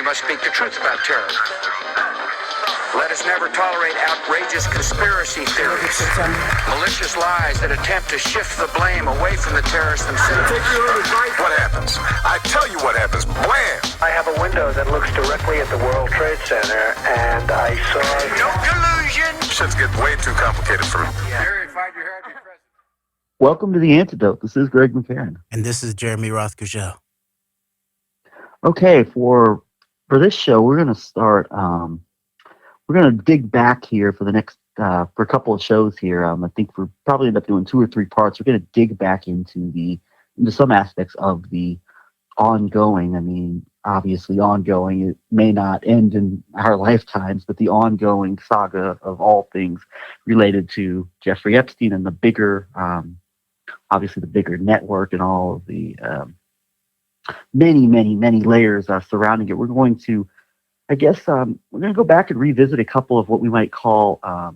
We must speak the truth about terror. Let us never tolerate outrageous conspiracy theories, malicious lies that attempt to shift the blame away from the terrorists themselves. What happens? I tell you what happens. Blam! I have a window that looks directly at the World Trade Center, and I saw... No collusion! Shit's getting way too complicated for me. Welcome to the AnteDote. This is Greg McCarron. And this is Jeremy Rothe-Kushel. Okay, for this show, we're going to start... we're going to dig back here for the next for a couple of shows here. I think we'll probably end up doing 2 or 3 parts. We're going to dig back into some aspects of the ongoing. I mean, obviously ongoing. It may not end in our lifetimes, but the ongoing saga of all things related to Jeffrey Epstein and the bigger, obviously the bigger network and all of the many layers surrounding it. We're going to, I guess, we're going to go back and revisit a couple of what we might call, I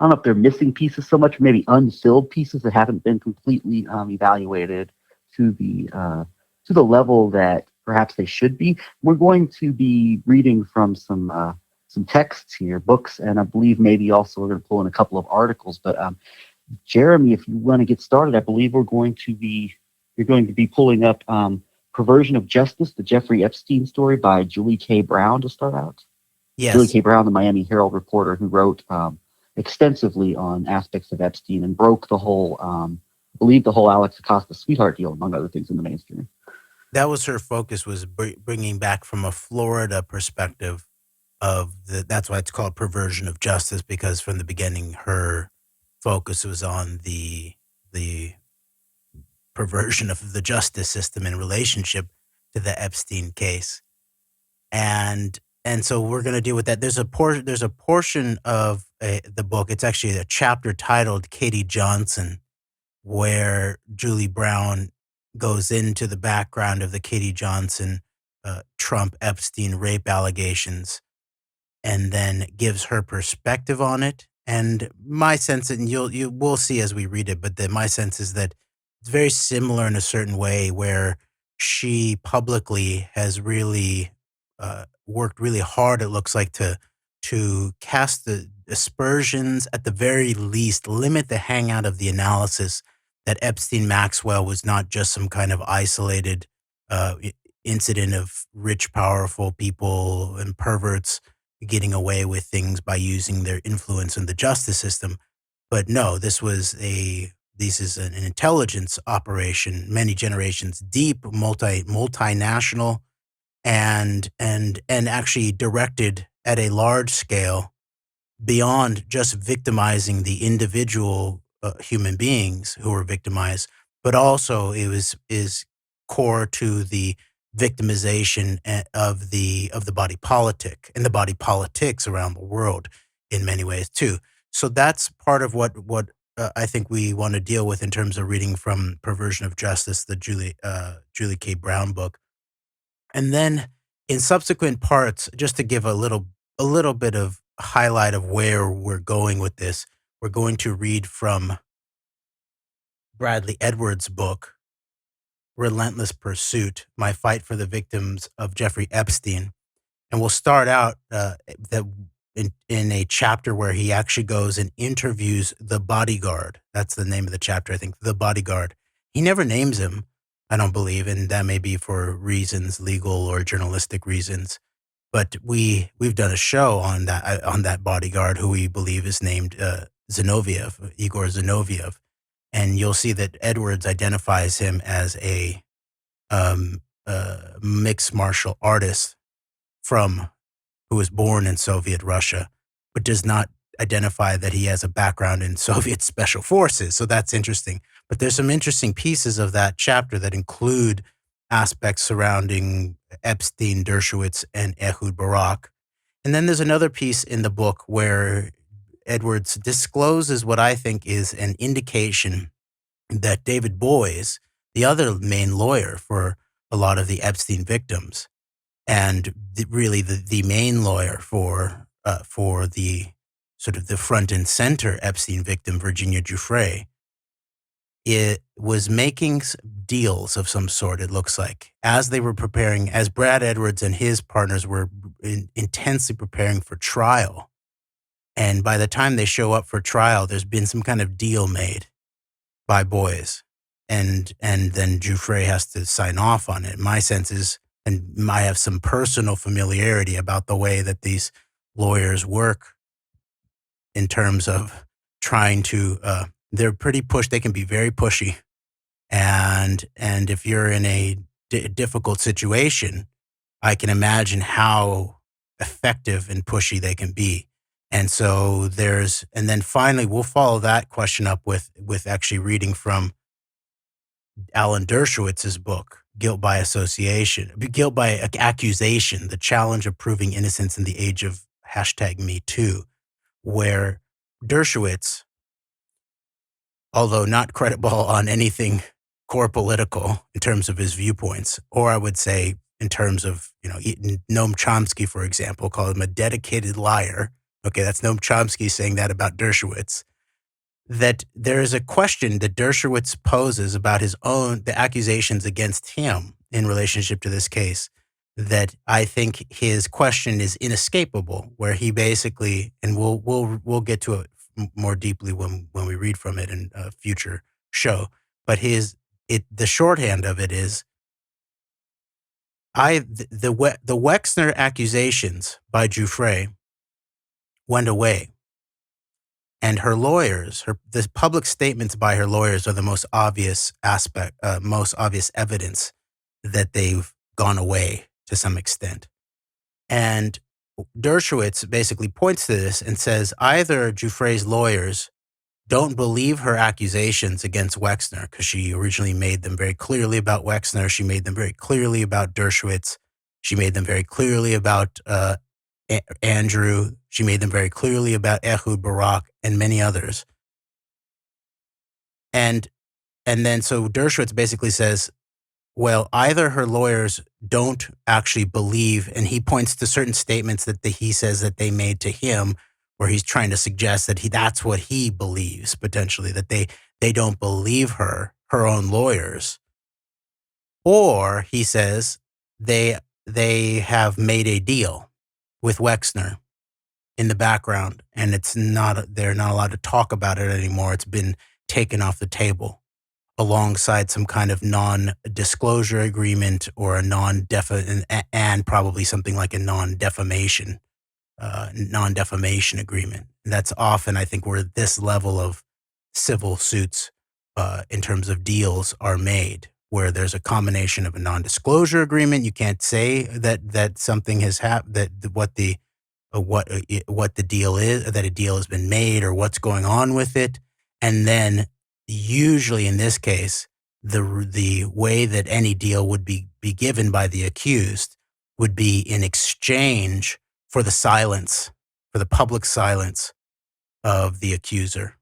don't know if they're missing pieces so much, maybe unfilled pieces that haven't been completely evaluated to the level that perhaps they should be. We're going to be reading from some texts here, books, and I believe maybe also we're going to pull in a couple of articles. But Jeremy, if you want to get started, I believe you're going to be pulling up Perversion of Justice, the Jeffrey Epstein Story by Julie K. Brown to start out. Yes. Julie K. Brown, the Miami Herald reporter who wrote extensively on aspects of Epstein and broke the whole, I believe the whole Alex Acosta sweetheart deal, among other things, in the mainstream. That was her focus, was bringing back from a Florida perspective that's why it's called Perversion of Justice, because from the beginning her focus was on the perversion of the justice system in relationship to the Epstein case. And so we're going to deal with that. There's a portion of the book, it's actually a chapter titled Katie Johnson, where Julie Brown goes into the background of the Katie Johnson, Trump Epstein rape allegations, and then gives her perspective on it. And my sense, and we'll see as we read it, but my sense is that it's very similar in a certain way, where she publicly has really worked really hard, it looks like, to cast the aspersions, at the very least, limit the hangout of the analysis that Epstein-Maxwell was not just some kind of isolated incident of rich, powerful people and perverts getting away with things by using their influence in the justice system. But no, this is an intelligence operation, many generations deep, multinational, and actually directed at a large scale beyond just victimizing the individual human beings who were victimized, but also is core to the victimization of the body politic and the body politics around the world in many ways too. So that's part of what I think we want to deal with in terms of reading from Perversion of Justice, the Julie K. Brown book. And then in subsequent parts, just to give a little bit of highlight of where we're going with this, we're going to read from Bradley Edwards' book, Relentless Pursuit, My Fight for the Victims of Jeffrey Epstein. And we'll start out in a chapter where he actually goes and interviews the bodyguard. That's the name of the chapter, I think, the bodyguard. He never names him, I don't believe, and that may be for reasons, legal or journalistic reasons. But we've done a show on that bodyguard, who we believe is named Zinoviev, Igor Zinoviev. And you'll see that Edwards identifies him as a mixed martial artist who was born in Soviet Russia, but does not identify that he has a background in Soviet special forces. So that's interesting. But there's some interesting pieces of that chapter that include aspects surrounding Epstein, Dershowitz, and Ehud Barak. And then there's another piece in the book where Edwards discloses what I think is an indication that David Boies, the other main lawyer for a lot of the Epstein victims, and really the main lawyer for the sort of the front and center Epstein victim, Virginia Giuffre, it was making deals of some sort, it looks like, as they were preparing, as Brad Edwards and his partners were intensely preparing for trial. And by the time they show up for trial, there's been some kind of deal made by Boies. And then Giuffre has to sign off on it. My sense is, and I have some personal familiarity about the way that these lawyers work in terms of trying to, they're pretty they can be very pushy. And if you're in a difficult situation, I can imagine how effective and pushy they can be. And so and then finally, we'll follow that question up with actually reading from Alan Dershowitz's book, Guilt by Accusation, The Challenge of Proving Innocence in the Age of #MeToo, where Dershowitz, although not credible on anything core political in terms of his viewpoints, or I would say in terms of, Noam Chomsky, for example, called him a dedicated liar. Okay, that's Noam Chomsky saying that about Dershowitz. That there is a question that Dershowitz poses about the accusations against him in relationship to this case, that I think his question is inescapable, where he basically, and we'll get to it more deeply when we read from it in a future show, but the shorthand of it is, the Wexner accusations by Giuffre went away. And her lawyers, the public statements by her lawyers are the most obvious evidence that they've gone away to some extent. And Dershowitz basically points to this and says either Giuffre's lawyers don't believe her accusations against Wexner, because she originally made them very clearly about Wexner. She made them very clearly about Dershowitz. She made them very clearly about Andrew. She made them very clearly about Ehud Barak and many others. And then so Dershowitz basically says, well, either her lawyers don't actually believe, and he points to certain statements that he says that they made to him, where he's trying to suggest that that's what he believes, potentially, that they don't believe her own lawyers. Or he says they have made a deal with Wexner in the background, and they're not allowed to talk about it anymore. It's been taken off the table, alongside some kind of non-disclosure agreement or and probably something like a non-defamation agreement. And that's often, I think, where this level of civil suits in terms of deals are made, where there's a combination of a non-disclosure agreement. You can't say that something has happened, that what the deal is, that a deal has been made or what's going on with it. And then usually in this case, the way that any deal would be given by the accused would be in exchange for the public silence of the accuser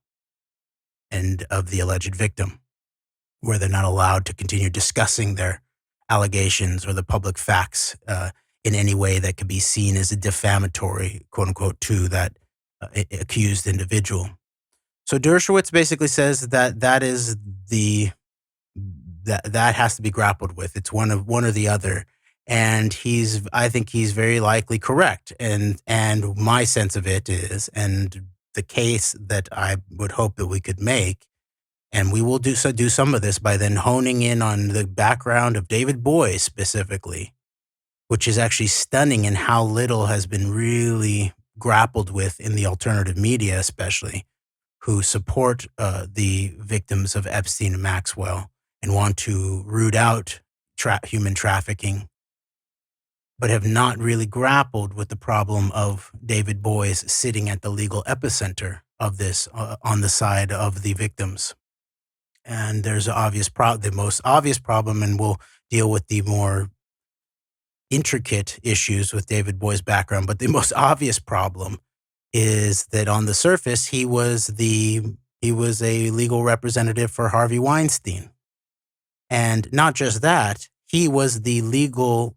and of the alleged victim, where they're not allowed to continue discussing their allegations or the public facts in any way that could be seen as a defamatory, quote unquote, to that accused individual. So Dershowitz basically says that that has to be grappled with. It's one or the other. And I think he's very likely correct. And my sense of it is, and the case that I would hope that we could make, and we will do some of this by then honing in on the background of David Boies specifically, which is actually stunning in how little has been really grappled with in the alternative media, especially, who support the victims of Epstein and Maxwell and want to root out human trafficking, but have not really grappled with the problem of David Boies sitting at the legal epicenter of this on the side of the victims. And there's the most obvious problem, and we'll deal with the more intricate issues with David Boies' background, but the most obvious problem is that on the surface, he was a legal representative for Harvey Weinstein. And not just that, he was the legal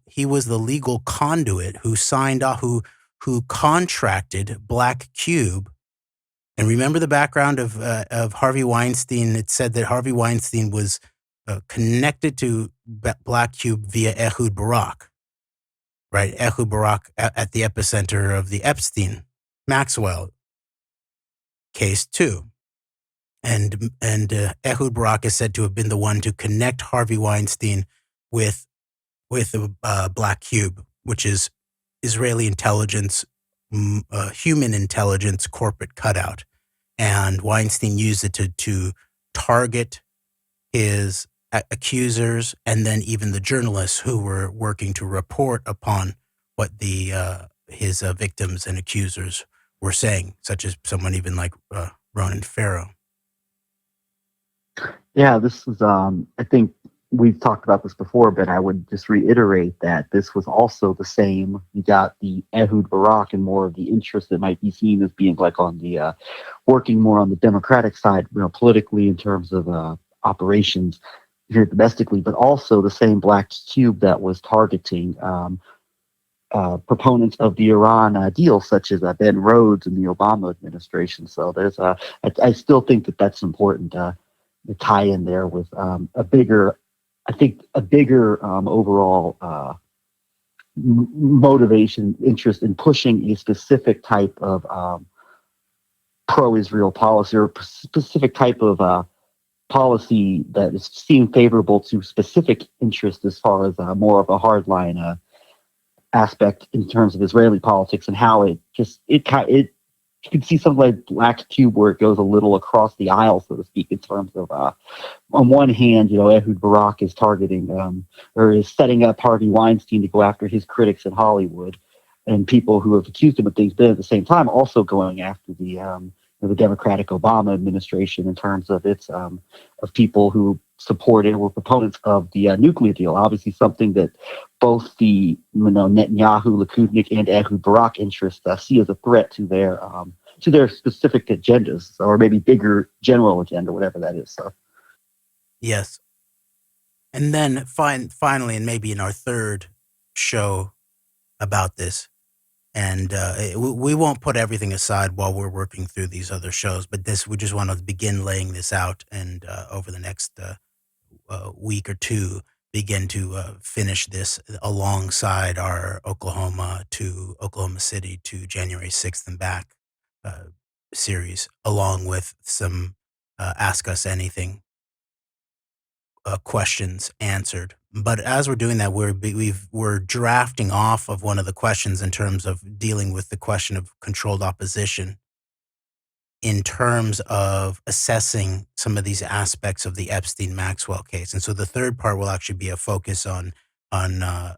conduit who signed off, who contracted Black Cube And remember the background of Harvey Weinstein. It said that Harvey Weinstein was connected to Black Cube via Ehud Barak, right? Ehud Barak at the epicenter of the Epstein Maxwell case too. And Ehud Barak is said to have been the one to connect Harvey Weinstein with the Black Cube, which is Israeli intelligence, human intelligence corporate cutout. And Weinstein used it to target his accusers and then even the journalists who were working to report upon what his victims and accusers were saying, such as someone even like Ronan Farrow. Yeah, this is, I think we've talked about this before, but I would just reiterate that this was also the same. You got the Ehud Barak and more of the interest that might be seen as being like on the, working more on the Democratic side, politically in terms of operations here domestically, but also the same Black Cube that was targeting proponents of the Iran deal, such as Ben Rhodes and the Obama administration. So there's I still think that that's important. The tie in there with a bigger overall motivation, interest in pushing a specific type of pro-Israel policy or specific type of policy that is seen favorable to specific interest as far as more of a hardline aspect in terms of Israeli politics and how it you can see something like Black Cube where it goes a little across the aisle, so to speak, in terms of, on one hand, Ehud Barak is targeting or is setting up Harvey Weinstein to go after his critics in Hollywood and people who have accused him of things, but at the same time also going after the Democratic Obama administration in terms of its of people who supported or proponents of the nuclear deal. Obviously, something that both the Netanyahu, Likudnik, and Ehud Barak interests see as a threat to their specific agendas, or maybe bigger general agenda, whatever that is. So, yes, and then finally, and maybe in our third show about this, and we won't put everything aside while we're working through these other shows, but we just want to begin laying this out, and over the next week or two, begin to finish this alongside our Oklahoma City to January 6th and back series, along with some Ask Us Anything questions answered. But as we're doing that, we're drafting off of one of the questions in terms of dealing with the question of controlled opposition, in terms of assessing some of these aspects of the Epstein-Maxwell case. And so the third part will actually be a focus on the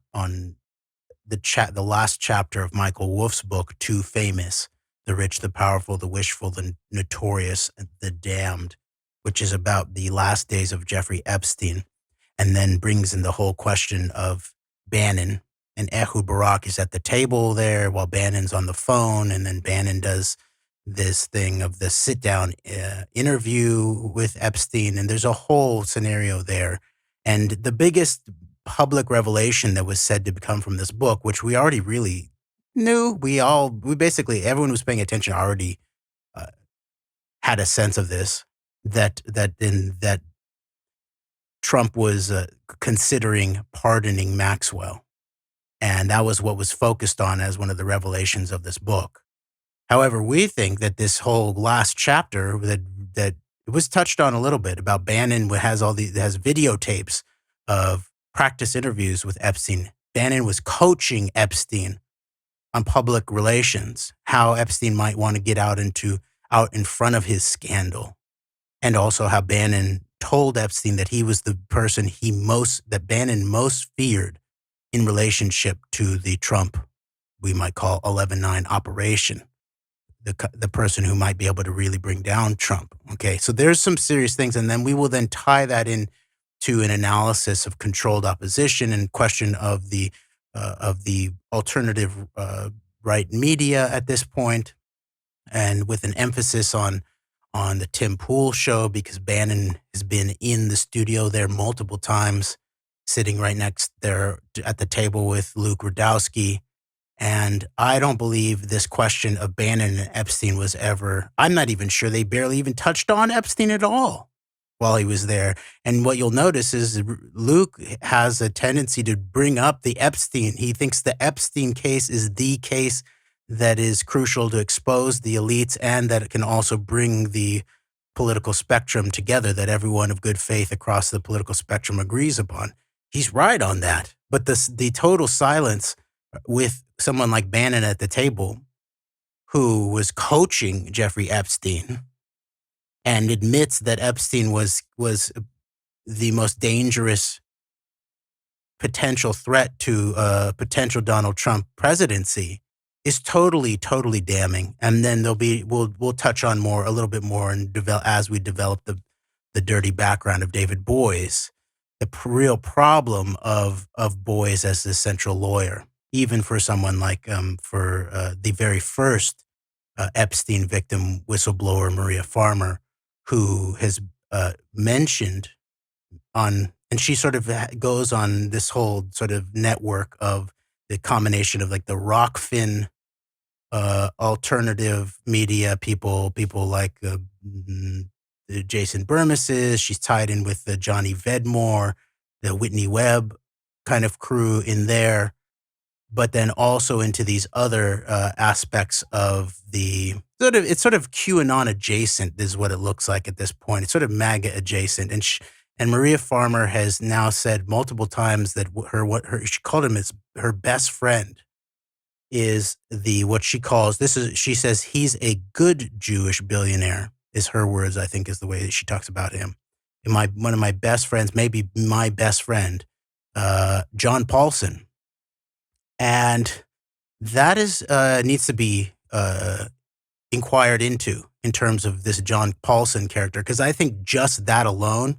last chapter of Michael Wolff's book, Too Famous: The Rich, the Powerful, the Wishful, the Notorious, the Damned, which is about the last days of Jeffrey Epstein, and then brings in the whole question of Bannon. And Ehud Barak is at the table there while Bannon's on the phone, and then Bannon does this thing of the sit-down interview with Epstein, and there's a whole scenario there. And the biggest public revelation that was said to come from this book, which we already really knew, everyone who was paying attention already had a sense of this, that Trump was considering pardoning Maxwell. And that was what was focused on as one of the revelations of this book. However, we think that this whole last chapter that it was touched on a little bit about Bannon has videotapes of practice interviews with Epstein. Bannon was coaching Epstein on public relations, how Epstein might want to get out in front of his scandal, and also how Bannon told Epstein that he was the person that Bannon most feared in relationship to the Trump, we might call 11/9 operation. The person who might be able to really bring down Trump. Okay, so there's some serious things, and then we will then tie that in to an analysis of controlled opposition and question of the alternative right media at this point, and with an emphasis on the Tim Pool show, because Bannon has been in the studio there multiple times, sitting right next there at the table with Luke Rudowski. And I don't believe this question of Bannon and Epstein was ever, I'm not even sure they barely even touched on Epstein at all while he was there. And what you'll notice is Luke has a tendency to bring up the Epstein. He thinks the Epstein case is the case that is crucial to expose the elites and that it can also bring the political spectrum together, that everyone of good faith across the political spectrum agrees upon. He's right on that. But the total silence with someone like Bannon at the table, who was coaching Jeffrey Epstein and admits that Epstein was the most dangerous potential threat to potential Donald Trump presidency, is totally, totally damning. And then we'll touch on a little bit more and as we develop the dirty background of David Boies, the real problem of Boies as the central lawyer, even for someone like the very first Epstein victim whistleblower, Maria Farmer, who has mentioned and she sort of goes on this whole sort of network of the combination of like the Rockfin alternative media people like Jason Burmes's. She's tied in with the Johnny Vedmore, the Whitney Webb kind of crew in there, but then also into these other aspects of it's sort of QAnon adjacent is what it looks like at this point. It's sort of MAGA adjacent. And Maria Farmer has now said multiple times that she called him her best friend is what she calls, she says he's a good Jewish billionaire, is her words, I think is the way that she talks about him. And one of my best friends, maybe my best friend, John Paulson. And that needs to be inquired into in terms of this John Paulson character, because I think just that alone,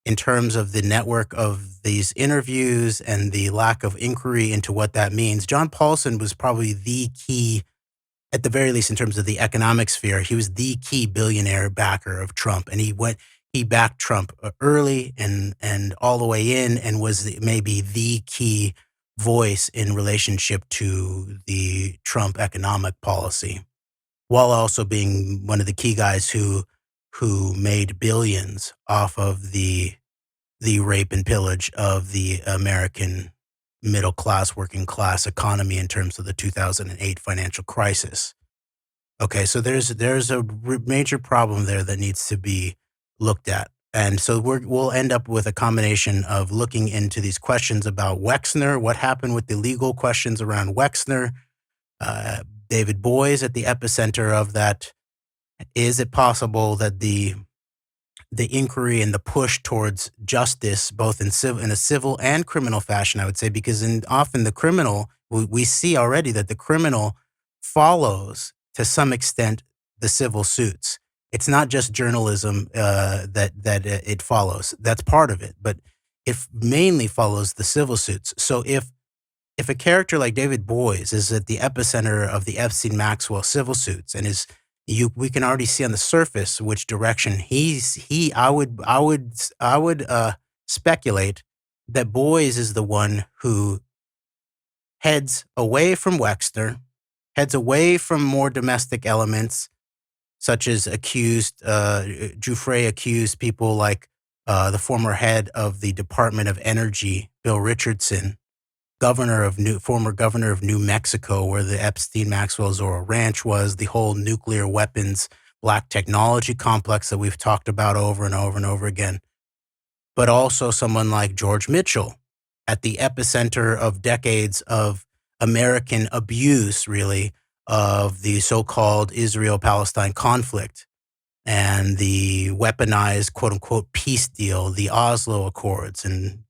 in terms of the network of these interviews and the lack of inquiry into what that means, John Paulson was probably the key, at the very least in terms of the economic sphere, he was the key billionaire backer of Trump. And he backed Trump early and all the way in, and was maybe the key voice in relationship to the Trump economic policy, while also being one of the key guys who made billions off of the rape and pillage of the American middle class, working class economy in terms of the 2008 financial crisis. Okay, so there's a major problem there that needs to be looked at. And so we'll end up with a combination of looking into these questions about Wexner, what happened with the legal questions around Wexner, David Boies at the epicenter of that. Is it possible that the inquiry and the push towards justice, both in a civil and criminal fashion, I would say, because often the criminal, we see already that the criminal follows to some extent the civil suits. It's not just journalism that it follows. That's part of it, but it mainly follows the civil suits. So if a character like David Boies is at the epicenter of the Epstein Maxwell civil suits and we can already see on the surface which direction I would speculate that Boies is the one who heads away from Wexner, heads away from more domestic elements, such as Giuffre accused people like the former head of the Department of Energy, Bill Richardson, former governor of New Mexico, where the Epstein-Maxwell Zorro Ranch was, the whole nuclear weapons, black technology complex that we've talked about over and over and over again. But also someone like George Mitchell, at the epicenter of decades of American abuse, really, of the so-called Israel-Palestine conflict and the weaponized, quote-unquote, peace deal, the Oslo Accords, and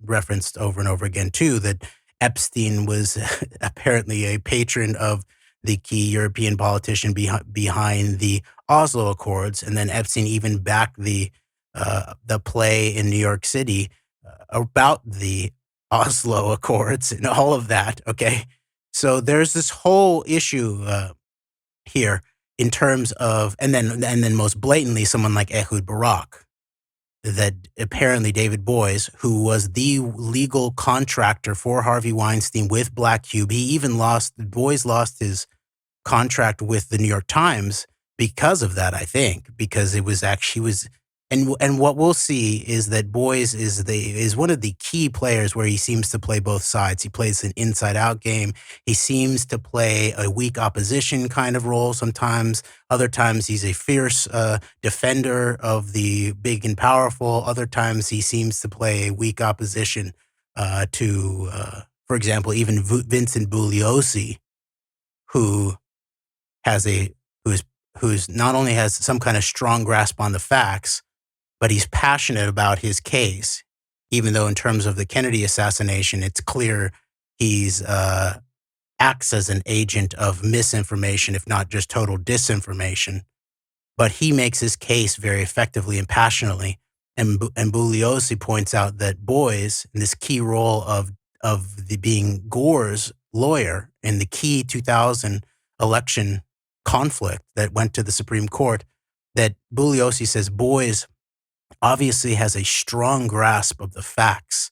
referenced over and over again, too, that Epstein was apparently a patron of the key European politician behind the Oslo Accords, and then Epstein even backed the play in New York City about the Oslo Accords and all of that, okay? So there's this whole issue here in terms of, and then most blatantly, someone like Ehud Barak, apparently David Boies, who was the legal contractor for Harvey Weinstein with Black Cube, Boies lost his contract with the New York Times because of that, I think, because it was actually and what we'll see is that Boies is one of the key players where he seems to play both sides. He plays an inside out game. He seems to play a weak opposition kind of role sometimes. Other times he's a fierce defender of the big and powerful. Other times he seems to play a weak opposition to, for example, even Vincent Bugliosi, who who's not only has some kind of strong grasp on the facts, but he's passionate about his case, even though in terms of the Kennedy assassination, it's clear he's acts as an agent of misinformation, if not just total disinformation. But he makes his case very effectively and passionately. And Bugliosi points out that Boies, in this key role of being Gore's lawyer in the key 2000 election conflict that went to the Supreme Court, that Bugliosi says Boies obviously has a strong grasp of the facts,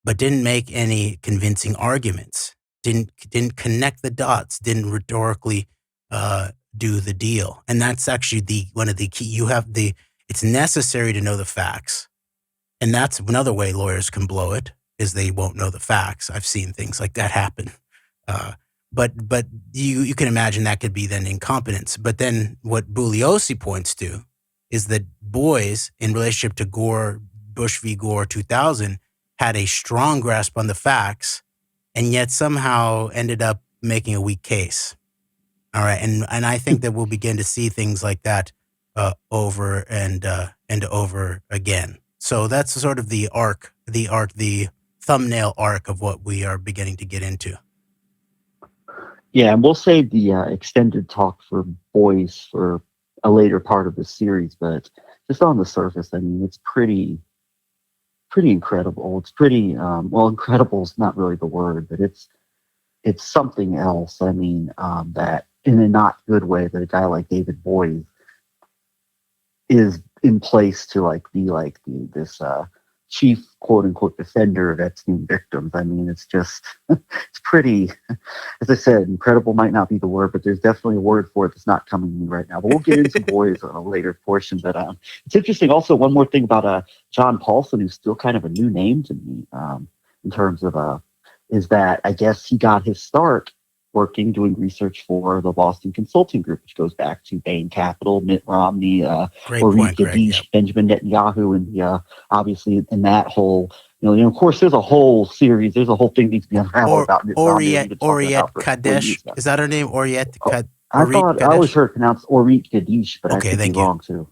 but didn't make any convincing arguments, didn't connect the dots, didn't rhetorically do the deal. And that's actually one of the key. It's necessary to know the facts. And that's another way lawyers can blow it, is they won't know the facts. I've seen things like that happen. But you can imagine that could be then incompetence. But then what Bugliosi points to is that Boies, in relationship to Gore, Bush v. Gore 2000, had a strong grasp on the facts, and yet somehow ended up making a weak case. All right, and I think that we'll begin to see things like that over and over again. So that's sort of the thumbnail arc of what we are beginning to get into. Yeah, and we'll save the extended talk for Boies for a later part of the series, but just on the surface, I mean, it's pretty incredible. It's pretty well, incredible is not really the word, but it's something else. I mean, that in a not good way, that a guy like David Boies is in place to be this chief quote unquote defender of Epstein victims. I mean, it's just it's pretty, as I said, incredible might not be the word, but there's definitely a word for it that's not coming to me right now. But we'll get into Boies on a later portion. But it's interesting. Also, one more thing about John Paulson, who's still kind of a new name to me in terms of is that I guess he got his start working, doing research for the Boston Consulting Group, which goes back to Bain Capital, Mitt Romney, Rothe-Kushel, Yep. Benjamin Netanyahu, and obviously in that whole, of course, there's a whole series, there's a whole thing needs to be unraveled about Mitt Romney. Oriette Kadesh, is that her name? Oriette Kadesh? I always heard it pronounced Orit Kadesh, but okay, I could be wrong too.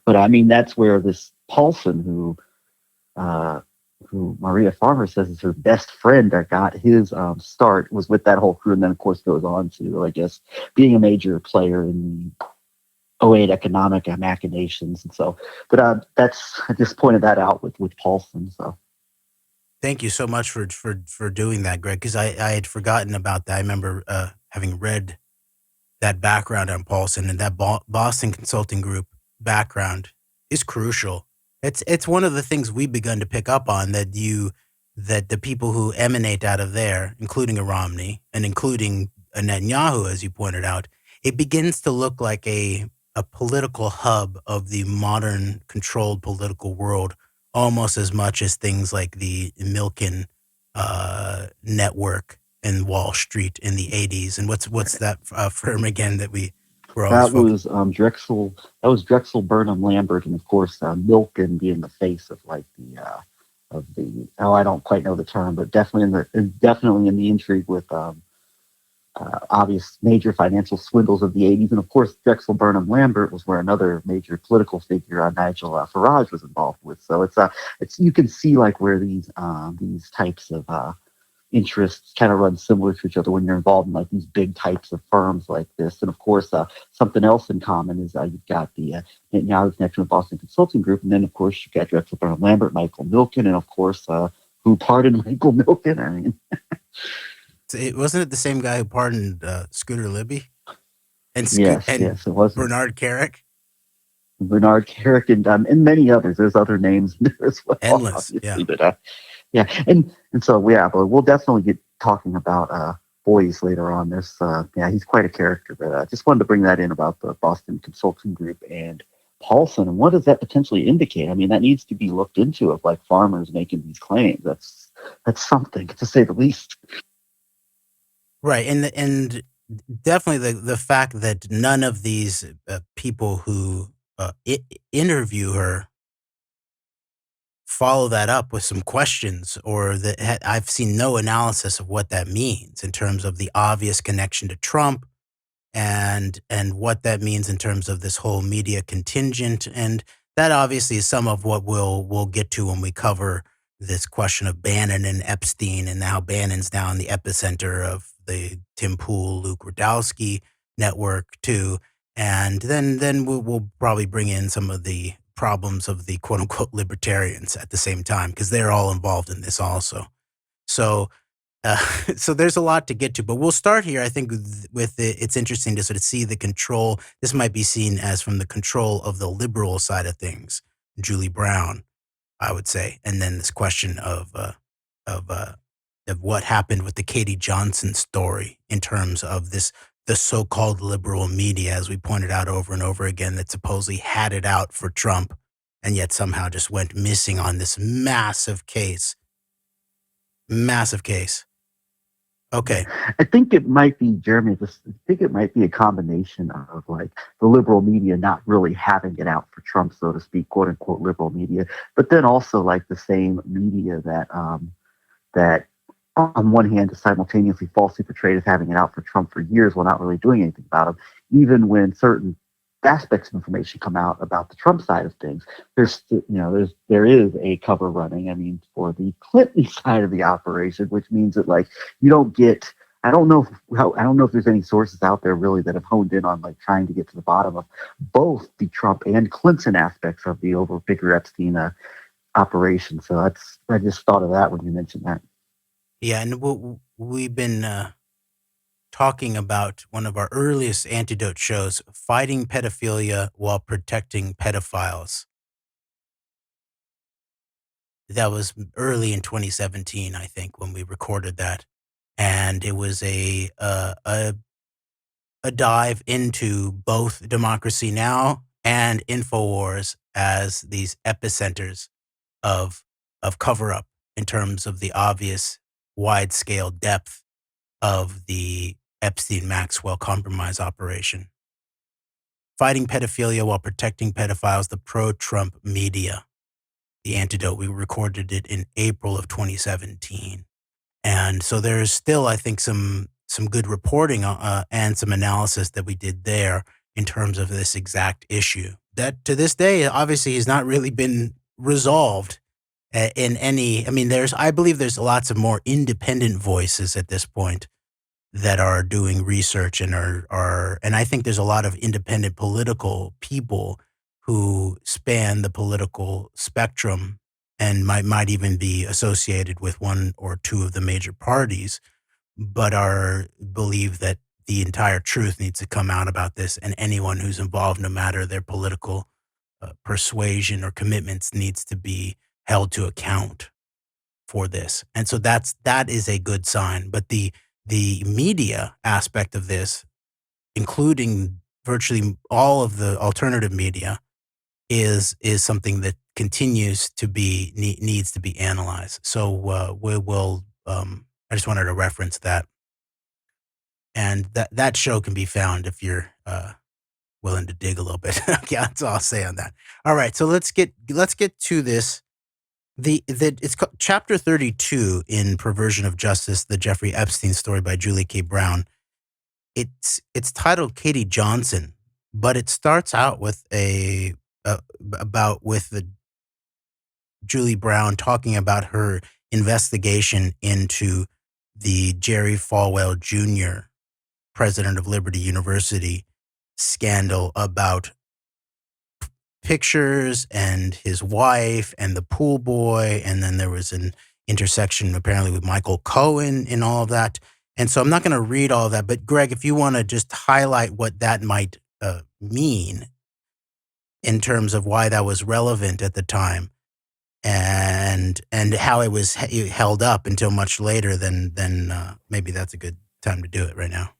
But I mean, that's where this Paulson, who Maria Farmer says is her best friend that got his start, was with that whole crew, and then of course goes on to, I guess, being a major player in the 08 economic machinations. And so, but I just pointed that out with Paulson. So thank you so much for doing that, Greg, because I had forgotten about that. I remember having read that background on Paulson, and that Boston Consulting Group background is crucial. It's one of the things we've begun to pick up on, that the people who emanate out of there, including a Romney and including a Netanyahu, as you pointed out, it begins to look like a political hub of the modern controlled political world, almost as much as things like the Milken network in Wall Street in the 80s. And what's that firm again that we were always that was Drexel. That was Drexel, Burnham, Lambert, and of course Milken being the face of the I don't quite know the term, but definitely in the intrigue with obvious major financial swindles of the 80s. And of course, Drexel, Burnham, Lambert was where another major political figure, Nigel Farage, was involved with. So it's you can see where these types of interests kind of run similar to each other when you're involved in these big types of firms like this. And of course, something else in common is you've got the Netanyahu connection with Boston Consulting Group, and then of course you've got Drexel, Burnham, Lambert, Michael Milken, and of course who pardoned Michael Milken. I mean, wasn't it the same guy who pardoned Scooter Libby and yes, it was Bernard Kerik? Bernard Kerik, and many others. There's other names in there as well. Endless, Obviously, but so yeah, but we'll definitely get talking about Boies later on. There's he's quite a character, but I just wanted to bring that in about the Boston Consulting Group and Paulson, and what does that potentially indicate? I mean, that needs to be looked into of like farmers making these claims. That's something, to say the least. Right, and definitely the fact that none of these people who interview her follow that up with some questions, or that I've seen no analysis of what that means in terms of the obvious connection to Trump, and what that means in terms of this whole media contingent, and that obviously is some of what we'll get to when we cover this question of Bannon and Epstein, and how Bannon's now in the epicenter of the Tim Pool, Luke Rudkowski network too, and then we'll probably bring in some of the problems of the quote unquote libertarians at the same time, because they're all involved in this also. So so there's a lot to get to, but we'll start here. I think it's interesting to sort of see the control. This might be seen as from the control of the liberal side of things, Julie Brown, I would say, and then this question of what happened with the Katie Johnson story in terms of the so-called liberal media, as we pointed out over and over again, that supposedly had it out for Trump, and yet somehow just went missing on this massive case. Massive case. Okay. I think it might be, Jeremy, I think it might be a combination of like the liberal media not really having it out for Trump, so to speak, quote unquote liberal media, but then also like the same media that that on one hand is simultaneously falsely portrayed as having it out for Trump for years while not really doing anything about him, even when certain aspects of information come out about the Trump side of things. There is a cover running, I mean, for the Clinton side of the operation, which means that like you don't get, I don't know if there's any sources out there really that have honed in on like trying to get to the bottom of both the Trump and Clinton aspects of the bigger Epstein operation. So I just thought of that when you mentioned that. Yeah, and we've been talking about one of our earliest AnteDote shows, Fighting Pedophilia While Protecting Pedophiles. That was early in 2017, I think, when we recorded that. And it was a dive into both Democracy Now! And InfoWars as these epicenters of cover-up in terms of the obvious wide-scale depth of the Epstein-Maxwell compromise operation. Fighting Pedophilia While Protecting Pedophiles, the pro-Trump media. The AnteDote, we recorded it in April of 2017. And so there's still, I think, some good reporting and some analysis that we did there in terms of this exact issue. That to this day, obviously, has not really been resolved in any, I mean, I believe there's lots of more independent voices at this point that are doing research and and I think there's a lot of independent political people who span the political spectrum and might even be associated with one or two of the major parties, but believe that the entire truth needs to come out about this, and anyone who's involved, no matter their political persuasion or commitments, needs to be held to account for this. And so that is a good sign. But the media aspect of this, including virtually all of the alternative media, is something that continues to needs to be analyzed. So we will. I just wanted to reference that, and that show can be found if you're willing to dig a little bit. Okay, that's all I'll say on that. All right, so let's get to this. It's called Chapter 32 in Perversion of Justice, the Jeffrey Epstein Story by Julie K. Brown. It's titled Katie Johnson, but it starts out with with Julie Brown talking about her investigation into the Jerry Falwell Jr., president of Liberty University, scandal about pictures and his wife and the pool boy, and then there was an intersection apparently with Michael Cohen in all of that. And so I'm not going to read all of that, but Greg, if you want to just highlight what that might mean in terms of why that was relevant at the time, and how it was held up until much later than maybe that's a good time to do it right now.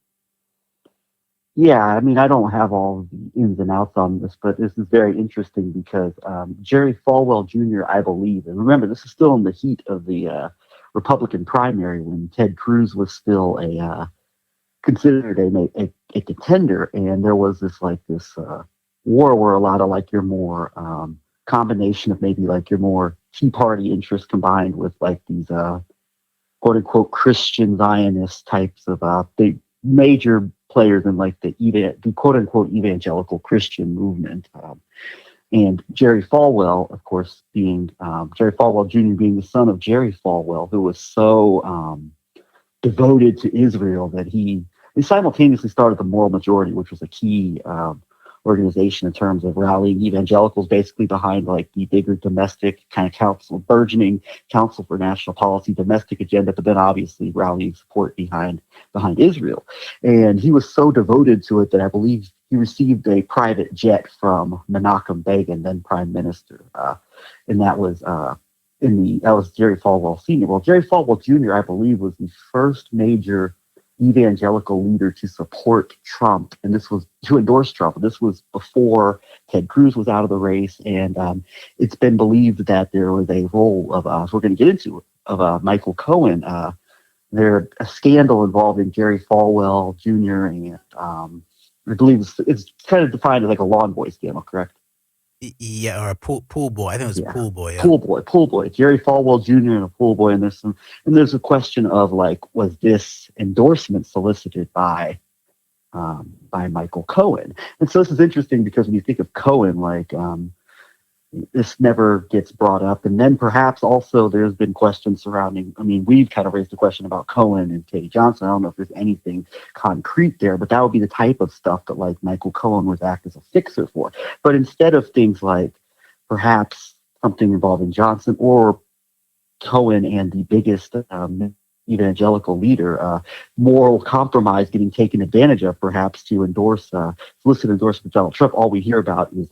Yeah, I mean, I don't have all the ins and outs on this, but this is very interesting because Jerry Falwell Jr., I believe, and remember, this is still in the heat of the Republican primary when Ted Cruz was still considered a contender, and there was this war where a lot of like your more combination of maybe like your more Tea Party interests combined with like these quote unquote Christian Zionist types of big major players in like the quote unquote evangelical Christian movement. And Jerry Falwell, of course, being Jerry Falwell Jr. being the son of Jerry Falwell, who was so devoted to Israel that he simultaneously started the Moral Majority, which was a key organization in terms of rallying evangelicals basically behind like the bigger domestic kind of burgeoning Council for National Policy domestic agenda, but then obviously rallying support behind Israel. And he was so devoted to it that I believe he received a private jet from Menachem Begin, then Prime Minister, and that was Jerry Falwell Sr. Well, Jerry Falwell Jr., I believe, was the first major evangelical leader to support Trump, and this was to endorse Trump. This was before Ted Cruz was out of the race, and it's been believed that there was a role of, we're going to get into, of Michael Cohen. There a scandal involving Jerry Falwell Jr. and I believe it's kind of defined as like a lawn boy scandal, correct? Yeah, or a pool boy. I think it was a pool boy. Yeah. Pool boy. Jerry Falwell Jr. and a pool boy, and there's a question of like, was this endorsement solicited by Michael Cohen? And so this is interesting because when you think of Cohen, like this never gets brought up, and then perhaps also there's been questions surrounding. I mean, we've kind of raised the question about Cohen and Katie Johnson. I don't know if there's anything concrete there, but that would be the type of stuff that like Michael Cohen would act as a fixer for. But instead of things like perhaps something involving Johnson or Cohen and the biggest evangelical leader, moral compromise getting taken advantage of, perhaps to solicit endorsement of Donald Trump. All we hear about is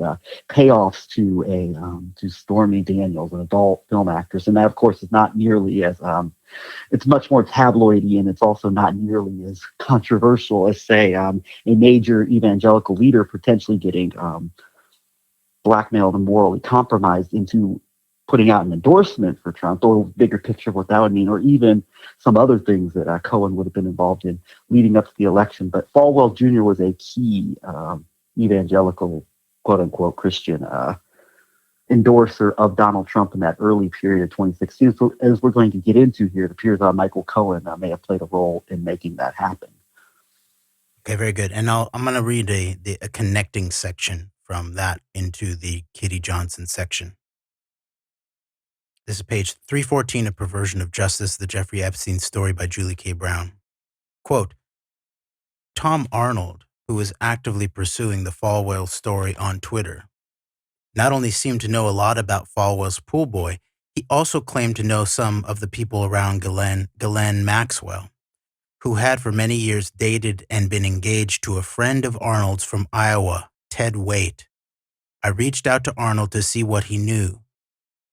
payoffs to Stormy Daniels, an adult film actress, and that, of course, is not nearly as it's much more tabloidy, and it's also not nearly as controversial as, say, a major evangelical leader potentially getting blackmailed and morally compromised into putting out an endorsement for Trump, or bigger picture of what that would mean, or even some other things that Cohen would have been involved in leading up to the election. But Falwell Jr. was a key evangelical, quote unquote, Christian endorser of Donald Trump in that early period of 2016. So as we're going to get into here, it appears Michael Cohen may have played a role in making that happen. Okay, very good. And I'm going to read a connecting section from that into the Katie Johnson section. This is page 314 of Perversion of Justice, the Jeffrey Epstein Story by Julie K. Brown. Quote, Tom Arnold, who was actively pursuing the Falwell story on Twitter, not only seemed to know a lot about Falwell's pool boy, he also claimed to know some of the people around Ghislaine Maxwell, who had for many years dated and been engaged to a friend of Arnold's from Iowa, Ted Waite. I reached out to Arnold to see what he knew.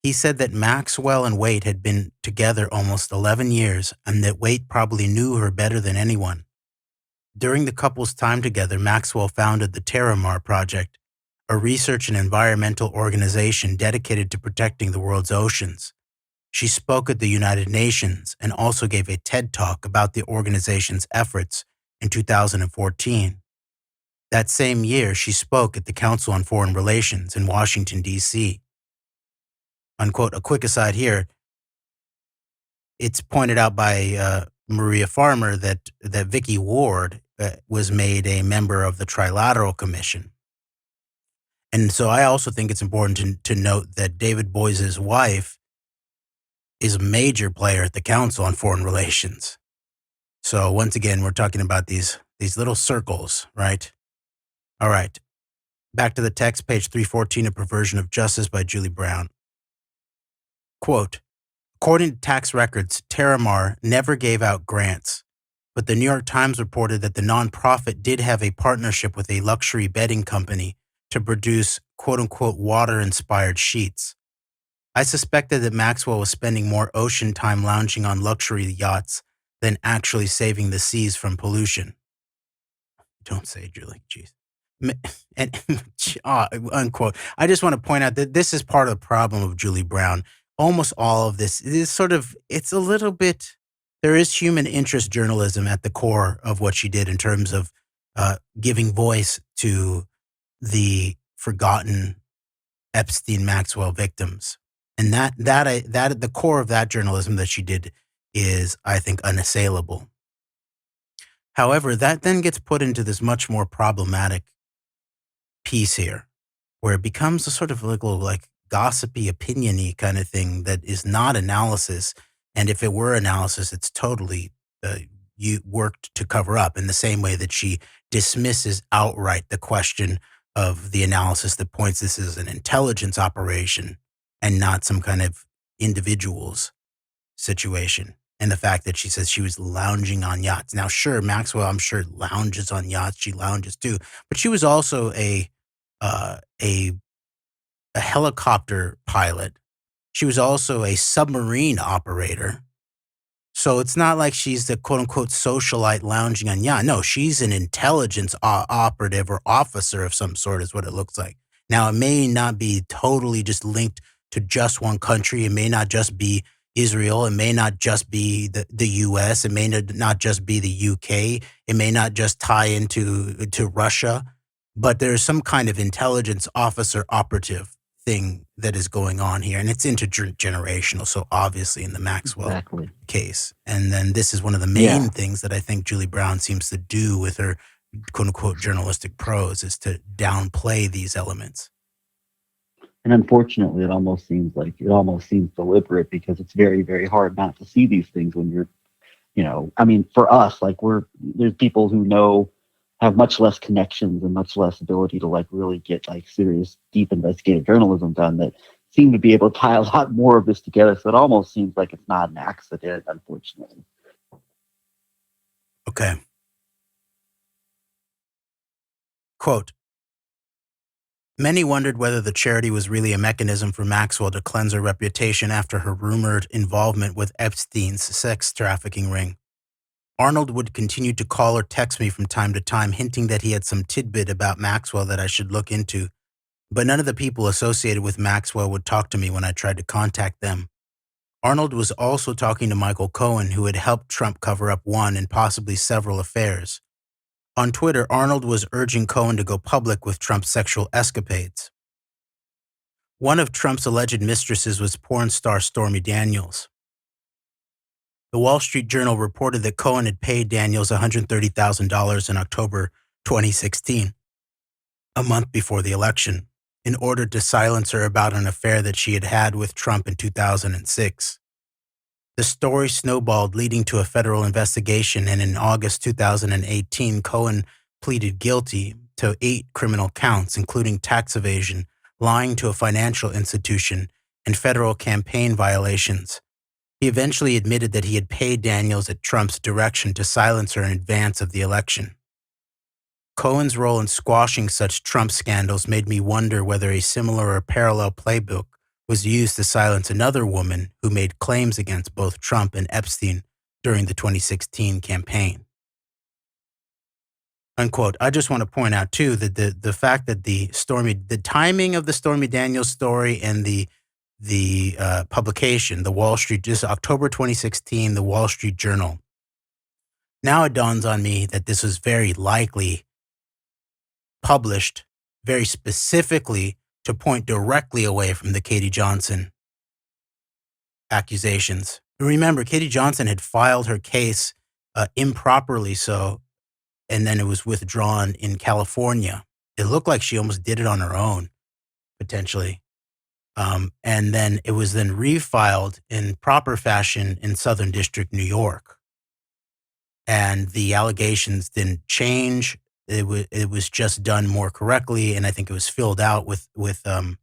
He said that Maxwell and Waite had been together almost 11 years and that Waite probably knew her better than anyone. During the couple's time together, Maxwell founded the Terramar Project, a research and environmental organization dedicated to protecting the world's oceans. She spoke at the United Nations and also gave a TED Talk about the organization's efforts in 2014. That same year, she spoke at the Council on Foreign Relations in Washington, D.C. Unquote. A quick aside here. It's pointed out by Maria Farmer that Vicky Ward was made a member of the Trilateral Commission. And so I also think it's important to note that David Boies' wife is a major player at the Council on Foreign Relations. So once again, we're talking about these little circles, right? All right. Back to the text, page 314 of Perversion of Justice by Julie Brown. Quote, according to tax records, Terramar never gave out grants, but the New York Times reported that the nonprofit did have a partnership with a luxury bedding company to produce, quote-unquote water-inspired sheets. I suspected that Maxwell was spending more ocean time lounging on luxury yachts than actually saving the seas from pollution. Don't say, Julie. Jeez. And unquote. I just want to point out that this is part of the problem of Julie Brown. Almost all of this is sort of, it's a little bit, there is human interest journalism at the core of what she did in terms of giving voice to the forgotten Epstein Maxwell victims. And that at the core of that journalism that she did is, I think, unassailable. However, that then gets put into this much more problematic piece here, where it becomes a sort of like gossipy, opinion-y kind of thing that is not analysis. And if it were analysis, it's totally you worked to cover up, in the same way that she dismisses outright the question of the analysis that points this as an intelligence operation and not some kind of individual's situation. And the fact that she says she was lounging on yachts. Now, sure, Maxwell, I'm sure, lounges on yachts. She lounges too, but she was also a helicopter pilot. She was also a submarine operator. So it's not like she's the quote unquote socialite lounging on yacht. No, she's an intelligence operative or officer of some sort, is what it looks like. Now, it may not be totally just linked to just one country. It may not just be Israel. It may not just be the U.S. It may not just be the U.K. It may not just tie into Russia. But there's some kind of intelligence officer operative thing that is going on here. And it's intergenerational. So obviously in the Maxwell case. And then this is one of the main things that I think Julie Brown seems to do with her quote unquote journalistic prose, is to downplay these elements. And unfortunately, it almost seems deliberate, because it's very, very hard not to see these things when you're, I mean, for us, like there's people who have much less connections and much less ability to like really get like serious, deep investigative journalism done, that seem to be able to tie a lot more of this together. So it almost seems like it's not an accident, unfortunately. Okay. Quote, many wondered whether the charity was really a mechanism for Maxwell to cleanse her reputation after her rumored involvement with Epstein's sex trafficking ring. Arnold would continue to call or text me from time to time, hinting that he had some tidbit about Maxwell that I should look into, but none of the people associated with Maxwell would talk to me when I tried to contact them. Arnold was also talking to Michael Cohen, who had helped Trump cover up one and possibly several affairs. On Twitter, Arnold was urging Cohen to go public with Trump's sexual escapades. One of Trump's alleged mistresses was porn star Stormy Daniels. The Wall Street Journal reported that Cohen had paid Daniels $130,000 in October 2016, a month before the election, in order to silence her about an affair that she had had with Trump in 2006. The story snowballed, leading to a federal investigation, and in August 2018, Cohen pleaded guilty to 8 criminal counts, including tax evasion, lying to a financial institution, and federal campaign violations. He eventually admitted that he had paid Daniels at Trump's direction to silence her in advance of the election. Cohen's role in squashing such Trump scandals made me wonder whether a similar or parallel playbook was used to silence another woman who made claims against both Trump and Epstein during the 2016 campaign. Unquote. I just want to point out, too, that the fact that the timing of the Stormy Daniels story and the publication, the Wall Street, just October 2016, the Wall Street Journal. Now it dawns on me that this was very likely published very specifically to point directly away from the Katie Johnson accusations. Remember, Katie Johnson had filed her case improperly so, and then it was withdrawn in California. It looked like she almost did it on her own, potentially. And then it was then refiled in proper fashion in Southern District, New York. And the allegations didn't change. It was just done more correctly, and I think it was filled out with some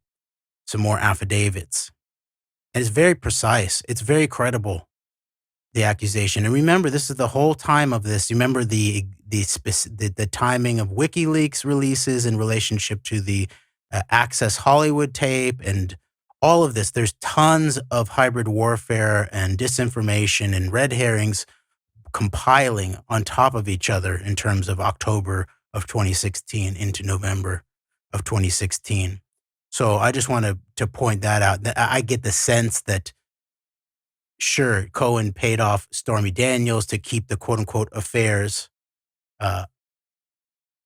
more affidavits. And it's very precise. It's very credible, the accusation. And remember, this is the whole time of this. Remember the timing of WikiLeaks releases in relationship to the Access Hollywood tape and all of this. There's tons of hybrid warfare and disinformation and red herrings compiling on top of each other in terms of October of 2016 into November of 2016. So I just want to point that out. I get the sense that, sure, Cohen paid off Stormy Daniels to keep the quote-unquote affairs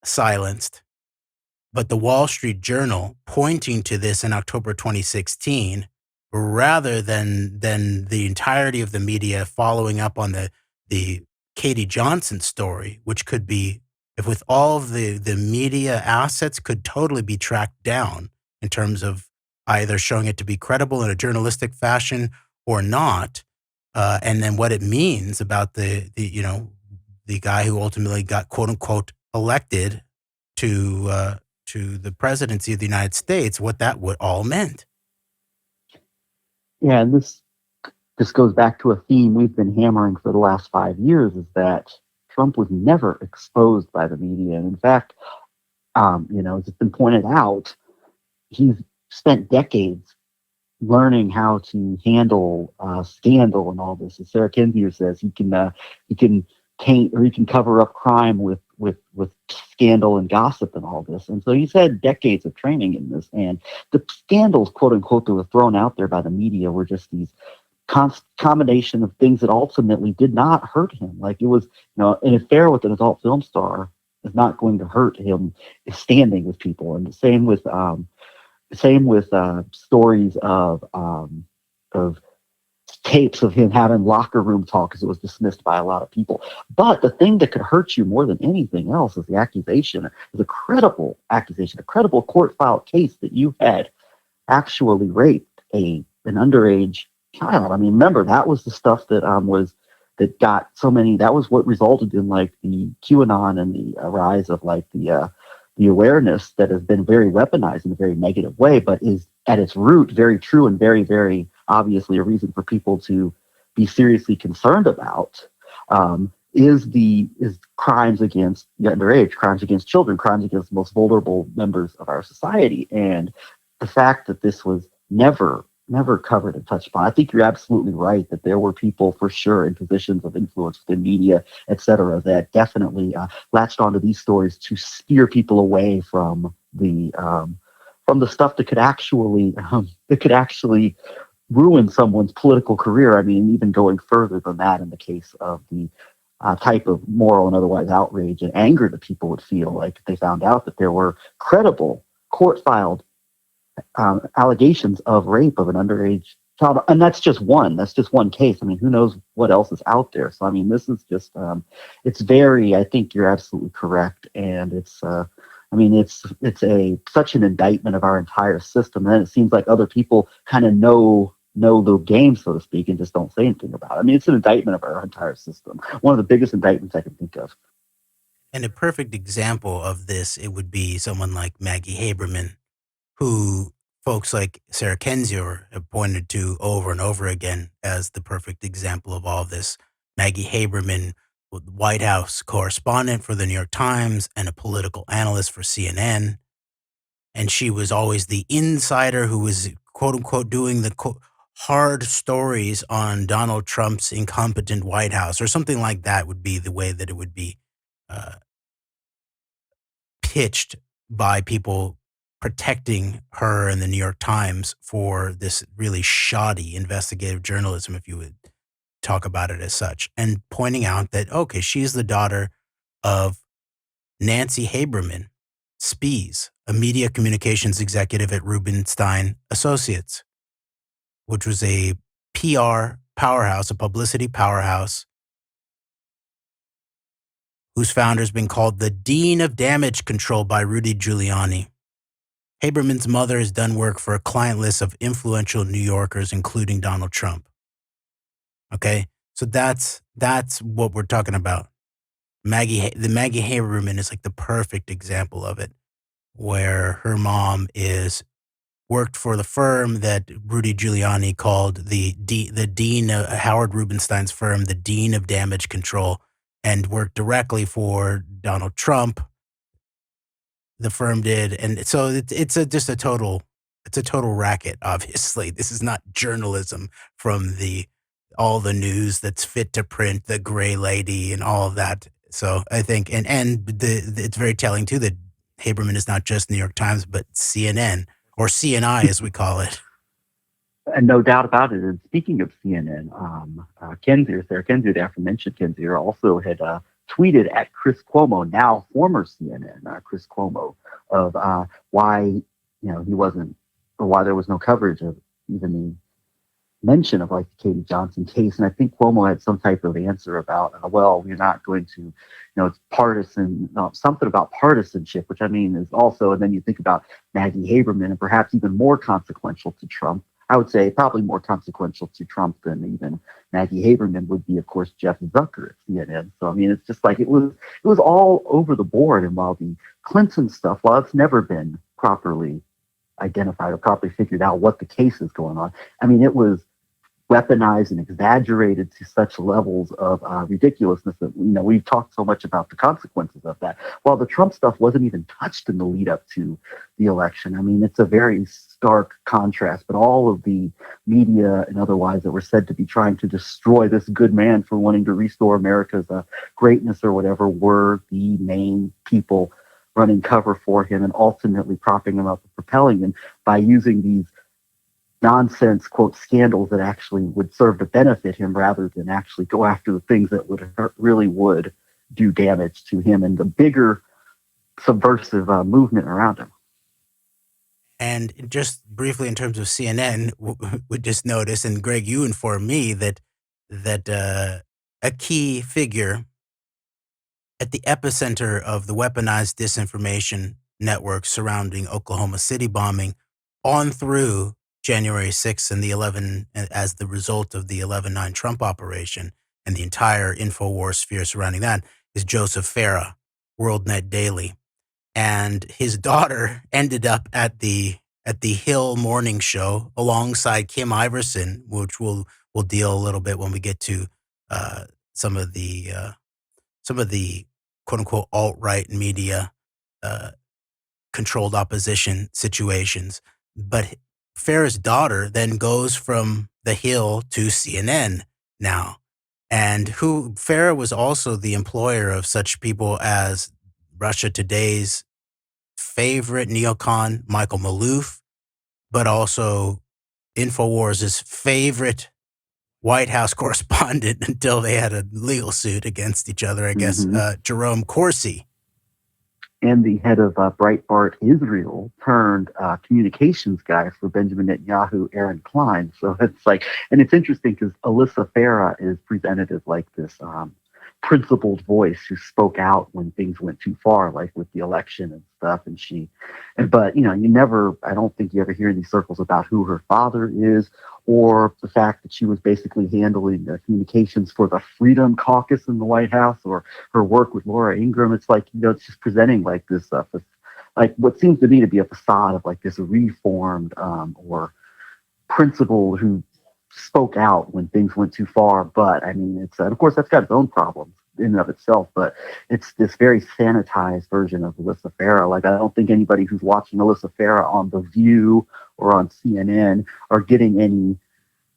silenced. But the Wall Street Journal, pointing to this in October 2016, rather than the entirety of the media following up on the Katie Johnson story, which could be, if with all of the media assets, could totally be tracked down in terms of either showing it to be credible in a journalistic fashion or not, and then what it means about the guy who ultimately got quote unquote elected to the presidency of the United States, what that would all meant. Yeah, and this goes back to a theme we've been hammering for the last 5 years, is that Trump was never exposed by the media. And in fact, as it's been pointed out, he's spent decades learning how to handle scandal and all this. As Sarah Kendzior says, he can paint, or he can cover up crime with scandal and gossip and all this. And so he's had decades of training in this. And the scandals, quote unquote, that were thrown out there by the media were just these combination of things that ultimately did not hurt him. Like, it was, an affair with an adult film star is not going to hurt him standing with people. And the same with stories of tapes of him having locker room talk, because it was dismissed by a lot of people. But the thing that could hurt you more than anything else is the accusation. Is a credible accusation, a credible court-filed case that you had actually raped an underage child. I mean, remember, that was the stuff that that got so many. That was what resulted in like the QAnon and the rise of like the awareness that has been very weaponized in a very negative way, but is at its root very true and very, very obviously a reason for people to be seriously concerned about. Is crimes against the underage, crimes against children, crimes against the most vulnerable members of our society. And the fact that this was never covered and touched upon. I think you're absolutely right that there were people for sure in positions of influence within media, et cetera, that definitely latched onto these stories to steer people away from the stuff that could actually ruin someone's political career. I mean, even going further than that, in the case of the type of moral and otherwise outrage and anger that people would feel like if they found out that there were credible court-filed allegations of rape of an underage child. And that's just one case. I mean, who knows what else is out there. So, I mean, this is just, it's very, I think you're absolutely correct. And it's such an indictment of our entire system. And it seems like other people kind of know the game, so to speak, and just don't say anything about it. I mean, it's an indictment of our entire system. One of the biggest indictments I can think of. And a perfect example of this, it would be someone like Maggie Haberman, who folks like Sarah Kendzior have pointed to over and over again as the perfect example of all of this. Maggie Haberman, White House correspondent for the New York Times and a political analyst for CNN. And she was always the insider who was, quote unquote, doing the hard stories on Donald Trump's incompetent White House, or something like that would be the way that it would be pitched by people protecting her and the New York Times for this really shoddy investigative journalism, if you would talk about it as such, and pointing out that, okay, she's the daughter of Nancy Haberman Spies, a media communications executive at Rubenstein Associates, which was a PR powerhouse, a publicity powerhouse, whose founder has been called the Dean of Damage Control by Rudy Giuliani. Haberman's mother has done work for a client list of influential New Yorkers, including Donald Trump. Okay, so that's what we're talking about. Maggie Haberman is like the perfect example of it, where her mom worked for the firm that Rudy Giuliani called the dean of Howard Rubenstein's firm, the Dean of Damage Control, and worked directly for Donald Trump, the firm did, and so it's a total racket. Obviously, this is not journalism from all the news that's fit to print, the Gray Lady, and all of that. So I think, and it's very telling too that Haberman is not just New York Times, but CNN or CNI as we call it. And no doubt about it. And speaking of CNN, Kenzier, the aforementioned Kenzier, also had tweeted at Chris Cuomo, now former CNN, Chris Cuomo, of why he wasn't, or why there was no coverage of even the mention of like the Katie Johnson case. And I think Cuomo had some type of answer about, well, we're not going to, it's partisan, something about partisanship, which I mean is also, and then you think about Maggie Haberman, and perhaps even more consequential to Trump. I would say probably more consequential to Trump than even Maggie Haberman would be, of course, Jeff Zucker at CNN. So, I mean, it's just like it was all over the board. And while the Clinton stuff, while it's never been properly identified or properly figured out what the case is going on, I mean, it was weaponized and exaggerated to such levels of ridiculousness that we've talked so much about the consequences of that. While the Trump stuff wasn't even touched in the lead up to the election. I mean, it's a very stark contrast. But all of the media and otherwise that were said to be trying to destroy this good man for wanting to restore America's greatness or whatever were the main people running cover for him and ultimately propping him up and propelling him by using these nonsense, quote, scandals that actually would serve to benefit him rather than actually go after the things that really would do damage to him and the bigger subversive movement around him. And just briefly in terms of CNN, we just noticed, and Greg, you informed me that a key figure at the epicenter of the weaponized disinformation network surrounding Oklahoma City bombing on through January 6th and the 11, as the result of the 11/9 Trump operation and the entire InfoWars sphere surrounding that, is Joseph Farah, WorldNet Daily. And his daughter ended up at the Hill morning show alongside Kim Iverson, which we'll deal a little bit when we get to some of the quote unquote alt-right media controlled opposition situations. But Farah's daughter then goes from the Hill to CNN now. And Farah was also the employer of such people as Russia Today's favorite neocon, Michael Maloof, but also InfoWars' favorite White House correspondent until they had a legal suit against each other, I guess, Jerome Corsi. And the head of Breitbart Israel turned communications guy for Benjamin Netanyahu, Aaron Klein. So it's like, and it's interesting because Alyssa Farah is presented as like this principled voice who spoke out when things went too far, like with the election and stuff. But you never, I don't think you ever hear in these circles about who her father is, or the fact that she was basically handling communications for the Freedom Caucus in the White House, or her work with Laura Ingraham. It's like, it's just presenting like this, like what seems to me to be a facade of like this reformed or principled who spoke out when things went too far. But I mean, it's of course that's got its own problems in and of itself, but it's this very sanitized version of Alyssa Farah. Like, I don't think anybody who's watching Alyssa Farah on The View or on CNN are getting any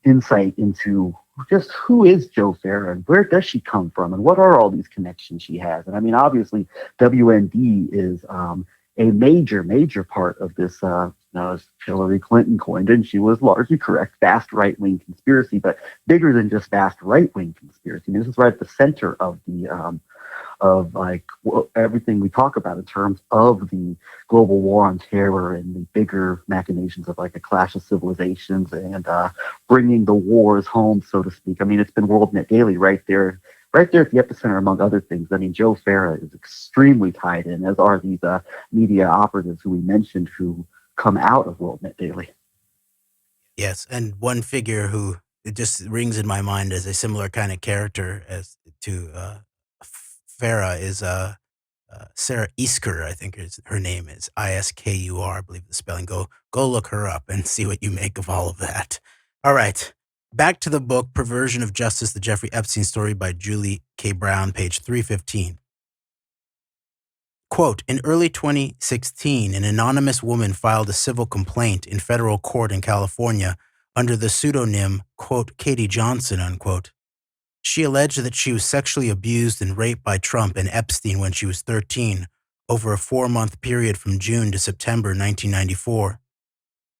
insight into just who is Jo Farah and where does she come from and what are all these connections she has. And I mean, obviously WND is a major part of this, as Hillary Clinton coined it, and she was largely correct, vast right-wing conspiracy, but bigger than just vast right-wing conspiracy. I mean, this is right at the center of the everything we talk about in terms of the global war on terror and the bigger machinations of like a clash of civilizations and bringing the wars home, so to speak. I mean, it's been WorldNet Daily right there at the epicenter, among other things. I mean, Jo Farah is extremely tied in, as are these media operatives who we mentioned who come out of WorldNet Daily. Yes, and one figure who it just rings in my mind as a similar kind of character as to Farah is Sarah Isker, I think her name is Iskur, I believe the spelling. Go look her up and see what you make of all of that. All right, back to the book, Perversion of Justice, the Jeffrey Epstein Story by Julie K. Brown, page 315. Quote, in early 2016, an anonymous woman filed a civil complaint in federal court in California under the pseudonym, quote, Katie Johnson, unquote. She alleged that she was sexually abused and raped by Trump and Epstein when she was 13, over a 4-month period from June to September 1994.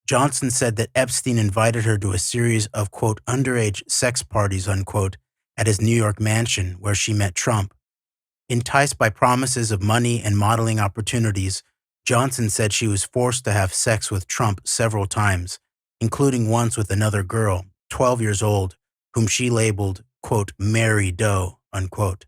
Johnson said that Epstein invited her to a series of, quote, underage sex parties, unquote, at his New York mansion where she met Trump. Enticed by promises of money and modeling opportunities, Johnson said she was forced to have sex with Trump several times, including once with another girl, 12 years old, whom she labeled, quote, Mary Doe, unquote.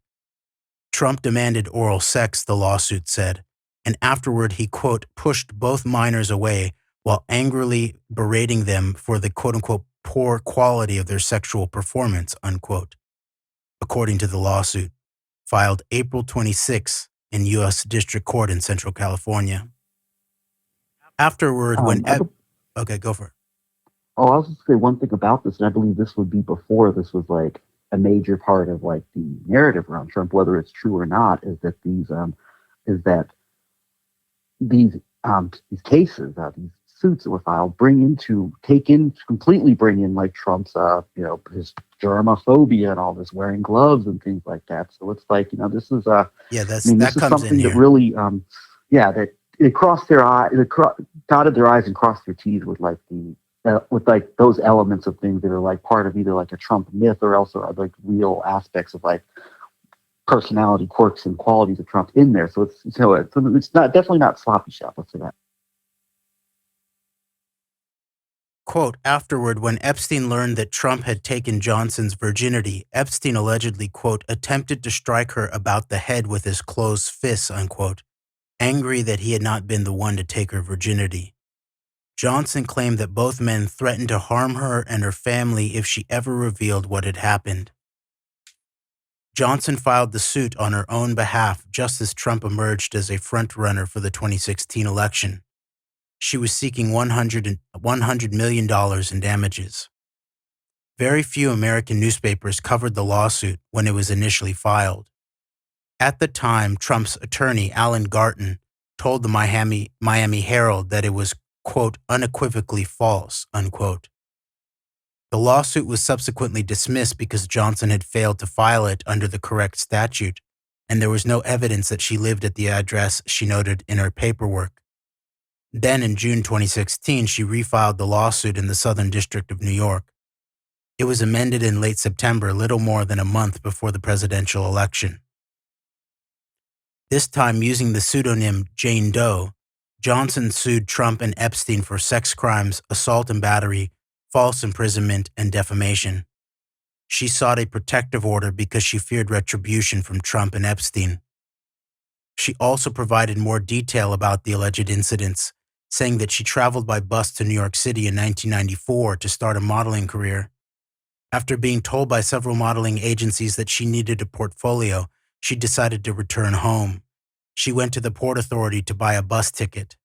Trump demanded oral sex, the lawsuit said, and afterward he, quote, pushed both minors away while angrily berating them for the, quote unquote, poor quality of their sexual performance, unquote, according to the lawsuit, filed April 26 in U.S. District Court in Central California. Afterward, okay, go for it. Oh, I was just going to say one thing about this, and I believe this would be before this was like a major part of like the narrative around Trump, whether it's true or not, is that these cases, these suits that were filed, completely bring in like Trump's, his germophobia and all this, wearing gloves and things like that. So it's like, this is that comes something in here. that really, that it crossed their eye, dotted their I's and crossed their T's with like those elements of things that are like part of either like a Trump myth or else are like real aspects of like personality quirks and qualities of Trump in there. So it's definitely not sloppy shop. Let's say that. Quote, afterward, when Epstein learned that Trump had taken Johnson's virginity, Epstein allegedly, quote, attempted to strike her about the head with his closed fists, unquote, angry that he had not been the one to take her virginity. Johnson claimed that both men threatened to harm her and her family if she ever revealed what had happened. Johnson filed the suit on her own behalf just as Trump emerged as a front-runner for the 2016 election. She was seeking $100 million in damages. Very few American newspapers covered the lawsuit when it was initially filed. At the time, Trump's attorney, Alan Dershowitz, told the Miami Herald that it was, quote, unequivocally false, unquote. The lawsuit was subsequently dismissed because Johnson had failed to file it under the correct statute, and there was no evidence that she lived at the address she noted in her paperwork. Then in June 2016, she refiled the lawsuit in the Southern District of New York. It was amended in late September, little more than a month before the presidential election. This time, using the pseudonym Jane Doe, Johnson sued Trump and Epstein for sex crimes, assault and battery, false imprisonment, and defamation. She sought a protective order because she feared retribution from Trump and Epstein. She also provided more detail about the alleged incidents, saying that she traveled by bus to New York City in 1994 to start a modeling career. After being told by several modeling agencies that she needed a portfolio, she decided to return home. She went to the Port Authority to buy a bus ticket.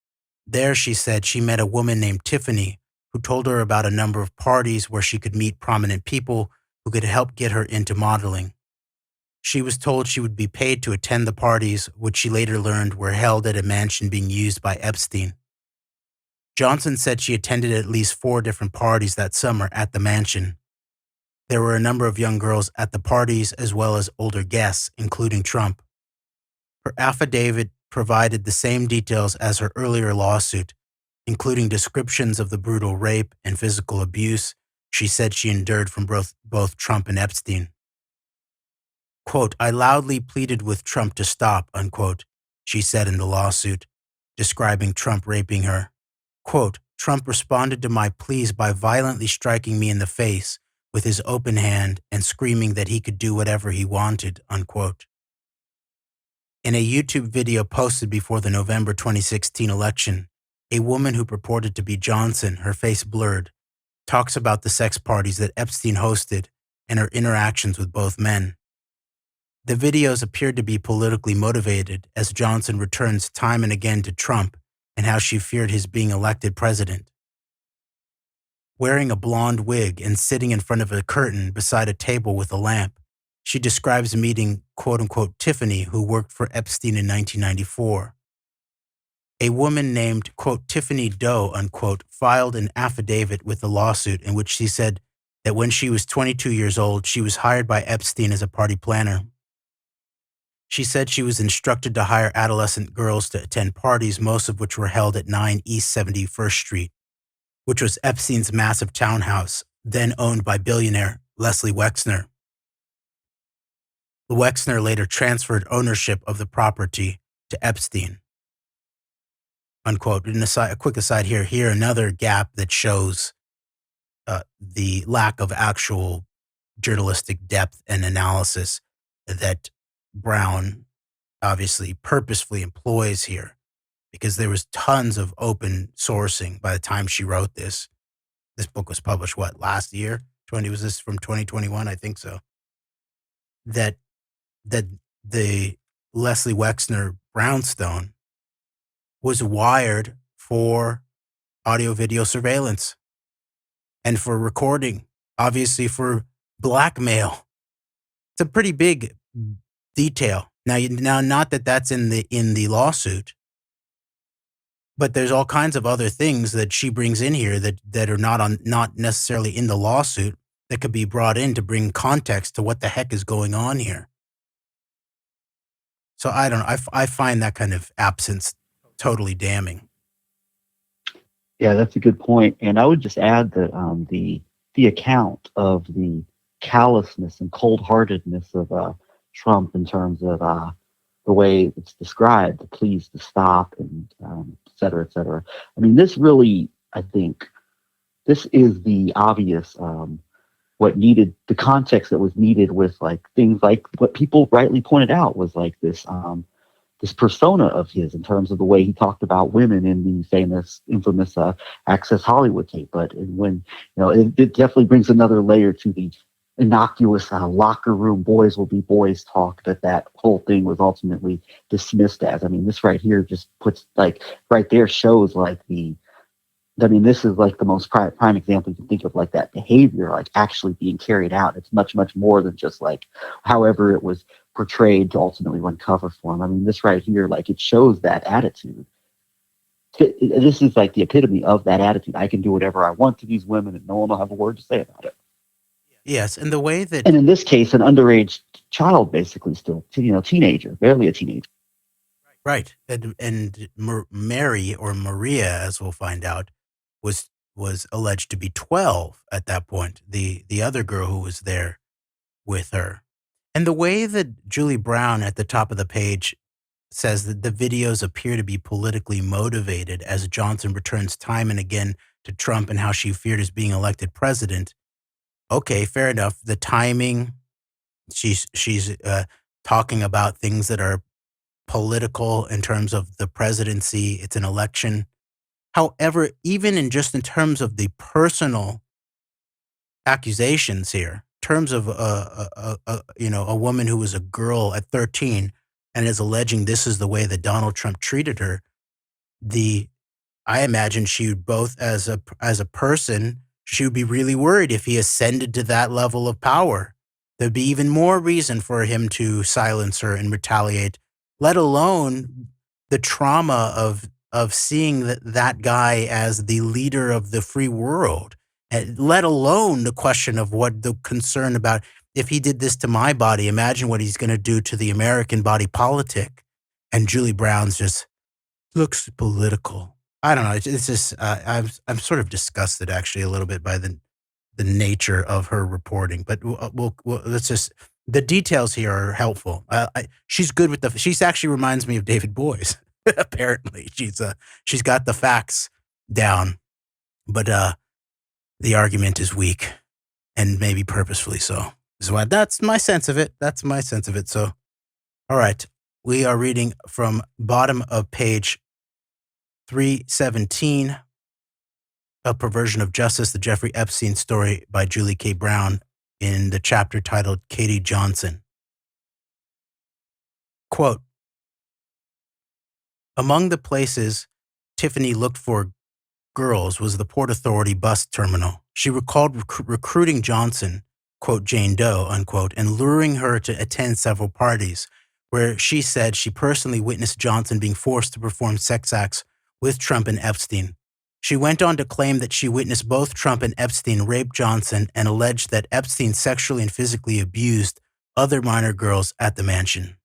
There, she said, she met a woman named Tiffany, who told her about a number of parties where she could meet prominent people who could help get her into modeling. She was told she would be paid to attend the parties, which she later learned were held at a mansion being used by Epstein. Johnson said she attended at least 4 different parties that summer at the mansion. There were a number of young girls at the parties as well as older guests, including Trump. Her affidavit provided the same details as her earlier lawsuit, including descriptions of the brutal rape and physical abuse she said she endured from both Trump and Epstein. Quote, I loudly pleaded with Trump to stop, unquote, she said in the lawsuit, describing Trump raping her. Quote, Trump responded to my pleas by violently striking me in the face with his open hand and screaming that he could do whatever he wanted, unquote. In a YouTube video posted before the November 2016 election, a woman who purported to be Johnson, her face blurred, talks about the sex parties that Epstein hosted and her interactions with both men. The videos appeared to be politically motivated as Johnson returns time and again to Trump and how she feared his being elected president. Wearing a blonde wig and sitting in front of a curtain beside a table with a lamp, She describes meeting, quote unquote, Tiffany, who worked for Epstein in 1994. A woman named, quote, Tiffany Doe, unquote, filed an affidavit with the lawsuit in which she said that when she was 22 years old, she was hired by Epstein as a party planner. She said she was instructed to hire adolescent girls to attend parties, most of which were held at 9 East 71st Street, which was Epstein's massive townhouse, then owned by billionaire Les Wexner. Wexner later transferred ownership of the property to Epstein. Unquote. And a quick aside here another gap that shows the lack of actual journalistic depth and analysis that Brown obviously purposefully employs here, because there was tons of open sourcing by the time she wrote this. This book was published, last year? Was this from 2021? I think so. That the Leslie Wexner brownstone was wired for audio-video surveillance and for recording, obviously for blackmail. It's a pretty big detail. Now, not that that's in the lawsuit, but there's all kinds of other things that she brings in here that are not necessarily in the lawsuit that could be brought in to bring context to what the heck is going on here. So I don't know. I find that kind of absence totally damning. Yeah, that's a good point. And I would just add that the account of the callousness and cold-heartedness of Trump in terms of the way it's described, the pleas to stop and et cetera, et cetera. I mean, this really, I think, this is the obvious what needed, the context that was needed with like things like what people rightly pointed out was like this this persona of his in terms of the way he talked about women in the infamous Access Hollywood tape. But when it definitely brings another layer to the innocuous locker room boys will be boys talk that whole thing was ultimately dismissed as. I mean, this right here just puts like right there shows like this is like the most prime example you can think of, like that behavior, like actually being carried out. It's much, much more than just like however it was portrayed to ultimately run cover for him. I mean, this right here, like it shows that attitude. This is like the epitome of that attitude. I can do whatever I want to these women and no one will have a word to say about it. Yes, and the way that... And in this case, an underage child, basically still, teenager, barely a teenager. Right. And Mary, or Maria, as we'll find out, was alleged to be 12 at that point, the other girl who was there with her. And the way that Julie Brown at the top of the page says that the videos appear to be politically motivated as Johnson returns time and again to Trump and how she feared his being elected president. Okay, fair enough. The timing, she's talking about things that are political in terms of the presidency. It's an election. However, even in terms of the personal accusations here, in terms of a woman who was a girl at 13 and is alleging this is the way that Donald Trump treated her, I imagine she would both as a person, she would be really worried if he ascended to that level of power. There'd be even more reason for him to silence her and retaliate, let alone the trauma of seeing that guy as the leader of the free world, and let alone the question of what the concern about, if he did this to my body, imagine what he's going to do to the American body politic. And Julie Brown's just looks political. I don't know. It's just, I'm sort of disgusted actually a little bit by the nature of her reporting, but we'll let's just, the details here are helpful. She's good with she actually reminds me of David Boies. Apparently she's got the facts down, but the argument is weak, and maybe purposefully so. That's my sense of it. So, all right, we are reading from bottom of page 317, A Perversion of Justice, the Jeffrey Epstein Story by Julie K. Brown, in the chapter titled Katie Johnson. Quote, among the places Tiffany looked for girls was the Port Authority bus terminal. She recalled recruiting Johnson, quote, Jane Doe, unquote, and luring her to attend several parties, where she said she personally witnessed Johnson being forced to perform sex acts with Trump and Epstein. She went on to claim that she witnessed both Trump and Epstein rape Johnson and alleged that Epstein sexually and physically abused other minor girls at the mansion.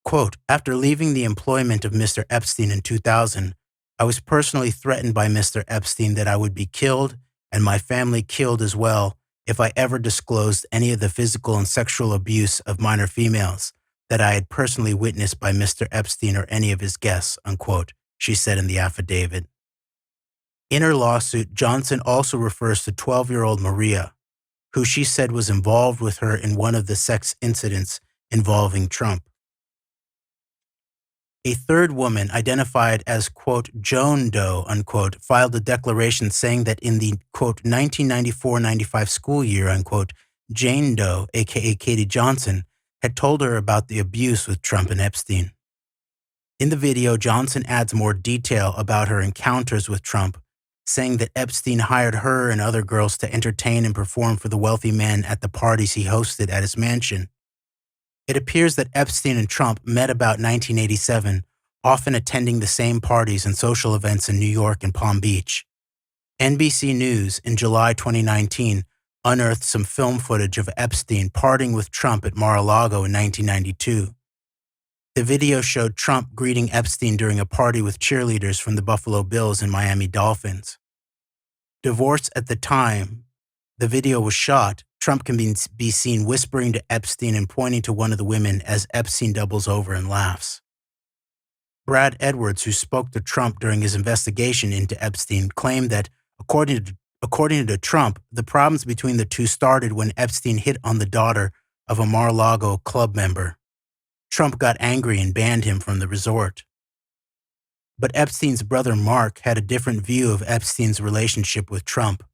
Quote, after leaving the employment of Mr. Epstein in 2000, I was personally threatened by Mr. Epstein that I would be killed and my family killed as well if I ever disclosed any of the physical and sexual abuse of minor females that I had personally witnessed by Mr. Epstein or any of his guests, unquote, she said in the affidavit. In her lawsuit, Johnson also refers to 12-year-old Maria, who she said was involved with her in one of the sex incidents involving Trump. A third woman, identified as, quote, Joan Doe, unquote, filed a declaration saying that in the, quote, 1994-95 school year, unquote, Jane Doe, aka Katie Johnson, had told her about the abuse with Trump and Epstein. In the video, Johnson adds more detail about her encounters with Trump, saying that Epstein hired her and other girls to entertain and perform for the wealthy men at the parties he hosted at his mansion. It appears that Epstein and Trump met about 1987, often attending the same parties and social events in New York and Palm Beach. NBC News in July 2019 unearthed some film footage of Epstein partying with Trump at Mar-a-Lago in 1992. The video showed Trump greeting Epstein during a party with cheerleaders from the Buffalo Bills and Miami Dolphins. Divorced at the time the video was shot, Trump can be seen whispering to Epstein and pointing to one of the women as Epstein doubles over and laughs. Brad Edwards, who spoke to Trump during his investigation into Epstein, claimed that, according to Trump, the problems between the two started when Epstein hit on the daughter of a Mar-a-Lago club member. Trump got angry and banned him from the resort. But Epstein's brother Mark had a different view of Epstein's relationship with Trump.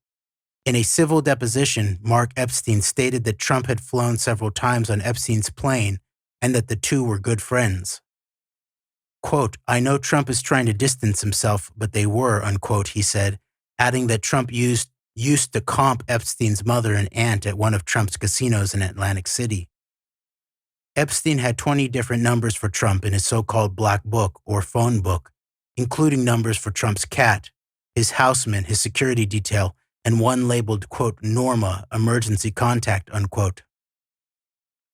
In a civil deposition, Mark Epstein stated that Trump had flown several times on Epstein's plane and that the two were good friends. Quote, I know Trump is trying to distance himself, but they were, unquote, he said, adding that Trump used to comp Epstein's mother and aunt at one of Trump's casinos in Atlantic City. Epstein had 20 different numbers for Trump in his so-called black book or phone book, including numbers for Trump's cat, his houseman, his security detail, and one labeled, quote, Norma, emergency contact, unquote.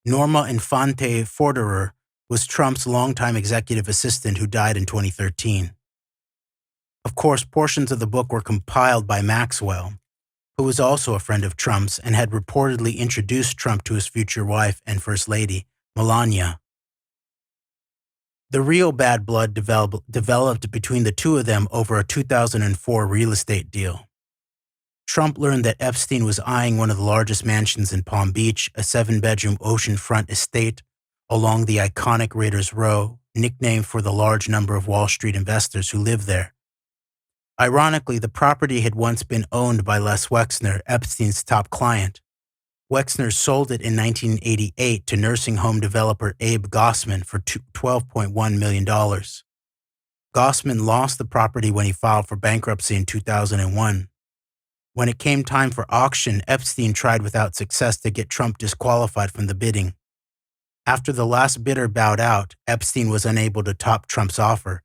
Norma Infante Forderer was Trump's longtime executive assistant who died in 2013. Of course, portions of the book were compiled by Maxwell, who was also a friend of Trump's and had reportedly introduced Trump to his future wife and First Lady, Melania. The real bad blood developed between the two of them over a 2004 real estate deal. Trump learned that Epstein was eyeing one of the largest mansions in Palm Beach, a 7-bedroom oceanfront estate along the iconic Raiders Row, nicknamed for the large number of Wall Street investors who live there. Ironically, the property had once been owned by Les Wexner, Epstein's top client. Wexner sold it in 1988 to nursing home developer Abe Gossman for $12.1 million. Gossman lost the property when he filed for bankruptcy in 2001. When it came time for auction, Epstein tried without success to get Trump disqualified from the bidding. After the last bidder bowed out, Epstein was unable to top Trump's offer,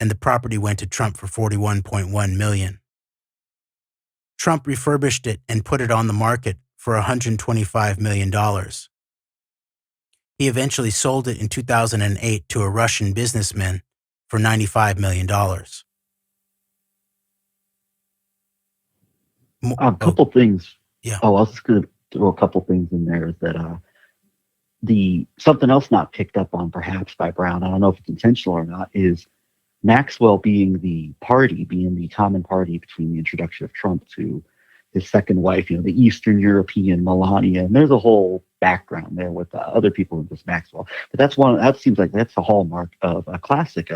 and the property went to Trump for $41.1 million. Trump refurbished it and put it on the market for $125 million. He eventually sold it in 2008 to a Russian businessman for $95 million. A couple things. Yeah. Oh, I was just going to throw a couple things in there. Is that something else not picked up on perhaps by Brown, I don't know if it's intentional or not, is Maxwell being the common party between the introduction of Trump to his second wife, the Eastern European Melania. And there's a whole background there with other people than just Maxwell. But that seems like that's the hallmark of a classic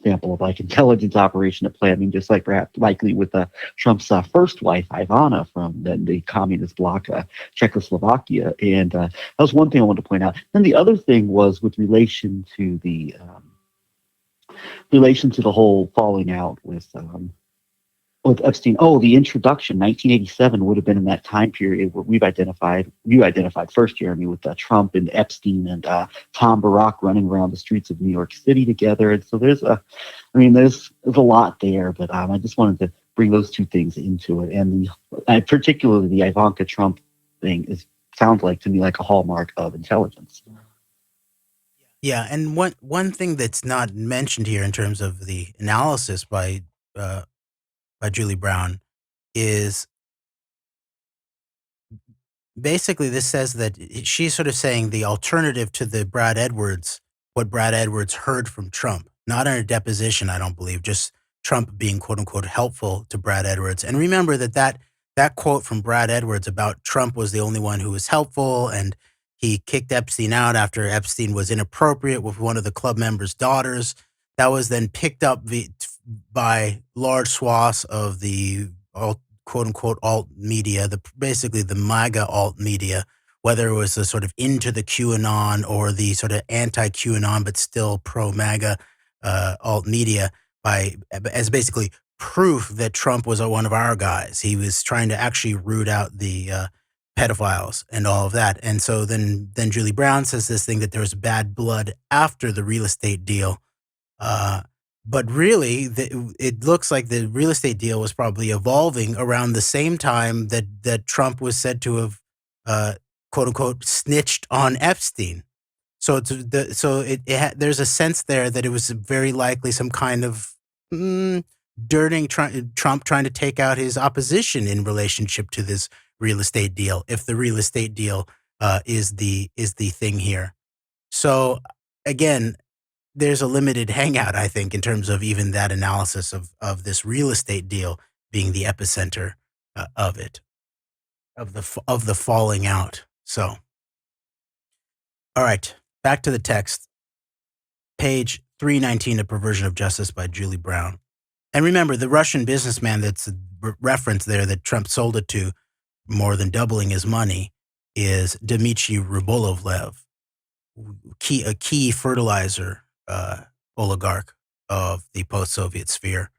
example of like intelligence operation at play. I mean, just like perhaps likely with Trump's first wife, Ivana, from the communist bloc, Czechoslovakia. And that was one thing I wanted to point out. Then the other thing was with relation to the whole falling out with with Epstein. Oh, the introduction, 1987 would have been in that time period where you identified first, Jeremy, with Trump and Epstein and Tom Barack running around the streets of New York City together. And so there's a lot there, but I just wanted to bring those two things into it. And particularly the Ivanka Trump thing sounds like to me like a hallmark of intelligence. Yeah, and one thing that's not mentioned here in terms of the analysis by Julie Brown is basically this says that she's sort of saying the alternative to what Brad Edwards heard from Trump, not in a deposition, I don't believe, just Trump being quote unquote helpful to Brad Edwards. And remember that quote from Brad Edwards about Trump was the only one who was helpful, and he kicked Epstein out after Epstein was inappropriate with one of the club members' daughters. That was then picked up by large swaths of the quote unquote alt media, basically the MAGA alt media, whether it was the sort of into the QAnon or the sort of anti-QAnon but still pro-MAGA alt media, as basically proof that Trump was one of our guys. He was trying to actually root out the pedophiles and all of that. And so then Julie Brown says this thing that there was bad blood after the real estate deal. But really, it looks like the real estate deal was probably evolving around the same time that Trump was said to have, quote unquote, snitched on Epstein. So there's a sense there that it was very likely some kind of Trump trying to take out his opposition in relationship to this real estate deal, if the real estate deal is the thing here. So again, there's a limited hangout, I think, in terms of even that analysis of this real estate deal being the epicenter of it, of the falling out. So, all right, back to the text. Page 319 of Perversion of Justice by Julie Brown. And remember, the Russian businessman that's referenced there that Trump sold it to, more than doubling his money, is Dmitry Rybolovlev, a key fertilizer oligarch of the post-Soviet sphere,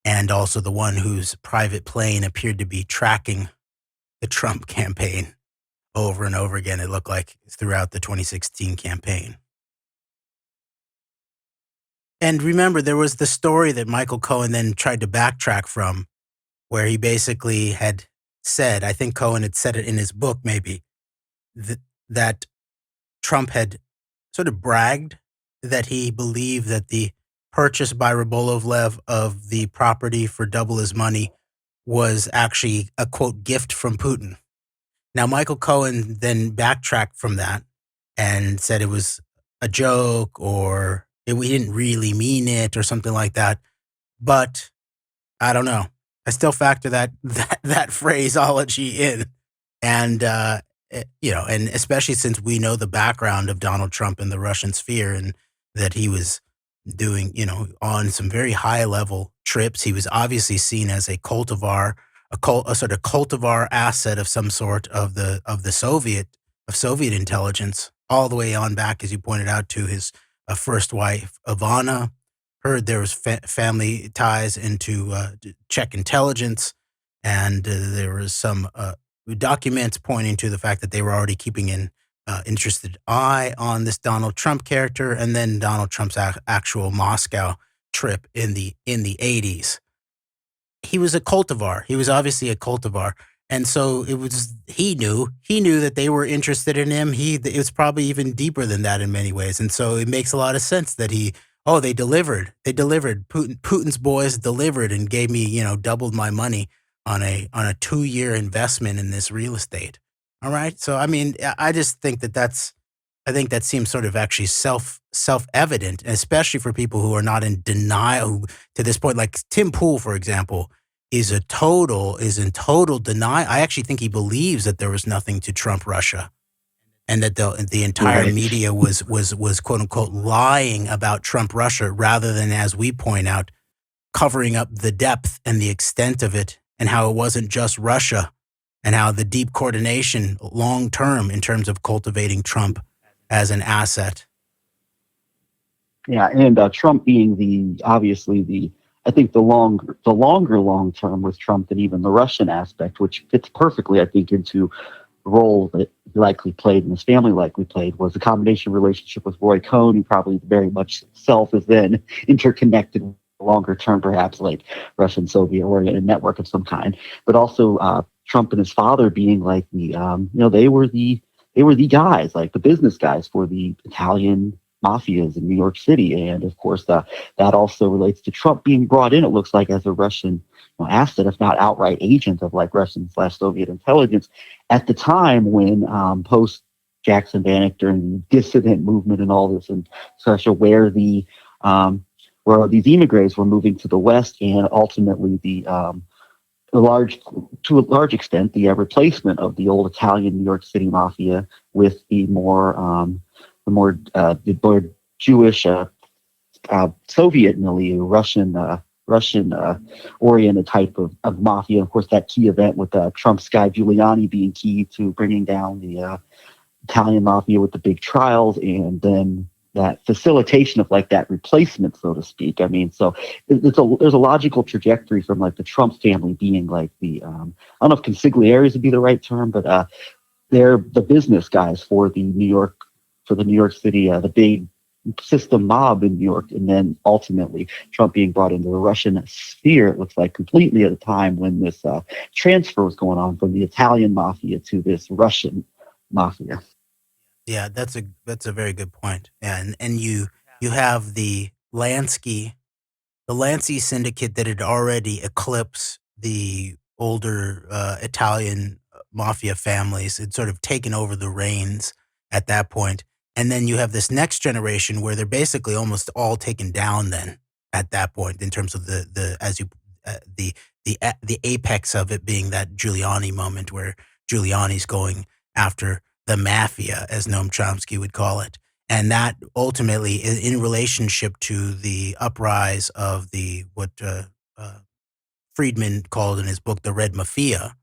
and also the one whose private plane appeared to be tracking the Trump campaign over and over again, it looked like, throughout the 2016 campaign. And remember, there was the story that Michael Cohen then tried to backtrack from, where he basically had said, I think Cohen had said it in his book maybe, that Trump had sort of bragged that he believed that the purchase by Rybolovlev of the property for double his money was actually a, quote, gift from Putin. Now, Michael Cohen then backtracked from that and said it was a joke, or we didn't really mean it, or something like that. But I don't know. I still factor that phraseology in. And, and especially since we know the background of Donald Trump in the Russian sphere, and that he was doing, on some very high level trips. He was obviously seen as a cultivar, a sort of cultivar asset of some sort of Soviet intelligence, all the way on back, as you pointed out, to his first wife, Ivana. Heard there was family ties into Czech intelligence, and there was some documents pointing to the fact that they were already keeping an interested eye on this Donald Trump character, and then Donald Trump's actual Moscow trip in the 80s. He was a cultivar. He was obviously a cultivar. And so he knew that they were interested in him. It was probably even deeper than that in many ways. And so it makes a lot of sense that they delivered. Putin's boys delivered and gave me, doubled my money on a 2-year investment in this real estate. All right. So, I mean, I just think I think that seems sort of actually self-evident, especially for people who are not in denial to this point. Like Tim Pool, for example, is in total denial. I actually think he believes that there was nothing to Trump Russia, and that the entire media was quote unquote lying about Trump Russia, rather than, as we point out, covering up the depth and the extent of it, and how it wasn't just Russia, and how the deep coordination long term in terms of cultivating Trump as an asset. Yeah, and Trump being obviously the I think the longer long term with Trump than even the Russian aspect, which fits perfectly, I think, into the role that he likely played and his family likely played, was a combination relationship with Roy Cohn, who probably very much self is then interconnected longer term, perhaps like Russian Soviet oriented network of some kind, but also Trump and his father being like the they were the guys, like the business guys for the Italian mafias in New York City, and of course that also relates to Trump being brought in, it looks like, as a Russian asset, if not outright agent of like Russian/Soviet intelligence at the time when post Jackson Vanik, during the dissident movement and all this, and such, where these emigres were moving to the West, and ultimately to a large extent the replacement of the old Italian New York City mafia with the more Jewish Soviet milieu, Russian oriented type of mafia. Of course, that key event with Trump's guy Giuliani being key to bringing down the Italian mafia with the big trials, and then that facilitation of like that replacement, so to speak. I mean, so there's a logical trajectory from like the Trump family being like the I don't know if consiglieres would be the right term, but they're the business guys for the New York City, the big system mob in New York, and then ultimately Trump being brought into the Russian sphere, it looks like, completely at a time when this transfer was going on from the Italian mafia to this Russian mafia. Yeah, that's a very good point. And you have the Lansky syndicate that had already eclipsed the older Italian mafia families. Had sort of taken over the reins at that point. And then you have this next generation where they're basically almost all taken down then at that point, in terms of the apex of it being that Giuliani moment where Giuliani's going after the mafia, as Noam Chomsky would call it. And that ultimately, in relationship to the uprise of what Friedman called in his book, The Red Mafia,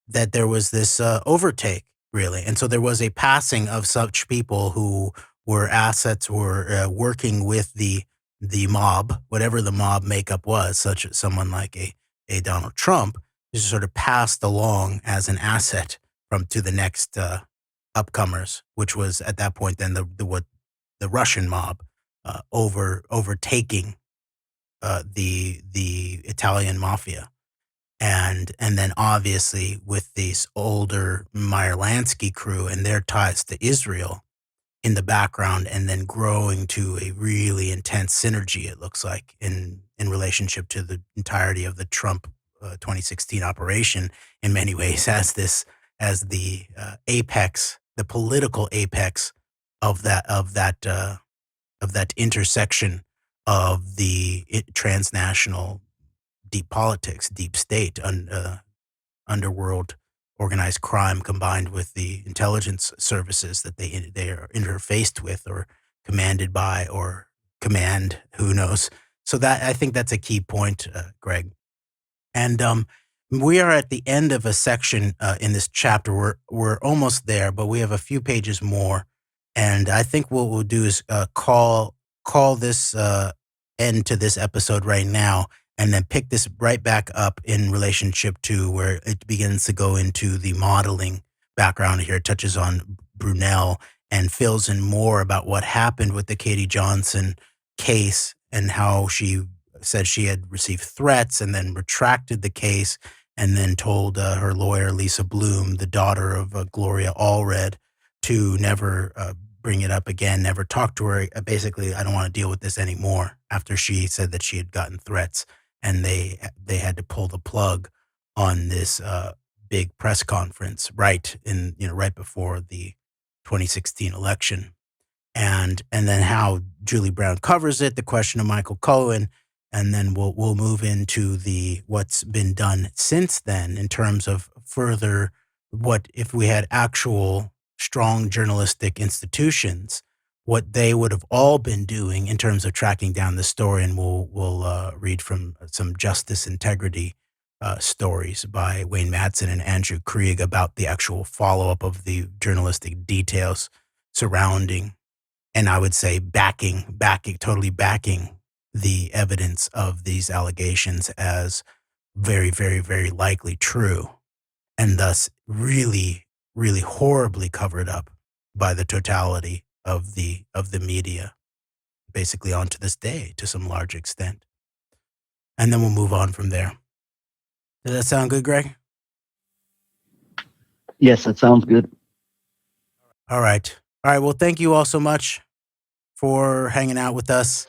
that there was this overtake, really. And so there was a passing of such people who were assets, were working with the mob, whatever the mob makeup was, such as someone like a Donald Trump, is sort of passed along as an asset to the next upcomers, which was at that point then the Russian mob overtaking the Italian mafia. And then obviously with these older Meyer Lansky crew and their ties to Israel in the background, and then growing to a really intense synergy, it looks like, in relationship to the entirety of the Trump 2016 operation, in many ways as the apex, the political apex of that intersection of the transnational deep politics, deep state, underworld organized crime, combined with the intelligence services that they are interfaced with or commanded by, or command, who knows. So that, I think that's a key point, Greg. And we are at the end of a section in this chapter. We're almost there, but we have a few pages more. And I think what we'll do is call this end to this episode right now, and then pick this right back up in relationship to where it begins to go into the modeling background here. It touches on Brunel and fills in more about what happened with the Katie Johnson case, and how she said she had received threats and then retracted the case, and then told her lawyer, Lisa Bloom, the daughter of Gloria Allred, to never bring it up again, never talk to her. Basically, I don't want to deal with this anymore, after she said that she had gotten threats, and they had to pull the plug on this big press conference right before the 2016 election. And then how Julie Brown covers it, the question of Michael Cohen, and then we'll move into what's been done since then in terms of further, what if we had actual strong journalistic institutions, what they would have all been doing in terms of tracking down the story. And we'll read from some justice integrity stories by Wayne Madsen and Andrew Krieg about the actual follow-up of the journalistic details surrounding, and I would say totally backing the evidence of these allegations as very, very, very likely true, and thus really, really horribly covered up by the totality of the media, basically on to this day to some large extent. And then we'll move on from there. Does that sound good, Greg? Yes, that sounds good. All right. All right. Well, thank you all so much for hanging out with us.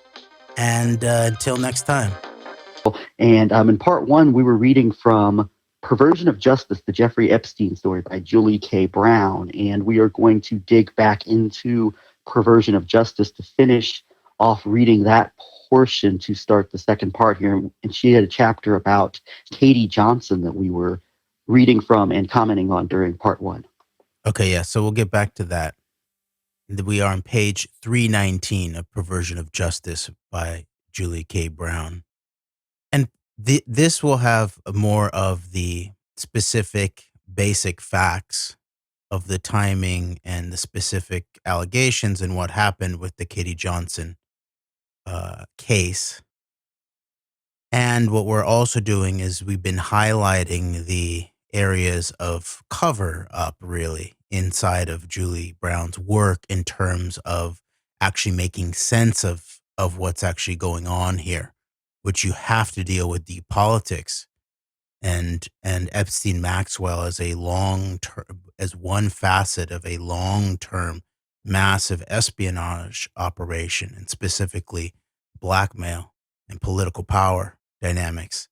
And until next time. And in part one, we were reading from Perversion of Justice, the Jeffrey Epstein Story by Julie K. Brown. And we are going to dig back into Perversion of Justice to finish off reading that portion to start the second part here. And she had a chapter about Katie Johnson that we were reading from and commenting on during part one. Okay, yeah. So we'll get back to that. We are on page 319 of Perversion of Justice by Julie K. Brown. And this will have more of the specific, basic facts of the timing and the specific allegations and what happened with the Katie Johnson case. And what we're also doing is we've been highlighting the areas of cover up, really, inside of Julie Brown's work in terms of actually making sense of what's actually going on here, which you have to deal with the politics and Epstein Maxwell as a as one facet of a long-term massive espionage operation, and specifically blackmail and political power dynamics.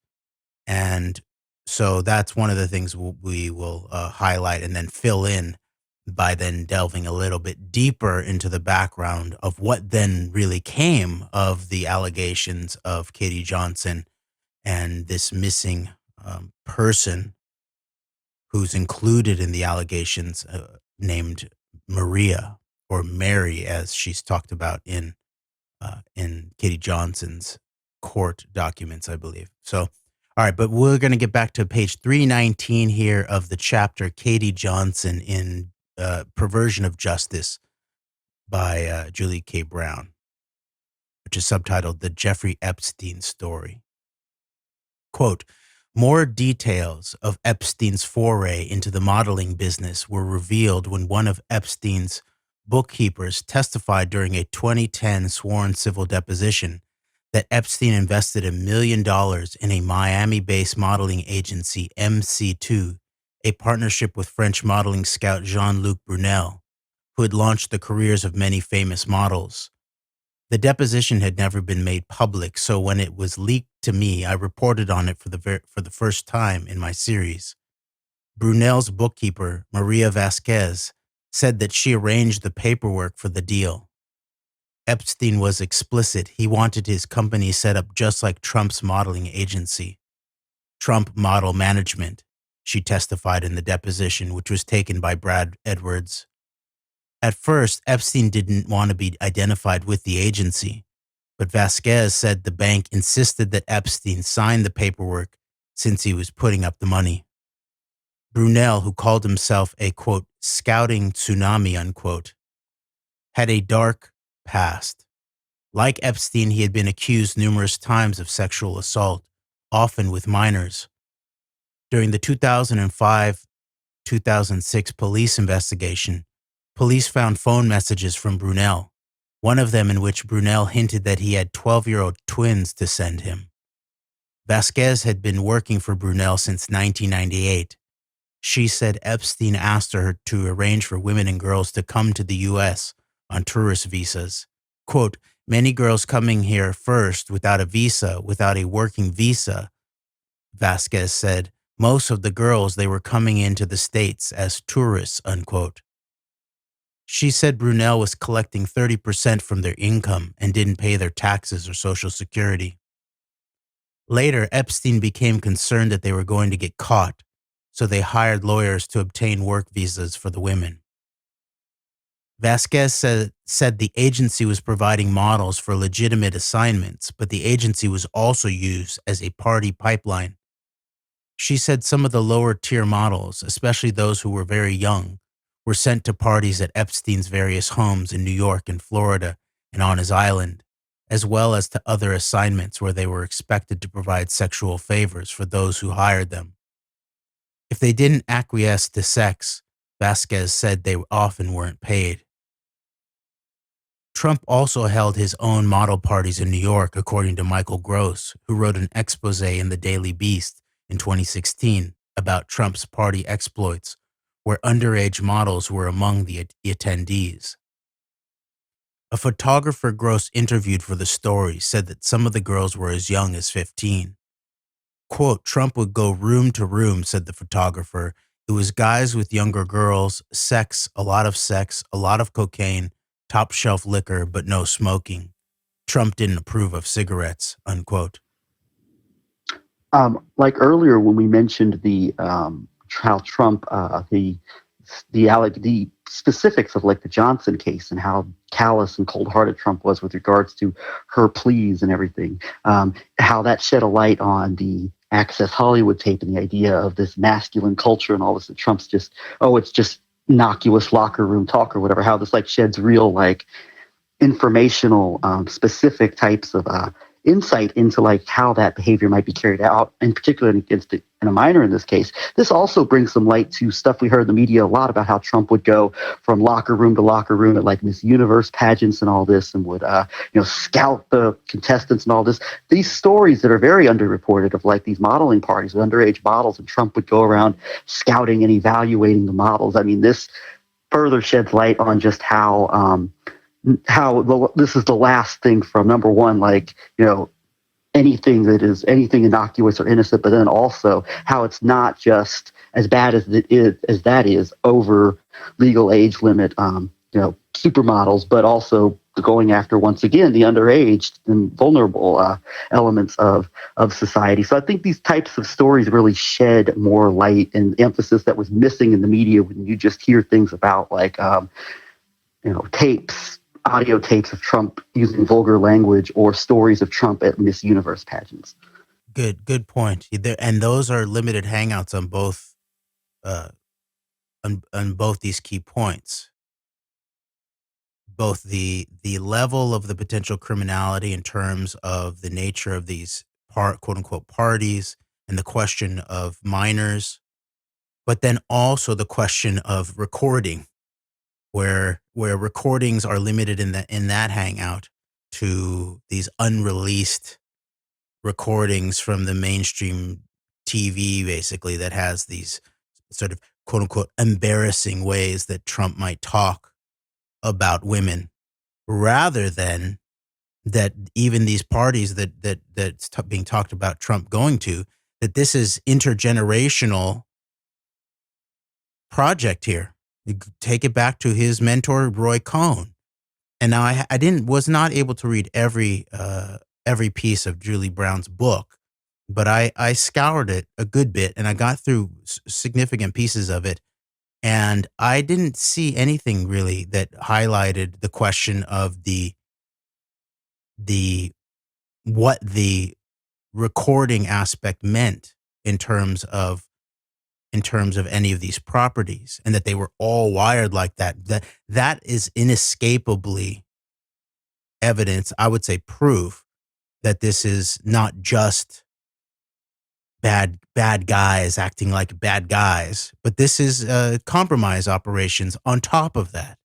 And so that's one of the things we will highlight and then fill in by then delving a little bit deeper into the background of what then really came of the allegations of Katie Johnson and this missing person who's included in the allegations named Maria, or Mary, as she's talked about in Katie Johnson's court documents, I believe. So, all right, but we're going to get back to page 319 here of the chapter Katie Johnson in Perversion of Justice by Julie K. Brown, which is subtitled The Jeffrey Epstein Story. Quote, more details of Epstein's foray into the modeling business were revealed when one of Epstein's bookkeepers testified during a 2010 sworn civil deposition that Epstein invested $1 million in a Miami-based modeling agency, MC2, a partnership with French modeling scout Jean-Luc Brunel, who had launched the careers of many famous models. The deposition had never been made public, so when it was leaked to me, I reported on it for the first time in my series. Brunel's bookkeeper, Maria Vasquez, said that she arranged the paperwork for the deal. Epstein was explicit. He wanted his company set up just like Trump's modeling agency, Trump Model Management, she testified in the deposition, which was taken by Brad Edwards. At first, Epstein didn't want to be identified with the agency, but Vasquez said the bank insisted that Epstein sign the paperwork since he was putting up the money. Brunel, who called himself a, quote, scouting tsunami, unquote, had a dark past. Like Epstein, he had been accused numerous times of sexual assault, often with minors. During the 2005-2006 police investigation, police found phone messages from Brunel, one of them in which Brunel hinted that he had 12-year-old twins to send him. Vasquez had been working for Brunel since 1998. She said Epstein asked her to arrange for women and girls to come to the U.S. on tourist visas. Quote, many girls coming here first without a visa, without a working visa, Vasquez said. Most of the girls, they were coming into the States as tourists, unquote. She said Brunel was collecting 30% from their income and didn't pay their taxes or Social Security. Later, Epstein became concerned that they were going to get caught, so they hired lawyers to obtain work visas for the women. Vasquez said the agency was providing models for legitimate assignments, but the agency was also used as a party pipeline. She said some of the lower-tier models, especially those who were very young, were sent to parties at Epstein's various homes in New York and Florida and on his island. as well as to other assignments where they were expected to provide sexual favors for those who hired them. If they didn't acquiesce to sex, Vasquez said they often weren't paid. Trump also held his own model parties in New York, according to Michael Gross, who wrote an expose in the Daily Beast in 2016 about Trump's party exploits, where underage models were among the attendees. A photographer Gross interviewed for the story said that some of the girls were as young as 15. Quote, Trump would go room to room, said the photographer. It was guys with younger girls, sex, a lot of cocaine, top shelf liquor, but no smoking. Trump didn't approve of cigarettes, unquote. Like earlier when we mentioned the how Trump the specifics of like the Johnson case and how callous and cold-hearted Trump was with regards to her pleas and everything, how that shed a light on the Access Hollywood tape and the idea of this masculine culture and all this, that Trump's just, it's just innocuous locker room talk or whatever, how this like sheds real like informational specific types of insight into like how that behavior might be carried out, in particular against a minor in this case. This also brings some light to stuff we heard in the media a lot about how Trump would go from locker room to locker room at like Miss Universe pageants and all this, and would scout the contestants and all this. These stories that are very underreported of like these modeling parties with underage models, and Trump would go around scouting and evaluating the models. I mean, this further sheds light on just how this is the last thing from, number one, like, anything innocuous or innocent, but then also how it's not just as bad as that is over legal age limit, supermodels, but also going after, once again, the underage and vulnerable elements of society. So I think these types of stories really shed more light and emphasis that was missing in the media when you just hear things about like, audio tapes of Trump using vulgar language or stories of Trump at Miss Universe pageants. Good point. And those are limited hangouts on both, on both these key points. Both the level of the potential criminality in terms of the nature of these quote unquote parties, and the question of minors, but then also the question of recording, where recordings are limited in that hangout to these unreleased recordings from the mainstream TV, basically, that has these sort of quote unquote embarrassing ways that Trump might talk about women, rather than that even these parties that's being talked about Trump going to, that this is intergenerational project here. You take it back to his mentor, Roy Cohn. And now I was not able to read every piece of Julie Brown's book, but I scoured it a good bit and I got through significant pieces of it. And I didn't see anything really that highlighted the question of what the recording aspect meant in terms of any of these properties, and that they were all wired like that. That is inescapably evidence, I would say proof, that this is not just bad guys acting like bad guys, but this is compromise operations on top of that.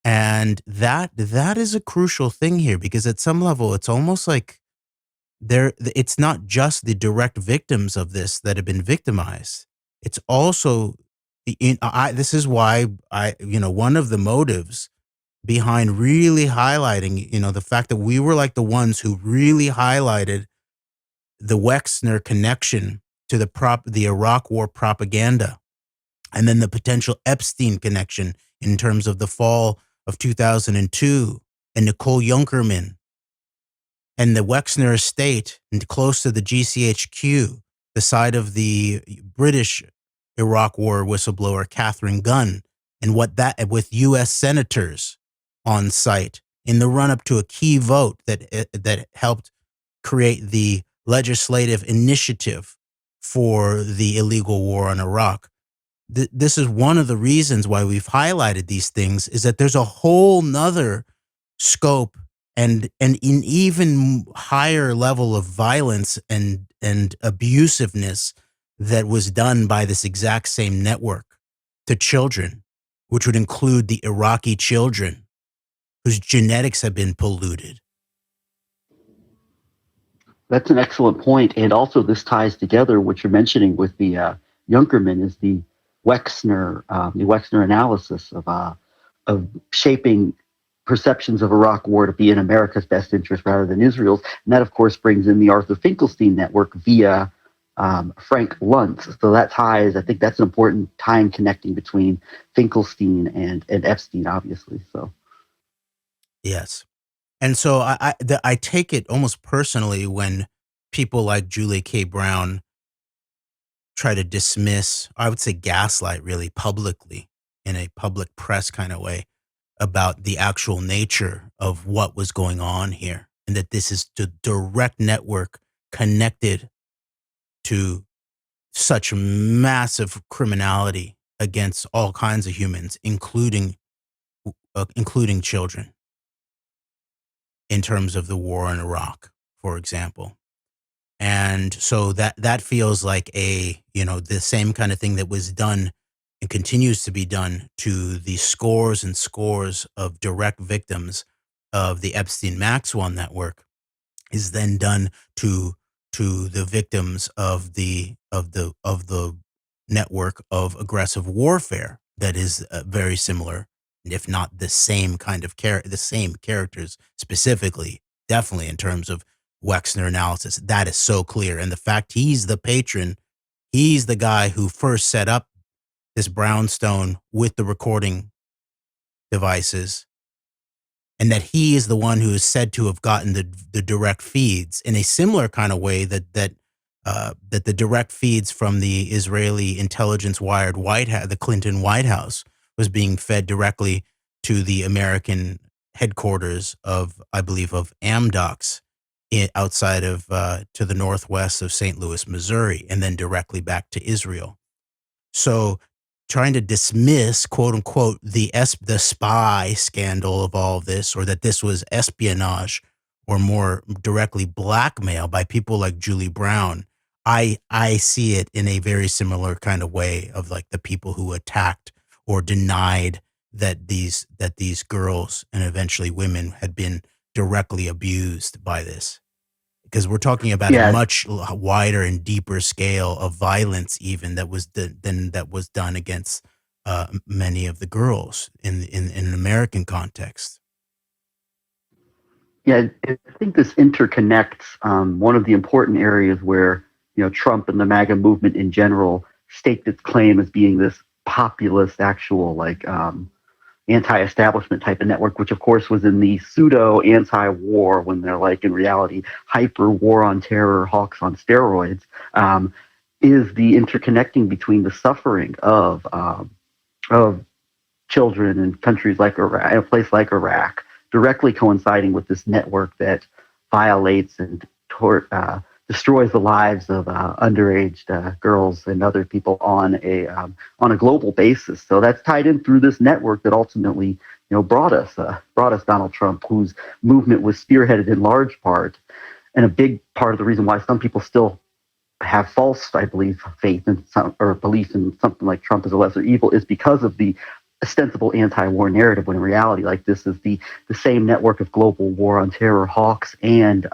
And that is a crucial thing here, because at some level it's almost like it's not just the direct victims of this that have been victimized. It's also this is why one of the motives behind really highlighting, the fact that we were like the ones who really highlighted the Wexner connection to the Iraq War propaganda, and then the potential Epstein connection in terms of the fall of 2002 and Nicole Junkerman and the Wexner estate, and close to the GCHQ, the site of the British Iraq War whistleblower Catherine Gunn, and what that with U.S. senators on site in the run-up to a key vote that helped create the legislative initiative for the illegal war on Iraq. This is one of the reasons why we've highlighted these things, is that there's a whole nother scope and an even higher level of violence and abusiveness that was done by this exact same network to children, which would include the Iraqi children whose genetics have been polluted. That's an excellent point. And also this ties together what you're mentioning with the Junkerman is the Wexner analysis of shaping perceptions of Iraq war to be in America's best interest rather than Israel's. And that, of course, brings in the Arthur Finkelstein network via Frank Luntz. So that ties, I think that's an important time connecting between Finkelstein and Epstein, obviously. So Yes. And so I take it almost personally when people like Julie K. Brown try to dismiss, I would say gaslight really publicly in a public press kind of way about the actual nature of what was going on here, and that this is the direct network connected to such massive criminality against all kinds of humans, including children, in terms of the war in Iraq, for example. And so that feels like the same kind of thing that was done and continues to be done to the scores and scores of direct victims of the Epstein Maxwell network is then done to the victims of the network of aggressive warfare that is very similar, if not the same kind of the same characters specifically, definitely in terms of Wexner analysis. That is so clear. And the fact he's the patron, he's the guy who first set up this brownstone with the recording devices, and that he is the one who is said to have gotten the direct feeds in a similar kind of way that the direct feeds from the Israeli intelligence wired the Clinton White House was being fed directly to the American headquarters of, I believe, of Amdocs outside of to the northwest of St. Louis, Missouri, and then directly back to Israel. So trying to dismiss, quote unquote, the spy scandal of all of this, or that this was espionage or more directly blackmail by people like Julie Brown, I see it in a very similar kind of way of like the people who attacked or denied that these girls and eventually women had been directly abused by this. Because we're talking about a much wider and deeper scale of violence, even that was done against many of the girls in an American context. Yeah, I think this interconnects one of the important areas where Trump and the MAGA movement in general staked its claim as being this populist, actual anti-establishment type of network, which of course was in the pseudo anti-war when they're like in reality hyper war on terror hawks on steroids, is the interconnecting between the suffering of children in countries like Iraq, in a place like Iraq, directly coinciding with this network that violates and destroys the lives of underage girls and other people on a global basis. So that's tied in through this network that ultimately, brought us Donald Trump, whose movement was spearheaded in large part, and a big part of the reason why some people still have false, I believe, faith in or belief in something like Trump as a lesser evil is because of the ostensible anti-war narrative, when in reality, like, this is the same network of global war on terror hawks and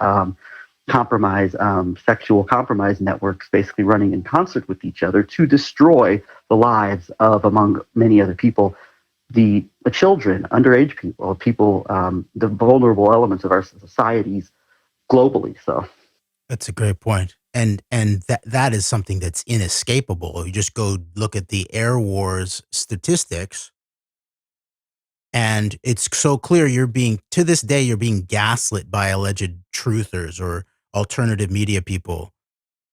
sexual compromise networks basically running in concert with each other to destroy the lives of, among many other people, the children, underage people, the vulnerable elements of our societies globally. So that's a great point. And that is something that's inescapable. You just go look at the air wars statistics, and it's so clear to this day, you're being gaslit by alleged truthers or alternative media people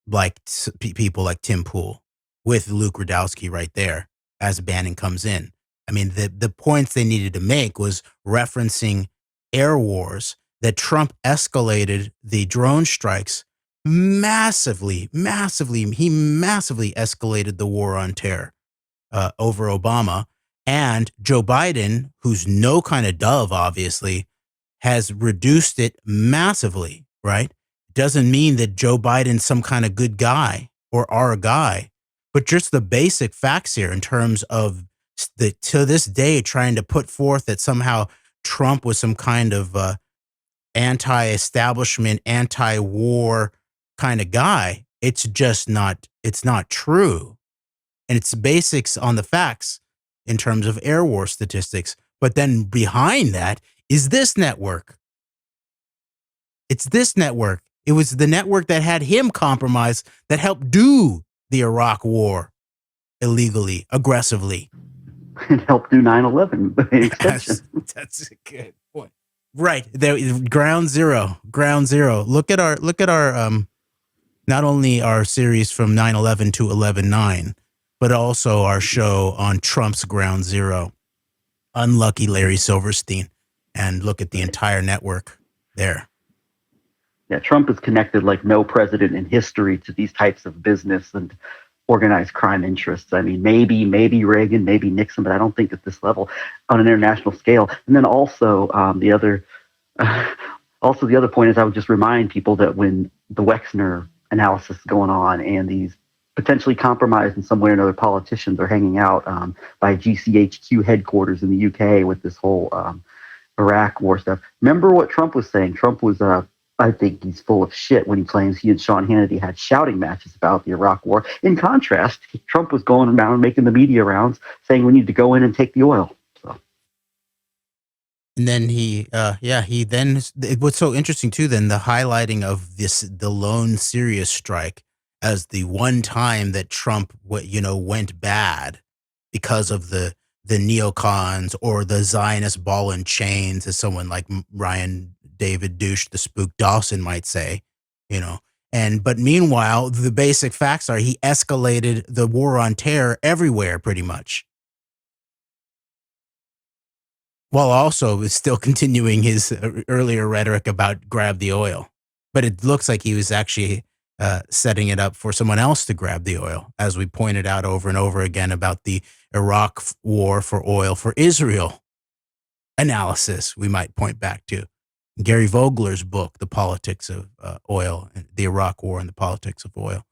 like people like Tim Pool with Luke Rudkowski right there as Bannon comes in. I mean, the points they needed to make was referencing air wars, that Trump escalated the drone strikes massively. He massively escalated the war on terror over Obama. And Joe Biden, who's no kind of dove, obviously, has reduced it massively, right? Doesn't mean that Joe Biden's some kind of good guy or our guy, but just the basic facts here in terms of to this day trying to put forth that somehow Trump was some kind of anti-establishment, anti-war kind of guy. It's just not, it's not true. And it's basics on the facts in terms of air war statistics. But then behind that is this network. It's this network. It was the network that had him compromised that helped do the Iraq war illegally, aggressively. And helped do 9/11 by extension. That's a good point. Right. There, ground zero. Look at our not only our series from 9/11 to 11/9, but also our show on Trump's ground zero. Unlucky Larry Silverstein. And look at the entire network there. Yeah, Trump is connected like no president in history to these types of business and organized crime interests. I mean, maybe Reagan, maybe Nixon, but I don't think at this level on an international scale. And then also the other point is I would just remind people that when the Wexner analysis is going on and these potentially compromised in some way or another politicians are hanging out by GCHQ headquarters in the UK with this whole Iraq war stuff. Remember what Trump was saying? Trump was I think he's full of shit when he claims he and Sean Hannity had shouting matches about the Iraq war. In contrast, Trump was going around making the media rounds saying we need to go in and take the oil. So. And then what's so interesting too, then the highlighting of the lone Syria strike as the one time that Trump, went bad because of the neocons or the Zionist ball and chains, as someone like Ryan David Douche, the spook Dawson might say, but meanwhile, the basic facts are he escalated the war on terror everywhere pretty much. While also is still continuing his earlier rhetoric about grab the oil. But it looks like he was actually setting it up for someone else to grab the oil, as we pointed out over and over again about the Iraq war for oil for Israel analysis we might point back to. Gary Vogler's book, The Politics of Oil, the Iraq War and the Politics of Oil.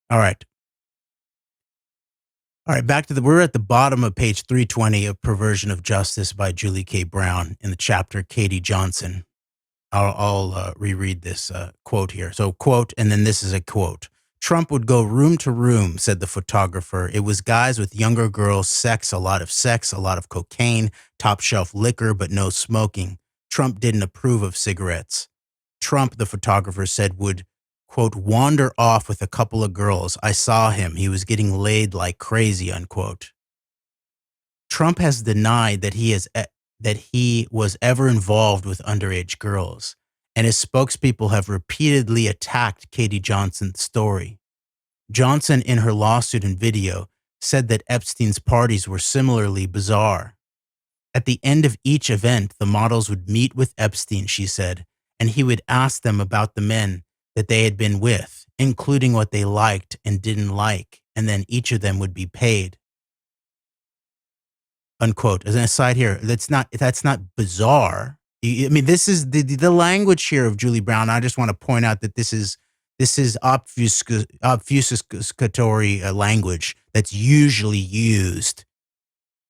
All right, back to we're at the bottom of page 320 of Perversion of Justice by Julie K. Brown in the chapter Katie Johnson. I'll reread this quote here. So quote, and then this is a quote. Trump would go room to room, said the photographer. It was guys with younger girls, a lot of cocaine, top shelf liquor, but no smoking. Trump didn't approve of cigarettes. Trump, the photographer said, would, quote, wander off with a couple of girls. I saw him. He was getting laid like crazy, unquote. Trump has denied that he was ever involved with underage girls, and his spokespeople have repeatedly attacked Katie Johnson's story. Johnson, in her lawsuit and video, said that Epstein's parties were similarly bizarre. At the end of each event, the models would meet with Epstein, she said, and he would ask them about the men that they had been with, including what they liked and didn't like, and then each of them would be paid. Unquote. As an aside here, that's not bizarre. I mean, this is the language here of Julie Brown. I just want to point out that this is obfuscatory language that's usually used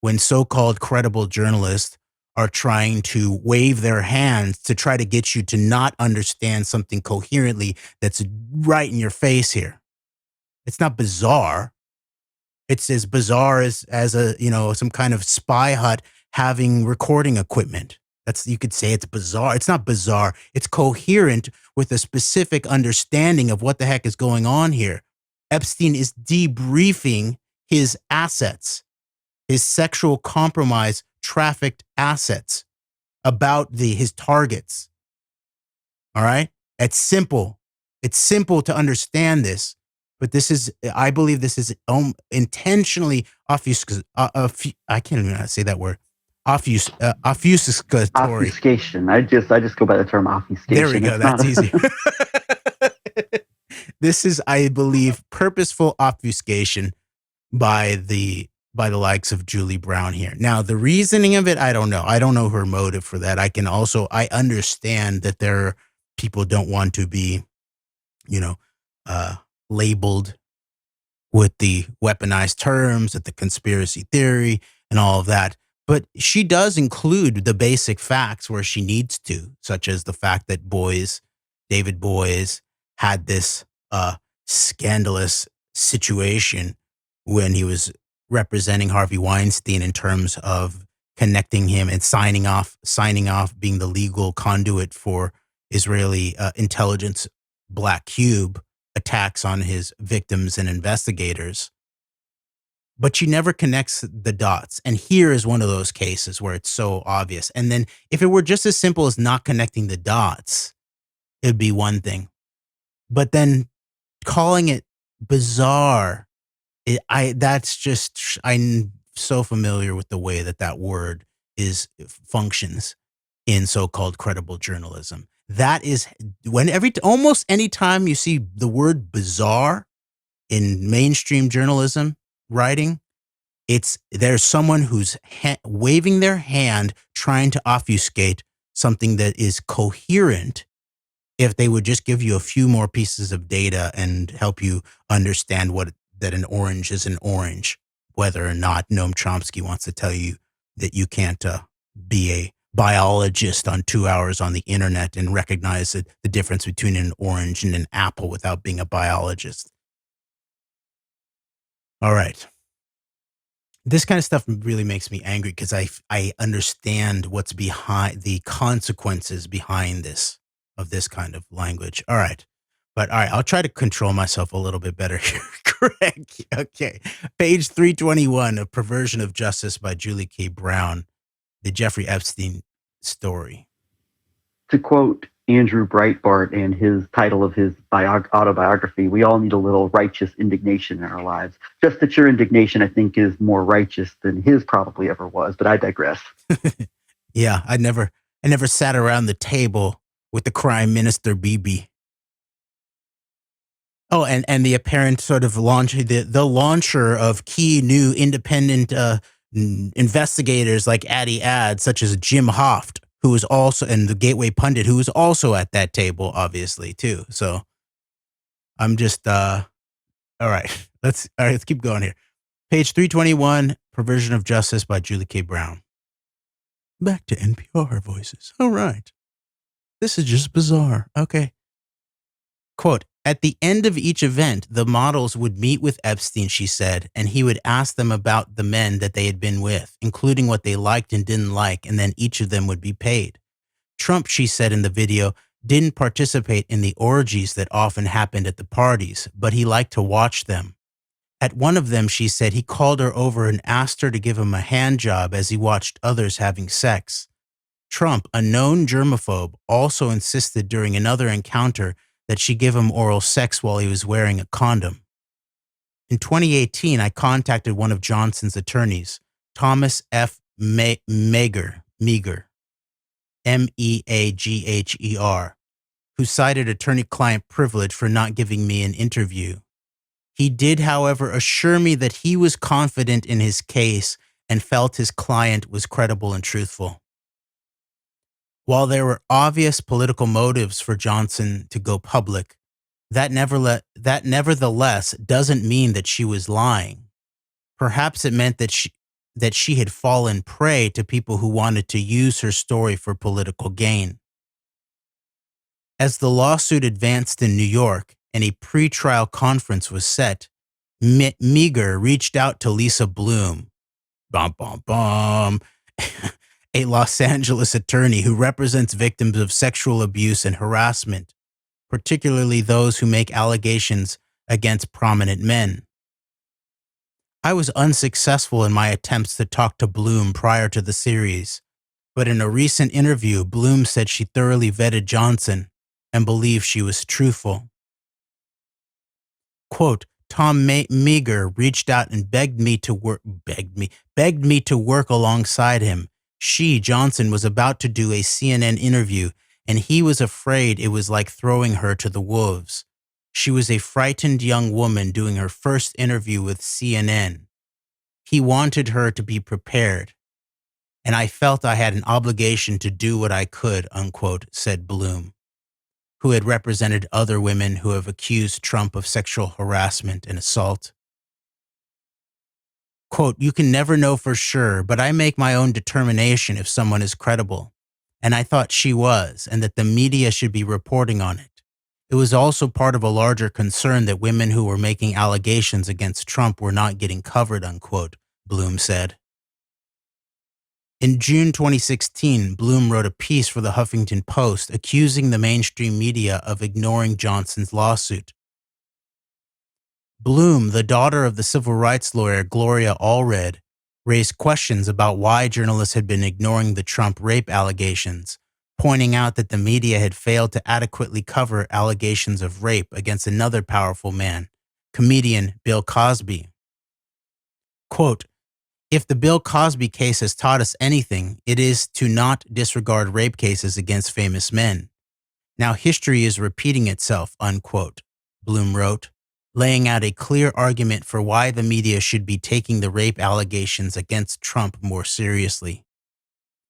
when so-called credible journalists are trying to wave their hands to try to get you to not understand something coherently that's right in your face here. It's not bizarre. It's as bizarre as some kind of spy hut having recording equipment. You could say it's bizarre. It's not bizarre. It's coherent with a specific understanding of what the heck is going on here. Epstein is debriefing his assets, his sexual compromise trafficked assets about his targets. All right? It's simple. It's simple to understand this. But I believe this is intentionally I can't even know how to say that word. Obfuscatory. Obfuscation. I just go by the term obfuscation. There we go. That's easy. This is, I believe, purposeful obfuscation by the by the likes of Julie Brown here. Now, the reasoning of it, I don't know. I don't know her motive for that. I understand that people don't want to be, labeled with the weaponized terms, at the conspiracy theory and all of that. But she does include the basic facts where she needs to, such as the fact that David Boies, had this scandalous situation when he was representing Harvey Weinstein in terms of connecting him and signing off being the legal conduit for Israeli intelligence black cube attacks on his victims and investigators. But she never connects the dots. And here is one of those cases where it's so obvious. And then if it were just as simple as not connecting the dots, it'd be one thing. But then calling it bizarre, I'm so familiar with the way that word functions in so-called credible journalism. That is almost any time you see the word bizarre in mainstream journalism writing, there's someone who's waving their hand trying to obfuscate something that is coherent. If they would just give you a few more pieces of data and help you understand that an orange is an orange, whether or not Noam Chomsky wants to tell you that you can't be a biologist on 2 hours on the internet and recognize the difference between an orange and an apple without being a biologist. All right. This kind of stuff really makes me angry because I understand what's behind the consequences behind this kind of language. All right. But all right, I'll try to control myself a little bit better here. Greg. Okay. Page 321 of Perversion of Justice by Julie K. Brown, the Jeffrey Epstein story. To quote Andrew Breitbart and his title of his autobiography, we all need a little righteous indignation in our lives. Just that your indignation, I think, is more righteous than his probably ever was, but I digress. Yeah, I never sat around the table with the crime minister, Bibi. Oh, and the apparent sort of the launcher of key new independent investigators like Addy Ad, such as Jim Hoft, who was also, and the Gateway Pundit, who was also at that table, obviously, too. So I'm just, all right, let's keep going here. Page 321, Perversion of Justice by Julie K. Brown. Back to NPR voices. All right. This is just bizarre. Okay. Quote, at the end of each event, the models would meet with Epstein, she said, and he would ask them about the men that they had been with, including what they liked and didn't like, and then each of them would be paid. Trump, she said in the video, didn't participate in the orgies that often happened at the parties, but he liked to watch them. At one of them, she said, he called her over and asked her to give him a hand job as he watched others having sex. Trump, a known germaphobe, also insisted during another encounter that she give him oral sex while he was wearing a condom. In 2018, I contacted one of Johnson's attorneys, Thomas F. Meagher, M-E-A-G-H-E-R, who cited attorney-client privilege for not giving me an interview. He did, however, assure me that he was confident in his case and felt his client was credible and truthful. While there were obvious political motives for Johnson to go public, that nevertheless doesn't mean that she was lying. Perhaps it meant that she had fallen prey to people who wanted to use her story for political gain. As the lawsuit advanced in New York and a pretrial conference was set, Meagher reached out to Lisa Bloom, a Los Angeles attorney who represents victims of sexual abuse and harassment, particularly those who make allegations against prominent men. I was unsuccessful in my attempts to talk to Bloom prior to the series, but in a recent interview, Bloom said she thoroughly vetted Johnson and believed she was truthful. Quote, Tom Meagher reached out and begged me to work alongside him. She, Johnson, was about to do a CNN interview, and he was afraid it was like throwing her to the wolves. She was a frightened young woman doing her first interview with CNN. He wanted her to be prepared, and I felt I had an obligation to do what I could, unquote, said Bloom, who had represented other women who have accused Trump of sexual harassment and assault. Quote, you can never know for sure, but I make my own determination if someone is credible. And I thought she was, and that the media should be reporting on it. It was also part of a larger concern that women who were making allegations against Trump were not getting covered, unquote, Bloom said. In June 2016, Bloom wrote a piece for the Huffington Post accusing the mainstream media of ignoring Johnson's lawsuit. Bloom, the daughter of the civil rights lawyer Gloria Allred, raised questions about why journalists had been ignoring the Trump rape allegations, pointing out that the media had failed to adequately cover allegations of rape against another powerful man, comedian Bill Cosby. Quote, if the Bill Cosby case has taught us anything, it is to not disregard rape cases against famous men. Now history is repeating itself, unquote, Bloom wrote, laying out a clear argument for why the media should be taking the rape allegations against Trump more seriously.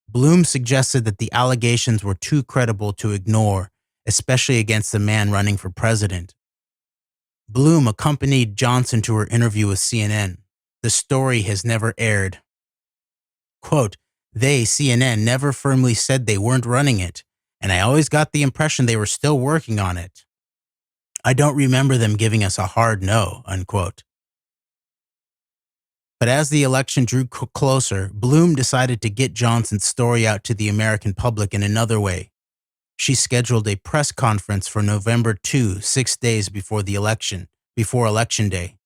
Bloom suggested that the allegations were too credible to ignore, especially against the man running for president. Bloom accompanied Johnson to her interview with CNN. The story has never aired. Quote, they, CNN, never firmly said they weren't running it, and I always got the impression they were still working on it. I don't remember them giving us a hard no, unquote. But as the election drew closer, Bloom decided to get Johnson's story out to the American public in another way. She scheduled a press conference for November 2, 6 days before Election Day.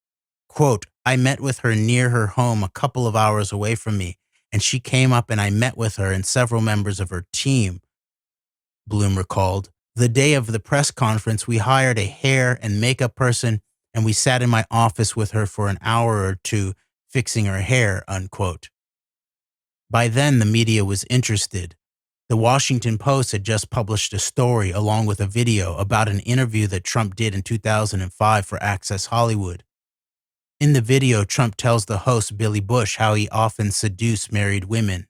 Quote, I met with her near her home a couple of hours away from me, and she came up and I met with her and several members of her team, Bloom recalled. The day of the press conference, we hired a hair and makeup person, and we sat in my office with her for an hour or two fixing her hair, unquote. By then, the media was interested. The Washington Post had just published a story along with a video about an interview that Trump did in 2005 for Access Hollywood. In the video, Trump tells the host, Billy Bush, how he often seduced married women.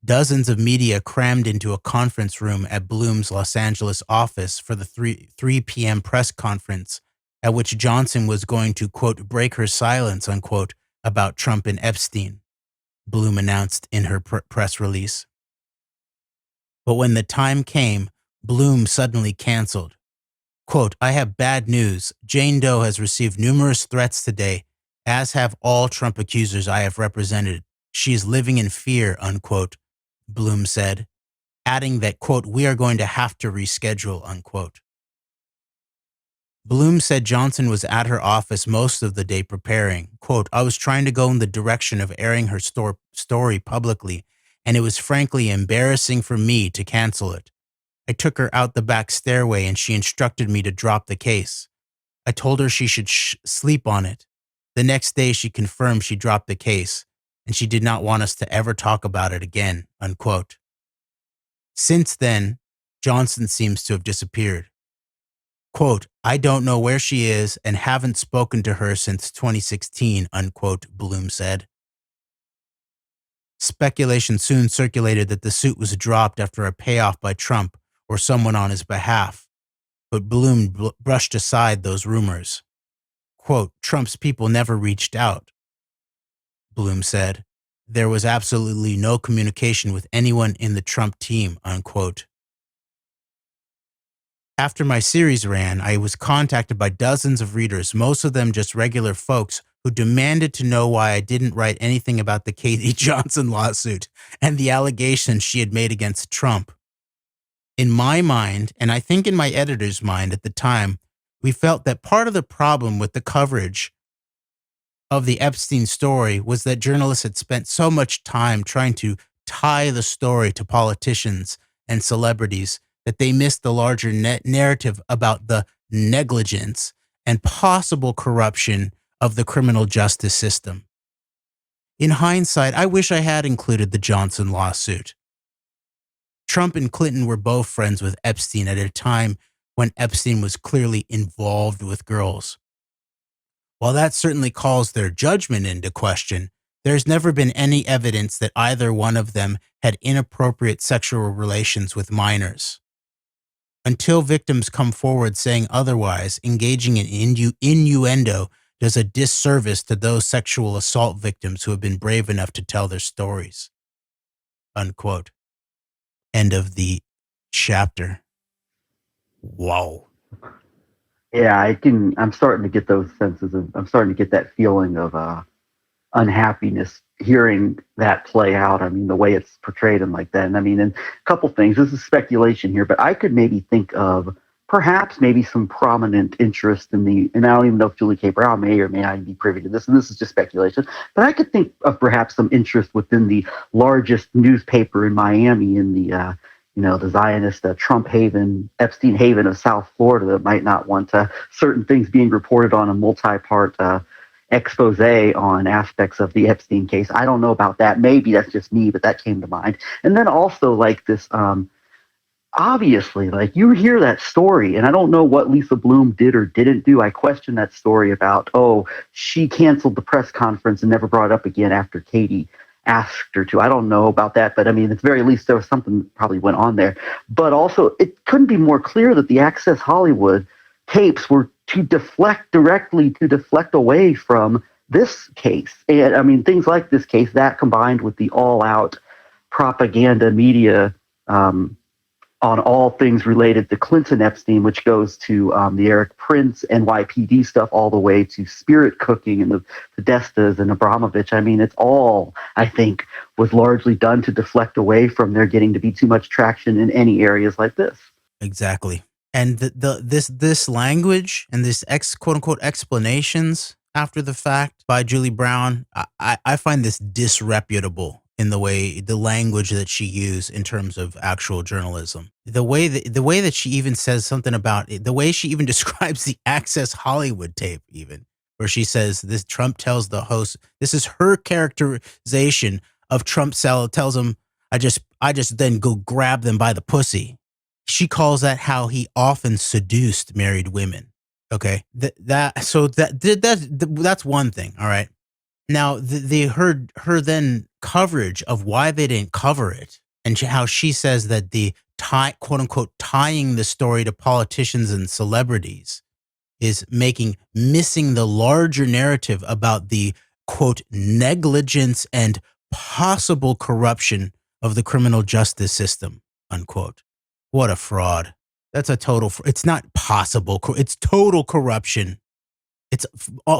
Dozens of media crammed into a conference room at Bloom's Los Angeles office for the 3 p.m. press conference, at which Johnson was going to, quote, break her silence, unquote, about Trump and Epstein, Bloom announced in her press release. But when the time came, Bloom suddenly canceled. Quote, I have bad news. Jane Doe has received numerous threats today, as have all Trump accusers I have represented. She is living in fear, unquote, Bloom said, adding that, quote, we are going to have to reschedule, unquote. Bloom said Johnson was at her office most of the day preparing. Quote, I was trying to go in the direction of airing her story publicly, and it was frankly embarrassing for me to cancel it. I took her out the back stairway and she instructed me to drop the case. I told her she should sleep on it. The next day she confirmed she dropped the case, and she did not want us to ever talk about it again, unquote. Since then, Johnson seems to have disappeared. Quote, I don't know where she is and haven't spoken to her since 2016, unquote, Bloom said. Speculation soon circulated that the suit was dropped after a payoff by Trump or someone on his behalf, but Bloom brushed aside those rumors. Quote, Trump's people never reached out, Bloom said. There was absolutely no communication with anyone in the Trump team, unquote. After my series ran, I was contacted by dozens of readers, most of them just regular folks, who demanded to know why I didn't write anything about the Katie Johnson lawsuit and the allegations she had made against Trump. In my mind, and I think in my editor's mind at the time, we felt that part of the problem with the coverage of the Epstein story was that journalists had spent so much time trying to tie the story to politicians and celebrities that they missed the larger narrative about the negligence and possible corruption of the criminal justice system. In hindsight, I wish I had included the Johnson lawsuit. Trump and Clinton were both friends with Epstein at a time when Epstein was clearly involved with girls. While that certainly calls their judgment into question, there's never been any evidence that either one of them had inappropriate sexual relations with minors. Until victims come forward saying otherwise, engaging in innuendo does a disservice to those sexual assault victims who have been brave enough to tell their stories. Unquote. End of the chapter. Wow. Yeah, I'm starting to get those senses of, I'm starting to get that feeling of unhappiness hearing that play out. I mean, the way it's portrayed and like that. And I mean, and a couple things, this is speculation here, but I could maybe think of perhaps maybe some prominent interest in the, and I don't even know if Julie K. Brown may or may not be privy to this, and this is just speculation, but I could think of perhaps some interest within the largest newspaper in Miami, in the, the Zionist Trump haven, Epstein haven of South Florida, that might not want certain things being reported on a multi-part expose on aspects of the Epstein case. I don't know about that. Maybe that's just me, but that came to mind. And then also like this, obviously, like you hear that story, and I don't know what Lisa Bloom did or didn't do. I question that story about, she canceled the press conference and never brought it up again after Katie asked her to. I don't know about that, but I mean, at the very least, there was something that probably went on there. But also, it couldn't be more clear that the Access Hollywood tapes were to deflect away from this case. And I mean, things like this case, that combined with the all-out propaganda media on all things related to Clinton Epstein, which goes to the Eric Prince NYPD stuff all the way to spirit cooking and the Podestas and Abramovich. I mean, it's all, I think, was largely done to deflect away from there getting to be too much traction in any areas like this. Exactly. And this language and this quote unquote explanations after the fact by Julie Brown, I find this disreputable in the language that she used in terms of actual journalism. The way that she even says something about it, the way she even describes the Access Hollywood tape, even where she says this, Trump tells the host, this is her characterization of Trump tells him, I just then go grab them by the pussy. She calls that how he often seduced married women. Okay, that's one thing. All right. Now they heard her then coverage of why they didn't cover it, and how she says that the quote unquote tying the story to politicians and celebrities is missing the larger narrative about the quote negligence and possible corruption of the criminal justice system, unquote. What a fraud. That's a total, it's not possible, it's total corruption. It's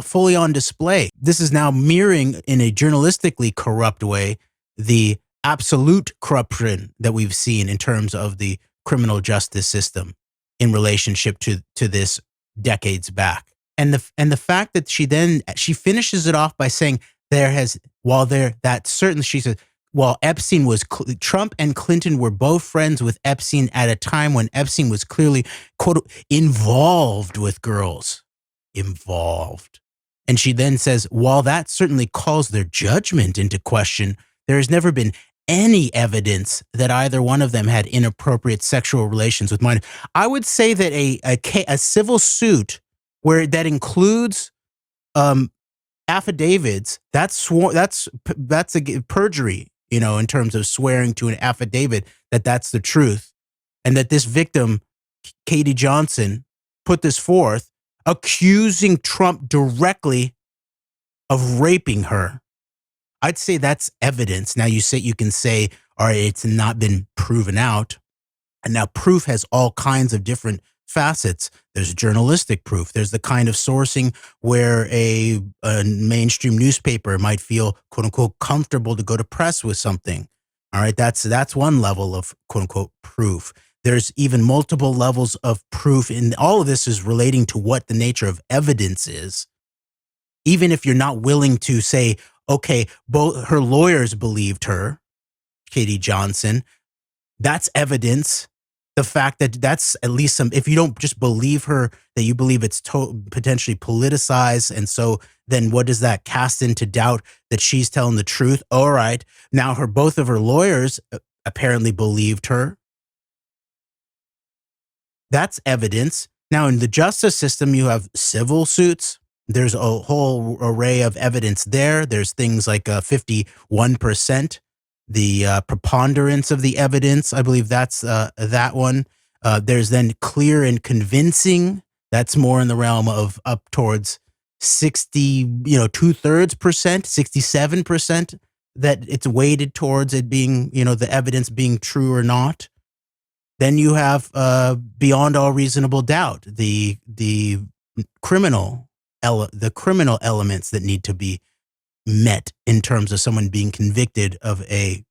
fully on display. This is now mirroring in a journalistically corrupt way the absolute corruption that we've seen in terms of the criminal justice system in relationship to this decades back. And the fact that she finishes it off by saying she says, while Epstein was, Trump and Clinton were both friends with Epstein at a time when Epstein was clearly, quote, involved with girls. Involved. And she then says, while that certainly calls their judgment into question, there has never been any evidence that either one of them had inappropriate sexual relations with minors. I would say that a civil suit that includes affidavits, that's a perjury, in terms of swearing to an affidavit that that's the truth, and that this victim, Katie Johnson, put this forth, accusing Trump directly of raping her. I'd say that's evidence. Now you can say, all right, it's not been proven out. And now proof has all kinds of different facets. There's journalistic proof. There's the kind of sourcing where a mainstream newspaper might feel, quote unquote, comfortable to go to press with something. All right. That's one level of, quote unquote, proof. There's even multiple levels of proof, and all of this is relating to what the nature of evidence is. Even if you're not willing to say, okay, both her lawyers believed her, Katie Johnson, that's evidence. The fact that that's at least if you don't just believe her, that you believe it's potentially politicized. And so then what does that cast into doubt that she's telling the truth? All right. Now both of her lawyers apparently believed her. That's evidence. Now in the justice system, you have civil suits, There's a whole array of evidence there. There's things like 51%, the preponderance of the evidence. I believe that's that one. There's then clear and convincing. That's more in the realm of up towards 60, 2/3%, 67%, that it's weighted towards it being, the evidence being true or not. Then you have beyond all reasonable doubt, the criminal elements that need to be met in terms of someone being convicted of a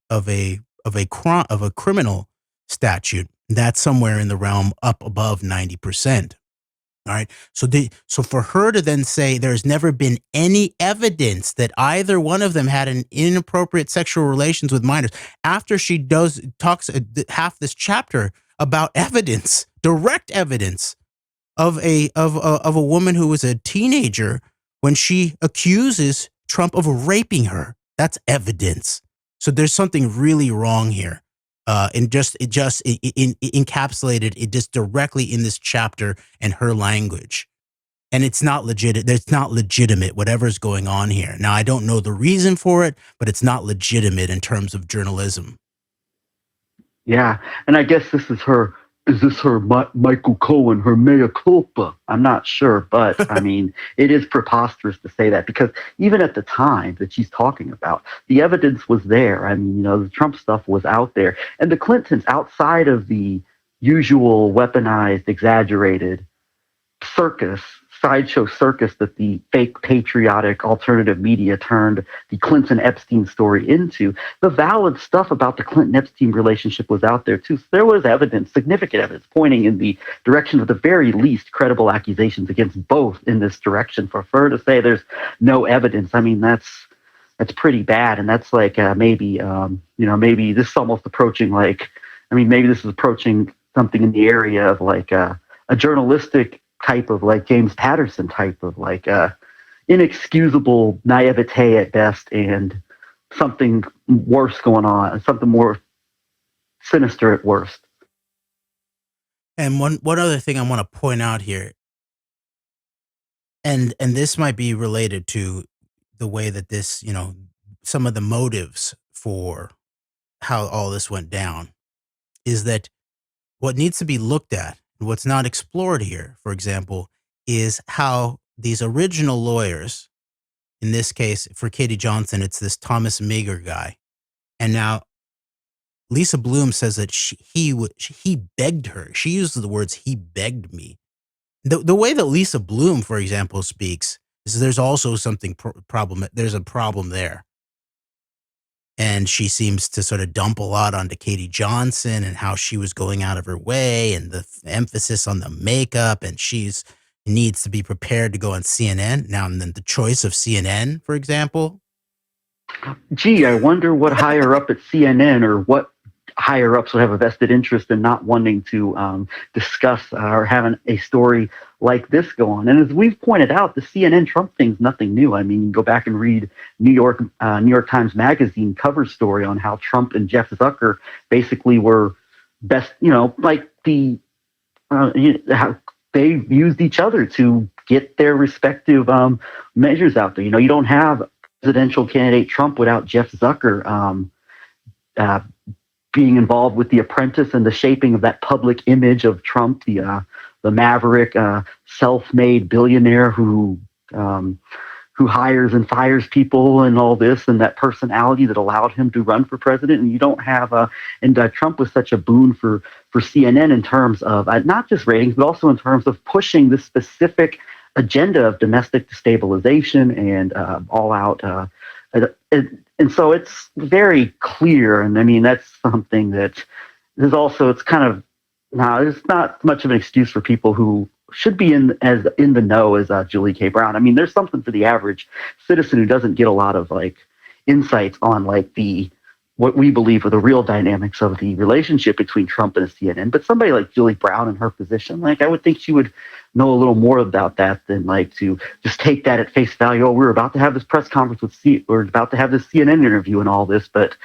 criminal statute. That's somewhere in the realm up above 90%. All right. So for her to then say there's never been any evidence that either one of them had an inappropriate sexual relations with minors, after she talks half this chapter about evidence, direct evidence of a woman who was a teenager when she accuses Trump of raping her. That's evidence. So there's something really wrong here. And it just encapsulated it just directly in this chapter and her language. And it's not legit. It's not legitimate, whatever's going on here. Now, I don't know the reason for it, but it's not legitimate in terms of journalism. Yeah. And I guess is this her Michael Cohen, her mea culpa? I'm not sure, but I mean, it is preposterous to say that, because even at the time that she's talking about, the evidence was there. I mean, the Trump stuff was out there. And the Clintons, outside of the usual weaponized, exaggerated sideshow circus that the fake patriotic alternative media turned the Clinton-Epstein story into, the valid stuff about the Clinton-Epstein relationship was out there too. So there was evidence, significant evidence, pointing in the direction of the very least credible accusations against both in this direction. For her to say there's no evidence, I mean, that's pretty bad. And that's like maybe this is almost approaching maybe this is approaching something in the area of like a journalistic type of like James Patterson type of like inexcusable naivete at best, and something worse going on, something more sinister at worst. And one other thing I want to point out here, and this might be related to the way that this, some of the motives for how all this went down, is that what needs to be looked at, what's not explored here, for example, is how these original lawyers, in this case, for Katie Johnson, it's this Thomas Mager guy. And now Lisa Bloom says that he begged her. She uses the words, he begged me. The way that Lisa Bloom, for example, speaks is there's also something there's a problem there. And she seems to sort of dump a lot onto Katie Johnson and how she was going out of her way, and the emphasis on the makeup, and she's needs to be prepared to go on CNN. Now, and then the choice of CNN, for example. Gee, I wonder what higher up at CNN, or what higher ups would have a vested interest in not wanting to discuss or having a story like this go on. And as we've pointed out, the CNN Trump thing's nothing new. I mean, you go back and read New York Times Magazine cover story on how Trump and Jeff Zucker basically were best, like how they used each other to get their respective measures out there. You don't have presidential candidate Trump without Jeff Zucker being involved with The Apprentice and the shaping of that public image of Trump, the maverick, self-made billionaire who hires and fires people and all this, and that personality that allowed him to run for president. And you don't have Trump was such a boon for CNN in terms of not just ratings, but also in terms of pushing this specific agenda of domestic destabilization and all out. And so it's very clear. And I mean, that's something that is also, it's kind of, it's not much of an excuse for people who should be in the know as Julie K. Brown. I mean, there's something for the average citizen who doesn't get a lot of like insights on like what we believe are the real dynamics of the relationship between Trump and CNN. But somebody like Julie Brown in her position, like I would think she would know a little more about that than like to just take that at face value. Oh, we're about to have this press conference we're about to have this CNN interview and all this, but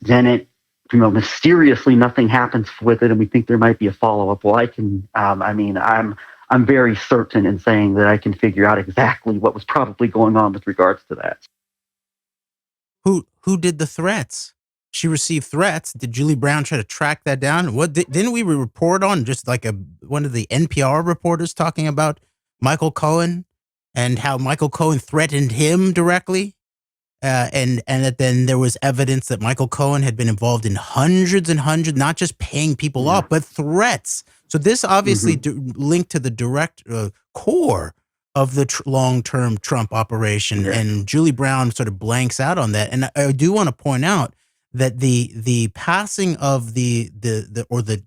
then it, mysteriously nothing happens with it, and we think there might be a follow-up. Well, I'm I'm very certain in saying that I can figure out exactly what was probably going on with regards to that. Who did the threats? She received threats. Did Julie Brown try to track that down? What didn't we report on? Just like one of the NPR reporters talking about Michael Cohen and how Michael Cohen threatened him directly, and that then there was evidence that Michael Cohen had been involved in hundreds and hundreds, not just paying people off, but threats. So this obviously linked to the direct core of the long-term Trump operation, and Julie Brown sort of blanks out on that. And I do want to point out that the passing of the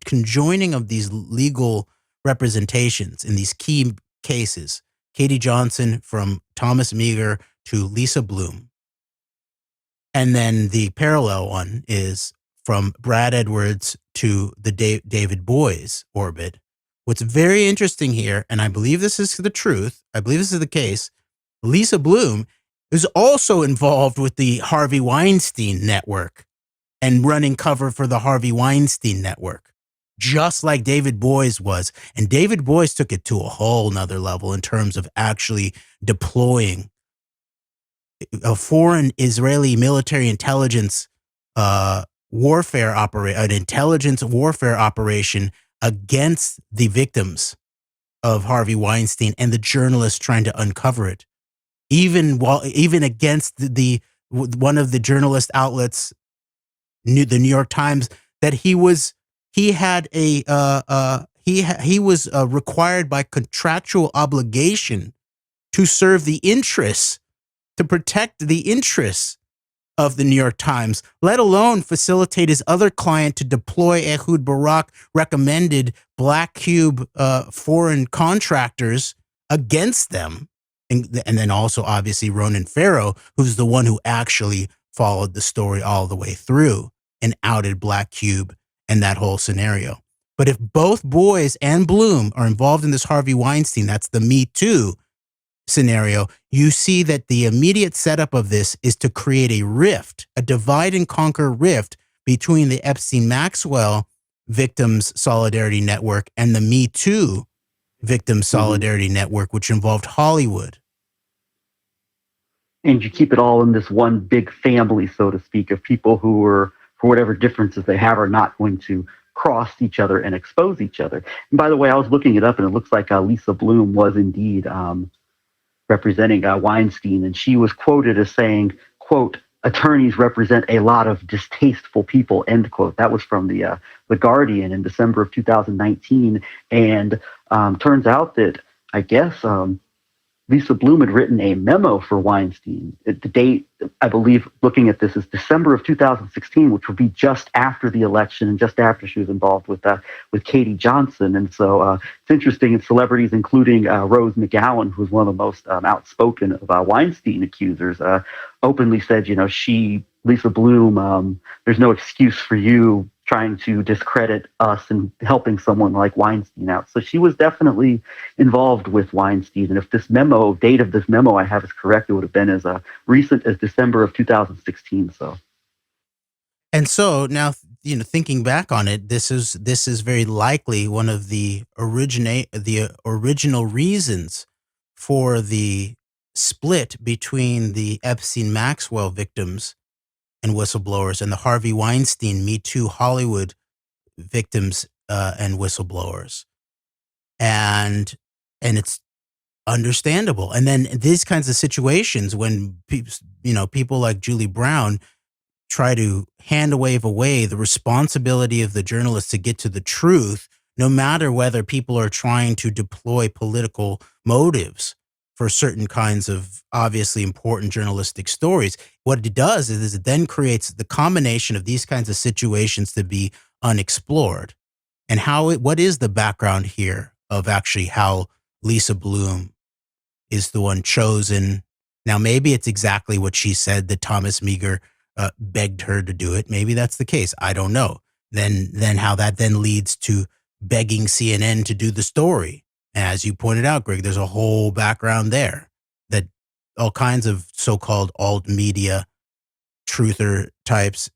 conjoining of these legal representations in these key cases, Katie Johnson from Thomas Meagher to Lisa Bloom, and then the parallel one is from Brad Edwards to the David Boies orbit. What's very interesting here, and I believe this is the truth, I believe this is the case, Lisa Bloom is also involved with the Harvey Weinstein network and running cover for the Harvey Weinstein network, just like David Boies was. And David Boies took it to a whole nother level in terms of actually deploying a foreign Israeli military intelligence an intelligence warfare operation against the victims of Harvey Weinstein and the journalists trying to uncover it, even against one of the journalist outlets, the New York Times, that he was required by contractual obligation to serve the interests, to protect the interests of the New York Times, let alone facilitate his other client to deploy Ehud Barak recommended Black Cube foreign contractors against them. And then also obviously Ronan Farrow, who's the one who actually followed the story all the way through and outed Black Cube and that whole scenario. But if both Boies and Bloom are involved in this Harvey Weinstein, that's the Me Too scenario, you see that the immediate setup of this is to create a rift, a divide and conquer rift between the Epstein-Maxwell Victims Solidarity Network and the Me Too Victims Solidarity Network, which involved Hollywood. And you keep it all in this one big family, so to speak, of people who are, for whatever differences they have, are not going to cross each other and expose each other. And by the way, I was looking it up, and it looks like Lisa Bloom was indeed representing Weinstein, and she was quoted as saying, quote, "Attorneys represent a lot of distasteful people," end quote. That was from the Guardian in December of 2019. And turns out that, I guess, Lisa Bloom had written a memo for Weinstein. The date, I believe, looking at this, is December of 2016, which would be just after the election and just after she was involved with Katie Johnson. And so it's interesting, and celebrities, including Rose McGowan, who was one of the most outspoken of Weinstein accusers, openly said, Lisa Bloom, there's no excuse for you trying to discredit us and helping someone like Weinstein out. So she was definitely involved with Weinstein. And if this date of this memo I have is correct, it would have been as recent as December of 2016. And so now, thinking back on it, this is very likely one of the original reasons for the split between the Epstein-Maxwell victims and whistleblowers and the Harvey Weinstein Me Too Hollywood victims and whistleblowers. And it's understandable. And then these kinds of situations when people like Julie Brown try to wave away the responsibility of the journalists to get to the truth, no matter whether people are trying to deploy political motives for certain kinds of obviously important journalistic stories. What it does is it then creates the combination of these kinds of situations to be unexplored. And what is the background here of actually how Lisa Bloom is the one chosen? Now, maybe it's exactly what she said, that Thomas Meagher begged her to do it. Maybe that's the case. I don't know. Then how that then leads to begging CNN to do the story. As you pointed out, Greg, there's a whole background there that all kinds of so-called alt media truther types,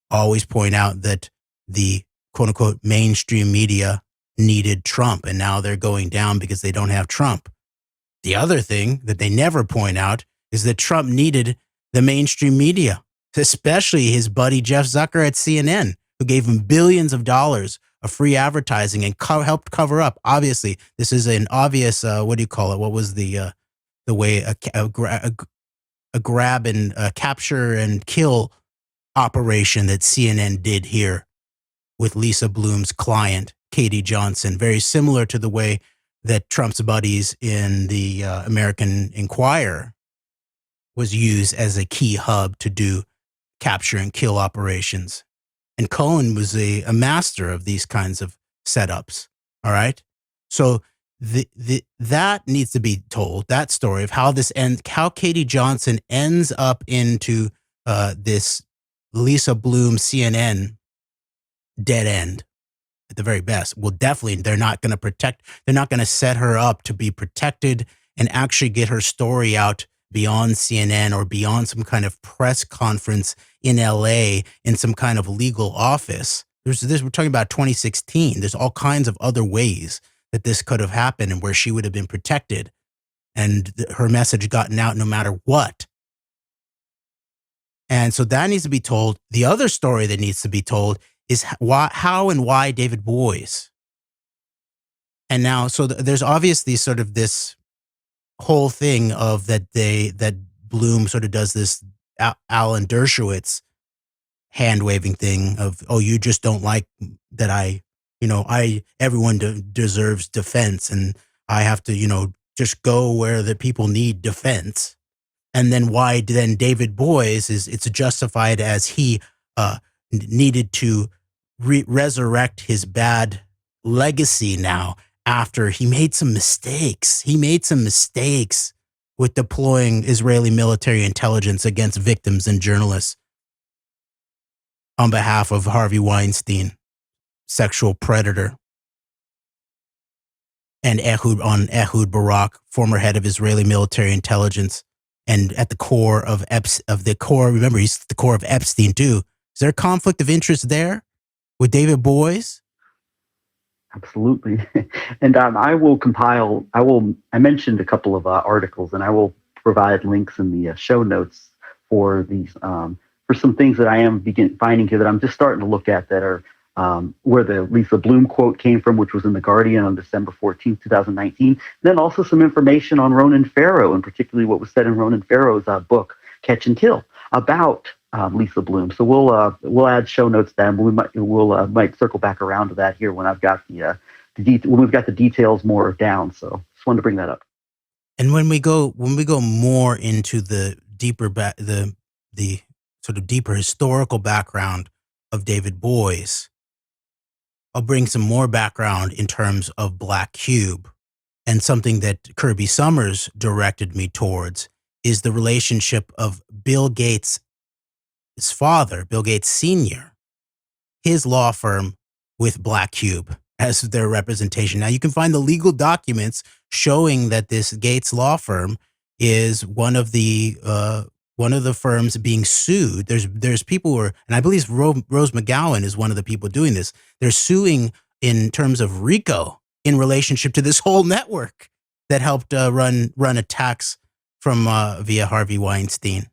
always point out that the quote unquote mainstream media needed Trump, and now they're going down because they don't have Trump. The other thing that they never point out is that Trump needed the mainstream media, especially his buddy Jeff Zucker at CNN, who gave him billions of dollars of free advertising and helped cover up. Obviously, this is an obvious, what do you call it? What was the way a grab and capture and kill operation that CNN did here with Lisa Bloom's client, Katie Johnson, very similar to the way that Trump's buddies in the American Inquirer was used as a key hub to do capture and kill operations. And Cohen was a master of these kinds of setups. All right. So that needs to be told, that story of how this ends, how Katie Johnson ends up into this Lisa Bloom CNN dead end at the very best. Well, definitely they're not going to set her up to be protected and actually get her story out beyond CNN or beyond some kind of press conference in LA in some kind of legal office. We're talking about 2016. There's all kinds of other ways that this could have happened and where she would have been protected and her message gotten out no matter what. And so that needs to be told. The other story that needs to be told is how and why David Boies. And now, so there's obviously sort of this whole thing of that Bloom sort of does this Alan Dershowitz hand waving thing of, oh, you just don't like that everyone deserves defense and I have to, just go where the people need defense. And then why then David Boies it's justified as he needed to resurrect his bad legacy now after he made some mistakes. He made some mistakes with deploying Israeli military intelligence against victims and journalists on behalf of Harvey Weinstein, sexual predator, and Ehud Barak, former head of Israeli military intelligence, and at the core of remember, he's the core of Epstein too. Is there a conflict of interest there with David Boies? Absolutely. And I mentioned a couple of articles, and I will provide links in the show notes for these, for some things that I am finding here that I'm just starting to look at that are where the Lisa Bloom quote came from, which was in The Guardian on December 14th, 2019. Then also some information on Ronan Farrow, and particularly what was said in Ronan Farrow's book, Catch and Kill, about Lisa Bloom. So we'll add show notes then. We'll might circle back around to that here when I've got when we've got the details more down. So just wanted to bring that up. And when we go more into the deeper the sort of deeper historical background of David Boies, I'll bring some more background in terms of Black Cube, and something that Kirby Summers directed me towards is the relationship of Bill Gates' father, Bill Gates Sr., his law firm with Black Cube as their representation. Now you can find the legal documents showing that this Gates law firm is one of the firms being sued. There's people who are, and I believe Rose McGowan is one of the people doing this. They're suing in terms of RICO in relationship to this whole network that helped run attacks from via Harvey Weinstein.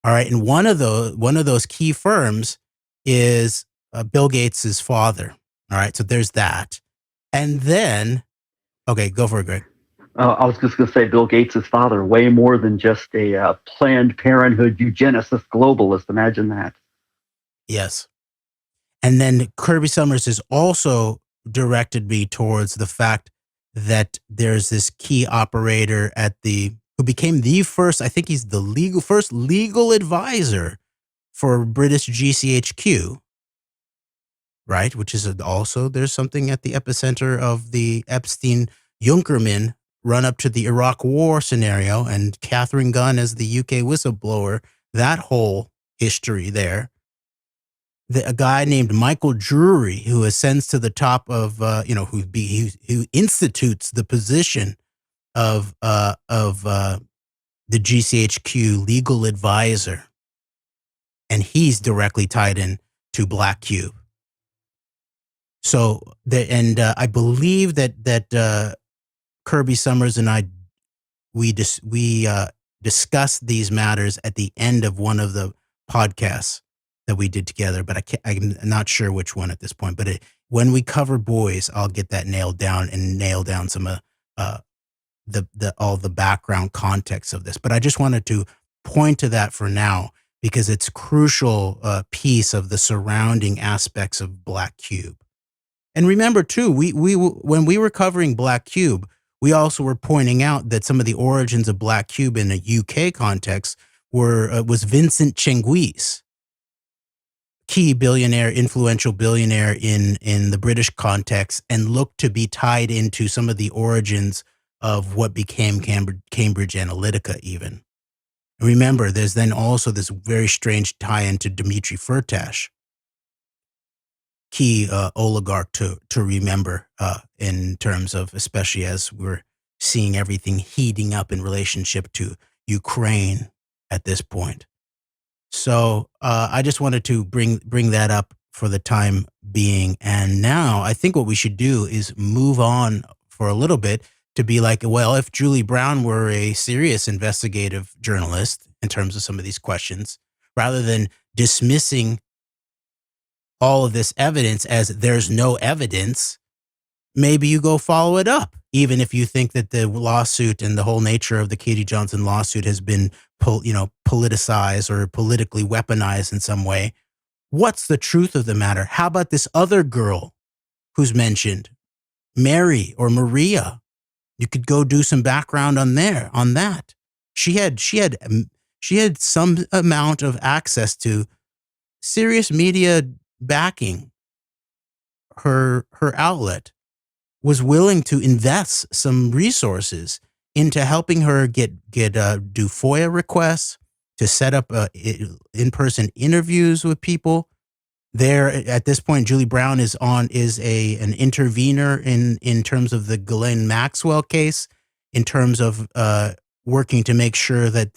All right, and one of those key firms is Bill Gates's father. All right, so there's that, and then, okay, go for it, Greg. I was just going to say Bill Gates' father, way more than just a Planned Parenthood eugenicist globalist. Imagine that. Yes. And then Kirby Summers has also directed me towards the fact that there's this key operator who became the first, I think he's the first legal advisor for British GCHQ, right? Which is also, there's something at the epicenter of the Epstein-Junkerman run up to the Iraq war scenario, and Catherine Gunn as the UK whistleblower, that whole history there. A guy named Michael Drury, who ascends to the top of, who institutes the position of the GCHQ legal advisor, and he's directly tied in to Black Cube. So I believe that Kirby Summers and I we discussed these matters at the end of one of the podcasts that we did together, but I'm not sure which one at this point. But when we cover Boies, I'll get that nailed down and nail down some of all the background context of this. But I just wanted to point to that for now because it's crucial piece of the surrounding aspects of Black Cube. And remember too, we when we were covering Black Cube, we also were pointing out that some of the origins of Black Cube in a UK context was Vincent Chenguis, key billionaire, influential billionaire in the British context, and looked to be tied into some of the origins of what became Cambridge Analytica even. Remember, there's then also this very strange tie-in to Dmitry Firtash, key oligarch to remember in terms of, especially as we're seeing everything heating up in relationship to Ukraine at this point. So I just wanted to bring that up for the time being. And now I think what we should do is move on for a little bit to be like, well, if Julie Brown were a serious investigative journalist in terms of some of these questions, rather than dismissing all of this evidence as there's no evidence, maybe you go follow it up, even if you think that the lawsuit and the whole nature of the Katie Johnson lawsuit has been politicized or politically weaponized in some way. What's the truth of the matter? How about this other girl who's mentioned, Mary or Maria? You could go do some background on that. She had some amount of access to serious media backing. Her outlet was willing to invest some resources into helping her do FOIA requests, to set up in-person interviews with people. There at this point, Julie Brown is an intervener in terms of the Ghislaine Maxwell case, in terms of working to make sure that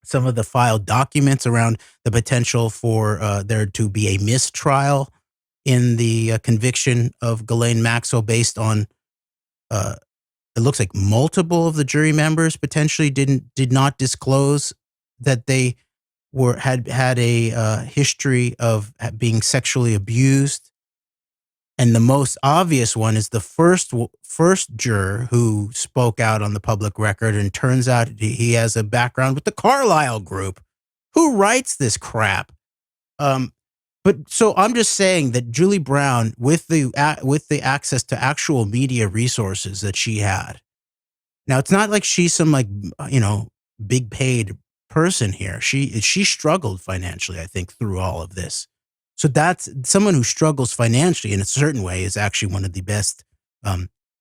some of the filed documents around the potential for there to be a mistrial in the conviction of Ghislaine Maxwell based on it looks like multiple of the jury members potentially did not disclose that they had a history of being sexually abused. And the most obvious one is the first juror who spoke out on the public record, and turns out he has a background with the Carlyle Group. Who writes this crap? But so I'm just saying that Julie Brown, with the access to actual media resources that she had, now it's not like she's some big paid person here. She struggled financially, I think, through all of this. So that's someone who struggles financially in a certain way is actually one of the best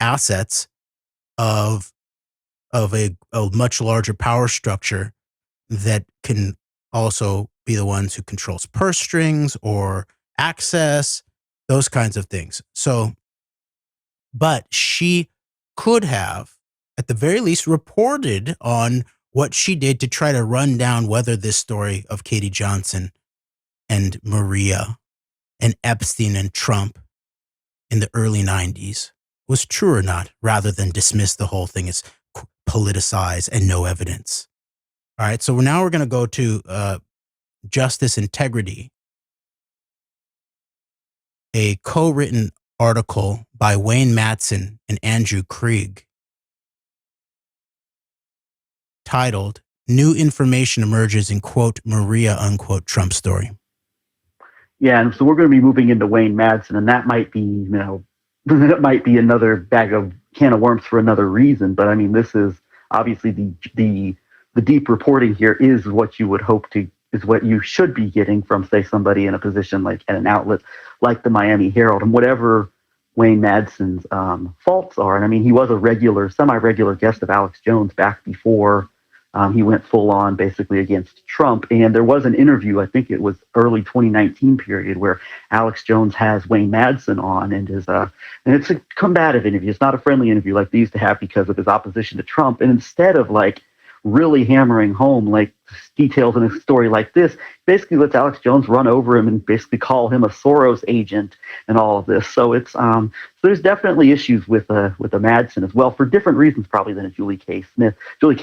assets of a much larger power structure that can also be the ones who controls purse strings or access, those kinds of things. So, but she could have, at the very least, reported on what she did to try to run down whether this story of Katie Johnson and Maria and Epstein and Trump in the early 90s was true or not, rather than dismiss the whole thing as politicized and no evidence. All right, so now we're going to go to Justice Integrity, a co-written article by Wayne Madsen and Andrew Krieg titled "New Information Emerges in, quote, Maria, unquote, Trump Story." Yeah, and so we're going to be moving into Wayne Madsen, and that might be, that might be another bag of can of worms for another reason. But I mean, this is obviously the deep reporting here is what you would hope to, is what you should be getting from, say, somebody in a position like at an outlet like the Miami Herald, and whatever Wayne Madsen's faults are. And I mean, he was a semi-regular guest of Alex Jones back before he went full on basically against Trump. And there was an interview, I think it was early 2019 period, where Alex Jones has Wayne Madsen on, and it's a combative interview. It's not a friendly interview like they used to have because of his opposition to Trump. And instead of like really hammering home like details in a story like this, basically lets Alex Jones run over him and basically call him a Soros agent and all of this. So it's so there's definitely issues with a Madsen as well, for different reasons probably than a Julie K.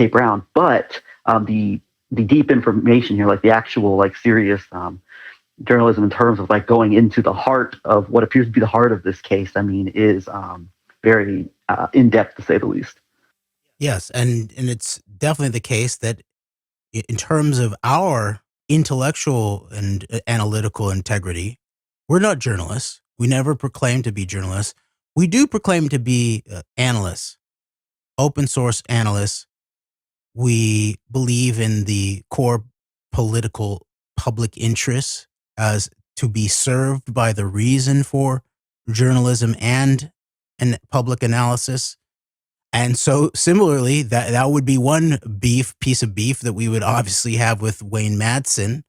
Brown. But the deep information here, like the actual like serious journalism in terms of like going into the heart of what appears to be the heart of this case, I mean, is very in depth to say the least. Yes, and it's definitely the case that in terms of our intellectual and analytical integrity, we're not journalists. We never proclaim to be journalists. We do proclaim to be analysts, open source analysts. We believe in the core political public interests as to be served by the reason for journalism and public analysis. And so similarly, that would be one piece of beef that we would obviously have with Wayne Madsen,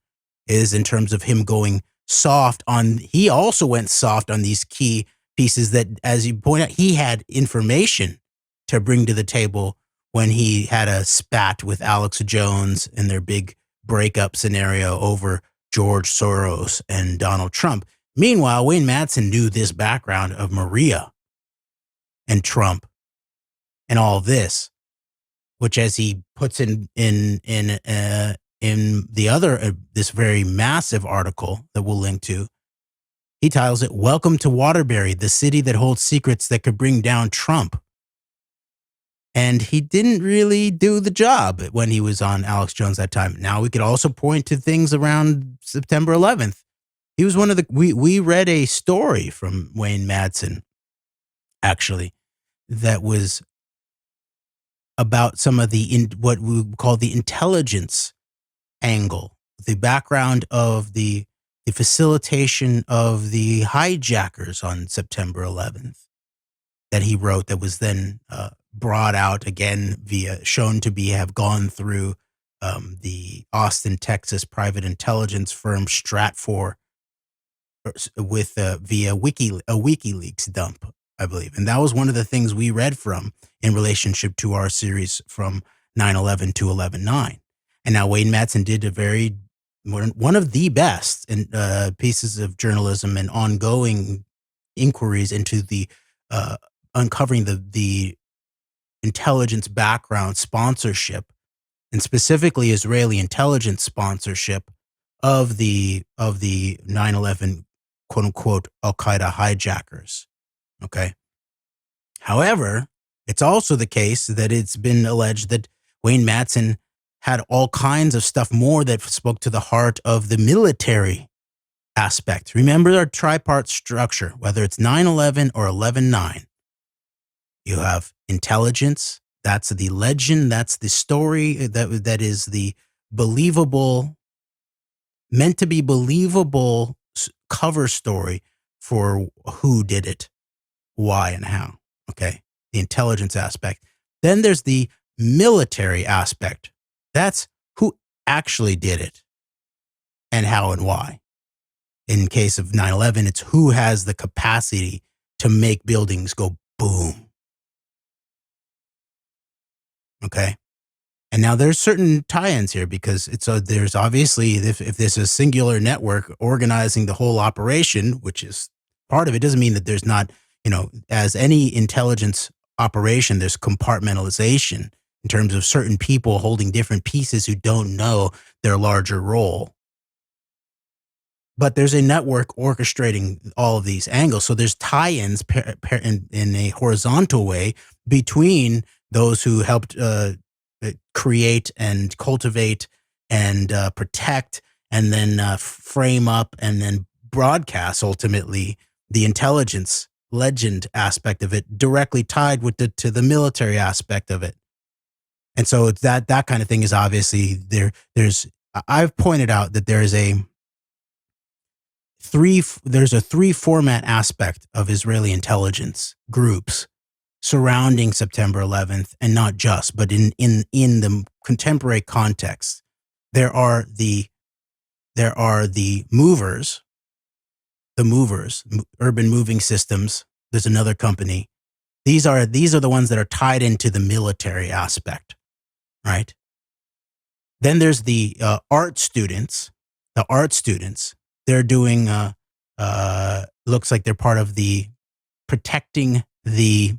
is in terms of him going soft on, he also went soft on these key pieces that, as you point out, he had information to bring to the table when he had a spat with Alex Jones in their big breakup scenario over George Soros and Donald Trump. Meanwhile, Wayne Madsen knew this background of Maria and Trump and all this, which, as he puts in the other this very massive article that we'll link to, he titles it "Welcome to Waterbury, the city that holds secrets that could bring down Trump." And he didn't really do the job when he was on Alex Jones that time. Now we could also point to things around September 11th. He was one of the, we read a story from Wayne Madsen, actually, that was about some of the, what we would call the intelligence angle, the background of the facilitation of the hijackers on September 11th that he wrote, that was then brought out again shown to have gone through the Austin, Texas private intelligence firm Stratfor with via a WikiLeaks dump, I believe. And that was one of the things we read from in relationship to our series from 9/11 to 11/9. And now Wayne Madsen did one of the best pieces of journalism and ongoing inquiries into the uncovering the intelligence background sponsorship, and specifically Israeli intelligence sponsorship of the 9/11 quote unquote Al-Qaeda hijackers. Okay. However, it's also the case that it's been alleged that Wayne Madsen had all kinds of stuff more that spoke to the heart of the military aspect. Remember our tripart structure, whether it's 9/11 or 11/9. You have intelligence. That's the legend. That's the story that is the believable, meant to be believable cover story for who did it, why, and how. Okay. The intelligence aspect. Then there's the military aspect. That's who actually did it and how and why. In case of 9/11, it's who has the capacity to make buildings go boom. Okay. And now there's certain tie-ins here, because there's obviously, if there's a singular network organizing the whole operation, which is part of it, doesn't mean that there's not, as any intelligence operation, there's compartmentalization in terms of certain people holding different pieces who don't know their larger role. But there's a network orchestrating all of these angles. So there's tie-ins in a horizontal way between those who helped create and cultivate and protect and then frame up and then broadcast, ultimately, the intelligence legend aspect of it, directly tied to the military aspect of it. And so that kind of thing is obviously there's I've pointed out that there's a three format aspect of Israeli intelligence groups surrounding September 11th, and not just, but in the contemporary context. There are the movers, Urban Moving Systems. There's another company. These are the ones that are tied into the military aspect, right? Then there's the art students. The art students, they're doing, looks like they're part of the protecting the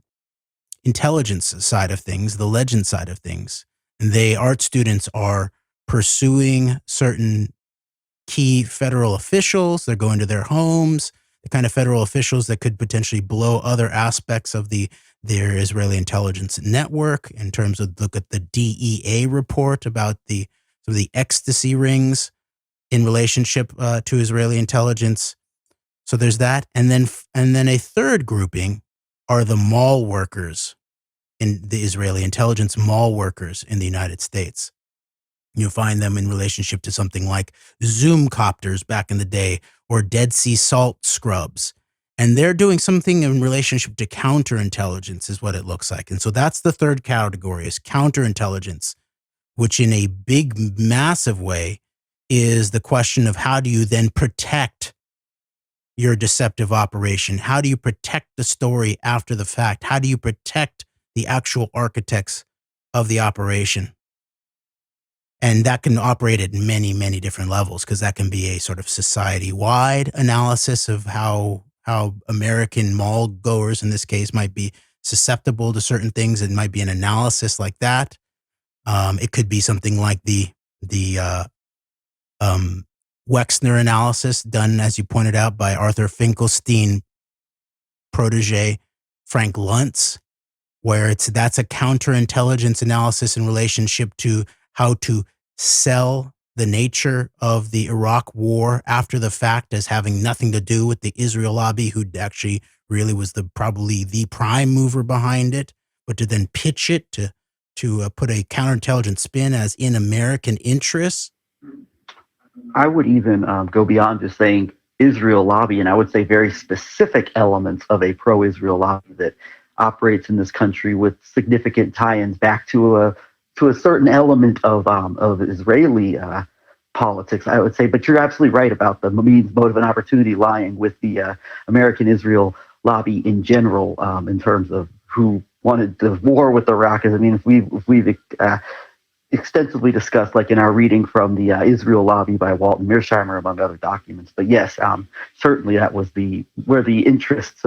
intelligence side of things, the legend side of things. And art students are pursuing certain key federal officials. They're going to their homes, the kind of federal officials that could potentially blow other aspects of their Israeli intelligence network, in terms of, look at the DEA report about some of the ecstasy rings in relationship to Israeli intelligence. So there's that. And then a third grouping are the mall workers, in the Israeli intelligence mall workers in the United States. You'll find them in relationship to something like Zoom copters back in the day, or Dead Sea salt scrubs. And they're doing something in relationship to counterintelligence, is what it looks like. And so that's the third category, is counterintelligence, which in a big, massive way is the question of how do you then protect your deceptive operation? How do you protect the story after the fact? How do you protect the actual architects of the operation? And that can operate at many, many different levels, because that can be a sort of society-wide analysis of how American mall goers, in this case, might be susceptible to certain things. It might be an analysis like that. It could be something like the Wexner analysis done, as you pointed out, by Arthur Finkelstein protege Frank Luntz, where that's a counterintelligence analysis in relationship to how to sell the nature of the Iraq war after the fact as having nothing to do with the Israel lobby, who actually really was probably the prime mover behind it, but to then pitch it to put a counterintelligence spin as in American interests. I would even go beyond just saying Israel lobby, and I would say very specific elements of a pro-Israel lobby that operates in this country with significant tie-ins back to a certain element of Israeli politics, I would say. But you're absolutely right about the means, motive, and opportunity lying with the American Israel lobby in general, in terms of who wanted the war with Iraq. I mean, if we've extensively discussed, like in our reading from the Israel lobby by Walton Mearsheimer, among other documents. But yes, certainly that was where the interests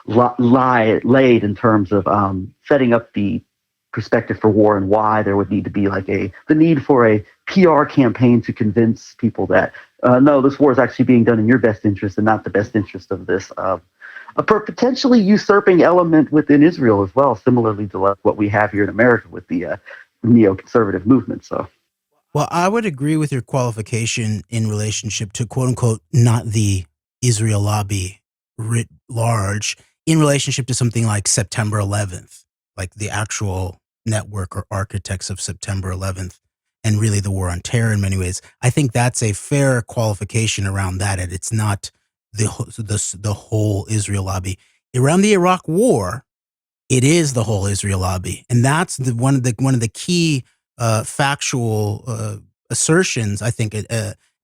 laid in terms of setting up the perspective for war, and why there would need to be like the need for a PR campaign to convince people that no, this war is actually being done in your best interest and not the best interest of this a potentially usurping element within Israel as well, similarly to like what we have here in America with the neoconservative movement. So, well, I would agree with your qualification in relationship to, quote unquote, not the Israel lobby writ large, in relationship to something like September 11th, like the actual network or architects of September 11th, and really the war on terror in many ways. I think that's a fair qualification around that. And it's not the whole Israel lobby. Around the Iraq war, it is the whole Israel lobby. And that's one of the key factual assertions, I think,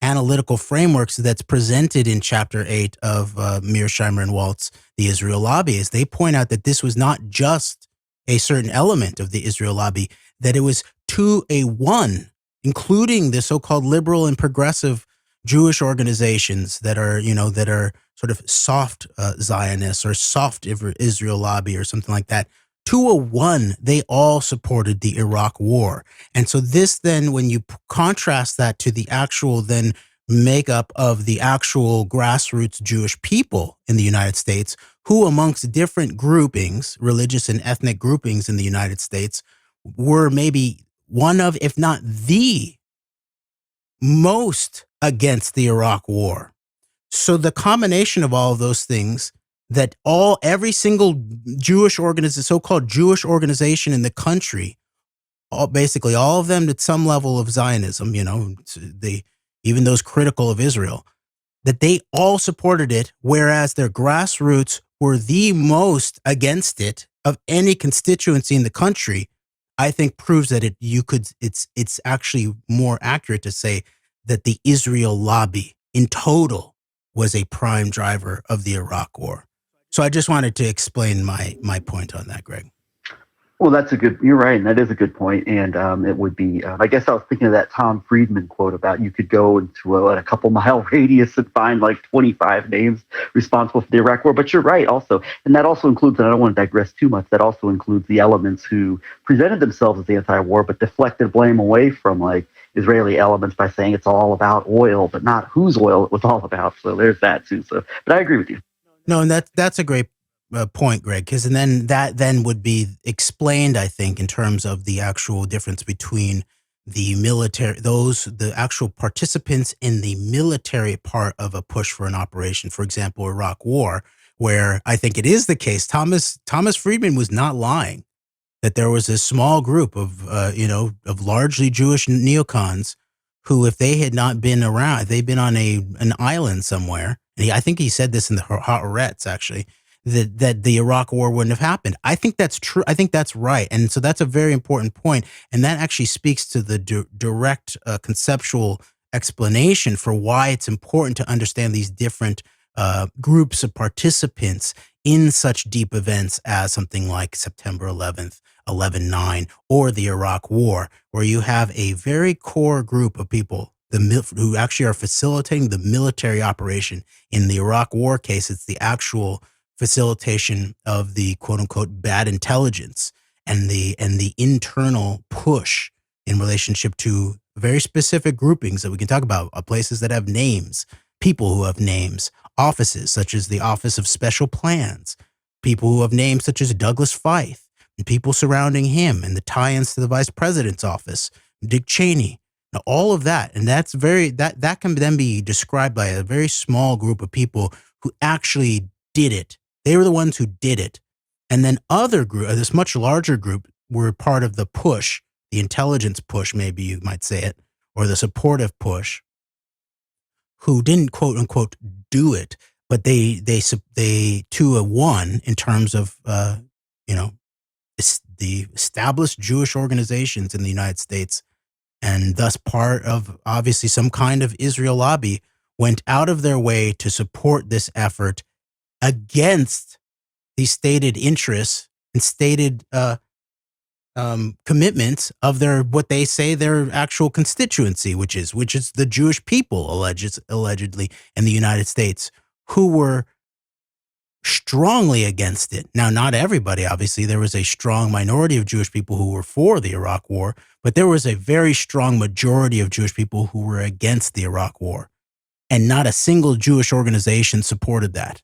analytical frameworks that's presented in Chapter 8 of Mearsheimer and Waltz, The Israel Lobby, is they point out that this was not just a certain element of the Israel lobby, that it was 2-1, including the so-called liberal and progressive Jewish organizations that are sort of soft Zionists or soft Israel lobby or something like that. 2-1, they all supported the Iraq war. And so this then, when you contrast that to the actual then makeup of the actual grassroots Jewish people in the United States, who amongst different groupings, religious and ethnic groupings in the United States, were maybe one of, if not the most against the Iraq war. So the combination of all of those things, that every single Jewish so-called Jewish organization in the country, basically all of them at some level of Zionism, even those critical of Israel, that they all supported it, whereas their grassroots were the most against it of any constituency in the country, I think proves that it's actually more accurate to say that the Israel lobby in total was a prime driver of the Iraq war. So I just wanted to explain my point on that, Greg. Well, you're right, and that is a good point. And it would be, I guess I was thinking of that Tom Friedman quote about you could go into a couple mile radius and find like 25 names responsible for the Iraq War. But you're right also. And that also includes, and I don't want to digress too much, that also includes the elements who presented themselves as anti-war, but deflected blame away from like Israeli elements by saying it's all about oil, but not whose oil it was all about. So there's that too. So, but I agree with you. No, and that's a great point, Greg, because that would be explained, I think, in terms of the actual difference between the military, the actual participants in the military part of a push for an operation, for example, Iraq War, where I think it is the case. Thomas Friedman was not lying that there was a small group of largely Jewish neocons who, if they had not been around, if they'd been on an island somewhere, and I think he said this in the Haaretz, actually, that the Iraq War wouldn't have happened. I think that's true. I think that's right. And so that's a very important point. And that actually speaks to the direct conceptual explanation for why it's important to understand these different groups of participants in such deep events as something like September 11th, 11/9, or the Iraq War, where you have a very core group of people who actually are facilitating the military operation. In the Iraq War case, it's the actual facilitation of the quote unquote bad intelligence and the internal push in relationship to very specific groupings that we can talk about, places that have names, people who have names, offices such as the Office of Special Plans, people who have names such as Douglas Feith, and people surrounding him, and the tie-ins to the vice president's office, Dick Cheney. Now, all of that, and that can then be described by a very small group of people who actually did it. They were the ones who did it. And then this much larger group were part of the push, the intelligence push, maybe you might say it, or the supportive push, who didn't quote unquote do it, but they 2-1 in terms of, the established Jewish organizations in the United States, and thus part of obviously some kind of Israel lobby, went out of their way to support this effort against the stated interests and stated commitments of what they say their actual constituency, which is the Jewish people, allegedly in the United States, who were strongly against it. Now, not everybody, obviously. There was a strong minority of Jewish people who were for the Iraq War, but there was a very strong majority of Jewish people who were against the Iraq War, and not a single Jewish organization supported that.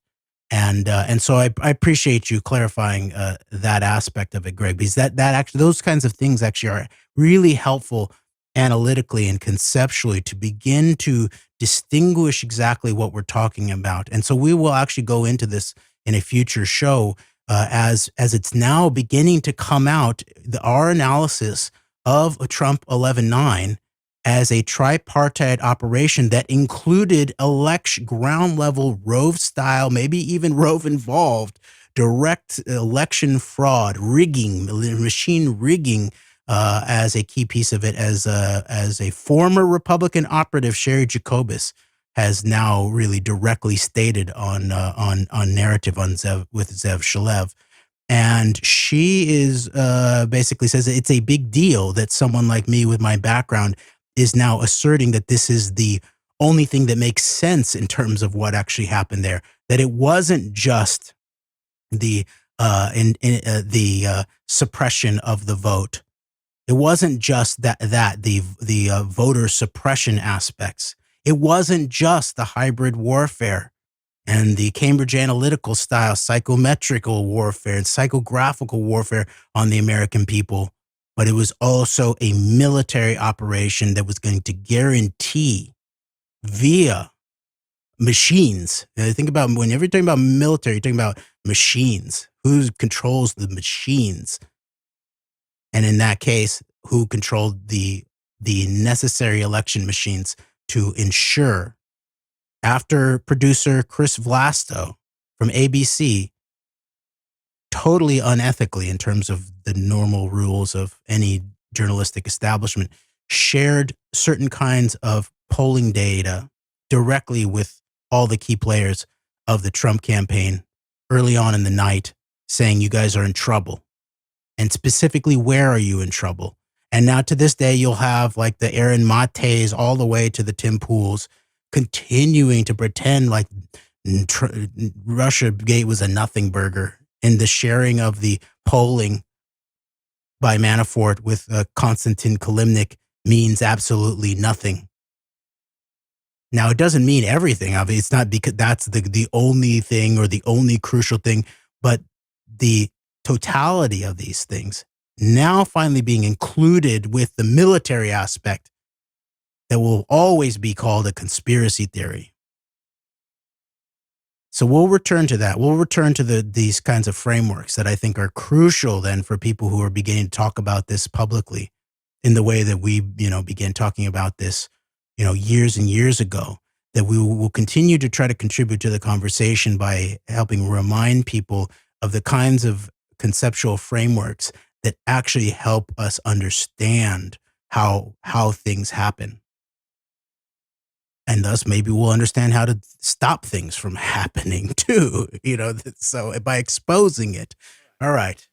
And so I appreciate you clarifying that aspect of it, Greg, because that actually, those kinds of things actually are really helpful analytically and conceptually to begin to distinguish exactly what we're talking about. And so we will actually go into this in a future show as it's now beginning to come out, our analysis of a Trump 11/9 as a tripartite operation that included ground level Rove style, maybe even Rove involved, direct election fraud, rigging, machine rigging, as a key piece of it, as a former Republican operative, Sherry Jacobus, has now really directly stated on narrative with Zev Shalev. And she is basically says that it's a big deal that someone like me with my background is now asserting that this is the only thing that makes sense in terms of what actually happened there. That it wasn't just the suppression of the vote. It wasn't just the voter suppression aspects. It wasn't just the hybrid warfare and the Cambridge Analytical style psychometrical warfare and psychographical warfare on the American people, but it was also a military operation that was going to guarantee via machines. Think about whenever you're talking about military, you're talking about machines. Who controls the machines? And in that case, who controlled the necessary election machines to ensure, after producer Chris Vlasto from ABC, totally unethically in terms of the normal rules of any journalistic establishment, shared certain kinds of polling data directly with all the key players of the Trump campaign early on in the night, saying, you guys are in trouble. And specifically, where are you in trouble? And now to this day, you'll have like the Aaron Mates all the way to the Tim Pools continuing to pretend like Russia Gate was a nothing burger, and the sharing of the polling by Manafort with Konstantin Kalimnik means absolutely nothing. Now, it doesn't mean everything. Obviously, it's not because that's the only thing or the only crucial thing, but the totality of these things now finally being included with the military aspect that will always be called a conspiracy theory. So we'll return to that. We'll return to these kinds of frameworks that I think are crucial then for people who are beginning to talk about this publicly in the way that we, began talking about this, years and years ago, that we will continue to try to contribute to the conversation by helping remind people of the kinds of conceptual frameworks that actually help us understand how things happen. And thus maybe we'll understand how to stop things from happening too, so by exposing it. All right.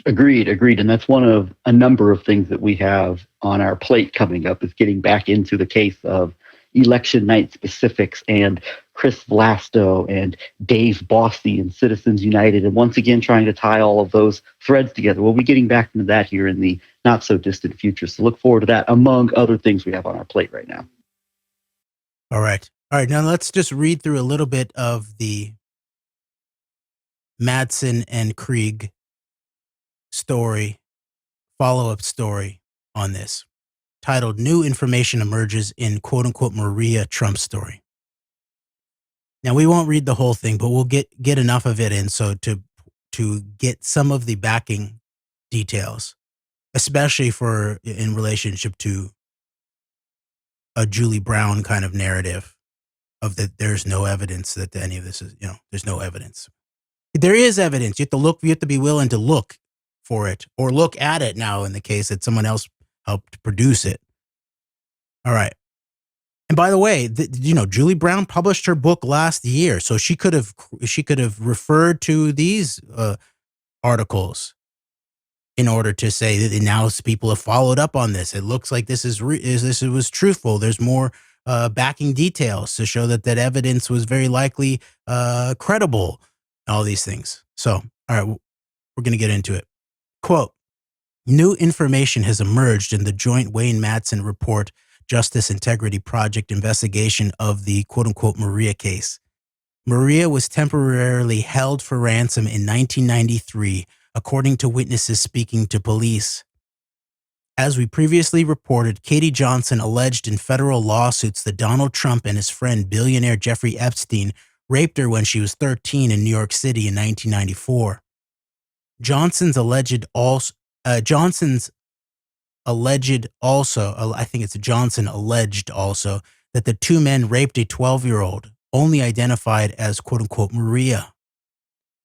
Agreed. And that's one of a number of things that we have on our plate coming up, is getting back into the case of election night specifics and Chris Vlasto and Dave Boies and Citizens United, and once again trying to tie all of those threads together. We'll be getting back into that here in the not so distant future. So look forward to that, among other things we have on our plate right now. All right. Now let's just read through a little bit of the Madsen and Krieg story, follow-up story on this, titled "New Information Emerges in Quote-Unquote Maria Trump Story." Now, we won't read the whole thing, but we'll get enough of it in so to get some of the backing details, especially in relationship to a Julie Brown kind of narrative of that there's no evidence that any of this is, there's no evidence. There is evidence. You have to be willing to look for it, or look at it now in the case that someone else helped produce it. All right. And by the way, Julie Brown published her book last year, so she could have referred to these articles in order to say that now people have followed up on this. It looks like this was truthful. There's more backing details to show that evidence was very likely credible. All these things. So, all right, we're going to get into it. Quote, "New information has emerged in the joint Wayne Madsen report, Justice Integrity Project investigation of the quote-unquote Maria case. Maria was temporarily held for ransom in 1993, according to witnesses speaking to police. As we previously reported, Katie Johnson alleged in federal lawsuits that Donald Trump and his friend billionaire Jeffrey Epstein raped her when she was 13 in New York City in 1994. Johnson's alleged also, I think it's Johnson alleged also, that the two men raped a 12-year-old, only identified as quote-unquote Maria.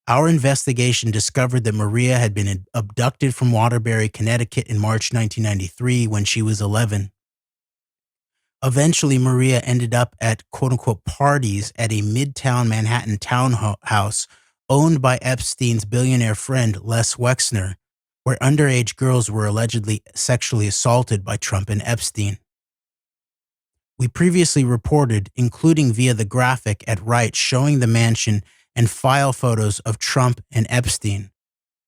Our investigation discovered that Maria had been abducted from Waterbury, Connecticut in March 1993 when she was 11. Eventually, Maria ended up at quote-unquote parties at a Midtown Manhattan townhouse owned by Epstein's billionaire friend Les Wexner, where underage girls were allegedly sexually assaulted by Trump and Epstein. We previously reported, including via the graphic at right showing the mansion and file photos of Trump and Epstein,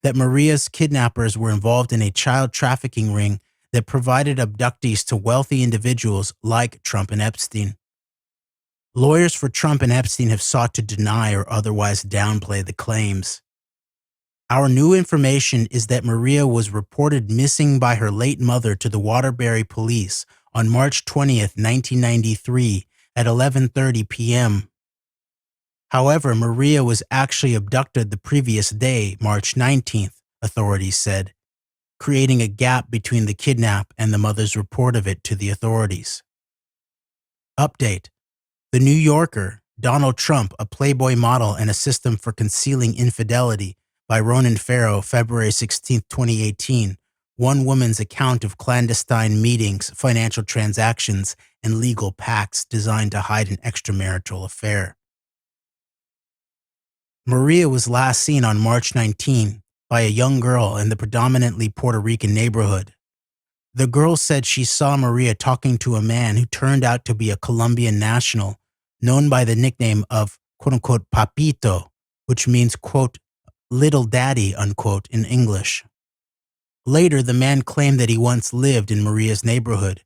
that Maria's kidnappers were involved in a child trafficking ring that provided abductees to wealthy individuals like Trump and Epstein. Lawyers for Trump and Epstein have sought to deny or otherwise downplay the claims. Our new information is that Maria was reported missing by her late mother to the Waterbury police on March 20th, 1993 at 11:30 p.m. However, Maria was actually abducted the previous day, March 19th, authorities said, creating a gap between the kidnap and the mother's report of it to the authorities. Update. The New Yorker, Donald Trump, a Playboy model and a system for concealing infidelity, by Ronan Farrow, February 16, 2018, one woman's account of clandestine meetings, financial transactions, and legal pacts designed to hide an extramarital affair. Maria was last seen on March 19 by a young girl in the predominantly Puerto Rican neighborhood. The girl said she saw Maria talking to a man who turned out to be a Colombian national, known by the nickname of, quote-unquote, Papito, which means, quote, little daddy, unquote, in English. Later, the man claimed that he once lived in Maria's neighborhood,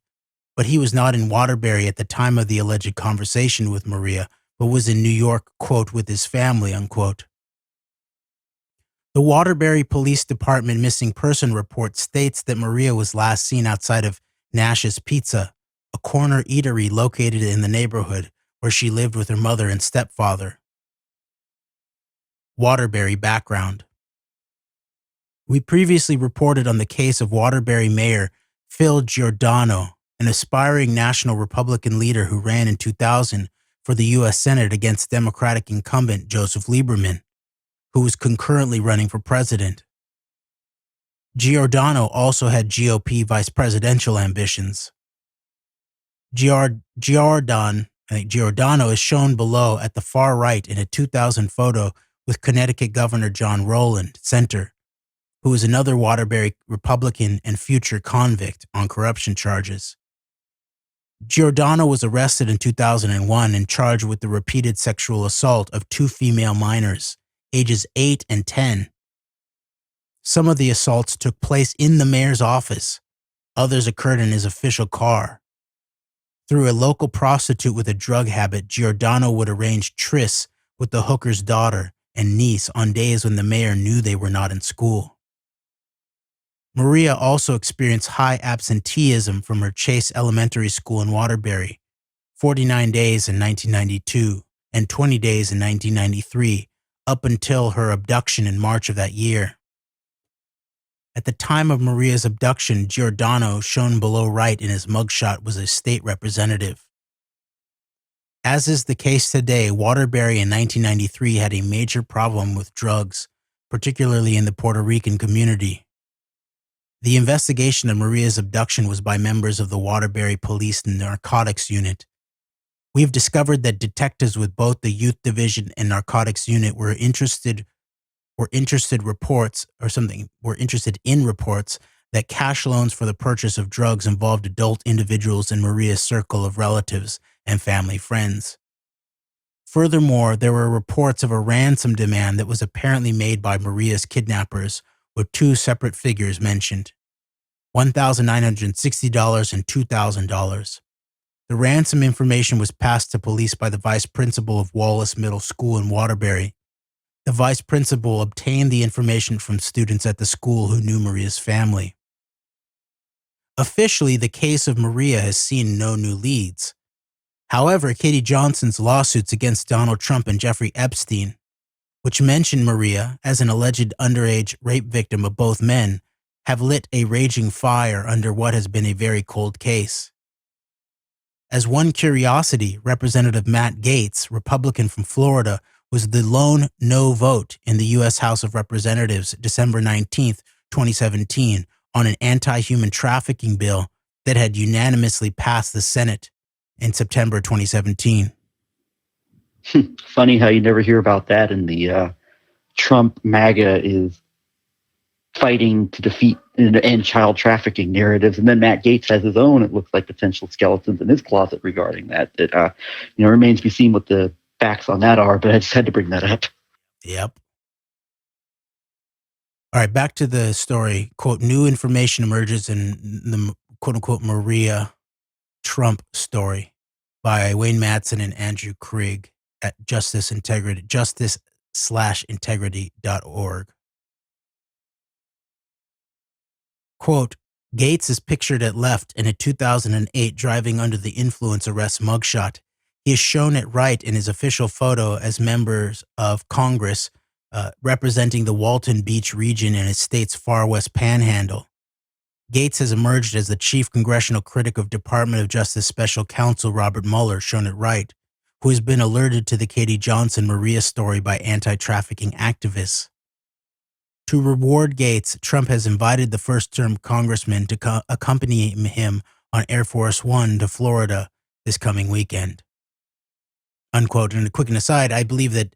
but he was not in Waterbury at the time of the alleged conversation with Maria, but was in New York, quote, with his family, unquote. The Waterbury Police Department missing person report states that Maria was last seen outside of Nash's Pizza, a corner eatery located in the neighborhood where she lived with her mother and stepfather. Waterbury background. We previously reported on the case of Waterbury Mayor Phil Giordano, an aspiring national Republican leader who ran in 2000 for the U.S. Senate against Democratic incumbent Joseph Lieberman, who was concurrently running for president. Giordano also had GOP vice presidential ambitions. Giordano is shown below at the far right in a 2000 photo with Connecticut Governor John Rowland, Center, who is another Waterbury Republican and future convict on corruption charges. Giordano was arrested in 2001 and charged with the repeated sexual assault of 2 female minors, ages 8 and 10. Some of the assaults took place in the mayor's office. Others occurred in his official car. Through a local prostitute with a drug habit, Giordano would arrange trysts with the hooker's daughter and niece on days when the mayor knew they were not in school. Maria also experienced high absenteeism from her Chase Elementary School in Waterbury, 49 days in 1992 and 20 days in 1993, up until her abduction in March of that year. At the time of Maria's abduction, Giordano, shown below right in his mugshot, was a state representative. As is the case today, Waterbury in 1993 had a major problem with drugs, particularly in the Puerto Rican community. The investigation of Maria's abduction was by members of the Waterbury Police Narcotics Unit. We have discovered that detectives with both the Youth Division and Narcotics Unit were interested in reports that cash loans for the purchase of drugs involved adult individuals in Maria's circle of relatives and family friends. Furthermore, there were reports of a ransom demand that was apparently made by Maria's kidnappers, with 2 separate figures mentioned, $1,960 and $2,000. The ransom information was passed to police by the vice principal of Wallace Middle School in Waterbury. The vice principal obtained the information from students at the school who knew Maria's family. Officially, the case of Maria has seen no new leads. However, Katie Johnson's lawsuits against Donald Trump and Jeffrey Epstein, which mention Maria as an alleged underage rape victim of both men, have lit a raging fire under what has been a very cold case. As one curiosity, Representative Matt Gaetz, Republican from Florida, was the lone no vote in the U.S. House of Representatives December 19, 2017, on an anti-human trafficking bill that had unanimously passed the Senate in September 2017. Funny how you never hear about that, and the Trump MAGA is fighting to defeat and end child trafficking narratives, and then Matt Gaetz has his own, it looks like, potential skeletons in his closet regarding that. That remains to be seen what the facts on that are, but I just had to bring that up. Yep. All right, back to the story. Quote, new information emerges in the quote-unquote Maria Trump story by Wayne Madsen and Andrew Krieg at justice/integrity.org. Quote, Gaetz is pictured at left in a 2008 driving under the influence arrest mugshot. He is shown at right in his official photo as members of Congress representing the Walton Beach region in his state's far west panhandle. Gaetz has emerged as the chief congressional critic of Department of Justice Special Counsel Robert Mueller, shown at right, who has been alerted to the Katie Johnson Maria story by anti-trafficking activists. To reward Gaetz, Trump has invited the first-term congressman to accompany him on Air Force One to Florida this coming weekend. Unquote. And a quick aside, I believe that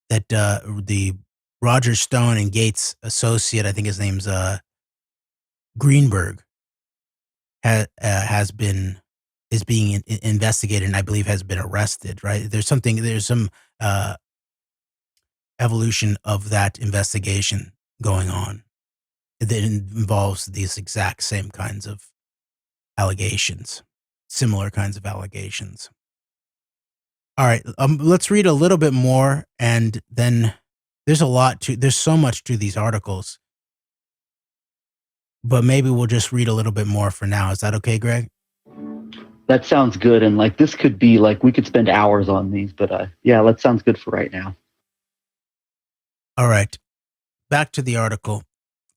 the Roger Stone and Gates' associate, I think his name's Greenberg, is being investigated, and I believe has been arrested. Right? There's some evolution of that investigation going on that involves these exact same kinds of allegations, similar kinds of allegations. All right, let's read a little bit more, and then there's so much to these articles, but maybe we'll just read a little bit more for now. Is that okay, Greg? That sounds good. And like, this could be like, we could spend hours on these, but yeah, that sounds good for right now. All right, back to the article.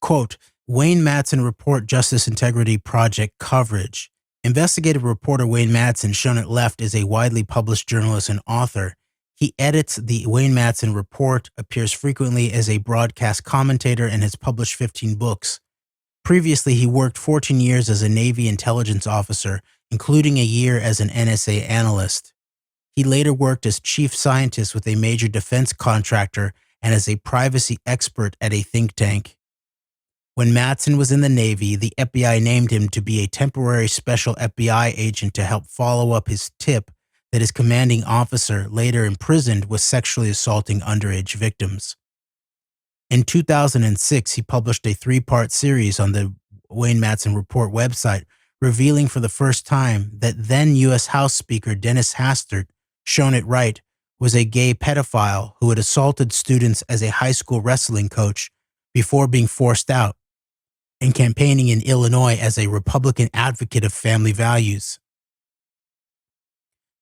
Quote, Wayne Madsen report Justice Integrity Project coverage. Investigative reporter Wayne Madsen, shown at left, is a widely published journalist and author. He edits the Wayne Madsen report, appears frequently as a broadcast commentator, and has published 15 books. Previously, he worked 14 years as a Navy intelligence officer, including a year as an NSA analyst. He later worked as chief scientist with a major defense contractor and as a privacy expert at a think tank. When Madsen was in the Navy, the FBI named him to be a temporary special FBI agent to help follow up his tip that his commanding officer, later imprisoned, was sexually assaulting underage victims. In 2006, he published a 3-part series on the Wayne Madsen Report website, revealing for the first time that then U.S. House Speaker Dennis Hastert, shown at right, was a gay pedophile who had assaulted students as a high school wrestling coach before being forced out, and campaigning in Illinois as a Republican advocate of family values.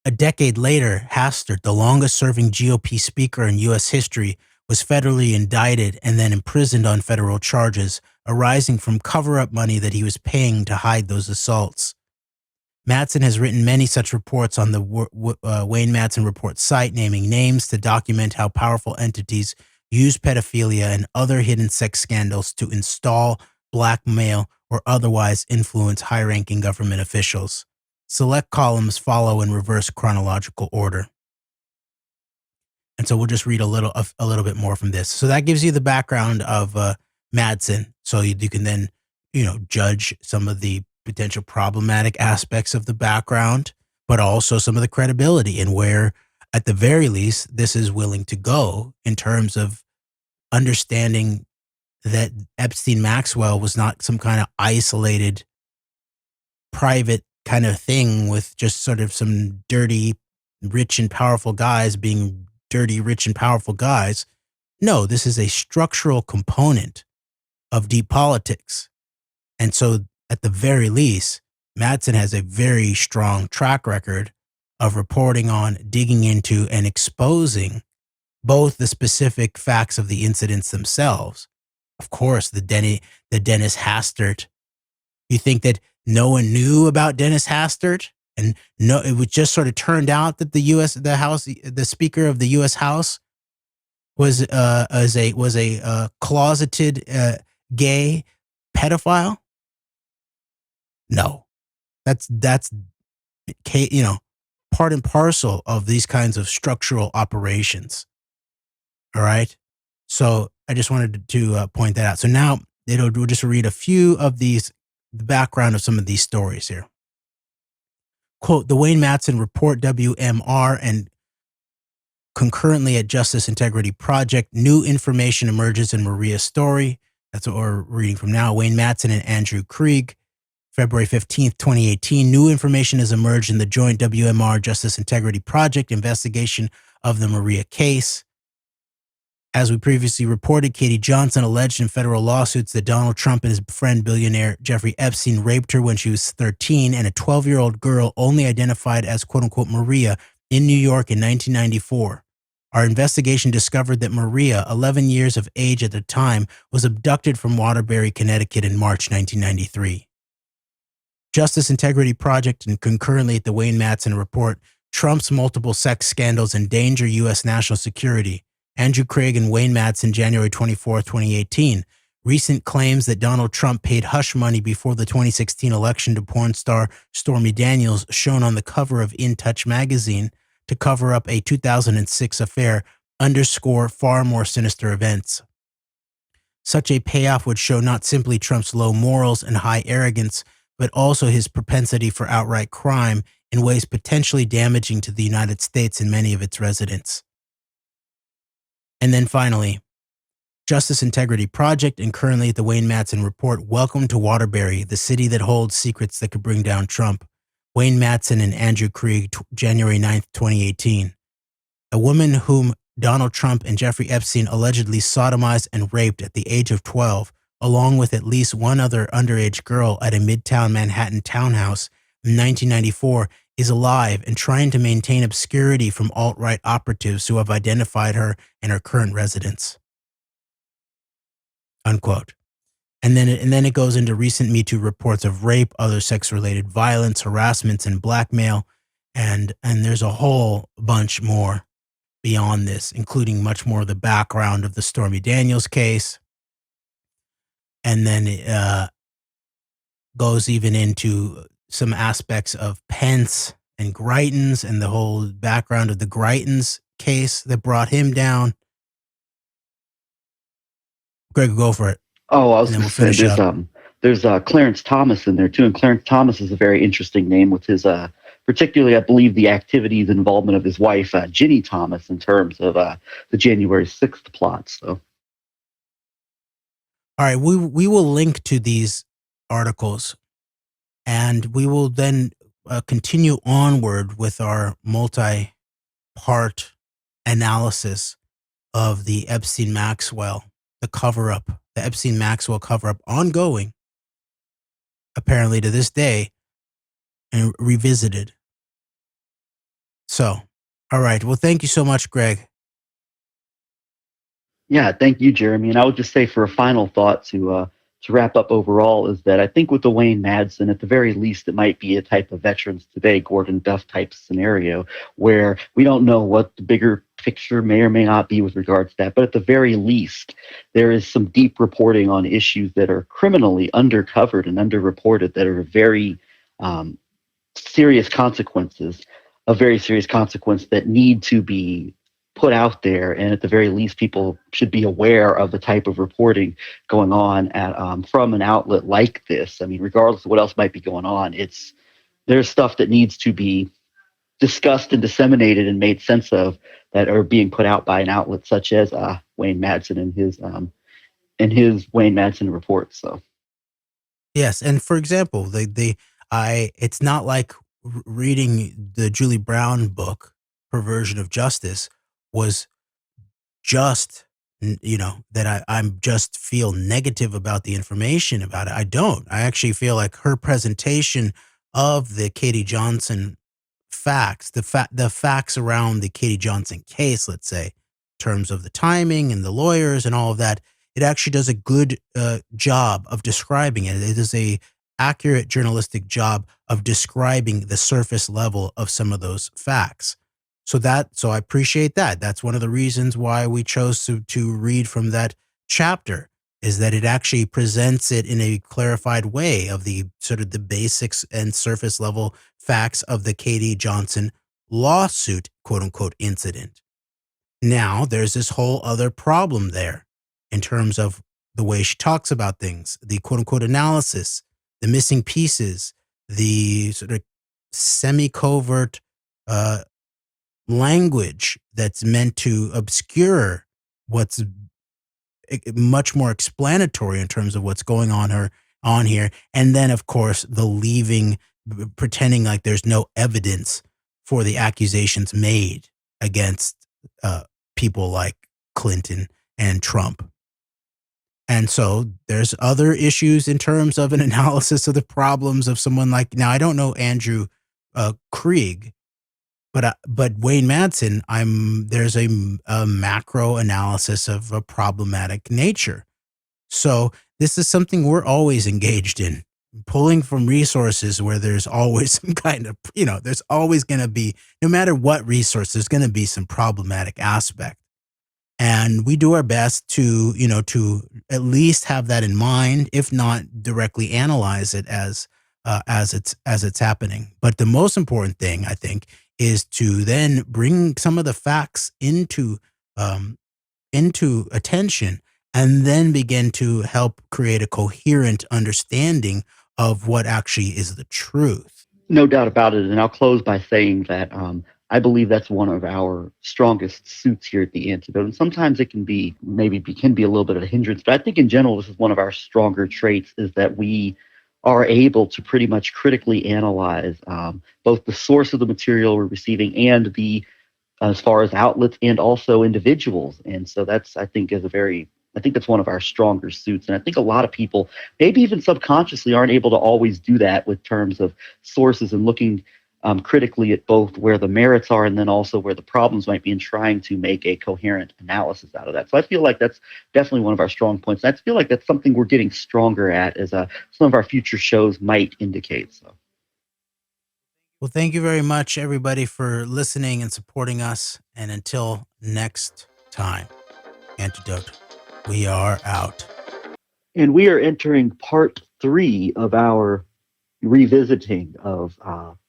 A decade later, Hastert, the longest-serving GOP speaker in U.S. history, was federally indicted and then imprisoned on federal charges arising from cover-up money that he was paying to hide those assaults. Madsen has written many such reports on the Wayne Madsen Report site, naming names to document how powerful entities use pedophilia and other hidden sex scandals to install, blackmail, or otherwise influence high-ranking government officials. Select columns follow in reverse chronological order. And so we'll just read a little bit more from this. So that gives you the background of Madsen. So you can then, judge some of the potential problematic aspects of the background, but also some of the credibility and where, at the very least, this is willing to go in terms of understanding that Epstein Maxwell was not some kind of isolated, private kind of thing with just sort of some dirty, rich and powerful guys being dirty, rich and powerful guys. No, this is a structural component of deep politics. And so at the very least, Madsen has a very strong track record of reporting on, digging into, and exposing both the specific facts of the incidents themselves. Of course, the Dennis Hastert. You think that no one knew about Dennis Hastert? And no, it was just sort of turned out that the Speaker of the U.S. House was a closeted gay pedophile? No, that's part and parcel of these kinds of structural operations. All right, so I just wanted to point that out. So now we'll just read a few of the background of some of these stories here. Quote, the Wayne Madsen Report, WMR, and concurrently at Justice Integrity Project, new information emerges in Maria's story. That's what we're reading from now. Wayne Madsen and Andrew Krieg, February 15th, 2018. New information has emerged in the joint WMR Justice Integrity Project investigation of the Maria case. As we previously reported, Katie Johnson alleged in federal lawsuits that Donald Trump and his friend billionaire Jeffrey Epstein raped her when she was 13 and a 12-year-old girl only identified as quote-unquote Maria in New York in 1994. Our investigation discovered that Maria, 11 years of age at the time, was abducted from Waterbury, Connecticut in March 1993. Justice Integrity Project and concurrently at the Wayne Madsen Report, Trump's multiple sex scandals endanger U.S. national security. Andrew Krieg and Wayne Madsen, January 24, 2018. Recent claims that Donald Trump paid hush money before the 2016 election to porn star Stormy Daniels, shown on the cover of In Touch magazine, to cover up a 2006 affair, underscore far more sinister events. Such a payoff would show not simply Trump's low morals and high arrogance, but also his propensity for outright crime in ways potentially damaging to the United States and many of its residents. And then finally, Justice Integrity Project and currently at the Wayne Madsen Report, welcome to Waterbury, the city that holds secrets that could bring down Trump. Wayne Madsen and Andrew Krieg, January 9th, 2018. A woman whom Donald Trump and Jeffrey Epstein allegedly sodomized and raped at the age of 12, along with at least one other underage girl at a Midtown Manhattan townhouse in 1994, is alive and trying to maintain obscurity from alt-right operatives who have identified her and her current residence. Unquote. And then it goes into recent Me Too reports of rape, other sex-related violence, harassments, and blackmail, and there's a whole bunch more beyond this, including much more of the background of the Stormy Daniels case. And then it goes even into some aspects of Pence and Greitens and the whole background of the Greitens case that brought him down. Greg, go for it. Oh, I was going to say there's Clarence Thomas in there too, and Clarence Thomas is a very interesting name with his particularly, I believe, the activities and involvement of his wife, Ginny Thomas, in terms of the January 6th plots. So, all right, we will link to these articles, and we will then continue onward with our multi-part analysis of the Epstein-Maxwell, the cover-up, the Epstein-Maxwell cover-up, ongoing, apparently to this day, and revisited. So, all right. Well, thank you so much, Greg. Yeah, thank you, Jeremy. And I would just say for a final thought to wrap up overall is that I think with the Wayne Madsen, at the very least, it might be a type of Veterans Today, Gordon Duff type scenario where we don't know what the bigger picture may or may not be with regards to that. But at the very least, there is some deep reporting on issues that are criminally undercovered and underreported that are very serious consequences, a very serious consequence that need to be put out there. And at the very least, people should be aware of the type of reporting going on at from an outlet like this. I mean, regardless of what else might be going on, there's stuff that needs to be discussed and disseminated and made sense of that are being put out by an outlet such as Wayne Madsen and his Wayne Madsen report. So, yes, and for example, it's not like reading the Julie Brown book, Perversion of Justice, was just, that I'm just feel negative about the information about it. I don't. I actually feel like her presentation of the Katie Johnson facts, the facts around the Katie Johnson case, let's say, in terms of the timing and the lawyers and all of that, it actually does a good job of describing it. It is a accurate journalistic job of describing the surface level of some of those facts. So I appreciate that. That's one of the reasons why we chose to read from that chapter, is that it actually presents it in a clarified way of the sort of the basics and surface level facts of the Katie Johnson lawsuit, quote unquote, incident. Now there's this whole other problem there in terms of the way she talks about things, the quote unquote analysis, the missing pieces, the sort of semi-covert language that's meant to obscure what's much more explanatory in terms of what's going on here. And then, of course, the leaving, pretending like there's no evidence for the accusations made against people like Clinton and Trump. And so there's other issues in terms of an analysis of the problems of someone like, now I don't know Andrew Krieg, but Wayne Madsen, there's a macro analysis of a problematic nature. So this is something we're always engaged in, pulling from resources where there's always some kind of, there's always going to be, no matter what resource, there's going to be some problematic aspect. And we do our best to at least have that in mind, if not directly analyze it as it's happening. But the most important thing, I think, is to then bring some of the facts into attention and then begin to help create a coherent understanding of what actually is the truth. No doubt about it. And I'll close by saying that I believe that's one of our strongest suits here at the AnteDote. And sometimes it can be can be a little bit of a hindrance. But I think in general, this is one of our stronger traits, is that we are able to pretty much critically analyze both the source of the material we're receiving and the as far as outlets and also individuals. And so that's, I think that's one of our stronger suits. And I think a lot of people, maybe even subconsciously, aren't able to always do that with terms of sources and looking critically at both where the merits are and then also where the problems might be, and trying to make a coherent analysis out of that. So I feel like that's definitely one of our strong points. And I feel like that's something we're getting stronger at, as some of our future shows might indicate. So. Well, thank you very much, everybody, for listening and supporting us. And until next time, AnteDote, we are out. And we are entering part 3 of our revisiting of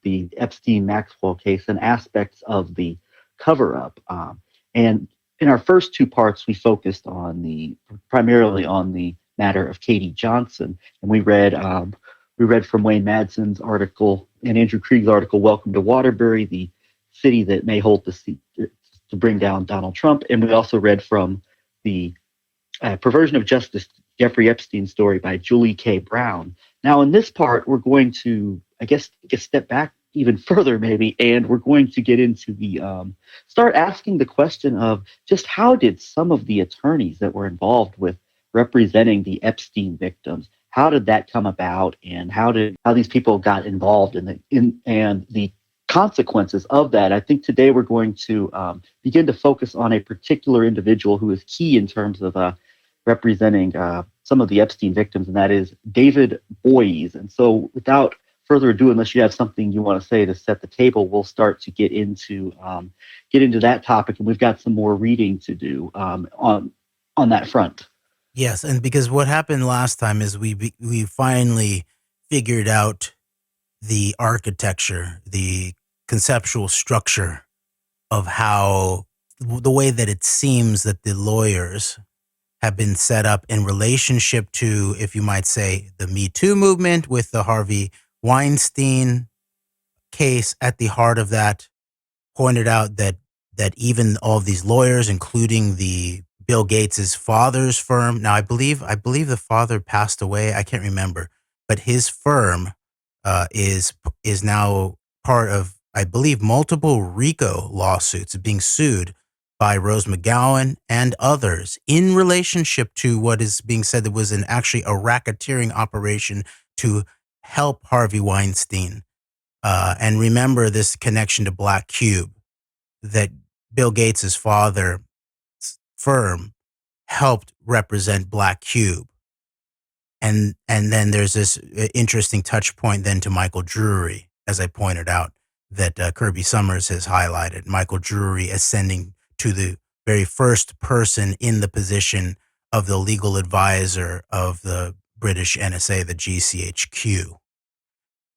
the Epstein-Maxwell case and aspects of the cover-up. And in our first 2 parts, we focused primarily on the matter of Katie Johnson, and we read from Wayne Madsen's article and Andrew Krieg's article, "Welcome to Waterbury, the city that may hold the seat to bring down Donald Trump," and we also read from the Perversion of Justice, Jeffrey Epstein Story by Julie K. Brown. Now, in this part, we're going to, I guess, take a step back even further, maybe, and we're going to get into start asking the question of just how did some of the attorneys that were involved with representing the Epstein victims, how did that come about, and how these people got involved and the consequences of that. I think today we're going to begin to focus on a particular individual who is key in terms of representing some of the Epstein victims, and that is David Boies. And so without further ado, unless you have something you want to say to set the table, we'll start to get into that topic, and we've got some more reading to do on that front. Yes, and because what happened last time is we finally figured out the architecture, the conceptual structure of how the way that it seems that the lawyers have been set up in relationship to, if you might say, the Me Too movement, with the Harvey Weinstein case at the heart of that, pointed out that even all of these lawyers, including the Bill Gates's father's firm. Now, I believe the father passed away. I can't remember, but his firm is now part of, I believe, multiple RICO lawsuits, being sued by Rose McGowan and others in relationship to what is being said that was actually a racketeering operation to help Harvey Weinstein. And remember this connection to Black Cube, that Bill Gates's father firm helped represent Black Cube. And then there's this interesting touch point then to Michael Drury, as I pointed out, that Kirby Summers has highlighted. Michael Drury ascending to the very first person in the position of the legal advisor of the British NSA, the GCHQ.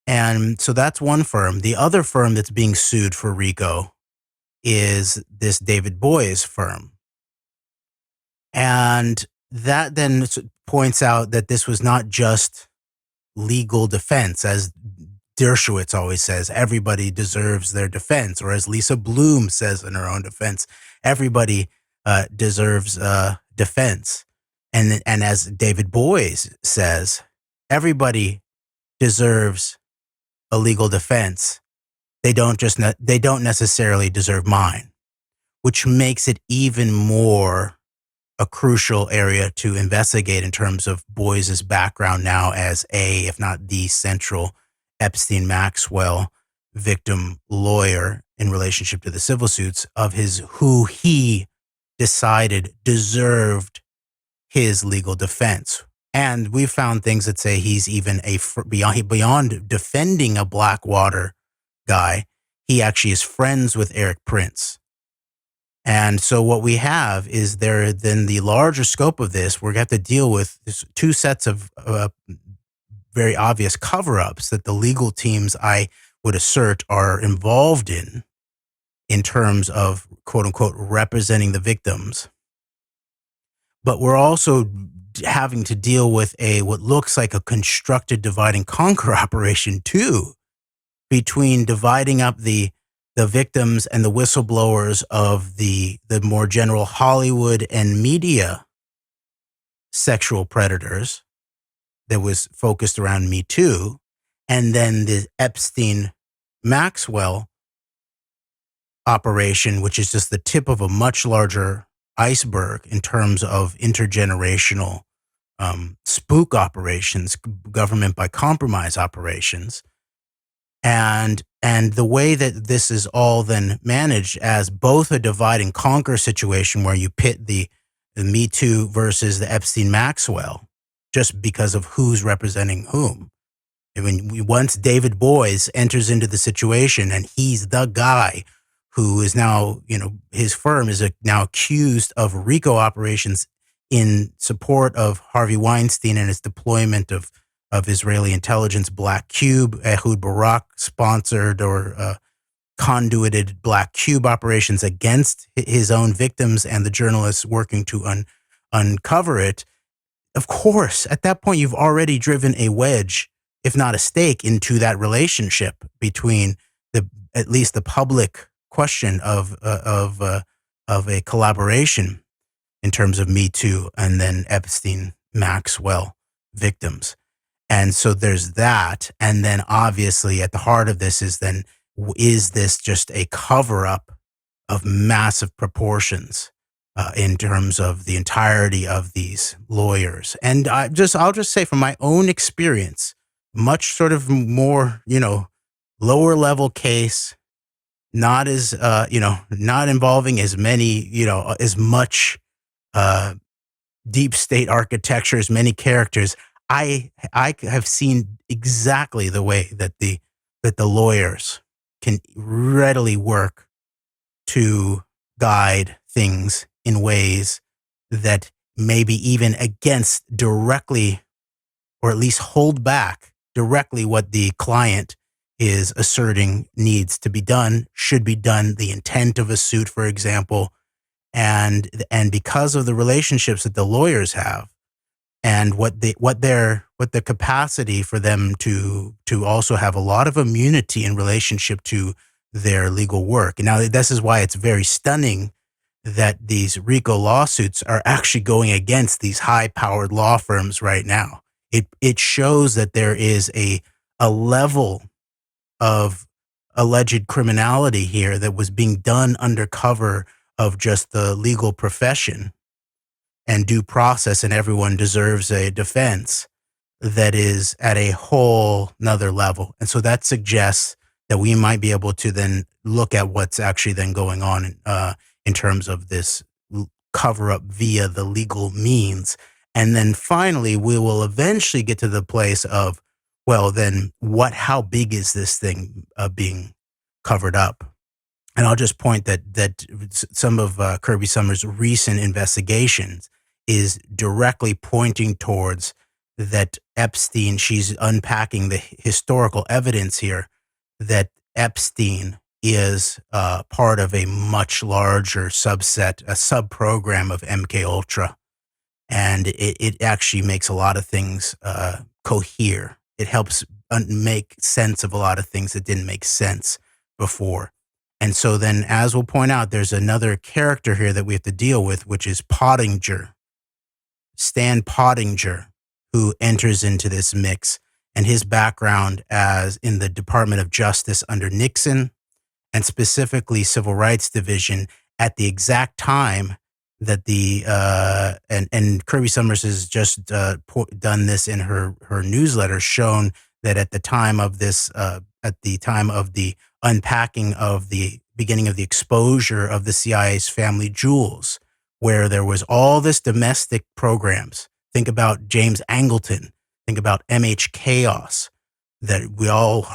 And so that's one firm. The other firm that's being sued for RICO is this David Boies firm. And that then points out that this was not just legal defense. As Dershowitz always says, everybody deserves their defense. Or as Lisa Bloom says in her own defense, everybody deserves defense. And as David Boies says, everybody deserves a legal defense. They don't necessarily deserve mine, which makes it even more a crucial area to investigate in terms of Boies' background now as if not the central Epstein-Maxwell victim lawyer in relationship to the civil suits of who he decided deserved his legal defense. And we found things that say he's even beyond defending a Blackwater guy, he actually is friends with Eric Prince. And so what we have is then the larger scope of this, we're going to have to deal with 2 sets of very obvious cover-ups that the legal teams, I would assert, are involved in terms of, quote unquote, representing the victims. but we're also having to deal with what looks like a constructed divide and conquer operation too, between dividing up the victims and the whistleblowers of the more general Hollywood and media sexual predators that was focused around Me Too, and then the Epstein Maxwell operation, which is just the tip of a much larger iceberg in terms of intergenerational spook operations, government by compromise operations. And the way that this is all then managed as both a divide and conquer situation where you pit the Me Too versus the Epstein Maxwell just because of who's representing whom. And once David Boies enters into the situation and he's the guy who is now, his firm is now accused of RICO operations in support of Harvey Weinstein and his deployment of Israeli intelligence Black Cube, Ehud Barak sponsored or conduited Black Cube operations against his own victims and the journalists working to uncover it. Of course, at that point, you've already driven a wedge, if not a stake, into that relationship between at least the public question of a collaboration in terms of Me Too and then Epstein Maxwell victims. And so there's that. And then obviously at the heart of this is this just a cover up of massive proportions in terms of the entirety of these lawyers? And I'll just say from my own experience, much sort of more, lower level case, not as, not involving as many, as much deep state architecture, as many characters. I have seen exactly the way that the lawyers can readily work to guide things in ways that maybe even against directly, or at least hold back directly what the client is asserting needs to be done, should be done, the intent of a suit, for example, and because of the relationships that the lawyers have, and what the capacity for them to also have a lot of immunity in relationship to their legal work. And now this is why it's very stunning that these RICO lawsuits are actually going against these high-powered law firms right now. It shows that there is a level of alleged criminality here that was being done under cover of just the legal profession and due process, and everyone deserves a defense that is at a whole nother level. And so that suggests that we might be able to then look at what's actually then going on in terms of this cover up via the legal means. And then finally, we will eventually get to the place of, well, then how big is this thing being covered up? And I'll just point that some of Kirby Summers' recent investigations is directly pointing towards that Epstein, she's unpacking the historical evidence here, that Epstein is part of a much larger subset, a sub-program of MK Ultra. And it actually makes a lot of things cohere. It helps make sense of a lot of things that didn't make sense before. And so then, as we'll point out, there's another character here that we have to deal with, which is Pottinger, Stan Pottinger, who enters into this mix, and his background as in the Department of Justice under Nixon, and specifically Civil Rights Division at the exact time that and Kirby Summers has just done this in her newsletter, shown that at the time of this, at the time of the unpacking of the beginning of the exposure of the CIA's family jewels, where there was all this domestic programs. Think about James Angleton. Think about MH Chaos, that we all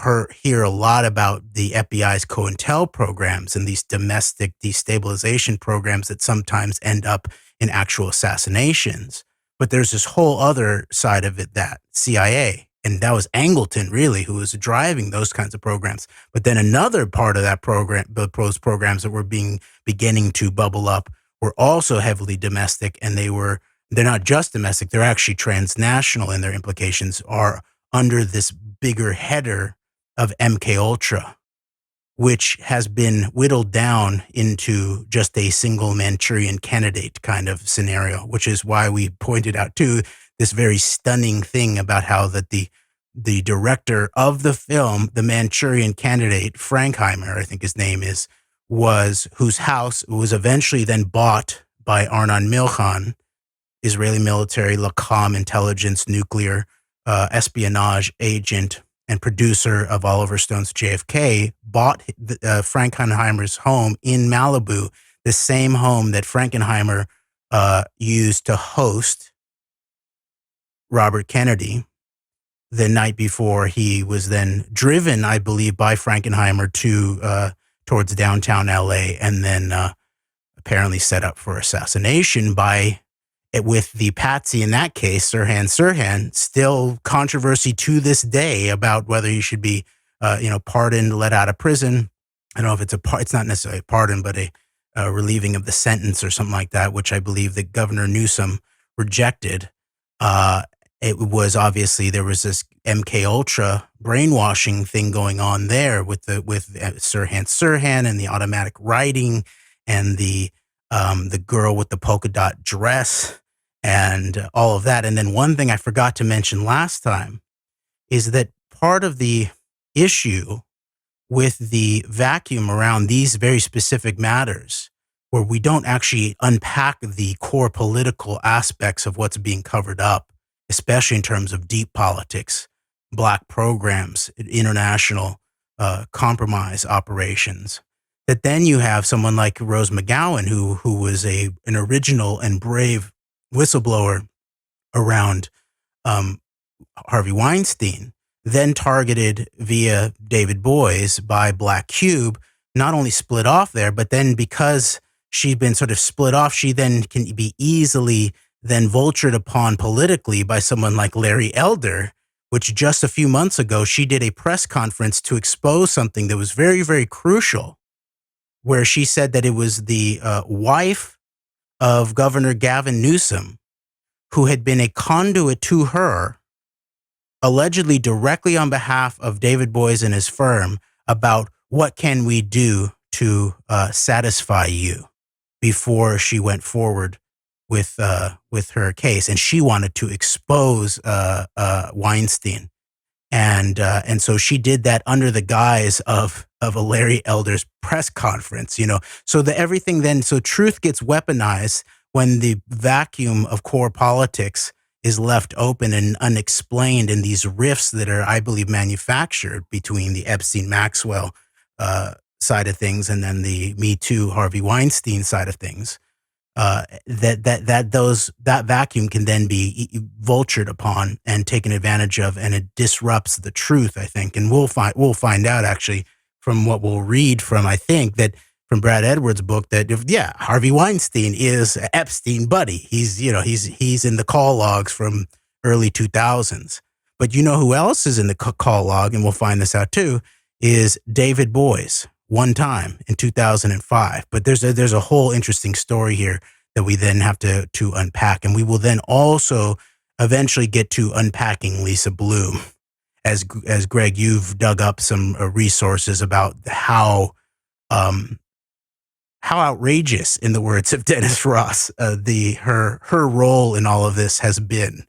hear a lot about the FBI's COINTEL programs and these domestic destabilization programs that sometimes end up in actual assassinations. But there's this whole other side of it, that CIA. And that was Angleton, really, who was driving those kinds of programs. But then another part of that program, those programs that were beginning to bubble up, were also heavily domestic, and they were they're not just domestic, they're actually transnational, and their implications are under this bigger header of MK Ultra, which has been whittled down into just a single Manchurian candidate kind of scenario, which is why we pointed out too this very stunning thing about how that the director of the film, the Manchurian candidate, Frankheimer, I think his name is, whose house was eventually then bought by Arnon Milchan, Israeli military, Lacom intelligence, nuclear espionage agent, and producer of Oliver Stone's JFK, bought Frankenheimer's home in Malibu, the same home that Frankenheimer used to host Robert Kennedy the night before he was then driven, I believe, by Frankenheimer towards downtown LA, and then apparently set up for assassination with the patsy in that case, Sirhan Sirhan. Still controversy to this day about whether he should be, pardoned, let out of prison. I don't know if it's not necessarily a pardon, but a relieving of the sentence or something like that, which I believe that Governor Newsom rejected. It was obviously there was this MK Ultra brainwashing thing going on there with Sirhan Sirhan and the automatic writing and the girl with the polka dot dress and all of that. And then one thing I forgot to mention last time is that part of the issue with the vacuum around these very specific matters, where we don't actually unpack the core political aspects of what's being covered up, especially in terms of deep politics, black programs, international compromise operations, that then you have someone like Rose McGowan, who was an original and brave whistleblower around Harvey Weinstein, then targeted via David Boies by Black Cube, not only split off there, but then because she'd been sort of split off, she then can be easily then vultured upon politically by someone like Larry Elder, which just a few months ago, she did a press conference to expose something that was very, very crucial, where she said that it was the wife of Governor Gavin Newsom who had been a conduit to her, allegedly directly on behalf of David Boies and his firm, about what can we do to satisfy you, before she went forward with her case. And she wanted to expose Weinstein. And so she did that under the guise of a Larry Elder's press conference, so so truth gets weaponized when the vacuum of core politics is left open and unexplained in these rifts that are, I believe, manufactured between the Epstein-Maxwell side of things and then the Me Too Harvey Weinstein side of things. That vacuum can then be vultured upon and taken advantage of, and it disrupts the truth, I think. And we'll find out actually from what we'll read from, I think, that from Brad Edwards' book, that Harvey Weinstein is Epstein buddy. He's in the call logs from early 2000s. But you know who else is in the call log, and we'll find this out too, is David Boies, one time in 2005. But there's a whole interesting story here that we then have to unpack. And we will then also eventually get to unpacking Lisa Bloom. As Greg, you've dug up some resources about how outrageous, in the words of Dennis Ross, her role in all of this has been.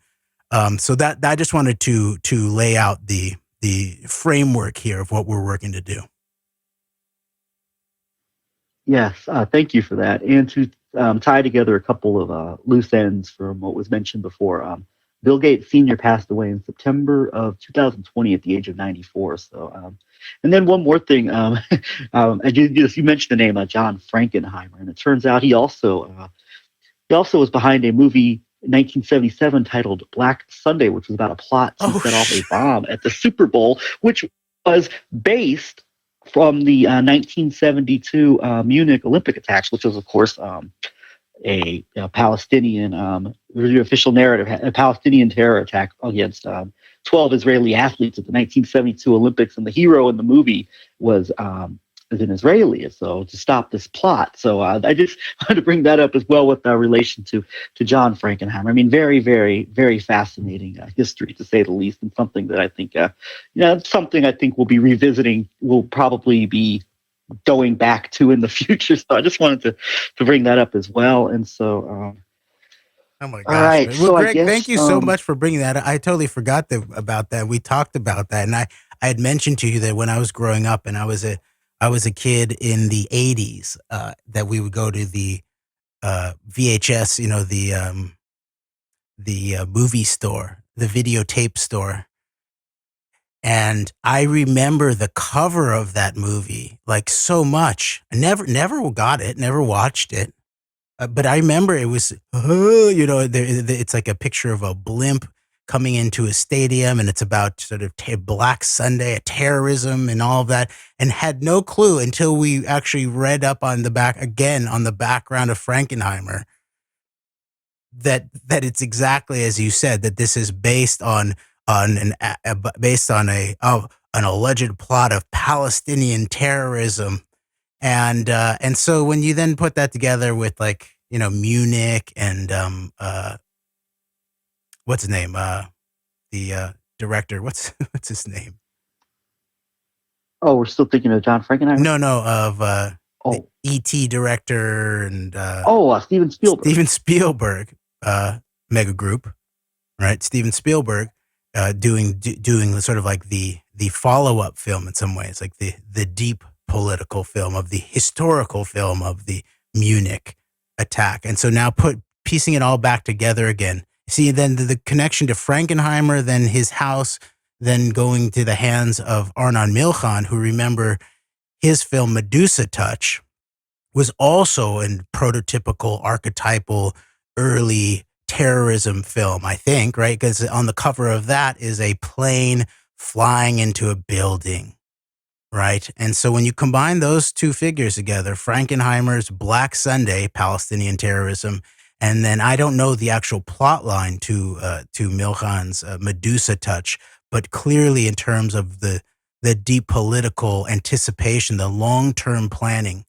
So that I just wanted to lay out the framework here of what we're working to do. Yes, thank you for that. And to tie together a couple of loose ends from what was mentioned before, Bill Gates Sr. passed away in September of 2020 at the age of 94. So, and then one more thing, you mentioned the name John Frankenheimer, and it turns out he also was behind a movie in 1977 titled Black Sunday, which was about a plot to set off a bomb at the Super Bowl, which was based from the 1972 Munich Olympic attacks, which was, of course, a Palestinian, the official narrative, a Palestinian terror attack against 12 Israeli athletes at the 1972 Olympics. And the hero in the movie was an Israeli, so to stop this plot. So I just wanted to bring that up as well with relation to John Frankenheimer. I mean, very, very, very fascinating history, to say the least, and something that I think, something I think we'll be revisiting. We'll probably be going back to in the future. So I just wanted to bring that up as well. And so, Oh my gosh! all right. Man. So Well, I Greg, guess, thank you so much for bringing that. I totally forgot about that. We talked about that, and I had mentioned to you that when I was growing up, and I was a kid in the '80s, that we would go to the VHS, the movie store, the videotape store. And I remember the cover of that movie like so much. I never got it, never watched it. But I remember it was, it's like a picture of a blimp coming into a stadium, and it's about sort of Black Sunday, terrorism, and all of that, and had no clue until we actually read up on the background of Frankenheimer, that it's exactly as you said, that this is based on an alleged plot of Palestinian terrorism. And so when you then put that together with Munich and what's his name, the director, what's his name? Oh, we're still thinking of John Frankenheimer? No, of the E.T. director and Steven Spielberg, mega group, right? Steven Spielberg doing sort of like the follow-up film in some ways, like the deep political film, of the historical film of the Munich attack. And so now piecing it all back together again. See, then the connection to Frankenheimer, then his house, then going to the hands of Arnon Milchan, who, remember, his film Medusa Touch was also a prototypical, archetypal, early terrorism film, I think, right? Because on the cover of that is a plane flying into a building. Right. And so when you combine those two figures together, Frankenheimer's Black Sunday, Palestinian terrorism, and then I don't know the actual plot line to Milchan's Medusa Touch, but clearly in terms of the deep political anticipation, the long-term planning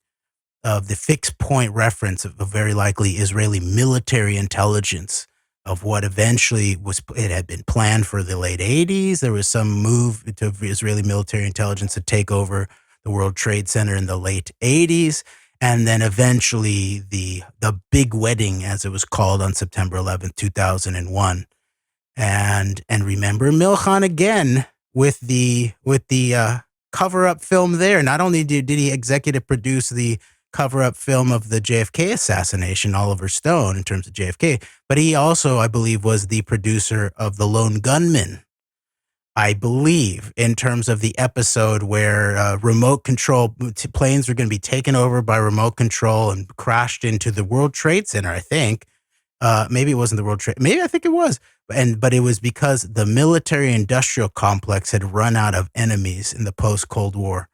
of the fixed point reference of a very likely Israeli military intelligence of what eventually it had been planned for the late 80s. There was some move to Israeli military intelligence to take over the World Trade Center in the late 80s. And then eventually the big wedding, as it was called, on September 11th, 2001. And remember Milchan again with the cover-up film there. Not only did he executive produce the cover-up film of the JFK assassination, Oliver Stone, in terms of JFK, but he also, I believe, was the producer of The Lone Gunman, I believe, in terms of the episode where remote control planes were going to be taken over by remote control and crashed into the World Trade Center, I think. Maybe it wasn't the World Trade. Maybe I think it was. But it was because the military-industrial complex had run out of enemies in the post-Cold War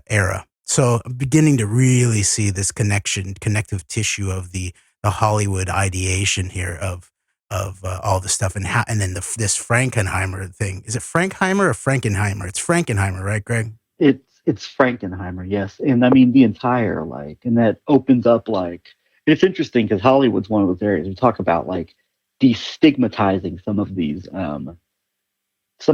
era. So I'm beginning to really see this connective tissue of the Hollywood ideation here of all the stuff, and then this Frankenheimer thing. Is it Frankheimer or Frankenheimer? It's Frankenheimer, right, Greg? It's Frankenheimer, yes. And I mean the entire and that opens up it's interesting because Hollywood's one of those areas we talk about destigmatizing some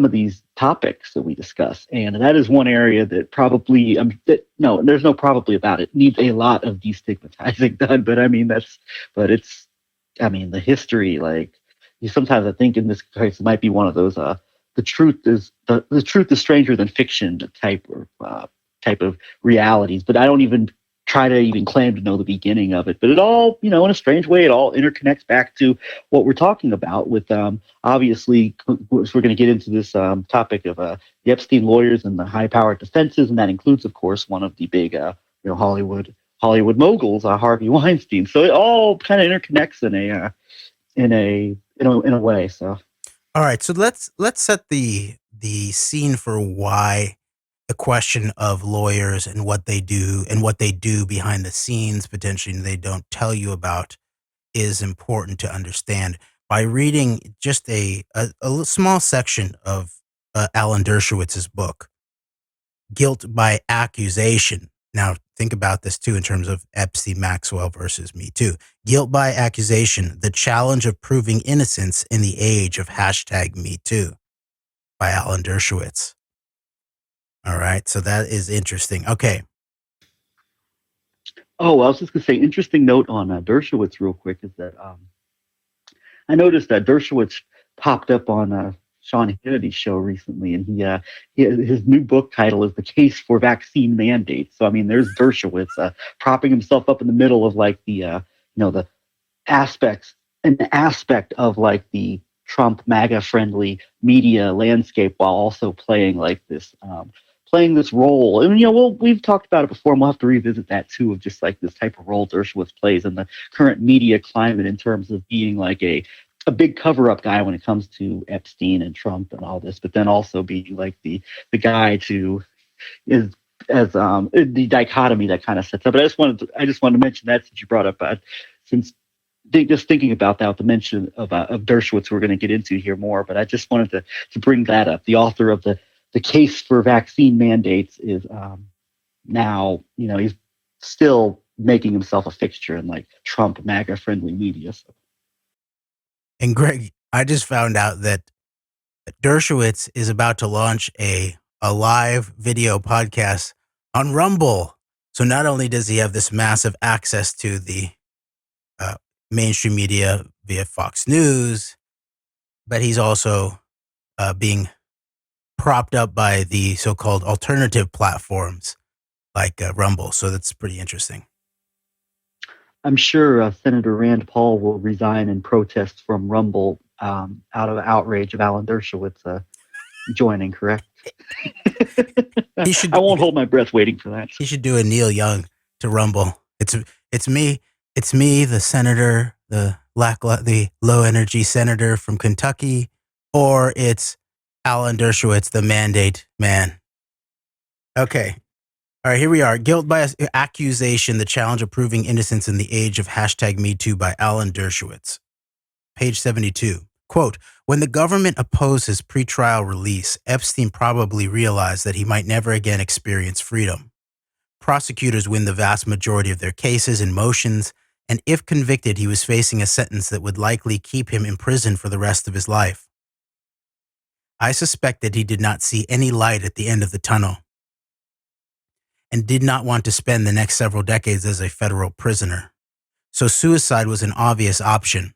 of these topics that we discuss, and that is one area that probably there's no probably about it, needs a lot of destigmatizing done. But the history, sometimes I think in this case it might be one of those the truth is stranger than fiction type of realities. But I don't even try to even claim to know the beginning of it. But it all, in a strange way, it all interconnects back to what we're talking about with, obviously, we're going to get into this topic of the Epstein lawyers and the high-powered defenses, and that includes, of course, one of the big, Hollywood moguls, Harvey Weinstein. So it all kind of interconnects in a way. So, all right. So let's set the scene for why the question of lawyers and what they do behind the scenes, potentially, and they don't tell you about, is important to understand by reading just a small section of Alan Dershowitz's book, guilt by accusation. Now, think about this too in terms of Epstein, Maxwell versus Me Too. Guilt by accusation, the challenge of proving innocence in the age of #MeToo by Alan Dershowitz. All right, so that is interesting. Okay. Oh, I was just going to say, interesting note on Dershowitz real quick is that I noticed that Dershowitz popped up on Sean Hannity's show recently, and his new book title is "The Case for Vaccine Mandates." So I mean, there's Dershowitz propping himself up in the middle of like the the aspect of like the Trump MAGA friendly media landscape, while also playing like this role. And we've talked about it before, and we'll have to revisit that too, of just like this type of role Dershowitz plays in the current media climate in terms of being like a big cover-up guy when it comes to Epstein and Trump and all this, but then also being like the guy to is as the dichotomy that kind of sets up. But I just wanted to mention that, since you brought up since just thinking about that, the mention of Dershowitz, we're going to get into here more. But I just wanted to bring that up. The author of the Case for Vaccine Mandates is now he's still making himself a fixture in like Trump MAGA friendly media. So. And Greg, I just found out that Dershowitz is about to launch a live video podcast on Rumble. So not only does he have this massive access to the mainstream media via Fox News, but he's also being propped up by the so-called alternative platforms like Rumble. So that's pretty interesting. I'm sure Senator Rand Paul will resign in protest from Rumble out of outrage of Alan Dershowitz joining, correct? I won't hold my breath waiting for that. He should do a Neil Young to Rumble. It's me, the senator, the low energy senator from Kentucky, or it's Alan Dershowitz, the mandate man. Okay. All right, here we are. Guilt by accusation, the challenge of proving innocence in the age of #MeToo by Alan Dershowitz. Page 72. Quote, when the government opposed his pretrial release, Epstein probably realized that he might never again experience freedom. Prosecutors win the vast majority of their cases and motions, and if convicted, he was facing a sentence that would likely keep him in prison for the rest of his life. I suspect that he did not see any light at the end of the tunnel and did not want to spend the next several decades as a federal prisoner. So suicide was an obvious option.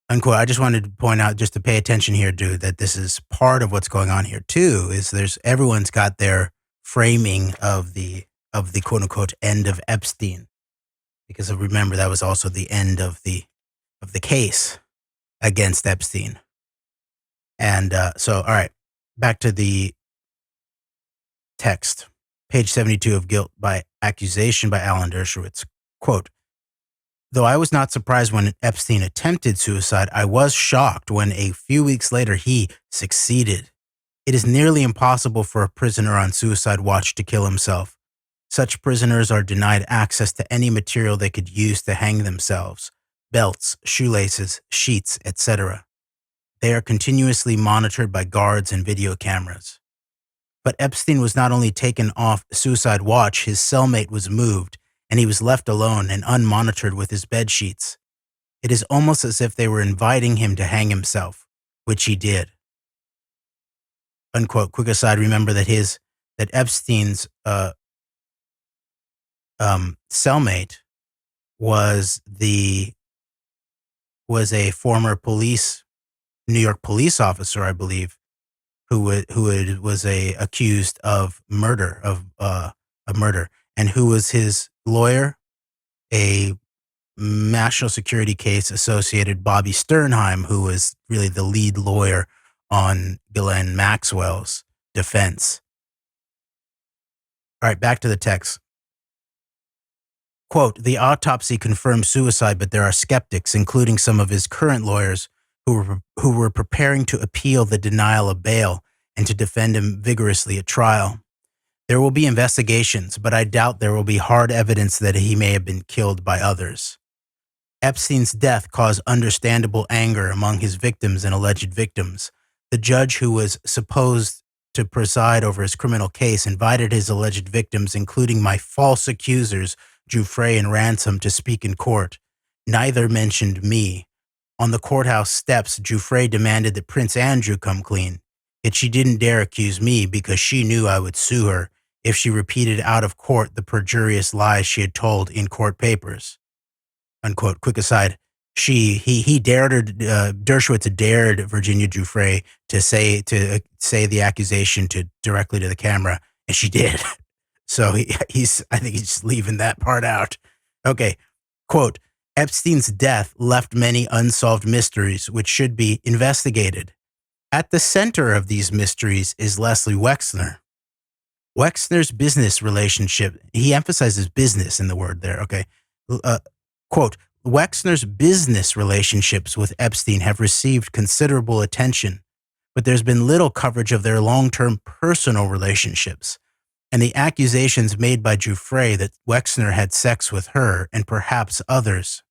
Unquote. I just wanted to point out, just to pay attention here, dude, that this is part of what's going on here too, is everyone's got their framing of the quote unquote end of Epstein. Because remember, that was also the end of the case against Epstein. And so, all right, back to the text. Page 72 of Guilt by Accusation by Alan Dershowitz. Quote, though I was not surprised when Epstein attempted suicide, I was shocked when a few weeks later he succeeded. It is nearly impossible for a prisoner on suicide watch to kill himself. Such prisoners are denied access to any material they could use to hang themselves: belts, shoelaces, sheets, etc. They are continuously monitored by guards and video cameras. But Epstein was not only taken off suicide watch, his cellmate was moved, and he was left alone and unmonitored with his bed sheets. It is almost as if they were inviting him to hang himself, which he did. Unquote. Quick aside, remember that Epstein's cellmate was a former New York police officer, I believe, who was accused of murder, and who was his lawyer, a national security case associated Bobby Sternheim, who was really the lead lawyer on Ghislaine Maxwell's defense. All right, back to the text. Quote, the autopsy confirmed suicide, but there are skeptics, including some of his current lawyers, who were preparing to appeal the denial of bail and to defend him vigorously at trial. There will be investigations, but I doubt there will be hard evidence that he may have been killed by others. Epstein's death caused understandable anger among his victims and alleged victims. The judge who was supposed to preside over his criminal case, invited his alleged victims, including my false accusers, Giuffre and Ransom, to speak in court. Neither mentioned me. On the courthouse steps, Giuffre demanded that Prince Andrew come clean. Yet she didn't dare accuse me because she knew I would sue her if she repeated out of court the perjurious lies she had told in court papers. Unquote. Quick aside. He dared her, Dershowitz dared Virginia Giuffre to say the accusation directly to the camera, and she did. So I think he's just leaving that part out. Okay. Quote, Epstein's death left many unsolved mysteries which should be investigated. At the center of these mysteries is Leslie Wexner. Wexner's business relationship, he emphasizes business in the word there, okay? Quote, Wexner's business relationships with Epstein have received considerable attention, but there's been little coverage of their long-term personal relationships and the accusations made by Giuffre that Wexner had sex with her and perhaps others.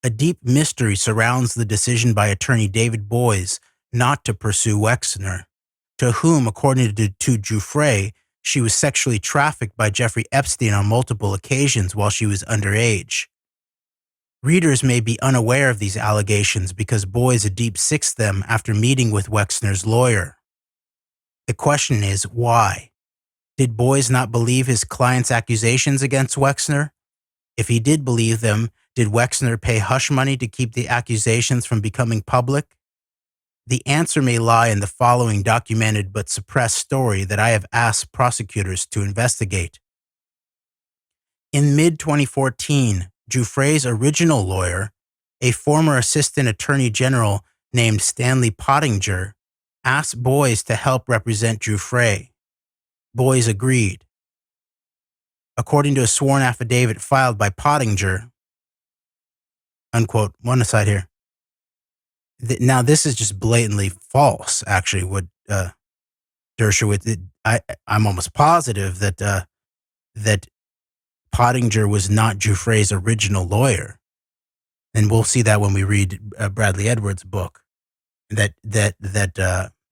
A deep mystery surrounds the decision by attorney David Boies not to pursue Wexner, to whom, according to Giuffre, she was sexually trafficked by Jeffrey Epstein on multiple occasions while she was underage. Readers may be unaware of these allegations because Boies deep-sixed them after meeting with Wexner's lawyer. The question is, why? Did Boies not believe his client's accusations against Wexner? If he did believe them, did Wexner pay hush money to keep the accusations from becoming public? The answer may lie in the following documented but suppressed story that I have asked prosecutors to investigate. In mid-2014, Giuffre's original lawyer, a former assistant attorney general named Stanley Pottinger, asked Boies to help represent Giuffre. Boies agreed. According to a sworn affidavit filed by Pottinger, unquote, one aside here. Now, this is just blatantly false, actually, what Dershowitz, I'm almost positive that Pottinger was not Giuffre's original lawyer. And we'll see that when we read Bradley Edwards' book, that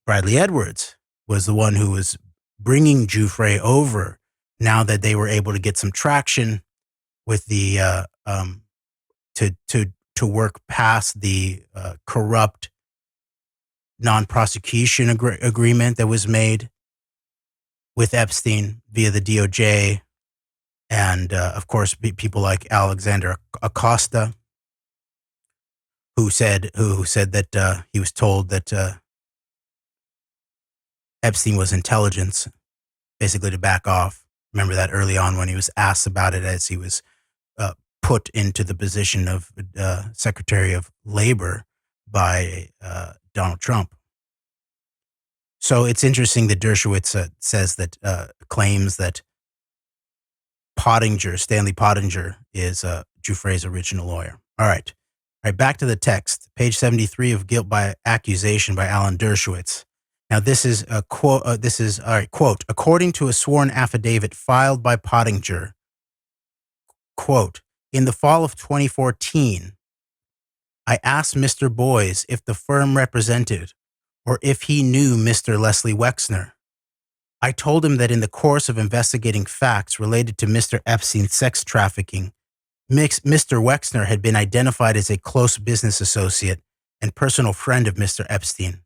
Bradley Edwards was the one who was bringing Giuffre over now that they were able to get some traction with the to work past the corrupt non-prosecution agreement that was made with Epstein via the DOJ, and of course people like Alexander Acosta, who said that he was told that Epstein was intelligence, basically to back off. Remember that early on when he was asked about it as he was put into the position of Secretary of Labor by Donald Trump. So it's interesting that Dershowitz says that, claims that Stanley Pottinger is Giuffre's original lawyer. All right, back to the text. Page 73 of Guilt by Accusation by Alan Dershowitz. Now, this is a quote. Quote, according to a sworn affidavit filed by Pottinger, quote, in the fall of 2014, I asked Mr. Boies if the firm represented or if he knew Mr. Leslie Wexner. I told him that in the course of investigating facts related to Mr. Epstein's sex trafficking, Mr. Wexner had been identified as a close business associate and personal friend of Mr. Epstein.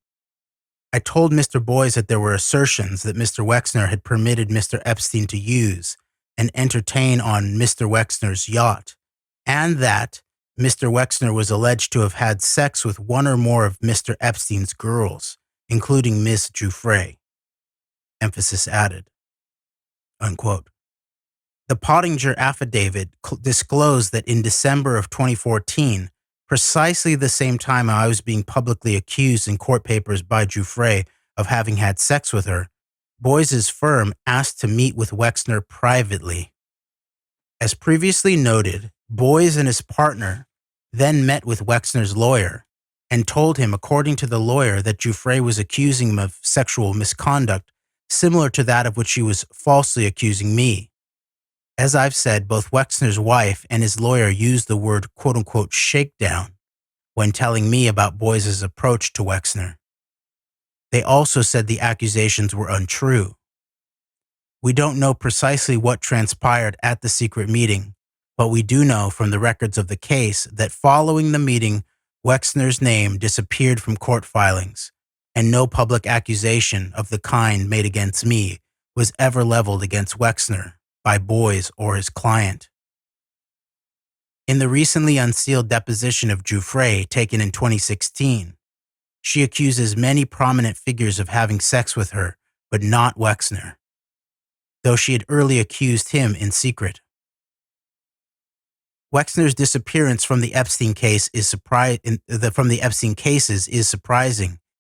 I told Mr. Boies that there were assertions that Mr. Wexner had permitted Mr. Epstein to use and entertain on Mr. Wexner's yacht, and that Mr. Wexner was alleged to have had sex with one or more of Mr. Epstein's girls, including Miss Giuffre. Emphasis added. Unquote. The Pottinger affidavit disclosed that in December of 2014, precisely the same time I was being publicly accused in court papers by Giuffre of having had sex with her, Boies' firm asked to meet with Wexner privately. As previously noted, Boies and his partner then met with Wexner's lawyer and told him, according to the lawyer, that Giuffre was accusing him of sexual misconduct similar to that of which she was falsely accusing me. As I've said, both Wexner's wife and his lawyer used the word quote-unquote shakedown when telling me about Boies' approach to Wexner. They also said the accusations were untrue. We don't know precisely what transpired at the secret meeting, but we do know from the records of the case that following the meeting, Wexner's name disappeared from court filings, and no public accusation of the kind made against me was ever leveled against Wexner by Boies or his client. In the recently unsealed deposition of Jeffrey taken in 2016, she accuses many prominent figures of having sex with her, but not Wexner, though she had early accused him in secret. Wexner's disappearance from the Epstein case is surprising,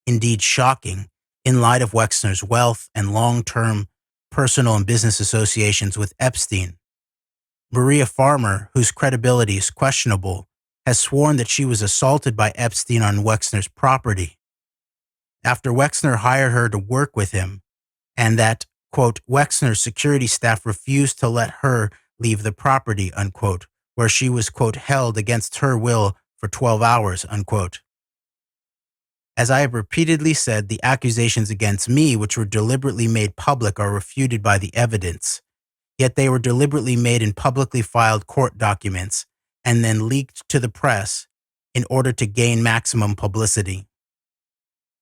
indeed shocking, in light of Wexner's wealth and long-term personal and business associations with Epstein. Maria Farmer, whose credibility is questionable, has sworn that she was assaulted by Epstein on Wexner's property. After Wexner hired her to work with him, and that, quote, Wexner's security staff refused to let her leave the property, unquote, where she was, quote, held against her will for 12 hours, unquote. As I have repeatedly said, the accusations against me, which were deliberately made public, are refuted by the evidence. Yet they were deliberately made in publicly filed court documents and then leaked to the press in order to gain maximum publicity.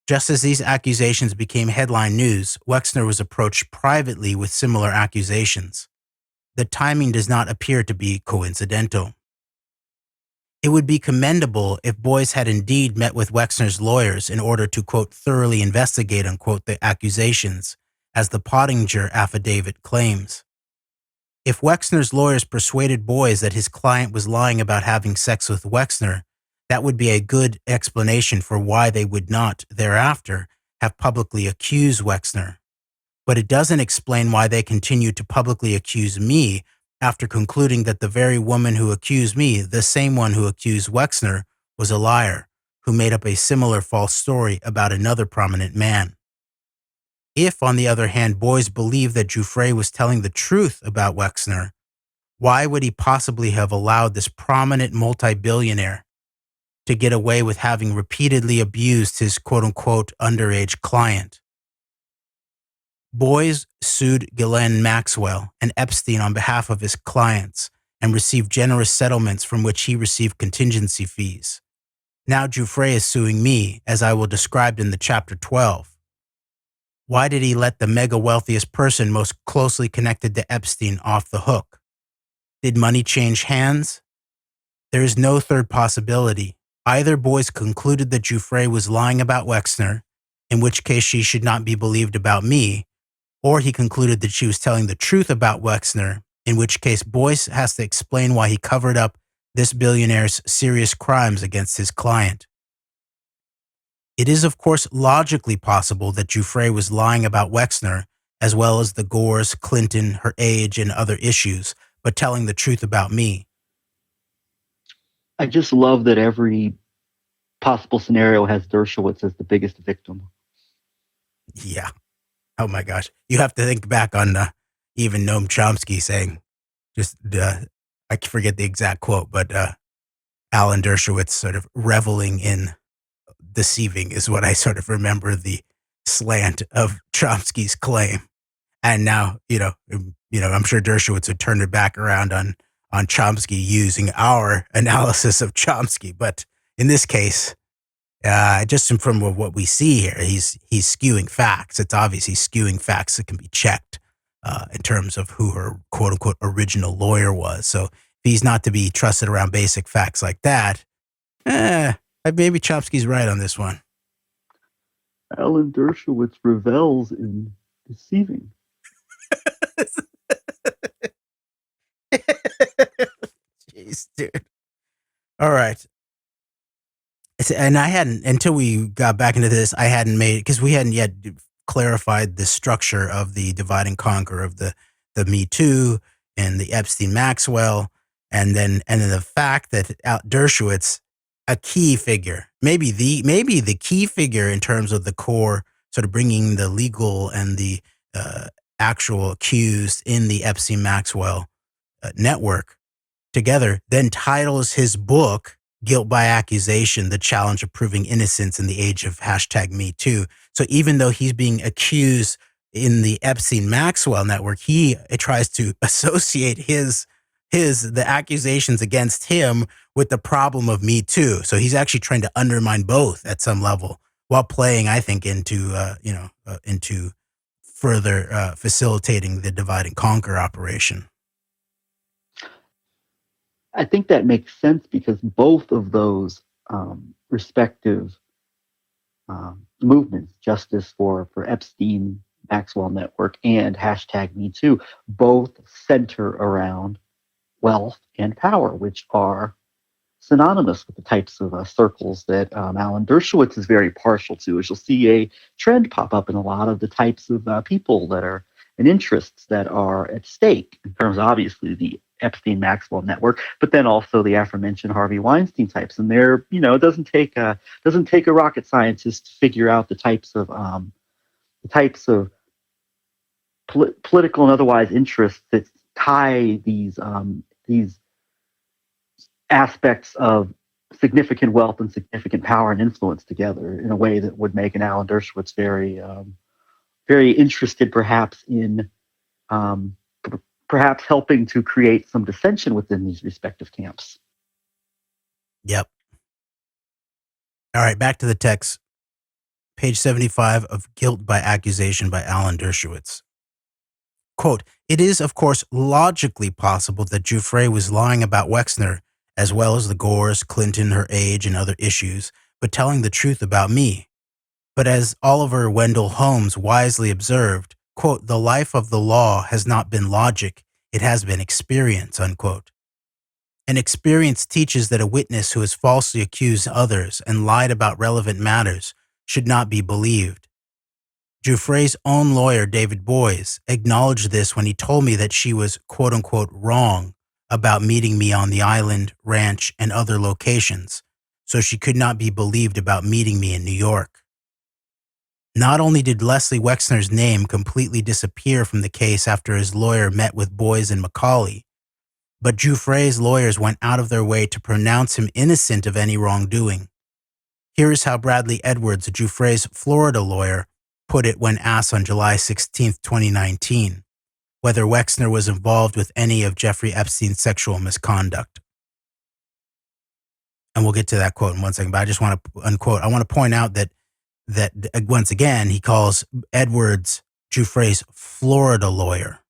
Just as these accusations became headline news, Wexner was approached privately with similar accusations. The timing does not appear to be coincidental. It would be commendable if Boies had indeed met with Wexner's lawyers in order to, quote, thoroughly investigate, unquote, the accusations, as the Pottinger affidavit claims. If Wexner's lawyers persuaded Boies that his client was lying about having sex with Wexner, that would be a good explanation for why they would not, thereafter, have publicly accused Wexner. But it doesn't explain why they continued to publicly accuse me after concluding that the very woman who accused me, the same one who accused Wexner, was a liar, who made up a similar false story about another prominent man. If, on the other hand, Boies believed that Jeffrey was telling the truth about Wexner, why would he possibly have allowed this prominent multi-billionaire to get away with having repeatedly abused his quote-unquote underage client? Boies sued Ghislaine Maxwell and Epstein on behalf of his clients and received generous settlements from which he received contingency fees. Now Jeffrey is suing me, as I will describe in the chapter 12. Why did he let the mega wealthiest person most closely connected to Epstein off the hook? Did money change hands? There is no third possibility. Either Boies concluded that Jeffrey was lying about Wexner, in which case she should not be believed about me, or he concluded that she was telling the truth about Wexner, in which case Boies has to explain why he covered up this billionaire's serious crimes against his client. It is, of course, logically possible that Jeffrey was lying about Wexner, as well as the Gores, Clinton, her age, and other issues, but telling the truth about me. I just love that every possible scenario has Dershowitz as the biggest victim. Yeah. Oh my gosh. You have to think back on even Noam Chomsky saying, I forget the exact quote, but Alan Dershowitz sort of reveling in deceiving is what I sort of remember the slant of Chomsky's claim. And now, I'm sure Dershowitz would turn it back around on Chomsky using our analysis of Chomsky. But in this case, just from what we see here, he's skewing facts. It's obvious he's skewing facts that can be checked in terms of who her quote unquote original lawyer was. So if he's not to be trusted around basic facts like that, maybe Chomsky's right on this one. Alan Dershowitz revels in deceiving. Jeez, dude. All right. And I hadn't, until we got back into this, I hadn't made, because we hadn't yet clarified the structure of the divide and conquer of the Me Too and the Epstein Maxwell, and then the fact that Dershowitz, a key figure, maybe the key figure in terms of the core, sort of bringing the legal and the actual accused in the Epstein Maxwell network together, then titles his book guilt by accusation, the challenge of proving innocence in the age of #MeToo. So even though he's being accused in the Epstein-Maxwell network, he tries to associate the accusations against him with the problem of Me Too. So he's actually trying to undermine both at some level, while playing, I think, into further facilitating the divide and conquer operation. I think that makes sense because both of those respective movements, justice for Epstein, Maxwell Network, and #MeToo, both center around wealth and power, which are synonymous with the types of circles that Alan Dershowitz is very partial to. As you'll see a trend pop up in a lot of the types of people that are and interests that are at stake in terms of obviously the Epstein-Maxwell network, but then also the aforementioned Harvey Weinstein types. And they're, it doesn't take a rocket scientist to figure out the types of political and otherwise interests that tie these aspects of significant wealth and significant power and influence together in a way that would make an Alan Dershowitz very interested, perhaps in perhaps helping to create some dissension within these respective camps. Yep. All right, back to the text. Page 75 of Guilt by Accusation by Alan Dershowitz. Quote, "It is, of course, logically possible that Giuffre was lying about Wexner, as well as the Gores, Clinton, her age, and other issues, but telling the truth about me. But as Oliver Wendell Holmes wisely observed, quote, the life of the law has not been logic, it has been experience, unquote. And experience teaches that a witness who has falsely accused others and lied about relevant matters should not be believed. Giuffre's own lawyer, David Boies, acknowledged this when he told me that she was, quote unquote, wrong about meeting me on the island, ranch, and other locations, so she could not be believed about meeting me in New York. Not only did Leslie Wexner's name completely disappear from the case after his lawyer met with Boies and Macaulay, but Giuffre's lawyers went out of their way to pronounce him innocent of any wrongdoing. Here is how Bradley Edwards, Giuffre's Florida lawyer, put it when asked on July 16, 2019, whether Wexner was involved with any of Jeffrey Epstein's sexual misconduct. And we'll get to that quote in 1 second, but I just want to unquote. I want to point out that once again, he calls Edwards Giuffre's Florida lawyer,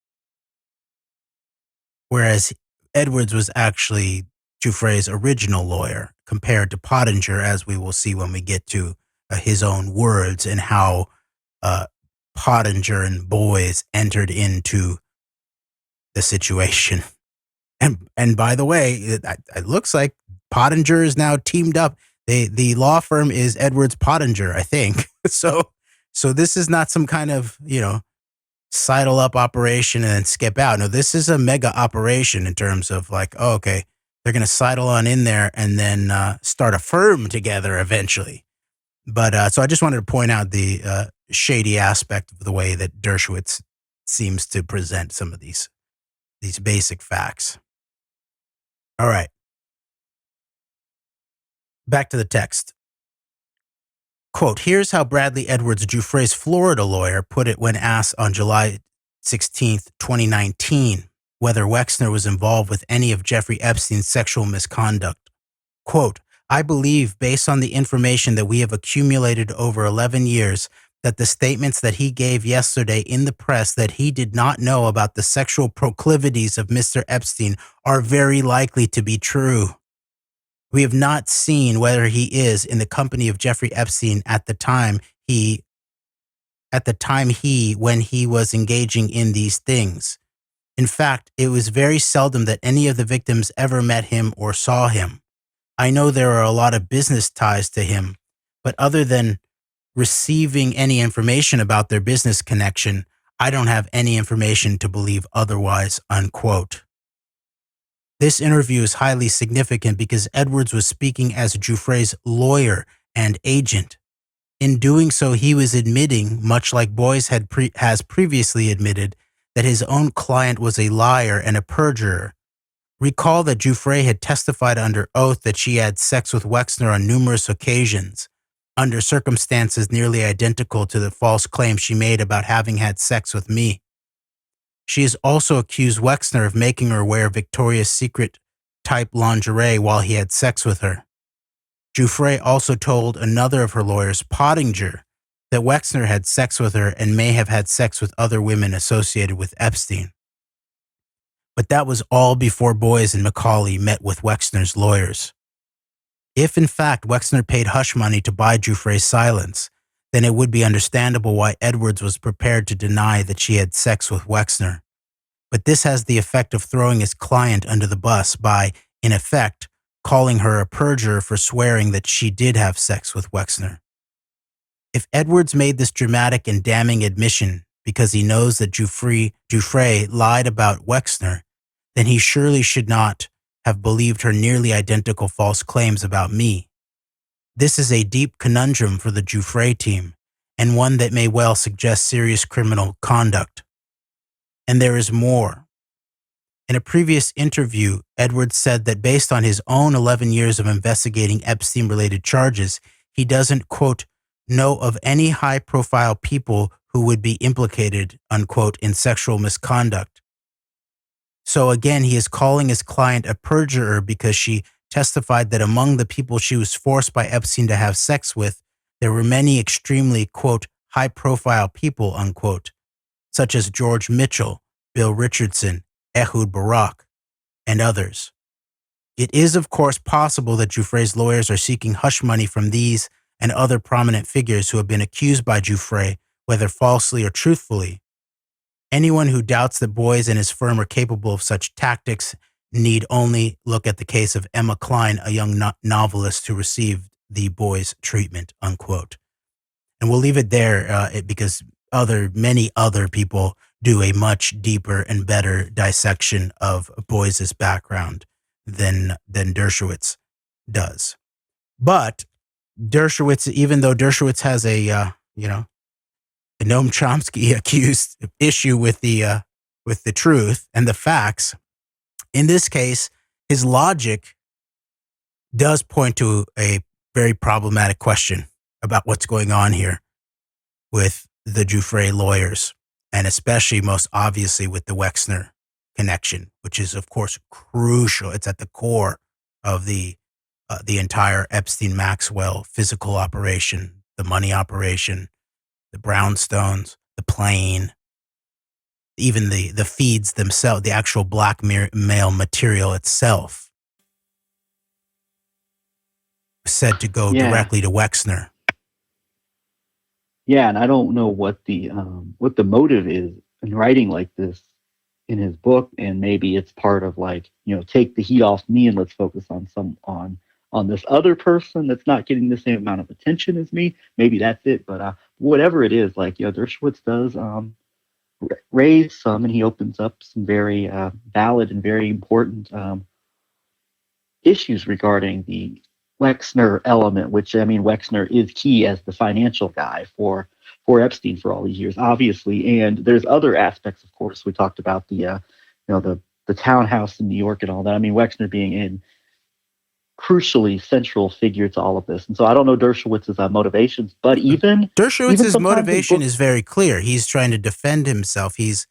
whereas Edwards was actually Giuffre's original lawyer compared to Pottinger, as we will see when we get to his own words and how Pottinger and Boies entered into the situation. And by the way, it looks like Pottinger is now teamed up. The law firm is Edwards Pottinger, I think. So this is not some kind of, sidle up operation and then skip out. No, this is a mega operation in terms of like, oh, okay, they're going to sidle on in there and then start a firm together eventually. But so I just wanted to point out the shady aspect of the way that Dershowitz seems to present some of these basic facts. All right. Back to the text. Quote, here's how Bradley Edwards, Giuffre's Florida lawyer, put it when asked on July 16th, 2019, whether Wexner was involved with any of Jeffrey Epstein's sexual misconduct. Quote, I believe, based on the information that we have accumulated over 11 years, that the statements that he gave yesterday in the press that he did not know about the sexual proclivities of Mr. Epstein are very likely to be true. We have not seen whether he is in the company of Jeffrey Epstein at the time when he was engaging in these things. In fact, it was very seldom that any of the victims ever met him or saw him. I know there are a lot of business ties to him, but other than receiving any information about their business connection, I don't have any information to believe otherwise, unquote. This interview is highly significant because Edwards was speaking as Giuffre's lawyer and agent. In doing so, he was admitting, much like Boies has previously admitted, that his own client was a liar and a perjurer. Recall that Giuffre had testified under oath that she had sex with Wexner on numerous occasions, under circumstances nearly identical to the false claim she made about having had sex with me. She has also accused Wexner of making her wear Victoria's Secret type lingerie while he had sex with her. Giuffre also told another of her lawyers, Pottinger, that Wexner had sex with her and may have had sex with other women associated with Epstein. But that was all before Boies and McCauley met with Wexner's lawyers. If, in fact, Wexner paid hush money to buy Giuffre's silence, then it would be understandable why Edwards was prepared to deny that she had sex with Wexner. But this has the effect of throwing his client under the bus by, in effect, calling her a perjurer for swearing that she did have sex with Wexner. If Edwards made this dramatic and damning admission because he knows that Giuffre lied about Wexner, then he surely should not have believed her nearly identical false claims about me. This is a deep conundrum for the Giuffre team, and one that may well suggest serious criminal conduct. And there is more. In a previous interview, Edwards said that based on his own 11 years of investigating Epstein-related charges, he doesn't, quote, know of any high-profile people who would be implicated, unquote, in sexual misconduct. So again, he is calling his client a perjurer because she testified that among the people she was forced by Epstein to have sex with, there were many extremely, quote, high-profile people, unquote, such as George Mitchell, Bill Richardson, Ehud Barak, and others. It is, of course, possible that Giuffre's lawyers are seeking hush money from these and other prominent figures who have been accused by Giuffre, whether falsely or truthfully. Anyone who doubts that Boies and his firm are capable of such tactics need only look at the case of Emma Klein, a young novelist who received the Boies treatment, unquote. And we'll leave it there because many other people do a much deeper and better dissection of Boies' background than Dershowitz does. But Dershowitz, even though Dershowitz has a Noam Chomsky accused issue with the truth and the facts, in this case, his logic does point to a very problematic question about what's going on here with the Giuffre lawyers, and especially most obviously with the Wexner connection, which is, of course, crucial. It's at the core of the entire Epstein-Maxwell physical operation, the money operation, the brownstones, the plane, even the feeds themselves, the actual blackmail material itself, said to go directly to Wexner. Yeah, and I don't know what the motive is in writing like this in his book, and maybe it's part of take the heat off me and let's focus on this other person that's not getting the same amount of attention as me. Maybe that's it, but whatever it is, Dershowitz does raise some, and he opens up some very valid and very important issues regarding the Wexner element, which, Wexner is key as the financial guy for Epstein for all these years, obviously. And there's other aspects, of course. We talked about the townhouse in New York and all that. Wexner being in crucially central figure to all of this. And so I don't know Dershowitz's motivations, but Dershowitz's motivation is very clear. He's trying to defend himself. He's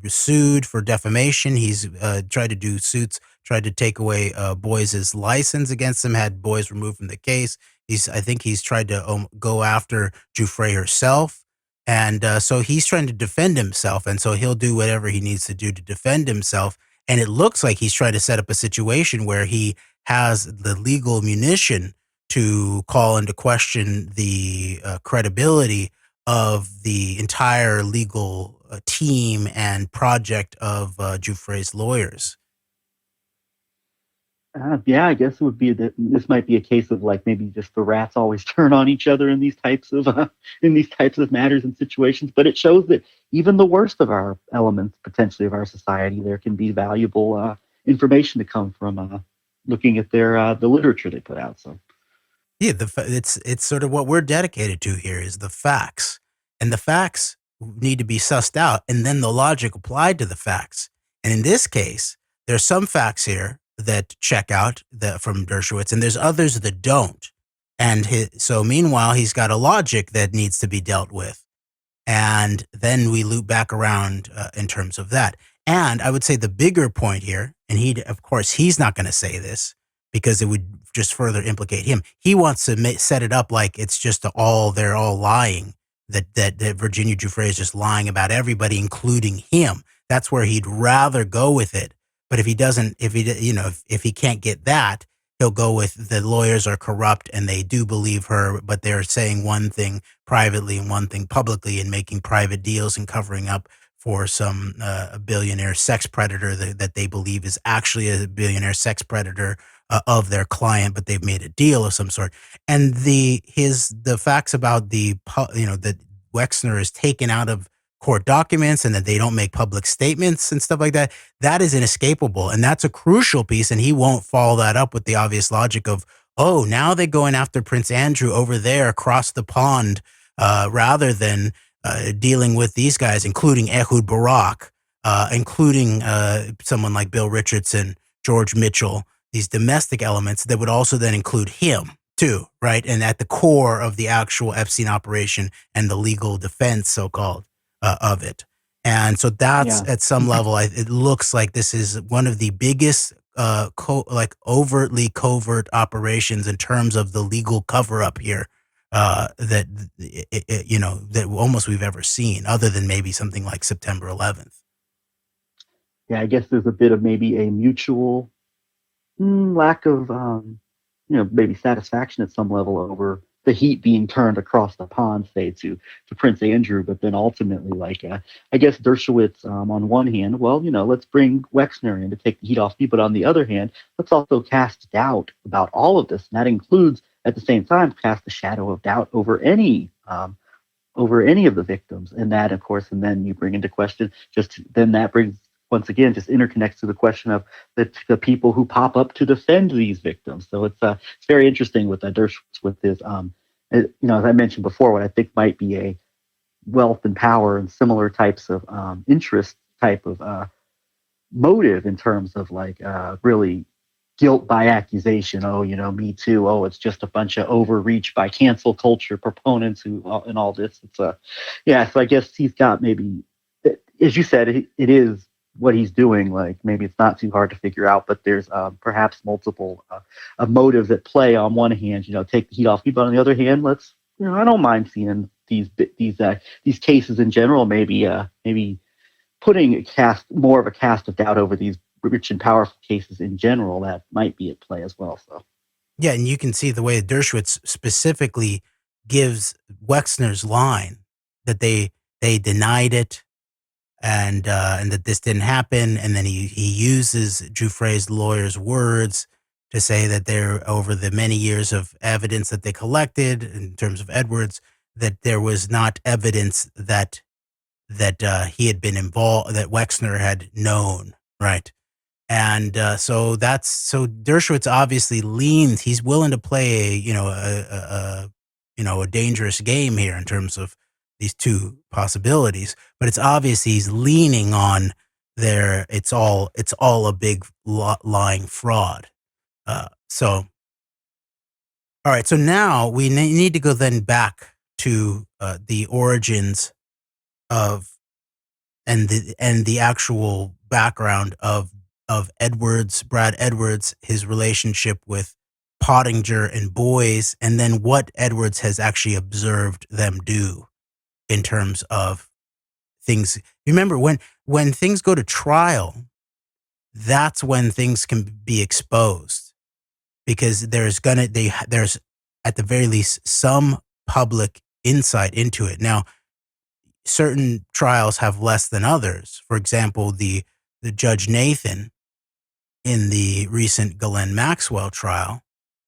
sued for defamation. He's tried to do suits, tried to take away Boies' license against him, had Boies removed from the case. I think he's tried to go after Giuffre herself. And so he's trying to defend himself. And so he'll do whatever he needs to do to defend himself. And it looks like he's trying to set up a situation where he has the legal munition to call into question the credibility of the entire legal team and project of Giuffre's lawyers. I guess it would be that this might be a case of maybe just the rats always turn on each other in these types of matters and situations. But it shows that even the worst of our elements, potentially of our society, there can be valuable information to come from looking at the literature they put out. So, yeah, it's sort of what we're dedicated to here is the facts, and the facts need to be sussed out, and then the logic applied to the facts. And in this case, there's some facts here that check out from Dershowitz, and there's others that don't. And so meanwhile, he's got a logic that needs to be dealt with. And then we loop back around in terms of that. And I would say the bigger point here, and of course, he's not going to say this because it would just further implicate him. He wants to set it up like it's just they're all lying, that Virginia Giuffre is just lying about everybody, including him. That's where he'd rather go with it. But if he can't get that, he'll go with the lawyers are corrupt and they do believe her, but they're saying one thing privately and one thing publicly and making private deals and covering up for some a billionaire sex predator that they believe is actually a billionaire sex predator of their client, but they've made a deal of some sort. And the facts about that Wexner is taken out of court documents and that they don't make public statements and stuff like that, that is inescapable. And that's a crucial piece. And he won't follow that up with the obvious logic of, oh, now they're going after Prince Andrew over there across the pond, rather than dealing with these guys, including Ehud Barak, including someone like Bill Richardson, George Mitchell, these domestic elements that would also then include him too, right? And at the core of the actual Epstein operation and the legal defense, so-called, of it. And so that's at some level, it looks like this is one of the biggest overtly covert operations in terms of the legal cover-up here that almost we've ever seen, other than maybe something like September 11th. Yeah, I guess there's a bit of maybe a mutual lack of, maybe satisfaction at some level over the heat being turned across the pond, say, to Prince Andrew. But then ultimately, I guess Dershowitz, on one hand, let's bring Wexner in to take the heat off me. But on the other hand, let's also cast doubt about all of this. And that includes, at the same time, cast the shadow of doubt over any of the victims. And that, of course, and then you bring into question, that brings, once again, just interconnects to the question of the people who pop up to defend these victims. So it's very interesting with Dershowitz with his, as I mentioned before, what I think might be a wealth and power and similar types of interest type of motive in terms of really guilt by accusation. Oh, Me Too. Oh, it's just a bunch of overreach by cancel culture proponents and all this. It's so I guess he's got maybe, as you said, it is what he's doing. Maybe it's not too hard to figure out, but there's perhaps multiple motives at play. On one hand, take the heat off me, but on the other hand, let's, I don't mind seeing these cases in general, maybe putting more of a cast of doubt over these rich and powerful cases in general that might be at play as well. So yeah, and you can see the way Dershowitz specifically gives Wexner's line that they denied it, and that this didn't happen, and then he uses Giuffre's lawyer's words to say that they're, over the many years of evidence that they collected in terms of Edwards, that there was not evidence that he had been involved, that Wexner had known, right? And so Dershowitz obviously leans. He's willing to play a dangerous game here in terms of these two possibilities, but it's obvious he's leaning on it's all a big lying fraud. All right. So now we need to go then back to the origins of and the actual background of Brad Edwards, his relationship with Pottinger and Boies, and then what Edwards has actually observed them do in terms of things. Remember, when things go to trial, that's when things can be exposed, because there's at the very least some public insight into it. Now, certain trials have less than others. For example, the Judge Nathan in the recent Ghislaine Maxwell trial,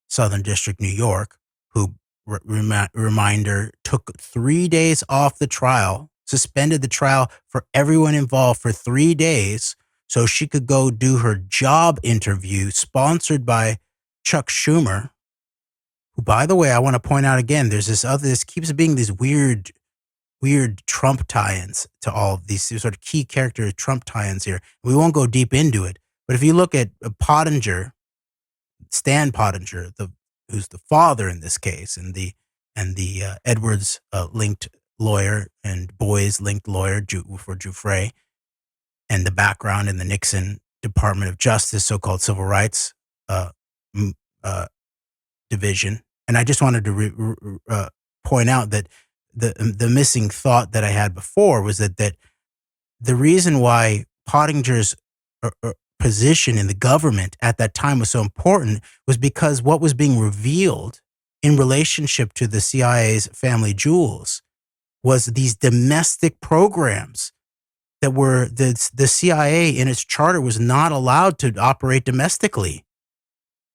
Southern District, New York, who, reminder, took 3 days off the trial, suspended the trial for everyone involved for 3 days so she could go do her job interview, sponsored by Chuck Schumer, who, by the way, I want to point out again, there's this keeps being these weird Trump tie-ins to all of these sort of key character Trump tie-ins here. We won't go deep into it, But if you look at Pottinger, Stan Pottinger, who's the father in this case, and the Edwards linked lawyer and Boies linked lawyer for Giuffre, and the background in the Nixon Department of Justice, so-called civil rights division. And I just wanted to point out that the missing thought that I had before was that the reason why Pottinger's position in the government at that time was so important was because what was being revealed in relationship to the CIA's family jewels was these domestic programs that were the CIA in its charter was not allowed to operate domestically.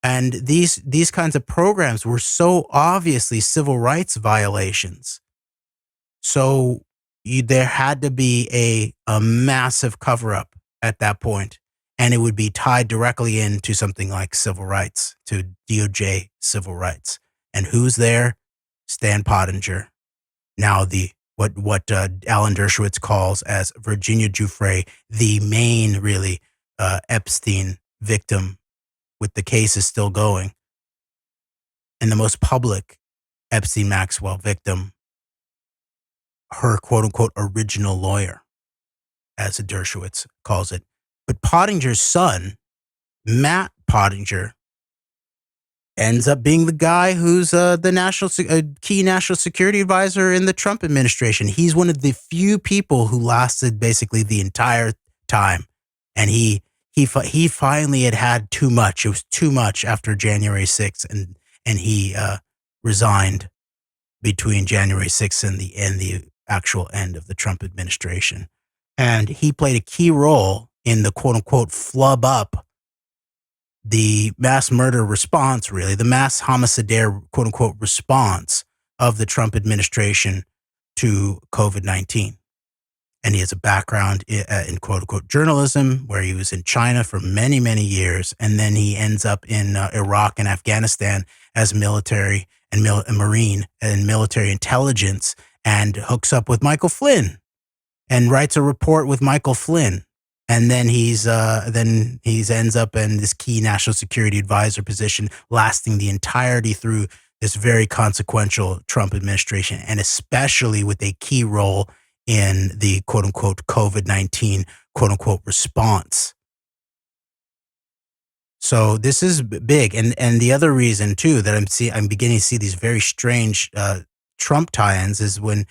And these kinds of programs were so obviously civil rights violations. So there had to be a massive cover-up at that point, and it would be tied directly into something like civil rights, to DOJ civil rights. And who's there? Stan Pottinger. Now what Alan Dershowitz calls as Virginia Giuffre, the main really Epstein victim, with the cases still going, and the most public Epstein Maxwell victim, her quote unquote original lawyer, as Dershowitz calls it. But Pottinger's son, Matt Pottinger, ends up being the guy who's the key national security advisor in the Trump administration. He's one of the few people who lasted basically the entire time, and he finally had too much. It was too much after January 6th, and he resigned between January 6th and the actual end of the Trump administration. And he played a key role in the quote unquote flub up the mass murder response, really, the mass homicidaire quote unquote response of the Trump administration to COVID-19. And he has a background in quote unquote journalism, where he was in China for many, many years. And then he ends up in Iraq and Afghanistan as military and Marine and military intelligence, and hooks up with Michael Flynn and writes a report with Michael Flynn. And then he's ends up in this key national security advisor position, lasting the entirety through this very consequential Trump administration, and especially with a key role in the quote unquote COVID-19 quote unquote response. So this is big. And the other reason too that I'm beginning to see these very strange Trump tie-ins is when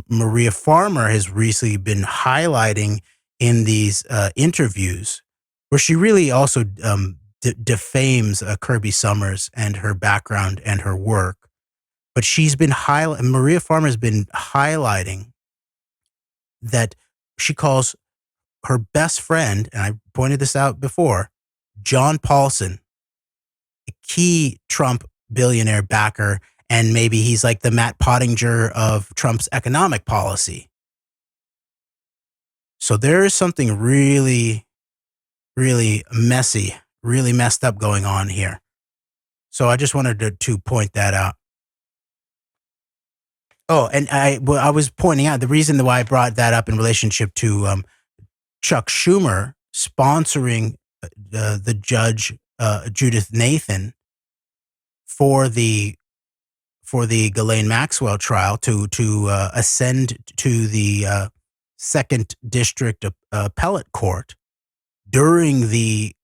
Maria Farmer has recently been highlighting in these interviews, where she really also defames Kirby Summers and her background and her work. But she's been Maria Farmer has been highlighting that she calls her best friend, and I pointed this out before, John Paulson, a key Trump billionaire backer, and maybe he's like the Matt Pottinger of Trump's economic policy. So there is something really, really messy, really messed up going on here. So I just wanted to point that out. Oh, and I was pointing out the reason why I brought that up in relationship to Chuck Schumer sponsoring the judge Judith Nathan for the Ghislaine Maxwell trial to ascend to the Second District Appellate Court during this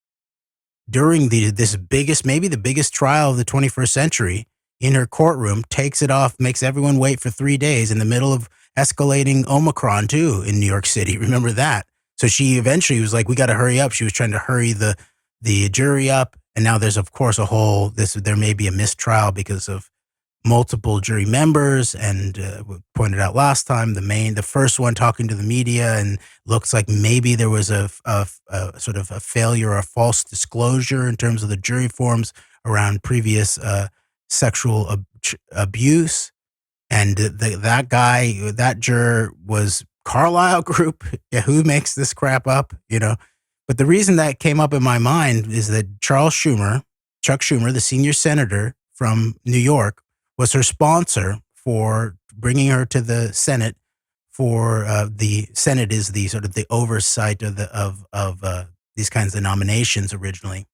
biggest, maybe the biggest trial of the 21st century, in her courtroom, takes it off, makes everyone wait for 3 days in the middle of escalating Omicron too in New York City. Remember that? So she eventually was like, we got to hurry up. She was trying to hurry the jury up. And now there's, of course, there may be a mistrial because of multiple jury members. And we pointed out last time, the first one talking to the media, and looks like maybe there was a sort of a failure or a false disclosure in terms of the jury forms around previous sexual abuse. And that juror was Carlyle Group. Yeah, who makes this crap up, But the reason that came up in my mind is that Chuck Schumer, the senior senator from New York, was her sponsor for bringing her to the Senate. For the Senate is the sort of the oversight of these kinds of nominations originally.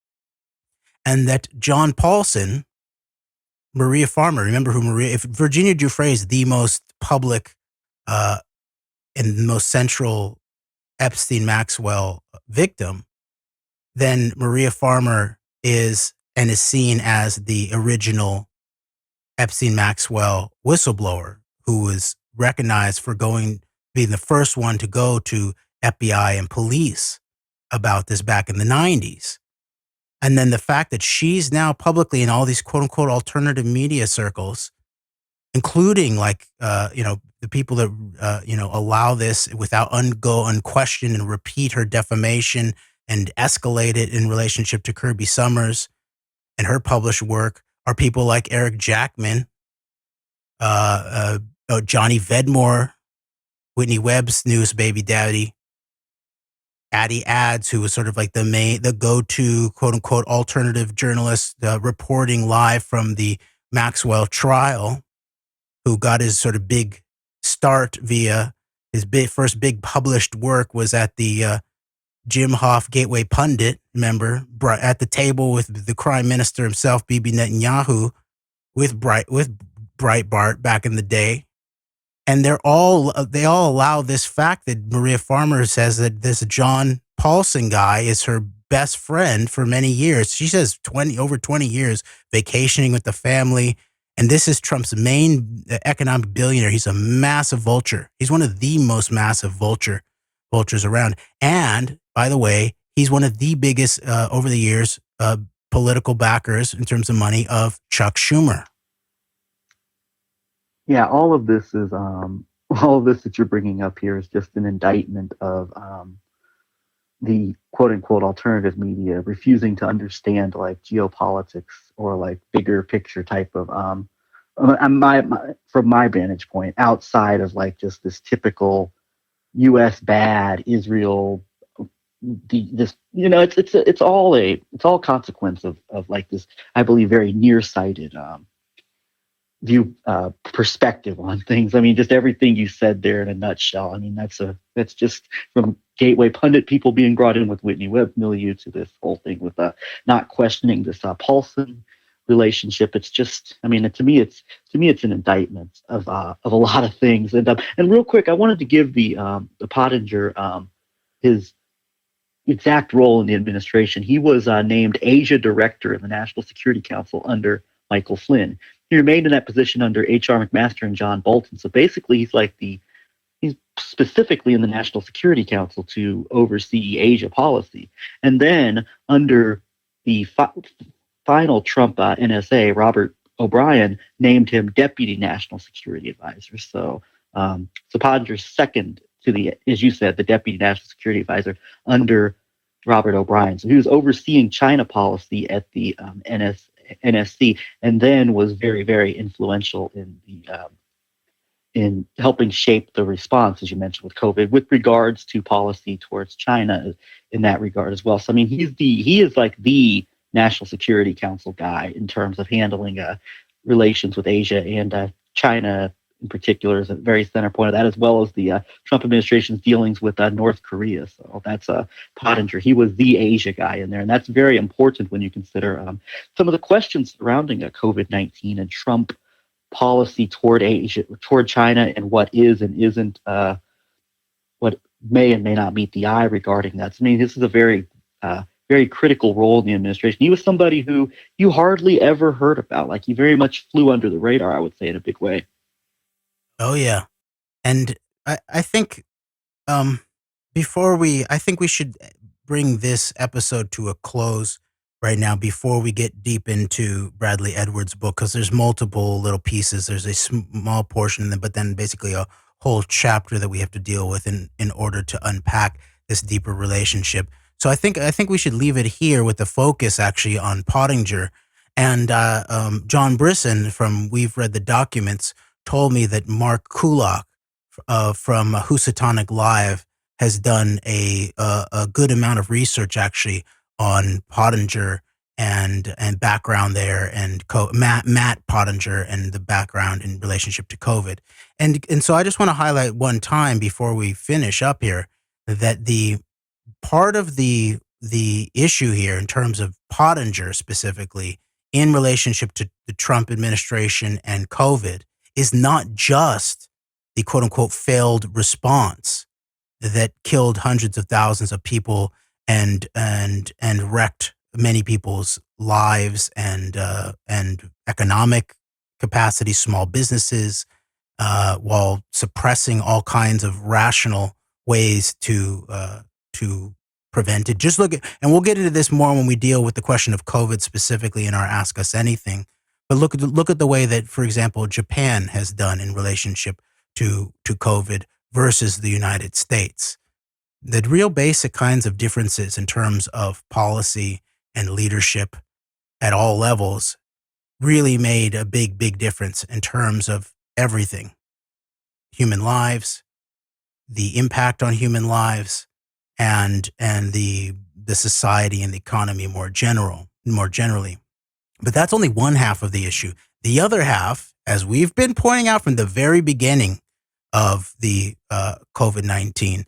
And that John Paulson, Maria Farmer, remember who if Virginia Giuffre is the most public and most central Epstein Maxwell victim, then Maria Farmer is seen as the original Epstein Maxwell whistleblower, who was recognized for being the first one to go to FBI and police about this back in the 90s. And then the fact that she's now publicly in all these quote unquote alternative media circles, including the people that, allow this without go unquestioned and repeat her defamation and escalate it in relationship to Kirby Summers and her published work, are people like Eric Jackman, Johnny Vedmore, Whitney Webb's newest baby daddy, Addie Ads, who was sort of like the go-to quote unquote alternative journalist reporting live from the Maxwell trial, who got his sort of big start via his first big published work was at the Jim Hoff Gateway Pundit, remember, at the table with the crime minister himself, Bibi Netanyahu, with Breitbart back in the day. And they all allow this fact that Maria Farmer says that this John Paulson guy is her best friend for many years. She says over 20 years, vacationing with the family. And this is Trump's main economic billionaire. He's a massive vulture. He's one of the most massive vultures around. And by the way, he's one of the biggest over the years political backers in terms of money of Chuck Schumer. Yeah, all of this that you're bringing up here is just an indictment of the quote unquote alternative media refusing to understand like geopolitics or like bigger picture type of from my vantage point, outside of like just this typical U.S. bad, Israel it's all consequence of like this, I believe, very nearsighted view perspective on things. I mean, just everything you said there in a nutshell. I mean, that's just from Gateway Pundit people being brought in with Whitney Webb milieu to this whole thing with not questioning this Paulson relationship. It's just, I mean, to me it's an indictment of a lot of things. And real quick, I wanted to give the Pottinger his exact role in the administration. He was named Asia Director in the National Security Council under Michael Flynn. He remained in that position under H.R. McMaster and John Bolton. So basically, he's specifically in the National Security Council to oversee Asia policy. And then under the final Trump NSA, Robert O'Brien named him Deputy National Security Advisor. So Pottinger's second to the, as you said, the Deputy National Security Advisor under Robert O'Brien. So he was overseeing China policy at the NSC, and then was very, very influential in helping shape the response, as you mentioned, with COVID, with regards to policy towards China in that regard as well. So I mean, he is like the National Security Council guy in terms of handling relations with Asia and China in particular is a very center point of that, as well as the Trump administration's dealings with North Korea. So that's Pottinger. He was the Asia guy in there, and that's very important when you consider some of the questions surrounding COVID-19 and Trump policy toward Asia, toward China, and what is and isn't, what may and may not meet the eye regarding that. So, I mean, this is a very critical role in the administration. He was somebody who you hardly ever heard about. Like, he very much flew under the radar, I would say, in a big way. Oh yeah, and I think I think we should bring this episode to a close right now before we get deep into Bradley Edwards' book, because there's multiple little pieces. There's a small portion, but then basically a whole chapter that we have to deal with in order to unpack this deeper relationship. So I think we should leave it here with the focus actually on Pottinger. And John Brisson from We've Read the Documents told me that Mark Kulak from Housatonic Live has done a good amount of research actually on Pottinger and background there, and Matt Pottinger and the background in relationship to COVID. And so I just want to highlight one time before we finish up here that the part of the the issue here in terms of Pottinger specifically in relationship to the Trump administration and COVID is not just the quote unquote failed response that killed hundreds of thousands of people and wrecked many people's lives and economic capacity, small businesses, while suppressing all kinds of rational ways to prevent it. Just look at, and we'll get into this more when we deal with the question of COVID specifically in our Ask Us Anything. But look at the way that, for example, Japan has done in relationship to COVID versus the United States. The real basic kinds of differences in terms of policy and leadership at all levels really made a big, big difference in terms of everything. Human lives, the impact on human lives, and the society and the economy more generally. But that's only one half of the issue. The other half, as we've been pointing out from the very beginning of the COVID-19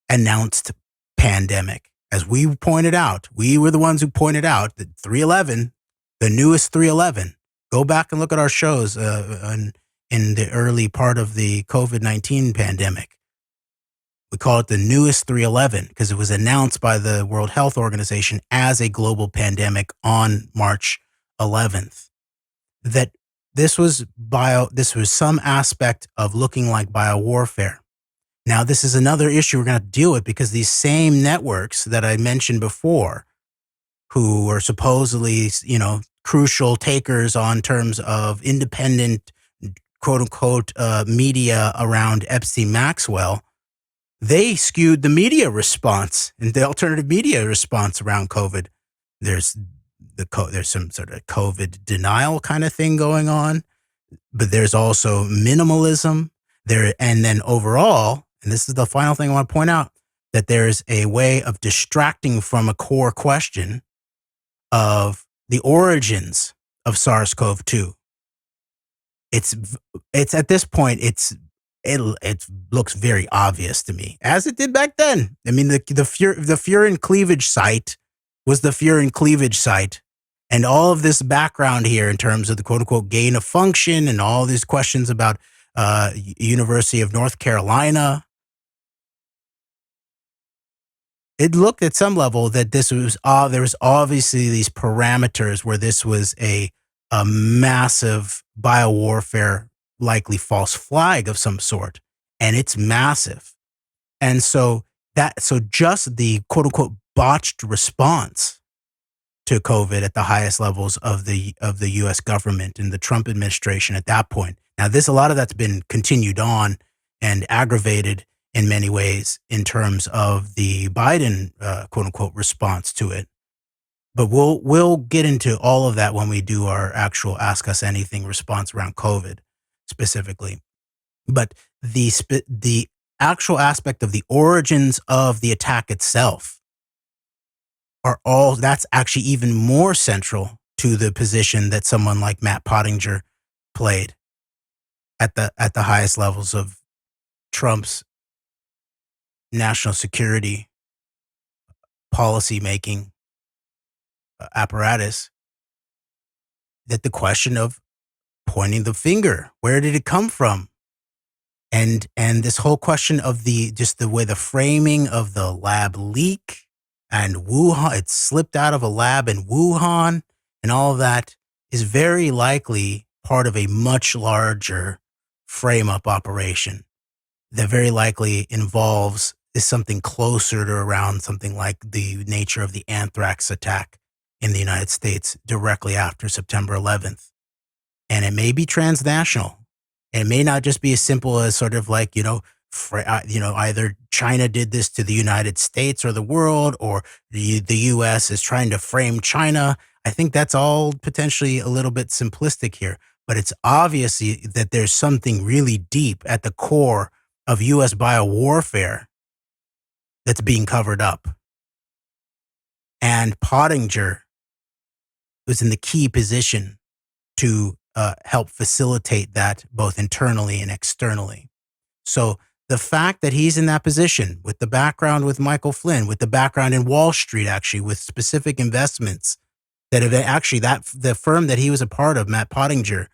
announced pandemic, as we pointed out, we were the ones who pointed out that 311, the newest 311, go back and look at our shows in the early part of the COVID-19 pandemic. We call it the newest 311 because it was announced by the World Health Organization as a global pandemic on March 11th. That this was some aspect of looking like biowarfare. Now, this is another issue we're going to deal with because these same networks that I mentioned before, who are supposedly, crucial takers on terms of independent, quote unquote, media around Epstein Maxwell, they skewed the media response and the alternative media response around COVID. There's some sort of COVID denial kind of thing going on, but there's also minimalism there. And then overall, and this is the final thing I want to point out, that there's a way of distracting from a core question of the origins of SARS-CoV-2. It's at this point, it looks very obvious to me, as it did back then. I mean, the Furin cleavage site was the Furin cleavage site. And all of this background here in terms of the quote unquote gain of function and all these questions about University of North Carolina, it looked at some level that this was, there was obviously these parameters where this was a massive biowarfare, likely false flag of some sort, and it's massive. And so just the quote unquote botched response to COVID at the highest levels of the US government and the Trump administration at that point. Now, a lot of that's been continued on and aggravated in many ways in terms of the Biden quote unquote response to it. But we'll get into all of that when we do our actual Ask Us Anything response around COVID specifically. But the actual aspect of the origins of the attack itself that's actually even more central to the position that someone like Matt Pottinger played at the highest levels of Trump's national security policy making apparatus, that the question of pointing the finger, where did it come from? And this whole question of the way the framing of the lab leak and Wuhan, it slipped out of a lab in Wuhan and all of that is very likely part of a much larger frame up operation that very likely is something closer to around something like the nature of the anthrax attack in the United States directly after September 11th. And it may be transnational. And it may not just be as simple as sort of like, either China did this to the United States or the world, or the U.S. is trying to frame China. I think that's all potentially a little bit simplistic here. But it's obvious that there's something really deep at the core of U.S. biowarfare that's being covered up. And Pottinger was in the key position to help facilitate that both internally and externally. So the fact that he's in that position with the background with Michael Flynn, with the background in Wall Street, actually, with specific investments that have actually the firm that he was a part of, Matt Pottinger,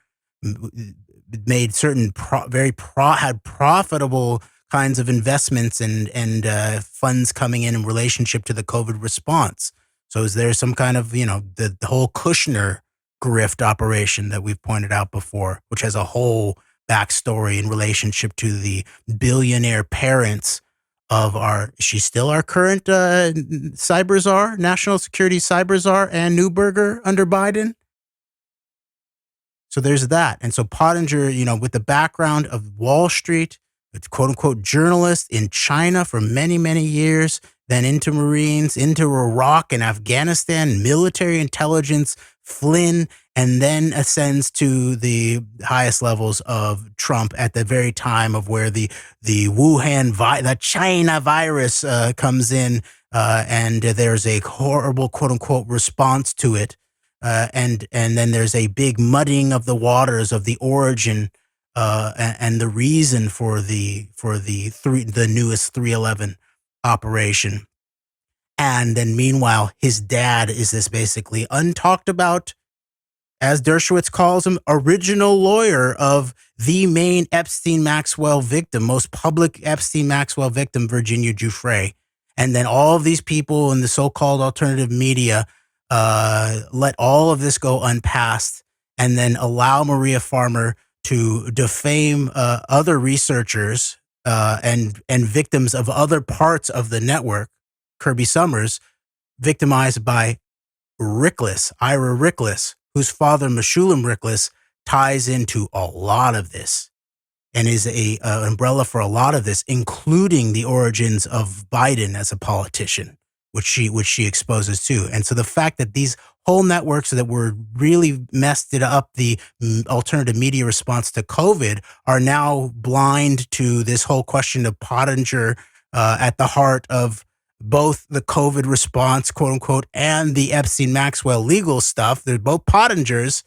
made certain had profitable kinds of investments and funds coming in relationship to the COVID response. So is there some kind of, the whole Kushner grift operation that we've pointed out before, which has a whole backstory in relationship to the billionaire parents of she's still our current cyber czar, national security cyber czar, Ann Neuberger under Biden. So there's that. And so Pottinger, with the background of Wall Street, quote unquote journalist in China for many, many years, then into Marines, into Iraq and Afghanistan, military intelligence, Flynn, and then ascends to the highest levels of Trump at the very time of where the Wuhan the China virus comes in, and there's a horrible quote unquote response to it, and then there's a big muddying of the waters of the origin and the reason for the newest 311 operation. And then meanwhile, his dad is this basically untalked about, as Dershowitz calls him, original lawyer of the main Epstein-Maxwell victim, most public Epstein-Maxwell victim, Virginia Giuffre. And then all of these people in the so-called alternative media let all of this go unpassed and then allow Maria Farmer to defame other researchers and victims of other parts of the network. Kirby Summers, victimized by Ira Rickless, whose father, Meshulam Rickless, ties into a lot of this and is an umbrella for a lot of this, including the origins of Biden as a politician, which she exposes to. And so the fact that these whole networks that were really messed it up, the alternative media response to COVID, are now blind to this whole question of Pottinger at the heart of both the COVID response, quote unquote, and the Epstein-Maxwell legal stuff. They're both Pottingers,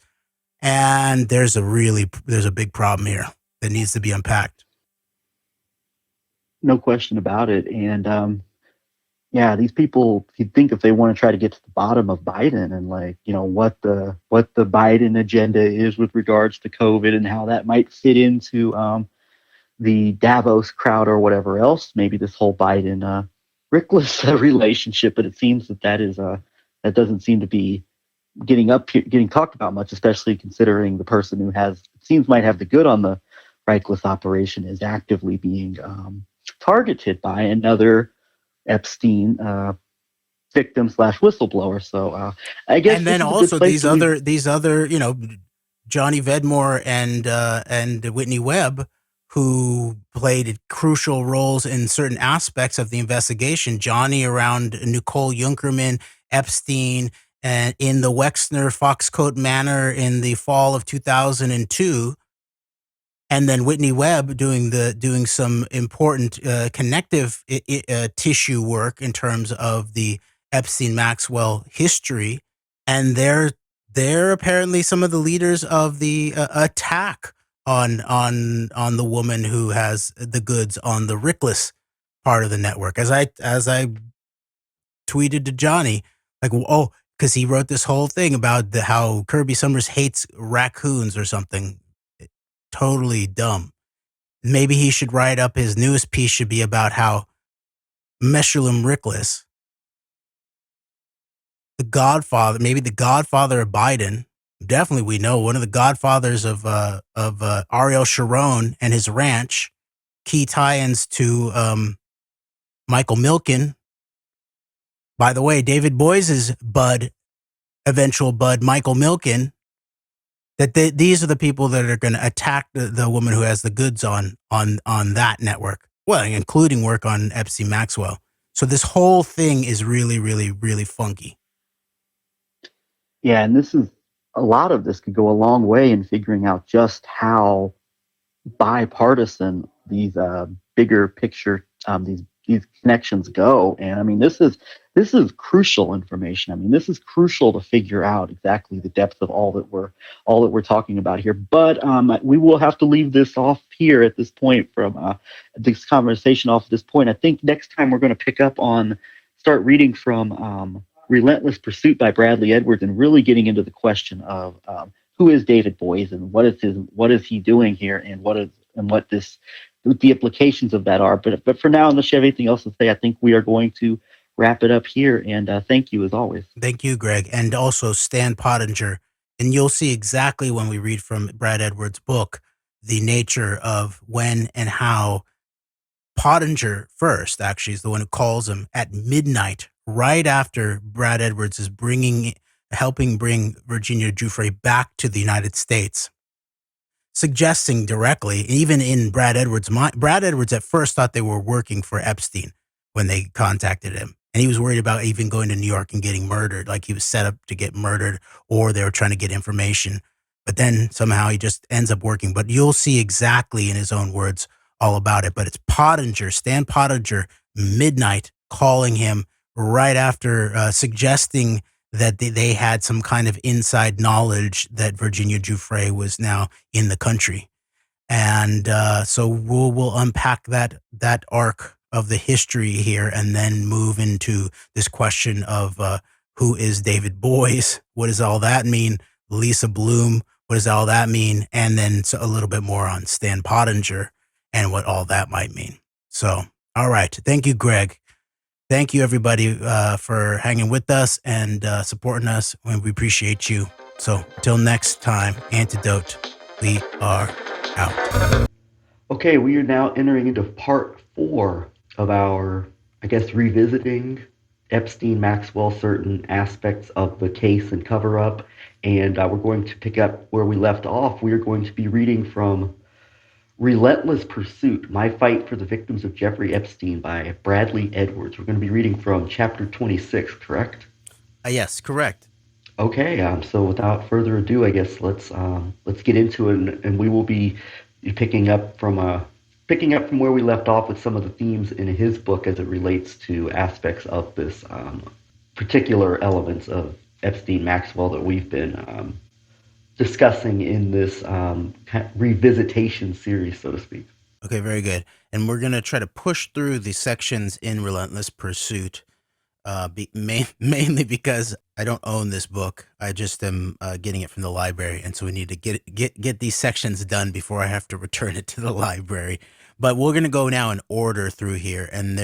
and there's a big problem here that needs to be unpacked. No question about it. And these people, if you think if they want to try to get to the bottom of Biden and what the Biden agenda is with regards to COVID and how that might fit into the Davos crowd or whatever else, maybe this whole Biden Rickless relationship, but it seems that doesn't seem to be getting talked about much, especially considering the person who might have the good on the Rickless operation is actively being targeted by another Epstein victim / whistleblower. So I guess, and then also these other Johnny Vedmore and Whitney Webb, who played crucial roles in certain aspects of the investigation. Johnny around Nicole Junkerman, Epstein, and in the Wexner Foxcoat Manor in the fall of 2002. And then Whitney Webb doing some important connective tissue work in terms of the Epstein-Maxwell history. And they're apparently some of the leaders of the attack on the woman who has the goods on the Rickless part of the network. As I tweeted to Johnny, because he wrote this whole thing about how Kirby Summers hates raccoons or something. Totally dumb. Maybe he should write up his newest piece should be about how Meshulam Rickless, the godfather of Biden, definitely we know one of the godfathers of Ariel Sharon and his ranch, key tie-ins to Michael Milken. By the way, David Boies' eventual bud, Michael Milken, that these are the people that are going to attack the woman who has the goods on that network, well, including work on Epstein-Maxwell. So this whole thing is really, really, really funky. Yeah, and a lot of this could go a long way in figuring out just how bipartisan these bigger picture, these connections go. And I mean, this is crucial information. I mean, this is crucial to figure out exactly the depth of all that we're talking about here. But we will have to leave this off here at this point from this conversation off at this point. I think next time we're going to pick up on start reading from Relentless Pursuit by Bradley Edwards and really getting into the question of who is David Boies and what is he doing here and what the implications of that are. But for now, unless you have anything else to say, I think we are going to wrap it up here. And thank you as always. Thank you, Greg. And also Stan Pottinger. And you'll see exactly when we read from Brad Edwards' book, the nature of when and how Pottinger first actually is the one who calls him at midnight, right after Brad Edwards is helping bring Virginia Giuffre back to the United States, suggesting directly, even in Brad Edwards' mind, Brad Edwards at first thought they were working for Epstein when they contacted him. And he was worried about even going to New York and getting murdered, like he was set up to get murdered or they were trying to get information. But then somehow he just ends up working. But you'll see exactly in his own words all about it. But it's Pottinger, Stan Pottinger, midnight, calling him right after suggesting that they had some kind of inside knowledge that Virginia Giuffre was now in the country. And so we'll unpack that arc of the history here and then move into this question of who is David Boies? What does all that mean? Lisa Bloom, what does all that mean? And then a little bit more on Stan Pottinger and what all that might mean. So, all right. Thank you, Greg. Thank you, everybody, for hanging with us and supporting us. We appreciate you. So, till next time, AnteDote, we are out. Okay, we are now entering into part 4 of our, I guess, revisiting Epstein, Maxwell, certain aspects of the case and cover-up. And we're going to pick up where we left off. We are going to be reading from Relentless Pursuit, My Fight for the Victims of Jeffrey Epstein by Bradley Edwards. We're going to be reading from chapter 26, correct? Yes, correct. Okay, so without further ado, I guess let's get into it, and we will be picking up from where we left off with some of the themes in his book as it relates to aspects of this particular elements of Epstein Maxwell that we've been discussing in this revisitation series, so to speak. Okay, very good. And we're going to try to push through the sections in Relentless Pursuit, mainly because I don't own this book. I just am getting it from the library, and so we need to get these sections done before I have to return it to the library. But we're going to go now in order through here, and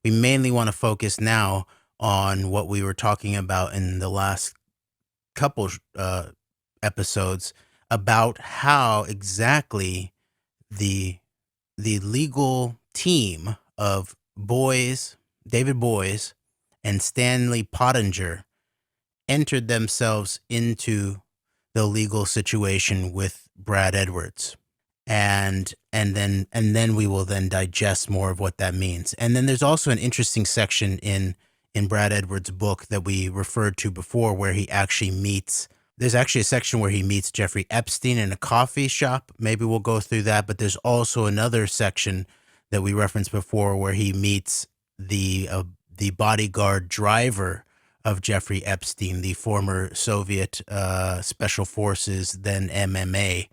we mainly want to focus now on what we were talking about in the last couple episodes about how exactly the legal team of David Boies and Stanley Pottinger entered themselves into the legal situation with Brad Edwards. And then we will then digest more of what that means. And then there's also an interesting section in Brad Edwards' book that we referred to before where he actually meets. There's actually a section where he meets Jeffrey Epstein in a coffee shop. Maybe we'll go through that. But there's also another section that we referenced before where he meets the bodyguard driver of Jeffrey Epstein, the former Soviet Special Forces, then MMA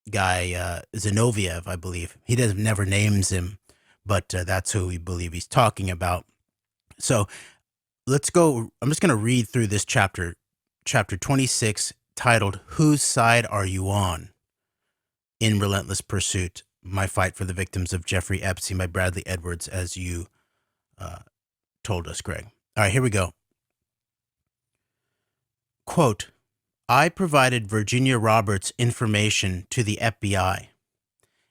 guy, Zinoviev, I believe. He never names him, but that's who we believe he's talking about. So let's go. I'm just going to read through this chapter 26, titled Whose Side Are You On? In Relentless Pursuit, My Fight for the Victims of Jeffrey Epstein by Bradley Edwards, as you told us, Greg. All right, here we go. Quote, I provided Virginia Roberts information to the FBI,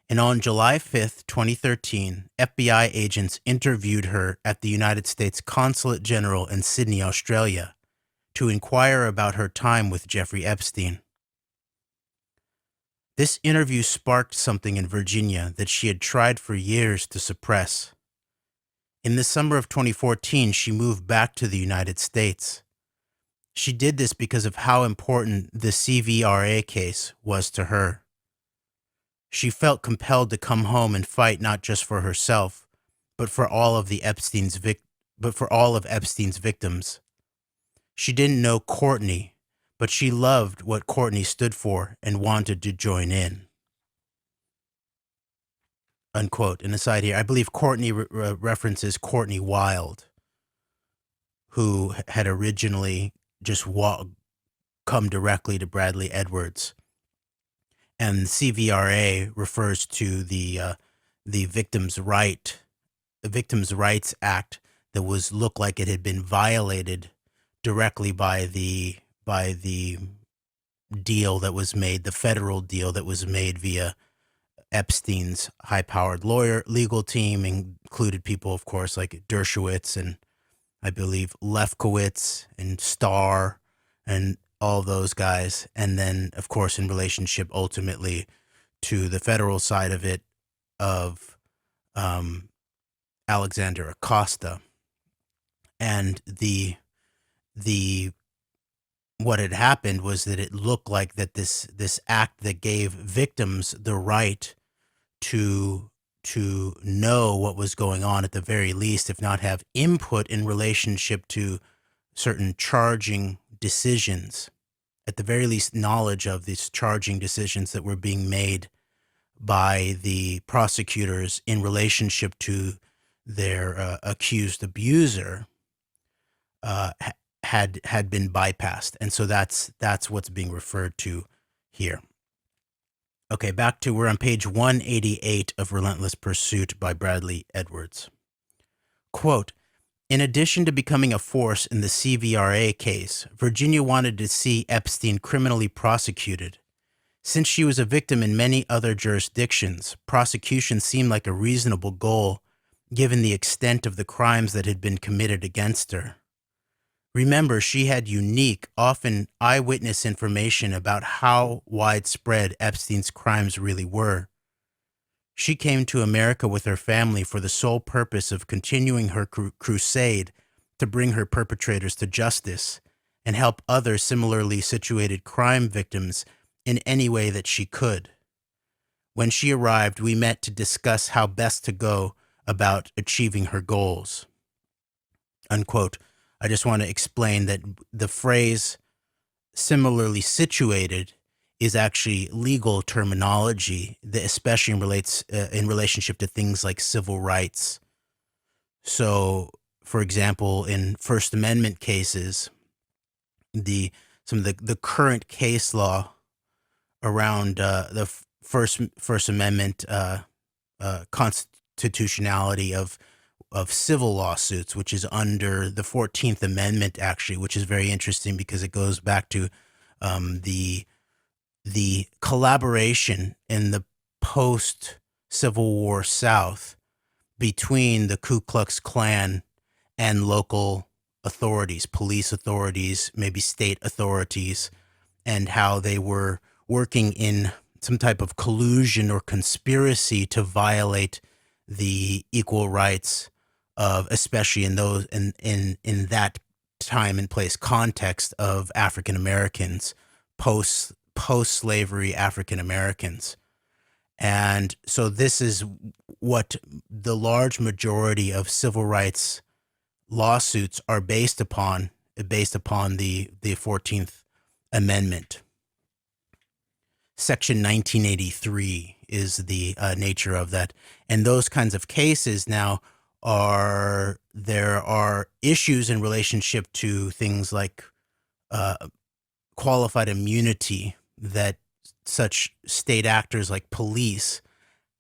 and on July 5th, 2013, FBI agents interviewed her at the United States Consulate General in Sydney, Australia, to inquire about her time with Jeffrey Epstein. This interview sparked something in Virginia that she had tried for years to suppress. In the summer of 2014, she moved back to the United States. She did this because of how important the CVRA case was to her. She felt compelled to come home and fight not just for herself, but for all of Epstein's victims. She didn't know Courtney, but she loved what Courtney stood for and wanted to join in. Unquote. An aside here, I believe Courtney references Courtney Wilde, who had originally just come directly to Bradley Edwards. And CVRA refers to the Victims' Rights Act that looked like it had been violated directly by the deal that was made, the federal deal that was made via Epstein's high-powered legal team, included people, of course, like Dershowitz and I believe Lefkowitz and Starr and all those guys. And then, of course, in relationship ultimately to the federal side of it, of Alexander Acosta. And what had happened was that it looked like that this act that gave victims the right to know what was going on, at the very least, if not have input in relationship to certain charging decisions, at the very least knowledge of these charging decisions that were being made by the prosecutors in relationship to their accused abuser, had been bypassed. And so that's what's being referred to here. Okay, we're on page 188 of Relentless Pursuit by Bradley Edwards. Quote, in addition to becoming a force in the CVRA case, Virginia wanted to see Epstein criminally prosecuted. Since she was a victim in many other jurisdictions, prosecution seemed like a reasonable goal given the extent of the crimes that had been committed against her. Remember, she had unique, often eyewitness information about how widespread Epstein's crimes really were. She came to America with her family for the sole purpose of continuing her crusade to bring her perpetrators to justice and help other similarly situated crime victims in any way that she could. When she arrived, we met to discuss how best to go about achieving her goals. Unquote. I just want to explain that the phrase similarly situated is actually legal terminology, that especially in relationship to things like civil rights. So, for example, in First Amendment cases, some of the current case law around the First Amendment constitutionality of civil lawsuits, which is under the 14th Amendment, actually, which is very interesting because it goes back to the collaboration in the post-Civil War South between the Ku Klux Klan and local authorities, police authorities, maybe state authorities, and how they were working in some type of collusion or conspiracy to violate the equal rights of, especially in those in that time and place context of African Americans, post-slavery African Americans. And so this is what the large majority of civil rights lawsuits are based upon the 14th Amendment. Section 1983 is the nature of that. And those kinds of cases now there are issues in relationship to things like qualified immunity that such state actors like police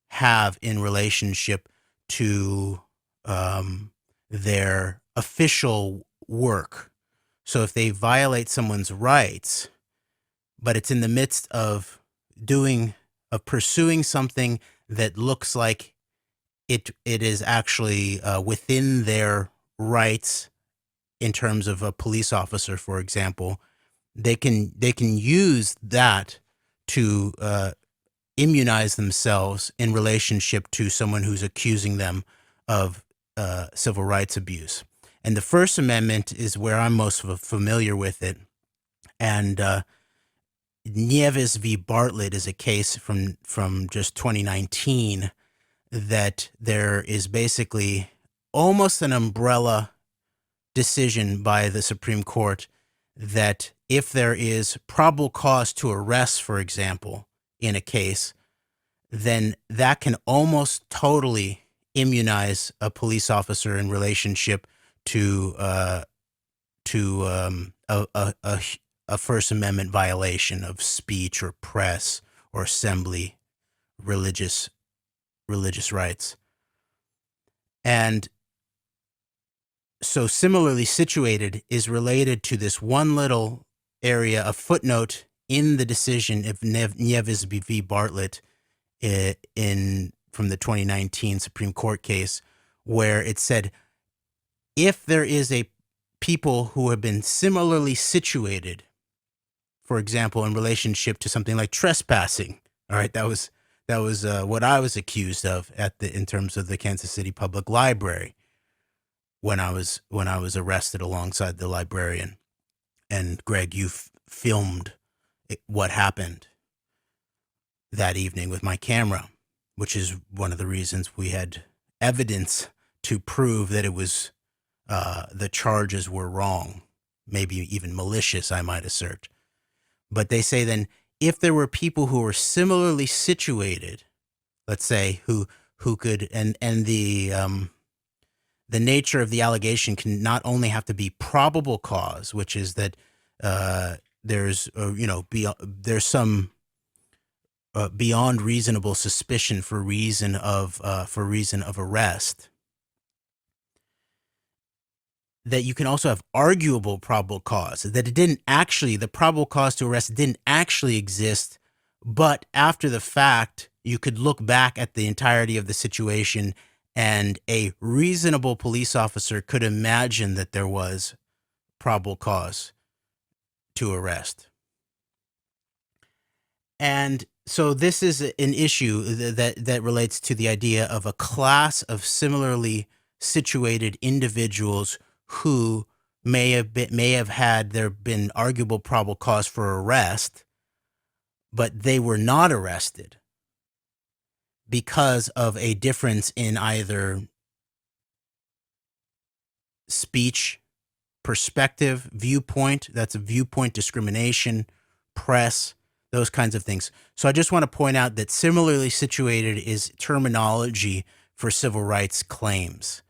have in relationship to their official work. So if they violate someone's rights, but it's in the midst of pursuing something that looks like it is actually within their rights in terms of a police officer, for example, they can use that to immunize themselves in relationship to someone who's accusing them of civil rights abuse. And the First Amendment is where I'm most familiar with it. And Nieves v. Bartlett is a case from just 2019 that there is basically almost an umbrella decision by the Supreme Court that if there is probable cause to arrest, for example, in a case, then that can almost totally immunize a police officer in relationship to a First Amendment violation of speech or press or assembly, religious rights. And so similarly situated is related to this one little area, a footnote in the decision of Nieves v. Bartlett from the 2019 Supreme Court case, where it said, if there is a people who have been similarly situated, for example, in relationship to something like trespassing, all right, that was what I was accused of in terms of the Kansas City Public Library when I was arrested alongside the librarian. And Greg, you filmed what happened that evening with my camera, which is one of the reasons we had evidence to prove that it was the charges were wrong, maybe even malicious, I might assert. But they say then, if there were people who were similarly situated, let's say, who could, and the nature of the allegation can not only have to be probable cause, which is that there's some beyond reasonable suspicion for reason of arrest, that you can also have arguable probable cause, that the probable cause to arrest didn't actually exist, but after the fact, you could look back at the entirety of the situation and a reasonable police officer could imagine that there was probable cause to arrest. And so this is an issue that relates to the idea of a class of similarly situated individuals who may have had there been arguable probable cause for arrest, but they were not arrested because of a difference in either speech, perspective, viewpoint, that's a viewpoint discrimination, press, those kinds of things. So I just want to point out that similarly situated is terminology for civil rights claims.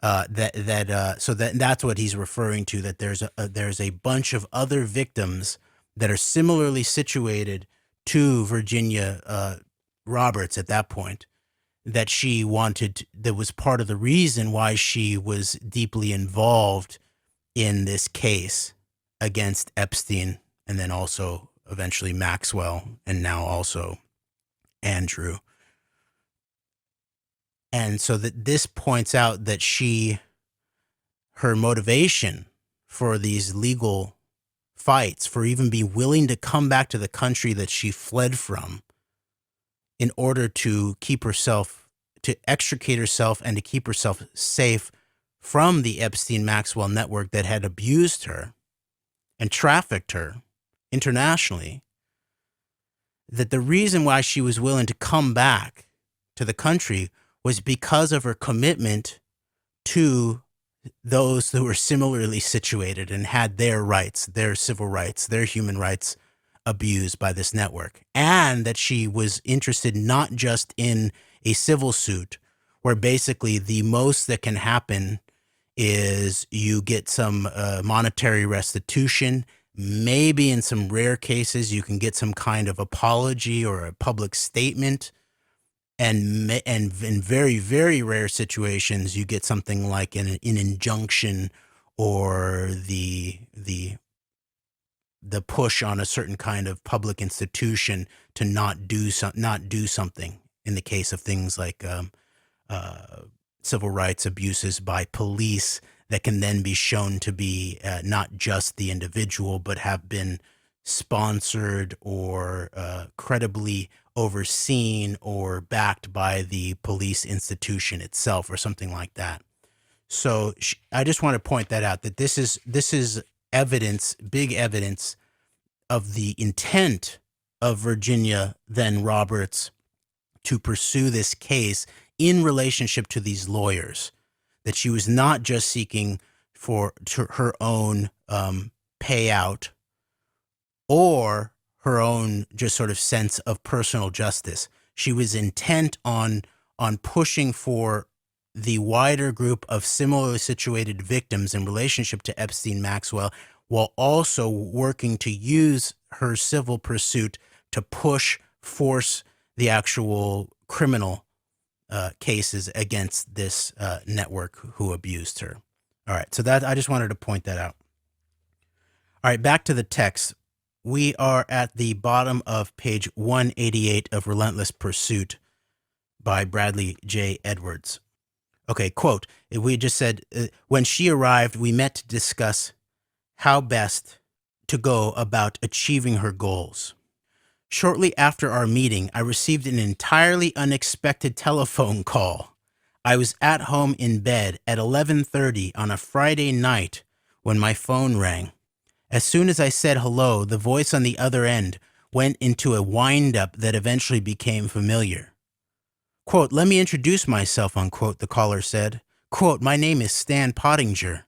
So that's what he's referring to, that there's a bunch of other victims that are similarly situated to Virginia Roberts at that point, that she wanted, that was part of the reason why she was deeply involved in this case against Epstein, and then also eventually Maxwell, and now also Andrew. And so that this points out that her motivation for these legal fights, for even being willing to come back to the country that she fled from in order to extricate herself and to keep herself safe from the Epstein-Maxwell network that had abused her and trafficked her internationally, that the reason why she was willing to come back to the country was because of her commitment to those who were similarly situated and had their rights, their civil rights, their human rights abused by this network. And that she was interested not just in a civil suit where basically the most that can happen is you get some monetary restitution. Maybe in some rare cases, you can get some kind of apology or a public statement. And in very, very rare situations, you get something like an injunction or the push on a certain kind of public institution to not do something. In the case of things like civil rights abuses by police, that can then be shown to be not just the individual, but have been sponsored or credibly overseen or backed by the police institution itself or something like that. So I just want to point that out, that this is evidence, big evidence of the intent of Virginia then Roberts to pursue this case in relationship to these lawyers, that she was not just seeking her own payout or her own just sort of sense of personal justice. She was intent on pushing for the wider group of similarly situated victims in relationship to Epstein Maxwell, while also working to use her civil pursuit to force the actual criminal cases against this network who abused her. All right, so that I just wanted to point that out. All right, back to the text. We are at the bottom of page 188 of Relentless Pursuit by Bradley J. Edwards. Okay, quote, we just said, when she arrived, we met to discuss how best to go about achieving her goals. Shortly after our meeting, I received an entirely unexpected telephone call. I was at home in bed at 11:30 on a Friday night when my phone rang. As soon as I said hello, the voice on the other end went into a wind-up that eventually became familiar. Quote, let me introduce myself, unquote, the caller said. Quote, my name is Stan Pottinger.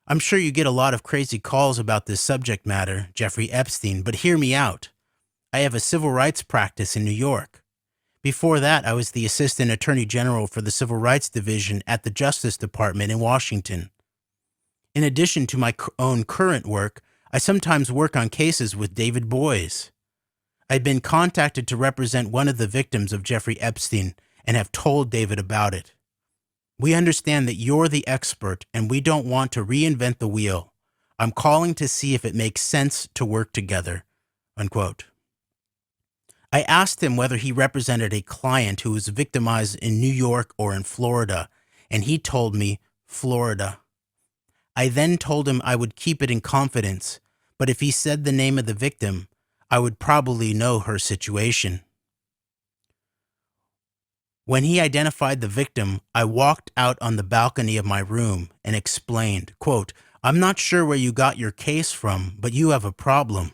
I'm sure you get a lot of crazy calls about this subject matter, Jeffrey Epstein, but hear me out. I have a civil rights practice in New York. Before that, I was the Assistant Attorney General for the Civil Rights Division at the Justice Department in Washington. In addition to my own current work, I sometimes work on cases with David Boies. I'd been contacted to represent one of the victims of Jeffrey Epstein and have told David about it. We understand that you're the expert and we don't want to reinvent the wheel. I'm calling to see if it makes sense to work together, unquote. I asked him whether he represented a client who was victimized in New York or in Florida, and he told me Florida. I then told him I would keep it in confidence, but if he said the name of the victim, I would probably know her situation. When he identified the victim, I walked out on the balcony of my room and explained, quote, I'm not sure where you got your case from, but you have a problem.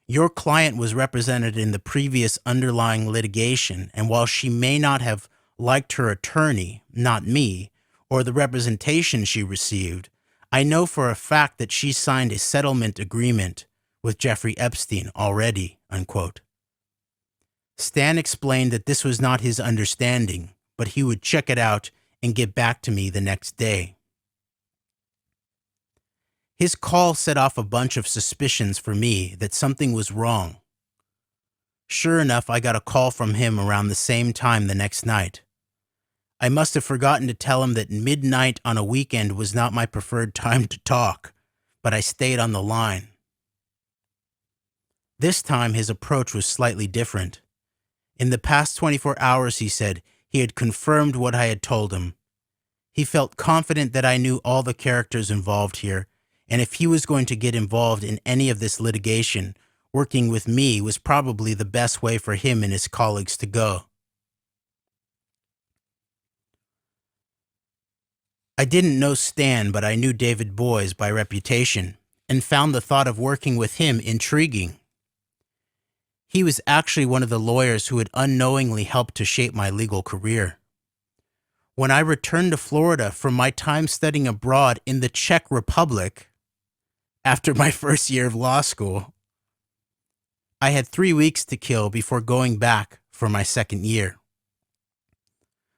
Your client was represented in the previous underlying litigation, and while she may not have liked her attorney, not me, or the representation she received, I know for a fact that she signed a settlement agreement with Jeffrey Epstein already, unquote. Stan explained that this was not his understanding, but he would check it out and get back to me the next day. His call set off a bunch of suspicions for me that something was wrong. Sure enough, I got a call from him around the same time the next night. I must have forgotten to tell him that midnight on a weekend was not my preferred time to talk, but I stayed on the line. This time, his approach was slightly different. In the past 24 hours, he said, he had confirmed what I had told him. He felt confident that I knew all the characters involved here, and if he was going to get involved in any of this litigation, working with me was probably the best way for him and his colleagues to go. I didn't know Stan, but I knew David Boies by reputation, and found the thought of working with him intriguing. He was actually one of the lawyers who had unknowingly helped to shape my legal career. When I returned to Florida from my time studying abroad in the Czech Republic, after my first year of law school, I had 3 weeks to kill before going back for my second year.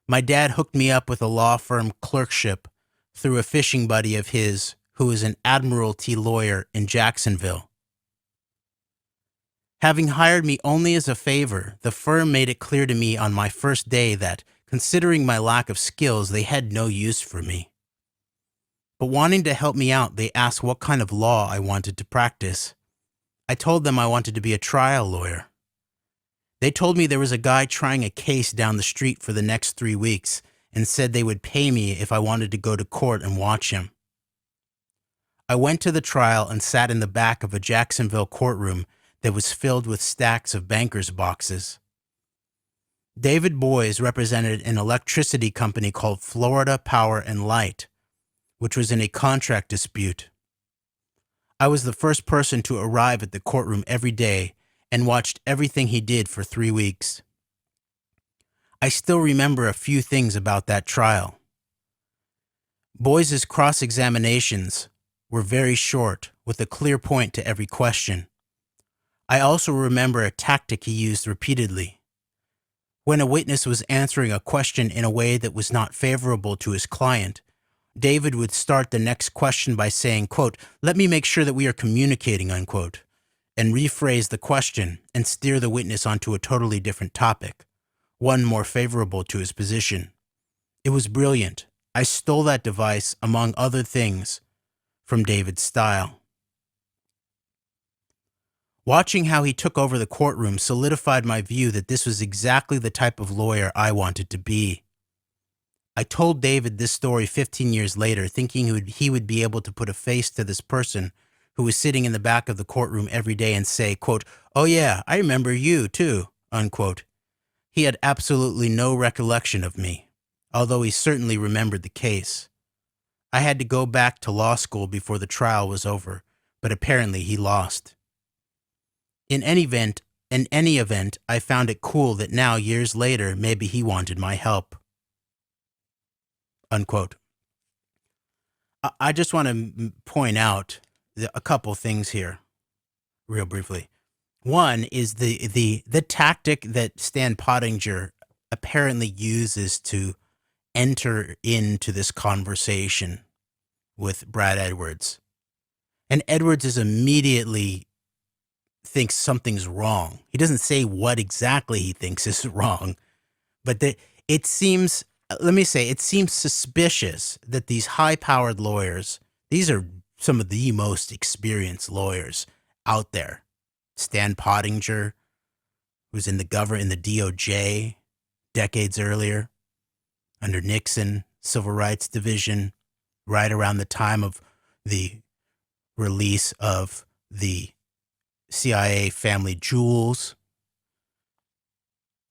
My dad hooked me up with a law firm clerkship through a fishing buddy of his who was an admiralty lawyer in Jacksonville. Having hired me only as a favor, the firm made it clear to me on my first day that, considering my lack of skills, they had no use for me. But wanting to help me out, they asked what kind of law I wanted to practice. I told them I wanted to be a trial lawyer. They told me there was a guy trying a case down the street for the next 3 weeks and said they would pay me if I wanted to go to court and watch him. I went to the trial and sat in the back of a Jacksonville courtroom that was filled with stacks of bankers' boxes. David Boies represented an electricity company called Florida Power and Light, which was in a contract dispute. I was the first person to arrive at the courtroom every day and watched everything he did for 3 weeks. I still remember a few things about that trial. Boies' cross-examinations were very short, with a clear point to every question. I also remember a tactic he used repeatedly. When a witness was answering a question in a way that was not favorable to his client, David would start the next question by saying, quote, "Let me make sure that we are communicating," unquote, and rephrase the question and steer the witness onto a totally different topic, one more favorable to his position. It was brilliant. I stole that device, among other things, from David's style. Watching how he took over the courtroom solidified my view that this was exactly the type of lawyer I wanted to be. I told David this story 15 years later, thinking he would be able to put a face to this person who was sitting in the back of the courtroom every day and say, quote, "Oh yeah, I remember you too," unquote. He had absolutely no recollection of me, although he certainly remembered the case. I had to go back to law school before the trial was over, but apparently he lost. In any event, I found it cool that now, years later, maybe he wanted my help. Unquote. I just want to point out a couple things here, real briefly. One is the tactic that Stan Pottinger apparently uses to enter into this conversation with Brad Edwards. And Edwards is immediately thinks something's wrong. He doesn't say what exactly he thinks is wrong, but it seems suspicious that these high-powered lawyers, these are some of the most experienced lawyers out there. Stan Pottinger, who was in the DOJ decades earlier, under Nixon, Civil Rights Division, right around the time of the release of the CIA family jewels.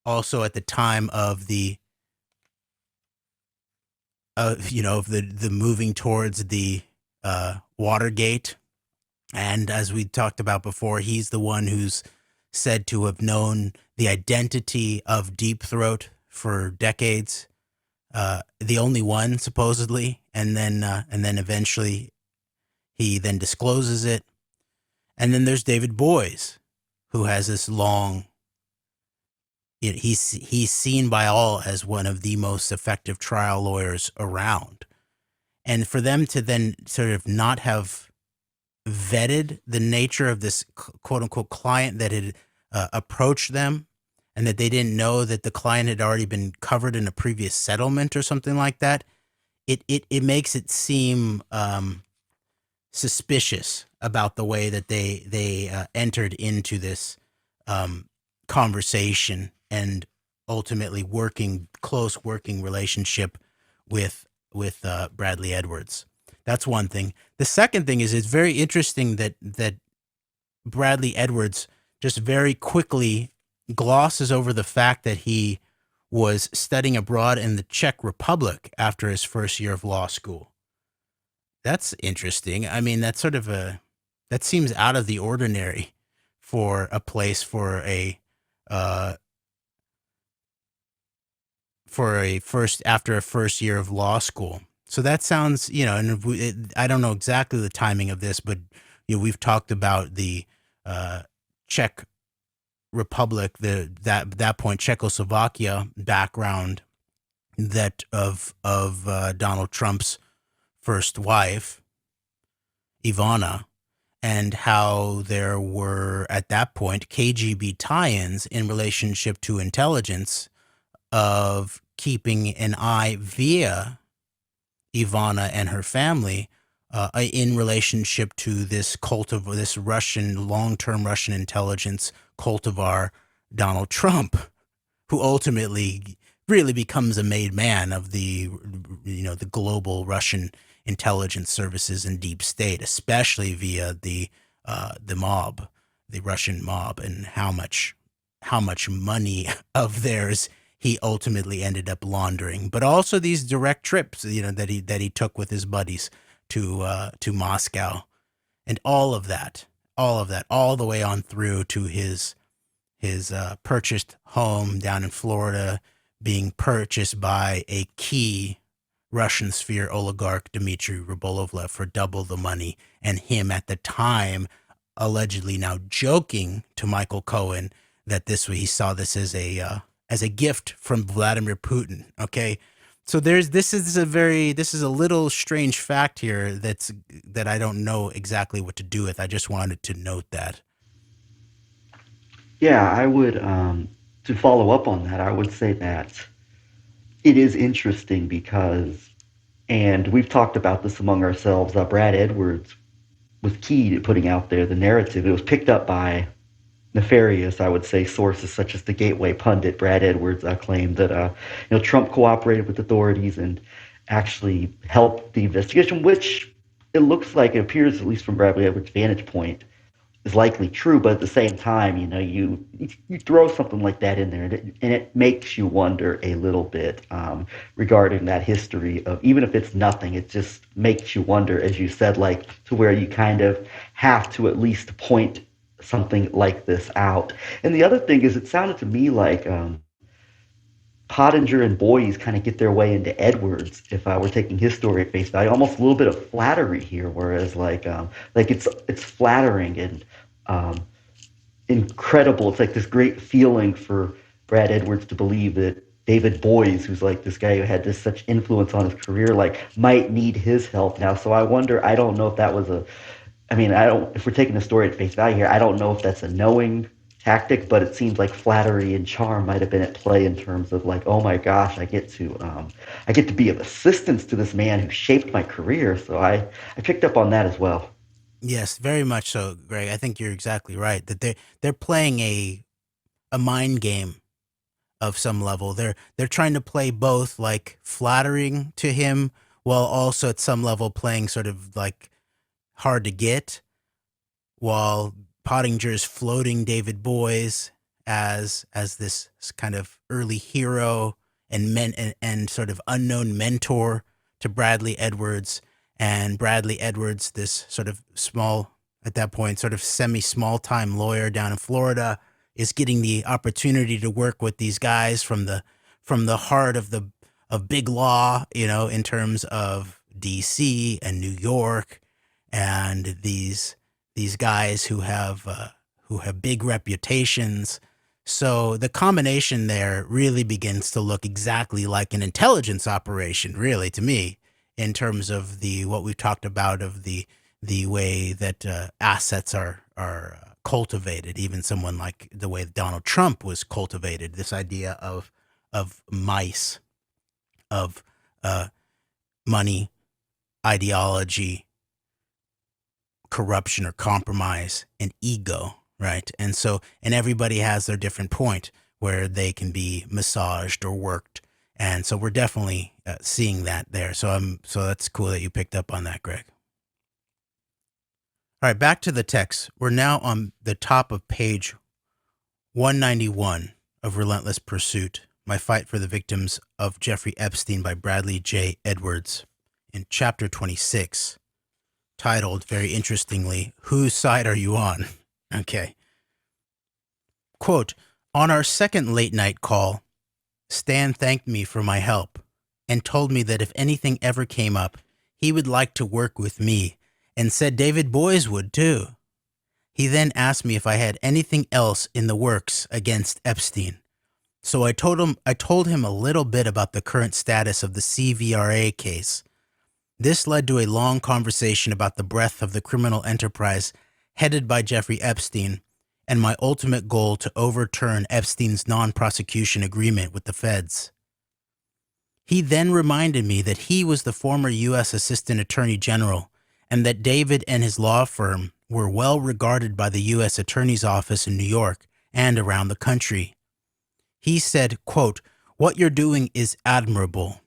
Also at the time of the moving towards the Watergate. And as we talked about before, he's the one who's said to have known the identity of Deep Throat for decades. The only one, supposedly, and then eventually he then discloses it. And then there's David Boies, who has this long. He's seen by all as one of the most effective trial lawyers around, and for them to then sort of not have vetted the nature of this quote unquote client that had approached them, and that they didn't know that the client had already been covered in a previous settlement or something like that, it makes it seem suspicious about the way that they entered into this conversation and ultimately close working relationship with Bradley Edwards. That's one thing. The second thing is, it's very interesting that Bradley Edwards just very quickly glosses over the fact that he was studying abroad in the Czech Republic after his first year of law school. That's interesting. I mean, that seems out of the ordinary for a place for a after a first year of law school. So that sounds, and I don't know exactly the timing of this, but we've talked about the Czech Republic, that point Czechoslovakia background that of Donald Trump's first wife, Ivana, and how there were at that point KGB tie-ins in relationship to intelligence of keeping an eye via Ivana and her family in relationship to this long-term Russian intelligence cultivar, Donald Trump, who ultimately really becomes a made man of the global Russian intelligence services and deep state, especially via the mob, the Russian mob, and how much money of theirs he ultimately ended up laundering, but also these direct trips, that he took with his buddies to Moscow, and all of that, all the way on through to his purchased home down in Florida, being purchased by a key Russian sphere oligarch, Dmitry Rybolovlev, for double the money, and him at the time allegedly now joking to Michael Cohen that he saw this as a gift from Vladimir Putin. Okay, so this is a little strange fact here that I don't know exactly what to do with. I just wanted to note that. Yeah, I would, to follow up on that, I would say that it is interesting because, and we've talked about this among ourselves, Brad Edwards was key to putting out there the narrative. It was picked up by nefarious, I would say, sources such as the Gateway pundit. Brad Edwards claimed that Trump cooperated with authorities and actually helped the investigation, which it looks like, it appears, at least from Bradley Edwards' vantage point, is likely true. But at the same time, you throw something like that in there, and it makes you wonder a little bit regarding that history of, even if it's nothing, it just makes you wonder, as you said, like, to where you kind of have to at least point something like this out. And the other thing is, it sounded to me like Pottinger and Boies kind of get their way into Edwards, if I were taking his story at face value, almost a little bit of flattery here, whereas like it's flattering and incredible. It's like this great feeling for Brad Edwards to believe that David Boies, who's like this guy who had this such influence on his career, like might need his help now. So I wonder, I don't know if that was if we're taking the story at face value here, I don't know if that's a knowing tactic, but it seems like flattery and charm might have been at play in terms of like, oh my gosh, I get to be of assistance to this man who shaped my career. So I picked up on that as well. Yes, very much so, Greg. I think you're exactly right that they're playing a mind game of some level. They're trying to play both, like flattering to him while also at some level playing sort of like hard to get, while Pottinger is floating David Boies as this kind of early hero and sort of unknown mentor to Bradley Edwards. And Bradley Edwards, this sort of small, at that point, sort of semi-small time lawyer down in Florida, is getting the opportunity to work with these guys from the heart of big law, in terms of DC and New York, and these guys who have big reputations. So the combination there really begins to look exactly like an intelligence operation, really, to me, in terms of what we've talked about of the way that assets are cultivated, even someone like the way Donald Trump was cultivated, this idea of mice, of money, ideology, corruption or compromise, and ego, right? And everybody has their different point where they can be massaged or worked. And so we're definitely seeing that there. So that's cool that you picked up on that, Greg. All right, back to the text. We're now on the top of page 191 of Relentless Pursuit, My Fight for the Victims of Jeffrey Epstein by Bradley J. Edwards, in chapter 26, titled, very interestingly, Whose Side Are You On? Okay. Quote, on our second late night call, Stan thanked me for my help and told me that if anything ever came up, he would like to work with me, and said David Boies would too. He then asked me if I had anything else in the works against Epstein. So I told him a little bit about the current status of the CVRA case. This led to a long conversation about the breadth of the criminal enterprise headed by Jeffrey Epstein and my ultimate goal to overturn Epstein's non-prosecution agreement with the feds. He then reminded me that he was the former U.S. Assistant Attorney General and that David and his law firm were well regarded by the U.S. Attorney's Office in New York and around the country. He said, quote, what you're doing is admirable.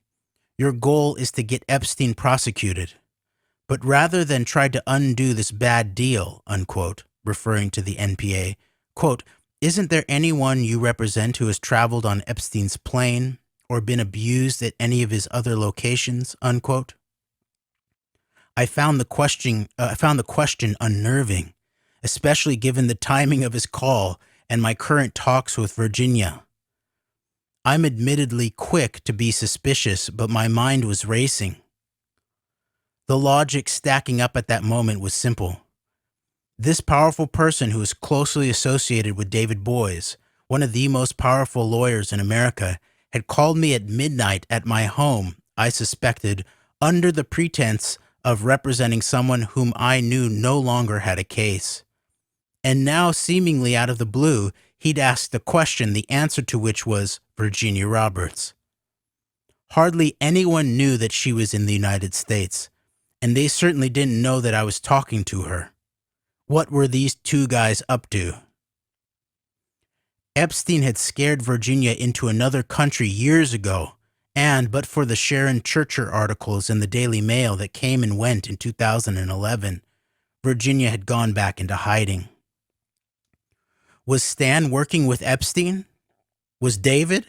Your goal is to get Epstein prosecuted. But rather than try to undo this bad deal, unquote, referring to the NPA, quote, isn't there anyone you represent who has traveled on Epstein's plane or been abused at any of his other locations, unquote? I found the question unnerving, especially given the timing of his call and my current talks with Virginia. I'm admittedly quick to be suspicious, but my mind was racing. The logic stacking up at that moment was simple. This powerful person who is closely associated with David Boies, one of the most powerful lawyers in America, had called me at midnight at my home, I suspected, under the pretense of representing someone whom I knew no longer had a case. And now, seemingly out of the blue, he'd asked a question, the answer to which was Virginia Roberts. Hardly anyone knew that she was in the United States, and they certainly didn't know that I was talking to her. What were these two guys up to? Epstein had scared Virginia into another country years ago, and but for the Sharon Churcher articles in the Daily Mail that came and went in 2011, Virginia had gone back into hiding. Was Stan working with Epstein? Was David?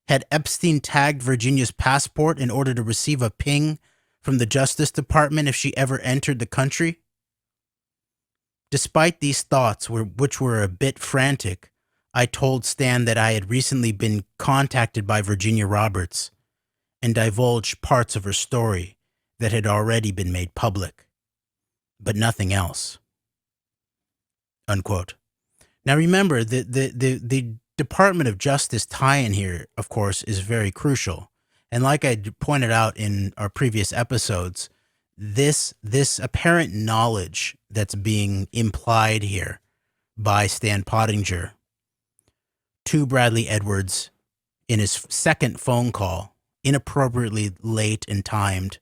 Had Epstein tagged Virginia's passport in order to receive a ping from the Justice Department if she ever entered the country? Despite these thoughts, which were a bit frantic, I told Stan that I had recently been contacted by Virginia Roberts and divulged parts of her story that had already been made public, but nothing else. Unquote. Now remember, the Department of Justice tie-in here, of course, is very crucial. And like I pointed out in our previous episodes, this apparent knowledge that's being implied here by Stan Pottinger to Bradley Edwards in his second phone call, inappropriately late and timed,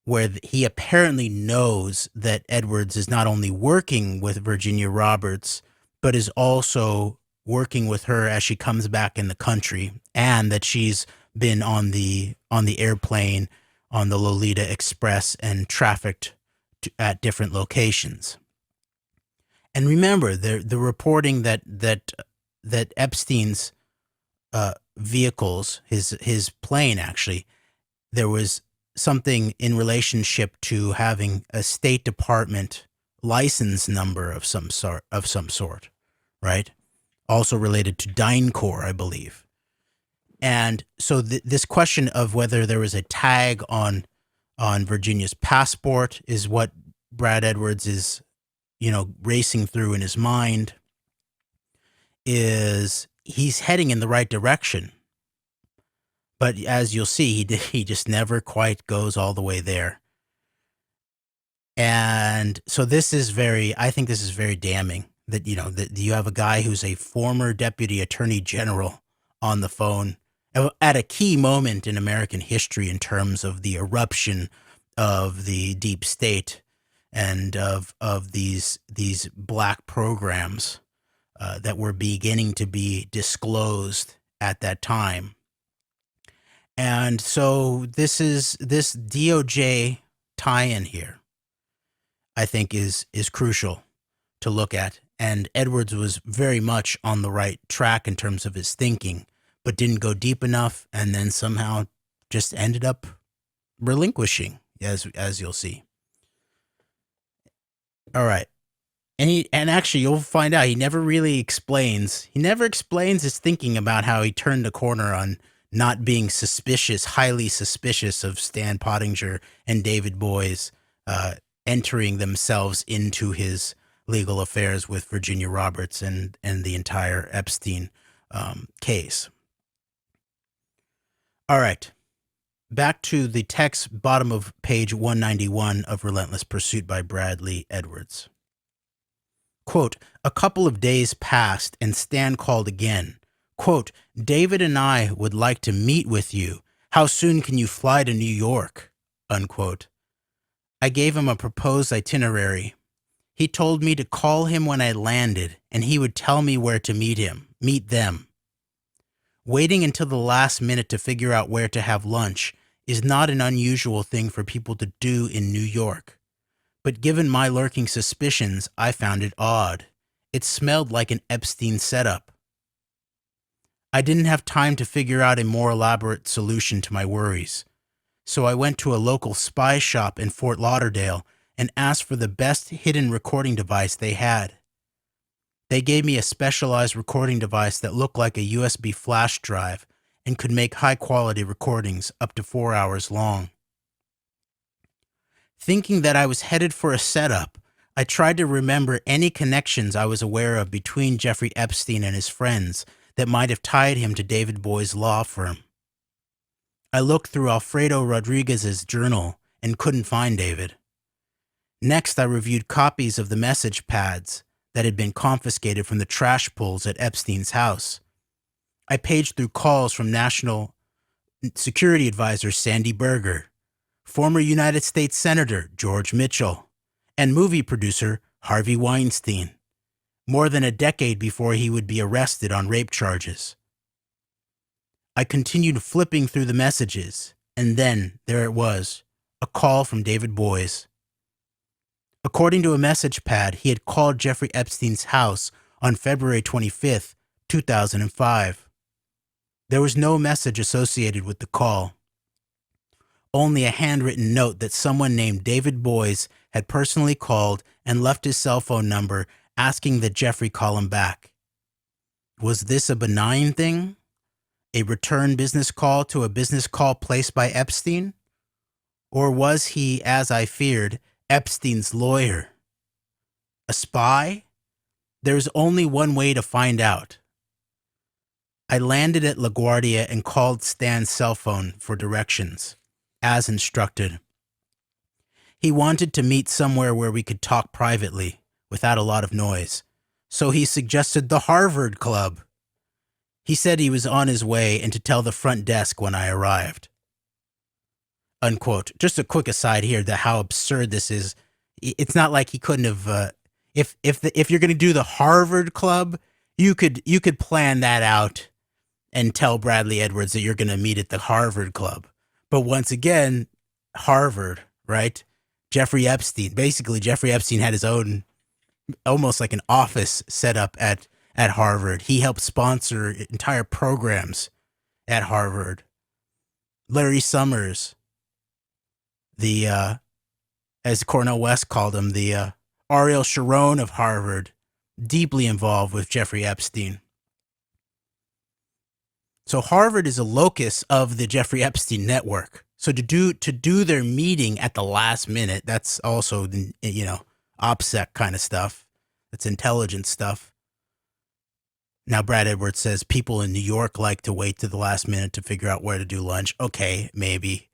where he apparently knows that Edwards is not only working with Virginia Roberts, but is also working with her as she comes back in the country, and that she's been on the airplane on the Lolita Express and trafficked at different locations. And remember, the reporting that Epstein's vehicles, his plane actually, there was something in relationship to having a State Department license number of some sort, right? Also related to DynCorp, I believe. And so this question of whether there was a tag on Virginia's passport is what Brad Edwards is, racing through in his mind. Is he's heading in the right direction. But as you'll see, he just never quite goes all the way there. And so I think this is very damning that, that you have a guy who's a former deputy attorney general on the phone at a key moment in American history in terms of the eruption of the deep state and of these black programs that were beginning to be disclosed at that time. And so this DOJ tie-in here, I think is crucial to look at. And Edwards was very much on the right track in terms of his thinking, but didn't go deep enough, and then somehow just ended up relinquishing, as you'll see. All right. And actually, you'll find out he never really explains. He never explains his thinking about how he turned the corner on not being highly suspicious of Stan Pottinger and David Boies entering themselves into his legal affairs with Virginia Roberts and the entire Epstein case. All right. Back to the text, bottom of page 191 of Relentless Pursuit by Bradley Edwards. Quote, a couple of days passed and Stan called again. Quote, David and I would like to meet with you. How soon can you fly to New York? Unquote. I gave him a proposed itinerary. He told me to call him when I landed and he would tell me where to meet them. Waiting until the last minute to figure out where to have lunch is not an unusual thing for people to do in New York. But given my lurking suspicions, I found it odd. It smelled like an Epstein setup. I didn't have time to figure out a more elaborate solution to my worries. So I went to a local spy shop in Fort Lauderdale and asked for the best hidden recording device they had. They gave me a specialized recording device that looked like a USB flash drive and could make high-quality recordings up to 4 hours long. Thinking that I was headed for a setup, I tried to remember any connections I was aware of between Jeffrey Epstein and his friends that might have tied him to David Boies' law firm. I looked through Alfredo Rodriguez's journal and couldn't find David. Next, I reviewed copies of the message pads that had been confiscated from the trash pulls at Epstein's house. I paged through calls from National Security Advisor Sandy Berger, former United States Senator George Mitchell, and movie producer Harvey Weinstein, more than a decade before he would be arrested on rape charges. I continued flipping through the messages, and then there it was, a call from David Boies. According to a message pad, he had called Jeffrey Epstein's house on February 25th, 2005. There was no message associated with the call. Only a handwritten note that someone named David Boies had personally called and left his cell phone number asking that Jeffrey call him back. Was this a benign thing? A return business call to a business call placed by Epstein? Or was he, as I feared, Epstein's lawyer? A spy? There's only one way to find out. I landed at LaGuardia and called Stan's cell phone for directions, as instructed. He wanted to meet somewhere where we could talk privately, without a lot of noise, so he suggested the Harvard Club. He said he was on his way and to tell the front desk when I arrived. Unquote. Just a quick aside here that how absurd this is. It's not like he couldn't have. If you're going to do the Harvard Club, you could plan that out and tell Bradley Edwards that you're going to meet at the Harvard Club. But once again, Harvard, right? Jeffrey Epstein. Basically, Jeffrey Epstein had his own, almost like an office set up at Harvard. He helped sponsor entire programs at Harvard. Larry Summers, the, as Cornel West called him, the Ariel Sharon of Harvard, deeply involved with Jeffrey Epstein. So Harvard is a locus of the Jeffrey Epstein network. So to do their meeting at the last minute, that's also, OPSEC kind of stuff. That's intelligence stuff. Now, Brad Edwards says people in New York like to wait to the last minute to figure out where to do lunch. Okay, maybe,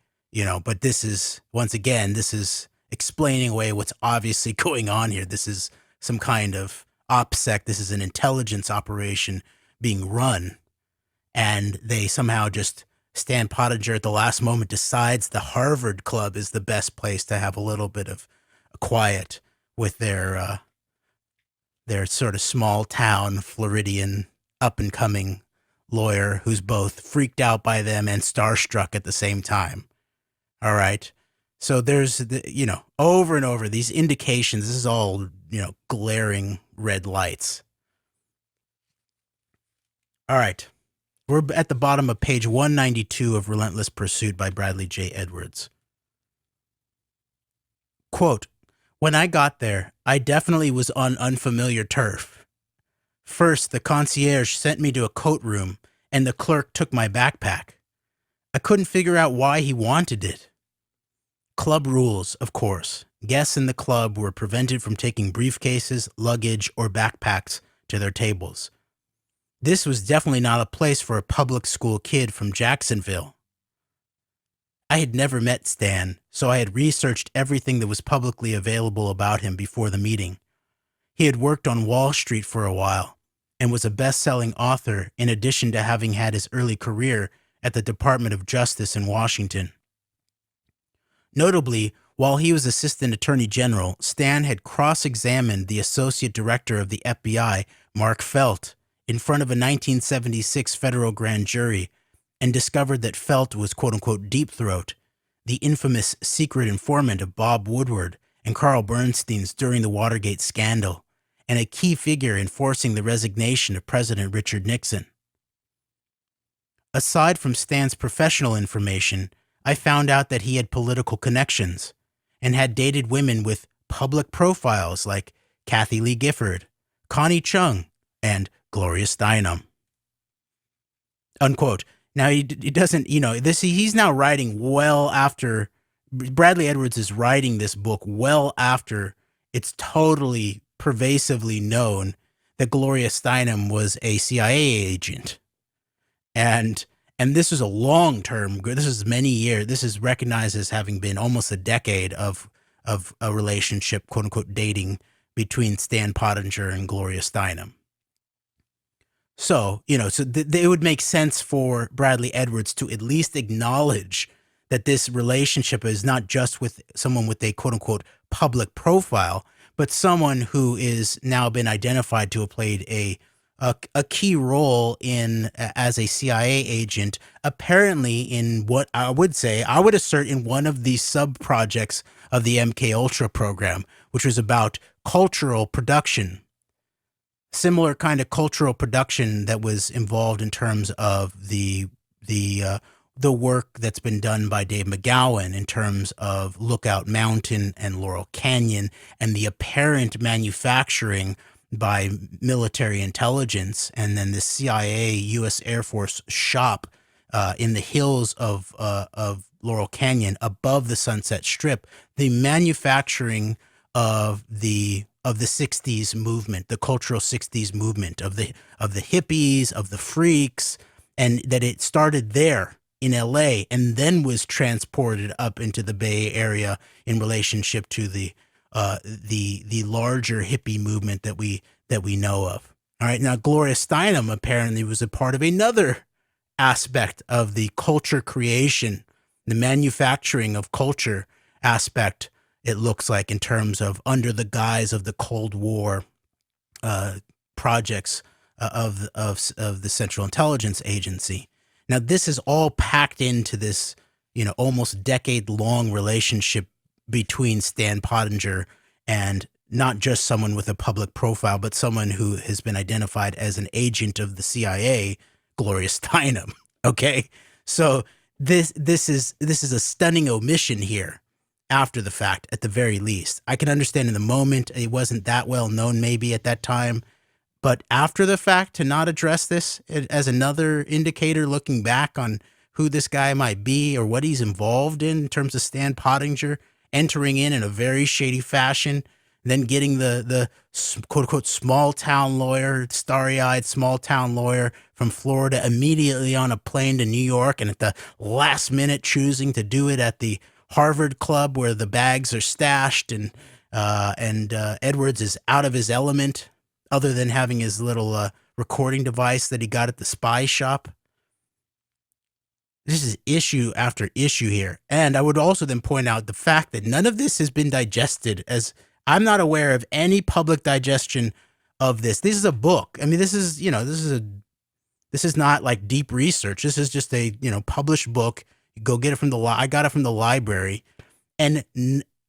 but this is, once again, this is explaining away what's obviously going on here. This is some kind of OPSEC. This is an intelligence operation being run. And they somehow just, Stan Pottinger at the last moment decides the Harvard Club is the best place to have a little bit of quiet with their sort of small town Floridian up and coming lawyer who's both freaked out by them and starstruck at the same time. All right. So there's over and over these indications. This is all, glaring red lights. All right. We're at the bottom of page 192 of Relentless Pursuit by Bradley J. Edwards. Quote, when I got there, I definitely was on unfamiliar turf. First, the concierge sent me to a coat room, and the clerk took my backpack. I couldn't figure out why he wanted it. Club rules, of course. Guests in the club were prevented from taking briefcases, luggage, or backpacks to their tables. This was definitely not a place for a public school kid from Jacksonville. I had never met Stan, so I had researched everything that was publicly available about him before the meeting. He had worked on Wall Street for a while and was a best-selling author in addition to having had his early career at the Department of Justice in Washington. Notably, while he was Assistant Attorney General, Stan had cross-examined the Associate Director of the FBI, Mark Felt, in front of a 1976 federal grand jury and discovered that Felt was quote-unquote Deep Throat, the infamous secret informant of Bob Woodward and Carl Bernstein's during the Watergate scandal, and a key figure in forcing the resignation of President Richard Nixon. Aside from Stan's professional information, I found out that he had political connections and had dated women with public profiles like Kathy Lee Gifford, Connie Chung, and Gloria Steinem. Unquote. Now he doesn't, he's now writing well after Bradley Edwards is writing this book well after it's totally pervasively known that Gloria Steinem was a CIA agent. And this is a long-term, this is many years, this is recognized as having been almost a decade of a relationship, quote unquote, dating between Stan Pottinger and Gloria Steinem. So, it would make sense for Bradley Edwards to at least acknowledge that this relationship is not just with someone with a quote unquote public profile, but someone who is now been identified to have played a key role as a CIA agent, apparently in what I would assert in one of the sub projects of the MK Ultra program, which was about cultural production. Similar kind of cultural production that was involved in terms of the work that's been done by Dave McGowan in terms of Lookout Mountain and Laurel Canyon, and the apparent manufacturing by military intelligence and then the CIA U.S. Air Force shop in the hills of Laurel Canyon above the Sunset Strip, the manufacturing of the 60s movement, the cultural 60s movement of the hippies, of the freaks, and that it started there in LA and then was transported up into the Bay Area in relationship to the larger hippie movement that we know of. All right, now Gloria Steinem apparently was a part of another aspect of the culture creation, the manufacturing of culture aspect. It looks like in terms of under the guise of the Cold War projects of the Central Intelligence Agency. Now, this is all packed into this, almost decade-long relationship between Stan Pottinger and not just someone with a public profile, but someone who has been identified as an agent of the CIA, Gloria Steinem. Okay, so this is a stunning omission here. After the fact, at the very least, I can understand in the moment it wasn't that well known, maybe at that time. But after the fact, to not address this as another indicator looking back on who this guy might be or what he's involved in terms of Stan Pottinger entering in a very shady fashion, then getting the quote-unquote small-town lawyer, starry-eyed small-town lawyer from Florida immediately on a plane to New York, and at the last minute choosing to do it at the Harvard Club where the bags are stashed, and Edwards is out of his element, other than having his little recording device that he got at the spy shop. This is issue after issue here. And I would also then point out the fact that none of this has been digested, as I'm not aware of any public digestion of this. This is a book. I mean, this is not like deep research. This is just a, published book. You go get it from I got it from the library, and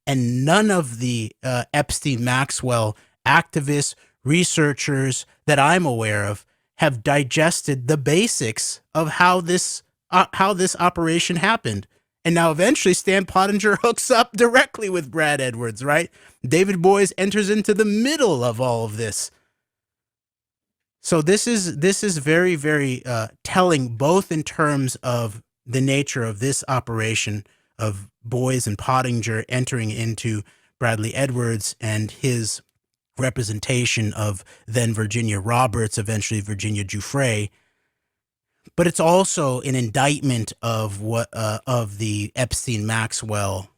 none of the Epstein Maxwell activists, researchers that I'm aware of have digested the basics of how this operation happened. And now eventually Stan Pottinger hooks up directly with Brad Edwards, right? David Boies enters into the middle of all of this. So this is very, very telling, both in terms of the nature of this operation of Boies and Pottinger entering into Bradley Edwards and his representation of then Virginia Roberts, eventually Virginia Giuffre. But it's also an indictment of of the Epstein Maxwell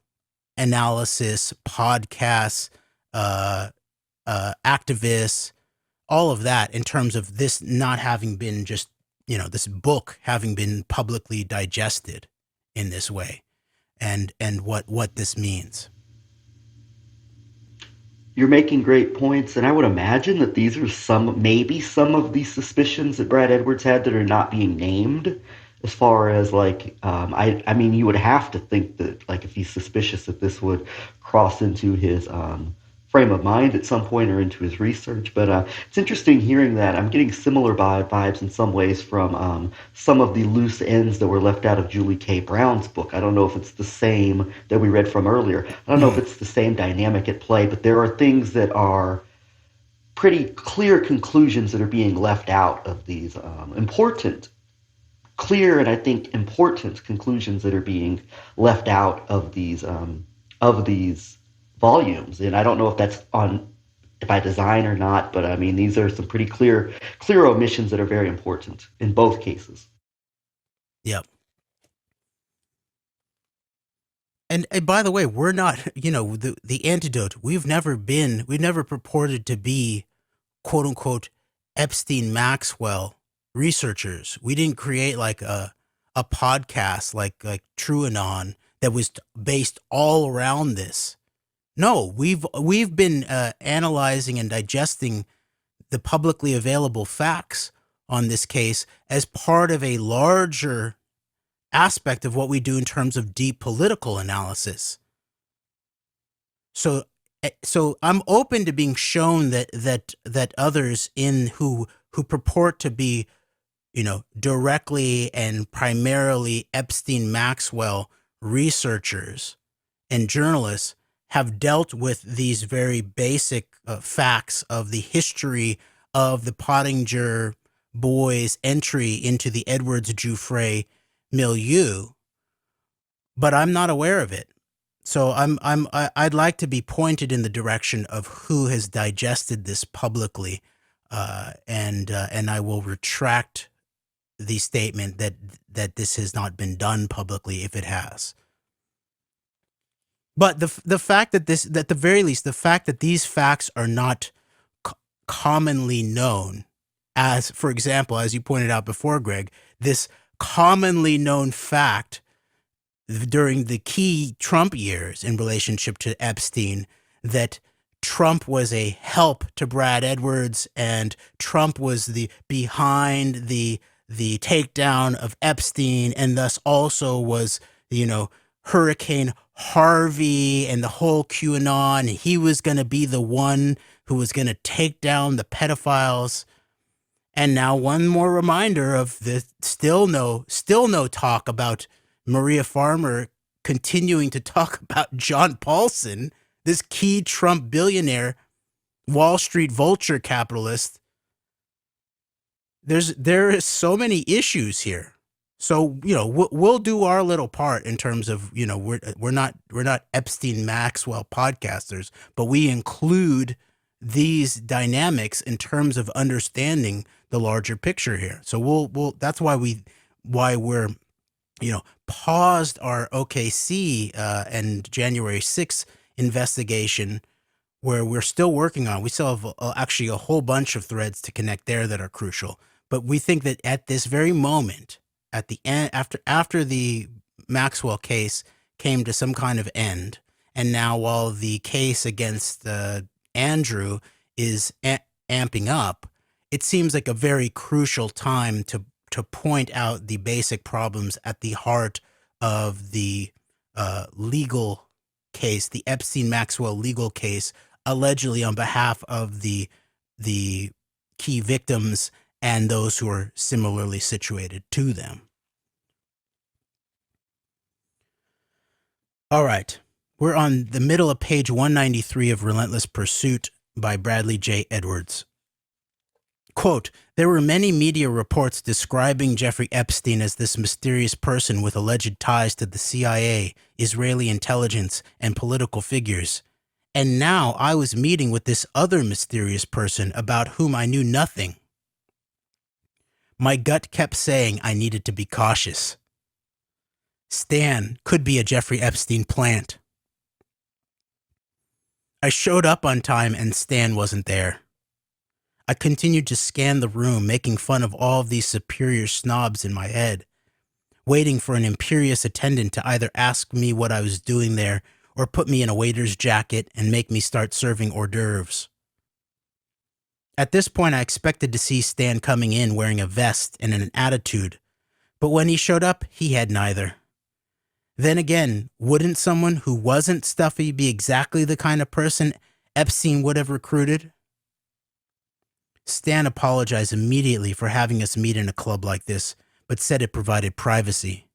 analysis, podcasts, activists, all of that, in terms of this not having been just, this book having been publicly digested in this way, and what this means. You're making great points, and I would imagine that these are maybe some of the suspicions that Brad Edwards had that are not being named. As far as I mean, you would have to think that if he's suspicious that this would cross into his frame of mind at some point or into his research. But it's interesting hearing that. I'm getting similar vibes in some ways from some of the loose ends that were left out of Julie K. Brown's book. I don't know if it's the same that we read from earlier. I don't know if it's the same dynamic at play, but there are things that are pretty clear conclusions that are being left out of these clear and I think important conclusions that are being left out of these volumes. And I don't know if that's on by design or not, but I mean these are some pretty clear omissions that are very important in both cases. Yep. And by the way, we're not, the antidote. We've never purported to be, quote unquote, Epstein Maxwell researchers. We didn't create like a podcast like TrueAnon that was based all around this. No, we've been analyzing and digesting the publicly available facts on this case as part of a larger aspect of what we do in terms of deep political analysis. So I'm open to being shown that others who purport to be, directly and primarily Epstein Maxwell researchers and journalists have dealt with these very basic facts of the history of the Pottinger Boies entry into the Edwards Giuffre milieu, but I'm not aware of it. So I'd like to be pointed in the direction of who has digested this publicly, and I will retract the statement that this has not been done publicly if it has. But the fact that at the very least, the fact that these facts are not commonly known, as for example, as you pointed out before, Greg, this commonly known fact during the key Trump years in relationship to Epstein, that Trump was a help to Brad Edwards and Trump was behind the takedown of Epstein, and thus also was, Hurricane Harvey and the whole QAnon, and he was going to be the one who was going to take down the pedophiles. And now one more reminder of the still no talk about Maria Farmer continuing to talk about John Paulson, this key Trump billionaire, Wall Street vulture capitalist. There is so many issues here. So, we'll do our little part in terms of, we're not Epstein Maxwell podcasters, but we include these dynamics in terms of understanding the larger picture here. So we'll that's why we're paused our OKC and January 6th investigation, where we're still working on. We still have actually a whole bunch of threads to connect there that are crucial. But we think that at this very moment, at the end, after the Maxwell case came to some kind of end, and now while the case against Andrew is amping up, it seems like a very crucial time to point out the basic problems at the heart of the legal case, the Epstein-Maxwell legal case, allegedly on behalf of the key victims and those who are similarly situated to them. All right. We're on the middle of page 193 of Relentless Pursuit by Bradley J. Edwards. Quote, there were many media reports describing Jeffrey Epstein as this mysterious person with alleged ties to the CIA, Israeli intelligence, and political figures. And now I was meeting with this other mysterious person about whom I knew nothing. My gut kept saying I needed to be cautious. Stan could be a Jeffrey Epstein plant. I showed up on time and Stan wasn't there. I continued to scan the room, making fun of all of these superior snobs in my head, waiting for an imperious attendant to either ask me what I was doing there or put me in a waiter's jacket and make me start serving hors d'oeuvres. At this point, I expected to see Stan coming in wearing a vest and an attitude, but when he showed up, he had neither. Then again, wouldn't someone who wasn't stuffy be exactly the kind of person Epstein would have recruited? Stan apologized immediately for having us meet in a club like this, but said it provided privacy.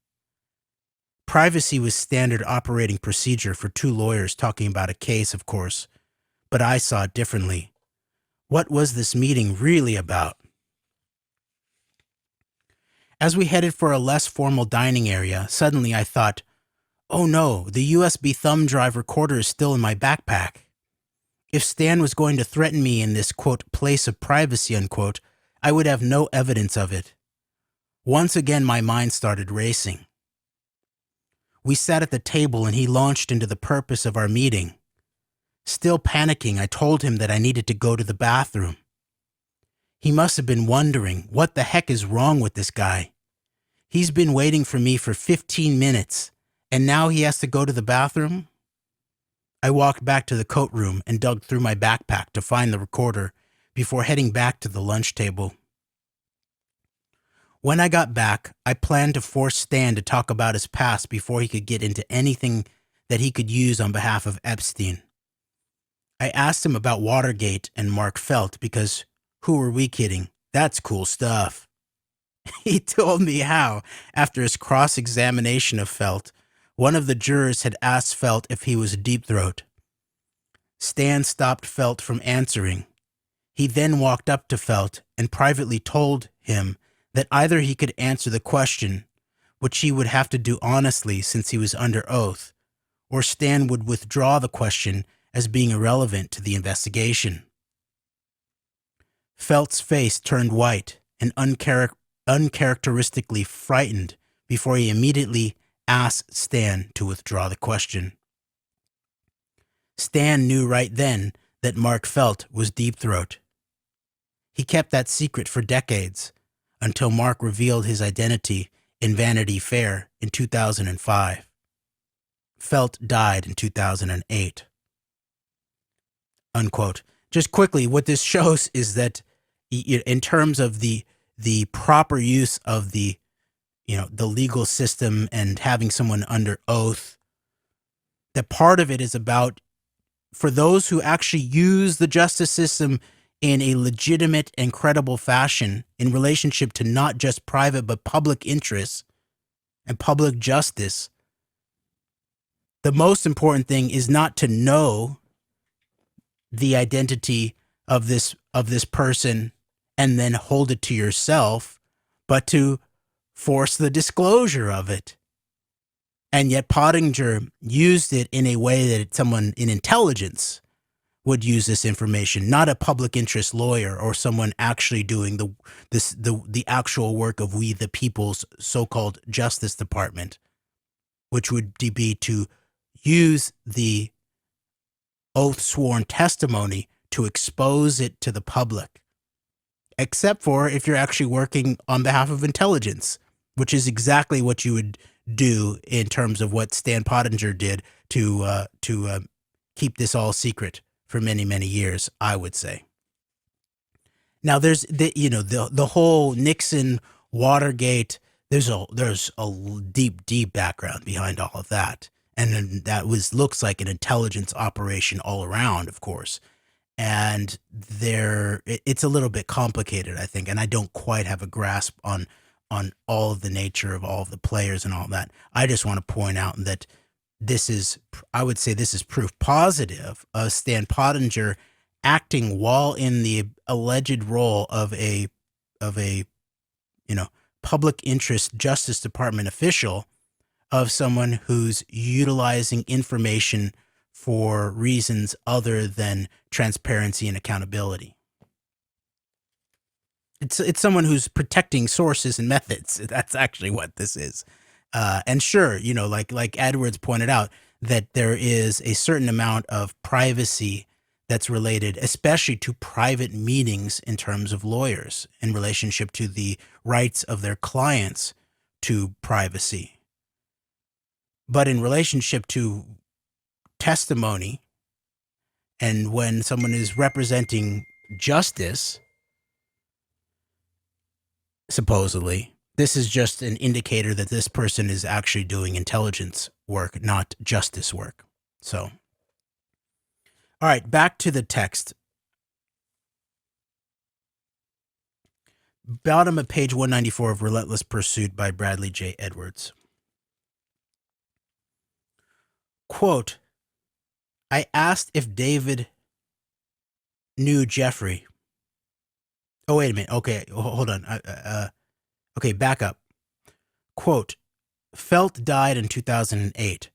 Privacy was standard operating procedure for two lawyers talking about a case, of course, but I saw it differently. What was this meeting really about? As we headed for a less formal dining area, suddenly I thought, oh no, the USB thumb drive recorder is still in my backpack. If Stan was going to threaten me in this, quote, place of privacy, unquote, I would have no evidence of it. Once again, my mind started racing. We sat at the table and he launched into the purpose of our meeting. Still panicking, I told him that I needed to go to the bathroom. He must have been wondering, what the heck is wrong with this guy? He's been waiting for me for 15 minutes, and now he has to go to the bathroom? I walked back to the coat room and dug through my backpack to find the recorder before heading back to the lunch table. When I got back, I planned to force Stan to talk about his past before he could get into anything that he could use on behalf of Epstein. I asked him about Watergate and Mark Felt because, who were we kidding? That's cool stuff. He told me how, after his cross-examination of Felt, one of the jurors had asked Felt if he was a deep throat. Stan stopped Felt from answering. He then walked up to Felt and privately told him that either he could answer the question, which he would have to do honestly since he was under oath, or Stan would withdraw the question as being irrelevant to the investigation. Felt's face turned white and uncharacteristically frightened before he immediately asked Stan to withdraw the question. Stan knew right then that Mark Felt was deep throat. He kept that secret for decades until Mark revealed his identity in Vanity Fair in 2005. Felt died in 2008. Unquote. Just quickly, what this shows is that in terms of the proper use of the legal system and having someone under oath, that part of it is about, for those who actually use the justice system in a legitimate and credible fashion in relationship to not just private but public interests and public justice, the most important thing is not to know the identity of this person and then hold it to yourself, but to force the disclosure of it. And yet Pottinger used it in a way that someone in intelligence would use this information, not a public interest lawyer or someone actually doing the actual work of we the people's so-called Justice Department, which would be to use the oath sworn testimony to expose it to the public, except for if you're actually working on behalf of intelligence, which is exactly what you would do in terms of what Stan Pottinger did to keep this all secret for many, many years, I would say. Now, there's the whole Nixon Watergate. There's a deep background behind all of that, and that looks like an intelligence operation all around, of course. And it's a little bit complicated, I think, and I don't quite have a grasp on all of the nature of all of the players and all that. I just want to point out that I would say this is proof positive of Stan Pottinger acting while in the alleged role of a public interest Justice Department official, of someone who's utilizing information for reasons other than transparency and accountability. It's someone who's protecting sources and methods. That's actually what this is. And sure, like Edwards pointed out, that there is a certain amount of privacy that's related, especially to private meetings in terms of lawyers in relationship to the rights of their clients to privacy. But in relationship to testimony, and when someone is representing justice, supposedly, this is just an indicator that this person is actually doing intelligence work, not justice work. So, all right, back to the text. Bottom of page 194 of Relentless Pursuit by Bradley J. Edwards. Quote, I asked if David knew Jeffrey, Oh, wait a minute. Okay, hold on. Okay, back up. Quote, Felt died in 2008.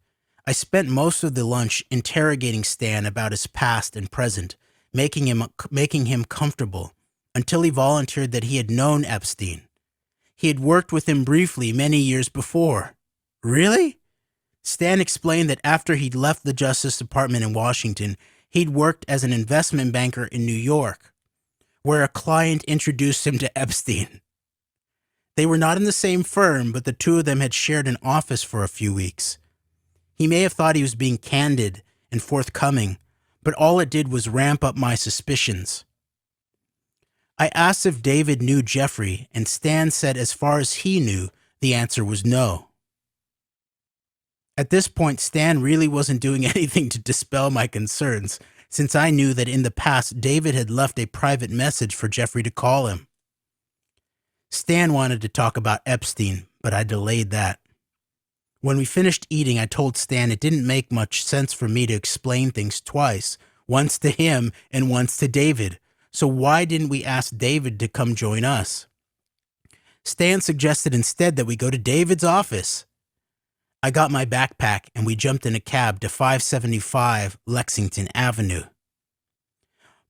I spent most of the lunch interrogating Stan about his past and present, making him comfortable, until he volunteered that he had known Epstein. He had worked with him briefly many years before. Really? Stan explained that after he'd left the Justice Department in Washington, he'd worked as an investment banker in New York, where a client introduced him to Epstein. They were not in the same firm, but the two of them had shared an office for a few weeks. He may have thought he was being candid and forthcoming, but all it did was ramp up my suspicions. I asked if David knew Jeffrey, and Stan said as far as he knew, the answer was no. At this point, Stan really wasn't doing anything to dispel my concerns, since I knew that in the past David had left a private message for Jeffrey to call him. Stan wanted to talk about Epstein, but I delayed that. When we finished eating, I told Stan it didn't make much sense for me to explain things twice, once to him and once to David, so why didn't we ask David to come join us? Stan suggested instead that we go to David's office. I got my backpack and we jumped in a cab to 575 Lexington Avenue.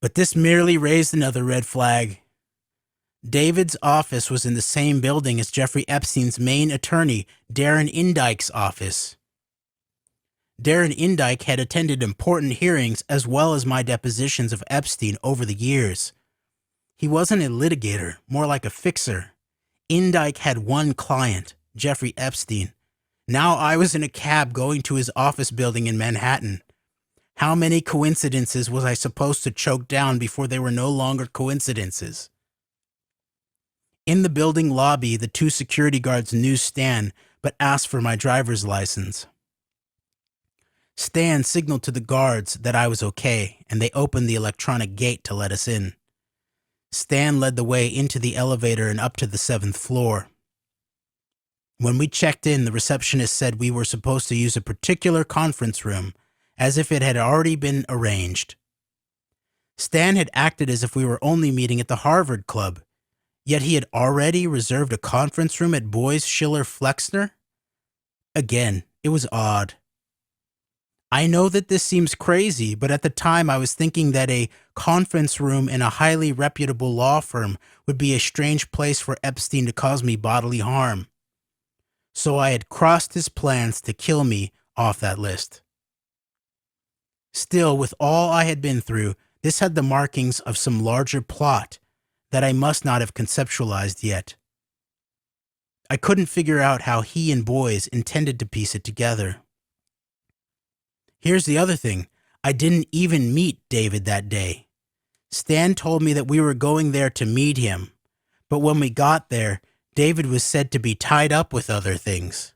But this merely raised another red flag. David's office was in the same building as Jeffrey Epstein's main attorney, Darren Indyke's office. Darren Indyke had attended important hearings as well as my depositions of Epstein over the years. He wasn't a litigator, more like a fixer. Indyke had one client, Jeffrey Epstein. Now I was in a cab going to his office building in Manhattan. How many coincidences was I supposed to choke down before they were no longer coincidences? In the building lobby, the two security guards knew Stan, but asked for my driver's license. Stan signaled to the guards that I was okay, and they opened the electronic gate to let us in. Stan led the way into the elevator and up to the 7th floor. When we checked in, the receptionist said we were supposed to use a particular conference room, as if it had already been arranged. Stan had acted as if we were only meeting at the Harvard Club, yet he had already reserved a conference room at Boies Schiller Flexner? Again, it was odd. I know that this seems crazy, but at the time I was thinking that a conference room in a highly reputable law firm would be a strange place for Epstein to cause me bodily harm. So I had crossed his plans to kill me off that list. Still, with all I had been through, this had the markings of some larger plot that I must not have conceptualized yet. I couldn't figure out how he and Boies intended to piece it together. Here's the other thing. I didn't even meet David that day. Stan told me that we were going there to meet him, but when we got there, David was said to be tied up with other things.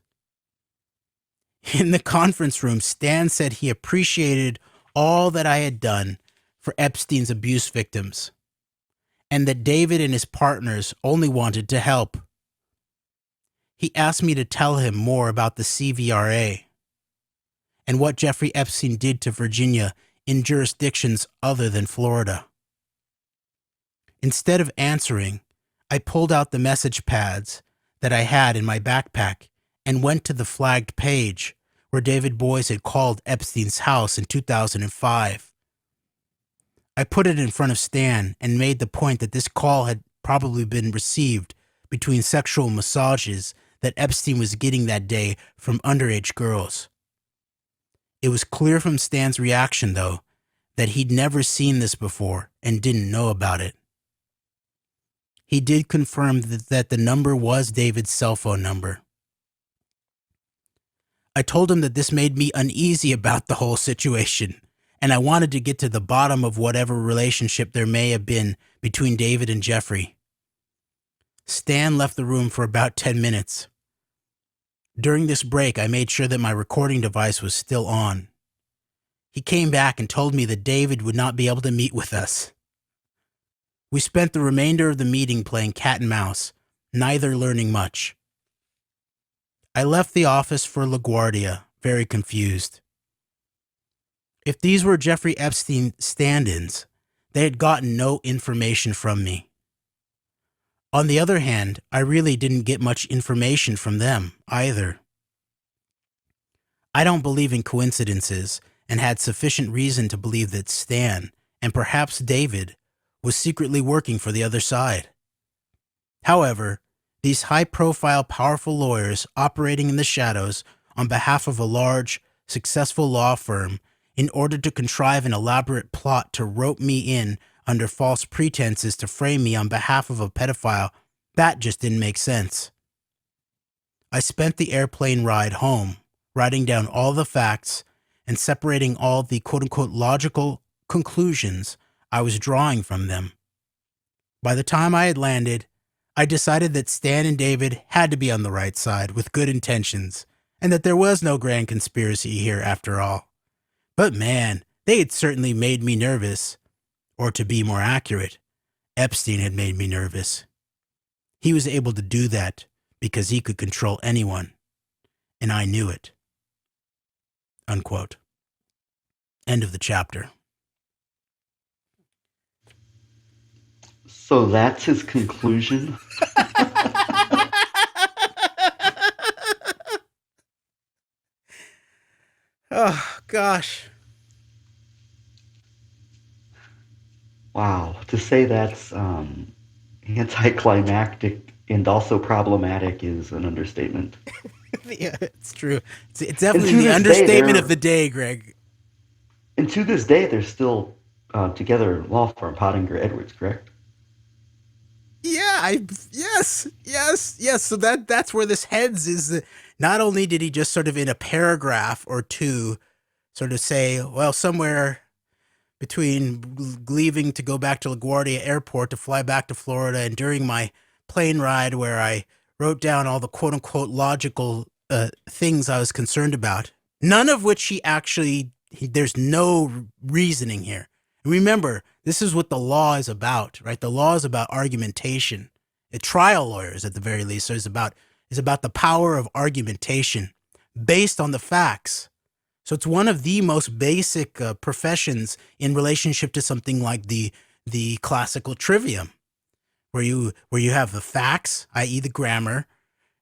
In the conference room, Stan said he appreciated all that I had done for Epstein's abuse victims, and that David and his partners only wanted to help. He asked me to tell him more about the CVRA and what Jeffrey Epstein did to Virginia in jurisdictions other than Florida. Instead of answering, I pulled out the message pads that I had in my backpack and went to the flagged page where David Boies had called Epstein's house in 2005. I put it in front of Stan and made the point that this call had probably been received between sexual massages that Epstein was getting that day from underage girls. It was clear from Stan's reaction, though, that he'd never seen this before and didn't know about it. He did confirm that the number was David's cell phone number. I told him that this made me uneasy about the whole situation, and I wanted to get to the bottom of whatever relationship there may have been between David and Jeffrey. Stan left the room for about 10 minutes. During this break, I made sure that my recording device was still on. He came back and told me that David would not be able to meet with us. We spent the remainder of the meeting playing cat and mouse, neither learning much. I left the office for LaGuardia, very confused. If these were Jeffrey Epstein stand-ins, they had gotten no information from me. On the other hand, I really didn't get much information from them either. I don't believe in coincidences and had sufficient reason to believe that Stan, and perhaps David, was secretly working for the other side. However, these high-profile, powerful lawyers operating in the shadows on behalf of a large, successful law firm in order to contrive an elaborate plot to rope me in under false pretenses to frame me on behalf of a pedophile, that just didn't make sense. I spent the airplane ride home, writing down all the facts and separating all the quote-unquote logical conclusions I was drawing from them. By the time I had landed, I decided that Stan and David had to be on the right side with good intentions, and that there was no grand conspiracy here after all. But man, they had certainly made me nervous. Or to be more accurate, Epstein had made me nervous. He was able to do that because he could control anyone, and I knew it. Unquote. End of the chapter. So that's his conclusion. Oh, gosh. Wow. To say that's anticlimactic and also problematic is an understatement. Yeah, it's true. It's definitely to the this understatement day, of the day, Greg. And to this day, they're still together in law firm, Pottinger Edwards, correct? Yeah, yes. So that's where this heads is that not only did he just sort of in a paragraph or two sort of say, well, somewhere between leaving to go back to LaGuardia Airport to fly back to Florida and during my plane ride where I wrote down all the quote unquote logical things I was concerned about, none of which there's no reasoning here. Remember, this is what the law is about, right? The law is about argumentation. A trial lawyers, at the very least, is about the power of argumentation based on the facts. So it's one of the most basic professions in relationship to something like the classical trivium, where you have the facts, i.e., the grammar,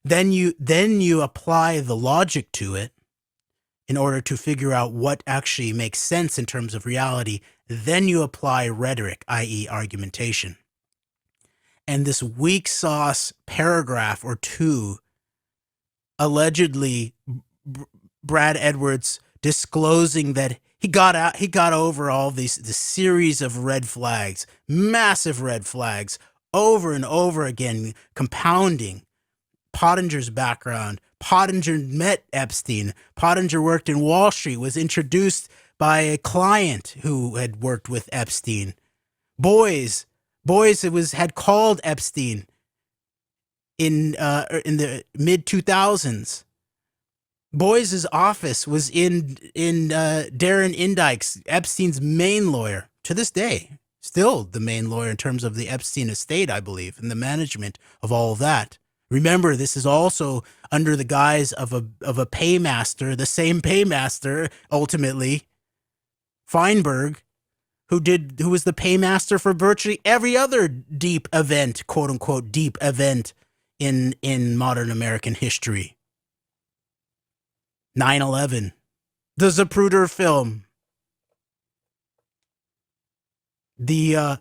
then you apply the logic to it in order to figure out what actually makes sense in terms of reality. Then you apply rhetoric, i.e., argumentation. And this weak sauce paragraph or two, allegedly Brad Edwards disclosing that he got over all this series of red flags, massive red flags, over and over again, compounding Pottinger's background. Pottinger met Epstein. Pottinger worked in Wall Street, was introduced by a client who had worked with Epstein. Boies had called Epstein in the mid 2000s. Boies' office was in Darren Indykes, Epstein's main lawyer, to this day, still the main lawyer in terms of the Epstein estate, I believe, and the management of all of that. Remember, this is also under the guise of a paymaster, the same paymaster, ultimately, Feinberg, who was the paymaster for virtually every other deep event, quote unquote, deep event in modern American history. 9/11, the Zapruder film, the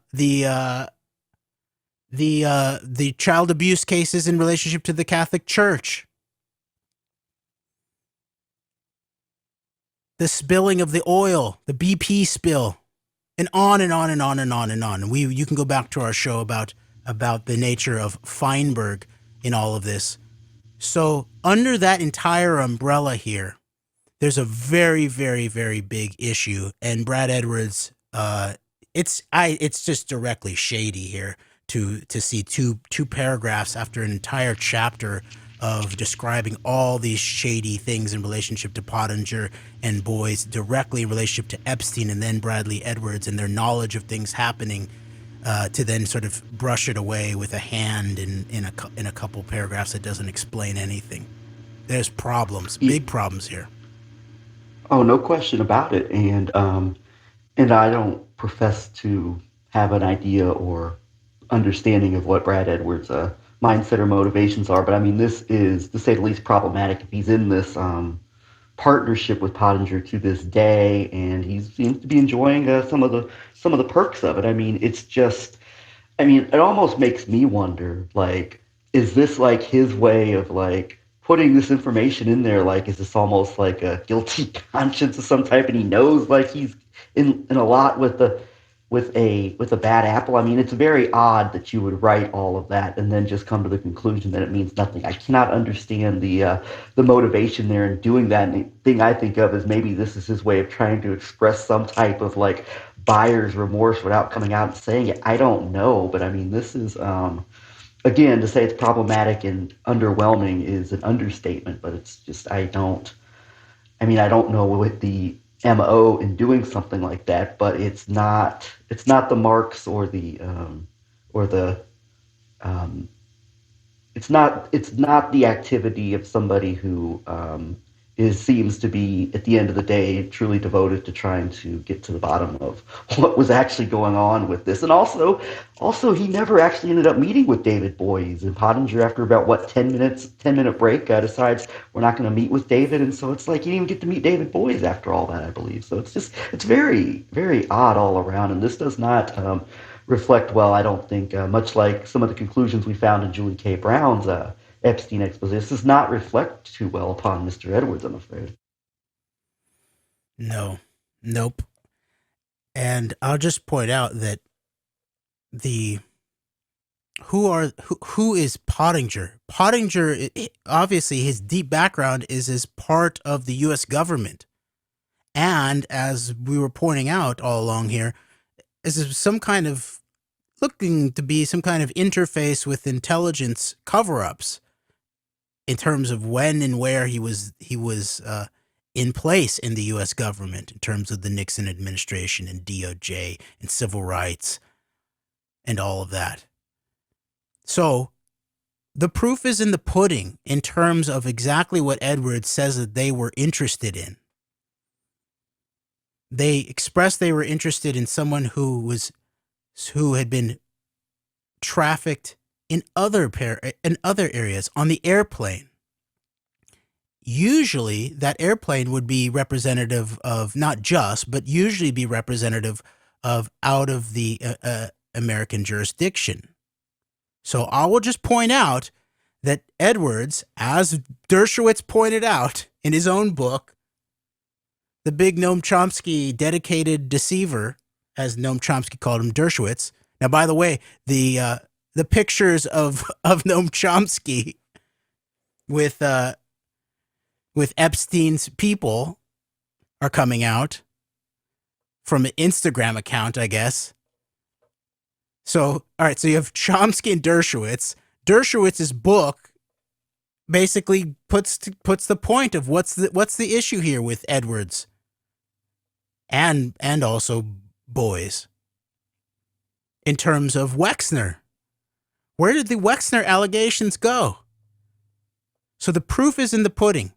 child abuse cases in relationship to the Catholic Church, the spilling of the oil, the BP spill, and on and on and on and on and on. And you can go back to our show about the nature of Feinberg in all of this. So under that entire umbrella here, there's a very, very, very big issue. And Brad Edwards, it's just directly shady here to see two paragraphs after an entire chapter of describing all these shady things in relationship to Pottinger and Boies, directly in relationship to Epstein and then Bradley Edwards and their knowledge of things happening, to then sort of brush it away with a hand in a couple paragraphs that doesn't explain anything. There's problems, big problems here. Oh, no question about it. And I don't profess to have an idea or understanding of what Brad Edwards' mindset or motivations are. But I mean, this is, to say the least, problematic if he's in this partnership with Pottinger to this day, and he seems to be enjoying some of the perks of it. I mean, it's just, I mean, it almost makes me wonder, like, is this like his way of like putting this information in there? Like, is this almost like a guilty conscience of some type, and he knows like he's in a lot with a bad apple? I mean, it's very odd that you would write all of that and then just come to the conclusion that it means nothing. I cannot understand the motivation there in doing that. And the thing I think of is maybe this is his way of trying to express some type of like buyer's remorse without coming out and saying it. I don't know, but I mean, this is again, to say it's problematic and underwhelming is an understatement. But it's just, I don't know what the MO in doing something like that, but it's not the marks or the it's not the activity of somebody who seems to be, at the end of the day, truly devoted to trying to get to the bottom of what was actually going on with this. And also he never actually ended up meeting with David Boies, and Pottinger, after about 10-minute break, decides we're not going to meet with David. And so it's like he didn't even get to meet David Boies after all that, I believe. So it's very, very odd all around. And this does not reflect well, I don't think, much like some of the conclusions we found in Julie K. Brown's Epstein expose. This does not reflect too well upon Mr. Edwards, I'm afraid. No, nope. And I'll just point out that who is Pottinger? Pottinger, obviously, his deep background is as part of the U.S. government, and as we were pointing out all along here, is some kind of looking to be some kind of interface with intelligence cover-ups in terms of when and where he was in place in the U.S. government, in terms of the Nixon administration and DOJ and civil rights and all of that. So the proof is in the pudding in terms of exactly what Edwards says that they were interested in. They expressed they were interested in someone who had been trafficked in other areas on the airplane. Usually that airplane would be representative of, not just, but usually be representative of out of the American jurisdiction. So I will just point out that Edwards, as Dershowitz pointed out in his own book, the big Noam Chomsky dedicated deceiver, as Noam Chomsky called him, Dershowitz. Now, by the way, the pictures of Noam Chomsky with Epstein's people are coming out from an Instagram account, I guess. So, all right, so you have Chomsky and Dershowitz. Dershowitz's book basically puts the point of what's the issue here with Edwards and also Boies in terms of Wexner. Where did the Wexner allegations go? So the proof is in the pudding.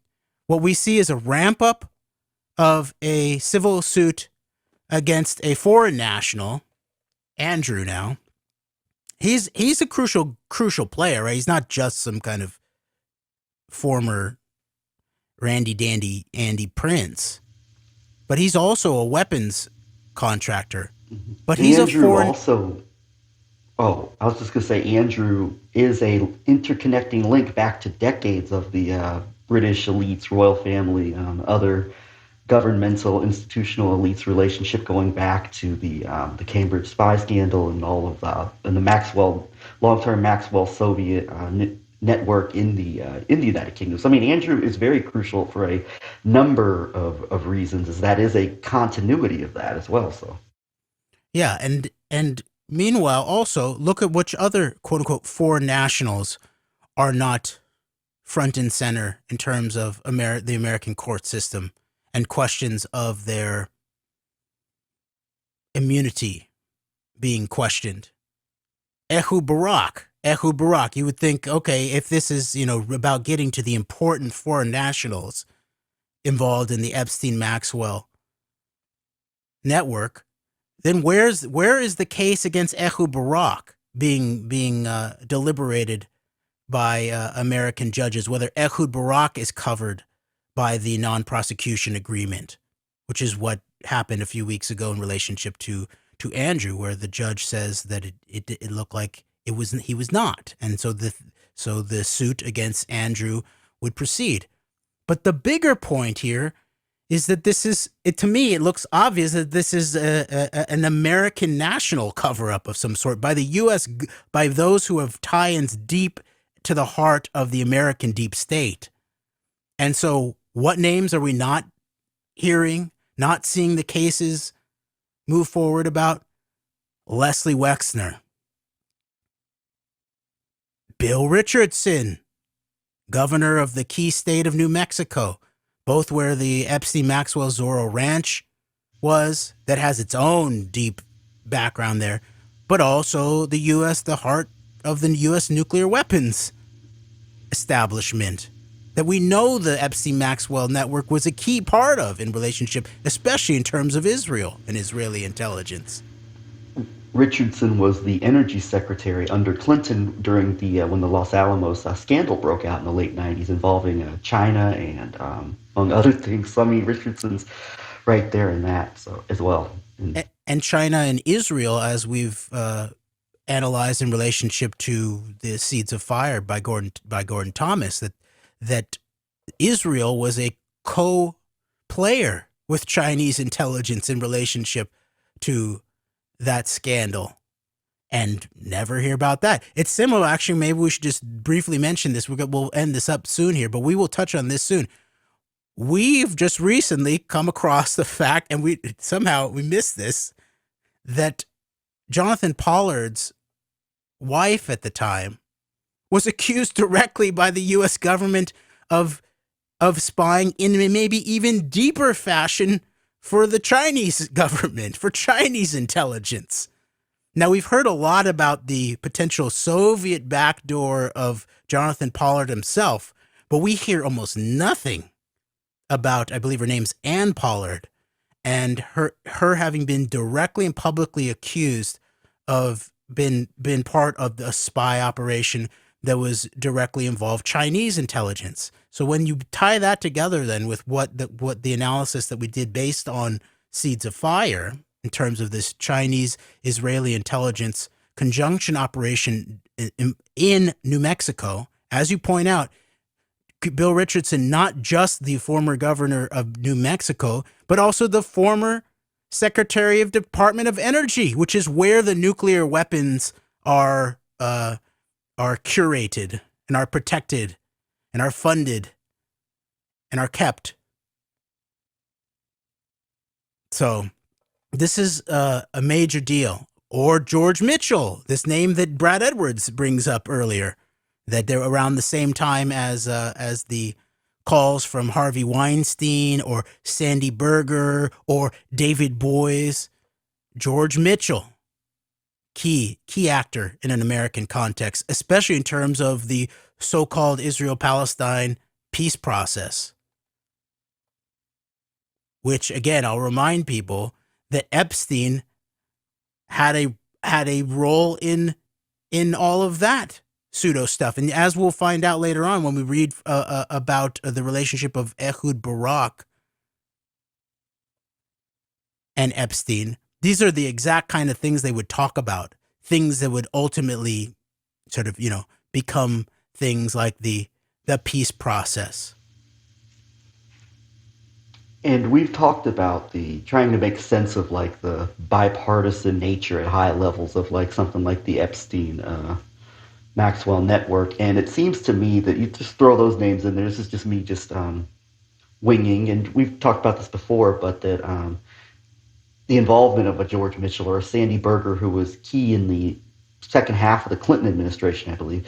What we see is a ramp up of a civil suit against a foreign national, Andrew now. He's a crucial player, right? He's not just some kind of former randy dandy Andy Prince, but he's also a weapons contractor. But he's Andrew a foreign. Also, I was just going to say, Andrew is a interconnecting link back to decades of the British elites, royal family, other governmental institutional elites relationship, going back to the Cambridge spy scandal and all of the Maxwell long-term Maxwell Soviet network in the United Kingdom. So I mean, Andrew is very crucial for a number of reasons, as that is a continuity of that as well. So yeah, and meanwhile, also look at which other quote unquote foreign nationals are not front and center in terms of the American court system and questions of their immunity being questioned. Ehud Barak. You would think, okay, if this is, about getting to the important foreign nationals involved in the Epstein-Maxwell network, then where is the case against Ehud Barak being deliberated by American judges, whether Ehud Barak is covered by the non-prosecution agreement, which is what happened a few weeks ago in relationship to Andrew, where the judge says that it looked like he was not, and so the suit against Andrew would proceed. But the bigger point here is that to me, it looks obvious that this is an American national cover-up of some sort by the U.S., by those who have tie-ins deep to the heart of the American deep state. And so what names are we not hearing, not seeing the cases move forward about? Les Wexner, Bill Richardson, governor of the key state of New Mexico, both where the Epstein-Maxwell Zorro Ranch was, that has its own deep background there, but also the U.S., the heart of the U.S. nuclear weapons establishment that we know the Epstein-Maxwell network was a key part of in relationship, especially in terms of Israel and Israeli intelligence. Richardson was the energy secretary under Clinton during the when the Los Alamos scandal broke out in the late 90s involving China and, among other things. So, I mean, Richardson's right there in that so as well. And China and Israel, as we've analyzed in relationship to the Seeds of Fire by Gordon Thomas, that Israel was a co-player with Chinese intelligence in relationship to that scandal, and never hear about that. It's similar, actually. Maybe we should just briefly mention this. We'll end this up soon here, but we will touch on this soon. We've just recently come across the fact, and we missed this, that Jonathan Pollard's wife at the time was accused directly by the U.S. government of spying in maybe even deeper fashion for the Chinese government, for Chinese intelligence. Now, we've heard a lot about the potential Soviet backdoor of Jonathan Pollard himself, but we hear almost nothing about, I believe her name's Ann Pollard, and her having been directly and publicly accused of been part of the spy operation that was directly involved Chinese intelligence. So when you tie that together then with what the analysis that we did based on Seeds of Fire in terms of this Chinese-Israeli intelligence conjunction operation in New Mexico, as you point out, Bill Richardson, not just the former governor of New Mexico, but also the former Secretary of Department of Energy, which is where the nuclear weapons are curated and are protected and are funded and are kept. So this is a major deal. Or George Mitchell, this name that Brad Edwards brings up earlier, that they're around the same time as the calls from Harvey Weinstein or Sandy Berger or David Boies. George Mitchell, key actor in an American context, especially in terms of the so-called Israel-Palestine peace process, which, again, I'll remind people that Epstein had a role in all of that pseudo stuff. And as we'll find out later on when we read about the relationship of Ehud Barak and Epstein, these are the exact kind of things they would talk about, things that would ultimately sort of, become things like the peace process. And we've talked about the trying to make sense of like the bipartisan nature at high levels of like something like the Epstein Maxwell network. And it seems to me that you just throw those names in there. This is just me just winging. And we've talked about this before, but that the involvement of a George Mitchell or a Sandy Berger, who was key in the second half of the Clinton administration, I believe,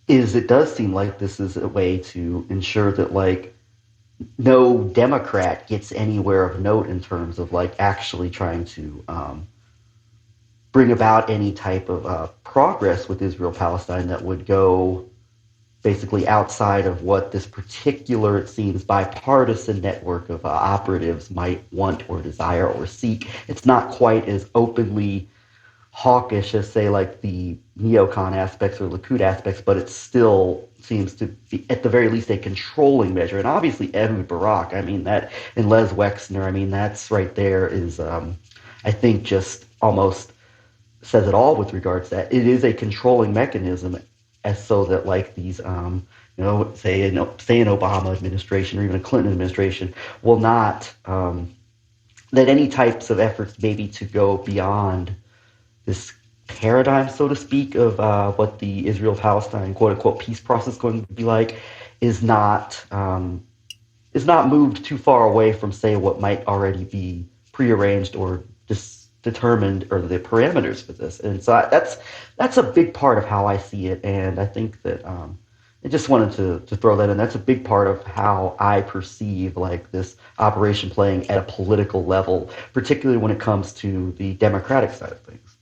it does seem like this is a way to ensure that like no Democrat gets anywhere of note in terms of like actually trying to bring about any type of progress with Israel-Palestine that would go basically outside of what this particular, it seems, bipartisan network of operatives might want or desire or seek. It's not quite as openly hawkish as, say, like the neocon aspects or Likud aspects, but it still seems to be, at the very least, a controlling measure. And obviously, Ehud Barak, I mean, that, and Les Wexner, I mean, that's right there is, I think, just almost says it all with regards to that. It is a controlling mechanism, as so that, like, these, say an Obama administration or even a Clinton administration will not, that any types of efforts maybe to go beyond this paradigm, so to speak, of what the Israel-Palestine quote-unquote peace process is going to be like, is not moved too far away from, say, what might already be prearranged or just determined, or the parameters for this. And so that's a big part of how I see it, and I think that I just wanted to throw that in. That's a big part of how I perceive, like, this operation playing at a political level, particularly when it comes to the Democratic side of things.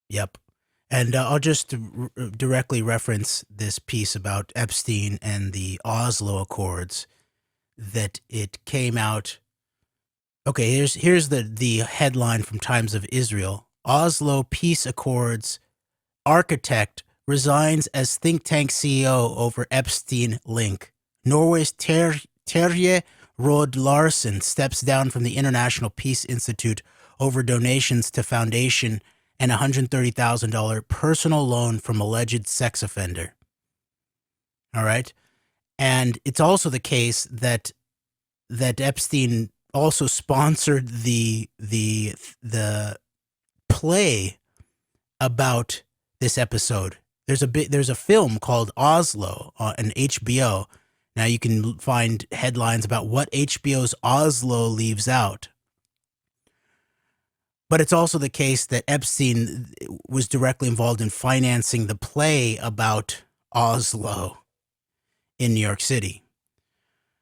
Yep. And I'll just directly reference this piece about Epstein and the Oslo Accords, that it came out. Okay, here's the headline from Times of Israel. Oslo Peace Accords architect resigns as think tank CEO over Epstein link. Norway's Terje Rode Larsen steps down from the International Peace Institute over donations to foundation and a $130,000 personal loan from alleged sex offender. All right. And it's also the case that Epstein also sponsored the play about this episode. There's a film called Oslo on HBO. Now you can find headlines about what HBO's Oslo leaves out. But it's also the case that Epstein was directly involved in financing the play about Oslo in New York City.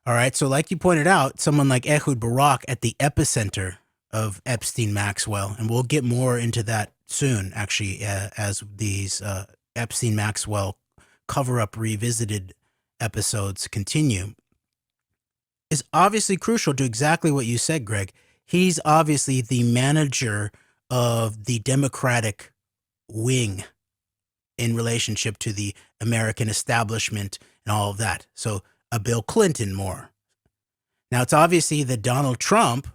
All right, so like you pointed out, someone like Ehud Barak at the epicenter of Epstein Maxwell, and we'll get more into that soon, actually, as these Epstein Maxwell cover-up revisited episodes continue, is obviously crucial to exactly what you said, Greg. He's obviously the manager of the Democratic wing in relationship to the American establishment and all of that. So a Bill Clinton more. Now, it's obviously that Donald Trump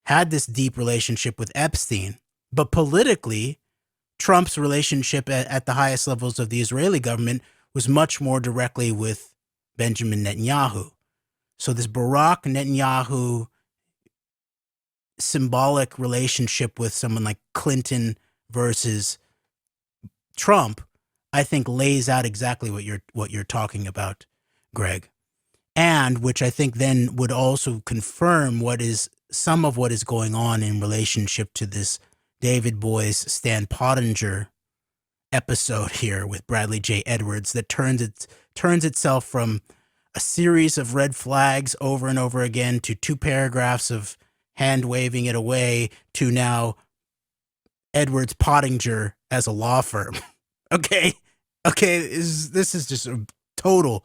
had this deep relationship with Epstein, but politically, Trump's relationship at the highest levels of the Israeli government was much more directly with Benjamin Netanyahu. So this Barak Netanyahu symbolic relationship with someone like Clinton versus Trump, I think lays out exactly what you're talking about, Greg. And which I think then would also confirm some of what is going on in relationship to this David Boies, Stan Pottinger episode here with Bradley J. Edwards that turns itself from a series of red flags over and over again to 2 paragraphs of hand waving it away to now Edwards Pottinger as a law firm. Okay. This is just a total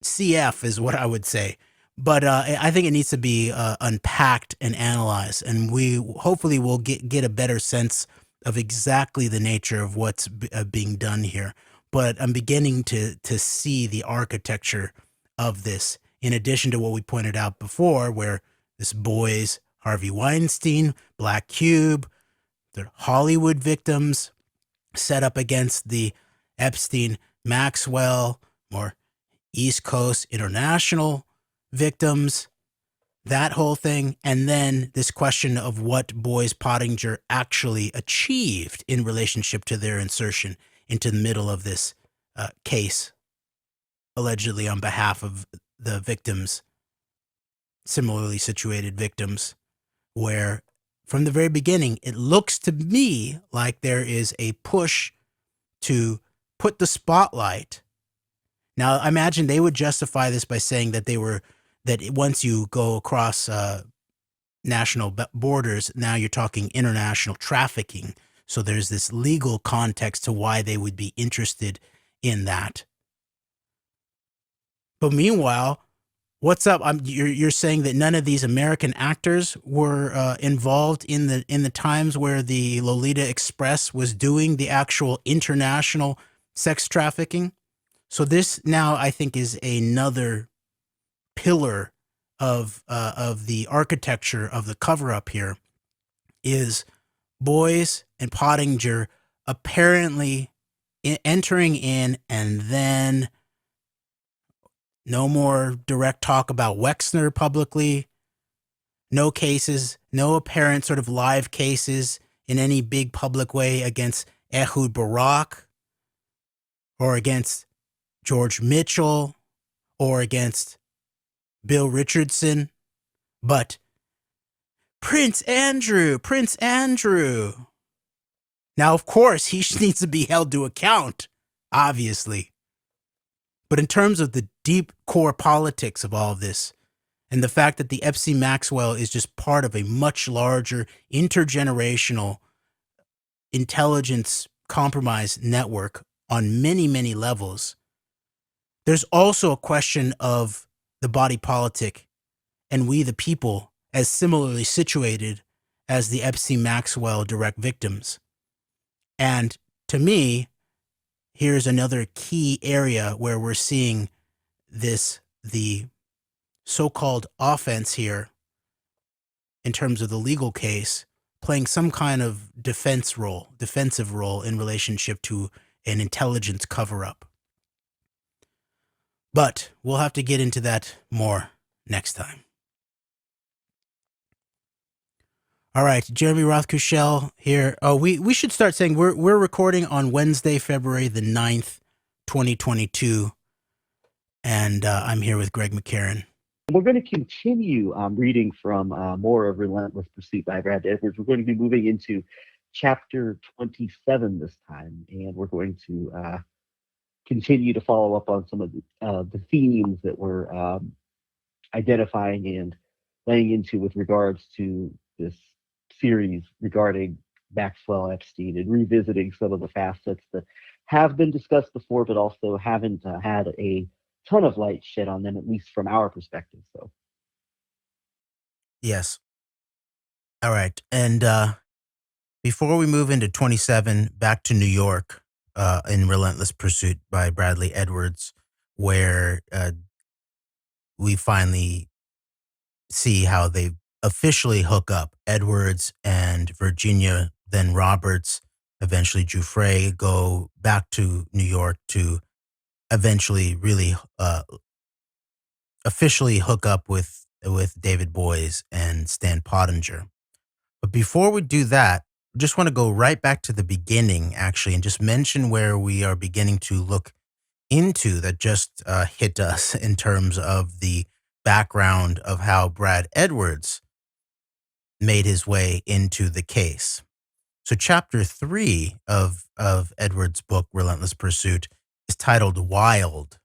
CF is what I would say. But I think it needs to be unpacked and analyzed, and we hopefully will get a better sense of exactly the nature of what's being done here. But I'm beginning to see the architecture of this, in addition to what we pointed out before, where this Boies, Harvey Weinstein, Black Cube, the Hollywood victims set up against the Epstein, Maxwell, more East Coast international victims, that whole thing. And then this question of what Boies Pottinger actually achieved in relationship to their insertion into the middle of this case, allegedly on behalf of the victims, similarly situated victims, where from the very beginning, it looks to me like there is a push to put the spotlight. Now, I imagine they would justify this by saying that that once you go across national borders, now you're talking international trafficking. So there's this legal context to why they would be interested in that. But meanwhile, What's up? You're saying that none of these American actors were involved in the times where the Lolita Express was doing the actual international sex trafficking? So this now, I think, is another pillar of the architecture of the cover up here, is Boies and Pottinger apparently entering in, and then no more direct talk about Wexner publicly, no cases, no apparent sort of live cases in any big public way against Ehud Barak or against George Mitchell or against Bill Richardson, but Prince Andrew. Now, of course, he needs to be held to account, obviously. But in terms of the deep core politics of all of this, and the fact that the Epstein Maxwell is just part of a much larger intergenerational intelligence compromise network on many, many levels, there's also a question of the body politic and we the people as similarly situated as the Epstein Maxwell direct victims. And to me, here's another key area where we're seeing the so-called offense here in terms of the legal case playing some kind of defensive role in relationship to an intelligence cover-up. But we'll have to get into that more next time. All right, Jeremy Rothe-Kushel here. Oh, we should start saying we're recording on Wednesday, February the 9th, 2022, and I'm here with Greg McCarron. We're going to continue reading from more of Relentless Pursuit by Brad Edwards. We're going to be moving into chapter 27 this time, and we're going to continue to follow up on some of the themes that we're identifying and laying into with regards to this series regarding Maxwell Epstein, and revisiting some of the facets that have been discussed before, but also haven't had a ton of light shed on them, at least from our perspective. So, yes. All right. And before we move into 27, back to New York in Relentless Pursuit by Bradley Edwards, where we finally see how they officially hook up. Edwards and Virginia, then Roberts, eventually Giuffre, go back to New York to eventually really officially hook up with David Boies and Stan Pottinger. But before we do that, I just want to go right back to the beginning, actually, and just mention where we are beginning to look into that just hit us in terms of the background of how Brad Edwards made his way into the case. So chapter 3 of Edwards' book, Relentless Pursuit, is titled Wild,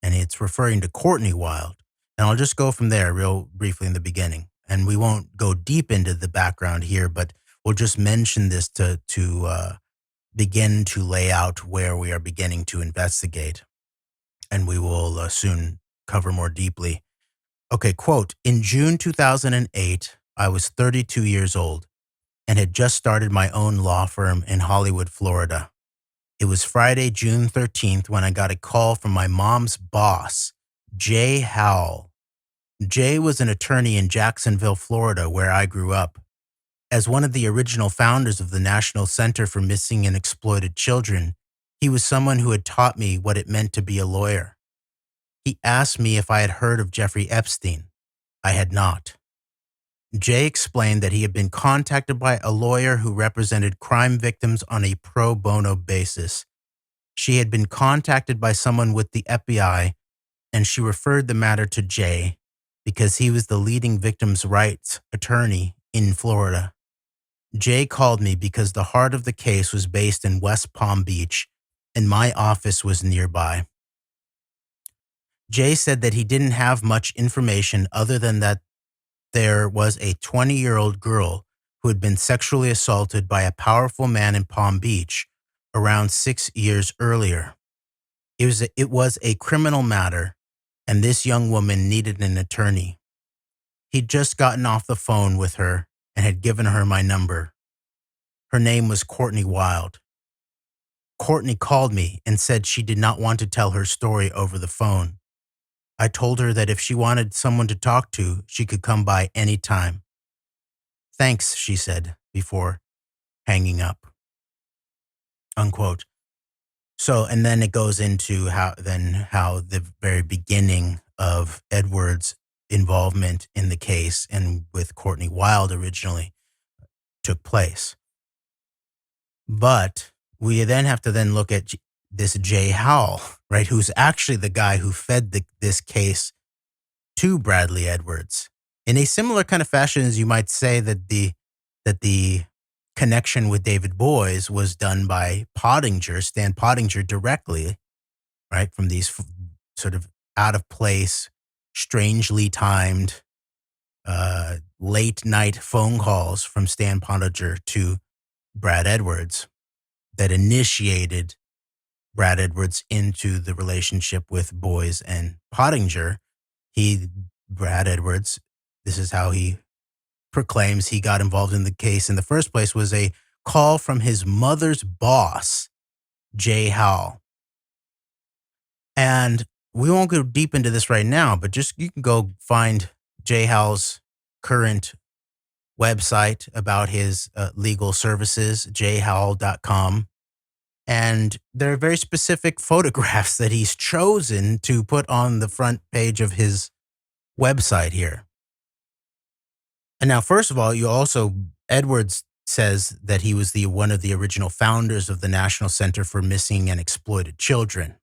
and it's referring to Courtney Wild. And I'll just go from there real briefly in the beginning. And we won't go deep into the background here, but we'll just mention this to begin to lay out where we are beginning to investigate. And we will soon cover more deeply. Okay, quote, in June 2008, I was 32 years old and had just started my own law firm in Hollywood, Florida. It was Friday, June 13th, when I got a call from my mom's boss, Jay Howell. Jay was an attorney in Jacksonville, Florida, where I grew up. As one of the original founders of the National Center for Missing and Exploited Children, he was someone who had taught me what it meant to be a lawyer. He asked me if I had heard of Jeffrey Epstein. I had not. Jay explained that he had been contacted by a lawyer who represented crime victims on a pro bono basis. She had been contacted by someone with the FBI, and she referred the matter to Jay because he was the leading victims' rights attorney in Florida. Jay called me because the heart of the case was based in West Palm Beach, and my office was nearby. Jay said that he didn't have much information other than that there was a 20-year-old girl who had been sexually assaulted by a powerful man in Palm Beach around 6 years earlier. It was a criminal matter, and this young woman needed an attorney. He'd just gotten off the phone with her and had given her my number. Her name was Courtney Wild. Courtney called me and said she did not want to tell her story over the phone. I told her that if she wanted someone to talk to, she could come by any time. Thanks, she said before hanging up. Unquote. So, and then it goes into how the very beginning of Edward's involvement in the case and with Courtney Wild originally took place. But we then have to then look at this Jay Howell, right, who's actually the guy who fed this case to Bradley Edwards. In a similar kind of fashion as you might say that the connection with David Boies was done by Stan Pottinger directly, right, from these sort of out of place, strangely timed, late night phone calls from Stan Pottinger to Brad Edwards that initiated Brad Edwards into the relationship with Boies and Pottinger. Brad Edwards, this is how he proclaims he got involved in the case in the first place, was a call from his mother's boss, Jay Howell. And we won't go deep into this right now, but you can go find Jay Howell's current website about his legal services, jhowell.com. And there are very specific photographs that he's chosen to put on the front page of his website here. And now, first of all, Edwards says that he was one of the original founders of the National Center for Missing and Exploited Children.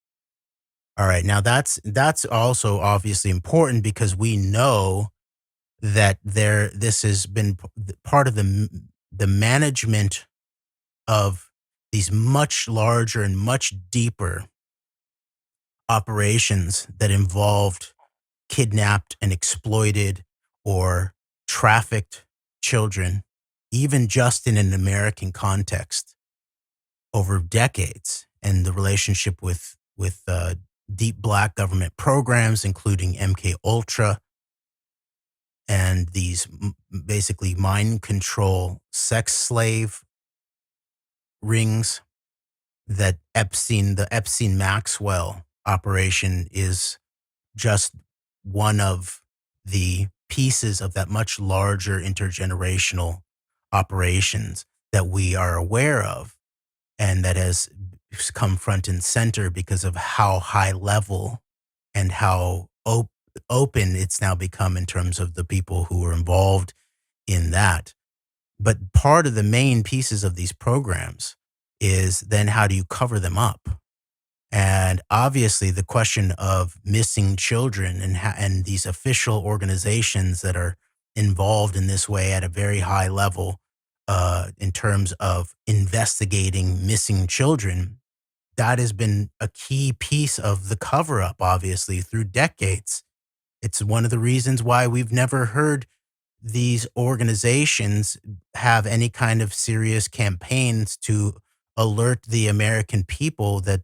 All right, now that's also obviously important because we know that this has been part of the management of these much larger and much deeper operations that involved kidnapped and exploited or trafficked children, even just in an American context, over decades, and the relationship with deep black government programs, including MK Ultra, and these basically mind control sex slave rings that the Epstein Maxwell operation is just one of the pieces of that much larger intergenerational operations that we are aware of, and that has come front and center because of how high level and how open it's now become in terms of the people who are involved in that. But part of the main pieces of these programs is then how do you cover them up? And obviously the question of missing children and these official organizations that are involved in this way at a very high level in terms of investigating missing children, that has been a key piece of the cover-up, obviously, through decades. It's one of the reasons why we've never heard these organizations have any kind of serious campaigns to alert the American people that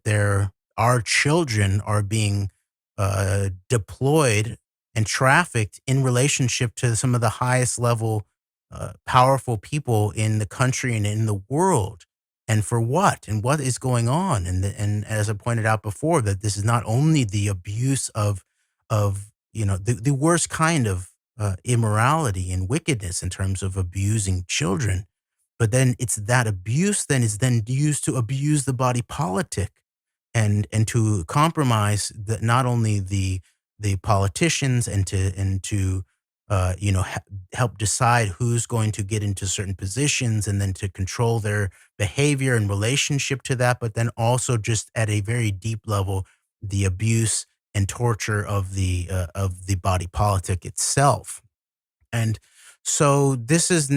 our children are being deployed and trafficked in relationship to some of the highest level powerful people in the country and in the world. And for what? And what is going on? And as I pointed out before, that this is not only the abuse of the worst kind of immorality and wickedness in terms of abusing children, but then it's that abuse then is then used to abuse the body politic and to compromise not only the politicians and to help decide who's going to get into certain positions and then to control their behavior in relationship to that, but then also just at a very deep level, the abuse and torture of the body politic itself. And so this has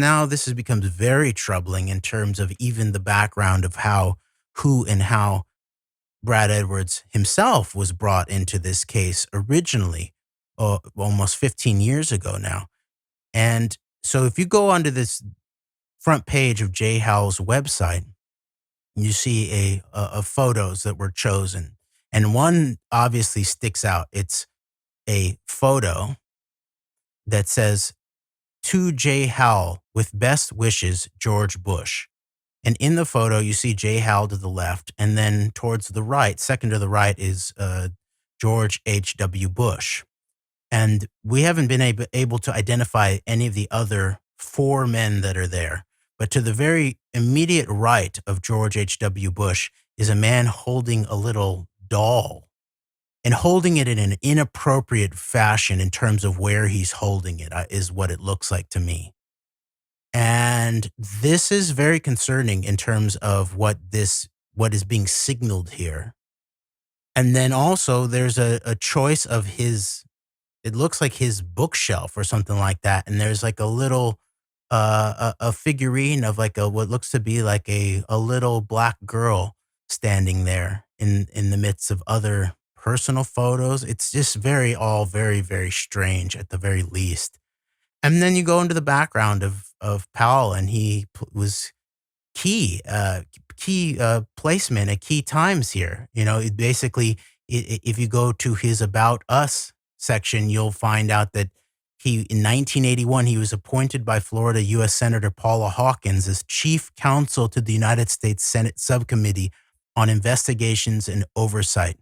becomes very troubling in terms of even the background of who and how Brad Edwards himself was brought into this case originally, almost 15 years ago now. And so if you go onto this front page of Jay Howell's website, you see a photos that were chosen. And one obviously sticks out. It's a photo that says, "To J. Howell, with best wishes, George Bush." And in the photo, you see J. Howell to the left, and then towards the right, second to the right, is George H.W. Bush. And we haven't been able to identify any of the other four men that are there. But to the very immediate right of George H.W. Bush is a man holding a little doll, and holding it in an inappropriate fashion in terms of where he's holding it, is what it looks like to me. And this is very concerning in terms of what is being signaled here. And then also there's a choice of it looks like his bookshelf or something like that. And there's like a little, a figurine of like what looks to be like a little black girl standing there in the midst of other personal photos. It's just all very, very strange at the very least. And then you go into the background of Powell, and he was key placement at key times here. It basically, if you go to his About Us section, you'll find out that in 1981, he was appointed by Florida U.S. Senator Paula Hawkins as chief counsel to the United States Senate Subcommittee on Investigations and Oversight.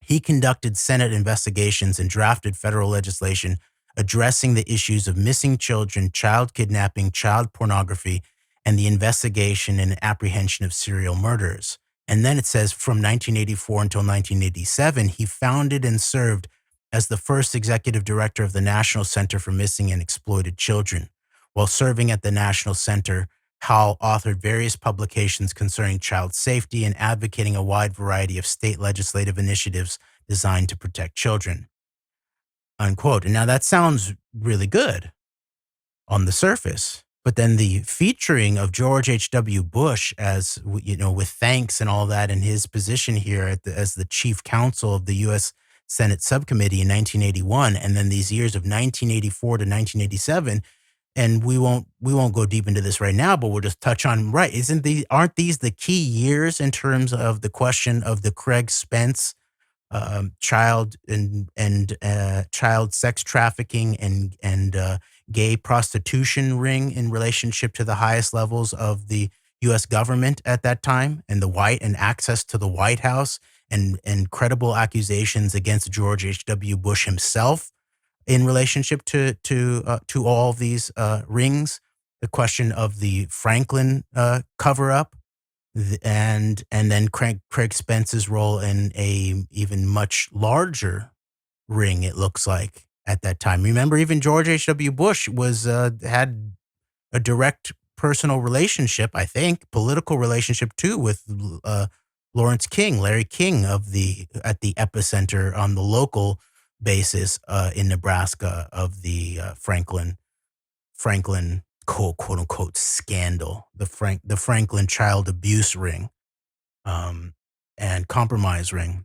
He conducted Senate investigations and drafted federal legislation addressing the issues of missing children, child kidnapping, child pornography, and the investigation and apprehension of serial murders. And then it says from 1984 until 1987, he founded and served as the first executive director of the National Center for Missing and Exploited Children. While serving at the National Center, Howell authored various publications concerning child safety and advocating a wide variety of state legislative initiatives designed to protect children. Unquote. And now that sounds really good on the surface, but then the featuring of George H.W. Bush as, with thanks and all that, and his position here as the chief counsel of the U.S. Senate Subcommittee in 1981, and then these years of 1984 to 1987. And we won't go deep into this right now, but we'll just touch on, right, aren't these the key years in terms of the question of the Craig Spence child and child sex trafficking and gay prostitution ring in relationship to the highest levels of the U.S. government at that time, and access to the White House, and credible accusations against George H.W. Bush himself in relationship to all of these rings. The question of the Franklin cover up, and then Craig Spence's role in a even much larger ring, it looks like, at that time. Remember, even George H.W. Bush had a direct personal relationship, I think, political relationship too, with Larry King at the epicenter on the local basis in Nebraska of the Franklin quote unquote scandal, the Franklin child abuse ring, and compromise ring.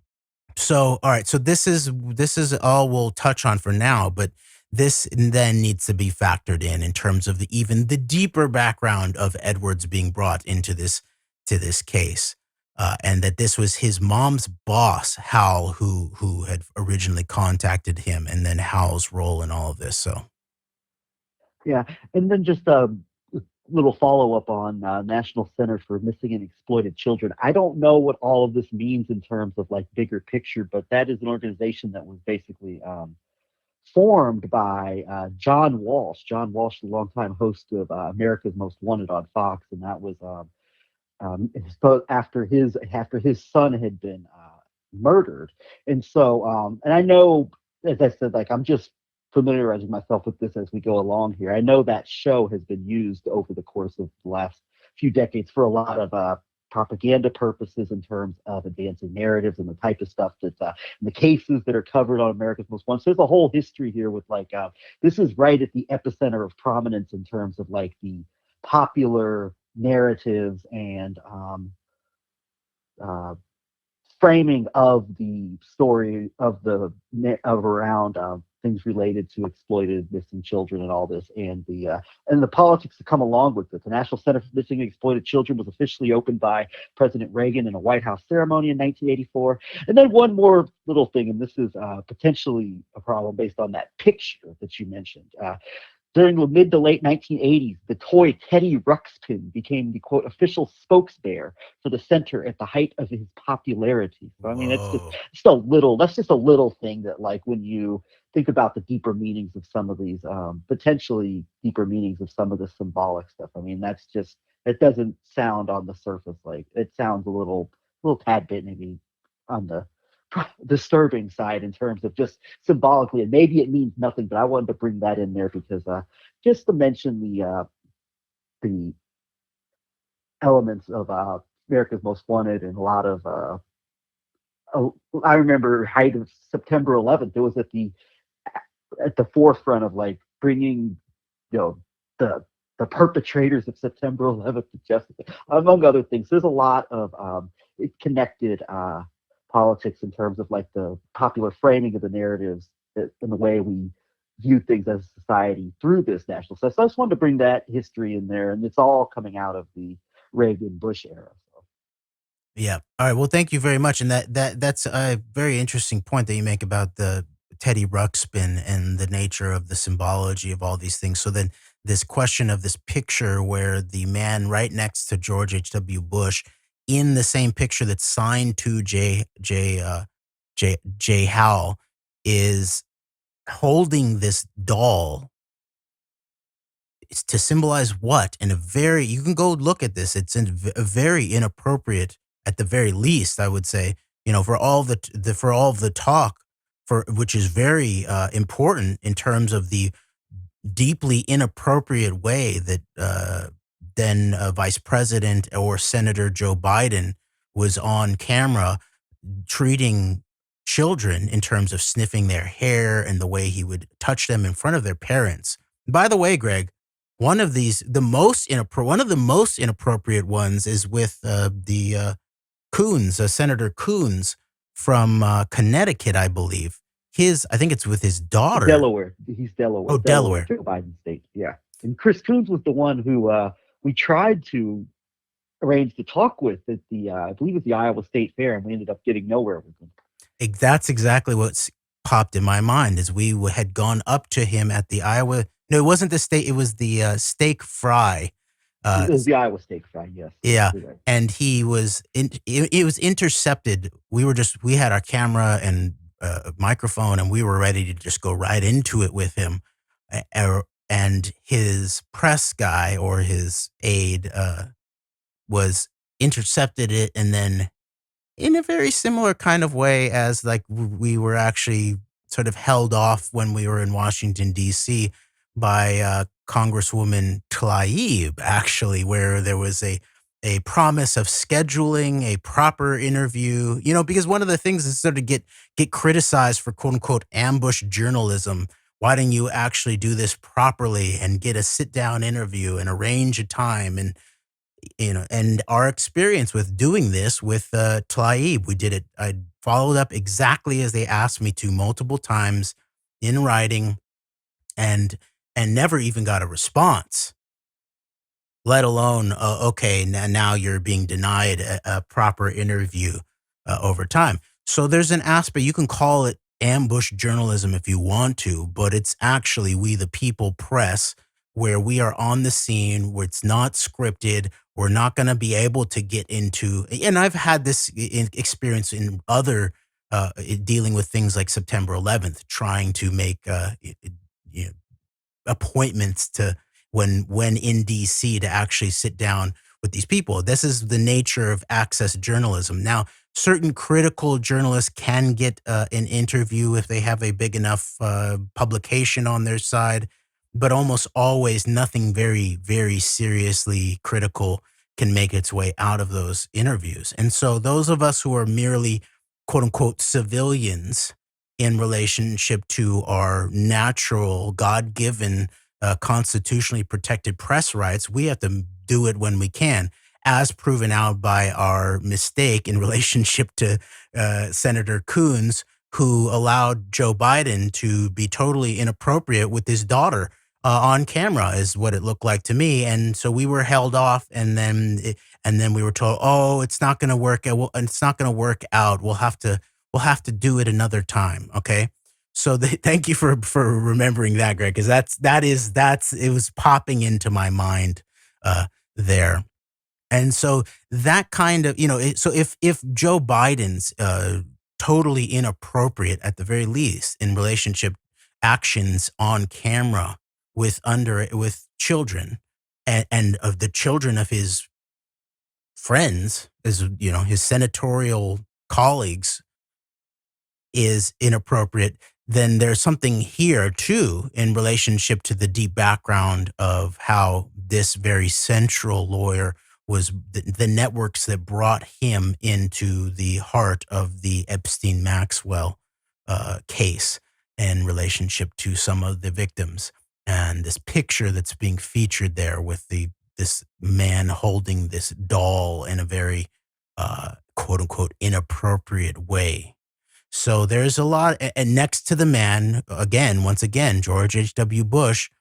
So, all right. So this is all we'll touch on for now, but this then needs to be factored in terms of even the deeper background of Edwards being brought into this case, and that this was his mom's boss, Howell, who had originally contacted him, and then Howell's role in all of this. So. Yeah, and then just a little follow-up on National Center for Missing and Exploited Children. I don't know what all of this means in terms of like bigger picture, but that is an organization that was basically formed by John Walsh. John Walsh, the longtime host of America's Most Wanted on Fox, and that was after his son had been murdered. And so, and I know, as I said, like I'm just familiarizing myself with this as we go along here. I know that show has been used over the course of the last few decades for a lot of propaganda purposes in terms of advancing narratives and the type of stuff that the cases that are covered on America's Most Wanted. So there's a whole history here with like this is right at the epicenter of prominence in terms of like the popular narratives and framing of the story of around things related to exploited missing children and all this, and the politics that come along with it. The National Center for Missing and Exploited Children was officially opened by President Reagan in a White House ceremony in 1984. And then one more little thing, and this is potentially a problem based on that picture that you mentioned. During the mid to late 1980s, the toy Teddy Ruxpin became the, quote, official spokesbearer for the center at the height of his popularity. So, I mean, that's just a little thing that, like, when you think about the deeper meanings of some of these, potentially deeper meanings of some of the symbolic stuff. I mean, that's just, it doesn't sound on the surface like, it sounds a little tad bit maybe on the disturbing side in terms of just symbolically, and maybe it means nothing, but I wanted to bring that in there because just to mention the elements of America's Most Wanted, and a lot of I remember height of September 11th, it was at the forefront of like bringing, you know, the perpetrators of September 11th to justice, among other things. There's a lot of connected politics in terms of like the popular framing of the narratives and the way we view things as a society through this national stuff. So I just wanted to bring that history in there, and it's all coming out of the Reagan-Bush era. So. Yeah. All right. Well, thank you very much. And that's a very interesting point that you make about the Teddy Ruxpin and the nature of the symbology of all these things. So then this question of this picture where the man right next to George H.W. Bush in the same picture that's signed to J. Howell is holding this doll. It's to symbolize what? In a very, you can go look at this. It's a very inappropriate, at the very least, I would say, you know, for all the talk, which is very important in terms of the deeply inappropriate way that then Vice President or Senator Joe Biden was on camera treating children in terms of sniffing their hair and the way he would touch them in front of their parents. By the way, Greg, one of the most inappropriate ones is with the Coons, Senator Coons from Connecticut, I believe. I think it's with his daughter. Delaware. He's Delaware. Oh, Delaware. Joe Biden state. Yeah. And Chris Coons was the one who we tried to arrange to talk with at the, I believe at the Iowa State Fair, and we ended up getting nowhere with him. That's exactly what's popped in my mind, is we had gone up to him at the Iowa. No, it wasn't the state. It was the steak fry. It was the Iowa steak fry, yes. Yeah, Right. and he was. It was intercepted. We had our camera and microphone, and we were ready to just go right into it with him. And his press guy or his aide was intercepted it, and then in a very similar kind of way as like we were actually sort of held off when we were in Washington, D.C. by Congresswoman Tlaib, actually, where there was a promise of scheduling a proper interview, you know, because one of the things is sort of get criticized for quote unquote ambush journalism. Why didn't you actually do this properly and get a sit down interview and arrange a time? And, you know, and our experience with doing this with Tlaib, we did it. I followed up exactly as they asked me to multiple times in writing, and never even got a response, let alone, okay, now you're being denied a proper interview over time. So there's an aspect, you can call it ambush journalism if you want to, but it's actually We the People press, where we are on the scene, where it's not scripted. We're not going to be able to get into, and I've had this experience in other, dealing with things like September 11th, trying to make you know, appointments to when in DC to actually sit down with these people. This is the nature of access journalism. Now, certain critical journalists can get an interview if they have a big enough publication on their side, but almost always nothing very, very seriously critical can make its way out of those interviews. And so those of us who are merely quote unquote civilians in relationship to our natural, God-given, constitutionally protected press rights, we have to do it when we can, as proven out by our mistake in relationship to Senator Coons, who allowed Joe Biden to be totally inappropriate with his daughter on camera, is what it looked like to me. And so we were held off, and then we were told, "Oh, it's not going to work. It's not going to work out. We'll have to do it another time." Okay. So thank you for remembering that, Greg, because it was popping into my mind there. And so that kind of, so if Joe Biden's totally inappropriate, at the very least, in relationship actions on camera with children, and of the children of his friends, his senatorial colleagues, is inappropriate, then there's something here too in relationship to the deep background of how this very central lawyer was the networks that brought him into the heart of the Epstein Maxwell case in relationship to some of the victims. And this picture that's being featured there with this man holding this doll in a very quote unquote inappropriate way. So there's a lot, and next to the man, once again, George H.W. Bush,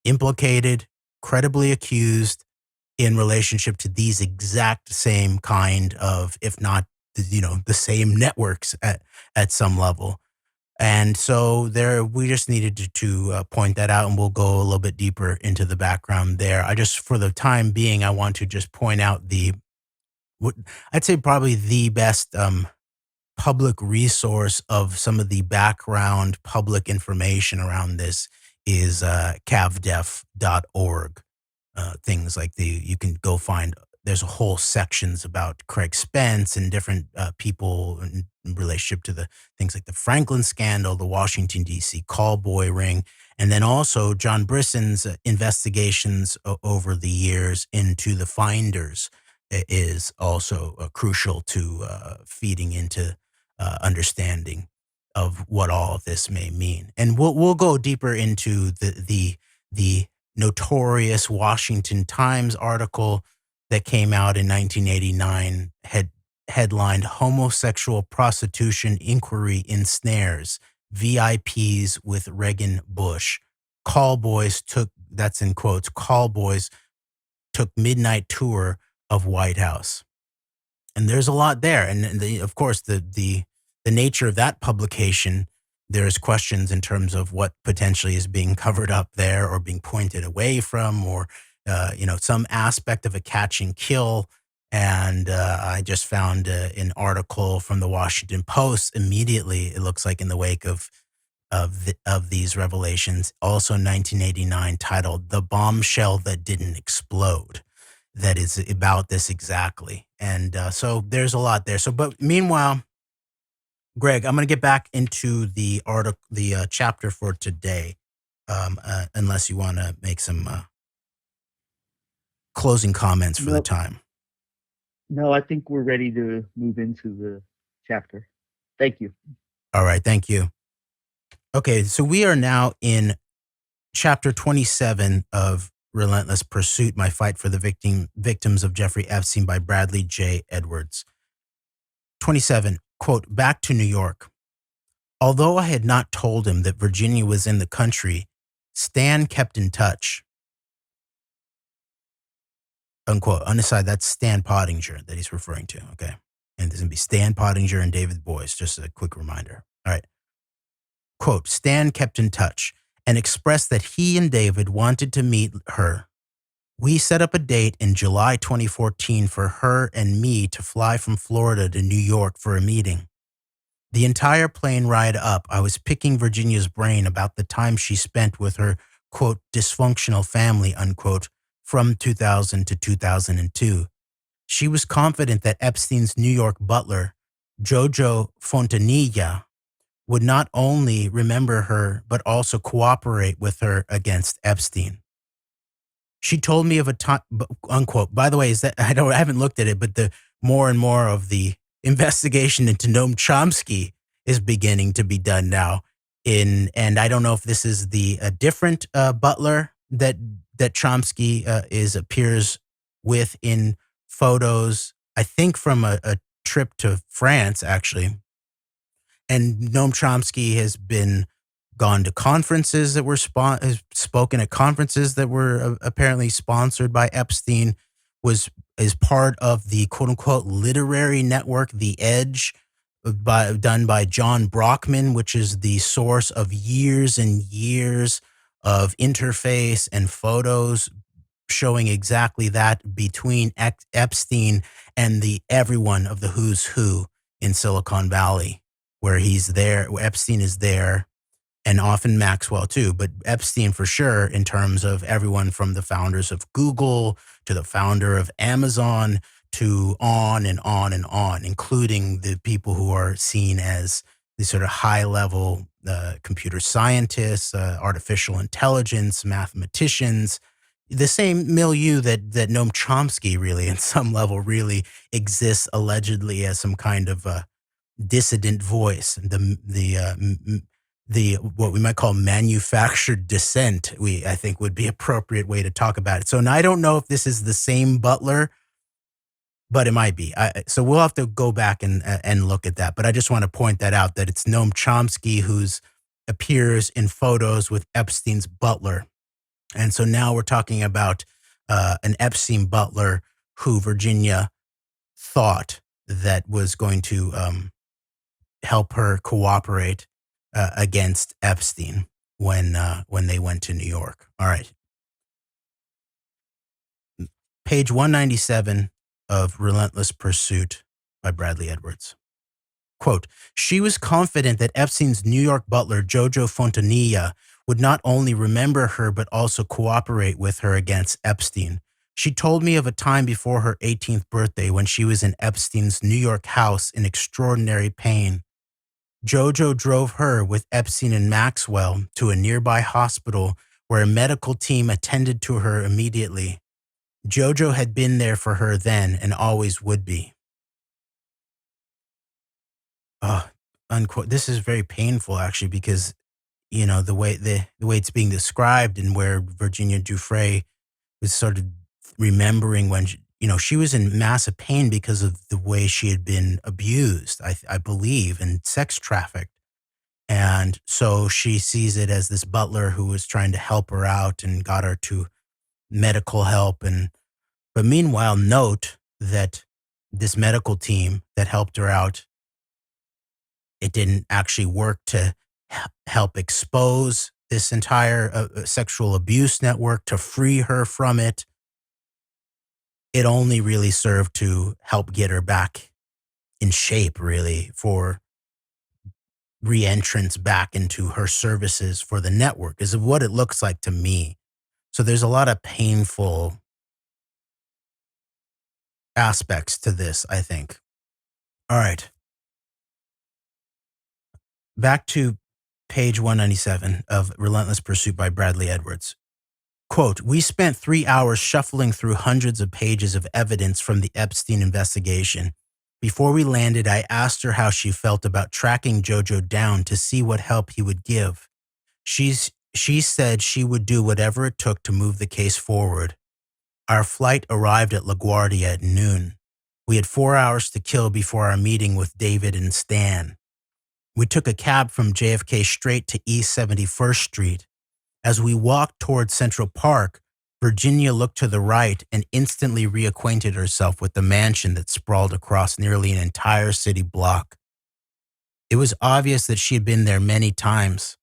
implicated, credibly accused in relationship to these exact same kind of, if not, the same networks at some level. And so we just needed to point that out, and we'll go a little bit deeper into the background there. For the time being, I want to just point out I'd say probably the best public resource of some of the background public information around this is cavdef.org. Things like you can go find, there's a whole sections about Craig Spence and different people in relationship to the things like the Franklin scandal, the Washington, D.C. call boy ring, and then also John Brisson's investigations over the years into the finders is also crucial to feeding into understanding of what all of this may mean. And we'll go deeper into the notorious Washington Times article that came out in 1989, headlined "Homosexual Prostitution Inquiry Ensnares VIPs with Reagan Bush. Call boys took," that's in quotes, "call boys took midnight tour of White House." And there's a lot there. And of course, the nature of that publication, there's questions in terms of what potentially is being covered up there or being pointed away from, or, some aspect of a catch and kill. And I just found an article from the Washington Post immediately, it looks like in the wake of these revelations, also 1989, titled "The Bombshell That Didn't Explode," that is about this exactly. And so there's a lot there. But meanwhile, Greg, I'm going to get back into the article, the chapter for today, unless you want to make some closing comments for the time. No, I think we're ready to move into the chapter. Thank you. All right, thank you. Okay, so we are now in chapter 27 of Relentless Pursuit, My Fight for the Victims of Jeffrey Epstein by Bradley J. Edwards. 27, quote, "Back to New York. Although I had not told him that Virginia was in the country, Stan kept in touch." Unquote. On the side, that's Stan Pottinger that he's referring to, okay? And there's going to be Stan Pottinger and David Boies, just a quick reminder. All right. Quote, "Stan kept in touch and expressed that he and David wanted to meet her. We set up a date in July 2014 for her and me to fly from Florida to New York for a meeting. The entire plane ride up, I was picking Virginia's brain about the time she spent with her, quote, dysfunctional family, unquote, from 2000 to 2002. She was confident that Epstein's New York butler, Jojo Fontanilla, would not only remember her, but also cooperate with her against Epstein. She told me of a time," unquote. By the way, I haven't looked at it, but the more and more of the investigation into Noam Chomsky is beginning to be done now. And I don't know if this is a different butler that Chomsky appears with in photos, I think from a trip to France, actually. And Noam Chomsky has gone to conferences that were has spoken at conferences that were apparently sponsored by Epstein, is part of the quote unquote literary network, The Edge, done by John Brockman, which is the source of years and years of interface and photos showing exactly that between Epstein and everyone of the who's who in Silicon Valley, where he's there, where Epstein is there, and often Maxwell too, but Epstein for sure, in terms of everyone from the founders of Google to the founder of Amazon to on and on and on, including the people who are seen as the sort of high level computer scientists, artificial intelligence, mathematicians, the same milieu that Noam Chomsky really, in some level, really exists allegedly as some kind of dissident voice. The what we might call manufactured dissent, I think would be appropriate way to talk about it. So now I don't know if this is the same Butler, but it might be. So we'll have to go back and look at that. But I just want to point that out, that it's Noam Chomsky who's appears in photos with Epstein's butler. And so now we're talking about an Epstein butler who Virginia thought that was going to help her cooperate against Epstein when they went to New York. All right. Page 197 of Relentless Pursuit by Bradley Edwards. Quote, she was confident that Epstein's New York butler, Jojo Fontanilla, would not only remember her but also cooperate with her against Epstein. She told me of a time before her 18th birthday when she was in Epstein's New York house in extraordinary pain. Jojo drove her with Epstein and Maxwell to a nearby hospital where a medical team attended to her immediately. Jojo had been there for her then and always would be. Unquote. This is very painful, actually, because you know the way it's being described and where Virginia Giuffre was sort of remembering when she was in massive pain because of the way she had been abused, I believe, and sex trafficked. And so she sees it as this butler who was trying to help her out and got her to medical help. But meanwhile, note that this medical team that helped her out, it didn't actually work to help expose this entire sexual abuse network, to free her from it. It only really served to help get her back in shape, really, for re-entrance back into her services for the network, is what it looks like to me. So there's a lot of painful aspects to this, I think. All right. Back to page 197 of Relentless Pursuit by Bradley Edwards. Quote, we spent 3 hours shuffling through hundreds of pages of evidence from the Epstein investigation. Before we landed, I asked her how she felt about tracking Jojo down to see what help he would give. She said she would do whatever it took to move the case forward. Our flight arrived at LaGuardia at noon. We had 4 hours to kill before our meeting with David and Stan. We took a cab from JFK straight to East 71st Street. As we walked towards Central Park, Virginia looked to the right and instantly reacquainted herself with the mansion that sprawled across nearly an entire city block. It was obvious that she had been there many times.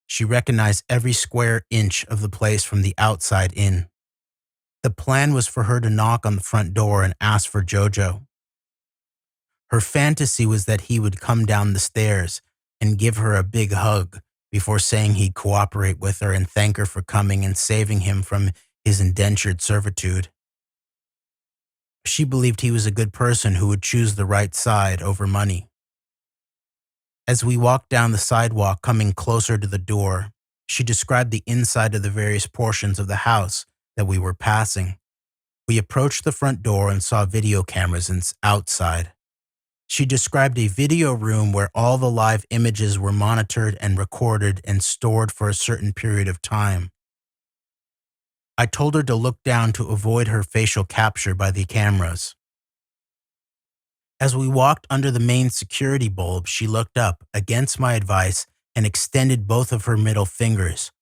She recognized every square inch of the place from the outside in. The plan was for her to knock on the front door and ask for Jojo. Her fantasy was that he would come down the stairs and give her a big hug before saying he'd cooperate with her and thank her for coming and saving him from his indentured servitude. She believed he was a good person who would choose the right side over money. As we walked down the sidewalk coming closer to the door, she described the inside of the various portions of the house that we were passing. We approached the front door and saw video cameras outside. She described a video room where all the live images were monitored and recorded and stored for a certain period of time. I told her to look down to avoid her facial capture by the cameras. As we walked under the main security bulb, she looked up, against my advice, and extended both of her middle fingers,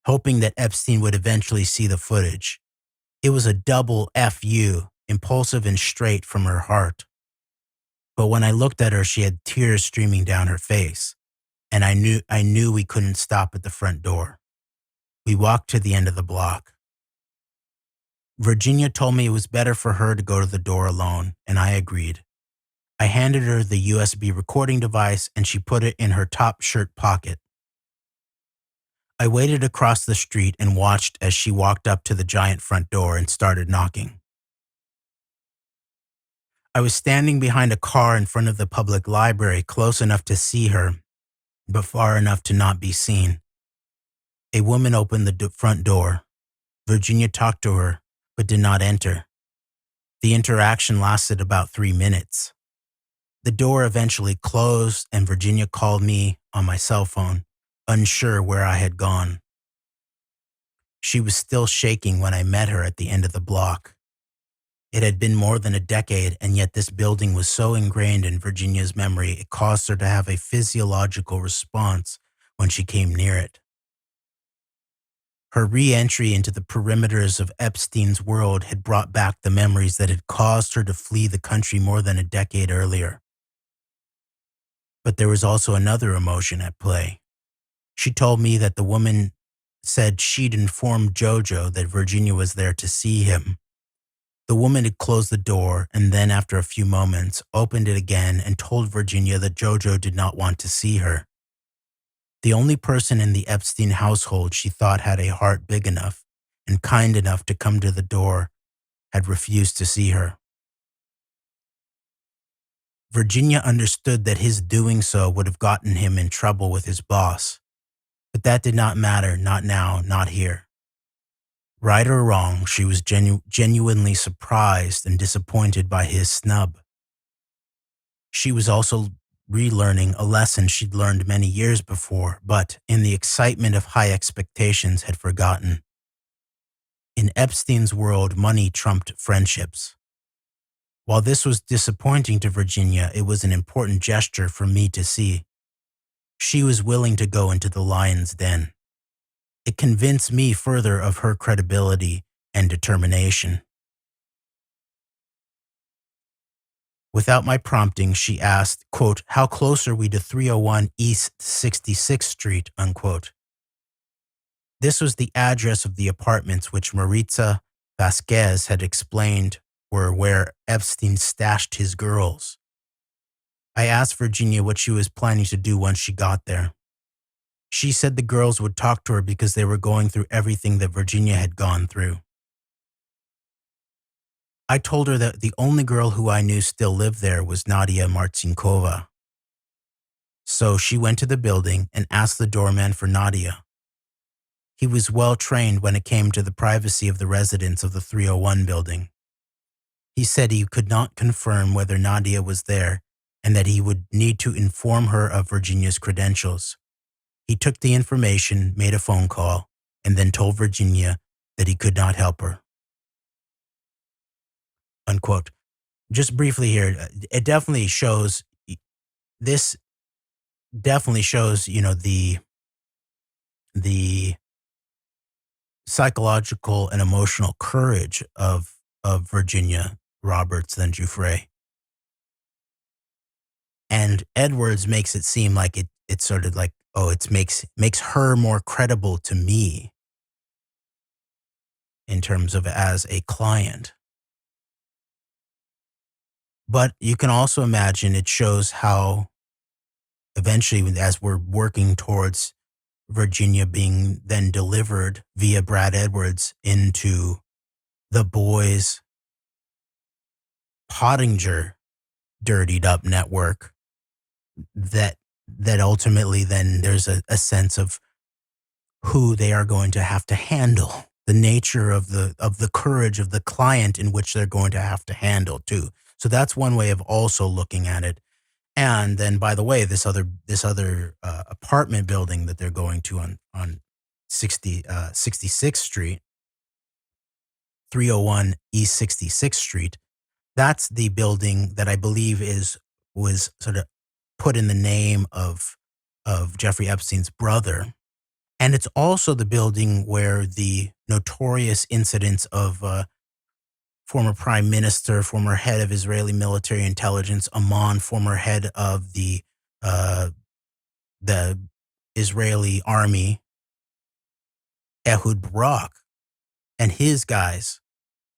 hoping that Epstein would eventually see the footage. It was a double FU, impulsive and straight from her heart. But when I looked at her, she had tears streaming down her face, and I knew we couldn't stop at the front door. We walked to the end of the block. Virginia told me it was better for her to go to the door alone, and I agreed. I handed her the USB recording device, and she put it in her top shirt pocket. I waited across the street and watched as she walked up to the giant front door and started knocking. I was standing behind a car in front of the public library, close enough to see her, but far enough to not be seen. A woman opened the front door. Virginia talked to her, but did not enter. The interaction lasted about 3 minutes. The door eventually closed, and Virginia called me on my cell phone, unsure where I had gone. She was still shaking when I met her at the end of the block. It had been more than a decade, and yet this building was so ingrained in Virginia's memory it caused her to have a physiological response when she came near it. Her re-entry into the perimeters of Epstein's world had brought back the memories that had caused her to flee the country more than a decade earlier. But there was also another emotion at play. She told me that the woman said she'd informed Jojo that Virginia was there to see him. The woman had closed the door and then, after a few moments, opened it again and told Virginia that Jojo did not want to see her. The only person in the Epstein household she thought had a heart big enough and kind enough to come to the door had refused to see her. Virginia understood that his doing so would have gotten him in trouble with his boss, but that did not matter, not now, not here. Right or wrong, she was genuinely surprised and disappointed by his snub. She was also relearning a lesson she'd learned many years before, but in the excitement of high expectations had forgotten. In Epstein's world, money trumped friendships. While this was disappointing to Virginia, it was an important gesture for me to see. She was willing to go into the lion's den. It convinced me further of her credibility and determination. Without my prompting, she asked, quote, "How close are we to 301 East 66th Street, unquote. This was the address of the apartments which Maritza Vasquez had explained were where Epstein stashed his girls. I asked Virginia what she was planning to do once she got there. She said the girls would talk to her because they were going through everything that Virginia had gone through. I told her that the only girl who I knew still lived there was Nadia Marcinkova. So she went to the building and asked the doorman for Nadia. He was well trained when it came to the privacy of the residents of the 301 building. He said he could not confirm whether Nadia was there and that he would need to inform her of Virginia's credentials. He took the information, made a phone call, and then told Virginia that he could not help her. Unquote. Just briefly here, it definitely shows, the psychological and emotional courage of Virginia Roberts than Giuffre. And Edwards makes it seem like it's sort of like, oh, it makes her more credible to me in terms of as a client. But you can also imagine it shows how eventually, as we're working towards Virginia being then delivered via Brad Edwards into the Boies Pottinger dirtied up network, that ultimately then there's a sense of who they are going to have to handle, the nature of the courage of the client in which they're going to have to handle too. So that's one way of also looking at it. And then, by the way, this other apartment building that they're going to on 66th Street, 301 East 66th Street, That's the building that I believe was sort of put in the name of Jeffrey Epstein's brother. And it's also the building where the notorious incidents of former prime minister, former head of Israeli military intelligence, Amon, former head of uh, the Israeli army, Ehud Barak, and his guys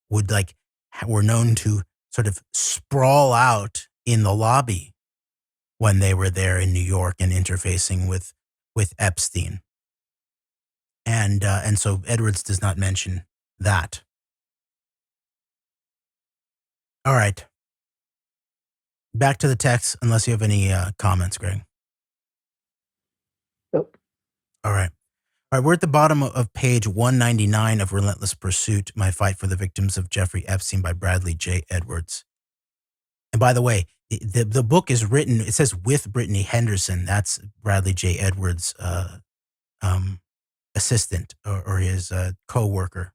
were known to sort of sprawl out in the lobby when they were there in New York and interfacing with Epstein. And so Edwards does not mention that. All right. Back to the text, unless you have any comments, Greg. Nope. All right. All right, we're at the bottom of page 199 of Relentless Pursuit, My Fight for the Victims of Jeffrey Epstein by Bradley J. Edwards. And by the way, the book is written, it says with Brittany Henderson. That's Bradley J. Edwards' assistant or his co-worker.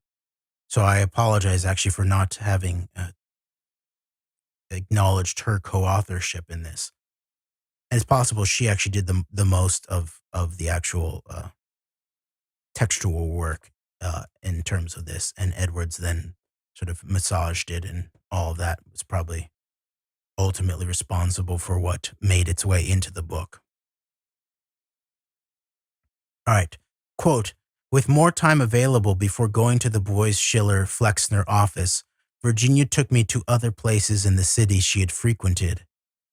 So I apologize actually for not having acknowledged her co-authorship in this. And it's possible she actually did the most of the actual textual work in terms of this, and Edwards then sort of massaged it, and all of that was probably ultimately responsible for what made its way into the book. All right. Quote, with more time available before going to the Boies Schiller Flexner office, Virginia took me to other places in the city she had frequented,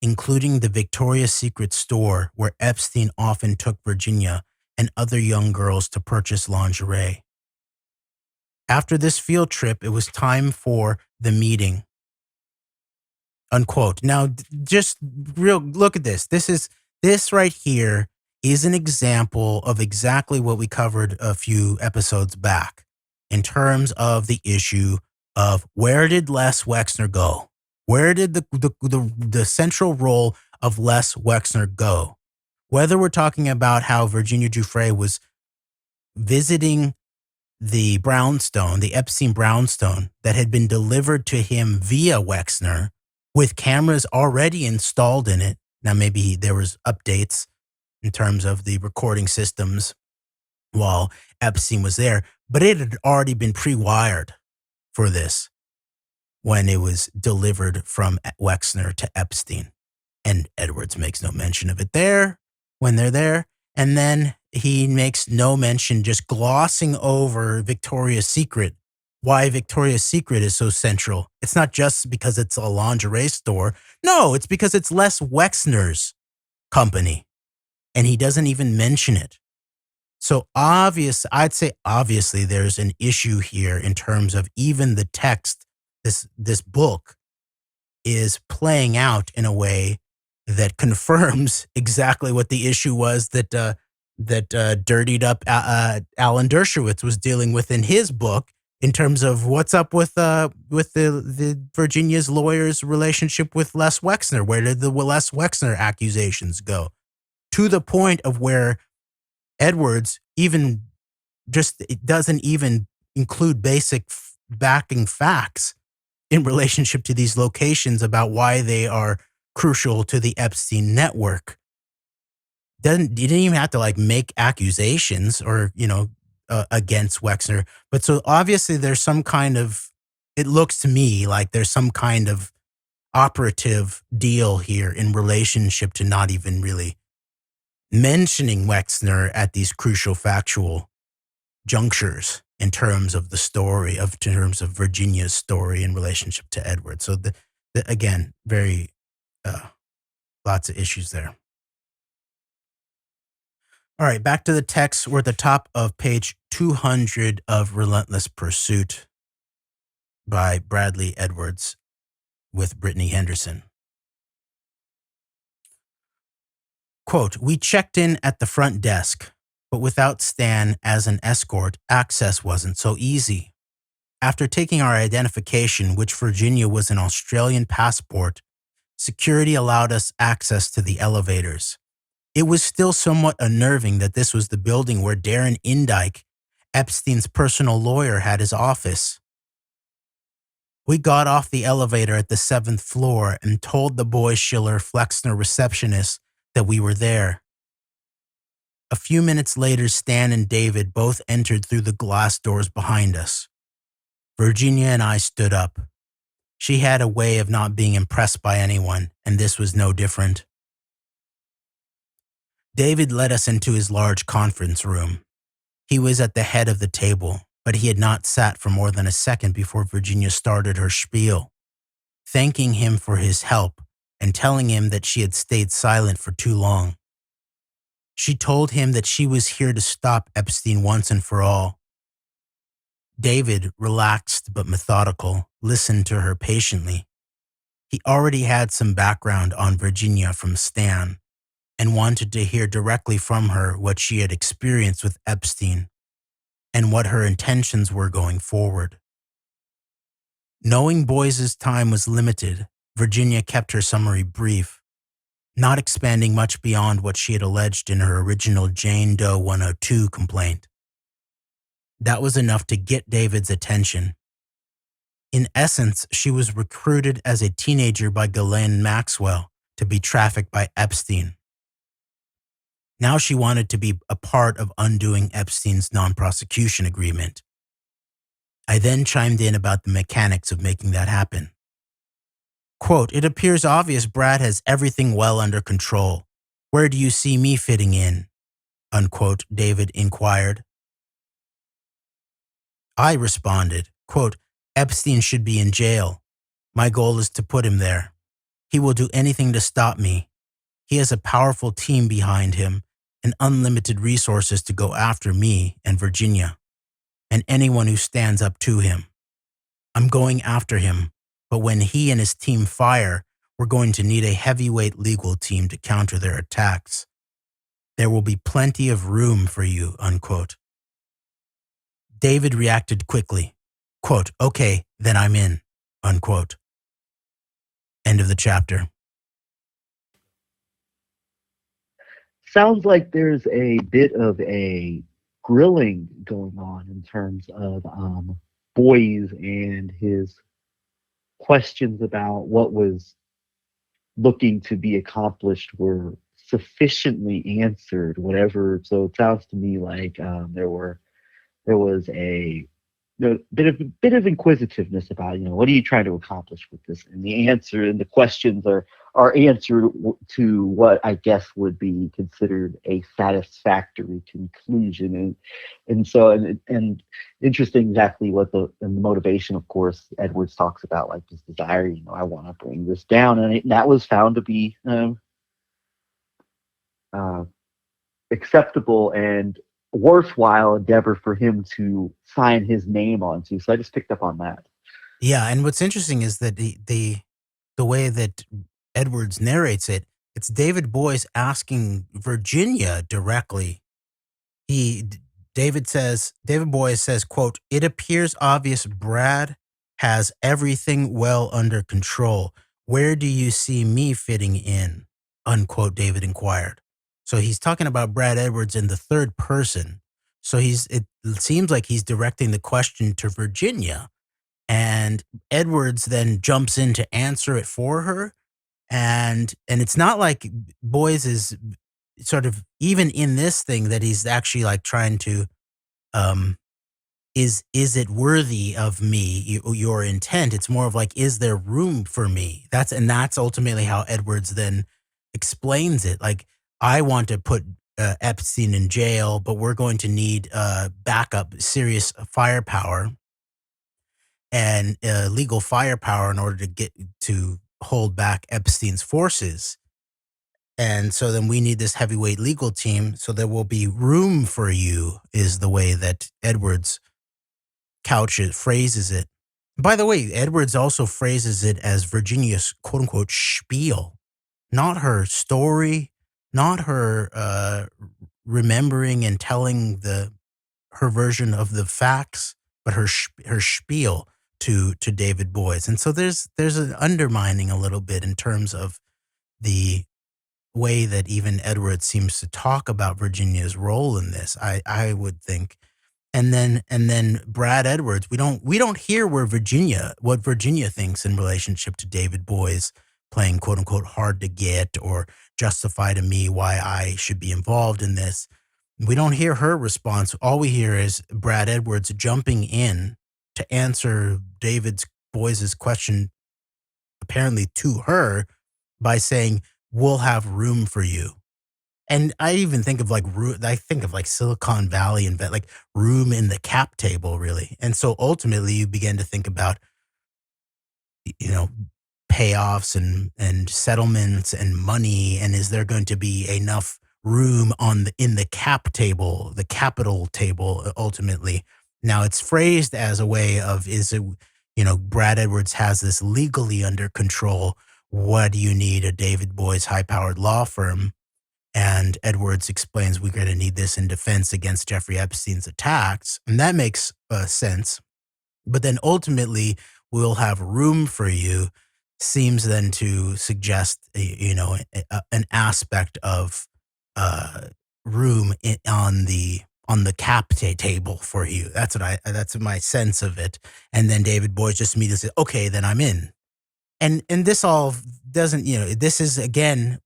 including the Victoria's Secret store where Epstein often took Virginia and other young girls to purchase lingerie. After this field trip, it was time for the meeting. Unquote. Now, just look at this. This right here is an example of exactly what we covered a few episodes back in terms of the issue of where did Les Wexner go? Where did the central role of Les Wexner go? Whether we're talking about how Virginia Giuffre was visiting the brownstone, the Epstein brownstone that had been delivered to him via Wexner with cameras already installed in it. Now, maybe there was updates in terms of the recording systems while Epstein was there, but it had already been pre-wired for this when it was delivered from Wexner to Epstein. And Edwards makes no mention of it there when they're there. And then he makes no mention, just glossing over Victoria's Secret, why Victoria's Secret is so central. It's not just because it's a lingerie store. No, it's because it's Les Wexner's company. And he doesn't even mention it. So I'd say obviously there's an issue here in terms of even the text. This book is playing out in a way that confirms exactly what the issue was that dirtied up Alan Dershowitz was dealing with in his book in terms of what's up with the Virginia's lawyer's relationship with Les Wexner. Where did the Les Wexner accusations go? To the point of where Edwards even just it doesn't even include basic backing facts in relationship to these locations about why they are crucial to the Epstein network. You didn't even have to make accusations or, against Wexner. But so obviously there's some kind of, it looks to me like there's some kind of operative deal here in relationship to not even really mentioning Wexner at these crucial factual junctures in terms of the story, in terms of Virginia's story in relationship to Edward. So again, very lots of issues there. All right, back to the text. We're at the top of page 200 of Relentless Pursuit by Bradley Edwards with Brittany Henderson. Quote, we checked in at the front desk, but without Stan as an escort, access wasn't so easy. After taking our identification, which Virginia was an Australian passport, security allowed us access to the elevators. It was still somewhat unnerving that this was the building where Darren Indyke, Epstein's personal lawyer, had his office. We got off the elevator at the 7th floor and told the Boies-Wexner receptionist that we were there. A few minutes later, Stan and David both entered through the glass doors behind us. Virginia and I stood up. She had a way of not being impressed by anyone, and this was no different. David led us into his large conference room. He was at the head of the table, but he had not sat for more than a second before Virginia started her spiel, thanking him for his help and telling him that she had stayed silent for too long. She told him that she was here to stop Epstein once and for all. David, relaxed but methodical, listened to her patiently. He already had some background on Virginia from Stan and wanted to hear directly from her what she had experienced with Epstein and what her intentions were going forward. Knowing Boies' time was limited, Virginia kept her summary brief, not expanding much beyond what she had alleged in her original Jane Doe 102 complaint. That was enough to get David's attention. In essence, she was recruited as a teenager by Ghislaine Maxwell to be trafficked by Epstein. Now she wanted to be a part of undoing Epstein's non-prosecution agreement. I then chimed in about the mechanics of making that happen. Quote, "It appears obvious Brad has everything well under control. Where do you see me fitting in?" Unquote, David inquired. I responded, quote, "Epstein should be in jail. My goal is to put him there. He will do anything to stop me. He has a powerful team behind him and unlimited resources to go after me and Virginia and anyone who stands up to him. I'm going after him, but when he and his team fire, we're going to need a heavyweight legal team to counter their attacks. There will be plenty of room for you," unquote. David reacted quickly, quote, "Okay, then I'm in," unquote. End of the chapter. Sounds like there's a bit of a grilling going on in terms of Boies and his questions about what was looking to be accomplished were sufficiently answered, whatever. So it sounds to me like there was a bit of inquisitiveness about, what are you trying to accomplish with this? And the answer and the questions are answered to what I guess would be considered a satisfactory conclusion. And interesting exactly what the motivation, of course, Edwards talks about, like this desire, I want to bring this down. And that was found to be acceptable and worthwhile endeavor for him to sign his name onto. So I just picked up on that. Yeah, and what's interesting is that the way that Edwards narrates it, it's David Boies asking Virginia directly. David Boies says, quote, "It appears obvious Brad has everything well under control. Where do you see me fitting in?" Unquote, David inquired. So he's talking about Brad Edwards in the third person. So it seems like he's directing the question to Virginia, and Edwards then jumps in to answer it for her. And it's not like Boies is sort of, even in this thing, that he's actually like trying to, is it worthy of me, your intent? It's more of like, is there room for me? That's ultimately how Edwards then explains it. Like, I want to put Epstein in jail, but we're going to need backup, serious firepower and legal firepower in order to get to hold back Epstein's forces. And so then we need this heavyweight legal team, so there will be room for you, is the way that Edwards phrases it. By the way, Edwards also phrases it as Virginia's quote unquote spiel, not her story, not her remembering and telling her version of the facts, but her spiel to David Boies. And so there's an undermining a little bit in terms of the way that even Edwards seems to talk about Virginia's role in this. I would think And then Brad Edwards, we don't hear what Virginia thinks in relationship to David Boies playing quote unquote hard to get or justify to me why I should be involved in this. We don't hear her response. All we hear is Brad Edwards jumping in to answer David Boies' question, apparently to her, by saying, "We'll have room for you." And I even think of like Silicon Valley and like room in the cap table, really. And so ultimately, you begin to think about, you know, payoffs and settlements and money, and is there going to be enough room in the cap table, the capital table, ultimately? Now it's phrased as a way of, is it, Brad Edwards has this legally under control. What do you need? A David Boies high-powered law firm? And Edwards explains we're going to need this in defense against Jeffrey Epstein's attacks. And that makes sense. But then ultimately, we'll have room for you seems then to suggest, an aspect of room on the cap table for you. That's my sense of it. And then David Boies just immediately says, okay, then I'm in. And this all doesn't, this is again,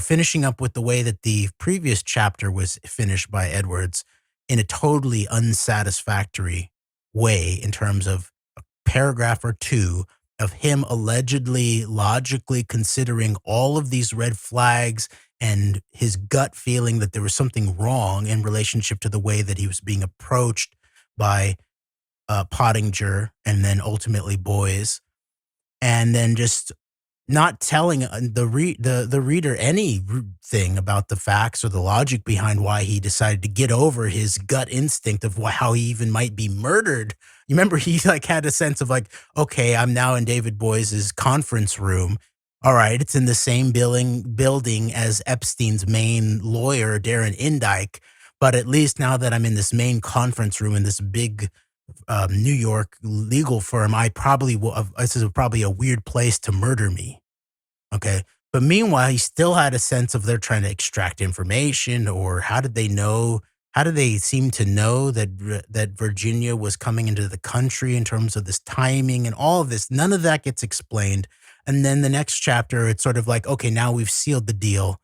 finishing up with the way that the previous chapter was finished by Edwards in a totally unsatisfactory way, in terms of a paragraph or two of him allegedly logically considering all of these red flags and his gut feeling that there was something wrong in relationship to the way that he was being approached by Pottinger and then ultimately Boies, and then just not telling the reader anything about the facts or the logic behind why he decided to get over his gut instinct of how he even might be murdered. You remember he had a sense of okay, I'm now in David Boies' conference room. All right, it's in the same building as Epstein's main lawyer, Darren Indyke. But at least now that I'm in this main conference room in this big New York legal firm, this is probably a weird place to murder me. Okay. But meanwhile, he still had a sense of they're trying to extract information, or how did they know? How did they seem to know that Virginia was coming into the country in terms of this timing and all of this? None of that gets explained. And then the next chapter, it's sort of okay, now we've sealed the deal.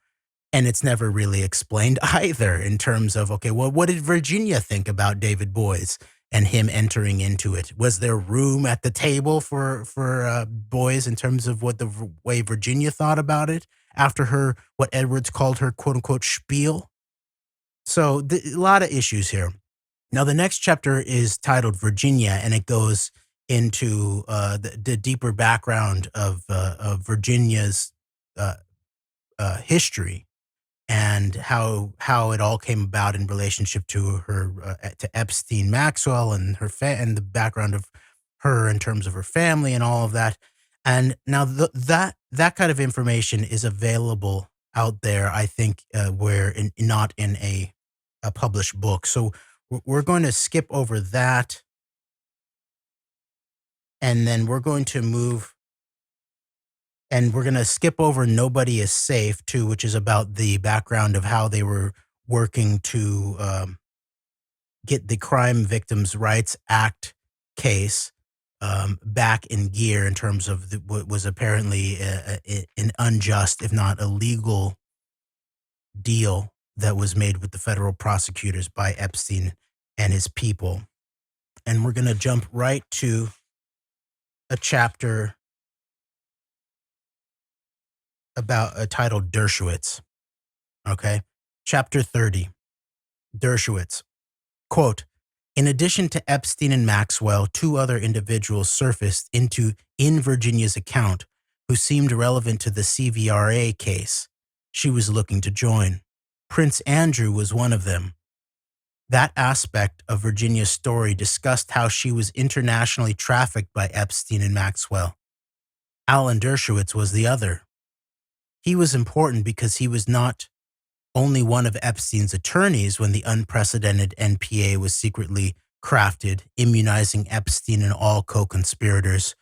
And it's never really explained either in terms of, okay, well, what did Virginia think about David Boies and him entering into it? Was there room at the table for Boies in terms of what the way Virginia thought about it after what Edwards called her quote unquote spiel? So a lot of issues here. Now, the next chapter is titled Virginia, and it goes into the deeper background of Virginia's history and how it all came about in relationship to her to Epstein, Maxwell, and and the background of her in terms of her family and all of that. And now that kind of information is available out there, I think, not in a published book. So we're going to skip over that, and then we're going to move. And we're going to skip over Nobody is Safe, too, which is about the background of how they were working to get the Crime Victims' Rights Act case back in gear in terms of what was apparently an unjust, if not illegal, deal that was made with the federal prosecutors by Epstein and his people. And we're going to jump right to a chapter about titled Dershowitz. Okay. Chapter 30. Dershowitz. Quote, in addition to Epstein and Maxwell, two other individuals surfaced in Virginia's account who seemed relevant to the CVRA case she was looking to join. Prince Andrew was one of them. That aspect of Virginia's story discussed how she was internationally trafficked by Epstein and Maxwell. Alan Dershowitz was the other. He was important because he was not only one of Epstein's attorneys when the unprecedented NPA was secretly crafted, immunizing Epstein and all co-conspirators,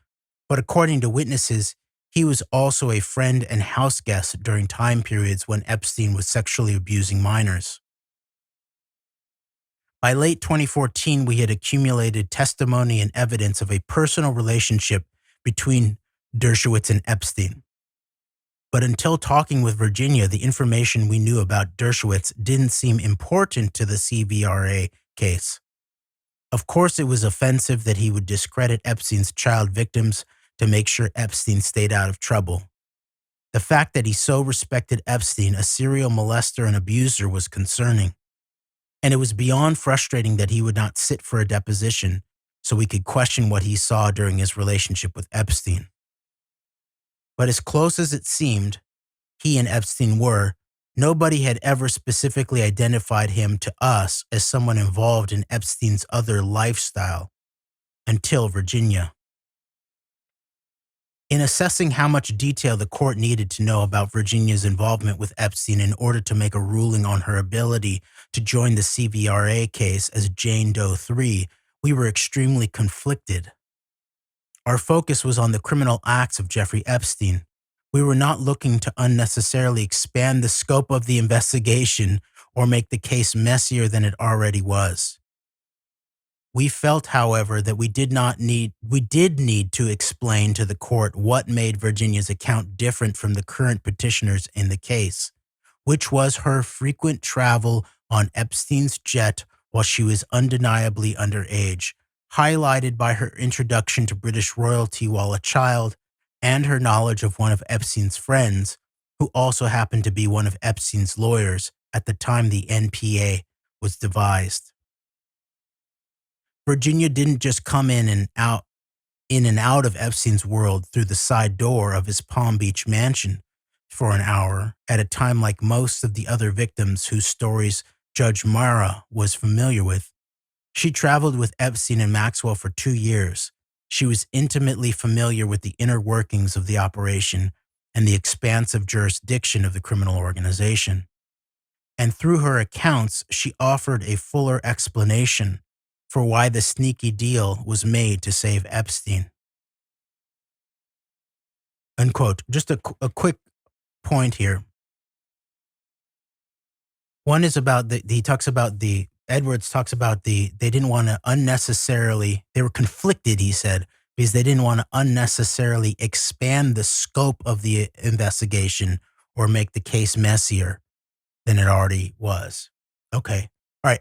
but according to witnesses, he was also a friend and house guest during time periods when Epstein was sexually abusing minors. By late 2014, we had accumulated testimony and evidence of a personal relationship between Dershowitz and Epstein. But until talking with Virginia, the information we knew about Dershowitz didn't seem important to the CVRA case. Of course, it was offensive that he would discredit Epstein's child victims to make sure Epstein stayed out of trouble. The fact that he so respected Epstein, a serial molester and abuser, was concerning. And it was beyond frustrating that he would not sit for a deposition so we could question what he saw during his relationship with Epstein. But as close as it seemed, he and Epstein were, nobody had ever specifically identified him to us as someone involved in Epstein's other lifestyle until Virginia. In assessing how much detail the court needed to know about Virginia's involvement with Epstein in order to make a ruling on her ability to join the CVRA case as Jane Doe 3, we were extremely conflicted. Our focus was on the criminal acts of Jeffrey Epstein. We were not looking to unnecessarily expand the scope of the investigation or make the case messier than it already was. We felt, however, that we did need to explain to the court what made Virginia's account different from the current petitioners in the case, which was her frequent travel on Epstein's jet while she was undeniably underage, highlighted by her introduction to British royalty while a child and her knowledge of one of Epstein's friends, who also happened to be one of Epstein's lawyers at the time the NPA was devised. Virginia didn't just come in and out of Epstein's world through the side door of his Palm Beach mansion for an hour at a time like most of the other victims whose stories Judge Mara was familiar with. She traveled with Epstein and Maxwell for 2 years. She was intimately familiar with the inner workings of the operation and the expansive jurisdiction of the criminal organization. And through her accounts, she offered a fuller explanation for why the sneaky deal was made to save Epstein. Unquote. Just a quick point here. One is about Edwards talks about they didn't want to unnecessarily, they were conflicted, he said, because they didn't want to unnecessarily expand the scope of the investigation or make the case messier than it already was. Okay. All right.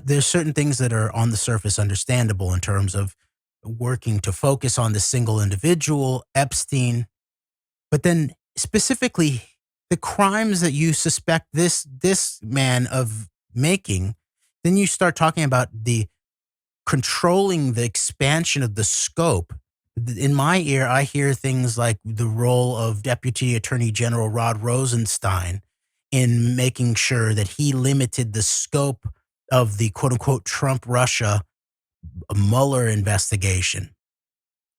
There's certain things that are on the surface understandable in terms of working to focus on the single individual, Epstein, but then specifically the crimes that you suspect this man of making. Then you start talking about the controlling the expansion of the scope. In my ear, I hear things like the role of Deputy Attorney General Rod Rosenstein in making sure that he limited the scope of the quote-unquote Trump-Russia Mueller investigation.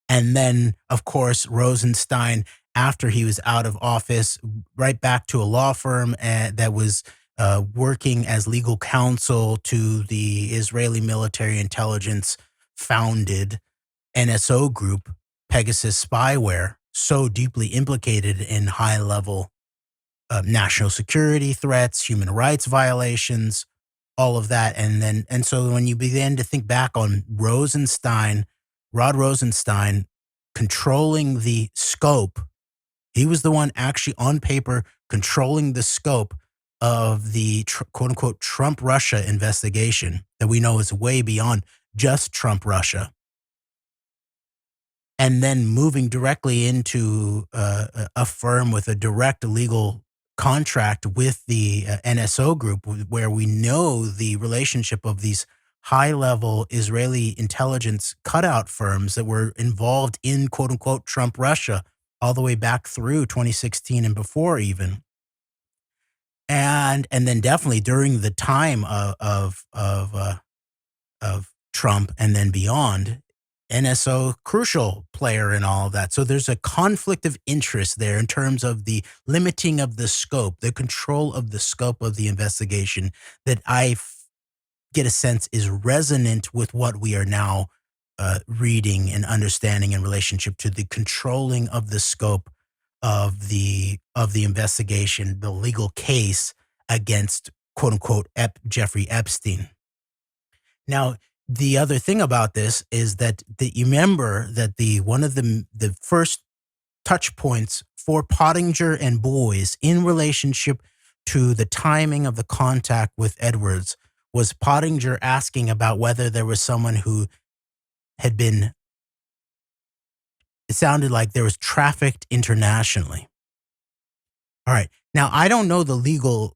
And then, of course, Rosenstein, after he was out of office, right back to a law firm that was working as legal counsel to the Israeli military intelligence founded NSO group, Pegasus spyware, so deeply implicated in high-level national security threats, human rights violations, all of that. And so when you begin to think back on Rod Rosenstein controlling the scope, he was the one actually on paper controlling the scope of the quote-unquote Trump-Russia investigation that we know is way beyond just Trump-Russia. And then moving directly into a firm with a direct legal contract with the NSO group, where we know the relationship of these high-level Israeli intelligence cutout firms that were involved in quote-unquote Trump-Russia all the way back through 2016 and before even. And then definitely during the time of Trump and then beyond, NSO crucial player in all of that. So there's a conflict of interest there in terms of the limiting of the scope, the control of the scope of the investigation that I get a sense is resonant with what we are now reading and understanding in relationship to the controlling of the scope of the investigation, the legal case against quote unquote Jeffrey Epstein. Now, the other thing about this is that you remember that one of the first touch points for Pottinger and Boies in relationship to the timing of the contact with Edwards was Pottinger asking about whether there was someone who had been, it sounded like there was trafficked internationally. All right. Now, I don't know the legal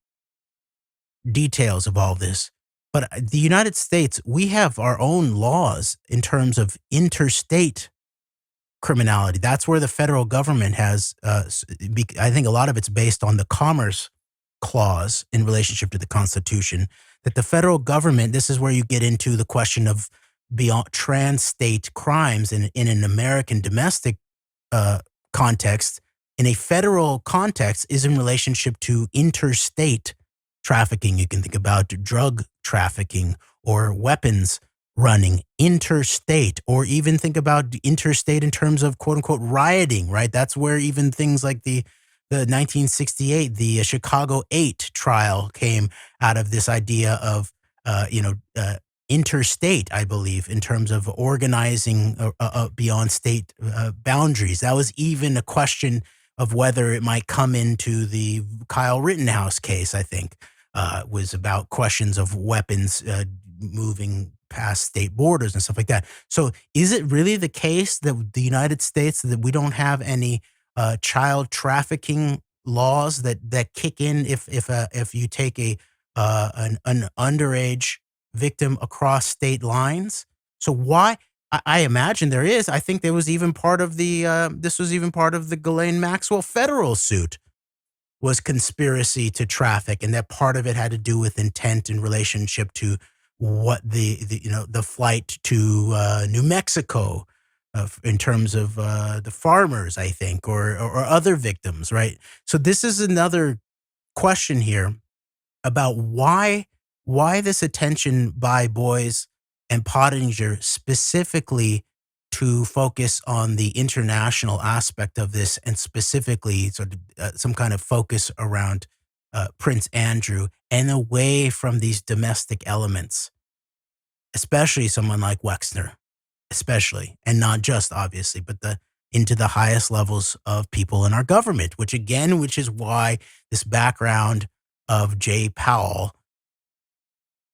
details of all this, but the United States, we have our own laws in terms of interstate criminality. That's where the federal government has, I think a lot of it's based on the Commerce Clause in relationship to the Constitution, that the federal government, this is where you get into the question of beyond trans-state crimes in an American domestic context. In a federal context is in relationship to interstate trafficking. You can think about drug trafficking or weapons running interstate, or even think about interstate in terms of quote unquote rioting, right? That's where even things like the 1968, the Chicago 8 trial came out of this idea of, interstate, I believe, in terms of organizing beyond state boundaries. That was even a question of whether it might come into the Kyle Rittenhouse case, I think, was about questions of weapons moving past state borders and stuff like that. So is it really the case that the United States, that we don't have any child trafficking laws that kick in if you take an underage victim across state lines? So why? I imagine there is. I think there was even part of the this was even part of the Ghislaine Maxwell federal suit, was conspiracy to traffic, and that part of it had to do with intent in relationship to what the flight to New Mexico, in terms of the farmers, I think, or other victims, right? So this is another question here about why this attention by Boies and Pottinger specifically to focus on the international aspect of this, and specifically sort of some kind of focus around Prince Andrew and away from these domestic elements, especially someone like Wexner, especially, and not just obviously, but into the highest levels of people in our government, which is why this background of Jay Powell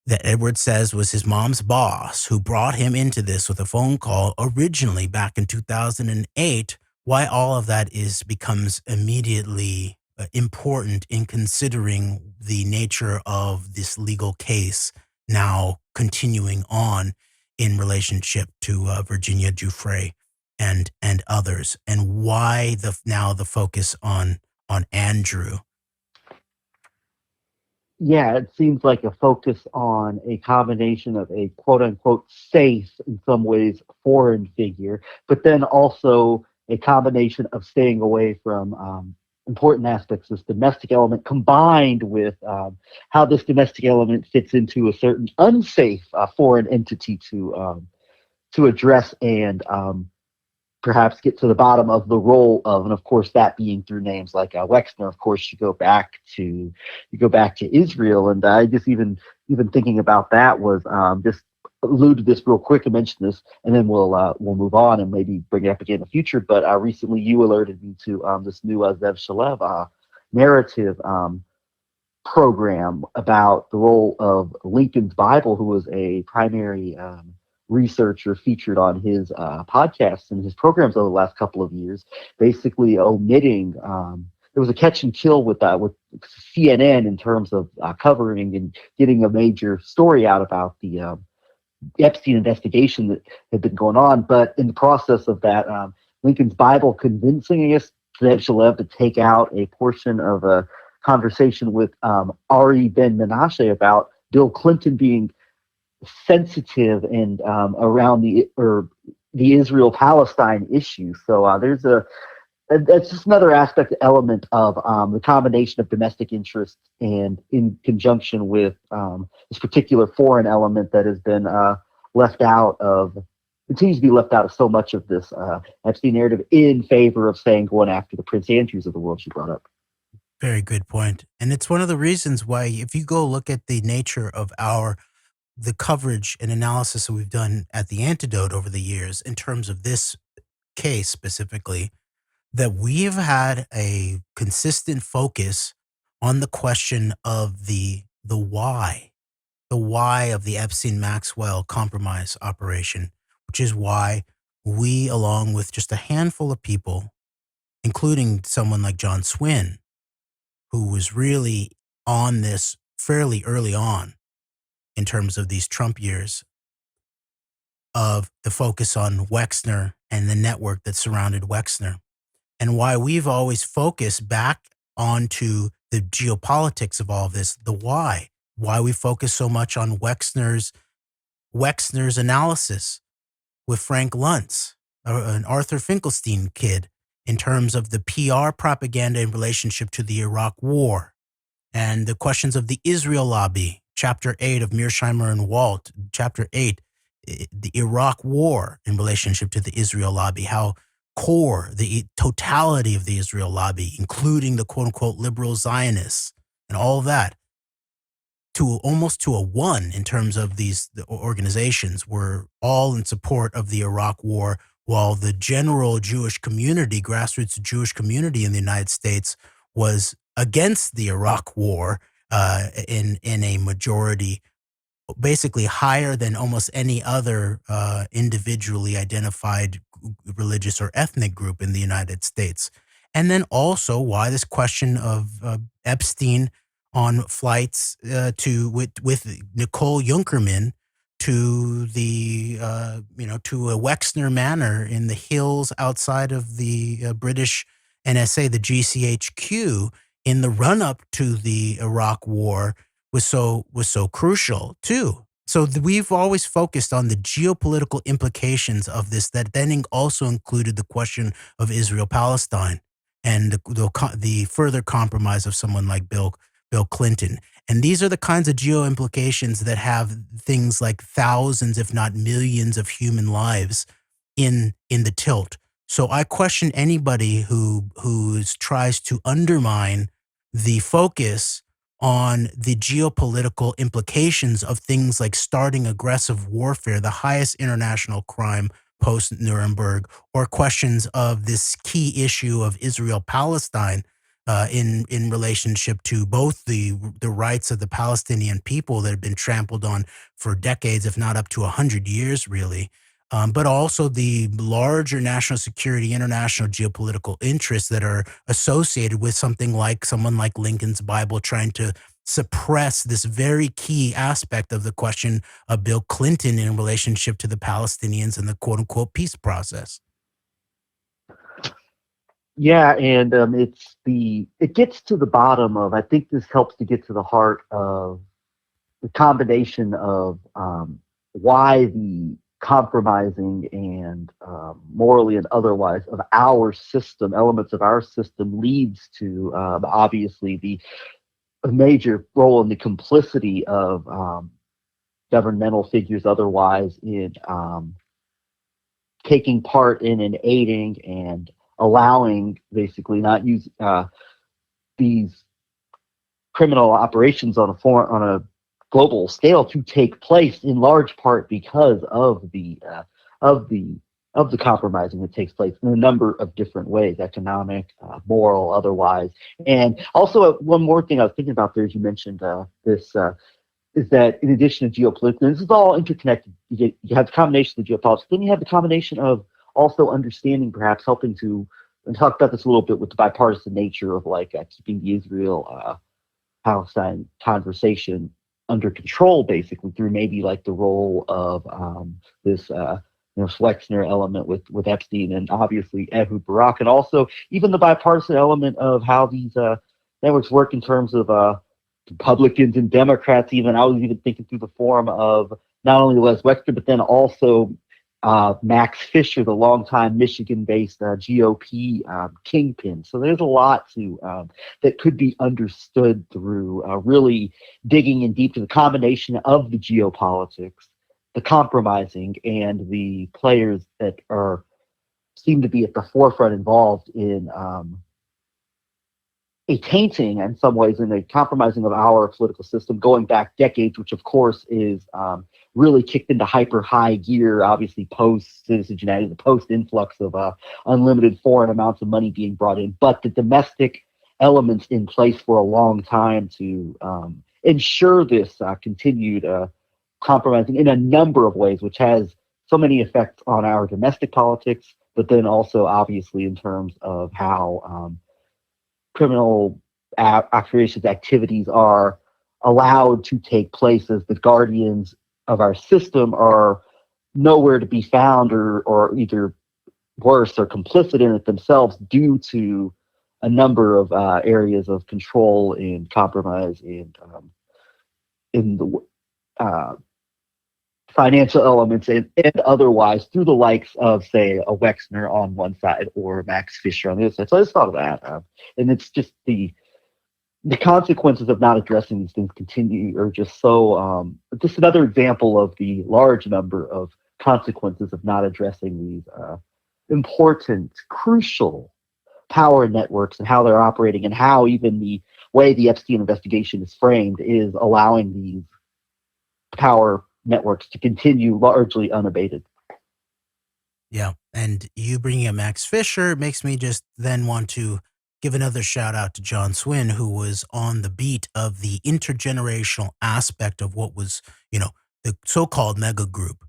that Edward says was his mom's boss, who brought him into this with a phone call originally back in 2008, why all of that becomes immediately important in considering the nature of this legal case now continuing on in relationship to Virginia Giuffre and others, and why now the focus on Andrew. Yeah, it seems like a focus on a combination of a quote unquote safe, in some ways, foreign figure, but then also a combination of staying away from important aspects of this domestic element, combined with how this domestic element fits into a certain unsafe foreign entity to address and perhaps get to the bottom of the role of, and of course that being through names like Wexner. Of course, you go back to Israel, and I just even thinking about that was just allude to this real quick and mention this, and then we'll move on and maybe bring it up again in the future. But recently, you alerted me to this new Zev Shalev narrative program about the role of Lincoln's Bible, who was a primary researcher featured on his podcasts and his programs over the last couple of years, basically omitting. There was a catch and kill with CNN in terms of covering and getting a major story out about the Epstein investigation that had been going on. But in the process of that, Lincoln's Bible convincing, I guess, Zev Shalev to take out a portion of a conversation with Ari Ben Menashe about Bill Clinton being sensitive and around the Israel-Palestine issue. So that's just another element of the combination of domestic interests, and in conjunction with this particular foreign element that has been continues to be left out of so much of this Epstein narrative, in favor of going after the Prince Andrews of the world you brought up. Very good point. And it's one of the reasons why, if you go look at the nature of our the coverage and analysis that we've done at the AnteDote over the years in terms of this case specifically, that we've had a consistent focus on the question of the why of the Epstein-Maxwell compromise operation, which is why we, along with just a handful of people, including someone like John Swin, who was really on this fairly early on in terms of these Trump years, of the focus on Wexner and the network that surrounded Wexner, and why we've always focused back onto the geopolitics of all of this, the why we focus so much on Wexner's analysis with Frank Luntz, an Arthur Finkelstein kid, in terms of the PR propaganda in relationship to the Iraq War, and the questions of the Israel lobby, Chapter 8 of Mearsheimer and Walt, Chapter 8, the Iraq War in relationship to the Israel lobby, how core, the totality of the Israel lobby, including the quote-unquote liberal Zionists and all of that, to almost to a one in terms of the organizations, were all in support of the Iraq War, while the general Jewish community, grassroots Jewish community in the United States, was against the Iraq War in a majority, basically higher than almost any other individually identified religious or ethnic group in the United States. And then also why this question of Epstein on flights with Nicole Junkerman to the to a Wexner Manor in the hills outside of the British NSA, the GCHQ, in the run up to the Iraq War was so crucial too. So we've always focused on the geopolitical implications of this, that then also included the question of Israel-Palestine and the further compromise of someone like Bill Clinton. And these are the kinds of geo implications that have things like thousands, if not millions, of human lives in the tilt. So I question anybody who tries to undermine the focus on the geopolitical implications of things like starting aggressive warfare, the highest international crime post-Nuremberg, or questions of this key issue of Israel-Palestine in relationship to both the rights of the Palestinian people that have been trampled on for decades, if not up to 100 years, really. But also the larger national security, international geopolitical interests that are associated with someone like Lincoln's Bible trying to suppress this very key aspect of the question of Bill Clinton in relationship to the Palestinians and the quote unquote peace process. Yeah, and it gets to the bottom of, I think this helps to get to the heart of the combination of why the compromising and morally and otherwise of our system, elements of our system, leads to obviously a major role in the complicity of governmental figures otherwise in taking part in and aiding and allowing, basically not use these criminal operations on a global scale to take place, in large part because of the compromising that takes place in a number of different ways: economic, moral, otherwise. And also, one more thing I was thinking about there, as you mentioned, this is that in addition to geopolitics, and this is all interconnected. You have the combination of the geopolitics, then you have the combination of also understanding, perhaps helping to, and talk about this a little bit with the bipartisan nature of keeping the Israel Palestine conversation under control, basically through maybe the role of this Wexner element with Epstein, and obviously Ehud Barak, and also even the bipartisan element of how these networks work in terms of Republicans and Democrats. Even I was even thinking through the form of not only Les Wexner, but then also Max Fisher, the longtime Michigan-based GOP kingpin. So there's a lot to that could be understood through really digging in deep to the combination of the geopolitics, the compromising, and the players that seem to be at the forefront involved in a tainting in some ways and a compromising of our political system going back decades, which of course is really kicked into hyper high gear, obviously post Citizens United, the post influx of unlimited foreign amounts of money being brought in, but the domestic elements in place for a long time to ensure this continued compromising in a number of ways, which has so many effects on our domestic politics, but then also obviously in terms of how criminal accusations activities are allowed to take place as the guardians of our system are nowhere to be found or either worse or complicit in it themselves due to a number of areas of control and compromise and in the financial elements and otherwise through the likes of, say, a Wexner on one side or Max Fisher on the other side. So I just thought of that. And it's just the consequences of not addressing these things continue are just so, just another example of the large number of consequences of not addressing these important, crucial power networks and how they're operating and how even the way the Epstein investigation is framed is allowing these power networks to continue largely unabated. Yeah. And you bringing up Max Fisher makes me just then want to give another shout out to John Swin, who was on the beat of the intergenerational aspect of what was, the so-called mega group.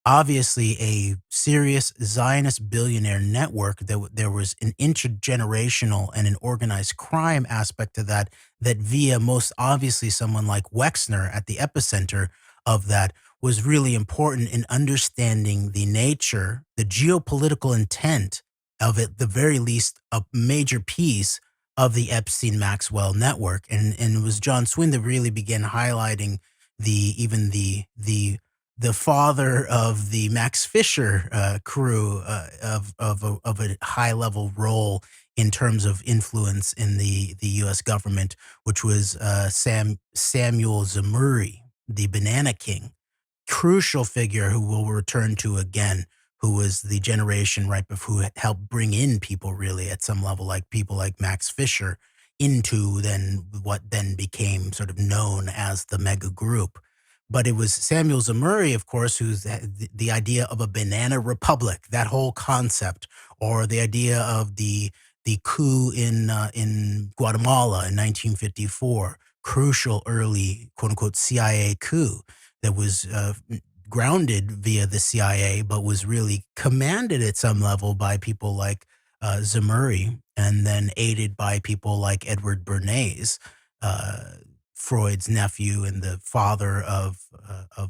Obviously, a serious Zionist billionaire network. There was an intergenerational and an organized crime aspect to that via most obviously someone like Wexner at the epicenter of that was really important in understanding the nature, the geopolitical intent of it, the very least, a major piece of the Epstein-Maxwell network. And it was John Swin that really began highlighting the father of the Max Fisher crew of a high level role in terms of influence in the U.S. government, which was Samuel Zemurray, the Banana King, crucial figure who we'll return to again, who was the generation right before who helped bring in people really at some level, like people like Max Fisher, into then what then became sort of known as the mega group. But it was Samuel Zemurray, of course, who's the idea of a banana republic, that whole concept, or the idea of the coup in Guatemala in 1954, crucial early quote unquote CIA coup that was grounded via the CIA, but was really commanded at some level by people like Zemurray, and then aided by people like Edward Bernays, Freud's nephew and the father of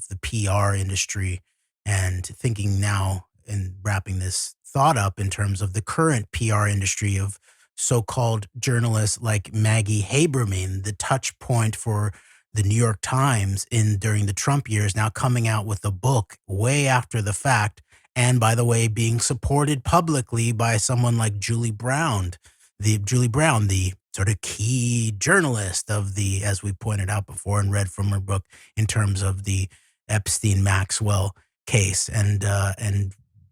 the PR industry. And thinking now and wrapping this thought up in terms of the current PR industry of so-called journalists like Maggie Haberman, the touch point for the New York Times during the Trump years, now coming out with a book way after the fact, and by the way, being supported publicly by someone like Julie Brown, the sort of key journalist of the, as we pointed out before and read from her book, in terms of the Epstein-Maxwell case, and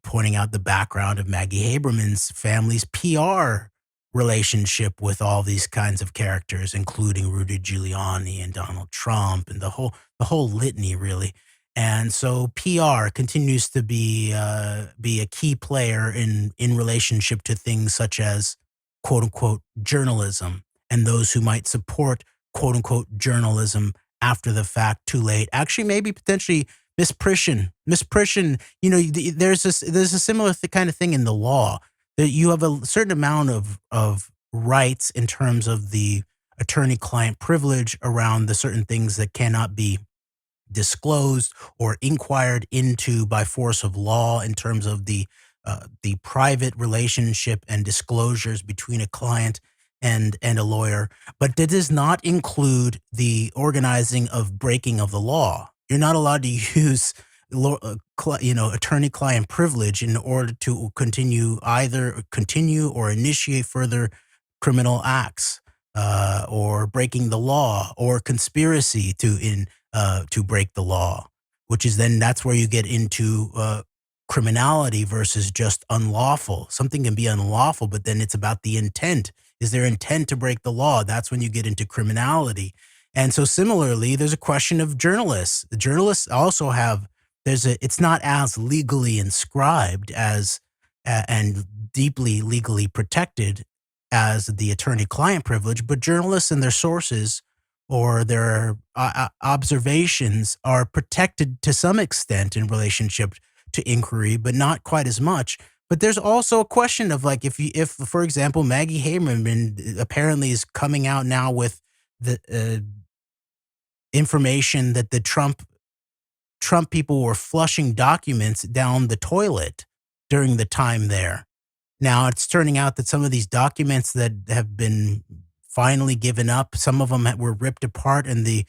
pointing out the background of Maggie Haberman's family's PR relationship with all these kinds of characters, including Rudy Giuliani and Donald Trump and the whole litany, really. And so PR continues to be a key player in relationship to things such as quote unquote journalism, and those who might support quote unquote journalism after the fact, too late. Actually, maybe potentially misprision. There's a similar kind of thing in the law, that you have a certain amount of rights in terms of the attorney-client privilege around the certain things that cannot be disclosed or inquired into by force of law, in terms of the private relationship and disclosures between a client and a lawyer. But that does not include the organizing of breaking of the law. You're not allowed to use attorney-client privilege in order to continue or initiate further criminal acts, or breaking the law, or conspiracy to break the law, which is then that's where you get into criminality versus just unlawful. Something can be unlawful, but then it's about the intent. Is there intent to break the law? That's when you get into criminality. And so similarly, there's a question of journalists. The journalists also have, it's not as legally inscribed as, and deeply legally protected as the attorney-client privilege, but journalists and their sources or their observations are protected to some extent in relationship to inquiry, but not quite as much. But there's also a question of like, if for example, Maggie Haberman apparently is coming out now with the information that the Trump people were flushing documents down the toilet during the time there. Now it's turning out that some of these documents that have been finally given up, some of them were ripped apart, and the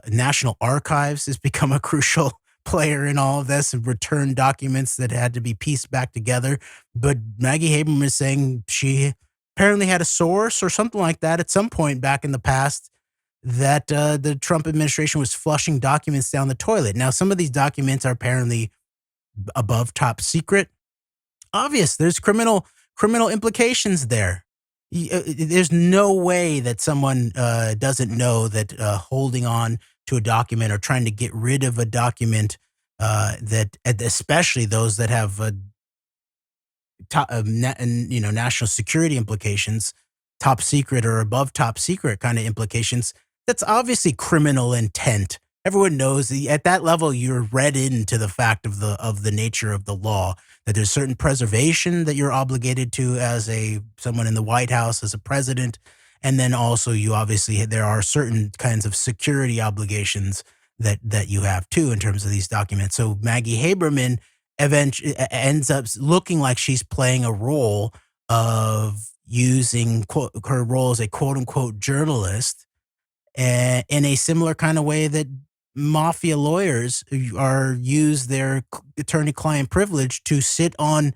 National Archives has become a crucial player in all of this, and returned documents that had to be pieced back together. But Maggie Haberman is saying she apparently had a source or something like that at some point back in the past that the Trump administration was flushing documents down the toilet. Now, some of these documents are apparently above top secret. Obvious, there's criminal implications there. There's no way that someone doesn't know that holding on to a document or trying to get rid of a document that, especially those that have national security implications, top secret or above top secret kind of implications, that's obviously criminal intent. Everyone knows at that level you're read into the fact of the nature of the law, that there's certain preservation that you're obligated to as someone in the White House, as a president, and then also there are certain kinds of security obligations that you have too in terms of these documents. So Maggie Haberman eventually ends up looking like she's playing a role of using her role as a quote unquote journalist in a similar kind of way that mafia lawyers use their attorney-client privilege to sit on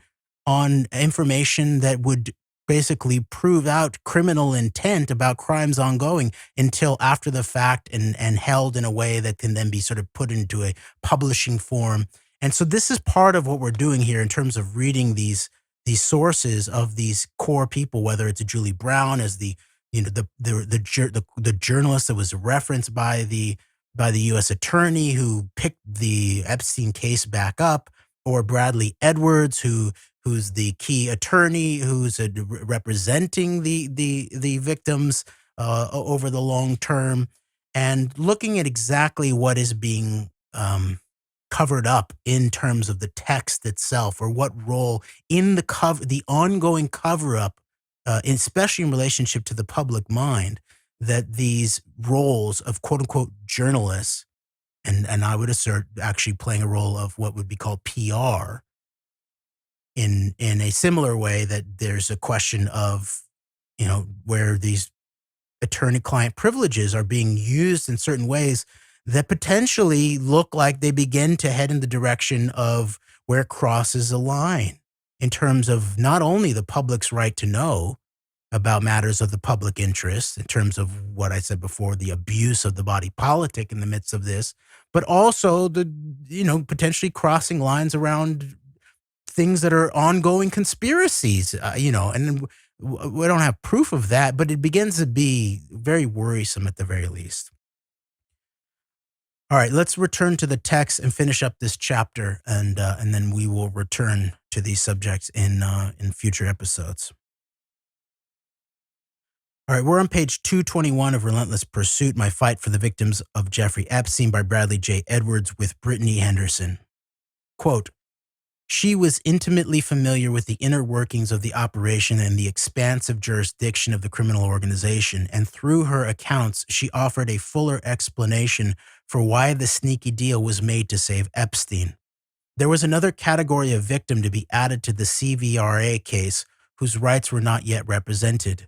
information that would basically prove out criminal intent about crimes ongoing until after the fact and held in a way that can then be sort of put into a publishing form. And so this is part of what we're doing here in terms of reading these sources of these core people, whether it's Julie Brown as the journalist that was referenced by the U.S. attorney who picked the Epstein case back up, or Bradley Edwards, who's the key attorney who's representing the victims over the long term, and looking at exactly what is being covered up in terms of the text itself, or what role in the ongoing cover-up, especially in relationship to the public mind, that these roles of quote-unquote journalists, and I would assert actually playing a role of what would be called PR, in a similar way that there's a question of, where these attorney-client privileges are being used in certain ways that potentially look like they begin to head in the direction of where crosses a line in terms of not only the public's right to know about matters of the public interest, in terms of what I said before, the abuse of the body politic in the midst of this, but also potentially crossing lines around things that are ongoing conspiracies, and we don't have proof of that, but it begins to be very worrisome at the very least. All right, let's return to the text and finish up this chapter, and then we will return to these subjects in future episodes. All right, we're on page 221 of Relentless Pursuit, My Fight for the Victims of Jeffrey Epstein by Bradley J. Edwards with Brittany Henderson. Quote, "She was intimately familiar with the inner workings of the operation and the expansive jurisdiction of the criminal organization, and through her accounts, she offered a fuller explanation for why the sneaky deal was made to save Epstein. There was another category of victim to be added to the CVRA case whose rights were not yet represented.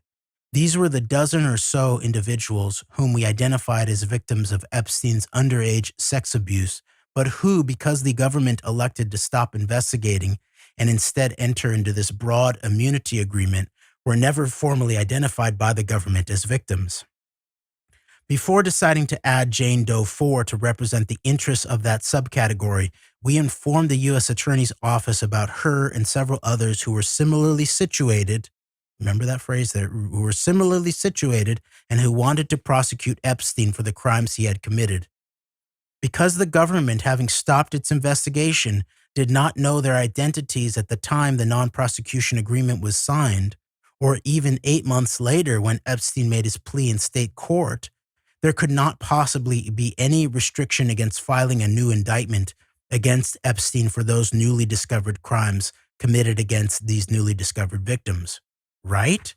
These were the dozen or so individuals whom we identified as victims of Epstein's underage sex abuse, but who, because the government elected to stop investigating and instead enter into this broad immunity agreement, were never formally identified by the government as victims. Before deciding to add Jane Doe 4 to represent the interests of that subcategory, we informed the U.S. Attorney's Office about her and several others who were similarly situated, remember that phrase there, who were similarly situated and who wanted to prosecute Epstein for the crimes he had committed. Because the government, having stopped its investigation, did not know their identities at the time the non-prosecution agreement was signed, or even 8 months later when Epstein made his plea in state court, there could not possibly be any restriction against filing a new indictment against Epstein for those newly discovered crimes committed against these newly discovered victims. Right?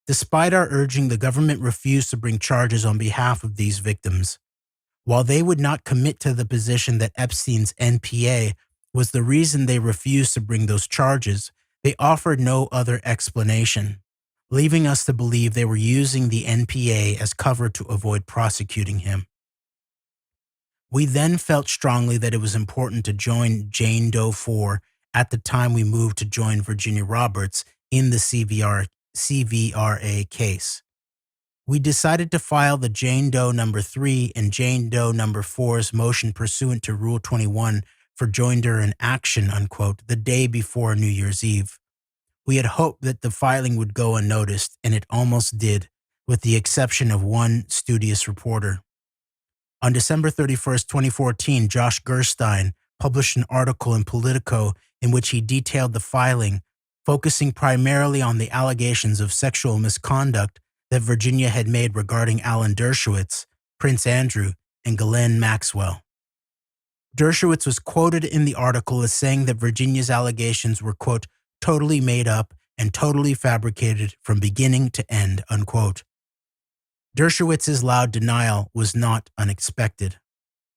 Despite our urging, the government refused to bring charges on behalf of these victims. While they would not commit to the position that Epstein's NPA was the reason they refused to bring those charges, they offered no other explanation, leaving us to believe they were using the NPA as cover to avoid prosecuting him. We then felt strongly that it was important to join Jane Doe 4 at the time we moved to join Virginia Roberts in the CVRA case. We decided to file the Jane Doe number 3 and Jane Doe number 4's motion pursuant to Rule 21 for joinder in action, unquote, the day before New Year's Eve. We had hoped that the filing would go unnoticed, and it almost did, with the exception of one studious reporter. On December 31st, 2014, Josh Gerstein published an article in Politico in which he detailed the filing, focusing primarily on the allegations of sexual misconduct that Virginia had made regarding Alan Dershowitz, Prince Andrew, and Ghislaine Maxwell. Dershowitz was quoted in the article as saying that Virginia's allegations were, quote, totally made up and totally fabricated from beginning to end, unquote. Dershowitz's loud denial was not unexpected.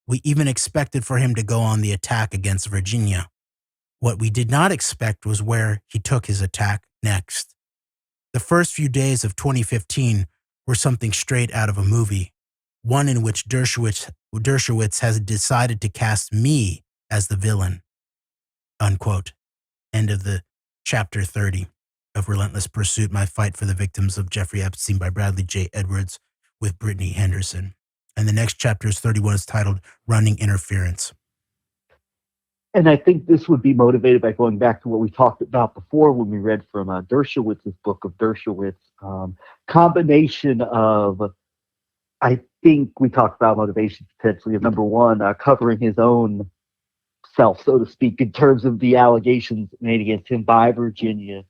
We even expected for him to go on the attack against Virginia. What we did not expect was where he took his attack next. The first few days of 2015 were something straight out of a movie, one in which Dershowitz has decided to cast me as the villain, unquote. End of the chapter 30 of Relentless Pursuit, My Fight for the Victims of Jeffrey Epstein by Bradley J. Edwards with Brittany Henderson. And the next chapter is 31, is titled Running Interference. And I think this would be motivated by going back to what we talked about before when we read from Dershowitz's book of Dershowitz. Combination of, I think we talked about motivation potentially of number one, covering his own self, so to speak, in terms of the allegations made against him by Virginia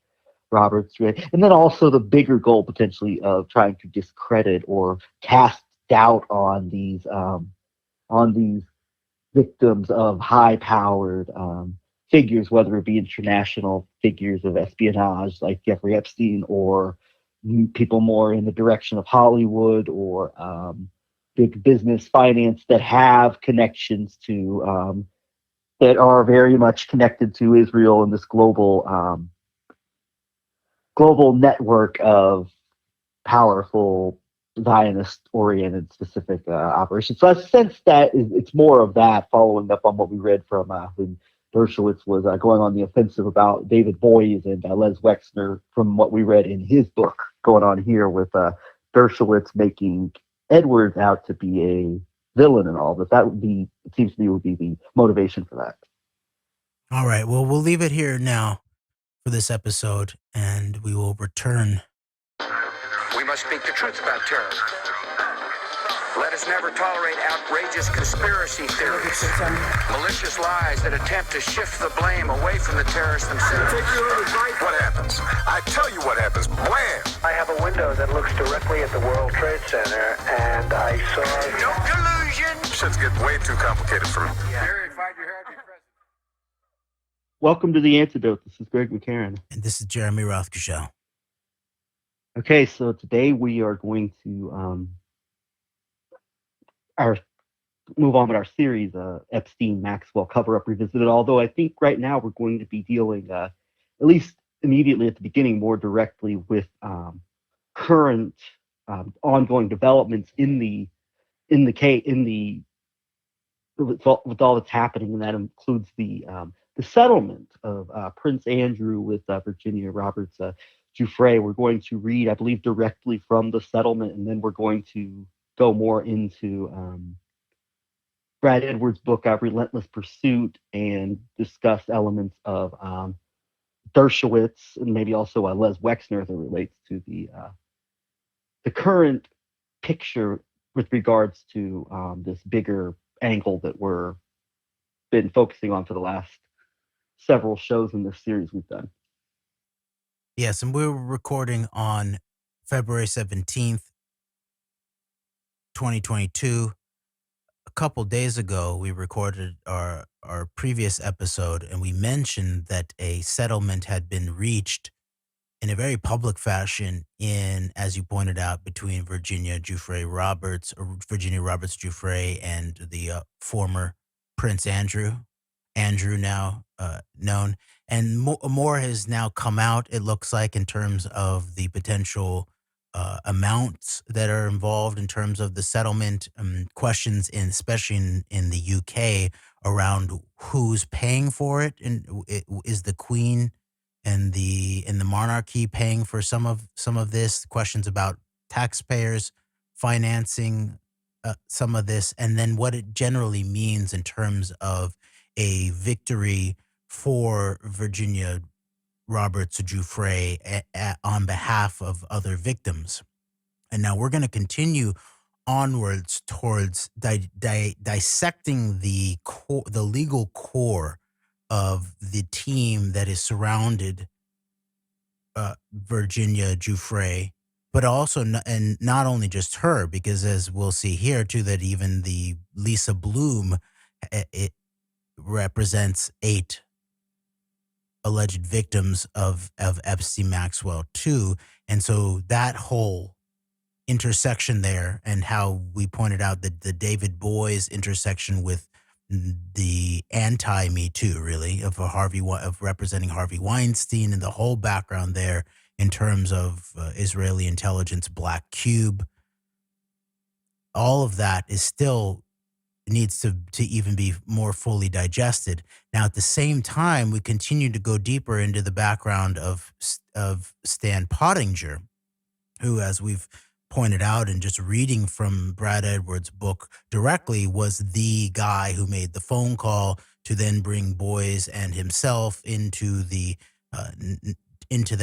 Roberts, right? And then also the bigger goal potentially of trying to discredit or cast doubt on these victims of high-powered figures, whether it be international figures of espionage like Jeffrey Epstein, or people more in the direction of Hollywood or big business finance that have connections to that are very much connected to Israel and this global network of powerful Zionist-oriented specific operations. So I sense that it's more of that, following up on what we read from when Dershowitz was going on the offensive about David Boies and Les Wexner, from what we read in his book, going on here with Dershowitz making Edwards out to be a villain and all. That would be, it seems to me, would be the motivation for that. All right. Well, we'll leave it here now for this episode, and we will return. We must speak the truth about terror. Let us never tolerate outrageous conspiracy theories, malicious lies that attempt to shift the blame away from the terrorists themselves. What happens? I tell you what happens. Blam! I have a window that looks directly at the World Trade Center, and I saw... No collusion! Shit's getting way too complicated for me. Welcome to the AnteDote. This is Greg McCarron. And this is Jeremy Rothe-Kushel. Okay, so today we are going to move on with our series, Epstein Maxwell Cover-Up Revisited, although I think right now we're going to be dealing, at least immediately at the beginning, more directly with current ongoing developments with all that's happening, and that includes the settlement of Prince Andrew with Virginia Roberts Giuffre. We're going to read, I believe, directly from the settlement, and then we're going to go more into Brad Edwards' book, Relentless Pursuit, and discuss elements of Dershowitz and maybe also Les Wexner as it relates to the current picture with regards to this bigger angle that we're been focusing on for the last several shows in this series we've done. Yes, and we're recording on February 17th, 2022. A couple days ago, we recorded our previous episode, and we mentioned that a settlement had been reached in a very public fashion in, as you pointed out, between Virginia Roberts Giuffre and the former Prince Andrew now known. And more has now come out, it looks like, in terms of the potential amounts that are involved in terms of the settlement, questions, especially in the UK, around who's paying for it. And is the Queen and the monarchy paying for some of this? Questions about taxpayers financing some of this, and then what it generally means in terms of a victory for Virginia Roberts Giuffre on behalf of other victims. And now we're going to continue onwards towards dissecting the legal core of the team that is surrounded Virginia Giuffre, but also and not only just her, because as we'll see here too, that even the Lisa Bloom, it represents 8 alleged victims of Epstein Maxwell too. And so that whole intersection there, and how we pointed out that the David Boies intersection with the anti-Me Too, really, of representing Harvey Weinstein, and the whole background there in terms of Israeli intelligence, Black Cube. All of that is still needs to even be more fully digested. Now, at the same time, we continue to go deeper into the background of Stan Pottinger, who, as we've pointed out and just reading from Brad Edwards' book directly, was the guy who made the phone call to then bring Boies and himself into the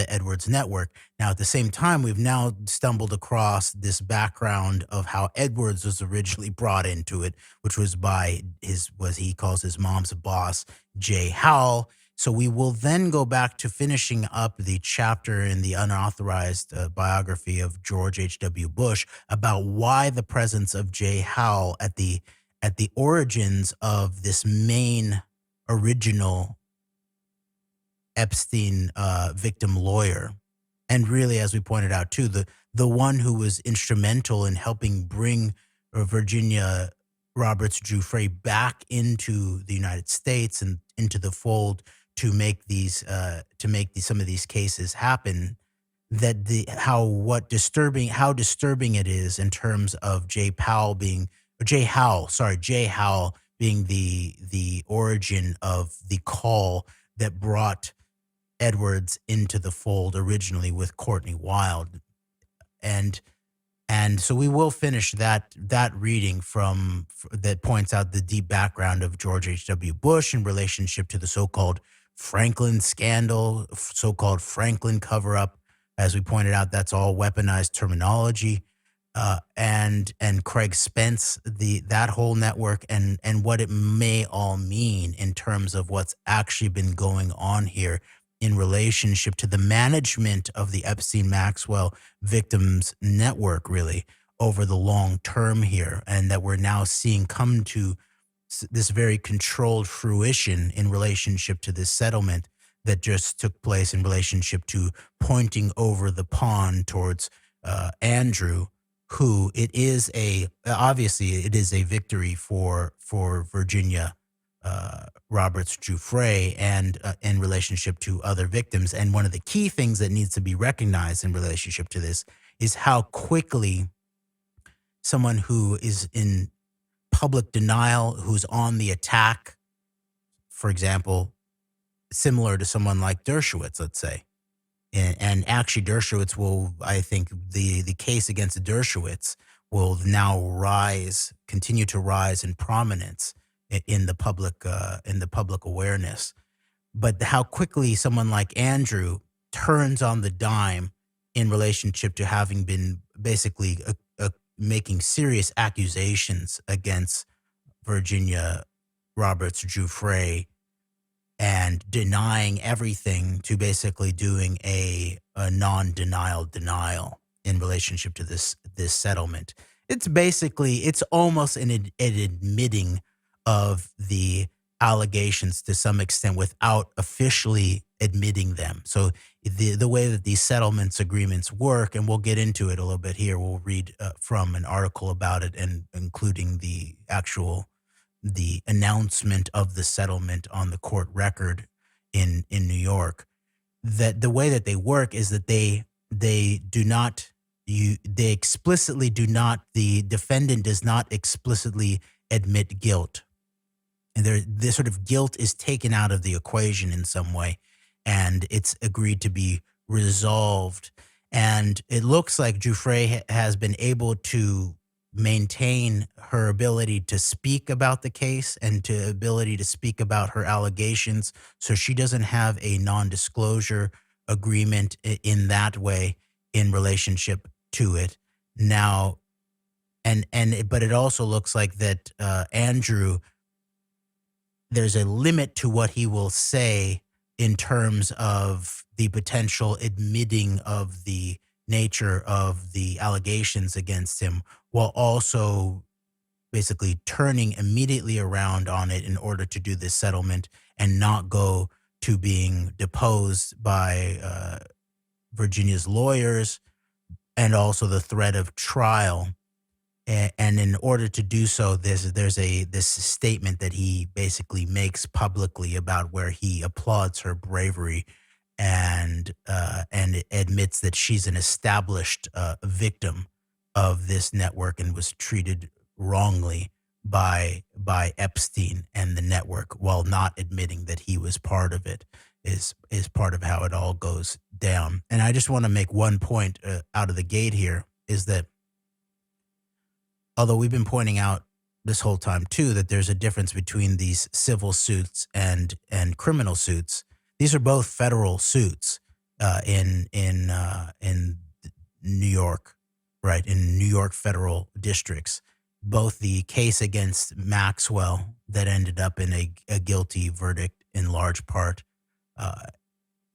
Edwards network. Now, at the same time, we've now stumbled across this background of how Edwards was originally brought into it, which was by what he calls his mom's boss, Jay Howell. So we will then go back to finishing up the chapter in the unauthorized biography of George H.W. Bush about why the presence of Jay Howell at the origins of this main original Epstein victim lawyer. And really, as we pointed out too, the one who was instrumental in helping bring Virginia Roberts Giuffre back into the United States and into the fold to make some of these cases happen. That how disturbing it is in terms of Jay Howell being the origin of the call that brought Edwards into the fold originally with Courtney Wild. And so we will finish that reading that points out the deep background of George H.W. Bush in relationship to the so-called Franklin scandal, so-called Franklin cover-up. As we pointed out, that's all weaponized terminology. And Craig Spence, that whole network, and what it may all mean in terms of what's actually been going on here in relationship to the management of the Epstein-Maxwell victims network, really, over the long term here, and that we're now seeing come to this very controlled fruition in relationship to this settlement that just took place in relationship to pointing over the pond towards Andrew, who obviously it is a victory for Virginia Roberts Giuffre and in relationship to other victims. And one of the key things that needs to be recognized in relationship to this is how quickly someone who is in public denial, who's on the attack, for example, similar to someone like Dershowitz, let's say. And actually Dershowitz will, I think the case against Dershowitz will now continue to rise in prominence in the public awareness. but how quickly someone like Andrew turns on the dime in relationship to having been basically making serious accusations against Virginia Roberts Giuffre and denying everything to basically doing a non-denial denial in relationship to this settlement. It's almost an admitting of the allegations to some extent without officially admitting them. So the way that these settlements agreements work, and we'll get into it a little bit here, we'll read from an article about it, and including the announcement of the settlement on the court record in New York, that the way that they work is that the defendant does not explicitly admit guilt. And this sort of guilt is taken out of the equation in some way, and it's agreed to be resolved. And it looks like Giuffre has been able to maintain her ability to speak about the case and to ability to speak about her allegations. So she doesn't have a non-disclosure agreement in that way in relationship to it now. But it also looks like that Andrew, there's a limit to what he will say in terms of the potential admitting of the nature of the allegations against him, while also basically turning immediately around on it in order to do this settlement and not go to being deposed by Virginia's lawyers, and also the threat of trial. And in order to do so, there's this statement that he basically makes publicly about where he applauds her bravery and admits that she's an established victim of this network and was treated wrongly by Epstein and the network, while not admitting that he was part of it, is part of how it all goes down. And I just want to make one point out of the gate here, is that although we've been pointing out this whole time too that there's a difference between these civil suits and criminal suits, these are both federal suits in New York, right? In New York federal districts. Both the case against Maxwell that ended up in a guilty verdict in large part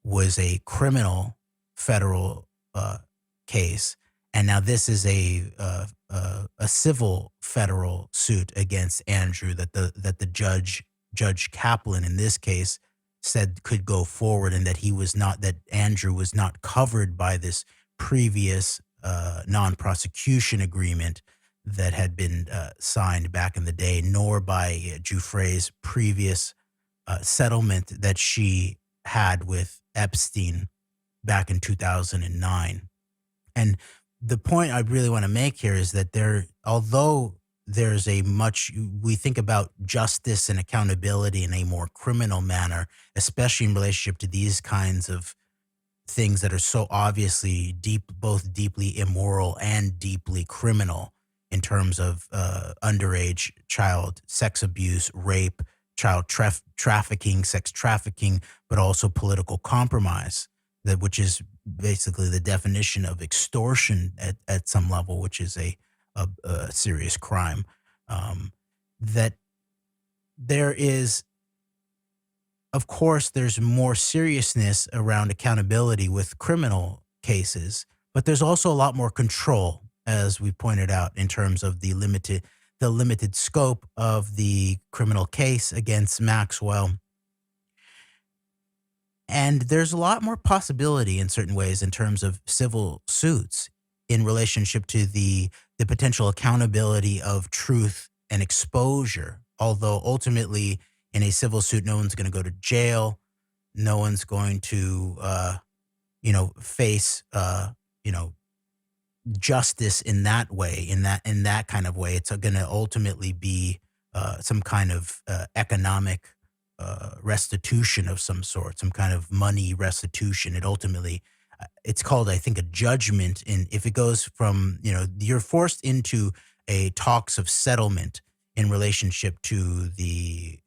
was a criminal federal case, and now this is a civil federal suit against Andrew that the Judge Kaplan in this case said could go forward, and that Andrew was not covered by this previous non-prosecution agreement that had been signed back in the day, nor by Giuffre's previous settlement that she had with Epstein back in 2009. And the point I really want to make here is that although there's we think about justice and accountability in a more criminal manner, especially in relationship to these kinds of things that are so obviously both deeply immoral and deeply criminal in terms of underage child sex abuse, rape, child trafficking, sex trafficking, but also political compromise, which is basically the definition of extortion at some level, which is a serious crime. That there is, of course, there's more seriousness around accountability with criminal cases, but there's also a lot more control, as we pointed out, in terms of the limited scope of the criminal case against Maxwell. And there's a lot more possibility in certain ways in terms of civil suits in relationship to the potential accountability of truth and exposure. Although ultimately in a civil suit, no one's going to go to jail. No one's going to, face, justice in that way, in that kind of way. It's going to ultimately be some kind of economic restitution of some sort, some kind of money restitution. It ultimately, it's called, I think, a judgment. And if it goes from, you're forced into a talks of settlement in relationship to the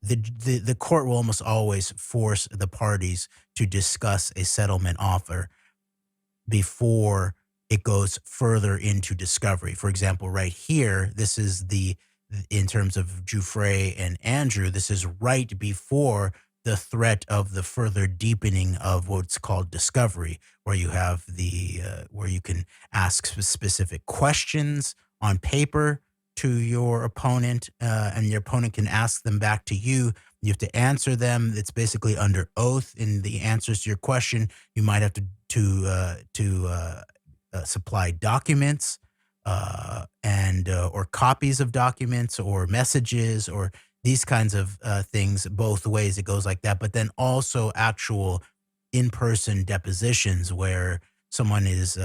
the court will almost always force the parties to discuss a settlement offer before it goes further into discovery. For example, right here, this is in terms of Jeffrey and Andrew, this is right before the threat of the further deepening of what's called discovery, where you have where you can ask specific questions on paper to your opponent, and your opponent can ask them back to you. You have to answer them. It's basically under oath. In the answers to your question, you might have to supply documents and or copies of documents or messages or these kinds of things. Both ways it goes like that, but then also actual in-person depositions where someone is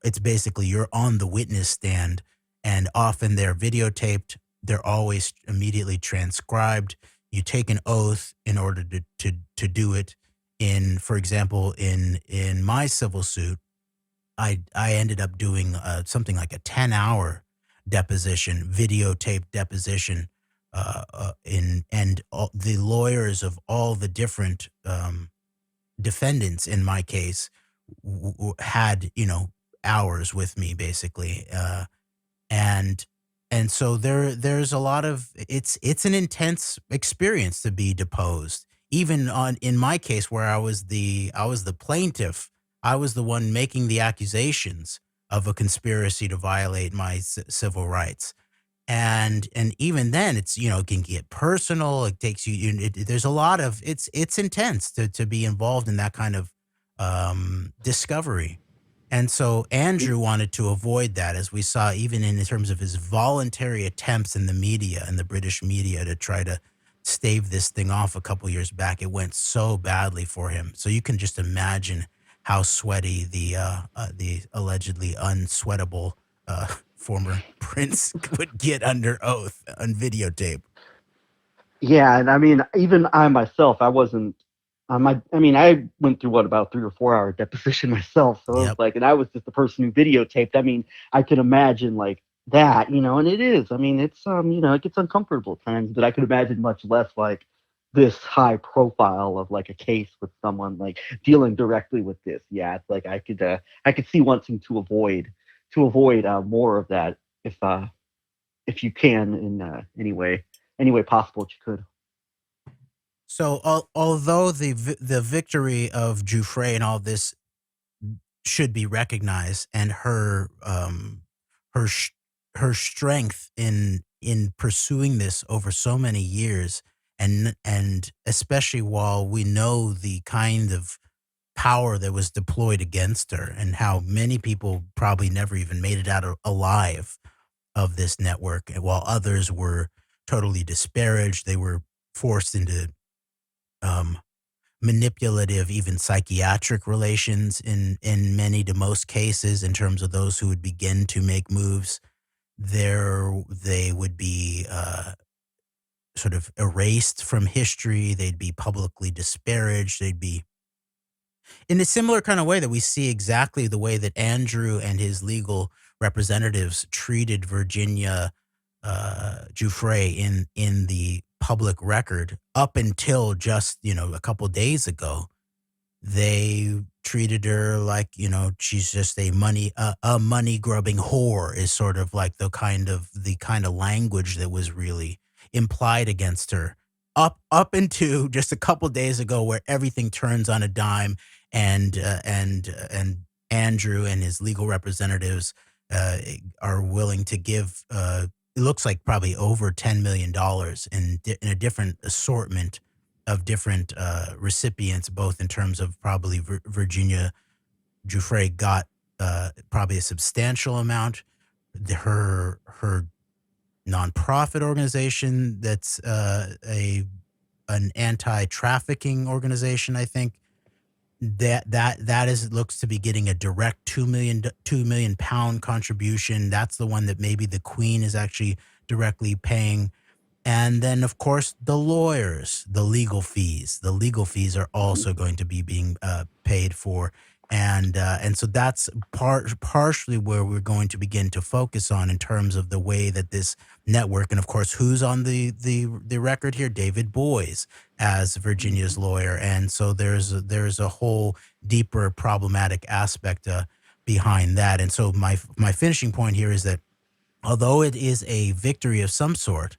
it's basically you're on the witness stand, and often they're videotaped. They're always immediately transcribed. You take an oath in order to do it. For example, in my civil suit, I ended up doing something like a 10-hour deposition, videotaped deposition, the lawyers of all the different defendants in my case had hours with me basically, and so there's a lot of it's an intense experience to be deposed. Even in my case where I was the plaintiff, I was the one making the accusations of a conspiracy to violate my civil rights. And even then it's it can get personal. It takes there's a lot of it's intense to be involved in that kind of discovery. And so Andrew wanted to avoid that, as we saw even in terms of his voluntary attempts in the media, in the British media, to try to stave this thing off a couple years back. It went so badly for him. So you can just imagine how sweaty the allegedly unsweatable former prince would get under oath on videotape. Yeah, and I mean, even I myself, I wasn't. I went through about 3 or 4 hour deposition myself. So it was like, and I was just the person who videotaped. I mean, I can imagine like that, and it is. I mean, it's it gets uncomfortable at times, but I could imagine much less like this high profile of like a case with someone like dealing directly with this. Yeah, it's like I could see wanting to avoid more of that if you can in any way possible that you could. So although the victory of Jeffrey and all this should be recognized, and her strength in pursuing this over so many years, and especially while we know the kind of power that was deployed against her, and how many people probably never even made it out alive of this network, and while others were totally disparaged, they were forced into manipulative, even psychiatric relations in many to most cases. In terms of those who would begin to make moves, they would be sort of erased from history. They'd be publicly disparaged. They'd be in a similar kind of way that we see exactly the way that Andrew and his legal representatives treated Virginia Jeffrey in the public record up until just a couple days ago. They treated her like she's just a money grubbing whore, is sort of like the kind of language that was really implied against her up into just a couple days ago, where everything turns on a dime, and Andrew and his legal representatives are willing to give it looks like probably over $10 million in a different assortment of different recipients, both in terms of probably Virginia Jeffrey got probably a substantial amount. Her nonprofit organization that's an anti-trafficking organization, I think, that looks to be getting a direct 2 million pound contribution. That's the one that maybe the Queen is actually directly paying. And then, of course, the lawyers, the legal fees are also going to be being paid for. And so that's partially where we're going to begin to focus on in terms of the way that this network, and of course, who's on the record here? David Boies as Virginia's lawyer, and so there's a whole deeper problematic aspect behind that. And so my finishing point here is that although it is a victory of some sort,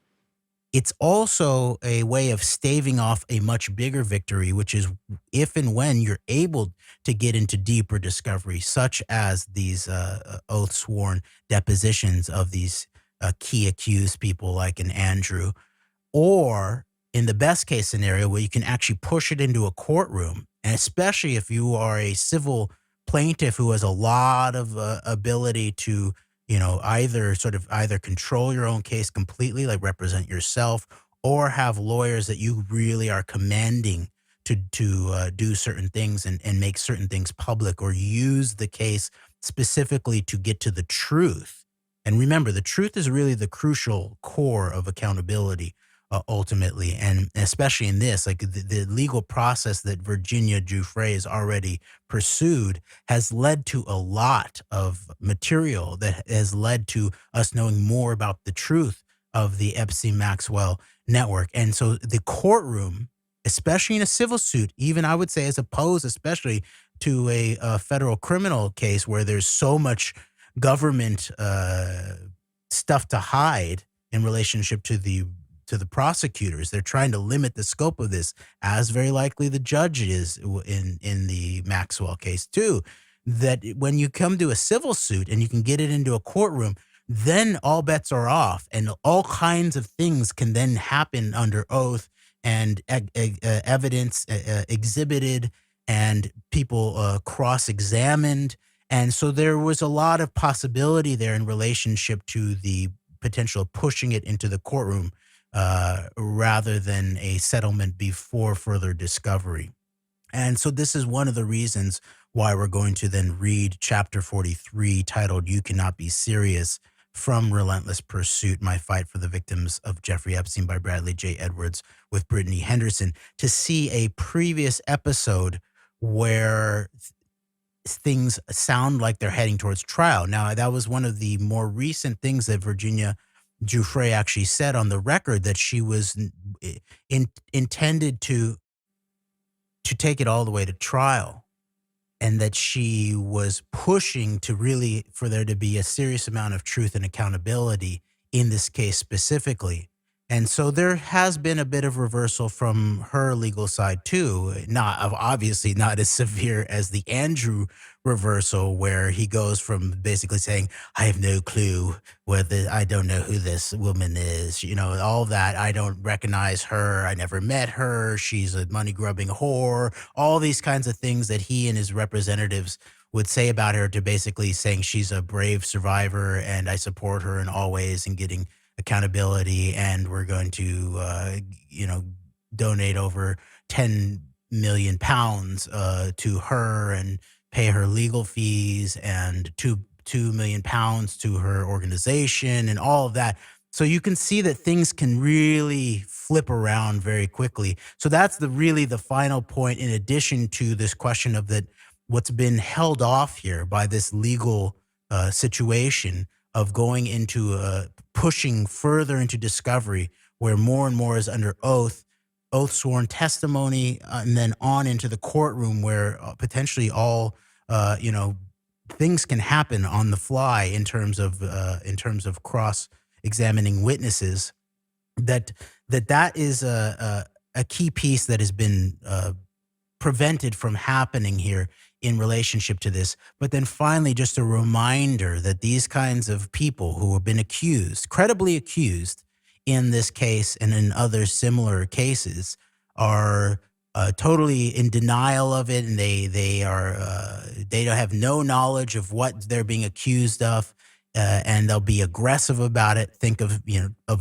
it's also a way of staving off a much bigger victory, which is if and when you're able to get into deeper discovery, such as these oath-sworn depositions of these key accused people like an Andrew, or in the best case scenario where you can actually push it into a courtroom, and especially if you are a civil plaintiff who has a lot of ability to either control your own case completely, like represent yourself, or have lawyers that you really are commanding to do certain things and make certain things public, or use the case specifically to get to the truth. And remember, the truth is really the crucial core of accountability ultimately, and especially in this, like the legal process that Virginia Giuffre has already pursued has led to a lot of material that has led to us knowing more about the truth of the Epstein-Maxwell network. And so the courtroom, especially in a civil suit, even I would say as opposed especially to a federal criminal case where there's so much government stuff to hide in relationship to the prosecutors. They're trying to limit the scope of this, as very likely the judge is in the Maxwell case too. That when you come to a civil suit and you can get it into a courtroom, then all bets are off, and all kinds of things can then happen under oath, and evidence exhibited, and people cross-examined. And so there was a lot of possibility there in relationship to the potential of pushing it into the courtroom rather than a settlement before further discovery. And so this is one of the reasons why we're going to then read chapter 43, titled "You Cannot Be Serious," from Relentless Pursuit, My Fight for the Victims of Jeffrey Epstein by Bradley J. Edwards with Brittany Henderson, to see a previous episode where things sound like they're heading towards trial. Now, that was one of the more recent things that Virginia Giuffre actually said on the record, that she was intended to take it all the way to trial, and that she was pushing to really for there to be a serious amount of truth and accountability in this case specifically. And so there has been a bit of reversal from her legal side too, obviously not as severe as the Andrew reversal, where he goes from basically saying, I have no clue I don't know who this woman is, all that. I don't recognize her. I never met her. She's a money grubbing whore. All these kinds of things that he and his representatives would say about her, to basically saying she's a brave survivor and I support her in all ways in getting accountability, and we're going to donate over 10 million pounds to her and pay her legal fees, and 2 million pounds to her organization, and all of that. So you can see that things can really flip around very quickly. So that's really the final point, in addition to this question of that what's been held off here by this legal situation of going into pushing further into discovery, where more and more is under oath sworn testimony, and then on into the courtroom, where potentially all things can happen on the fly in terms of cross-examining witnesses. That is a key piece that has been prevented from happening here in relationship to this. But then finally, just a reminder that these kinds of people who have been accused, credibly accused in this case and in other similar cases, are totally in denial of it, and they don't have no knowledge of what they're being accused of, and they'll be aggressive about it. Think of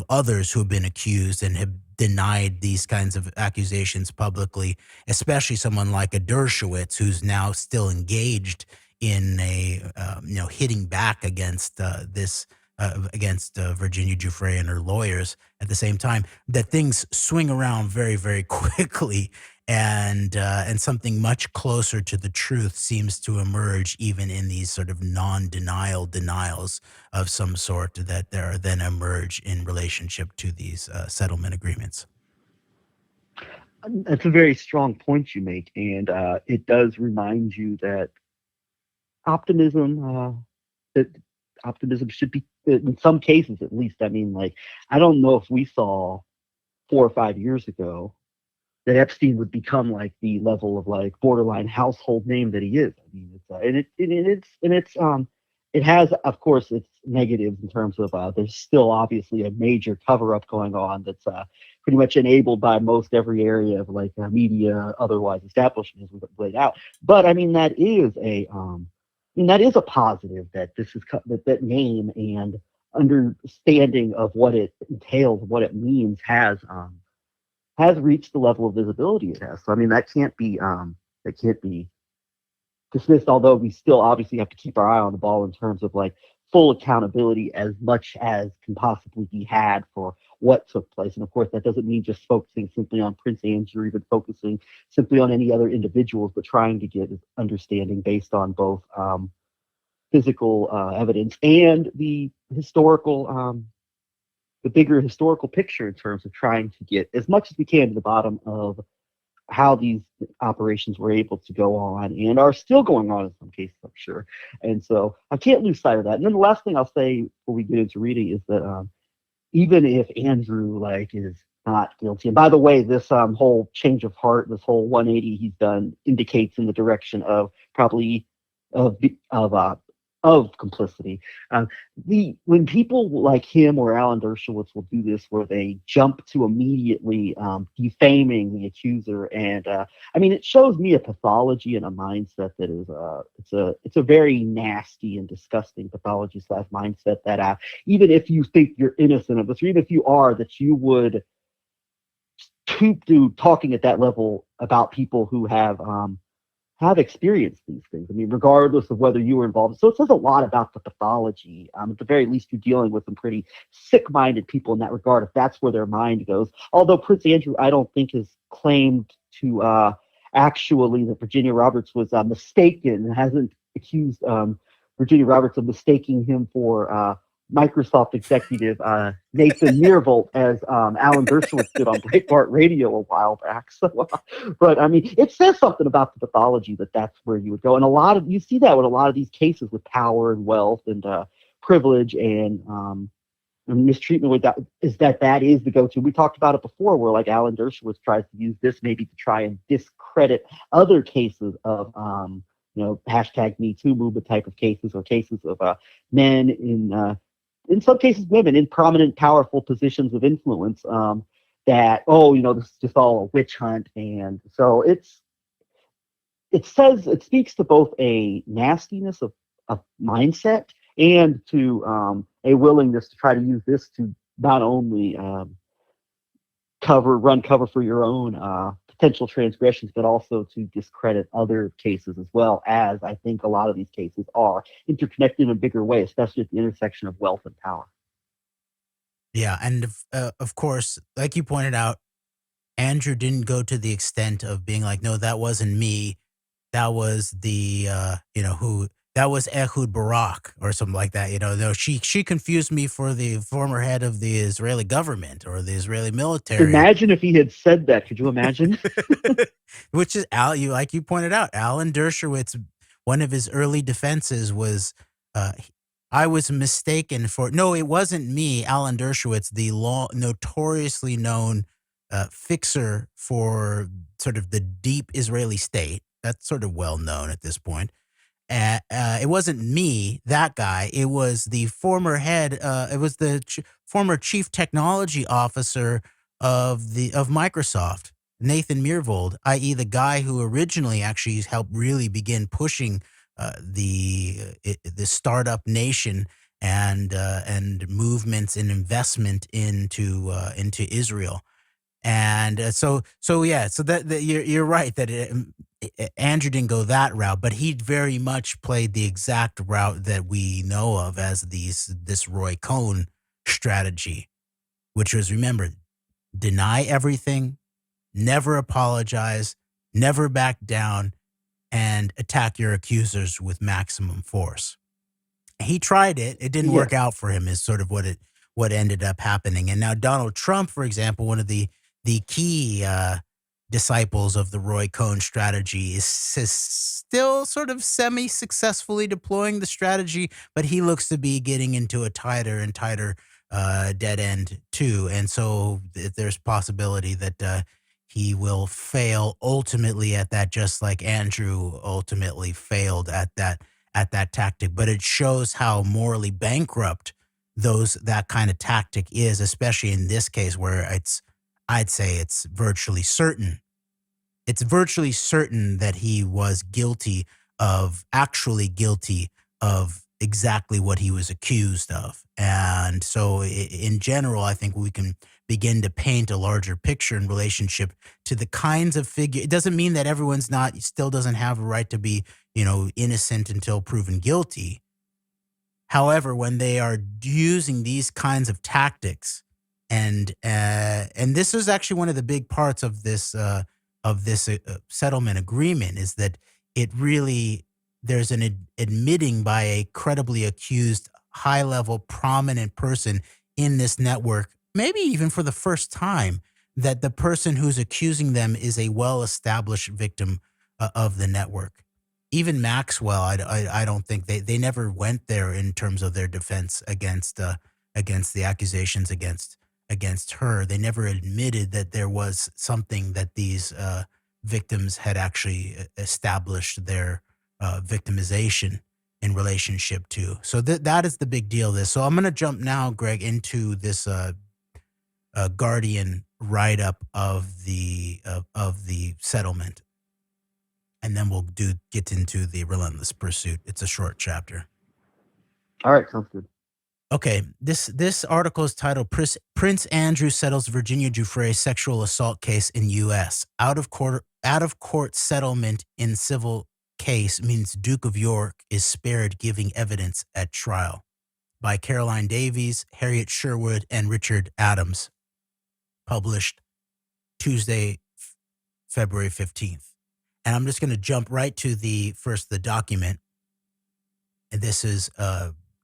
others who have been accused and have denied these kinds of accusations publicly, especially someone like a Dershowitz, who's now still engaged in hitting back against against Virginia Giuffre and her lawyers at the same time. That things swing around very, very quickly, and something much closer to the truth seems to emerge even in these sort of non-denial denials of some sort that are then emerge in relationship to these settlement agreements. That's a very strong point you make, and it does remind you that optimism, that optimism should be, in some cases at least. I mean, like, I don't know if we saw 4 or 5 years ago that Epstein would become like the level of like borderline household name that he is. I mean, it has, of course, its negatives in terms of there's still obviously a major cover up going on that's pretty much enabled by most every area of like media, otherwise establishment, as we've laid out. But I mean, that is a positive that this is that name and understanding of what it entails, what it means, has reached the level of visibility it has. So I mean, that can't be dismissed. Although we still obviously have to keep our eye on the ball in terms of like full accountability as much as can possibly be had for what took place. And of course, that doesn't mean just focusing simply on Prince Andrew, or even focusing simply on any other individuals, but trying to get understanding based on both physical evidence and the historical. The bigger historical picture in terms of trying to get as much as we can to the bottom of how these operations were able to go on and are still going on in some cases, I'm sure. And so I can't lose sight of that. And then the last thing I'll say before we get into reading is that even if Andrew like is not guilty, and by the way, this whole change of heart, this whole 180 he's done indicates in the direction of probably of complicity. When people like him or Alan Dershowitz will do this, where they jump to immediately defaming the accuser, and I mean, it shows me a pathology and a mindset that is it's a very nasty and disgusting pathology / mindset that even if you think you're innocent of this, or even if you are, that you would keep talking at that level about people who have experienced these things. I mean, regardless of whether you were involved. So it says a lot about the pathology. At the very least, you're dealing with some pretty sick-minded people in that regard, if that's where their mind goes. Although Prince Andrew, I don't think, has claimed to actually that Virginia Roberts was mistaken, and hasn't accused Virginia Roberts of mistaking him for Microsoft executive Nathan Myhrvold, as Alan Dershowitz did on Breitbart Radio a while back. So, but I mean, it says something about the pathology that's where you would go, and you see that with a lot of these cases with power and wealth and privilege and mistreatment. With that is the go-to. We talked about it before, where like Alan Dershowitz tries to use this maybe to try and discredit other cases of hashtag Me Too movement type of cases, or cases of men in some cases women in prominent, powerful positions of influence, that, this is just all a witch hunt. And so it speaks to both a nastiness of mindset and to a willingness to try to use this to not only run cover for your own potential transgressions, but also to discredit other cases, as well, as I think a lot of these cases are interconnected in a bigger way, especially at the intersection of wealth and power. Yeah, and of course, like you pointed out, Andrew didn't go to the extent of being like, no, that wasn't me. That was the, that was Ehud Barak or something like that. No, she confused me for the former head of the Israeli government or the Israeli military. Imagine if he had said that. Could you imagine? Which is, like you pointed out, Alan Dershowitz, one of his early defenses was, I was mistaken for, no, it wasn't me, Alan Dershowitz, the notoriously known fixer for sort of the deep Israeli state. That's sort of well known at this point. It wasn't me, that guy. It was the former head. It was the former chief technology officer of Microsoft, Nathan Myhrvold, i.e., the guy who originally actually helped really begin pushing the startup nation and movements and investment into Israel. And so that you're right that Andrew didn't go that route, but he very much played the exact route that we know of as this Roy Cohn strategy, which was, remember, deny everything, Never apologize, never back down, and attack your accusers with maximum force. He tried it. It didn't work out for him is sort of what ended up happening. And now Donald Trump, for example, one of the key disciples of the Roy Cohn strategy is still sort of semi-successfully deploying the strategy, but he looks to be getting into a tighter and tighter dead end too. And so there's possibility that he will fail ultimately at that, just like Andrew ultimately failed at that tactic. But it shows how morally bankrupt that kind of tactic is, especially in this case where I'd say it's virtually certain. It's virtually certain that he was actually guilty of exactly what he was accused of. And so in general, I think we can begin to paint a larger picture in relationship to the kinds of figure. It doesn't mean that everyone's still doesn't have a right to be, innocent until proven guilty. However, when they are using these kinds of tactics, and this is actually one of the big parts of this settlement agreement, is that there's an admitting by a credibly accused, high-level, prominent person in this network, maybe even for the first time, that the person who's accusing them is a well-established victim of the network. Even Maxwell, I don't think they never went there in terms of their defense against the accusations against her. They never admitted that there was something that these victims had actually established their victimization in relationship to. So that is the big deal. So I'm going to jump now, Greg, into this Guardian write-up of the settlement. And then we'll get into the relentless pursuit. It's a short chapter. All right, sounds good. Okay, this article is titled Prince Andrew Settles Virginia Giuffre Sexual Assault Case in U.S. Out of court settlement in civil case means Duke of York is spared giving evidence at trial. By Caroline Davies, Harriet Sherwood, and Richard Adams. Published Tuesday, February 15th. And I'm just going to jump right to the document. And this is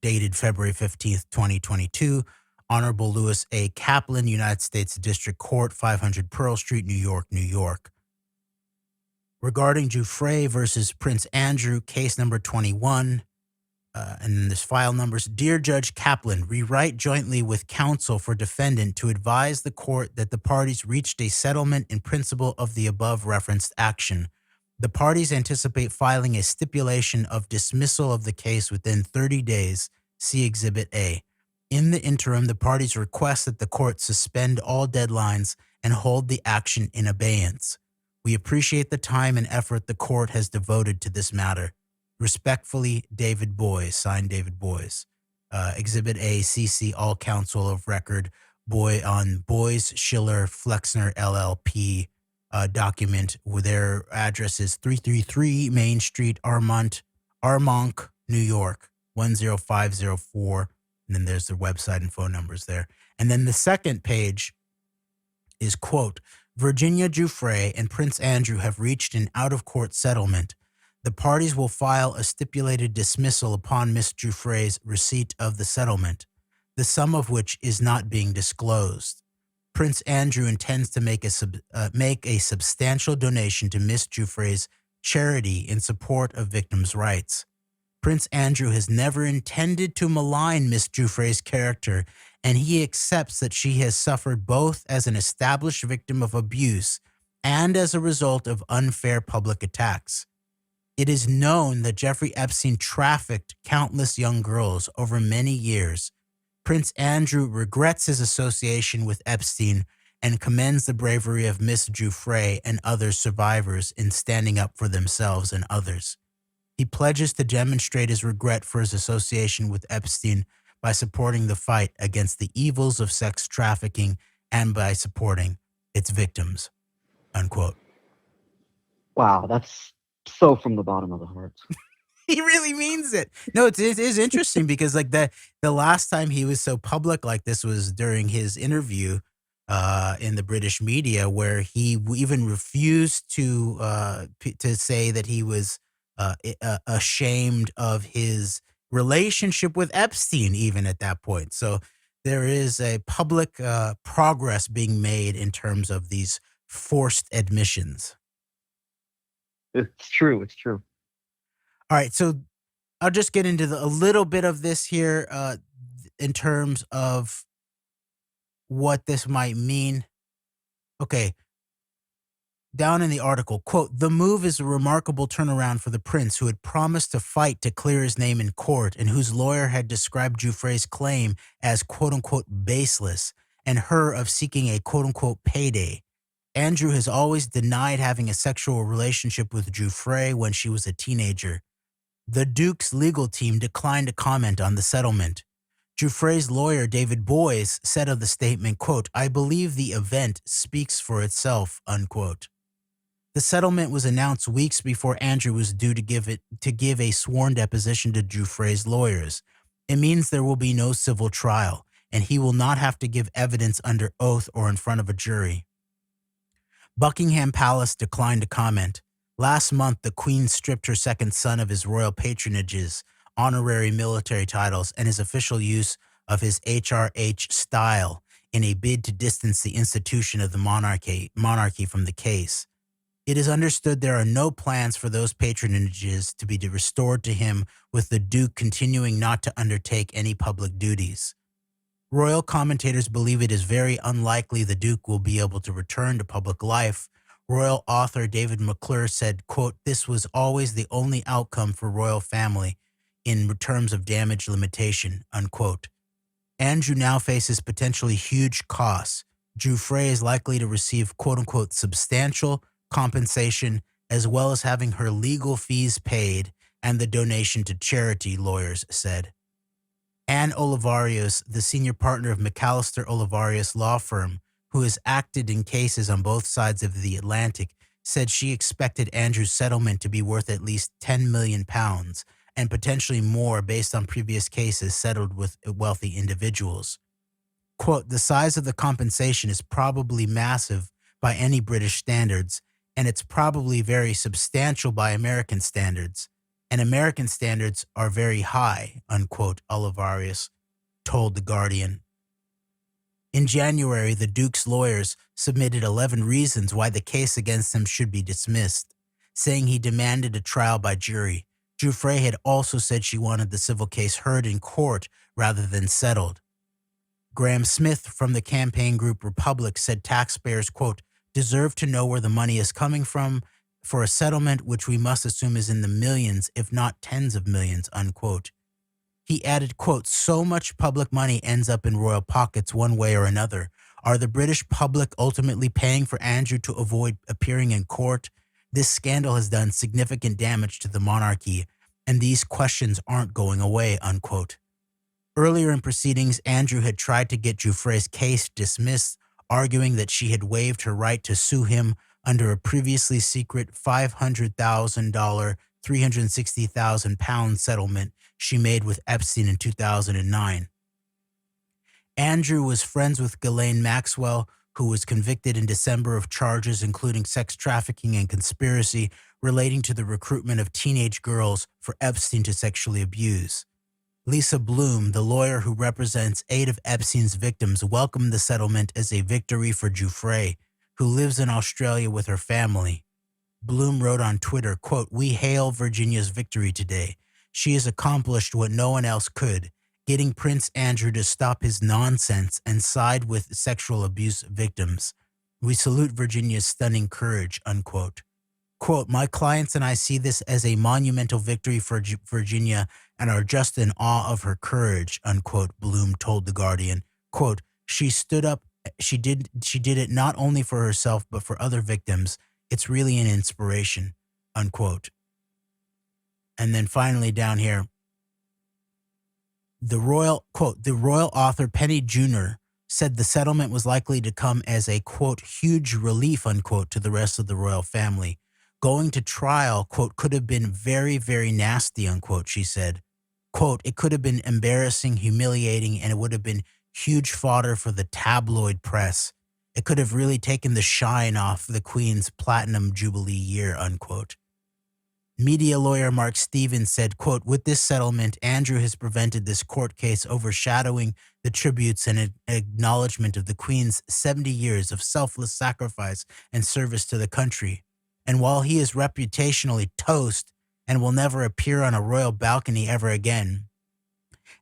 dated February 15th, 2022. Honorable Louis A. Kaplan, United States District Court, 500 Pearl Street, New York, New York. Regarding Giuffre versus Prince Andrew, case number 21, and then there's file numbers. Dear Judge Kaplan, rewrite jointly with counsel for defendant to advise the court that the parties reached a settlement in principle of the above referenced action. The parties anticipate filing a stipulation of dismissal of the case within 30 days. See Exhibit A. In the interim, the parties request that the court suspend all deadlines and hold the action in abeyance. We appreciate the time and effort the court has devoted to this matter. Respectfully, David Boies. Signed, David Boies. Exhibit A, CC, all counsel of record, on Boies, Schiller, Flexner, LLP, document where their address is 333 Main Street, Armonk, New York, 10504. And then there's their website and phone numbers there. And then the second page is, quote, Virginia Giuffre and Prince Andrew have reached an out-of-court settlement. The parties will file a stipulated dismissal upon Miss Giuffre's receipt of the settlement, the sum of which is not being disclosed. Prince Andrew intends to make a substantial donation to Miss Giuffre's charity in support of victims' rights. Prince Andrew has never intended to malign Miss Giuffre's character, and he accepts that she has suffered both as an established victim of abuse and as a result of unfair public attacks. It is known that Jeffrey Epstein trafficked countless young girls over many years. Prince Andrew regrets his association with Epstein and commends the bravery of Miss Giuffre and other survivors in standing up for themselves and others. He pledges to demonstrate his regret for his association with Epstein by supporting the fight against the evils of sex trafficking and by supporting its victims, unquote. Wow, that's so from the bottom of the heart. He really means it. No, it is interesting because like the last time he was so public like this was during his interview in the British media, where he even refused to say that he was ashamed of his relationship with Epstein, even at that point. So there is a public progress being made in terms of these forced admissions. It's true. It's true. All right, so I'll just get into a little bit of this here in terms of what this might mean. Okay. Down in the article, quote, "The move is a remarkable turnaround for the prince, who had promised to fight to clear his name in court and whose lawyer had described Giuffre's claim as quote-unquote baseless and her of seeking a quote-unquote payday. Andrew has always denied having a sexual relationship with Giuffre when she was a teenager. The Duke's legal team declined to comment on the settlement. Giuffre's lawyer, David Boies, said of the statement, quote, 'I believe the event speaks for itself,' unquote. The settlement was announced weeks before Andrew was due to give a sworn deposition to Giuffre's lawyers. It means there will be no civil trial, and he will not have to give evidence under oath or in front of a jury. Buckingham Palace declined to comment. Last month, the Queen stripped her second son of his royal patronages, honorary military titles, and his official use of his HRH style in a bid to distance the institution of the monarchy from the case. It is understood there are no plans for those patronages to be restored to him, with the Duke continuing not to undertake any public duties. Royal commentators believe it is very unlikely the Duke will be able to return to public life. Royal author David McClure said, quote, 'This was always the only outcome for royal family in terms of damage limitation,' unquote. Andrew now faces potentially huge costs. Giuffre is likely to receive quote-unquote substantial compensation, as well as having her legal fees paid and the donation to charity, lawyers said. Anne Olivarius, the senior partner of McAllister Olivarius law firm, who has acted in cases on both sides of the Atlantic, said she expected Andrew's settlement to be worth at least £10 million and potentially more based on previous cases settled with wealthy individuals. Quote, "The size of the compensation is probably massive by any British standards, and it's probably very substantial by American standards. And American standards are very high," unquote, Olivarius told The Guardian. In January, the Duke's lawyers submitted 11 reasons why the case against him should be dismissed, saying he demanded a trial by jury. Giuffre had also said she wanted the civil case heard in court rather than settled. Graham Smith from the campaign group Republic said taxpayers, quote, "deserve to know where the money is coming from for a settlement which we must assume is in the millions, if not tens of millions," unquote. He added, quote, "So much public money ends up in royal pockets one way or another. Are the British public ultimately paying for Andrew to avoid appearing in court? This scandal has done significant damage to the monarchy, and these questions aren't going away," unquote. Earlier in proceedings, Andrew had tried to get Giuffre's case dismissed, arguing that she had waived her right to sue him under a previously secret $500,000, £360,000 settlement she made with Epstein in 2009. Andrew was friends with Ghislaine Maxwell, who was convicted in December of charges including sex trafficking and conspiracy relating to the recruitment of teenage girls for Epstein to sexually abuse. Lisa Bloom, the lawyer who represents 8 of Epstein's victims, welcomed the settlement as a victory for Giuffre, who lives in Australia with her family. Bloom wrote on Twitter, quote, "We hail Virginia's victory today. She has accomplished what no one else could, getting Prince Andrew to stop his nonsense and side with sexual abuse victims. We salute Virginia's stunning courage," unquote. Quote, "My clients and I see this as a monumental victory for Virginia and are just in awe of her courage," unquote, Bloom told The Guardian. Quote, "She stood up. She did it not only for herself, but for other victims. It's really an inspiration," unquote. And then finally down here, the royal author Penny Junor said the settlement was likely to come as a, quote, "huge relief," unquote, to the rest of the royal family. Going to trial, quote, "could have been very, very nasty," unquote, she said. Quote, "It could have been embarrassing, humiliating, and it would have been huge fodder for the tabloid press. It could have really taken the shine off the Queen's platinum jubilee year, unquote. Media lawyer Mark Stevens said, quote, with this settlement, Andrew has prevented this court case overshadowing the tributes and acknowledgement of the Queen's 70 years of selfless sacrifice and service to the country. And while he is reputationally toast and will never appear on a royal balcony ever again,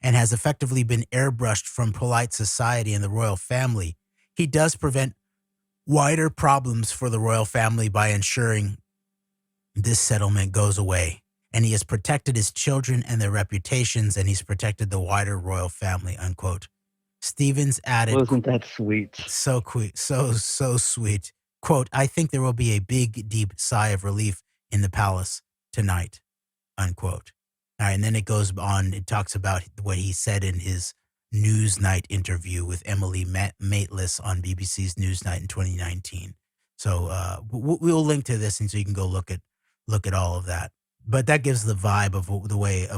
and has effectively been airbrushed from polite society and the royal family, he does prevent wider problems for the royal family by ensuring this settlement goes away. And he has protected his children and their reputations, and he's protected the wider royal family, unquote. Stevens added, Wasn't that sweet? so sweet. Quote, I think there will be a big, deep sigh of relief in the palace tonight, unquote. All right, and then it goes on. It talks about what he said in his Newsnight interview with Emily Maitlis on BBC's Newsnight in 2019. So we'll link to this, and so you can go look at all of that. But that gives the vibe of the way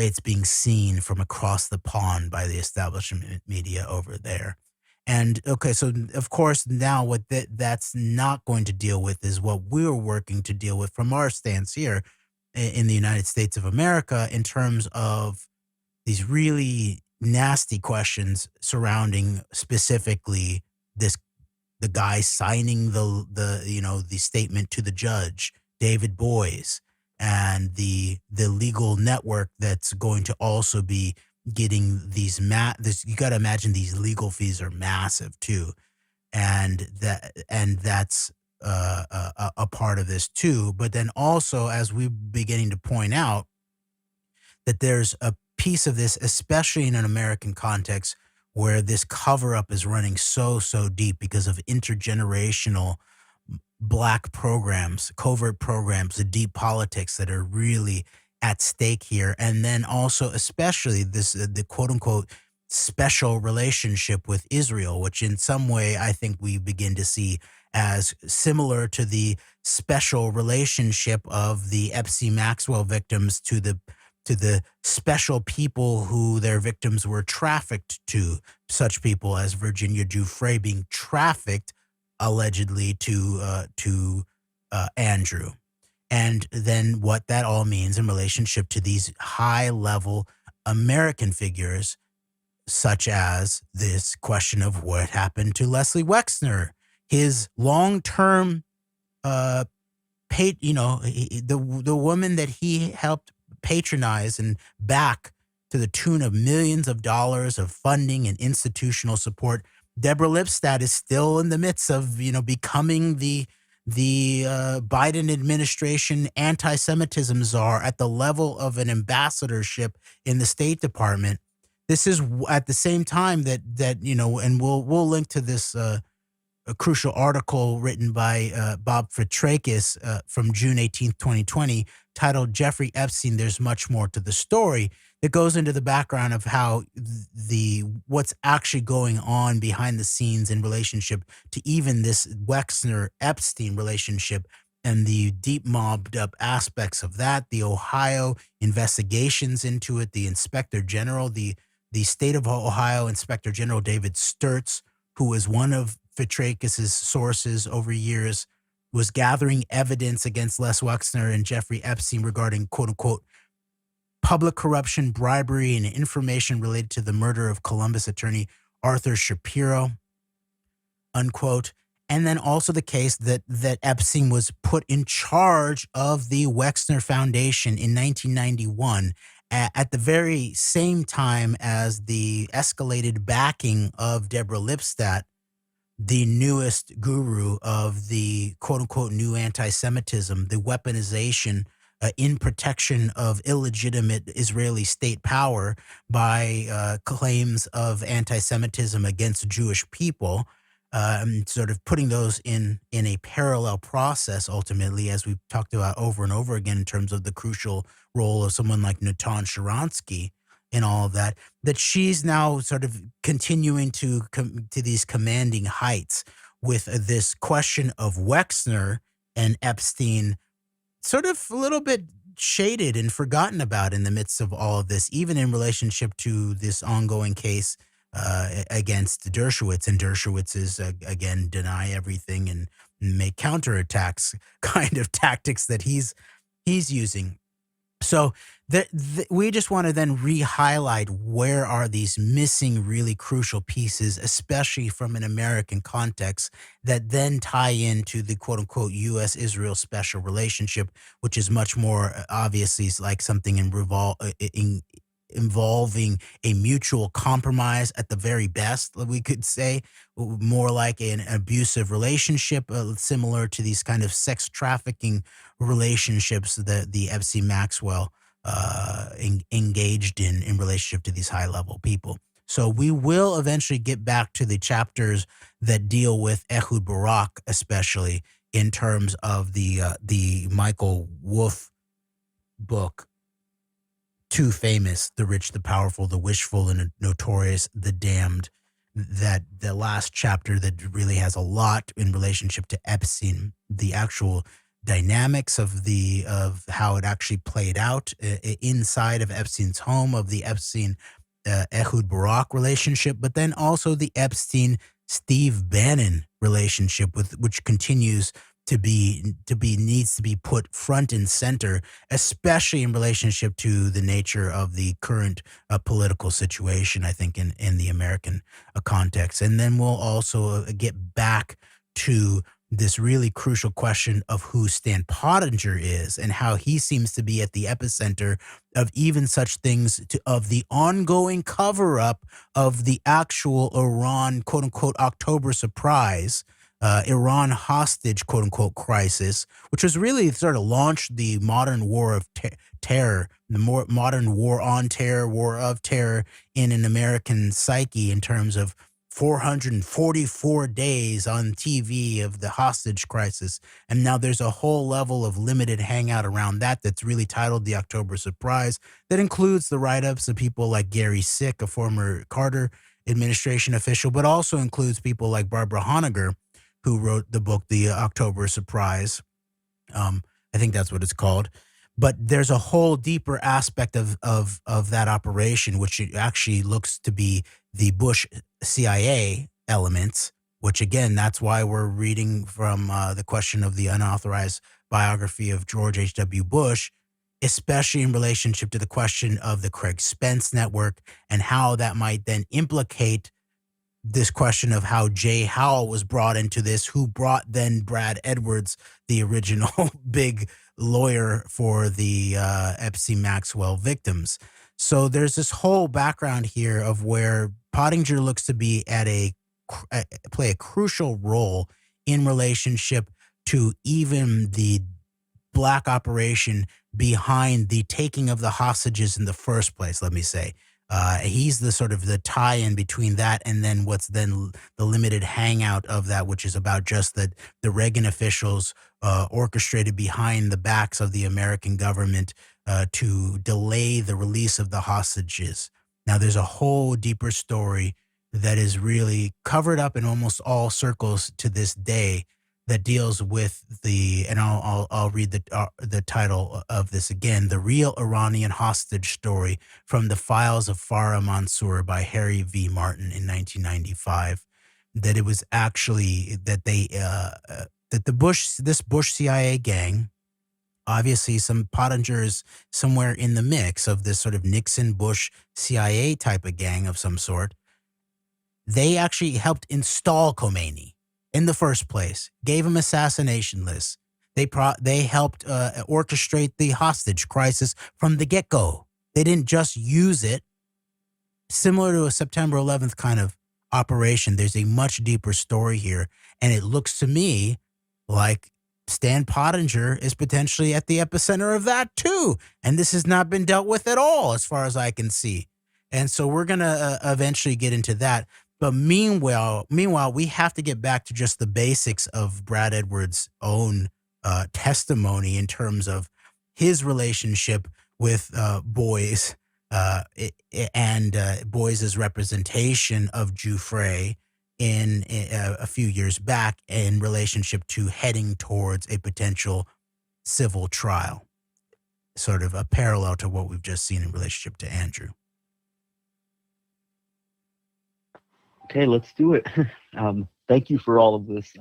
it's being seen from across the pond by the establishment media over there. And okay, so of course now what that's not going to deal with is what we're working to deal with from our stance here in the United States of America in terms of these really nasty questions surrounding specifically the guy signing the statement to the judge, David Boies, and the legal network that's going to also be getting these you got to imagine these legal fees are massive too, and that's a part of this too. But then also, as we're beginning to point out, that there's a piece of this, especially in an American context, where this cover-up is running so deep because of intergenerational black programs, covert programs, the deep politics that are really at stake here. And then also, especially the quote-unquote special relationship with Israel, which in some way I think we begin to see as similar to the special relationship of the Epstein-Maxwell victims to the special people who their victims were trafficked to, such people as Virginia Giuffre being trafficked allegedly to Andrew. And then what that all means in relationship to these high-level American figures, such as this question of what happened to Les Wexner, his long-term, the woman that he helped patronize and back to the tune of millions of dollars of funding and institutional support. Deborah Lipstadt is still in the midst of, becoming the Biden administration anti-Semitism czar at the level of an ambassadorship in the State Department. This is at the same time that and we'll link to this a crucial article written by Bob Fitrakis from June 18th, 2020, titled Jeffrey Epstein, There's Much More to the Story, that goes into the background of how what's actually going on behind the scenes in relationship to even this Wexner-Epstein relationship and the deep mobbed up aspects of that, the Ohio investigations into it, the Inspector General, the state of Ohio Inspector General David Sturtz, who was one of Fitrakis' sources over years, was gathering evidence against Les Wexner and Jeffrey Epstein regarding, quote unquote, public corruption, bribery, and information related to the murder of Columbus attorney Arthur Shapiro, unquote. And then also the case that Epstein was put in charge of the Wexner Foundation in 1991 at the very same time as the escalated backing of Deborah Lipstadt, the newest guru of the quote-unquote new anti-Semitism, the weaponization in protection of illegitimate Israeli state power by claims of anti-Semitism against Jewish people, sort of putting those in a parallel process, ultimately, as we've talked about over and over again in terms of the crucial role of someone like Natan Sharansky in all of that, that she's now sort of continuing to these commanding heights with this question of Wexner and Epstein sort of a little bit shaded and forgotten about in the midst of all of this, even in relationship to this ongoing case against Dershowitz, and Dershowitz is again deny everything and make counterattacks kind of tactics that he's using. So we just want to then re-highlight where are these missing really crucial pieces, especially from an American context, that then tie into the quote-unquote U.S.-Israel special relationship, which is much more obviously like something involving a mutual compromise at the very best, we could say, more like an abusive relationship, similar to these kind of sex trafficking relationships that the Epstein Maxwell engaged in relationship to these high level people. So we will eventually get back to the chapters that deal with Ehud Barak, especially in terms of the Michael Wolff book, too famous, The Rich, the Powerful, the Wishful, and Notorious, the Damned. That the last chapter that really has a lot in relationship to Epstein, the actual dynamics of how it actually played out inside of Epstein's home, of the Epstein Ehud Barak relationship, but then also the Epstein Steve Bannon relationship, which continues to be needs to be put front and center, especially in relationship to the nature of the current political situation, I think, in the American context. And then we'll also get back to this really crucial question of who Stan Pottinger is and how he seems to be at the epicenter of even such things of the ongoing cover-up of the actual Iran, quote-unquote, October surprise, Iran hostage, quote-unquote, crisis, which was really sort of launched the modern war of terror, the modern war on terror, war of terror in an American psyche in terms of 444 days on TV of the hostage crisis. And now there's a whole level of limited hangout around that's really titled The October Surprise, that includes the write-ups of people like Gary Sick, a former Carter administration official, but also includes people like Barbara Honegger, who wrote the book The October Surprise. I think that's what it's called. But there's a whole deeper aspect of that operation, which actually looks to be the Bush CIA elements, which again, that's why we're reading from the question of the unauthorized biography of George H.W. Bush, especially in relationship to the question of the Craig Spence network and how that might then implicate this question of how Jay Howell was brought into this, who brought then Brad Edwards, the original big lawyer for the Epstein Maxwell victims. So there's this whole background here of where Pottinger looks to be play a crucial role in relationship to even the black operation behind the taking of the hostages in the first place, let me say. He's the sort of the tie-in between that and then what's then the limited hangout of that, which is about just that the Reagan officials orchestrated behind the backs of the American government to delay the release of the hostages. Now, there's a whole deeper story that is really covered up in almost all circles to this day that deals with and I'll read the title of this again, The Real Iranian Hostage Story from the Files of Farah Mansour by Harry V. Martin in 1995. That it was actually that this Bush CIA gang, obviously some Pottingers somewhere in the mix of this sort of Nixon Bush CIA type of gang of some sort, they actually helped install Khomeini in the first place, gave him assassination lists. They helped orchestrate the hostage crisis from the get-go. They didn't just use it. Similar to a September 11th kind of operation, there's a much deeper story here. And it looks to me like Stan Pottinger is potentially at the epicenter of that too. And this has not been dealt with at all, as far as I can see. And so we're going to eventually get into that. But meanwhile, we have to get back to just the basics of Brad Edwards' own testimony in terms of his relationship with Boies and Boies' representation of Giuffre in a few years back in relationship to heading towards a potential civil trial, sort of a parallel to what we've just seen in relationship to Andrew. Okay, let's do it. Thank you for all of this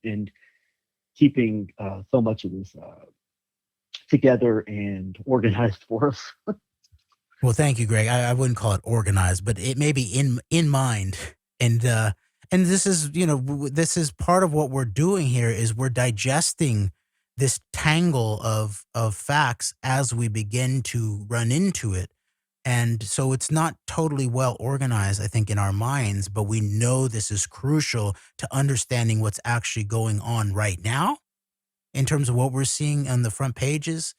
and keeping so much of this together and organized for us. Well, thank you, Greg. I wouldn't call it organized, but it may be in mind. And this is, this is part of what we're doing here is we're digesting this tangle of facts as we begin to run into it. And so it's not totally well organized, I think, in our minds, but we know this is crucial to understanding what's actually going on right now in terms of what we're seeing on the front pages,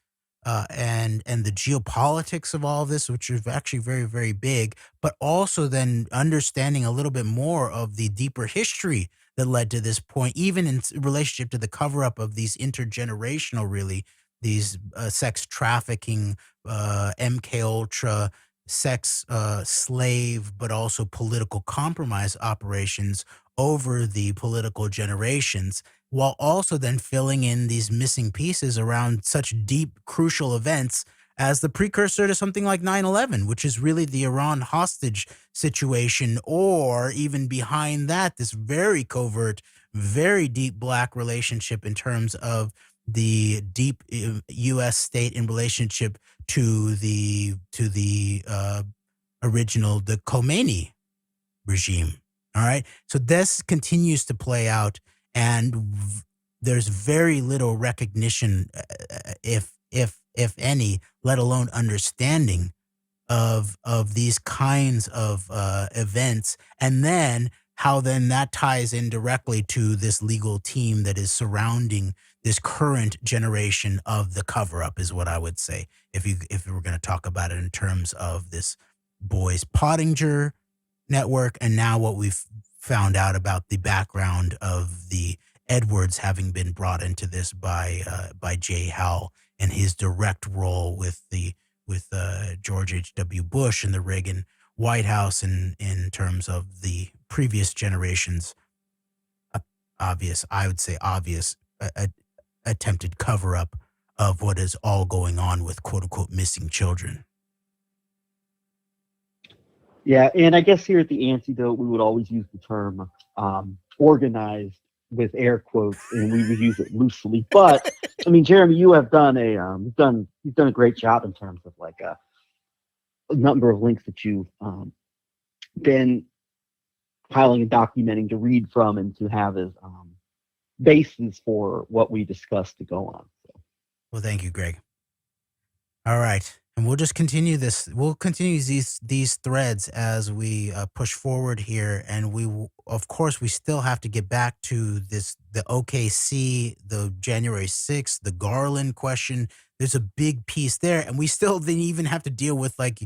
and the geopolitics of all of this, which is actually very, very big, but also then understanding a little bit more of the deeper history that led to this point, even in relationship to the cover up of these intergenerational, really, these sex trafficking, MK Ultra, sex slave, but also political compromise operations over the political generations, while also then filling in these missing pieces around such deep, crucial events as the precursor to something like 9/11, which is really the Iran hostage situation, or even behind that, this very covert, very deep black relationship in terms of the deep U.S. state in relationship to the original, the Khomeini regime. All right. So this continues to play out, and there's very little recognition, if any, let alone understanding of these kinds of events, and then how then that ties in directly to this legal team that is surrounding this current generation of the cover up, is what I would say, if we were going to talk about it in terms of this Boies Pottinger network, and now what we've found out about the background of the Edwards having been brought into this by Jay Howell and his direct role with George H.W. Bush and the Reagan White House in terms of the previous generation's obvious attempted cover up of what is all going on with quote unquote missing children. Yeah, and I guess here at the AnteDote, we would always use the term organized with air quotes, and we would use it loosely. But I mean, Jeremy, you have done you've done a great job in terms of like a number of links that you've been piling and documenting to read from and to have as basis for what we discussed to go on. So. Well, thank you, Greg. All right. And we'll just continue this. We'll continue these threads as we push forward here. And of course, we still have to get back to the OKC, the January 6th, the Garland question. There's a big piece there. And we still didn't even have to deal with like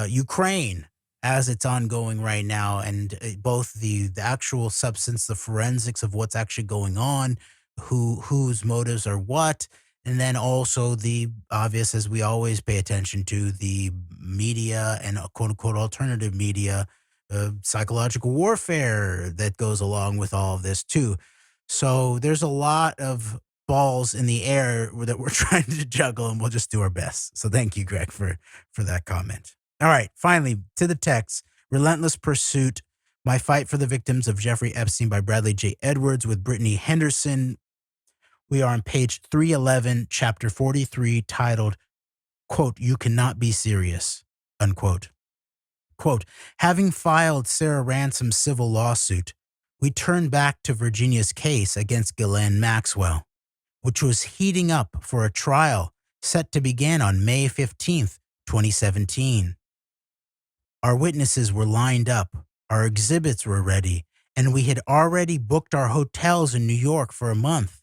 Ukraine as it's ongoing right now. And both the actual substance, the forensics of what's actually going on, whose motives are what. And then also the obvious, as we always pay attention to, the media and quote unquote alternative media, psychological warfare that goes along with all of this too. So there's a lot of balls in the air that we're trying to juggle, and we'll just do our best. So thank you, Greg, for that comment. All right, finally, to the text, Relentless Pursuit, My Fight for the Victims of Jeffrey Epstein by Bradley J. Edwards with Brittany Henderson. We are on page 311, chapter 43, titled, quote, You Cannot Be Serious, unquote. Quote, having filed Sarah Ransom's civil lawsuit, we turned back to Virginia's case against Ghislaine Maxwell, which was heating up for a trial set to begin on May 15th, 2017. Our witnesses were lined up, our exhibits were ready, and we had already booked our hotels in New York for a month,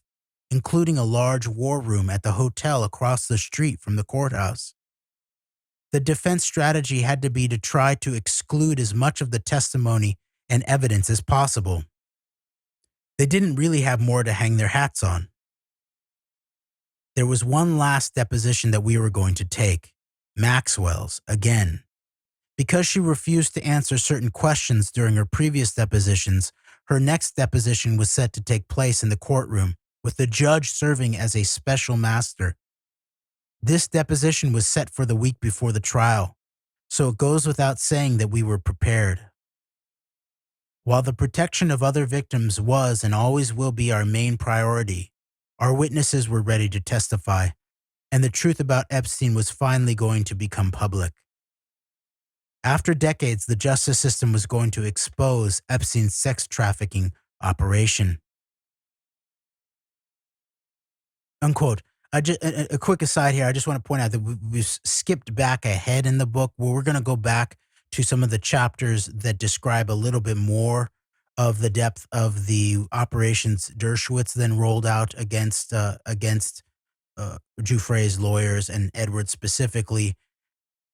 including a large war room at the hotel across the street from the courthouse. The defense strategy had to be to try to exclude as much of the testimony and evidence as possible. They didn't really have more to hang their hats on. There was one last deposition that we were going to take, Maxwell's, again. Because she refused to answer certain questions during her previous depositions, her next deposition was set to take place in the courtroom, with the judge serving as a special master. This deposition was set for the week before the trial, so it goes without saying that we were prepared. While the protection of other victims was and always will be our main priority, our witnesses were ready to testify, and the truth about Epstein was finally going to become public. After decades, the justice system was going to expose Epstein's sex trafficking operation. Unquote. A quick aside here. I just want to point out that we've skipped back ahead in the book where we're going to go back to some of the chapters that describe a little bit more of the depth of the operations Dershowitz then rolled out against Giuffre's lawyers and Edwards specifically,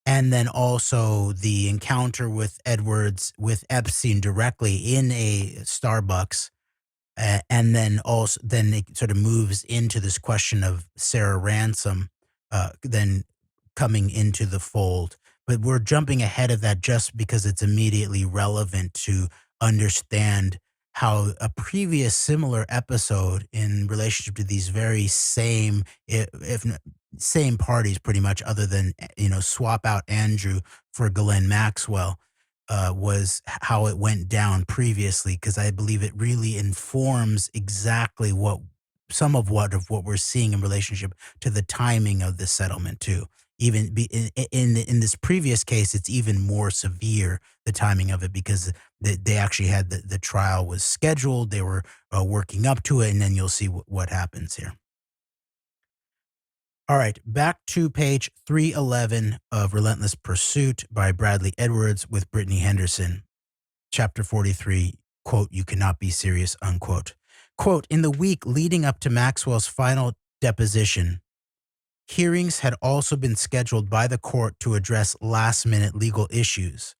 and then also the encounter with Edwards with Epstein directly in a Starbucks. And then it sort of moves into this question of Sarah Ransom, then coming into the fold. But we're jumping ahead of that just because it's immediately relevant to understand how a previous similar episode in relationship to these very same, same parties pretty much, other than, swap out Andrew for Ghislaine Maxwell, was how it went down previously, because I believe it really informs exactly what we're seeing in relationship to the timing of the settlement too. Even in this previous case, it's even more severe, the timing of it, because they actually had the trial was scheduled. They were working up to it, and then you'll see what happens here. All right, back to page 311 of Relentless Pursuit by Bradley Edwards with Brittany Henderson. Chapter 43, quote, "You cannot be serious," unquote. Quote, "In the week leading up to Maxwell's final deposition, hearings had also been scheduled by the court to address last-minute legal issues.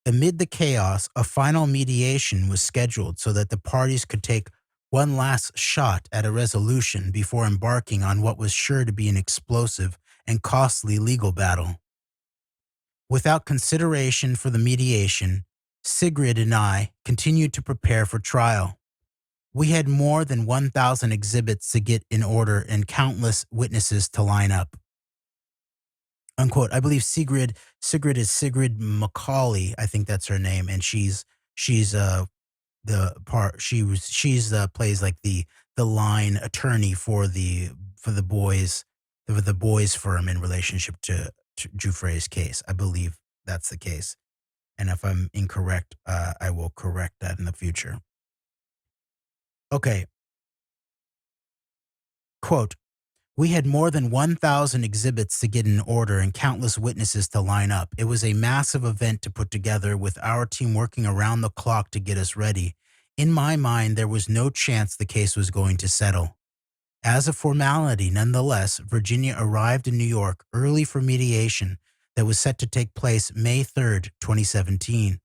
Amid the chaos, a final mediation was scheduled so that the parties could take one last shot at a resolution before embarking on what was sure to be an explosive and costly legal battle. Without consideration for the mediation, Sigrid and I continued to prepare for trial. We had more than 1,000 exhibits to get in order and countless witnesses to line up." Unquote. I believe Sigrid is Sigrid Macaulay. I think that's her name, and she's the part she's plays like the line attorney for the Boies firm in relationship to Giuffre's case. I believe that's the case, and if I'm incorrect, I will correct that in the future. Okay. Quote, "We had more than 1,000 exhibits to get in order and countless witnesses to line up. It was a massive event to put together, with our team working around the clock to get us ready. In my mind, there was no chance the case was going to settle. As a formality, nonetheless, Virginia arrived in New York early for mediation that was set to take place May 3rd, 2017.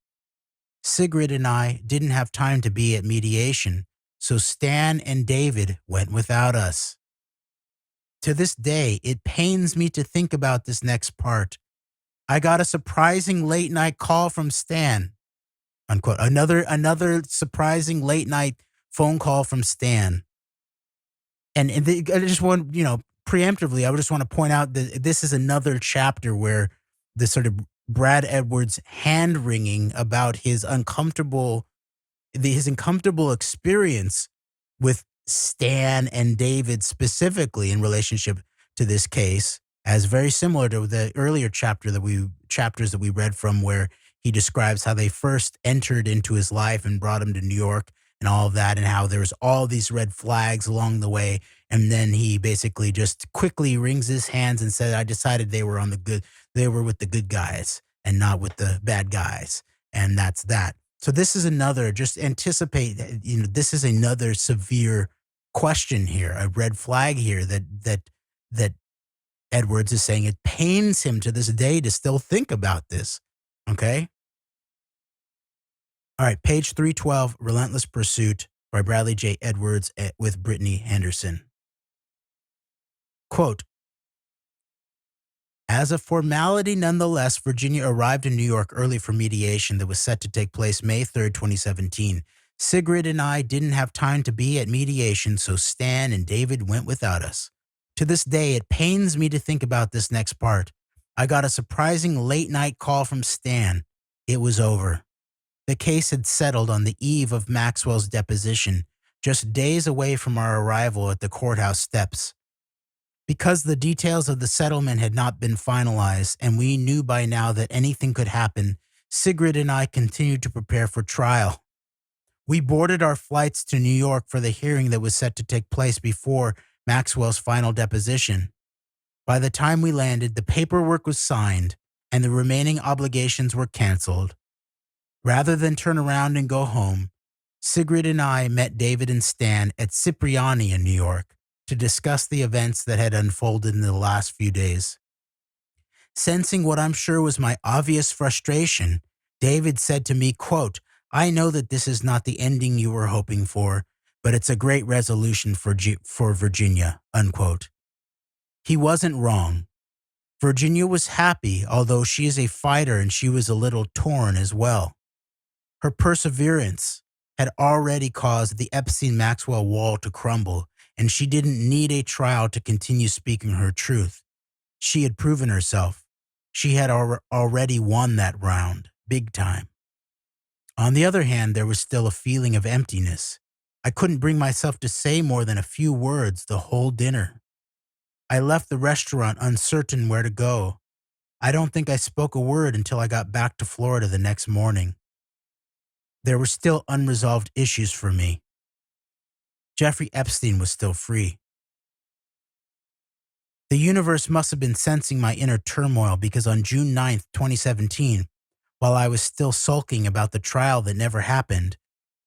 Sigrid and I didn't have time to be at mediation, so Stan and David went without us. To this day, it pains me to think about this next part. I got a surprising late night call from Stan," unquote. Another surprising late night phone call from Stan. And I just want, preemptively, I would just want to point out that this is another chapter where the sort of Brad Edwards hand wringing about his uncomfortable experience with Stan and David specifically in relationship to this case, as very similar to the earlier chapters that we read from, where he describes how they first entered into his life and brought him to New York and all of that, and how there's all these red flags along the way. And then he basically just quickly wrings his hands and said, "I decided they were with the good guys and not with the bad guys." And that's that. So this is another, just anticipate, this is another severe question here, a red flag here that Edwards is saying it pains him to this day to still think about this. Okay? All right, page 312, Relentless Pursuit by Bradley J. Edwards with Brittany Henderson. Quote, "As a formality, nonetheless, Virginia arrived in New York early for mediation that was set to take place May 3rd, 2017. Sigrid and I didn't have time to be at mediation, so Stan and David went without us. To this day, it pains me to think about this next part. I got a surprising late night call from Stan. It was over. The case had settled on the eve of Maxwell's deposition, just days away from our arrival at the courthouse steps. Because the details of the settlement had not been finalized and we knew by now that anything could happen, Sigrid and I continued to prepare for trial. We boarded our flights to New York for the hearing that was set to take place before Maxwell's final deposition. By the time we landed, the paperwork was signed and the remaining obligations were canceled. Rather than turn around and go home, Sigrid and I met David and Stan at Cipriani in New York to discuss the events that had unfolded in the last few days. Sensing what I'm sure was my obvious frustration, David said to me, quote, "I know that this is not the ending you were hoping for, but it's a great resolution for Virginia," unquote. He wasn't wrong. Virginia was happy, although she is a fighter and she was a little torn as well. Her perseverance had already caused the Epstein-Maxwell wall to crumble, and she didn't need a trial to continue speaking her truth. She had proven herself. She had already won that round, big time. On the other hand, there was still a feeling of emptiness. I couldn't bring myself to say more than a few words the whole dinner. I left the restaurant uncertain where to go. I don't think I spoke a word until I got back to Florida the next morning. There were still unresolved issues for me. Jeffrey Epstein was still free. The universe must have been sensing my inner turmoil because on June 9th, 2017, while I was still sulking about the trial that never happened,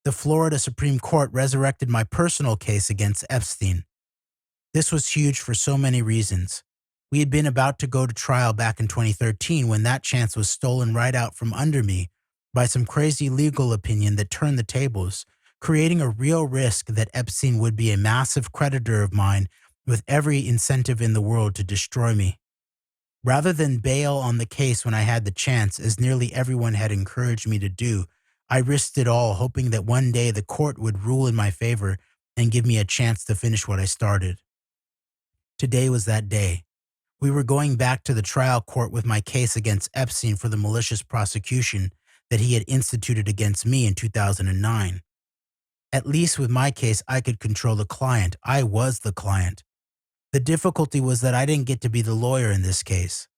the Florida Supreme Court resurrected my personal case against Epstein. This was huge for so many reasons. We had been about to go to trial back in 2013 when that chance was stolen right out from under me by some crazy legal opinion that turned the tables, creating a real risk that Epstein would be a massive creditor of mine with every incentive in the world to destroy me. Rather than bail on the case when I had the chance, as nearly everyone had encouraged me to do, I risked it all, hoping that one day the court would rule in my favor and give me a chance to finish what I started. Today was that day. We were going back to the trial court with my case against Epstein for the malicious prosecution that he had instituted against me in 2009. At least with my case, I could control the client. I was the client. The difficulty was that I didn't get to be the lawyer in this case.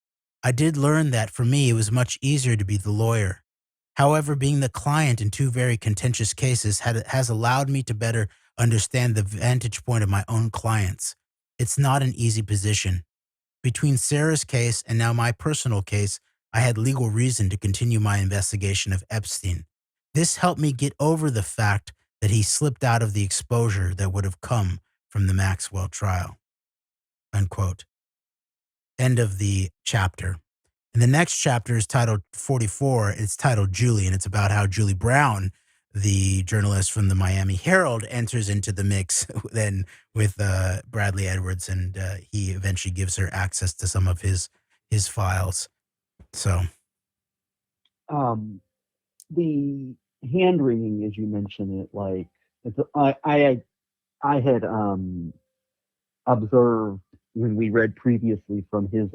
I did learn that for me, it was much easier to be the lawyer. However, being the client in two very contentious cases has allowed me to better understand the vantage point of my own clients. It's not an easy position. Between Sarah's case and now my personal case, I had legal reason to continue my investigation of Epstein. This helped me get over the fact that he slipped out of the exposure that would have come from the Maxwell trial. Unquote. End of the chapter. And the next chapter is titled 44. It's titled Julie, and it's about how Julie Brown, the journalist from the Miami Herald, enters into the mix then with Bradley Edwards, and he eventually gives her access to some of his files. So, the hand wringing, as you mentioned it, like I had observed when we read previously from his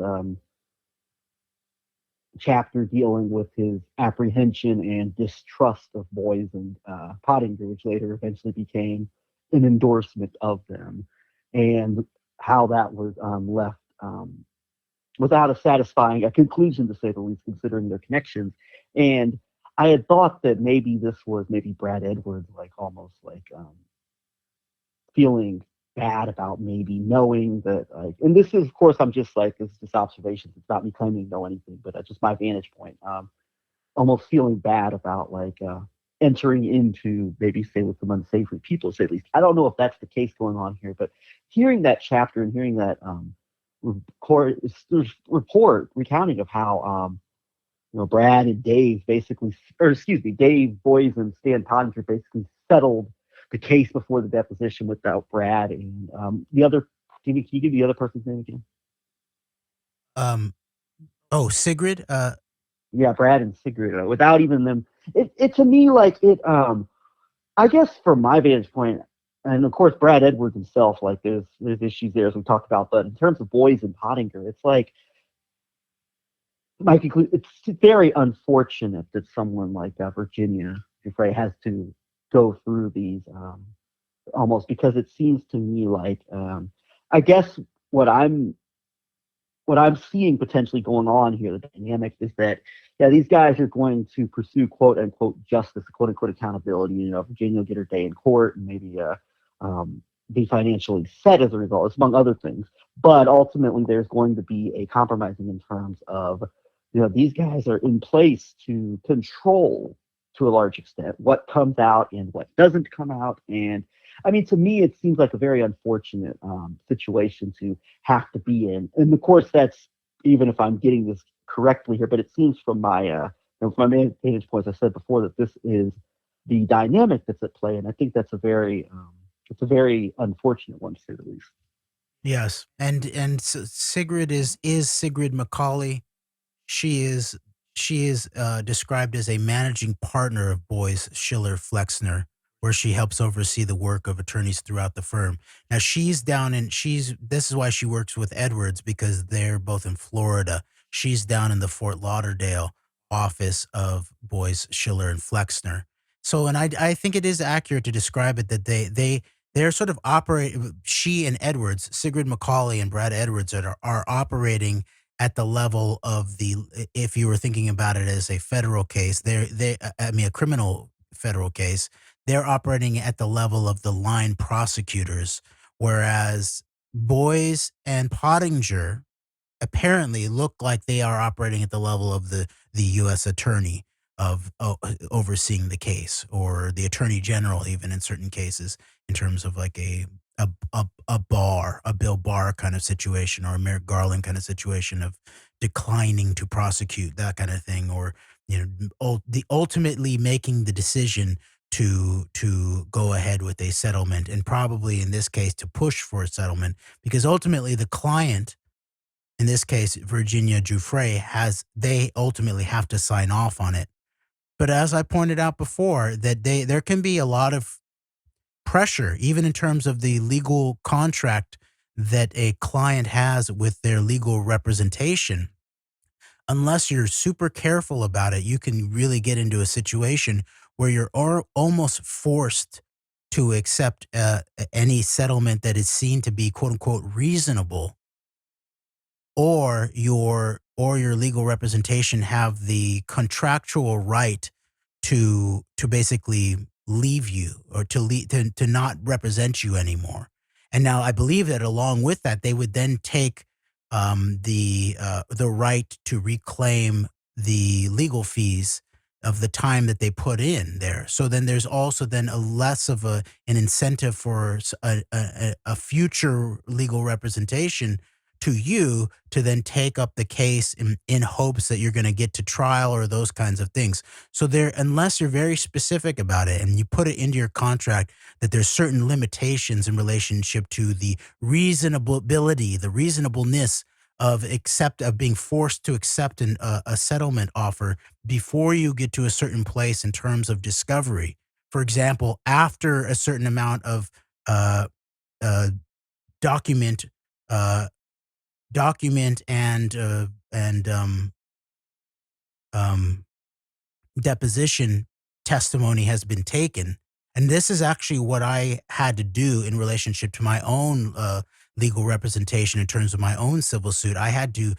chapter dealing with his apprehension and distrust of Boies and Pottinger, which later eventually became an endorsement of them, and how that was left without a satisfying conclusion, to say the least, considering their connections. And I had thought that maybe this was Brad Edwards, like almost like feeling bad about maybe knowing that, like, and this is, of course, I'm just like, this is just observations. It's not me claiming to know anything, but that's just my vantage point. Almost feeling bad about like entering into maybe, say, with some unsavory people, to say at least. I don't know if that's the case going on here, but hearing that chapter and hearing that report recounting of how Brad and Dave basically, Dave Boies and Stan Pottinger basically settled the case before the deposition without Brad and the other. Can you give the other person's name again? Sigrid. Yeah, Brad and Sigrid. Without even them, it to me like it. I guess from my vantage point, and of course Brad Edwards himself, like there's issues there as we talked about, but in terms of Boies and Pottinger, it's like my conclusion, it's very unfortunate that someone like Virginia Giuffre has to go through these almost, because it seems to me like I guess what I'm seeing potentially going on here, the dynamic is that, yeah, these guys are going to pursue quote unquote justice, quote unquote accountability. You know, Virginia will get her day in court and maybe be financially set as a result, among other things. But ultimately, there's going to be a compromising in terms of, you know, these guys are in place to control to a large extent what comes out and what doesn't come out. And I mean, to me, it seems like a very unfortunate situation to have to be in. And of course, that's, even if I'm getting this correctly here, but it seems from my from my vantage point, as I said before, that this is the dynamic that's at play, and I think that's a very unfortunate one, to say the least. Yes, and Sigrid is Sigrid Macaulay. She is described as a managing partner of Boies, Schiller, Flexner, where she helps oversee the work of attorneys throughout the firm. Now this is why she works with Edwards, because they're both in Florida. She's down in the Fort Lauderdale office of Boies, Schiller, and Flexner. So, and I think it is accurate to describe it that they're sort of she and Edwards, Sigrid Macaulay and Brad Edwards are operating at the level of if you were thinking about it as a federal case, a criminal federal case, they're operating at the level of the line prosecutors, whereas Boies and Pottinger apparently look like they are operating at the level of the U.S. attorney of overseeing the case, or the attorney general, even in certain cases, in terms of like a Bill Barr kind of situation, or a Merrick Garland kind of situation of declining to prosecute, that kind of thing, or, you know, ultimately making the decision to go ahead with a settlement, and probably in this case to push for a settlement, because ultimately the client, in this case Virginia Giuffre, they ultimately have to sign off on it. But as I pointed out before, that there can be a lot of pressure, even in terms of the legal contract that a client has with their legal representation. Unless you're super careful about it, you can really get into a situation where you're almost forced to accept any settlement that is seen to be quote unquote reasonable, or your legal representation have the contractual right to basically leave you, or to not represent you anymore. And now I believe that along with that, they would then take the right to reclaim the legal fees of the time that they put in there. So then there's also then a less of an incentive for a future legal representation to you to then take up the case in hopes that you're going to get to trial, or those kinds of things. So unless you're very specific about it and you put it into your contract that there's certain limitations in relationship to the reasonability, the reasonableness of being forced to accept a settlement offer before you get to a certain place in terms of discovery. For example, after a certain amount of uh, uh, document and deposition testimony has been taken. And this is actually what I had to do in relationship to my own legal representation in terms of my own civil suit. I had to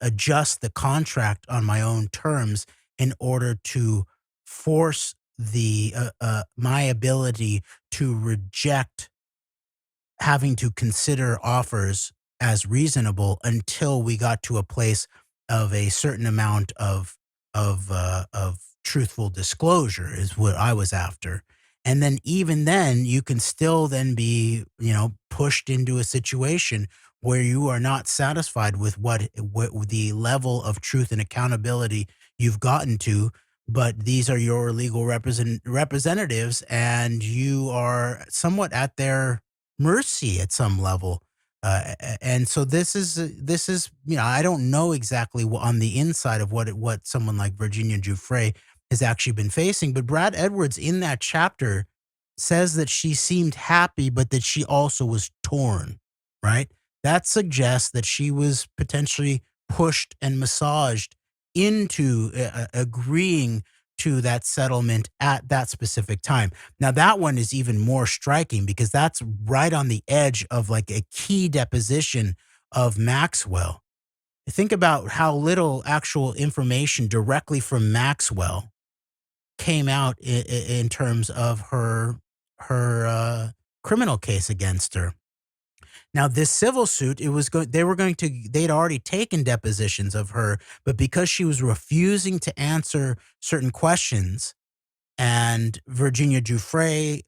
adjust the contract on my own terms in order to force my ability to reject having to consider offers as reasonable until we got to a place of a certain amount of truthful disclosure, is what I was after. And then even then, you can still then be, pushed into a situation where you are not satisfied with what the level of truth and accountability you've gotten to, but these are your legal representatives, and you are somewhat at their mercy at some level. And so this is, I don't know exactly on the inside of what someone like Virginia Giuffre has actually been facing, but Brad Edwards in that chapter says that she seemed happy, but that she also was torn, right? That suggests that she was potentially pushed and massaged into agreeing to that settlement at that specific time. Now, that one is even more striking because that's right on the edge of like a key deposition of Maxwell. Think about how little actual information directly from Maxwell came out in terms of her criminal case against her. Now, this civil suit, they'd already taken depositions of her, but because she was refusing to answer certain questions, and Virginia Giuffre,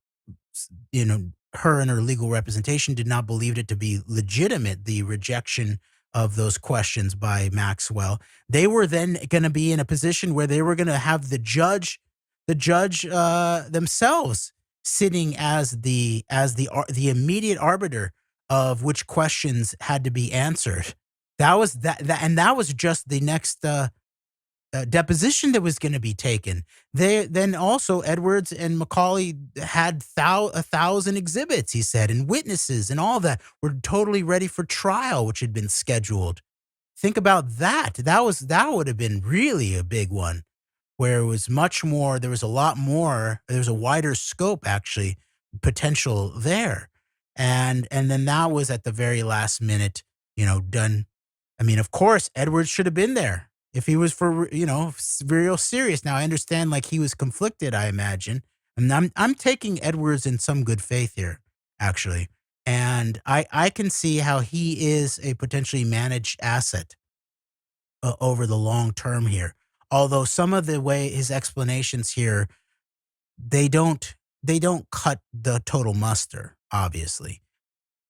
her and her legal representation did not believe it to be legitimate, the rejection of those questions by Maxwell, they were then going to be in a position where they were going to have the judge themselves sitting as the immediate arbiter of which questions had to be answered. That was just the next deposition that was going to be taken. Then also Edwards and Macaulay had 1,000 exhibits, he said, and witnesses and all that were totally ready for trial, which had been scheduled. Think about that. That would have been really a big one, where it was much more. There was a lot more. There was a wider scope, actually, potential there. And then that was at the very last minute, done. I mean, of course, Edwards should have been there if he was for, real serious. Now, I understand, like, he was conflicted, I imagine. And I'm taking Edwards in some good faith here, actually. And I can see how he is a potentially managed asset over the long term here. Although some of the way his explanations here, they don't cut the total muster, obviously.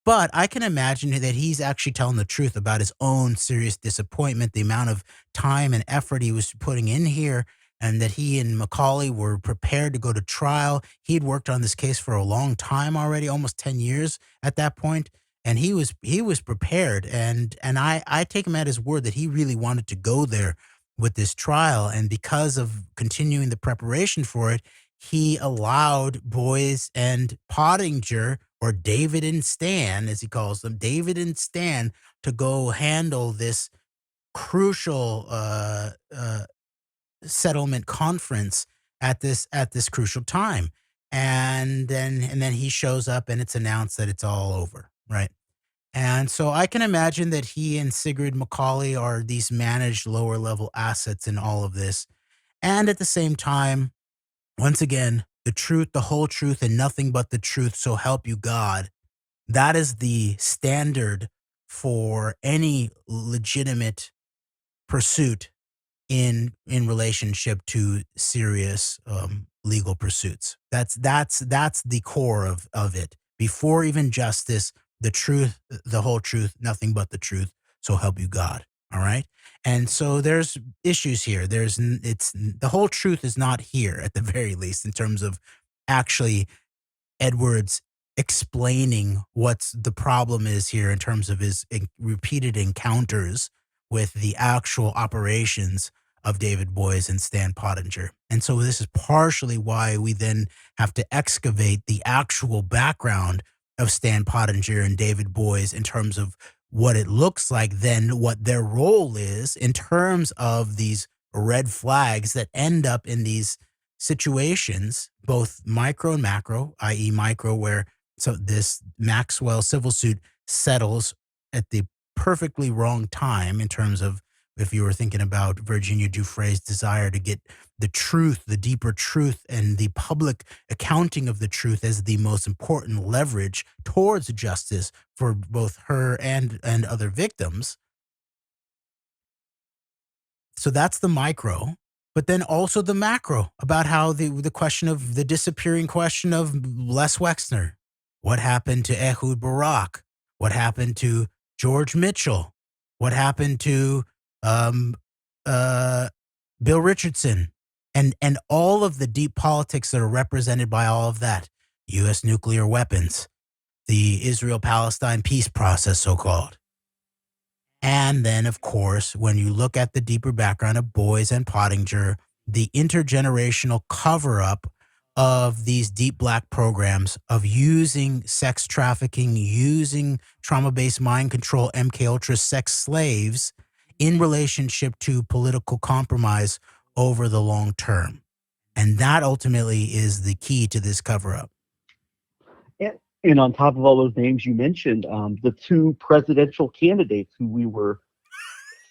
But I can imagine that he's actually telling the truth about his own serious disappointment, the amount of time and effort he was putting in here, and that he and Macaulay were prepared to go to trial. He'd worked on this case for a long time already, almost 10 years at that point, and he was prepared. And I take him at his word that he really wanted to go there with this trial, and because of continuing the preparation for it, he allowed Boies and Pottinger, or David and Stan, as he calls them, David and Stan, to go handle this crucial settlement conference at this crucial time. And then he shows up, and it's announced that it's all over, right? And so I can imagine that he and Sigrid Macaulay are these managed lower level assets in all of this. And at the same time, once again, the truth, the whole truth, and nothing but the truth, so help you God. That is the standard for any legitimate pursuit in relationship to serious legal pursuits. That's the core of it. Before even justice, the truth, the whole truth, nothing but the truth, so help you God. All right. And so there's issues here. The whole truth is not here, at the very least, in terms of actually Edwards explaining what the problem is here in terms of his repeated encounters with the actual operations of David Boies and Stan Pottinger. And so this is partially why we then have to excavate the actual background of Stan Pottinger and David Boies in terms of what it looks like, then what their role is in terms of these red flags that end up in these situations, both micro and macro, i.e. micro, where so this Maxwell civil suit settles at the perfectly wrong time in terms of, if you were thinking about Virginia Giuffre's desire to get the truth, the deeper truth, and the public accounting of the truth as the most important leverage towards justice for both her and other victims. So that's the micro, but then also the macro about how the question of the disappearing question of Les Wexner. What happened to Ehud Barak? What happened to George Mitchell? What happened to Bill Richardson? And all of the deep politics that are represented by all of that. U.S. nuclear weapons, the Israel-Palestine peace process, so-called. And then, of course, when you look at the deeper background of Boies and Pottinger, the intergenerational cover-up of these deep black programs of using sex trafficking, using trauma-based mind control, MK Ultra sex slaves in relationship to political compromise over the long term. And that ultimately is the key to this cover-up. And on top of all those names you mentioned, the two presidential candidates who we were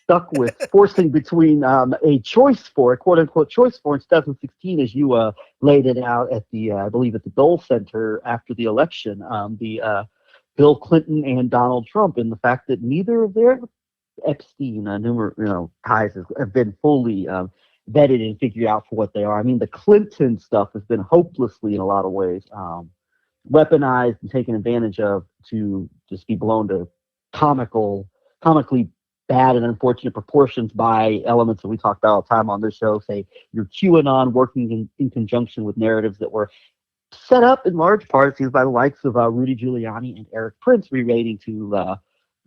stuck with, forcing between a choice for, a quote-unquote choice for in 2016, as you laid it out at the, I believe at the Dole Center after the election, the Bill Clinton and Donald Trump, and the fact that neither of their Epstein ties have been fully vetted and figured out for what they are. I mean, the Clinton stuff has been hopelessly, in a lot of ways, weaponized and taken advantage of to just be blown to comically bad and unfortunate proportions by elements that we talk about all the time on this show. Say your QAnon working in conjunction with narratives that were set up in large part by the likes of Rudy Giuliani and Eric Prince, relating to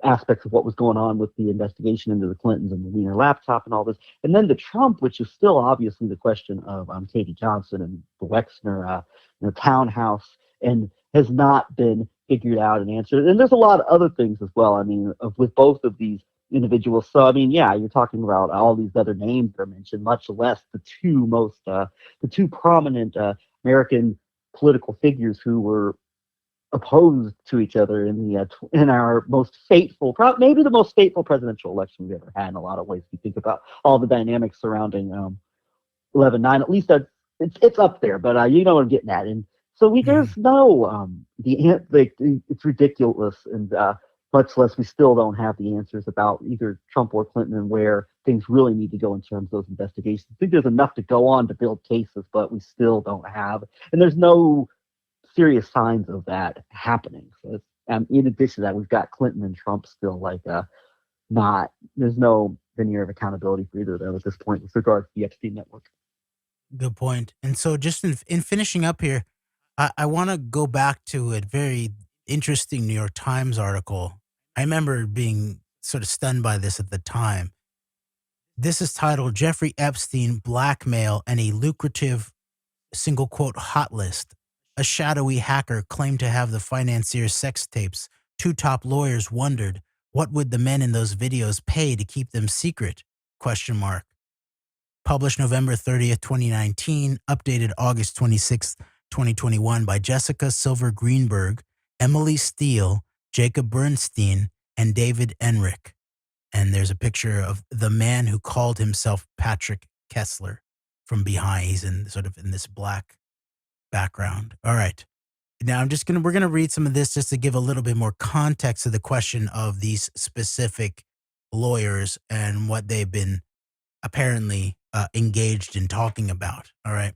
aspects of what was going on with the investigation into the Clintons and the Wiener laptop and all this. And then the Trump, which is still obviously the question of Katie Johnson and the Wexner townhouse, and has not been figured out and answered. And there's a lot of other things as well, I mean, with both of these individuals. So, I mean, yeah, you're talking about all these other names that are mentioned, much less the two prominent American political figures who were opposed to each other in our most fateful, maybe the most fateful presidential election we've ever had in a lot of ways. If you think about all the dynamics surrounding 11/9, at least it's up there. But you know what I'm getting at. And so there's no it's ridiculous, and much less we still don't have the answers about either Trump or Clinton and where things really need to go in terms of those investigations. I think there's enough to go on to build cases, but we still don't have, and there's no serious signs of that happening. So in addition to that, we've got Clinton and Trump still there's no veneer of accountability for either of them at this point with regard to the Epstein network. Good point. And so just in finishing up here, I want to go back to a very interesting New York Times article. I remember being sort of stunned by this at the time. This is titled Jeffrey Epstein, Blackmail and a Lucrative Single Quote Hot List. A shadowy hacker claimed to have the financier's sex tapes. Two top lawyers wondered, what would the men in those videos pay to keep them secret? ? Published November 30th, 2019, updated August 26th, 2021 by Jessica Silver Greenberg, Emily Steele, Jacob Bernstein, and David Enrich. And there's a picture of the man who called himself Patrick Kessler from behind. He's in this black background. All right. Now we're going to read some of this just to give a little bit more context to the question of these specific lawyers and what they've been apparently engaged in talking about. All right.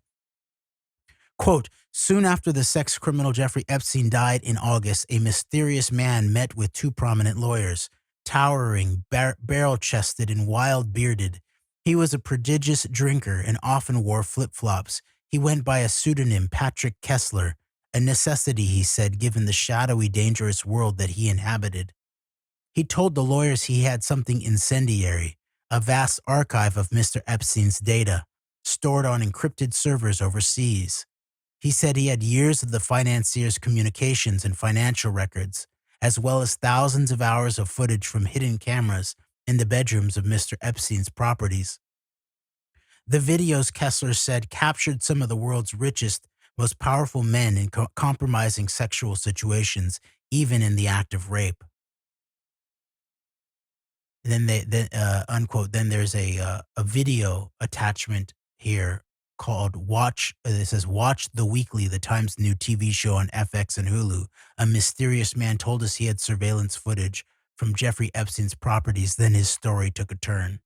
Quote, soon after the sex criminal Jeffrey Epstein died in August, a mysterious man met with two prominent lawyers, towering, barrel-chested, and wild-bearded. He was a prodigious drinker and often wore flip-flops. He went by a pseudonym, Patrick Kessler, a necessity, he said, given the shadowy, dangerous world that he inhabited. He told the lawyers he had something incendiary, a vast archive of Mr. Epstein's data, stored on encrypted servers overseas. He said he had years of the financier's communications and financial records, as well as thousands of hours of footage from hidden cameras in the bedrooms of Mr. Epstein's properties. The videos, Kessler said, captured some of the world's richest, most powerful men in compromising sexual situations, even in the act of rape. Unquote. Then there's a video attachment here called Watch. It says, Watch the Weekly, the Times' new TV show on FX and Hulu. A mysterious man told us he had surveillance footage from Jeffrey Epstein's properties. Then his story took a turn.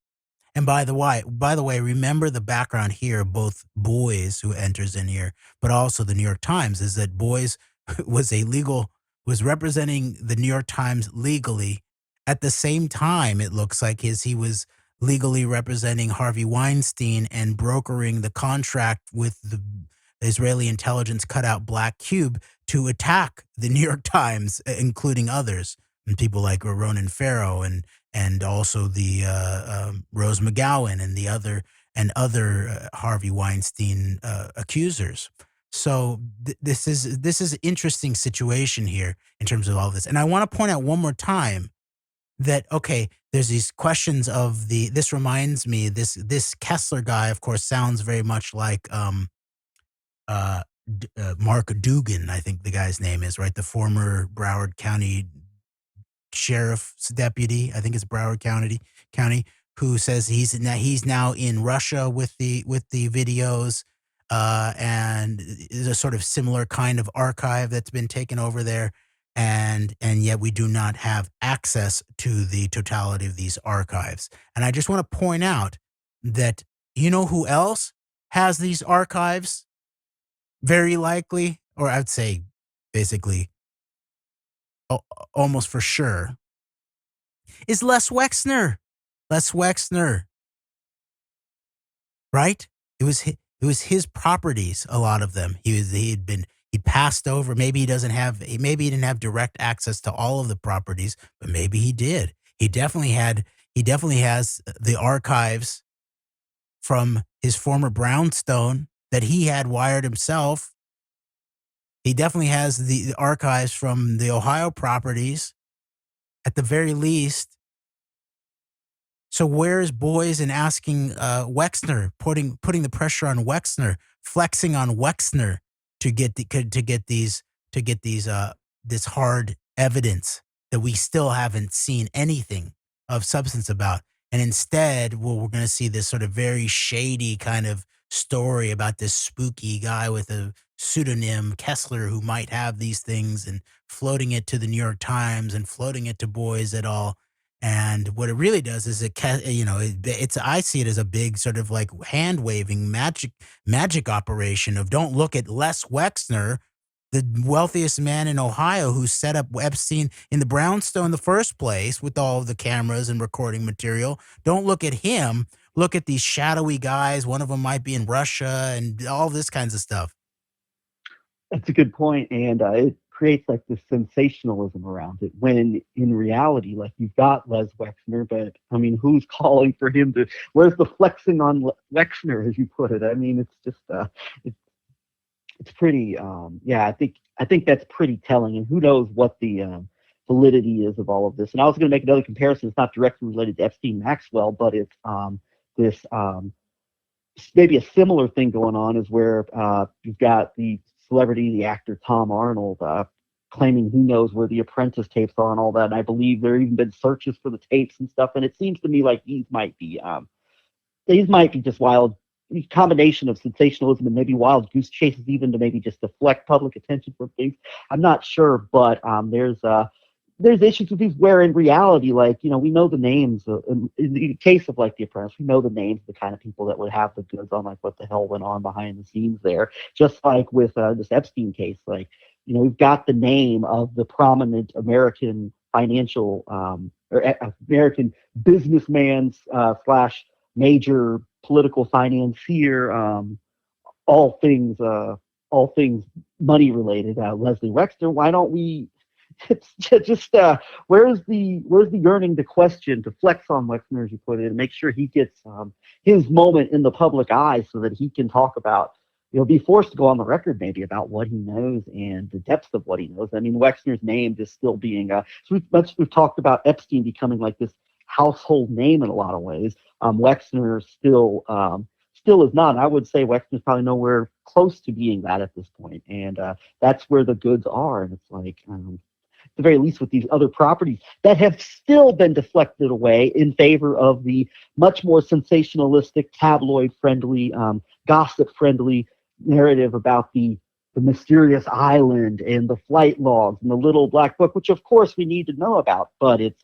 And by the way, remember the background here, both Boies, who enters in here, but also the New York Times, is that Boies was representing the New York Times legally. At the same time, it looks like he was legally representing Harvey Weinstein and brokering the contract with the Israeli intelligence cutout Black Cube to attack the New York Times, including others, and people like Ronan Farrow and also the Rose McGowan and other Harvey Weinstein accusers. So this is an interesting situation here in terms of all this. And I want to point out one more time that, okay, there's these questions of this reminds me, this Kessler guy, of course, sounds very much like Mark Dugan, I think the guy's name is, right? The former Broward County sheriff's deputy, I think it's Broward County, who says he's now in Russia with the videos, and is a sort of similar kind of archive that's been taken over there, and yet we do not have access to the totality of these archives. And I just want to point out that, you know who else has these archives? Very likely, or I'd say basically almost for sure, is Les Wexner. Les Wexner, right? It was his properties, a lot of them. He passed over. Maybe he didn't have direct access to all of the properties, but maybe he did. He definitely has the archives from his former brownstone that he had wired himself. He definitely has the archives from the Ohio properties, at the very least. So where is Boies in asking Wexner, putting the pressure on Wexner, flexing on Wexner to get this hard evidence that we still haven't seen anything of substance about? And instead, well, we're going to see this sort of very shady kind of story about this spooky guy with a pseudonym, Kessler, who might have these things, and floating it to the New York Times and floating it to Boies et al. And what it really does is I see it as a big sort of like hand waving magic operation of, don't look at Les Wexner, the wealthiest man in Ohio who set up Epstein in the brownstone in the first place with all of the cameras and recording material. Don't look at him. Look at these shadowy guys. One of them might be in Russia and all this kinds of stuff. That's a good point, and it creates like this sensationalism around it, when in reality, like, you've got Les Wexner, but I mean, who's calling for him to? Where's the flexing on Wexner, as you put it? I mean, it's just it's pretty. Yeah, I think that's pretty telling, and who knows what the validity is of all of this. And I was going to make another comparison. It's not directly related to Epstein Maxwell, but it's this maybe a similar thing going on, is where you've got the celebrity, the actor Tom Arnold, claiming he knows where the Apprentice tapes are and all that. And I believe there have even been searches for the tapes and stuff. And it seems to me like these might be just wild combination of sensationalism and maybe wild goose chases, even to maybe just deflect public attention from things. I'm not sure, but there's issues with these where in reality, like, we know the names in the case of like the Apprentice, we know the names of the kind of people that would have the goods on, like, what the hell went on behind the scenes there. Just like with this Epstein case, like, we've got the name of the prominent American financial or American businessman slash major political financier, all things money related, Leslie Wexner. Why don't we? It's just where's the yearning to question, to flex on Wexner, as you put it, and make sure he gets his moment in the public eye, so that he can talk about, be forced to go on the record maybe about what he knows and the depths of what he knows. I mean, Wexner's name just still being so we've talked about Epstein becoming like this household name in a lot of ways. Wexner still is not. I would say Wexner's probably nowhere close to being that at this point, and that's where the goods are. And it's like, at the very least, with these other properties that have still been deflected away in favor of the much more sensationalistic, tabloid-friendly, gossip-friendly narrative about the mysterious island and the flight logs and the little black book, which of course we need to know about, but it's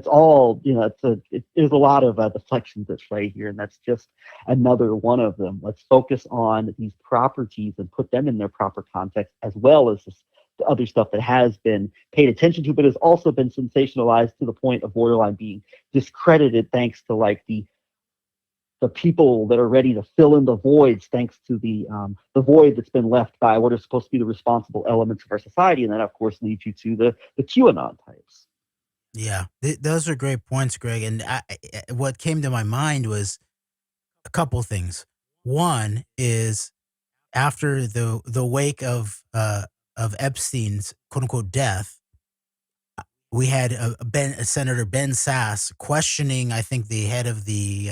all, there's a lot of deflections at play here, and that's just another one of them. Let's focus on these properties and put them in their proper context, as well as the other stuff that has been paid attention to, but has also been sensationalized to the point of borderline being discredited, thanks to like the people that are ready to fill in the voids, thanks to the void that's been left by what are supposed to be the responsible elements of our society. And that, of course, leads you to the QAnon types. Yeah, those are great points, Greg. And what came to my mind was a couple things. One is, after the wake of Epstein's quote unquote death, we had Senator Ben Sass questioning, I think, the head of the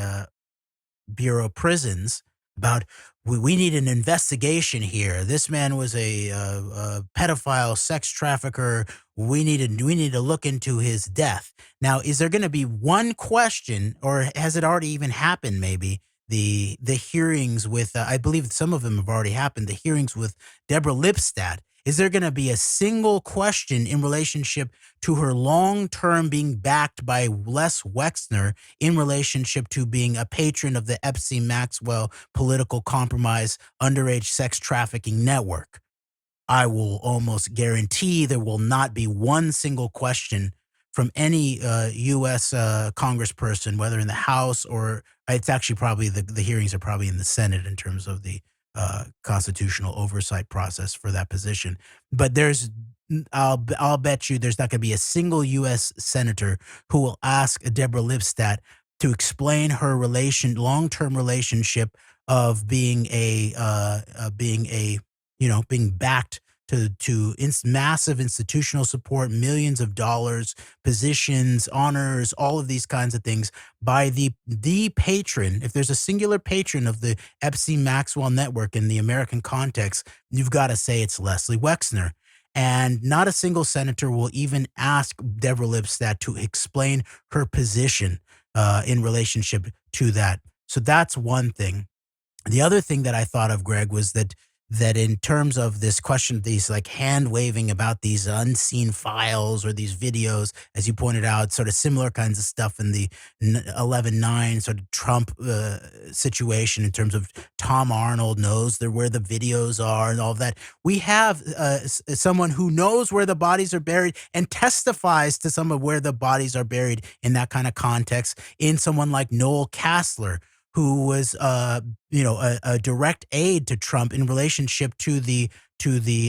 Bureau of Prisons about we need an investigation here. This man was a pedophile, sex trafficker. We need to look into his death. Now, is there going to be one question, or has it already even happened? Maybe the hearings with I believe some of them have already happened. The hearings with Deborah Lipstadt. Is there going to be a single question in relationship to her long-term being backed by Les Wexner in relationship to being a patron of the Epstein Maxwell political compromise underage sex trafficking network? I will almost guarantee there will not be one single question from any U.S. Congressperson, whether in the House or it's actually probably the hearings are probably in the Senate in terms of the constitutional oversight process for that position. But I'll bet you there's not going to be a single U.S. senator who will ask Deborah Lipstadt to explain her long-term relationship of being backed to massive institutional support, millions of dollars, positions, honors, all of these kinds of things by the patron. If there's a singular patron of the Epstein Maxwell network in the American context, you've got to say it's Leslie Wexner. And not a single senator will even ask Deborah Lipstadt to explain her position in relationship to that. So that's one thing. The other thing that I thought of, Greg, was that in terms of this question, these like hand waving about these unseen files or these videos, as you pointed out, sort of similar kinds of stuff in the 11/9 sort of Trump situation in terms of Tom Arnold knows where the videos are and all of that. We have someone who knows where the bodies are buried and testifies to some of where the bodies are buried in that kind of context in someone like Noel Castler, who was, a direct aide to Trump in relationship to the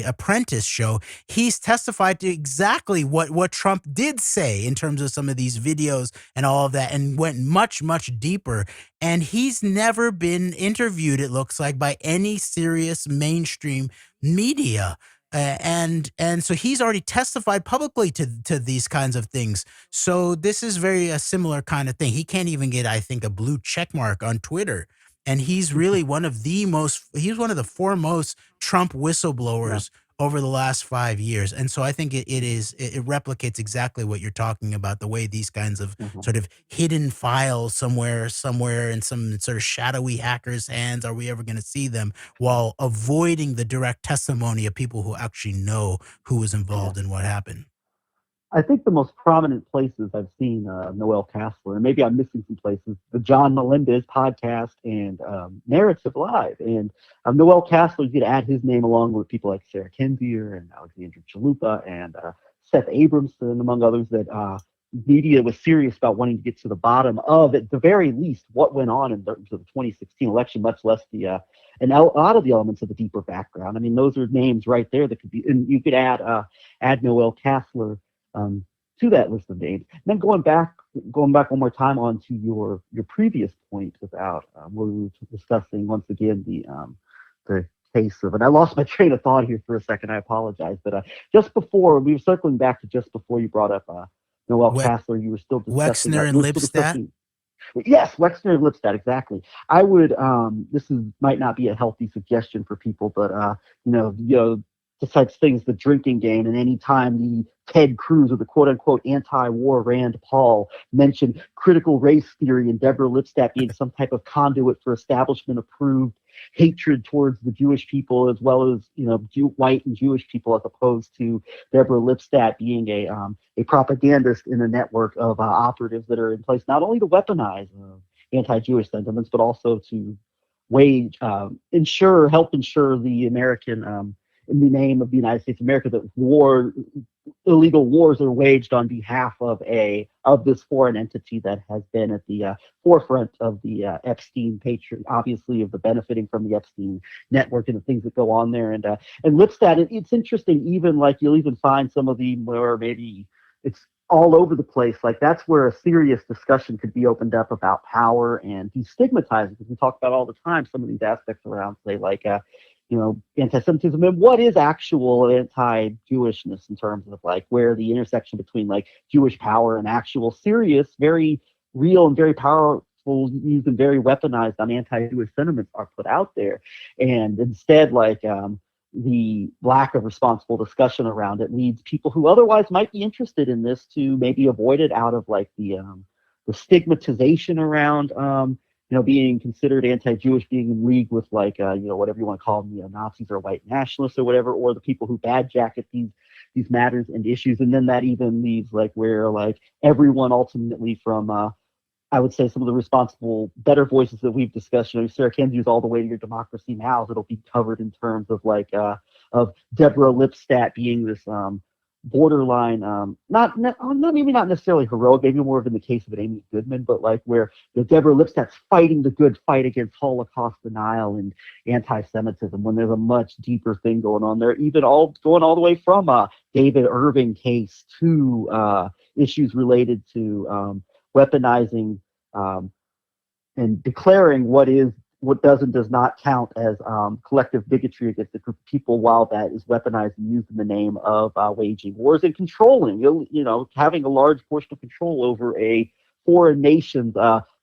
Apprentice show. He's testified to exactly what Trump did say in terms of some of these videos and all of that, and went much, much deeper. And he's never been interviewed, it looks like, by any serious mainstream media. And so he's already testified publicly to these kinds of things. So this is a similar kind of thing. He can't even get, I think, a blue check mark on Twitter. And he's really one of the foremost Trump whistleblowers over the last 5 years. And so I think it replicates exactly what you're talking about, the way these kinds of sort of hidden files somewhere in some sort of shadowy hacker's hands, are we ever going to see them, while avoiding the direct testimony of people who actually know who was involved in what happened. I think the most prominent places I've seen Noel Castler, and maybe I'm missing some places, the John Melendez podcast and Narrative Live. And Noel Castler, you could add his name along with people like Sarah Kendzior and Alexandra Chalupa and Seth Abramson, among others, that media was serious about wanting to get to the bottom of, at the very least, what went on in terms of the 2016 election, much less and a lot of the elements of the deeper background. I mean, those are names right there that could be, and you could add Noel Castler to that list of names. And then going back one more time onto your previous point about where we were discussing once again the case of, and I lost my train of thought here for a second. I apologize, but just before we were circling back to just before you brought up Noel Castler, you were still discussing Wexner and Lipstadt. Yes, Wexner and Lipstadt, exactly. I would. Might not be a healthy suggestion for people, but besides things, the drinking game, and any time the Ted Cruz or the quote-unquote anti-war Rand Paul mentioned critical race theory and Deborah Lipstadt being some type of conduit for establishment-approved hatred towards the Jewish people, as well as white and Jewish people, as opposed to Deborah Lipstadt being a propagandist in a network of operatives that are in place not only to weaponize anti-Jewish sentiments, but also to help ensure the American. In the name of the United States of America, that illegal wars are waged on behalf of this foreign entity that has been at the forefront of the Epstein patron, obviously, of the benefiting from the Epstein network and the things that go on there. And Lipstadt, it's interesting, even like you'll even find some of the where maybe it's all over the place. Like that's where a serious discussion could be opened up about power and destigmatizing, because we talk about all the time some of these aspects around, say, like anti-Semitism and what is actual anti-Jewishness in terms of like where the intersection between like Jewish power and actual serious, very real and very powerful, used and very weaponized on anti-Jewish sentiments are put out there, and instead like the lack of responsible discussion around it leads people who otherwise might be interested in this to maybe avoid it out of like the stigmatization around being considered anti-Jewish, being in league with like whatever you want to call them, Nazis or white nationalists or whatever, or the people who bad jacket these matters and issues, and then that even leaves like where like everyone ultimately from I would say some of the responsible, better voices that we've discussed, Sarah Kendzior's All the Way to Your Democracy Now, it'll be covered in terms of like of Deborah Lipstadt being this borderline, maybe not necessarily heroic, maybe more of in the case of an Amy Goodman, but like where Deborah Lipstadt's fighting the good fight against Holocaust denial and anti-Semitism when there's a much deeper thing going on there, even going all the way from David Irving case to issues related to weaponizing and declaring what does and does not count as collective bigotry against a group of people, while that is weaponized and used in the name of waging wars and controlling, having a large portion of control over a foreign nation's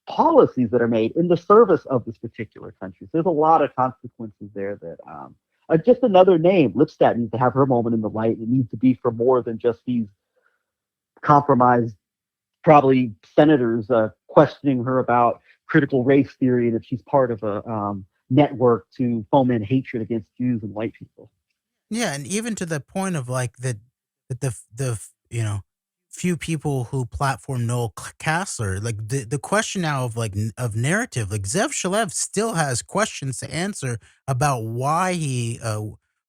policies that are made in the service of this particular country. So there's a lot of consequences there that just another name. Lipstadt needs to have her moment in the light. It needs to be for more than just these compromised, probably senators questioning her about critical race theory and if she's part of a network to foment hatred against Jews and white people. Yeah, and even to the point of like the few people who platform Noel Kassler, like the question now of like of narrative, like Zev Shalev still has questions to answer about why he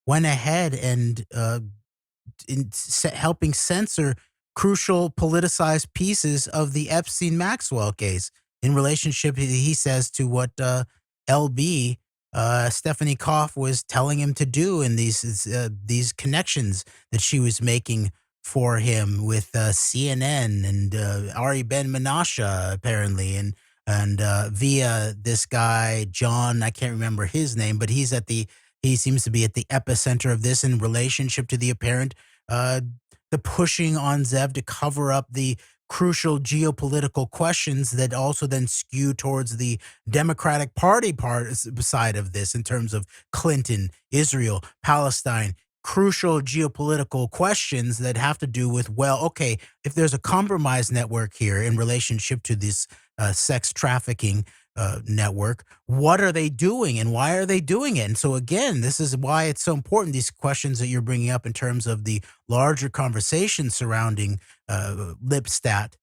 went ahead and helping censor crucial politicized pieces of the Epstein Maxwell case in relationship, he says, to what LB Stephanie Koff was telling him to do in these connections that she was making for him with CNN and Ari Ben Menashe apparently, and via this guy John, I can't remember his name, but he seems to be at the epicenter of this in relationship to the apparent the pushing on Zev to cover up the crucial geopolitical questions that also then skew towards the Democratic Party side of this in terms of Clinton, Israel, Palestine, crucial geopolitical questions that have to do with, well, okay, if there's a compromise network here in relationship to this sex trafficking network, what are they doing and why are they doing it? And so again, this is why it's so important, these questions that you're bringing up in terms of the larger conversations surrounding Lipstadt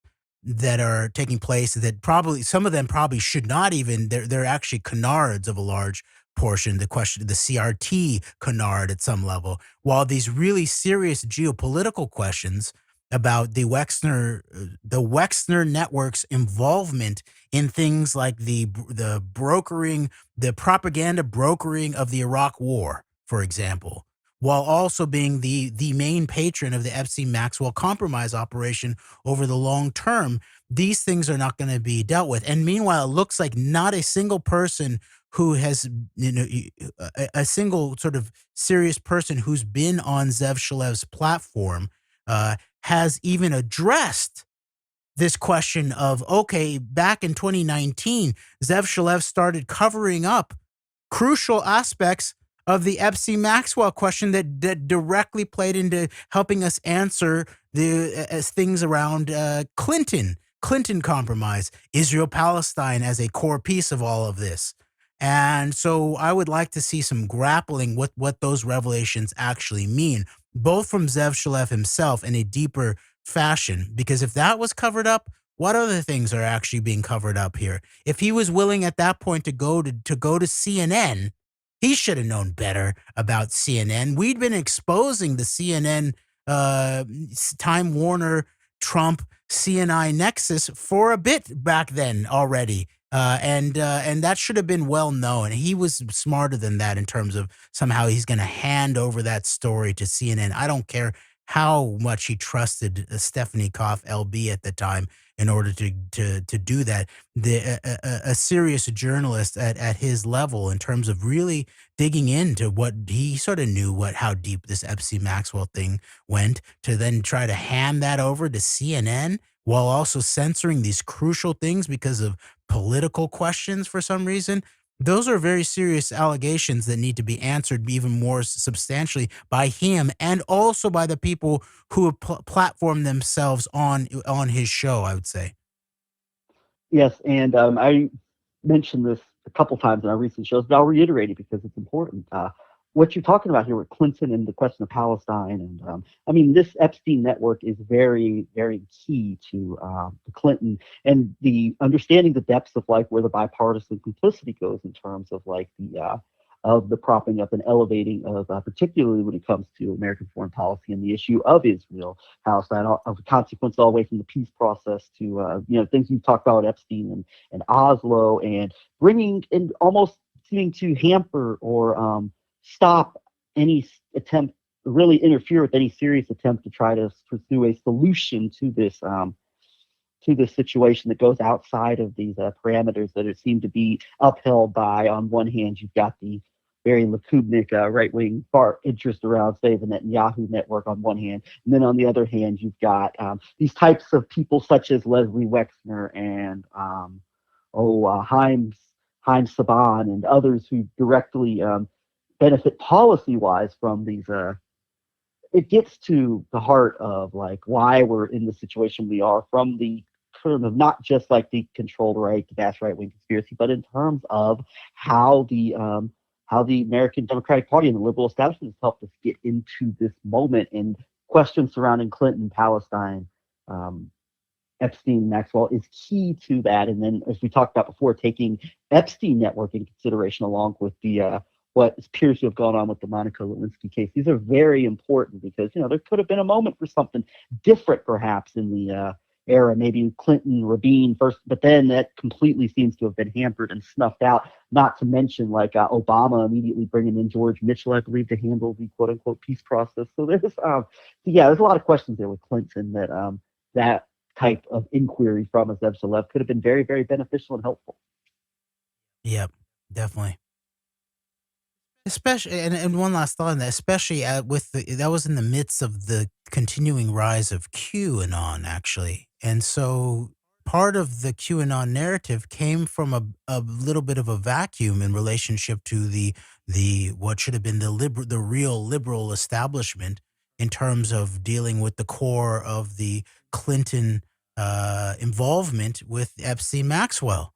that are taking place, that probably some of them probably should not even, they're actually canards of a large portion, the question of the CRT canard at some level, while these really serious geopolitical questions about the Wexner network's involvement in things like the propaganda brokering of the Iraq War, for example, while also being the main patron of the Epstein Maxwell compromise operation over the long term. These things are not going to be dealt with. And meanwhile, it looks like not a single person who has, a single sort of serious person who's been on Zev Shalev's platform has even addressed this question of, okay, back in 2019, Zev Shalev started covering up crucial aspects of the Epstein Maxwell question that directly played into helping us answer as things around Clinton compromise, Israel Palestine as a core piece of all of this. And so I would like to see some grappling with what those revelations actually mean, both from Zev Shalev himself in a deeper fashion, because if that was covered up, what other things are actually being covered up here? If he was willing at that point to go to CNN, he should have known better about CNN. We'd been exposing the CNN, Time Warner, Trump, CNI nexus for a bit back then already. And that should have been well known. He was smarter than that in terms of somehow he's going to hand over that story to CNN. I don't care how much he trusted Stephanie Koff, LB at the time. in order to do that. A serious journalist at his level, in terms of really digging into what he sort of knew, how deep this Epstein Maxwell thing went, to then try to hand that over to CNN while also censoring these crucial things because of political questions for some reason. Those are very serious allegations that need to be answered even more substantially by him, and also by the people who have platformed themselves on his show, I would say. Yes, and I mentioned this a couple times in our recent shows, but I'll reiterate it because it's important. What you're talking about here with Clinton and the question of Palestine, and I mean, this Epstein network is very, very key to the Clinton and the understanding the depths of like where the bipartisan complicity goes in terms of like the of the propping up and elevating of, particularly when it comes to American foreign policy and the issue of Israel, Palestine, of consequence all the way from the peace process to things you've talked about, Epstein and Oslo, and bringing in almost seeming to hamper or stop any attempt, really interfere with any serious attempt to try to pursue a solution to this situation that goes outside of these parameters that seem to be upheld by, on one hand, you've got the very Likudnik right-wing far interest around, say, the Netanyahu network on one hand, and then on the other hand, you've got these types of people such as Leslie Wexner and Haim Saban and others who directly benefit policy-wise from these. It gets to the heart of like why we're in the situation we are, from the term of not just like the controlled right, the vast right-wing conspiracy, but in terms of how the American Democratic Party and the liberal establishment has helped us get into this moment, and questions surrounding Clinton, Palestine, Epstein, Maxwell is key to that. And then, as we talked about before, taking Epstein network into consideration along with the what appears to have gone on with the Monica Lewinsky case. These are very important because, there could have been a moment for something different perhaps in the era, maybe Clinton, Rabin first, but then that completely seems to have been hampered and snuffed out, not to mention like Obama immediately bringing in George Mitchell, I believe, to handle the quote unquote peace process. So there's a lot of questions there with Clinton that that type of inquiry from a Zev Shalev could have been very, very beneficial and helpful. Yep, definitely. Especially, and one last thought on that, especially that was in the midst of the continuing rise of QAnon, actually. And so part of the QAnon narrative came from a little bit of a vacuum in relationship to the what should have been the real liberal establishment, in terms of dealing with the core of the Clinton involvement with Epstein Maxwell.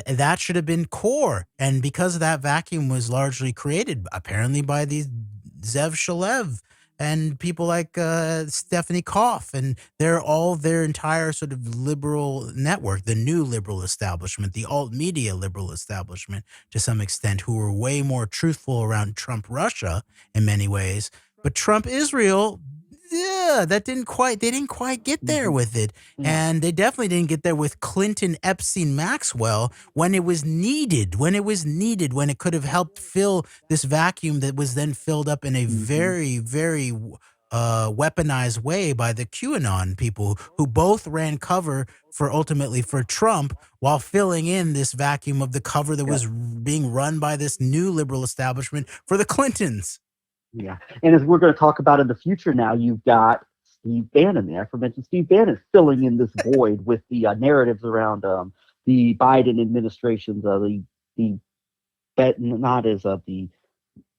That should have been core. And because that vacuum was largely created, apparently, by these Zev Shalev and people like Stephanie Koff, and their entire sort of liberal network, the new liberal establishment, the alt media liberal establishment, to some extent, who were way more truthful around Trump Russia in many ways. But Trump Israel, yeah, they didn't quite get there with it. And they definitely didn't get there with Clinton, Epstein, Maxwell when it was needed, when it could have helped fill this vacuum that was then filled up in a very, very weaponized way by the QAnon people, who both ran cover ultimately for Trump, while filling in this vacuum of the cover that was being run by this new liberal establishment for the Clintons. Yeah, and as we're going to talk about in the future now, you've got Steve Bannon, the aforementioned Steve Bannon, filling in this void with the narratives around the Biden administration's not as the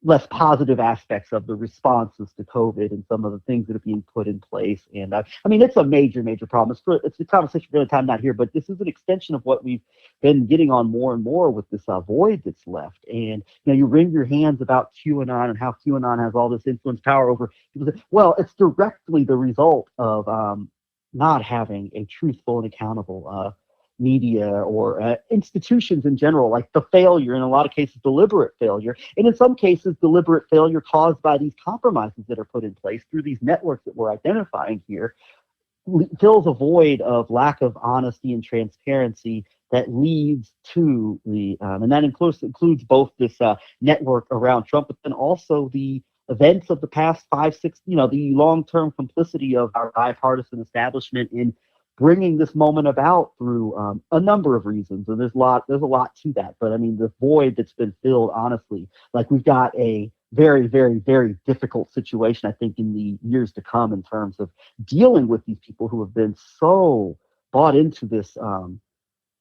less positive aspects of the responses to COVID and some of the things that are being put in place. And I mean, it's a major, major problem. It's a conversation for the time not here, but this is an extension of what we've been getting on more and more with this void that's left. And you wring your hands about QAnon and how QAnon has all this influence, power over people. Well, it's directly the result of not having a truthful and accountable media or institutions in general, like the failure, in a lot of cases, deliberate failure, and in some cases, deliberate failure caused by these compromises that are put in place through these networks that we're identifying here, fills a void of lack of honesty and transparency that leads to the, and that includes both this network around Trump, but then also the events of the past 5, 6, the long-term complicity of our bipartisan establishment in bringing this moment about through a number of reasons, and there's a lot to that. But I mean, the void that's been filled, honestly, like we've got a very, very, very difficult situation, I think, in the years to come in terms of dealing with these people who have been so bought into this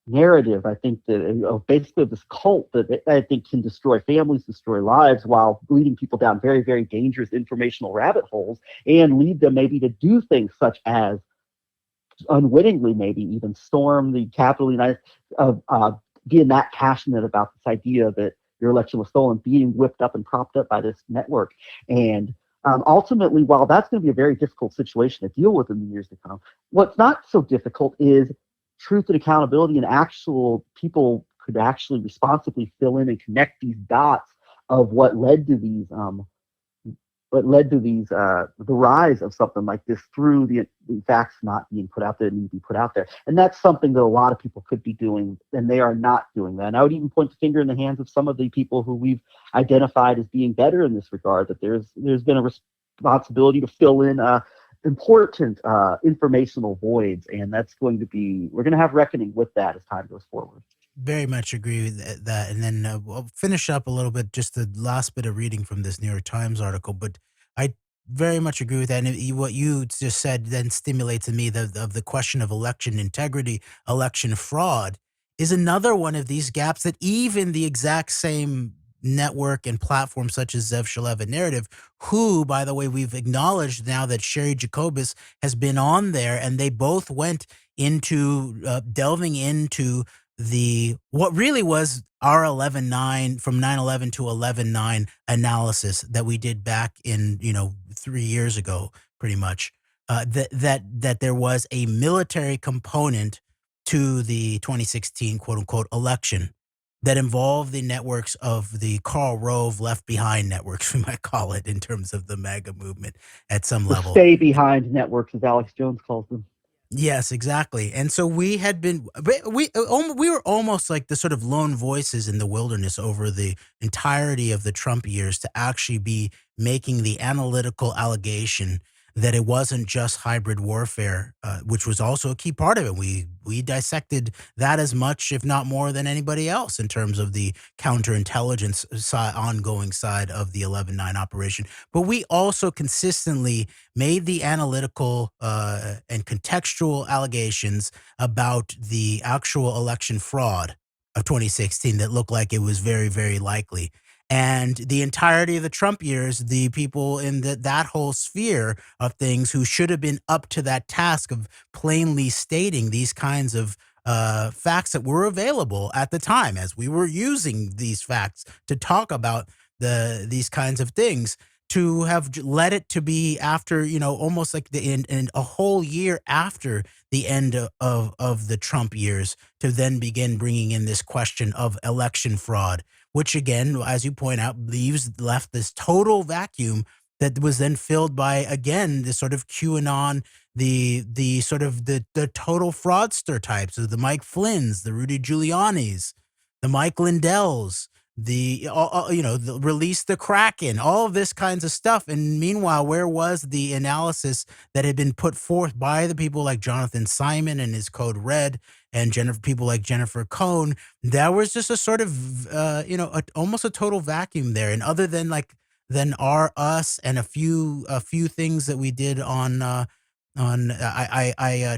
narrative. I think that basically this cult that I think can destroy families, destroy lives, while leading people down very, very dangerous informational rabbit holes and lead them maybe to do things such as unwittingly maybe even storm the Capitol of the United States, being that passionate about this idea that your election was stolen, being whipped up and propped up by this network. And ultimately, while that's going to be a very difficult situation to deal with in the years to come, what's not so difficult is truth and accountability, and actual people could actually responsibly fill in and connect these dots of what led to these the rise of something like this through the facts not being put out there and need to be put out there. And that's something that a lot of people could be doing, and they are not doing that. And I would even point the finger in the hands of some of the people who we've identified as being better in this regard, that there's been a responsibility to fill in important informational voids, and we're going to have reckoning with that as time goes forward. Very much agree with that. And then we'll finish up a little bit, just the last bit of reading from this New York Times article. But I very much agree with that. And what you just said then stimulates in me the question of election integrity, election fraud is another one of these gaps that even the exact same network and platform such as Zev Shalev and Narrative, who, by the way, we've acknowledged now that Sherry Jacobus has been on there, and they both went into delving into what really was our 11/9 from 9/11 to 11/9 analysis that we did back in 3 years ago, pretty much. That there was a military component to the 2016 quote unquote election that involved the networks of the Karl Rove Left Behind networks, we might call it, in terms of the MAGA movement at some level. Stay behind networks, as Alex Jones calls them. Yes, exactly. And so we had been, we were almost like the sort of lone voices in the wilderness over the entirety of the Trump years to actually be making the analytical allegation that it wasn't just hybrid warfare, which was also a key part of it. We dissected that as much, if not more, than anybody else in terms of the counterintelligence ongoing side of the 11/9 operation. But we also consistently made the analytical and contextual allegations about the actual election fraud of 2016 that looked like it was very, very likely. And the entirety of the Trump years, the people in that whole sphere of things who should have been up to that task of plainly stating these kinds of facts that were available at the time, as we were using these facts to talk about these kinds of things, to have led it to be after, almost like in a whole year after the end of the Trump years, to then begin bringing in this question of election fraud, which again, as you point out, left this total vacuum that was then filled by, again, this sort of QAnon, the sort of the total fraudster types of the Mike Flynn's, the Rudy Giuliani's, the Mike Lindell's, the release the Kraken, all of this kinds of stuff. And meanwhile, where was the analysis that had been put forth by the people like Jonathan Simon and his Code Red, and people like Jennifer Cohn? That was just a sort of almost a total vacuum there. And other than us and a few things that we did I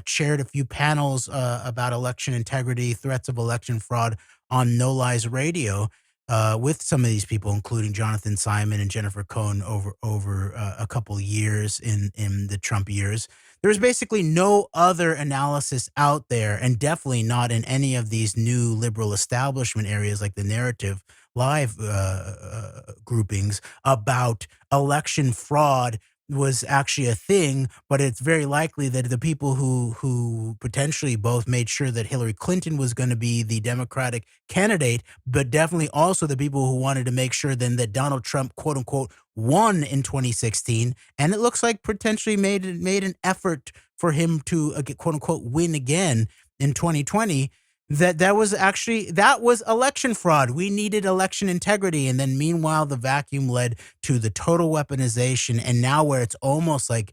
chaired a few panels about election integrity, threats of election fraud on No Lies Radio, with some of these people, including Jonathan Simon and Jennifer Cohn, over a couple years in the Trump years. There's basically no other analysis out there, and definitely not in any of these new liberal establishment areas like the Narrative Live groupings, about election fraud was actually a thing. But it's very likely that the people who potentially both made sure that Hillary Clinton was going to be the Democratic candidate, but definitely also the people who wanted to make sure then that Donald Trump, quote unquote, won in 2016, and it looks like potentially made an effort for him to quote unquote win again in 2020. That was election fraud. We needed election integrity. And then meanwhile, the vacuum led to the total weaponization. And now where it's almost like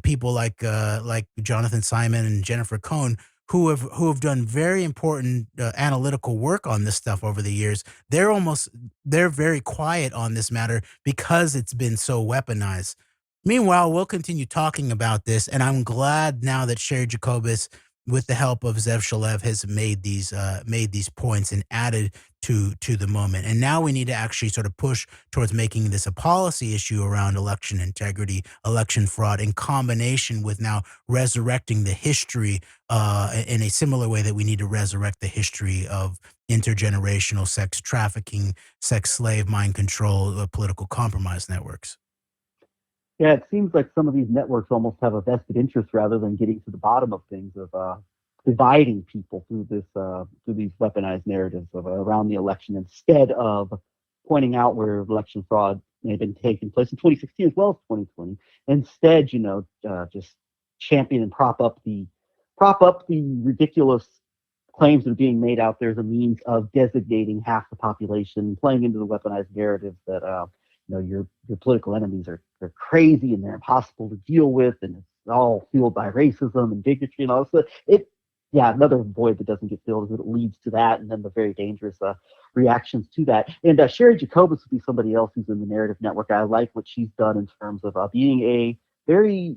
people like Jonathan Simon and Jennifer Cohn who have done very important analytical work on this stuff over the years. They're very quiet on this matter because it's been so weaponized. Meanwhile, we'll continue talking about this, and I'm glad now that Sherry Jacobus, with the help of Zev Shalev, has made these points and added to the moment. And now we need to actually sort of push towards making this a policy issue around election integrity, election fraud, in combination with now resurrecting the history in a similar way that we need to resurrect the history of intergenerational sex trafficking, sex slave, mind control, political compromise networks. Yeah, it seems like some of these networks almost have a vested interest rather than getting to the bottom of things, of dividing people through these weaponized narratives of around the election, instead of pointing out where election fraud may have been taking place in 2016 as well as 2020. Instead, just champion and prop up the ridiculous claims that are being made out there as a means of designating half the population, playing into the weaponized narratives that your political enemies are crazy and they're impossible to deal with, and it's all fueled by racism and bigotry and all this. Another void that doesn't get filled is that it leads to that, and then the very dangerous reactions to that. And Sherry Jacobus would be somebody else who's in the narrative network. I like what she's done in terms of being a very,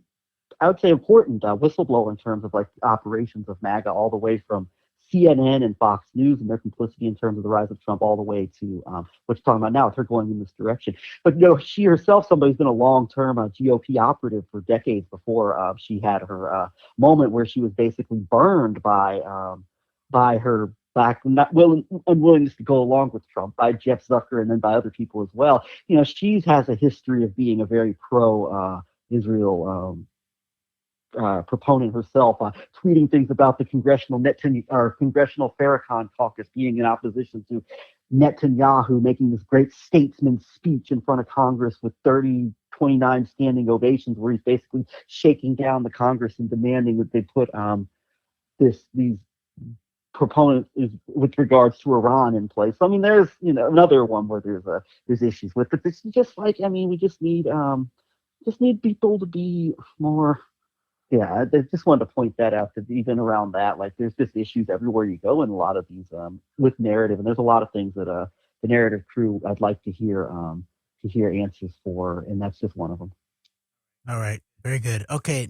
I would say, important whistleblower in terms of like the operations of MAGA, all the way from CNN and Fox News and their complicity in terms of the rise of Trump, all the way to what you're talking about now with her going in this direction. But she herself, somebody who's been a long-term GOP operative for decades before she had her moment where she was basically burned by her unwillingness to go along with Trump, by Jeff Zucker and then by other people as well. She has a history of being a very pro-Israel proponent herself, tweeting things about the Congressional Farrakhan caucus being in opposition to Netanyahu making this great statesman speech in front of Congress with 29 standing ovations, where he's basically shaking down the Congress and demanding that they put these proponents with regards to Iran in place. So, I mean, there's another one where there's issues with it. It's just like, we just need people to be more. Yeah, I just wanted to point that out, that even around that, like, there's just issues everywhere you go in a lot of these with narrative, and there's a lot of things that the narrative crew I'd like to hear answers for, and that's just one of them. All right, very good. Okay,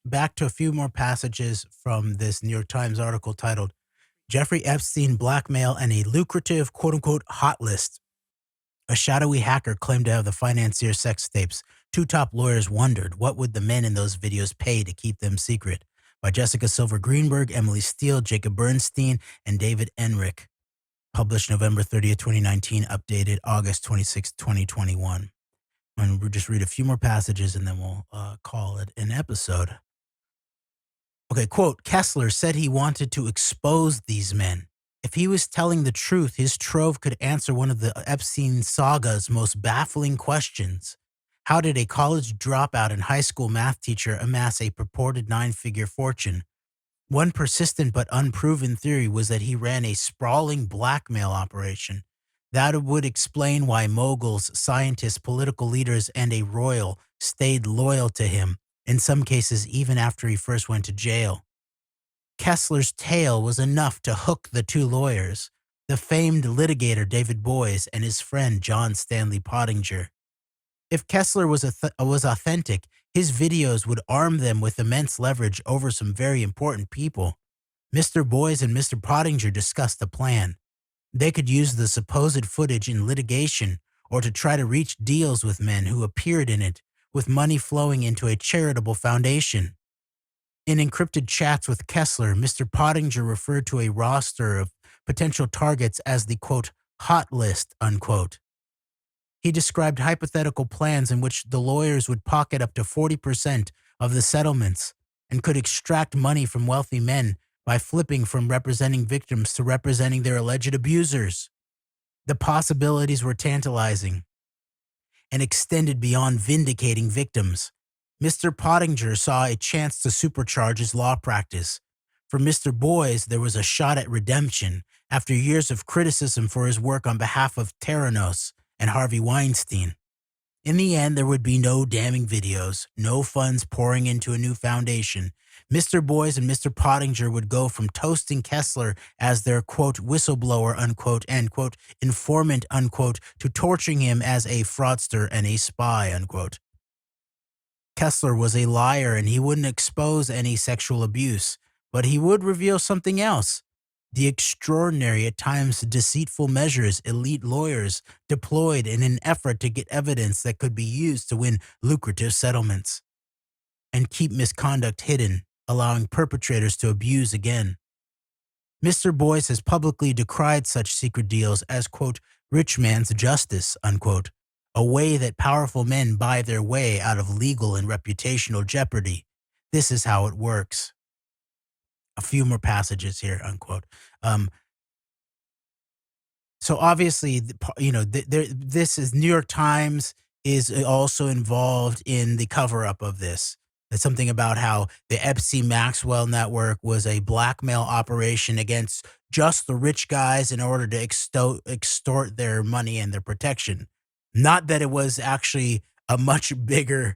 back to a few more passages from this New York Times article titled "Jeffrey Epstein Blackmail and a Lucrative quote-unquote hot list." A shadowy hacker claimed to have the financier sex tapes. Two top lawyers wondered what would the men in those videos pay to keep them secret. By Jessica Silver Greenberg, Emily Steele, Jacob Bernstein, and David Enrich. Published November 30th, 2019, updated August 26th, 2021. And we'll just read a few more passages and then we'll call it an episode. Okay, quote, Kessler said he wanted to expose these men. If he was telling the truth, his trove could answer one of the Epstein saga's most baffling questions. How did a college dropout and high school math teacher amass a purported 9-figure fortune? One persistent but unproven theory was that he ran a sprawling blackmail operation. That would explain why moguls, scientists, political leaders, and a royal stayed loyal to him, in some cases even after he first went to jail. Kessler's tale was enough to hook the two lawyers, the famed litigator David Boies and his friend John Stanley Pottinger. If Kessler was authentic, his videos would arm them with immense leverage over some very important people. Mr. Boies and Mr. Pottinger discussed a plan. They could use the supposed footage in litigation or to try to reach deals with men who appeared in it, with money flowing into a charitable foundation. In encrypted chats with Kessler, Mr. Pottinger referred to a roster of potential targets as the, quote, hot list, unquote. He described hypothetical plans in which the lawyers would pocket up to 40% of the settlements and could extract money from wealthy men by flipping from representing victims to representing their alleged abusers. The possibilities were tantalizing and extended beyond vindicating victims. Mr. Pottinger saw a chance to supercharge his law practice. For Mr. Boies, there was a shot at redemption after years of criticism for his work on behalf of Theranos and Harvey Weinstein. In the end, there would be no damning videos, no funds pouring into a new foundation. Mr. Boies and Mr. Pottinger would go from toasting Kessler as their, quote, whistleblower, unquote, and, quote, informant, unquote, to torturing him as a fraudster and a spy, unquote. Kessler was a liar and he wouldn't expose any sexual abuse, but he would reveal something else. The extraordinary, at times deceitful measures elite lawyers deployed in an effort to get evidence that could be used to win lucrative settlements and keep misconduct hidden, allowing perpetrators to abuse again. Mr. Boies has publicly decried such secret deals as, quote, rich man's justice, unquote, a way that powerful men buy their way out of legal and reputational jeopardy. This is how it works. A few more passages here, unquote. So obviously, this is New York Times is also involved in the cover-up of this. It's something about how the Epstein-Maxwell network was a blackmail operation against just the rich guys in order to extort their money and their protection. Not that it was actually a much bigger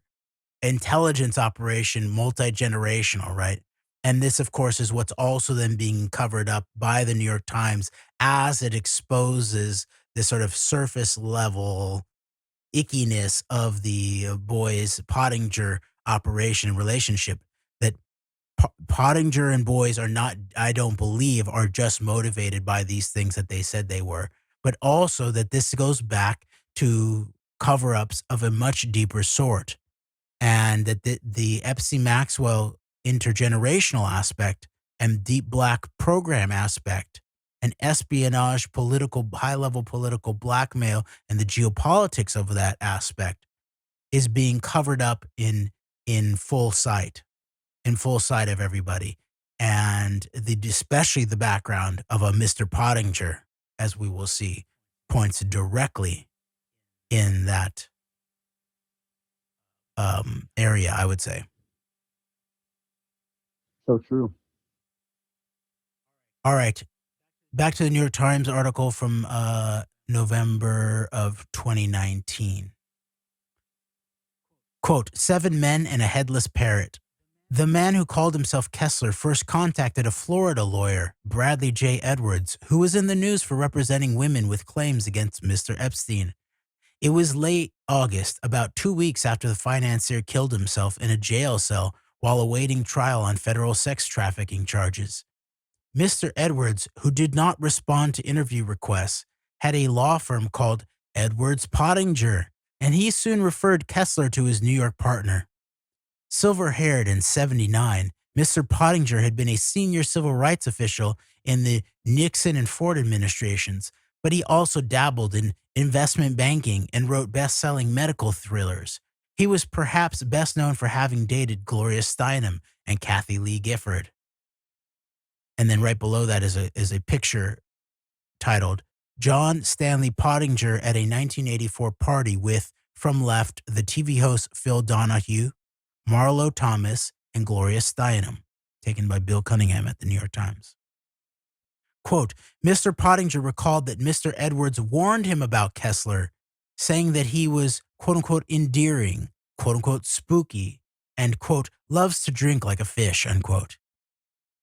intelligence operation, multi-generational, right? And this, of course, is what's also then being covered up by the New York Times as it exposes this sort of surface level ickiness of the Boies-Pottinger operation and relationship. That Pottinger and Boies are not, I don't believe, are just motivated by these things that they said they were, but also that this goes back to cover-ups of a much deeper sort. And that the Epstein-Maxwell intergenerational aspect and deep black program aspect and espionage, high-level political blackmail, and the geopolitics of that aspect is being covered up in full sight of everybody. And especially the background of a Mr. Pottinger, as we will see, points directly in that area, I would say. So true. All right. Back to the New York Times article from November of 2019. Quote, 7 men and a headless parrot. The man who called himself Kessler first contacted a Florida lawyer, Bradley J. Edwards, who was in the news for representing women with claims against Mr. Epstein. It was late August, about 2 weeks after the financier killed himself in a jail cell while awaiting trial on federal sex trafficking charges. Mr. Edwards, who did not respond to interview requests, had a law firm called Edwards Pottinger, and he soon referred Kessler to his New York partner. Silver-haired and 79, Mr. Pottinger had been a senior civil rights official in the Nixon and Ford administrations, but he also dabbled in investment banking and wrote best-selling medical thrillers. He was perhaps best known for having dated Gloria Steinem and Kathy Lee Gifford. And then right below that is a picture titled, John Stanley Pottinger at a 1984 party with, from left, the TV host Phil Donahue, Marlo Thomas, and Gloria Steinem, taken by Bill Cunningham at the New York Times. Quote, Mr. Pottinger recalled that Mr. Edwards warned him about Kessler, saying that he was, quote-unquote, endearing, quote-unquote, spooky, and, quote, loves to drink like a fish, unquote.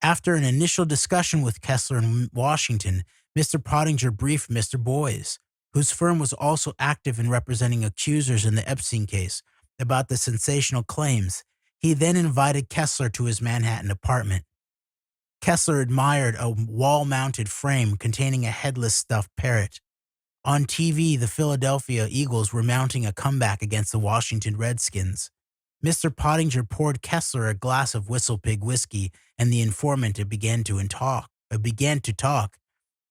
After an initial discussion with Kessler in Washington, Mr. Pottinger briefed Mr. Boies, whose firm was also active in representing accusers in the Epstein case, about the sensational claims. He then invited Kessler to his Manhattan apartment. Kessler admired a wall-mounted frame containing a headless stuffed parrot. On TV, the Philadelphia Eagles were mounting a comeback against the Washington Redskins. Mr. Pottinger poured Kessler a glass of Whistle Pig whiskey, and the informant began to talk.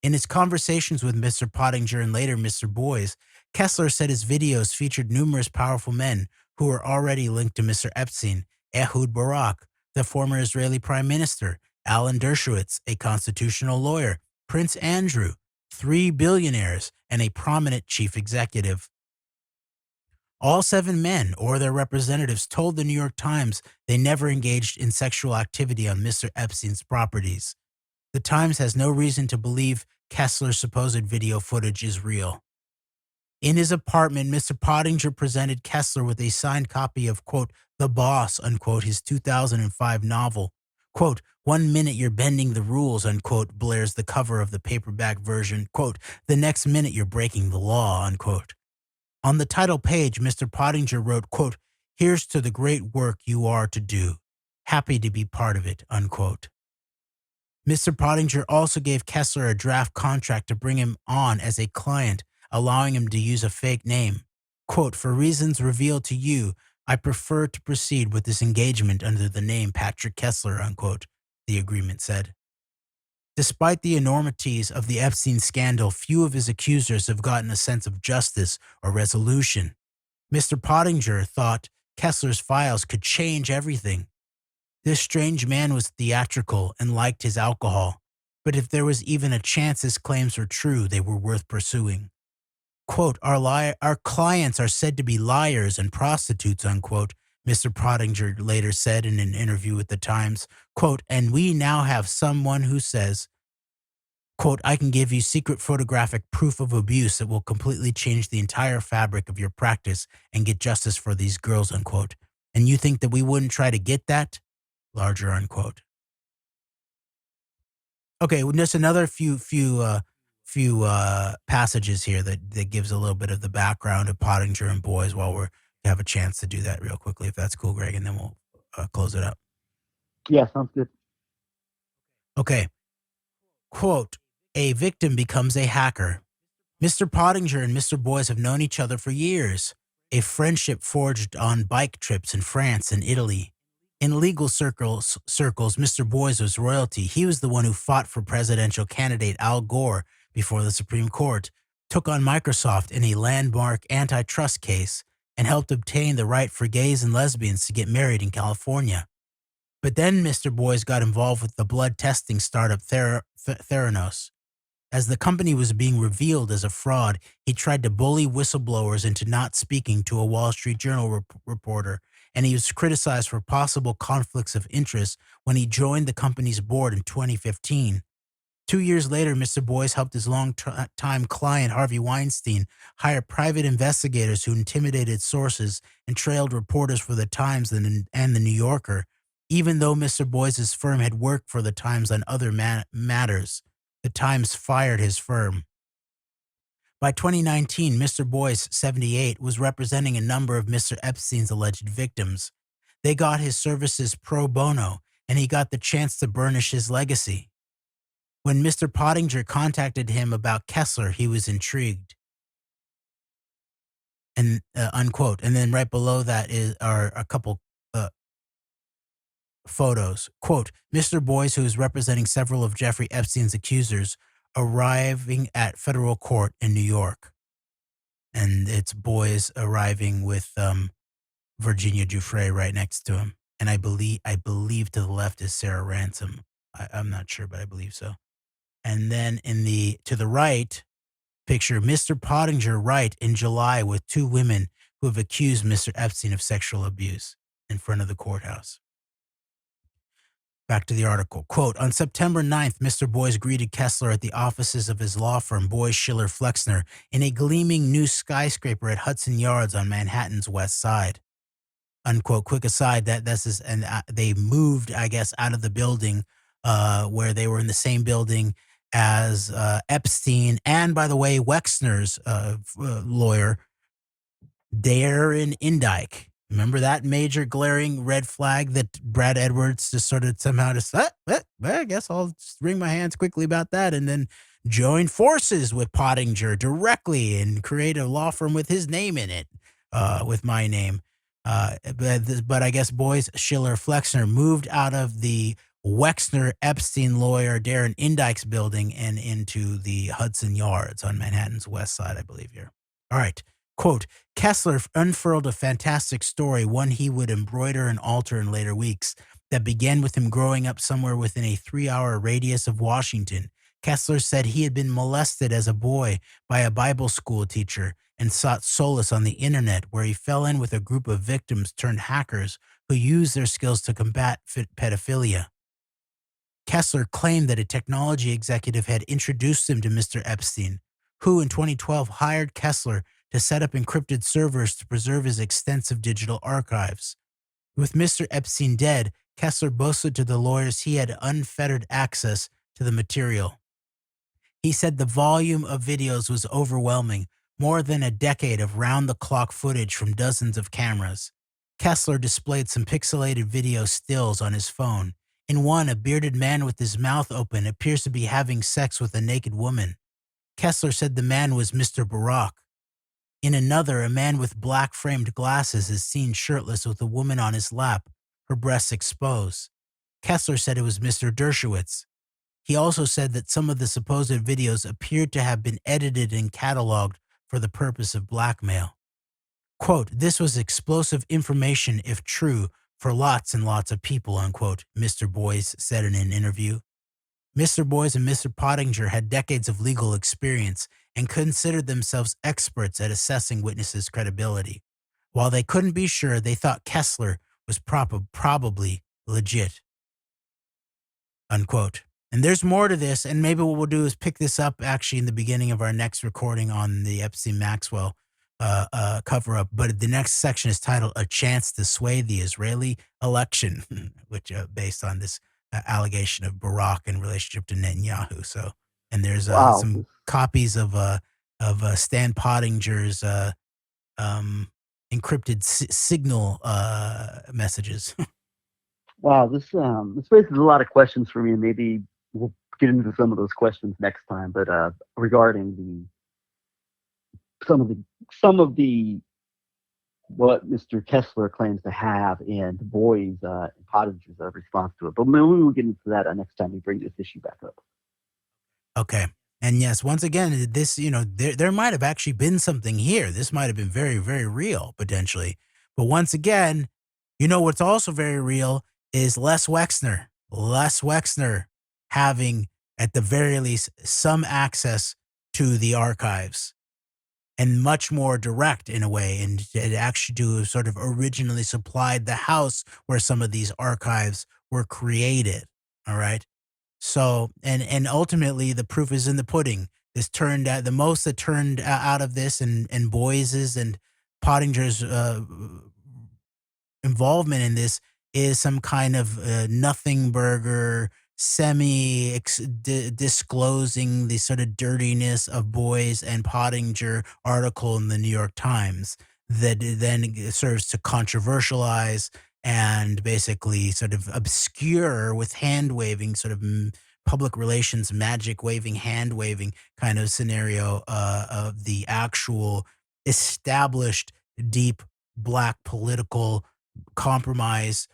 In his conversations with Mr. Pottinger and later Mr. Boies, Kessler said his videos featured numerous powerful men who were already linked to Mr. Epstein: Ehud Barak, the former Israeli Prime Minister; Alan Dershowitz, a constitutional lawyer; Prince Andrew; 3 billionaires; and a prominent chief executive. All 7 men or their representatives told the New York Times they never engaged in sexual activity on Mr. Epstein's properties. The Times has no reason to believe Kessler's supposed video footage is real. In his apartment, Mr. Pottinger presented Kessler with a signed copy of, quote, The Boss, unquote, his 2005 novel. Quote, 1 minute you're bending the rules, unquote, blares the cover of the paperback version. Quote, the next minute you're breaking the law, unquote. On the title page, Mr. Pottinger wrote, quote, here's to the great work you are to do. Happy to be part of it, unquote. Mr. Pottinger also gave Kessler a draft contract to bring him on as a client, allowing him to use a fake name. Quote, for reasons revealed to you, I prefer to proceed with this engagement under the name Patrick Kessler, unquote, the agreement said. Despite the enormities of the Epstein scandal, few of his accusers have gotten a sense of justice or resolution. Mr. Pottinger thought Kessler's files could change everything. This strange man was theatrical and liked his alcohol, but if there was even a chance his claims were true, they were worth pursuing. Quote, our clients are said to be liars and prostitutes, unquote, Mr. Pottinger later said in an interview with the Times. Quote, and we now have someone who says, quote, I can give you secret photographic proof of abuse that will completely change the entire fabric of your practice and get justice for these girls, unquote. And you think that we wouldn't try to get that? Larger, unquote. Okay, well, just another few passages here that gives a little bit of the background of Pottinger and Boies while we have a chance to do that real quickly, if that's cool, Greg, and then we'll close it up. Yeah, sounds good. Okay. Quote, a victim becomes a hacker. Mr. Pottinger and Mr. Boies have known each other for years, a friendship forged on bike trips in France and Italy. In legal circles, Mr. Boies was royalty. He was the one who fought for presidential candidate Al Gore before the Supreme Court, took on Microsoft in a landmark antitrust case, and helped obtain the right for gays and lesbians to get married in California. But then Mr. Boies got involved with the blood testing startup Theranos. As the company was being revealed as a fraud, he tried to bully whistleblowers into not speaking to a Wall Street Journal reporter, and he was criticized for possible conflicts of interest when he joined the company's board in 2015. 2 years later, Mr. Boies helped his long-time client, Harvey Weinstein, hire private investigators who intimidated sources and trailed reporters for the Times and the New Yorker, even though Mr. Boies' firm had worked for the Times on other matters. The Times fired his firm. By 2019, Mr. Boies, 78, was representing a number of Mr. Epstein's alleged victims. They got his services pro bono, and he got the chance to burnish his legacy. When Mr. Pottinger contacted him about Kessler, he was intrigued. And unquote. And then right below that are a couple photos. Quote, Mr. Boies, who is representing several of Jeffrey Epstein's accusers, arriving at federal court in New York. And it's Boies arriving with Virginia Giuffre right next to him. And I believe to the left is Sarah Ransom. I'm not sure, but I believe so. And then to the right, picture Mr. Pottinger right in July with two women who have accused Mr. Epstein of sexual abuse in front of the courthouse. Back to the article. Quote, on September 9th, Mr. Boies greeted Kessler at the offices of his law firm, Boies, Schiller, Flexner, in a gleaming new skyscraper at Hudson Yards on Manhattan's west side. Unquote. Quick aside, they moved, I guess, out of the building where they were in the same building as Epstein and, by the way, Wexner's lawyer, Darren Indike. Remember that major glaring red flag that Brad Edwards just sort of somehow just, I guess I'll just wring my hands quickly about that and then join forces with Pottinger directly and create a law firm with his name in it, with my name. But I guess Boies, Schiller, Flexner moved out of the Wexner Epstein lawyer Darren Indike's building and into the Hudson Yards on Manhattan's west side, I believe here. All right. Quote, Kessler unfurled a fantastic story, one he would embroider and alter in later weeks, that began with him growing up somewhere within a 3-hour radius of Washington. Kessler said he had been molested as a boy by a Bible school teacher and sought solace on the internet, where he fell in with a group of victims turned hackers who used their skills to combat pedophilia. Kessler claimed that a technology executive had introduced him to Mr. Epstein, who in 2012 hired Kessler to set up encrypted servers to preserve his extensive digital archives. With Mr. Epstein dead, Kessler boasted to the lawyers he had unfettered access to the material. He said the volume of videos was overwhelming, more than a decade of round-the-clock footage from dozens of cameras. Kessler displayed some pixelated video stills on his phone. In one, a bearded man with his mouth open appears to be having sex with a naked woman. Kessler said the man was Mr. Barak. In another, a man with black-framed glasses is seen shirtless with a woman on his lap, her breasts exposed. Kessler said it was Mr. Dershowitz. He also said that some of the supposed videos appeared to have been edited and cataloged for the purpose of blackmail. Quote, "This was explosive information, if true, for lots and lots of people," unquote, Mr. Boies said in an interview. Mr. Boies and Mr. Pottinger had decades of legal experience and considered themselves experts at assessing witnesses' credibility. While they couldn't be sure, they thought Kessler was probably legit, unquote. And there's more to this, and maybe what we'll do is pick this up actually in the beginning of our next recording on the Epstein-Maxwell cover-up. But the next section is titled "A Chance to Sway the Israeli Election," which based on this allegation of Barak in relationship to Netanyahu. So, and there's some copies of Stan Pottinger's encrypted signal messages. Wow, this raises a lot of questions for me, and maybe we'll get into some of those questions next time. But regarding some of the what Mr. Kessler claims to have and Boies and Pottinger's response to it. But maybe we'll get into that next time we bring this issue back up. Okay. And yes, once again, this, there might have actually been something here. This might have been very, very real, potentially. But once again, what's also very real is Les Wexner. Les Wexner having, at the very least, some access to the archives. And much more direct in a way, and it actually to sort of originally supplied the house where some of these archives were created. All right. So, and ultimately the proof is in the pudding. This turned out, the most that turned out of this and Boies's and Pottinger's involvement in this is some kind of nothing burger, disclosing the sort of dirtiness of Boies and Pottinger article in the New York Times that then serves to controversialize and basically sort of obscure with hand waving, sort of public relations, magic waving, hand waving kind of scenario of the actual established deep black political compromise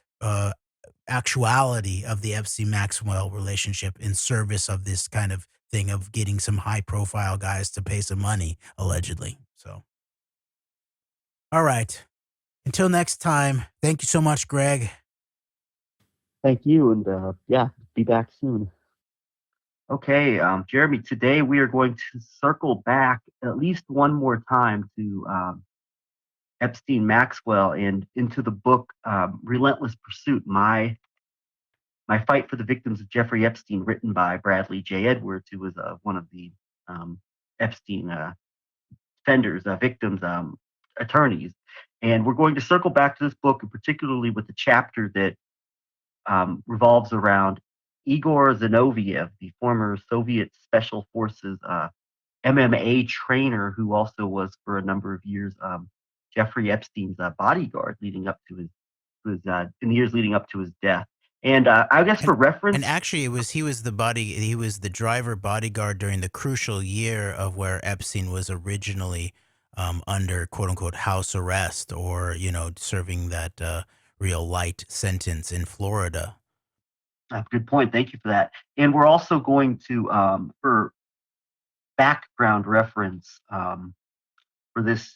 actuality of the Epstein-Maxwell relationship in service of this kind of thing of getting some high-profile guys to pay some money, allegedly. So, all right. Until next time, thank you so much, Greg. Thank you, and be back soon. Okay, Jeremy, today we are going to circle back at least one more time to Epstein-Maxwell and into the book Relentless Pursuit, My Fight for the Victims of Jeffrey Epstein, written by Bradley J. Edwards, who was one of the Epstein defenders, victims, attorneys. And we're going to circle back to this book, and particularly with the chapter that revolves around Igor Zinoviev, the former Soviet Special Forces MMA trainer, who also was for a number of years Jeffrey Epstein's bodyguard, leading up to his in the years leading up to his death. And I guess for reference, and actually, he was the driver bodyguard during the crucial year of where Epstein was originally under quote unquote house arrest, or serving that real light sentence in Florida. Good point. Thank you for that. And we're also going to, for background reference, for this,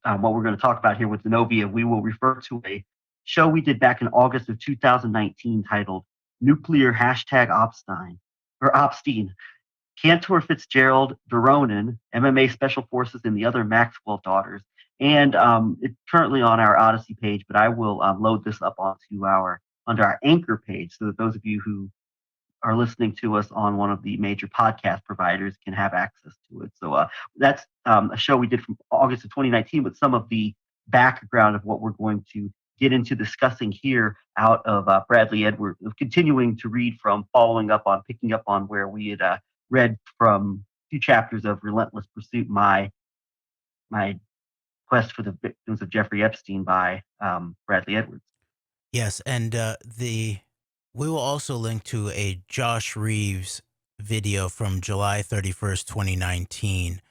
what we're going to talk about here with Zinoviev, we will refer to a show we did back in August of 2019 titled Nuclear #Opstein, or Opstein. Cantor Fitzgerald, Veronin, MMA Special Forces, and the other Maxwell daughters. And it's currently on our Odyssey page, but I will load this up under our Anchor page, so that those of you who are listening to us on one of the major podcast providers can have access to it. So that's a show we did from August of 2019 with some of the background of what we're going to get into discussing here out of Bradley Edwards, of continuing to read from, picking up on where we had read from 2 chapters of Relentless Pursuit, my quest for the victims of Jeffrey Epstein by Bradley Edwards. Yes, and we will also link to a Josh Reeves video from July 31st, 2019,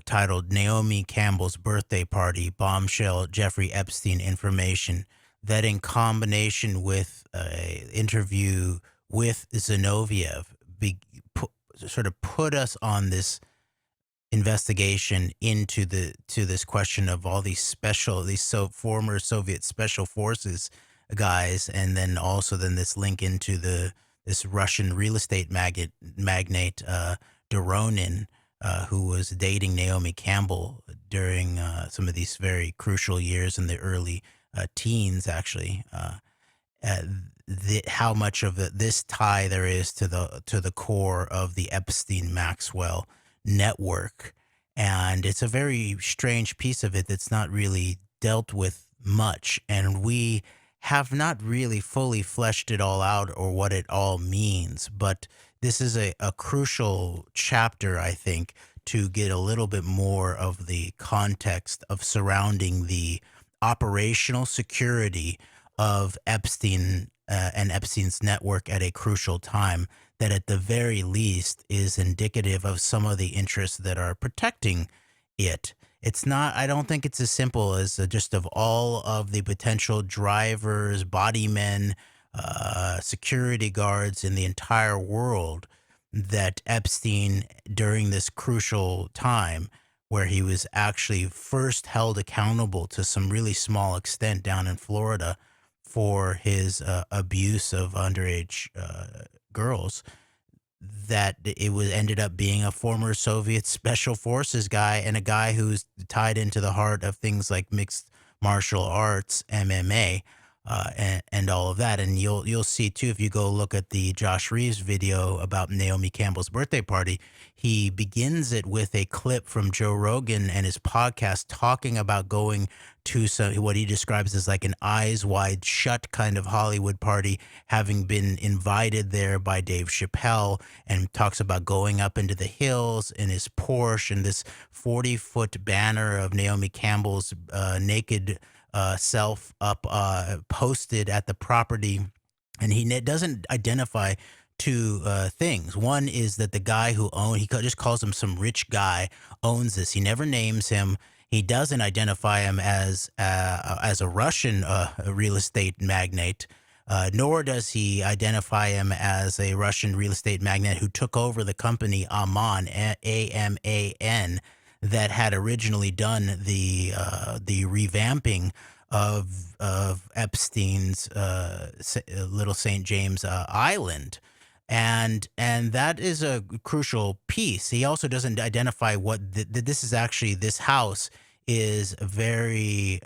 titled Naomi Campbell's Birthday Party, Bombshell Jeffrey Epstein Information, that in combination with an interview with Zinoviev sort of put us on this investigation into this question of all these former Soviet special forces guys, and then also this link into this Russian real estate magnate Doronin, who was dating Naomi Campbell during some of these very crucial years in the early teens, actually. How much of this tie there is to the core of the Epstein Maxwell network, and it's a very strange piece of it that's not really dealt with much, and we have not really fully fleshed it all out or what it all means. But this is a crucial chapter, I think, to get a little bit more of the context of surrounding the operational security of Epstein and Epstein's network at a crucial time that at the very least is indicative of some of the interests that are protecting it. It's not, I don't think it's as simple as just of all of the potential drivers, body men, security guards in the entire world that Epstein, during this crucial time where he was actually first held accountable to some really small extent down in Florida for his abuse of underage girls, that it was ended up being a former Soviet special forces guy and a guy who's tied into the heart of things like mixed martial arts, MMA, and all of that. And you'll see too, if you go look at the Josh Reeves video about Naomi Campbell's birthday party, he begins it with a clip from Joe Rogan and his podcast talking about going to what he describes as like an eyes wide shut kind of Hollywood party, having been invited there by Dave Chappelle, and talks about going up into the hills in his Porsche and this 40-foot banner of Naomi Campbell's naked self up posted at the property. And he doesn't identify 2 things. One is that the guy who he just calls him some rich guy, owns this. He never names him. He doesn't identify him as a Russian real estate magnate, nor does he identify him as a Russian real estate magnate who took over the company Aman, AMAN, that had originally done the revamping of Epstein's Little St. James Island. And that is a crucial piece. He also doesn't identify what this is actually. This house is very,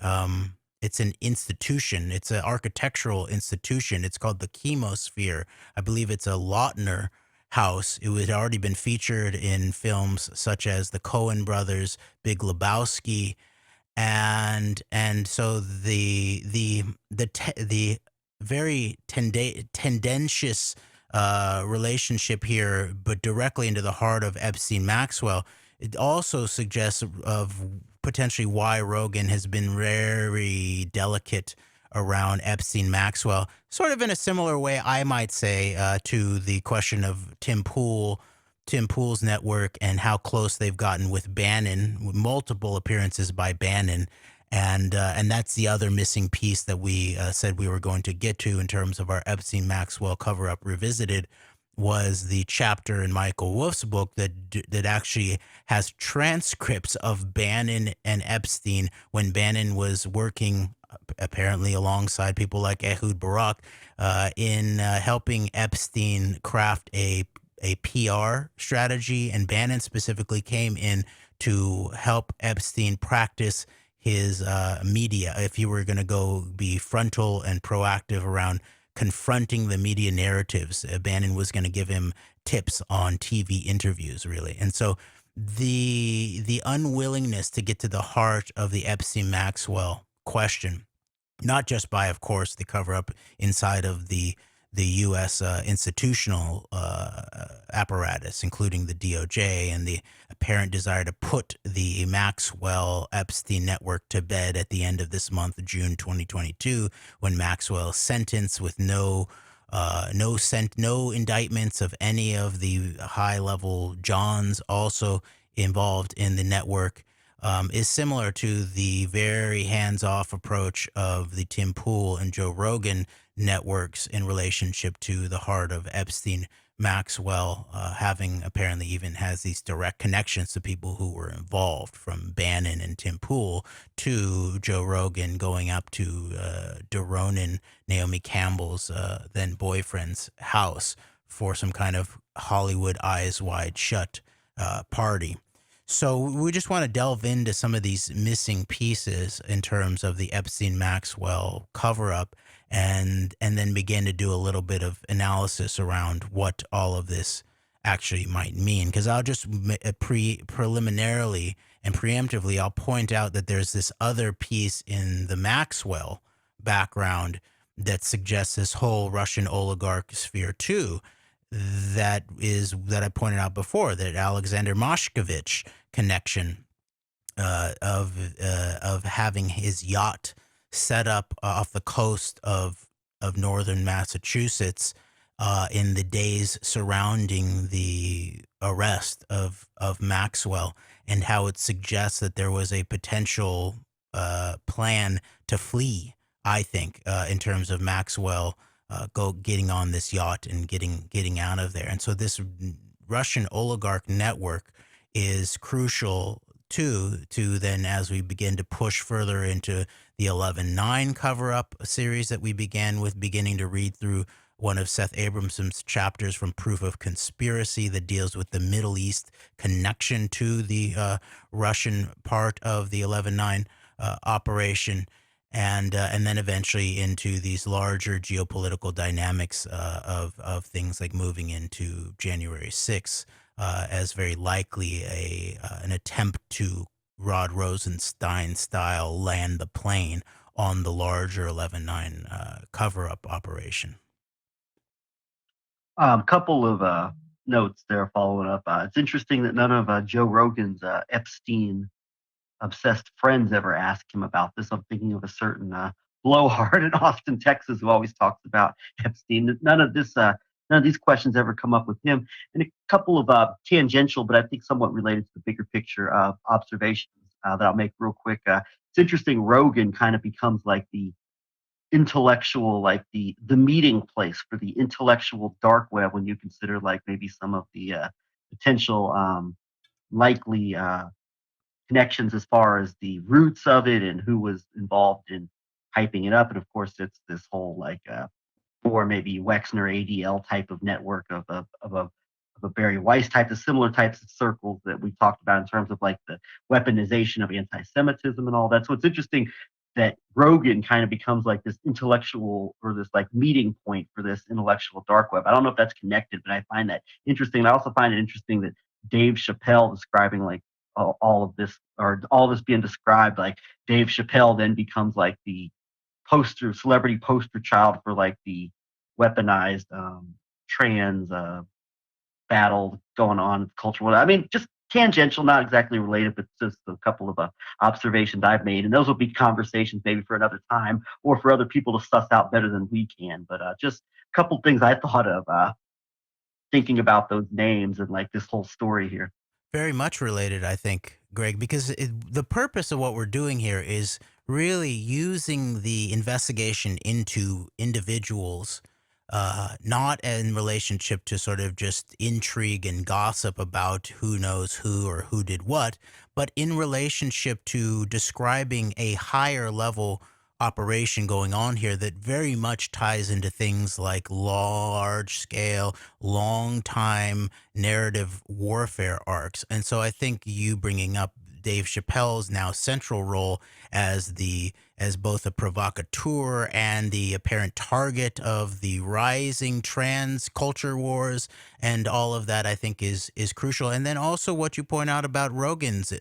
it's an institution. It's an architectural institution. It's called the Chemosphere. I believe it's a Lautner house. It had already been featured in films such as the Coen brothers, Big Lebowski, and so the very tendentious relationship here, but directly into the heart of Epstein Maxwell. It also suggests of potentially why Rogan has been very delicate around Epstein Maxwell, sort of in a similar way, I might say, to the question of Tim Pool's network and how close they've gotten with Bannon, with multiple appearances by Bannon. And that's the other missing piece that we said we were going to get to in terms of our Epstein Maxwell cover-up revisited, was the chapter in Michael Wolff's book that actually has transcripts of Bannon and Epstein when Bannon was working apparently alongside people like Ehud Barak in helping Epstein craft a PR strategy, and Bannon specifically came in to help Epstein practice his media. If you were going to go be frontal and proactive around confronting the media narratives, Bannon was going to give him tips on TV interviews, really. And so the unwillingness to get to the heart of the Epstein-Maxwell question, not just by, of course, the cover-up inside of the U.S. Institutional apparatus, including the DOJ, and the apparent desire to put the Maxwell-Epstein network to bed at the end of this month, June 2022, when Maxwell sentenced with no indictments of any of the high-level Johns also involved in the network, is similar to the very hands-off approach of the Tim Pool and Joe Rogan networks in relationship to the heart of Epstein. Maxwell having apparently even has these direct connections to people who were involved, from Bannon and Tim Pool to Joe Rogan going up to Doron, Naomi Campbell's then boyfriend's house for some kind of Hollywood eyes wide shut party. So we just want to delve into some of these missing pieces in terms of the Epstein-Maxwell cover-up, and then begin to do a little bit of analysis around what all of this actually might mean. Because I'll just preliminarily and preemptively, I'll point out that there's this other piece in the Maxwell background that suggests this whole Russian oligarch sphere too, that I pointed out before, that Alexander Moshkovich connection of having his yacht set up off the coast of northern Massachusetts in the days surrounding the arrest of Maxwell, and how it suggests that there was a potential plan to flee, I think, in terms of Maxwell getting on this yacht and getting out of there. And so this Russian oligarch network is crucial to then, as we begin to push further into the 11/9 cover-up series that we began with, beginning to read through one of Seth Abramson's chapters from Proof of Conspiracy that deals with the Middle East connection to the Russian part of the 11/9 operation. And then eventually into these larger geopolitical dynamics of things like moving into January 6th as very likely an attempt to Rod Rosenstein style land the plane on the larger 11/9 cover-up operation. Couple of notes there following up. It's interesting that none of Joe Rogan's Epstein obsessed friends ever asked him about this. I'm thinking of a certain blowhard in Austin, Texas, who always talks about Epstein. None of these questions ever come up with him. And a couple of tangential, but I think somewhat related to the bigger picture observations that I'll make real quick. It's interesting. Rogan kind of becomes like the intellectual, like the meeting place for the intellectual dark web, when you consider like maybe some of the potential likely connections as far as the roots of it and who was involved in hyping it up. And of course, it's this whole like or maybe Wexner ADL type of network of a Barry Weiss type, of similar types of circles that we talked about in terms of like the weaponization of anti-Semitism and all that. So it's interesting that Rogan kind of becomes like this intellectual, or this like meeting point for this intellectual dark web. I don't know if that's connected, but I find that interesting. And I also find it interesting that Dave Chappelle describing like all of this, or all this being described, like Dave Chappelle then becomes like the celebrity poster child for like the weaponized trans battle going on cultural. I mean, just tangential, not exactly related, but just a couple of observations I've made, and those will be conversations maybe for another time, or for other people to suss out better than we can. But just a couple things I thought of thinking about those names and like this whole story here. Very much related, I think, Greg, because the purpose of what we're doing here is really using the investigation into individuals, not in relationship to sort of just intrigue and gossip about who knows who or who did what, but in relationship to describing a higher level operation going on here that very much ties into things like large scale, long time narrative warfare arcs. And so I think you bringing up Dave Chappelle's now central role as both a provocateur and the apparent target of the rising trans culture wars, and all of that I think is crucial. And then also what you point out about Rogan's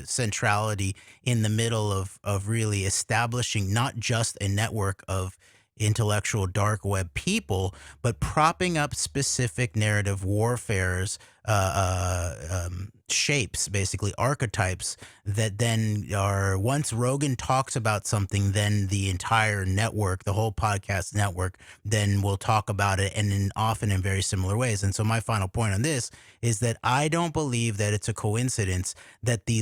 centrality in the middle of really establishing not just a network of intellectual dark web people, but propping up specific narrative warfares, shapes, basically archetypes that then are, once Rogan talks about something, then the entire network, the whole podcast network, then will talk about it, and often in very similar ways. And so my final point on this is that I don't believe that it's a coincidence that the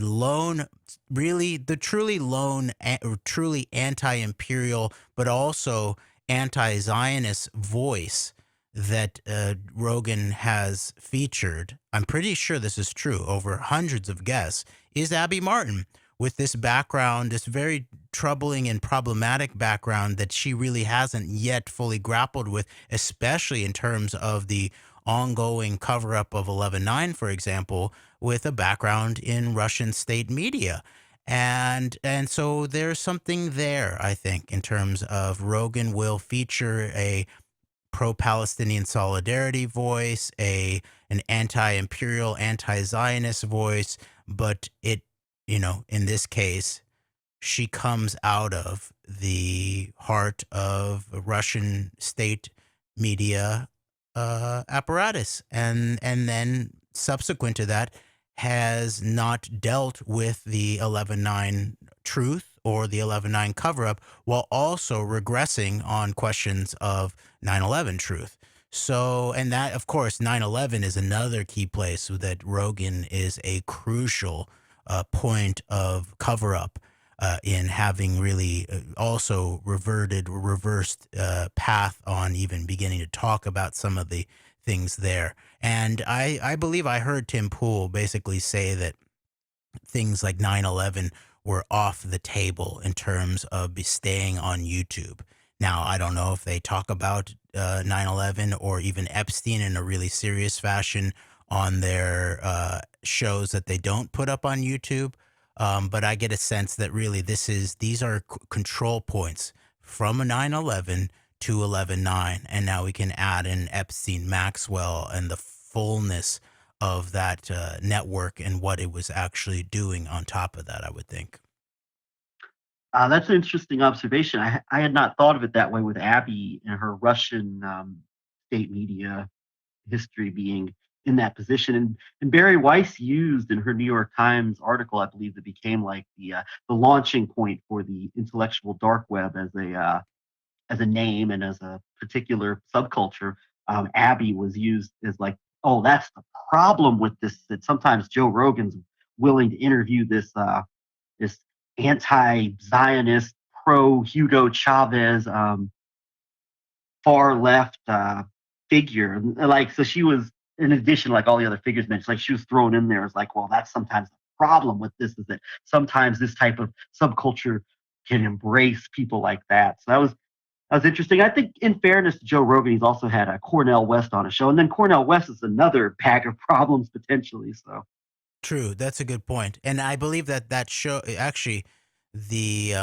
truly anti-imperial, but also anti-Zionist voice that Rogan has featured, I'm pretty sure this is true, over hundreds of guests, is Abby Martin, with this background, this very troubling and problematic background that she really hasn't yet fully grappled with, especially in terms of the ongoing cover-up of 11/9, for example, with a background in Russian state media. And so there's something there, I think, in terms of Rogan will feature a pro-Palestinian solidarity voice, an anti-imperial, anti-Zionist voice, but in this case, she comes out of the heart of Russian state media apparatus, and then subsequent to that has not dealt with the 11/9 truth or the 11/9 cover-up, while also regressing on questions of 9/11 truth. So, and that, of course, 9/11 is another key place that Rogan is a crucial point of cover-up in having really also reversed path on even beginning to talk about some of the things there. And I believe I heard Tim Pool basically say that things like 9/11 were off the table in terms of staying on YouTube. Now, I don't know if they talk about 9/11 or even Epstein in a really serious fashion on their shows that they don't put up on YouTube. But I get a sense that really these are control points from 9/11 to 11/9. And now we can add in Epstein, Maxwell, and the fullness of that network and what it was actually doing on top of that, I would think. That's an interesting observation. I had not thought of it that way, with Abby and her Russian state media history being in that position. And Barry Weiss used in her New York Times article, I believe, that became like the launching point for the intellectual dark web as a name and as a particular subculture. Abby was used as like, oh, that's the problem with this, that sometimes Joe Rogan's willing to interview this anti-Zionist, pro-Hugo Chavez, far left figure. And, like, so she was, in addition, like all the other figures mentioned, like she was thrown in there as like, well, that's sometimes the problem with this, is that sometimes this type of subculture can embrace people like that. So that was interesting. I think, in fairness to Joe Rogan, he's also had Cornel West on a show, and then Cornel West is another bag of problems potentially. So True, that's a good point. And I believe that show actually, the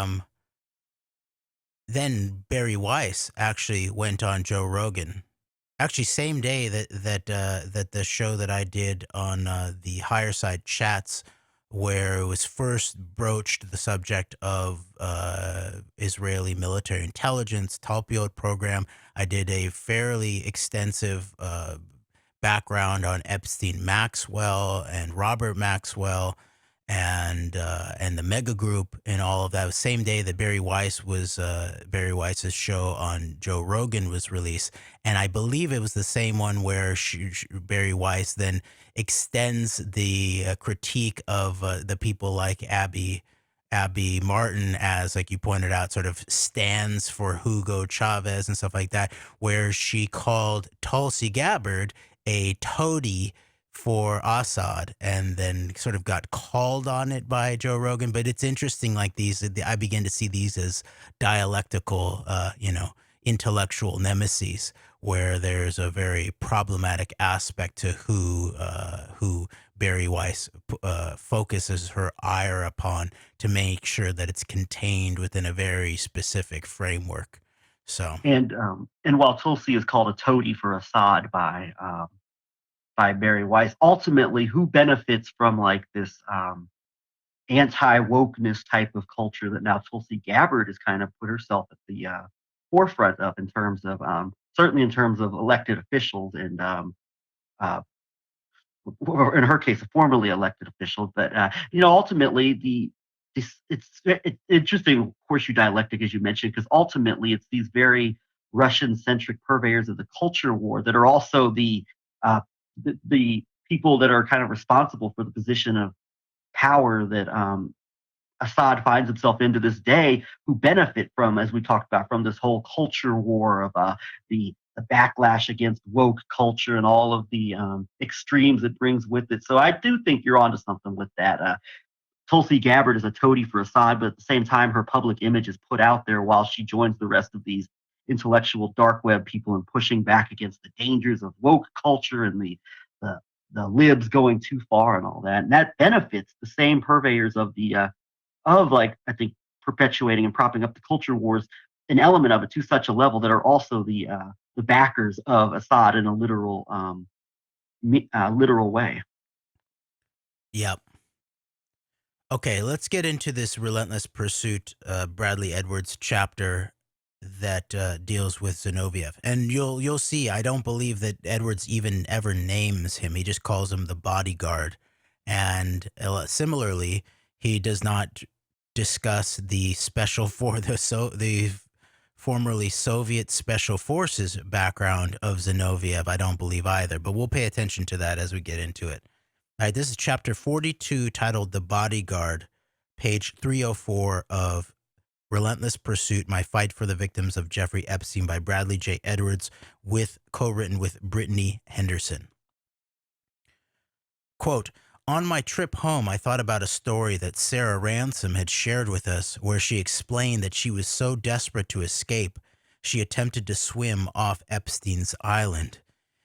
then Barry Weiss actually went on Joe Rogan. Actually, same day that the show that I did on the Higher Side Chats, where it was first broached the subject of Israeli military intelligence, Talpiot program. I did a fairly extensive background on Epstein, Maxwell, and Robert Maxwell, and the Mega Group, and all of that. Same day that Barry Weiss's show on Joe Rogan was released, and I believe it was the same one where Barry Weiss then extends the critique of the people like Abby Martin, as, like you pointed out, sort of stands for Hugo Chavez and stuff like that, where she called Tulsi Gabbard a toady for Assad, and then sort of got called on it by Joe Rogan. But it's interesting, like I begin to see these as dialectical, intellectual nemesis, where there's a very problematic aspect to who Barry Weiss focuses her ire upon to make sure that it's contained within a very specific framework. So, And while Tulsi is called a toady for Assad by Barry Weiss, ultimately, who benefits from like this anti-wokeness type of culture that now Tulsi Gabbard has kind of put herself at the forefront of, in terms of certainly in terms of elected officials and in her case, a formerly elected official. But ultimately, it's interesting, of course, your dialectic, as you mentioned, because ultimately it's these very Russian-centric purveyors of the culture war that are also the people that are kind of responsible for the position of power that Assad finds himself in to this day, who benefit from, as we talked about, from this whole culture war of the backlash against woke culture and all of the extremes it brings with it. So I do think you're onto something with that. Tulsi Gabbard is a toady for Assad, but at the same time, her public image is put out there while she joins the rest of these intellectual dark web people in pushing back against the dangers of woke culture and the libs going too far and all that. And that benefits the same purveyors of I think perpetuating and propping up the culture wars, an element of it to such a level that are also the backers of Assad in a literal way. yep. Okay, let's get into this Relentless Pursuit, Bradley Edwards chapter that deals with Zinoviev. And you'll see, I don't believe that Edwards even ever names him. He just calls him the bodyguard. And similarly, he does not discuss the the formerly Soviet Special Forces background of Zinoviev. I don't believe either, but we'll pay attention to that as we get into it. All right, this is chapter 42, titled The Bodyguard, page 304 of Relentless Pursuit, My Fight for the Victims of Jeffrey Epstein by Bradley J. Edwards, co-written with Brittany Henderson. Quote, on my trip home, I thought about a story that Sarah Ransom had shared with us where she explained that she was so desperate to escape, she attempted to swim off Epstein's island.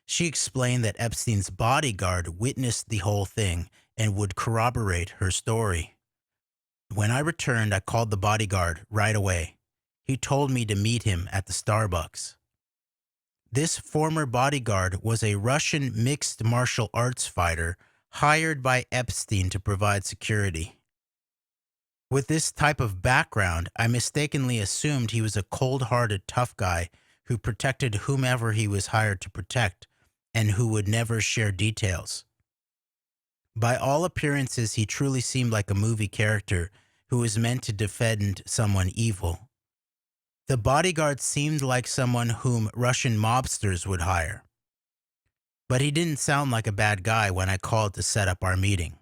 She explained that Epstein's bodyguard witnessed the whole thing and would corroborate her story. When I returned, I called the bodyguard right away. He told me to meet him at the Starbucks. This former bodyguard was a Russian mixed martial arts fighter hired by Epstein to provide security. With this type of background, I mistakenly assumed he was a cold-hearted tough guy who protected whomever he was hired to protect and who would never share details. By all appearances, he truly seemed like a movie character who was meant to defend someone evil. The bodyguard seemed like someone whom Russian mobsters would hire. But he didn't sound like a bad guy when I called to set up our meeting.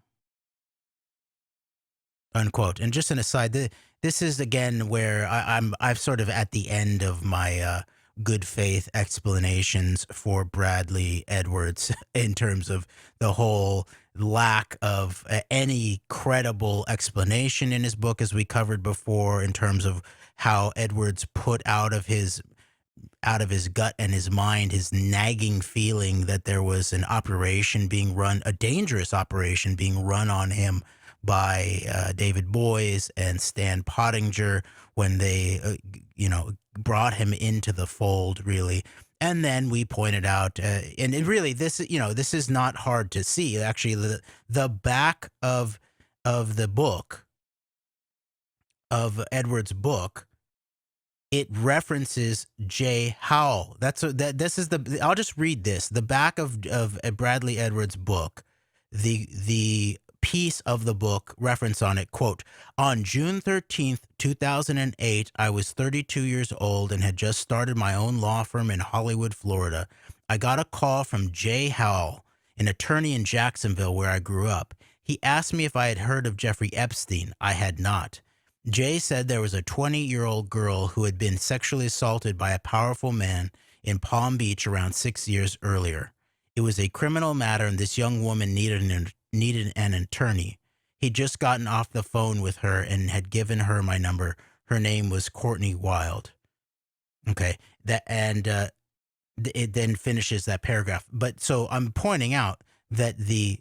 Unquote. And just an aside, this is again where I'm sort of at the end of my good faith explanations for Bradley Edwards in terms of the whole lack of any credible explanation in his book, as we covered before, in terms of how Edwards put out of his gut and his mind his nagging feeling that there was an operation being run, a dangerous operation being run on him by David Boies and Stan Pottinger when they, brought him into the fold, really. And then we pointed out, and really, this is not hard to see. Actually, the back of the book, of Edwards' book, it references J. Howell. I'll just read this. The back of Bradley Edwards' book, the piece of the book reference on it, quote, on June 13th, 2008, I was 32 years old and had just started my own law firm in Hollywood, Florida. I got a call from J. Howell, an attorney in Jacksonville where I grew up. He asked me if I had heard of Jeffrey Epstein. I had not. Jay said there was a 20-year-old girl who had been sexually assaulted by a powerful man in Palm Beach around 6 years earlier. It was a criminal matter, and this young woman needed an attorney. He'd just gotten off the phone with her and had given her my number. Her name was Courtney Wild. Okay, it then finishes that paragraph. But so I'm pointing out that the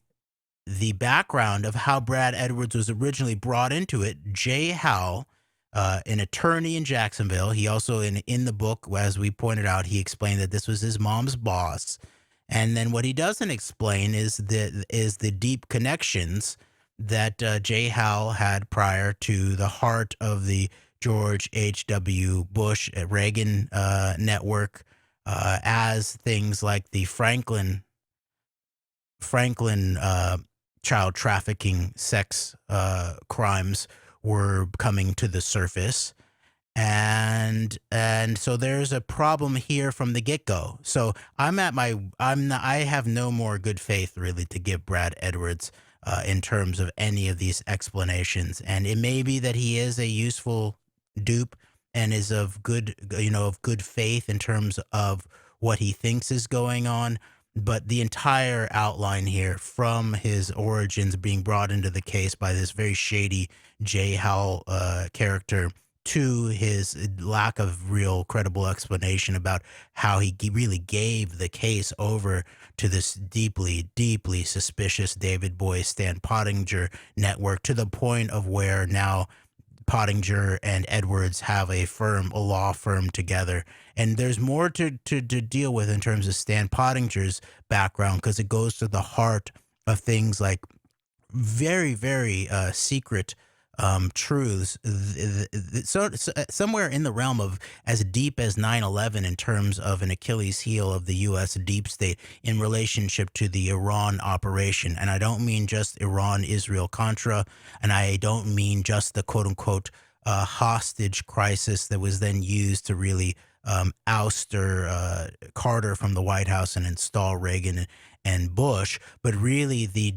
the background of how Brad Edwards was originally brought into it. Jay Howell, an attorney in Jacksonville, he also in the book, as we pointed out, he explained that this was his mom's boss. And then what he doesn't explain is the deep connections that Jay Howell had prior to the heart of the George H.W. Bush Reagan network, as things like the Franklin child trafficking sex crimes were coming to the surface. And so there's a problem here from the get-go. So I have no more good faith really to give Brad Edwards in terms of any of these explanations. And it may be that he is a useful dupe and is of good faith in terms of what he thinks is going on. But the entire outline here, from his origins being brought into the case by this very shady Jay Howell character, to his lack of real credible explanation about how he really gave the case over to this deeply, deeply suspicious David Boies, Stan Pottinger network, to the point of where now Pottinger and Edwards have a law firm together. And there's more to deal with in terms of Stan Pottinger's background, because it goes to the heart of things like very, very secret truths, so somewhere in the realm of as deep as 9/11 in terms of an Achilles heel of the U.S. deep state in relationship to the Iran operation. And I don't mean just Iran-Israel-Contra, and I don't mean just the quote-unquote hostage crisis that was then used to really oust Carter from the White House and install Reagan and Bush, but really the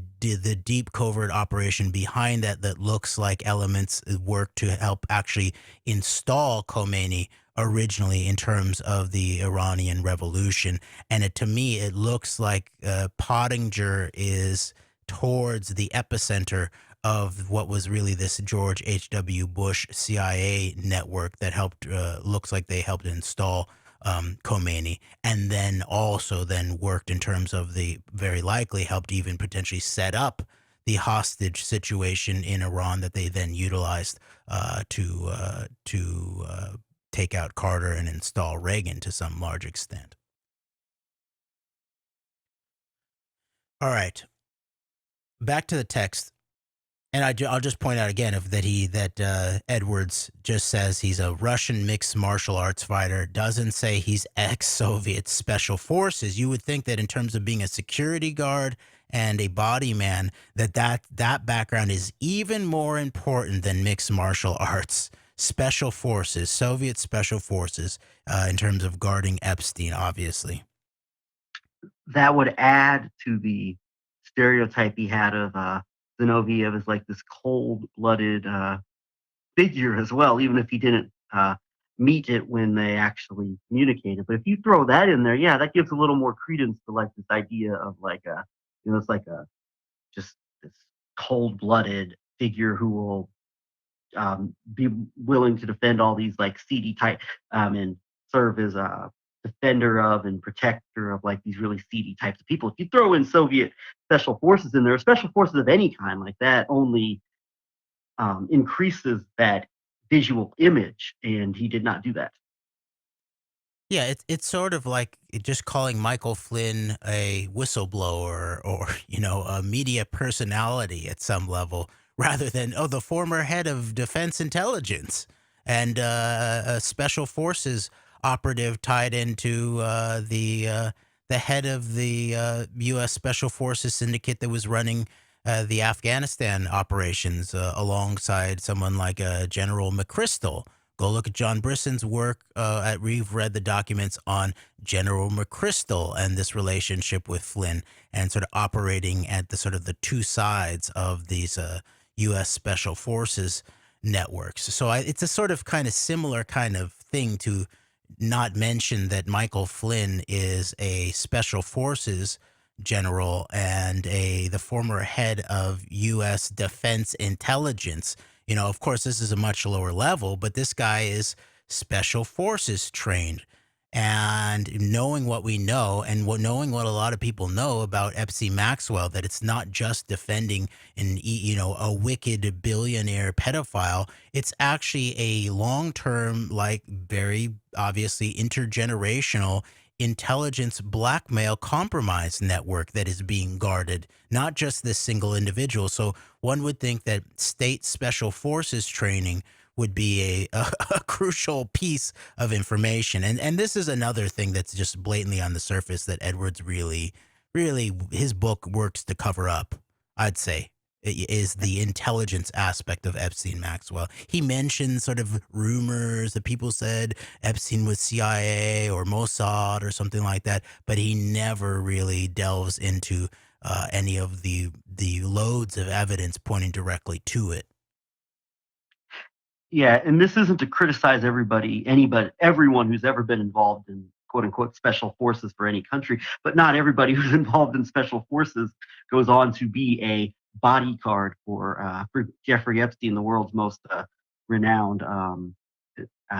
deep covert operation behind that looks like elements work to help actually install Khomeini originally in terms of the Iranian Revolution. And to me, it looks like Pottinger is towards the epicenter of what was really this George H.W. Bush CIA network that helped, looks like they helped install Khomeini, and then also then worked in terms of the very likely helped even potentially set up the hostage situation in Iran that they then utilized to take out Carter and install Reagan to some large extent. All right, back to the text. And I'll just point out again that Edwards just says he's a Russian mixed martial arts fighter, doesn't say he's ex-Soviet special forces. You would think that in terms of being a security guard and a body man, that background is even more important than mixed martial arts. Special forces, Soviet special forces, in terms of guarding Epstein, obviously. That would add to the stereotype he had of Zinoviev as like this cold-blooded figure as well, even if he didn't meet it when they actually communicated. But if you throw that in there, yeah, that gives a little more credence to like this idea of like it's like just this cold-blooded figure who will be willing to defend all these like seedy type and serve as a defender of and protector of like these really seedy types of people. If you throw in Soviet special forces in there, special forces of any kind like that only increases that visual image, and he did not do that. Yeah, it's sort of like just calling Michael Flynn a whistleblower or a media personality at some level, rather than the former head of Defense Intelligence and a special forces operative tied into the head of the U.S. Special Forces syndicate that was running the Afghanistan operations alongside someone like General McChrystal. Go look at John Brisson's work. We've read the documents on General McChrystal and this relationship with Flynn, and sort of operating at the sort of the two sides of these U.S. Special Forces networks. So it's a sort of kind of similar kind of thing to not mention that Michael Flynn is a Special Forces general and the former head of U.S. Defense Intelligence. Of course, this is a much lower level, but this guy is Special Forces trained. And knowing what we know, and knowing what a lot of people know about Epstein Maxwell, that it's not just defending a wicked billionaire pedophile. It's actually a long-term, like very obviously intergenerational intelligence blackmail compromise network that is being guarded, not just this single individual. So one would think that state special forces training would be a crucial piece of information. And this is another thing that's just blatantly on the surface that Edwards really, his book works to cover up, I'd say, is the intelligence aspect of Epstein Maxwell. He mentions sort of rumors that people said Epstein was CIA or Mossad or something like that, but he never really delves into any of the loads of evidence pointing directly to it. Yeah, and this isn't to criticize everyone who's ever been involved in quote unquote special forces for any country, but not everybody who's involved in special forces goes on to be a bodyguard for Jeffrey Epstein, the world's most renowned,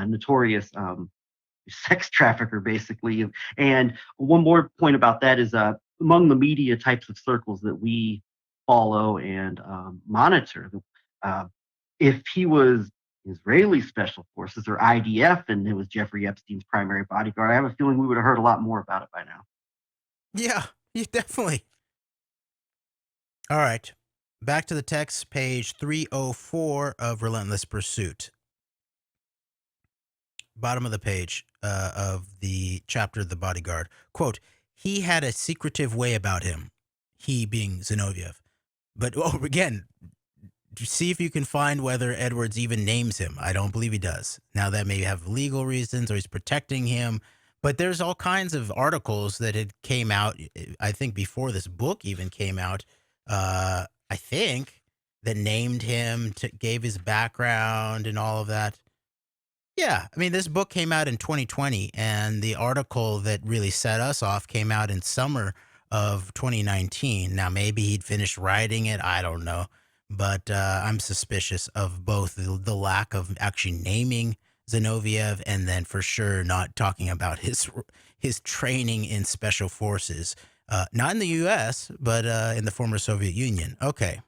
notorious sex trafficker, basically. And one more point about that is among the media types of circles that we follow and monitor, if he was Israeli special forces or IDF and it was Jeffrey Epstein's primary bodyguard, I have a feeling we would have heard a lot more about it by now. Yeah, definitely. All right. Back to the text, page 304 of Relentless Pursuit. Bottom of the page of the chapter, The Bodyguard. Quote, he had a secretive way about him, he being Zinoviev. But, again, see if you can find whether Edwards even names him. I don't believe he does. Now, that may have legal reasons or he's protecting him. But there's all kinds of articles that had came out, I think before this book even came out, I think, that named him, gave his background and all of that. Yeah, I mean, this book came out in 2020, and the article that really set us off came out in summer of 2019. Now, maybe he'd finished writing it. I don't know. But I'm suspicious of both the lack of actually naming Zinoviev and then for sure not talking about his training in special forces, not in the U.S., but in the former Soviet Union. Okay.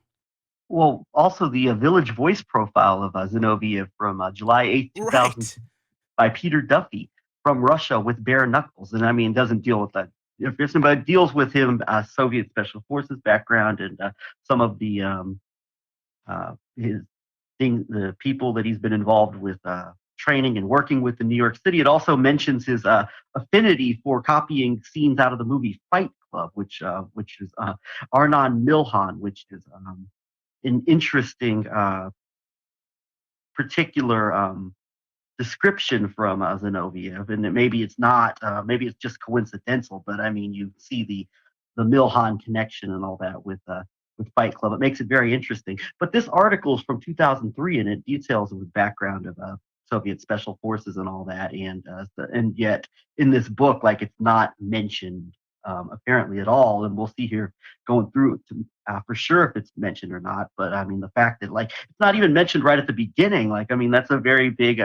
Well, also the Village Voice profile of Zinoviev from July 8th, 2000 Right. by Peter Duffy from Russia with bare knuckles. And I mean, doesn't deal with that. But it deals with him, Soviet special forces background and some of the the people that he's been involved with training and working with in New York City. It also mentions his affinity for copying scenes out of the movie Fight Club, which is Arnon Milhan, which is an interesting particular description from Zinoviev, and maybe it's not, maybe it's just coincidental, but I mean, you see the Milhan connection and all that with Fight Club. It makes it very interesting. But this article is from 2003, and it details his background of Soviet special forces and all that, and yet in this book, like it's not mentioned apparently at all. And we'll see here going through it for sure if it's mentioned or not. But I mean, the fact that like it's not even mentioned right at the beginning, like I mean, that's a very big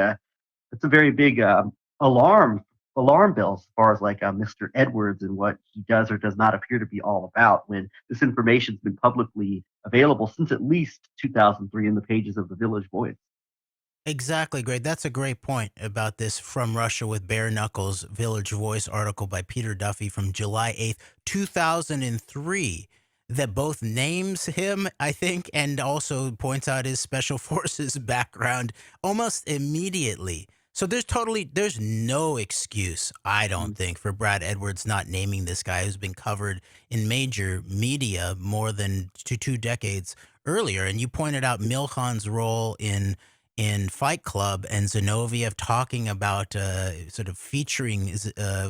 alarm bell as far as like Mr. Edwards and what he does or does not appear to be all about when this information's been publicly available since at least 2003 in the pages of the Village Voice. Exactly, great. That's a great point about this From Russia with Bare Knuckles Village Voice article by Peter Duffy from July 8th, 2003, that both names him, I think, and also points out his special forces background almost immediately. So there's no excuse, I don't think, for Brad Edwards not naming this guy who's been covered in major media more than two decades earlier. And you pointed out Milhan's role in Fight Club and Zinoviev talking about sort of featuring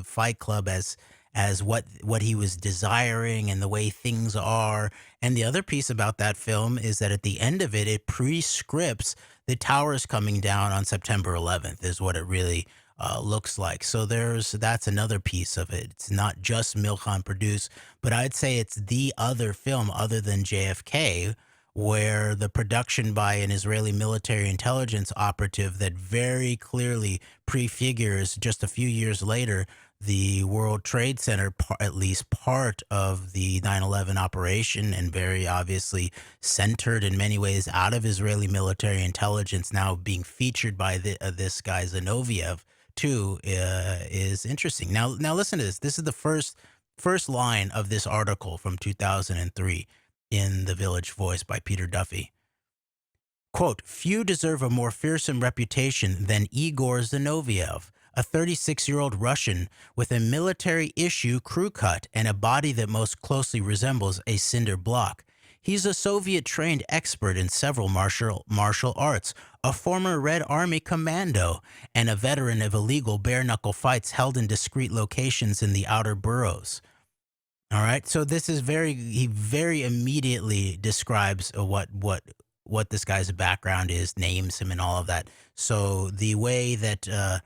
Fight Club as what he was desiring and the way things are. And the other piece about that film is that at the end of it, it pre-scripts the towers coming down on September 11th is what it really looks like. So that's another piece of it. It's not just Milchan produced, but I'd say it's the other film other than JFK where the production by an Israeli military intelligence operative that very clearly prefigures just a few years later the World Trade Center, at least part of the 9/11 operation, and very obviously centered in many ways out of Israeli military intelligence, now being featured by this guy Zinoviev too, is interesting. Now listen to this. This is the first line of this article from 2003 in The Village Voice by Peter Duffy. Quote, "Few deserve a more fearsome reputation than Igor Zinoviev, a 36-year-old Russian with a military issue crew cut and a body that most closely resembles a cinder block. He's a Soviet-trained expert in several martial arts, a former Red Army commando, and a veteran of illegal bare-knuckle fights held in discreet locations in the outer boroughs." All right, so this is he very immediately describes what this guy's background is, names him, and all of that. So the way that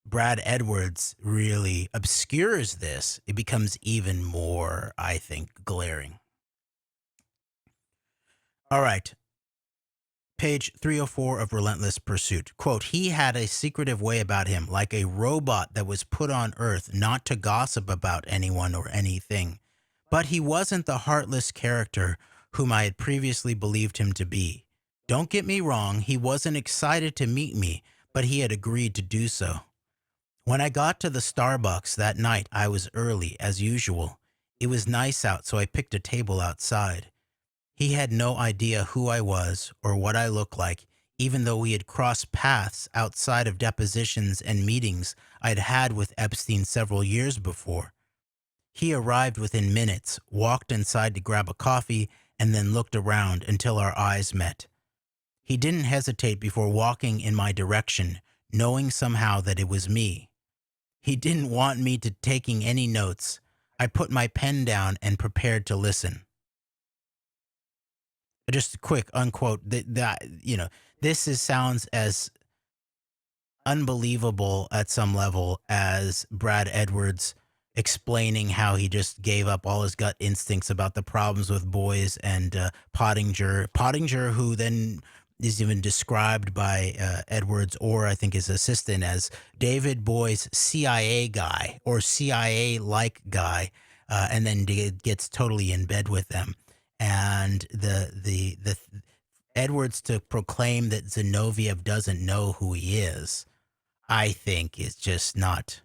Brad Edwards really obscures this, it becomes even more, I think, glaring. All right. Page 304 of Relentless Pursuit. Quote, "He had a secretive way about him, like a robot that was put on Earth not to gossip about anyone or anything. But he wasn't the heartless character whom I had previously believed him to be. Don't get me wrong, he wasn't excited to meet me, but he had agreed to do so. When I got to the Starbucks that night, I was early, as usual. It was nice out, so I picked a table outside. He had no idea who I was or what I looked like, even though we had crossed paths outside of depositions and meetings I'd had with Epstein several years before. He arrived within minutes, walked inside to grab a coffee, and then looked around until our eyes met. He didn't hesitate before walking in my direction, knowing somehow that it was me. He didn't want me to taking any notes. I put my pen down and prepared to listen." Just a quick unquote. This sounds as unbelievable at some level as Brad Edwards explaining how he just gave up all his gut instincts about the problems with Boies and Pottinger. Pottinger, who then is even described by Edwards, or I think his assistant, as David Boies' CIA guy or CIA-like guy, and then gets totally in bed with them. And the Edwards to proclaim that Zinoviev doesn't know who he is, I think is just not,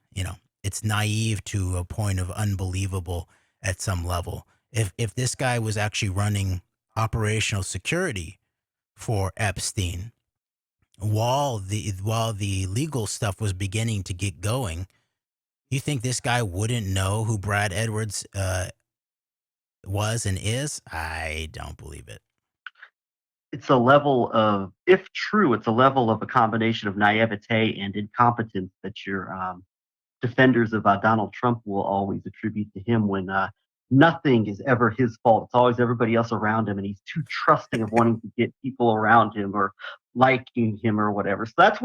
it's naive to a point of unbelievable at some level. If this guy was actually running operational security for Epstein while the legal stuff was beginning to get going, you think this guy wouldn't know who Brad Edwards was and is? I don't believe it. It's a level of, if true, it's a level of a combination of naivete and incompetence that your defenders of Donald Trump will always attribute to him, when nothing is ever his fault. It's always everybody else around him, and he's too trusting of wanting to get people around him or liking him or whatever. So that's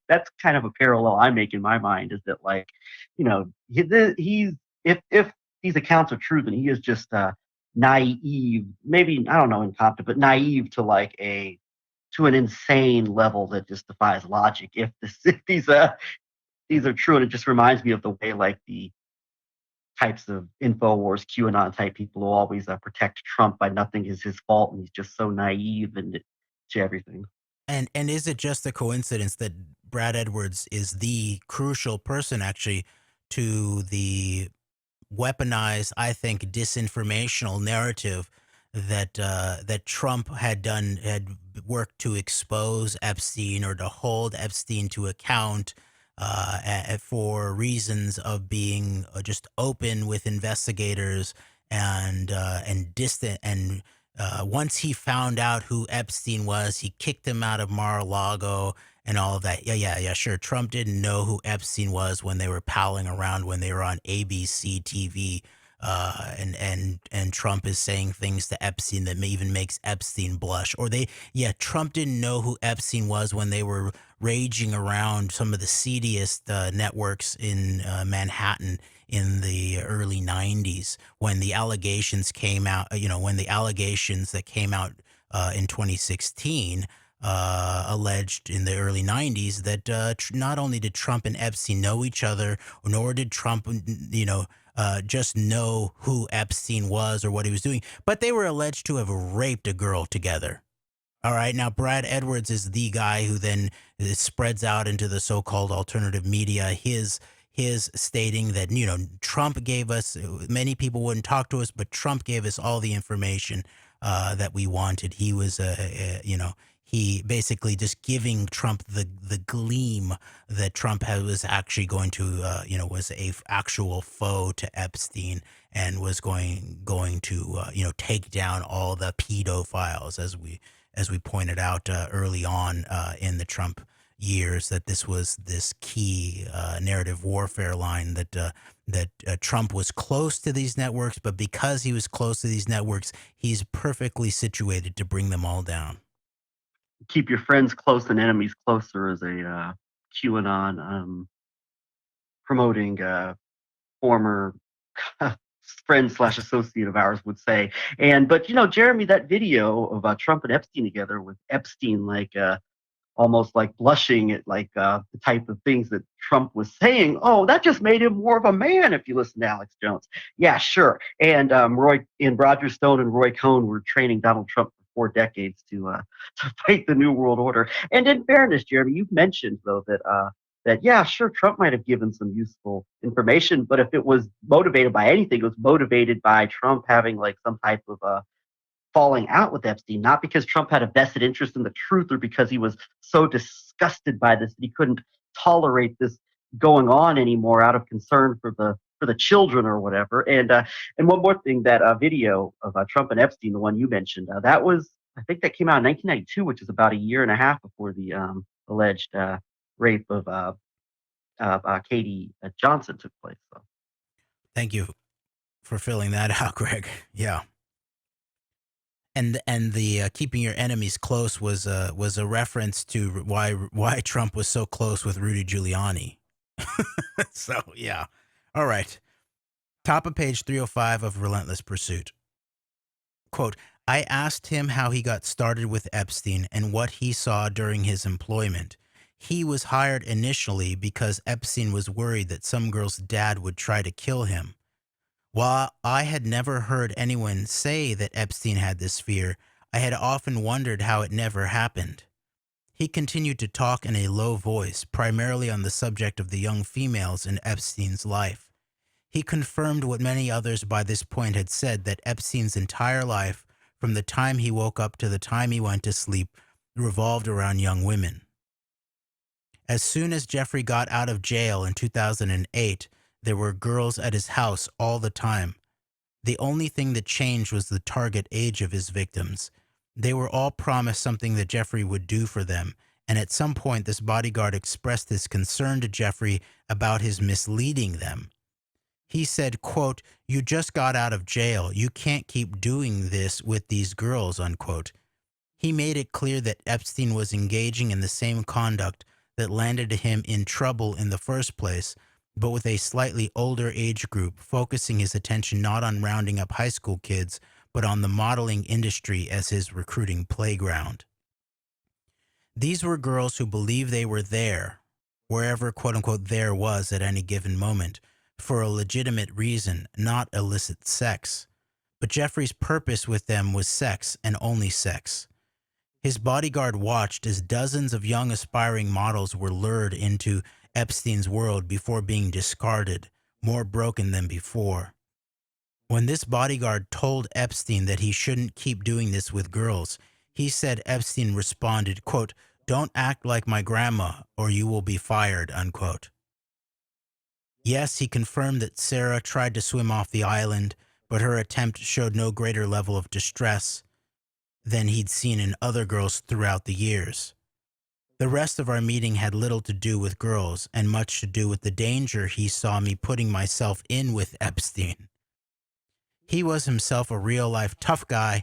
that's kind of a parallel I make in my mind, is that, like, he's if these accounts are true, then he is just naive, maybe, I don't know, incompetent, but naive to an insane level that just defies logic. If these are true, and it just reminds me of the way, like, the types of InfoWars, QAnon type people who always protect Trump by nothing is his fault, and he's just so naive to everything. And is it just a coincidence that Brad Edwards is the crucial person actually to the weaponized, I think, disinformational narrative that Trump had worked to expose Epstein, or to hold Epstein to account for reasons of being just open with investigators and distant. And once he found out who Epstein was, he kicked him out of Mar-a-Lago and all of that. Yeah, sure. Trump didn't know who Epstein was when they were palling around, when they were on ABC TV. And Trump is saying things to Epstein that even makes Epstein blush. Or Trump didn't know who Epstein was when they were raging around some of the seediest networks in Manhattan in the early 90s, when the allegations came out, when the allegations that came out in 2016 alleged in the early 90s that not only did Trump and Epstein know each other, nor did Trump, just know who Epstein was or what he was doing, but they were alleged to have raped a girl together. All right. Now, Brad Edwards is the guy who then spreads out into the so-called alternative media, his stating that, Trump gave us, many people wouldn't talk to us, but Trump gave us all the information that we wanted. He was, he basically just giving Trump the gleam that Trump was actually going to, was a actual foe to Epstein and was going to, take down all the pedophiles, as we pointed out early on in the Trump years, that this was this key narrative warfare line that Trump was close to these networks, but because he was close to these networks, he's perfectly situated to bring them all down. Keep your friends close and enemies closer is a QAnon promoting former friend/associate of ours would say. But Jeremy, that video of Trump and Epstein together, with Epstein almost like blushing at the type of things that Trump was saying. Oh, that just made him more of a man. If you listen to Alex Jones, yeah, sure. And Roger Stone and Roy Cohn were training Donald Trump for 4 decades to fight the New World Order. And in fairness, Jeremy, you've mentioned though that yeah, sure, Trump might have given some useful information, but if it was motivated by anything, it was motivated by Trump having some type of falling out with Epstein, not because Trump had a vested interest in the truth or because he was so disgusted by this that he couldn't tolerate this going on anymore out of concern for the children or whatever. And one more thing, that video of Trump and Epstein, the one you mentioned, I think that came out in 1992, which is about a year and a half before the alleged rape of Katie Johnson took place. So. Thank you for filling that out, Greg. Yeah. And the keeping your enemies close was a reference to why Trump was so close with Rudy Giuliani. So, yeah. All right. Top of page 305 of Relentless Pursuit. Quote, I asked him how he got started with Epstein and what he saw during his employment. He was hired initially because Epstein was worried that some girl's dad would try to kill him. While I had never heard anyone say that Epstein had this fear, I had often wondered how it never happened. He continued to talk in a low voice, primarily on the subject of the young females in Epstein's life. He confirmed what many others by this point had said, that Epstein's entire life, from the time he woke up to the time he went to sleep, revolved around young women. As soon as Jeffrey got out of jail in 2008, there were girls at his house all the time. The only thing that changed was the target age of his victims. They were all promised something that Jeffrey would do for them, and at some point this bodyguard expressed his concern to Jeffrey about his misleading them. He said, quote, you just got out of jail. You can't keep doing this with these girls, unquote. He made it clear that Epstein was engaging in the same conduct that landed him in trouble in the first place, but with a slightly older age group, focusing his attention not on rounding up high school kids, but on the modeling industry as his recruiting playground. These were girls who believed they were there, wherever quote-unquote there was at any given moment, for a legitimate reason, not illicit sex. But Jeffrey's purpose with them was sex, and only sex. His bodyguard watched as dozens of young aspiring models were lured into Epstein's world before being discarded, more broken than before. When this bodyguard told Epstein that he shouldn't keep doing this with girls, he said Epstein responded, quote, don't act like my grandma or you will be fired, unquote. Yes, he confirmed that Sarah tried to swim off the island, but her attempt showed no greater level of distress than he'd seen in other girls throughout the years. The rest of our meeting had little to do with girls and much to do with the danger he saw me putting myself in with Epstein. He was himself a real-life tough guy,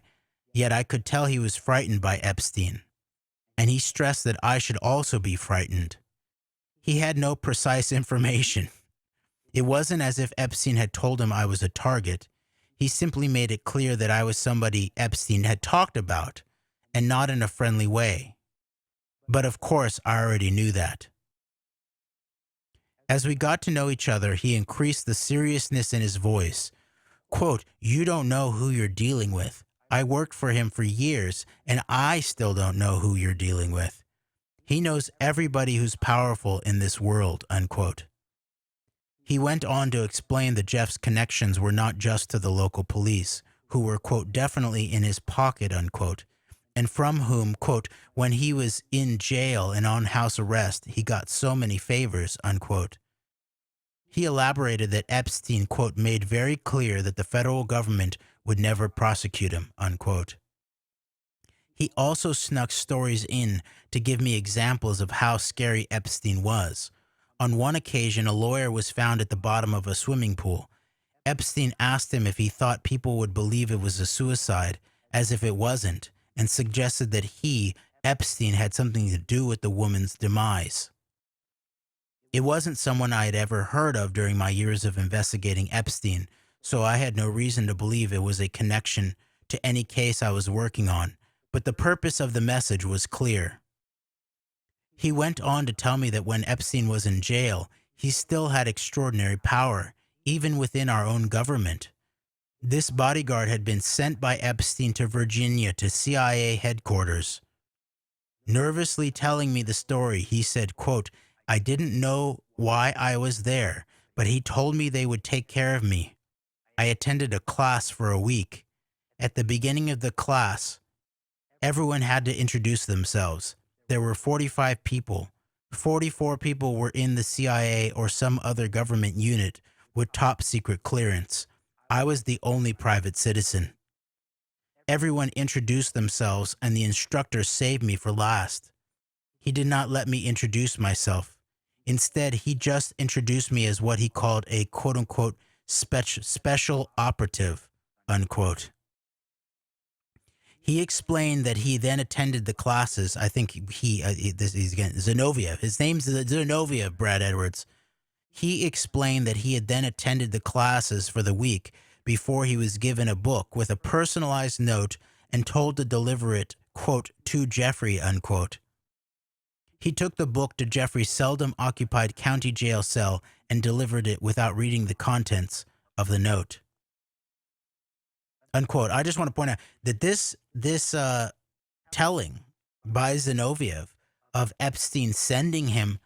yet I could tell he was frightened by Epstein. And he stressed that I should also be frightened. He had no precise information. It wasn't as if Epstein had told him I was a target. He simply made it clear that I was somebody Epstein had talked about. and not in a friendly way. But of course, I already knew that. As we got to know each other, he increased the seriousness in his voice. Quote, "You don't know who you're dealing with. I worked for him for years, and I still don't know who you're dealing with. He knows everybody who's powerful in this world," unquote. He went on to explain that Jeff's connections were not just to the local police, who were, quote, "definitely in his pocket," unquote, and from whom, quote, "when he was in jail and on house arrest, he got so many favors," unquote. He elaborated that Epstein, quote, "made very clear that the federal government would never prosecute him," unquote. He also snuck stories in to give me examples of how scary Epstein was. On one occasion, a lawyer was found at the bottom of a swimming pool. Epstein asked him if he thought people would believe it was a suicide, as if it wasn't, and suggested that he, Epstein, had something to do with the woman's demise. It wasn't someone I had ever heard of during my years of investigating Epstein, so I had no reason to believe it was a connection to any case I was working on, but the purpose of the message was clear. He went on to tell me that when Epstein was in jail, he still had extraordinary power, even within our own government. This bodyguard had been sent by Epstein to Virginia to CIA headquarters. Nervously telling me the story, he said, quote, "I didn't know why I was there, but he told me they would take care of me. I attended a class for a week. At the beginning of the class, everyone had to introduce themselves. There were 45 people. 44 people were in the CIA or some other government unit with top secret clearance. I was the only private citizen. Everyone introduced themselves and the instructor saved me for last. He did not let me introduce myself. Instead, he just introduced me as what he called a quote-unquote special operative," unquote. He explained that he then attended the classes. I think he's again, Zinoviev. His name's Zinoviev, Brad Edwards. He explained that he had then attended the classes for the week before he was given a book with a personalized note and told to deliver it, quote, "to Jeffrey," unquote. He took the book to Jeffrey's seldom occupied county jail cell and delivered it without reading the contents of the note. Unquote. I just want to point out that this telling by Zinoviev of Epstein sending him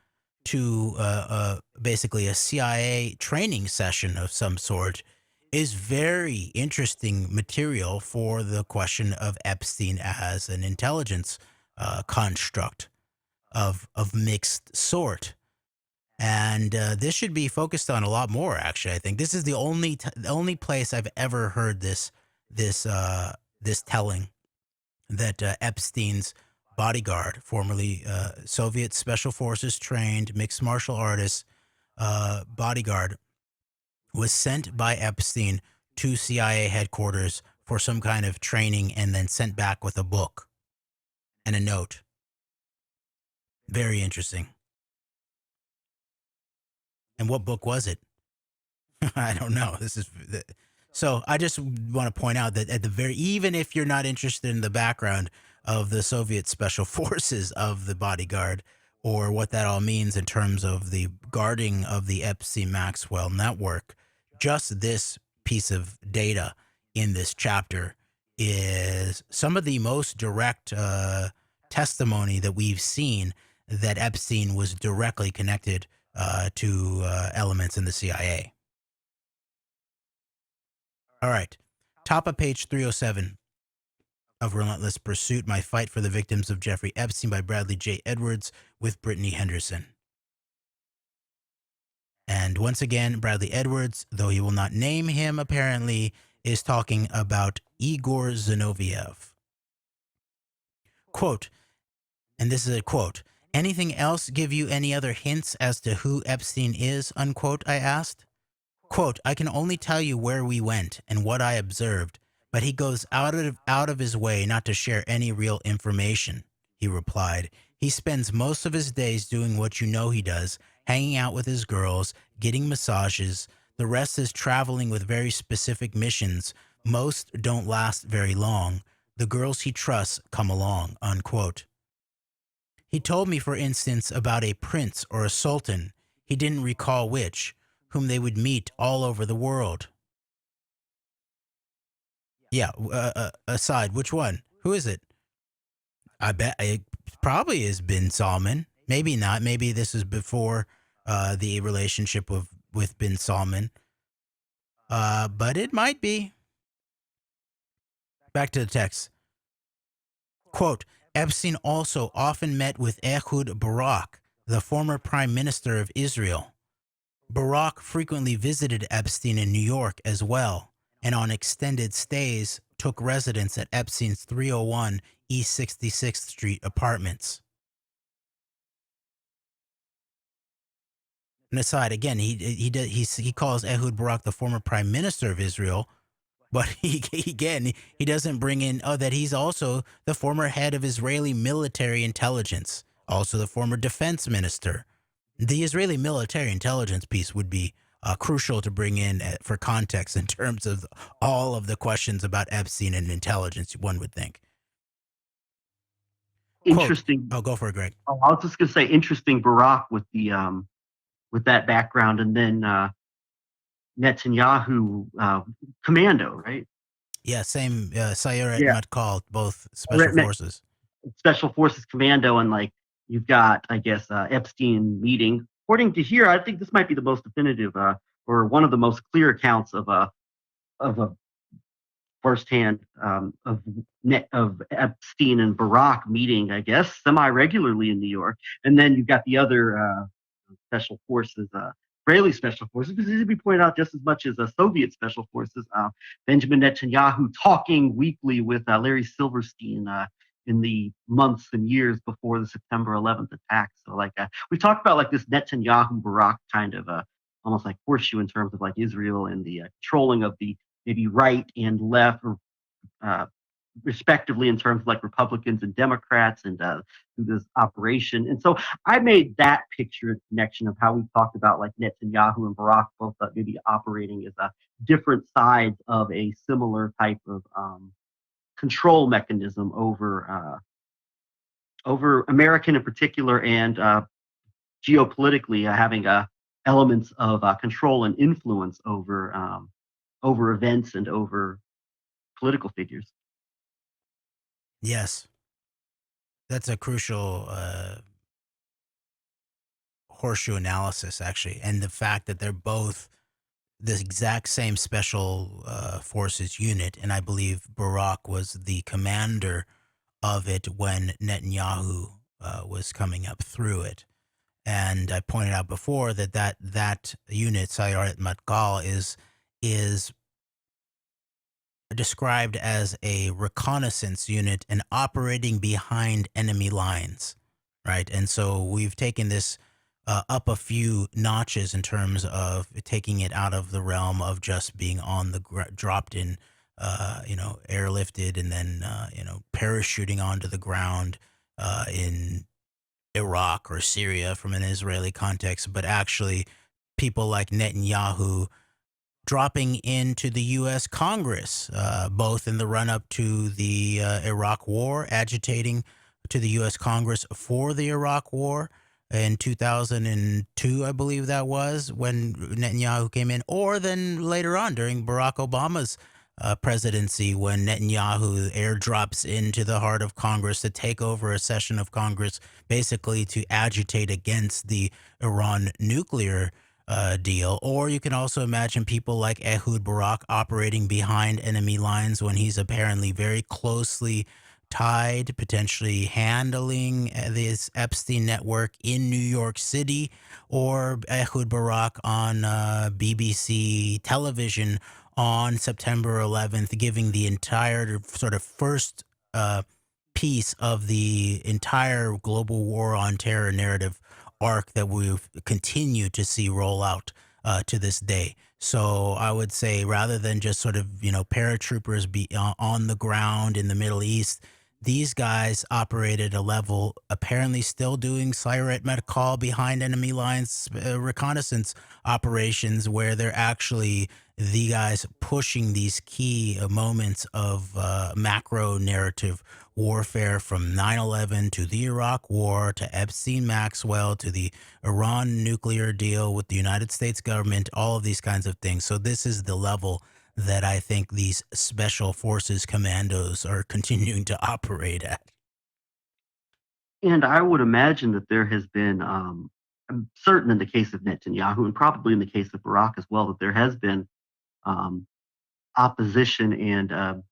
to basically a CIA training session of some sort is very interesting material for the question of Epstein as an intelligence construct of mixed sort. And this should be focused on a lot more, actually. I think this is the only place I've ever heard this telling that Epstein's bodyguard, formerly Soviet Special Forces trained mixed martial artist bodyguard, was sent by Epstein to CIA headquarters for some kind of training and then sent back with a book and a note. Very interesting. And what book was it? I don't know. So I just want to point out that even if you're not interested in the background of the Soviet Special Forces of the bodyguard or what that all means in terms of the guarding of the Epstein-Maxwell network, just this piece of data in this chapter is some of the most direct testimony that we've seen that Epstein was directly connected to elements in the CIA. All right. Top of page 307 of Relentless Pursuit, My Fight for the Victims of Jeffrey Epstein by Bradley J. Edwards with Brittany Henderson. And once again, Bradley Edwards, though he will not name him apparently, is talking about Igor Zinoviev. Quote, and this is a quote, "Anything else give you any other hints as to who Epstein is?" unquote, I asked. Quote, "I can only tell you where we went and what I observed, but he goes out of his way not to share any real information," he replied. "He spends most of his days doing what you know he does, hanging out with his girls, getting massages. The rest is traveling with very specific missions. Most don't last very long. The girls he trusts come along, unquote. He told me, for instance, about a prince or a sultan, he didn't recall which, whom they would meet all over the world. Yeah, aside, which one? Who is it? I bet it probably is Bin Salman. Maybe not. Maybe this is before the relationship with Bin Salman. But it might be. Back to the text. Quote, Epstein also often met with Ehud Barak, the former prime minister of Israel. Barak frequently visited Epstein in New York as well, and on extended stays took residence at Epstein's 301 East 66th Street apartments. And aside, again, he calls Ehud Barak the former prime minister of Israel, but he doesn't bring in that he's also the former head of Israeli military intelligence, also the former defense minister. The Israeli military intelligence piece would be crucial to bring in for context in terms of all of the questions about Epstein and intelligence, one would think. Interesting. Quote, go for it, Greg. I was just going to say interesting Barak with the with that background, and then Netanyahu commando, right? Yeah, same Sayeret Matkal, both special forces. Special Forces Commando, and like you've got, I guess, Epstein meeting. According to here, I think this might be the most definitive or one of the most clear accounts of a firsthand of Epstein and Barak meeting, I guess, semi-regularly in New York. And then you've got the other special forces, Israeli special forces, because these would be pointed out just as much as Soviet special forces. Benjamin Netanyahu talking weekly with Larry Silverstein in the months and years before the September 11th attack. So like we talked about like this Netanyahu Barak kind of almost like horseshoe in terms of like Israel and the controlling of the maybe right and left, respectively, in terms of like Republicans and Democrats and through this operation. And so I made that picture connection of how we talked about like Netanyahu and Barak both maybe operating as different sides of a similar type of control mechanism over American in particular, and geopolitically having elements of control and influence over events and over political figures. Yes, that's a crucial horseshoe analysis, actually, and the fact that they're both the exact same special forces unit, and I believe Barak was the commander of it when Netanyahu was coming up through it. And I pointed out before that unit, Sayeret Matkal, is described as a reconnaissance unit and operating behind enemy lines, right? And so we've taken this up a few notches in terms of taking it out of the realm of just being on the dropped in, airlifted and then, parachuting onto the ground in Iraq or Syria from an Israeli context, but actually people like Netanyahu dropping into the U.S. Congress, both in the run-up to the Iraq War, agitating to the U.S. Congress for the Iraq War in 2002, I believe that was, when Netanyahu came in, or then later on during Barack Obama's presidency, when Netanyahu airdrops into the heart of Congress to take over a session of Congress, basically to agitate against the Iran nuclear deal. Or you can also imagine people like Ehud Barak operating behind enemy lines when he's apparently very closely tied, potentially handling this Epstein network in New York City, or Ehud Barak on BBC television on September 11th, giving the entire sort of first piece of the entire global war on terror narrative arc that we've continued to see roll out to this day. So I would say, rather than just sort of, paratroopers be on the ground in the Middle East, these guys operated a level, apparently still doing Sayeret Matkal behind enemy lines reconnaissance operations, where they're actually the guys pushing these key moments of macro narrative warfare, from 9/11 to the Iraq War to Epstein Maxwell to the Iran nuclear deal with the United States government, all of these kinds of things. So this is the level that I think these special forces commandos are continuing to operate at. And I would imagine that there has been, I'm certain in the case of Netanyahu, and probably in the case of Barack as well, that there has been um, opposition and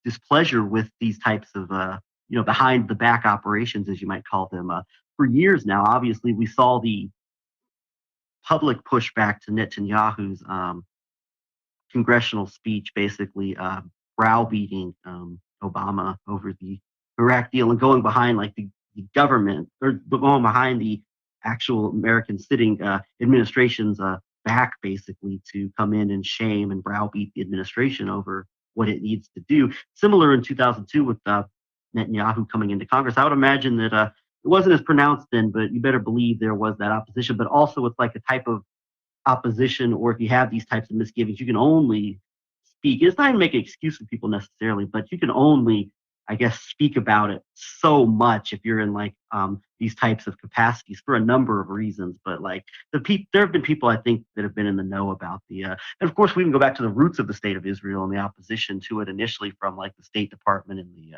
displeasure with these types of, behind the back operations, as you might call them, for years now. Obviously, we saw the public pushback to Netanyahu's congressional speech, basically browbeating Obama over the Iraq deal and going behind like the government, or going behind the actual American sitting administration's back, basically, to come in and shame and browbeat the administration over what it needs to do. Similar in 2002 with Netanyahu coming into Congress. I would imagine that it wasn't as pronounced then, but you better believe there was that opposition. But also, it's like a type of opposition, or if you have these types of misgivings, you can only speak. It's not even make an excuse for people necessarily, but you can only, I guess, speak about it so much if you're in like these types of capacities for a number of reasons. But like there have been people, I think, that have been in the know about the, and of course we can go back to the roots of the state of Israel and the opposition to it initially from like the State Department and the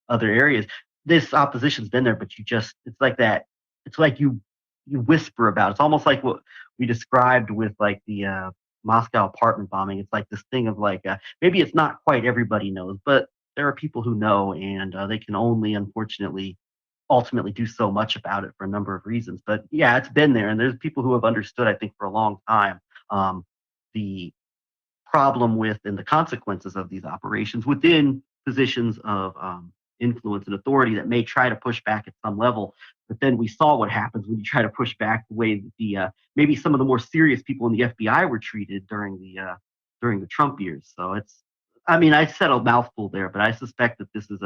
other areas. This opposition's been there, but it's like that. It's like you whisper about it. It's almost like what we described with like the Moscow apartment bombing. It's like this thing of like maybe it's not quite everybody knows, but there are people who know, and they can only, unfortunately, ultimately do so much about it for a number of reasons. But yeah, it's been there, and there's people who have understood, I think, for a long time, the problem with and the consequences of these operations within positions of influence and authority that may try to push back at some level. But then we saw what happens when you try to push back the way that the maybe some of the more serious people in the FBI were treated during the Trump years. So I mean, I said a mouthful there, but I suspect that this has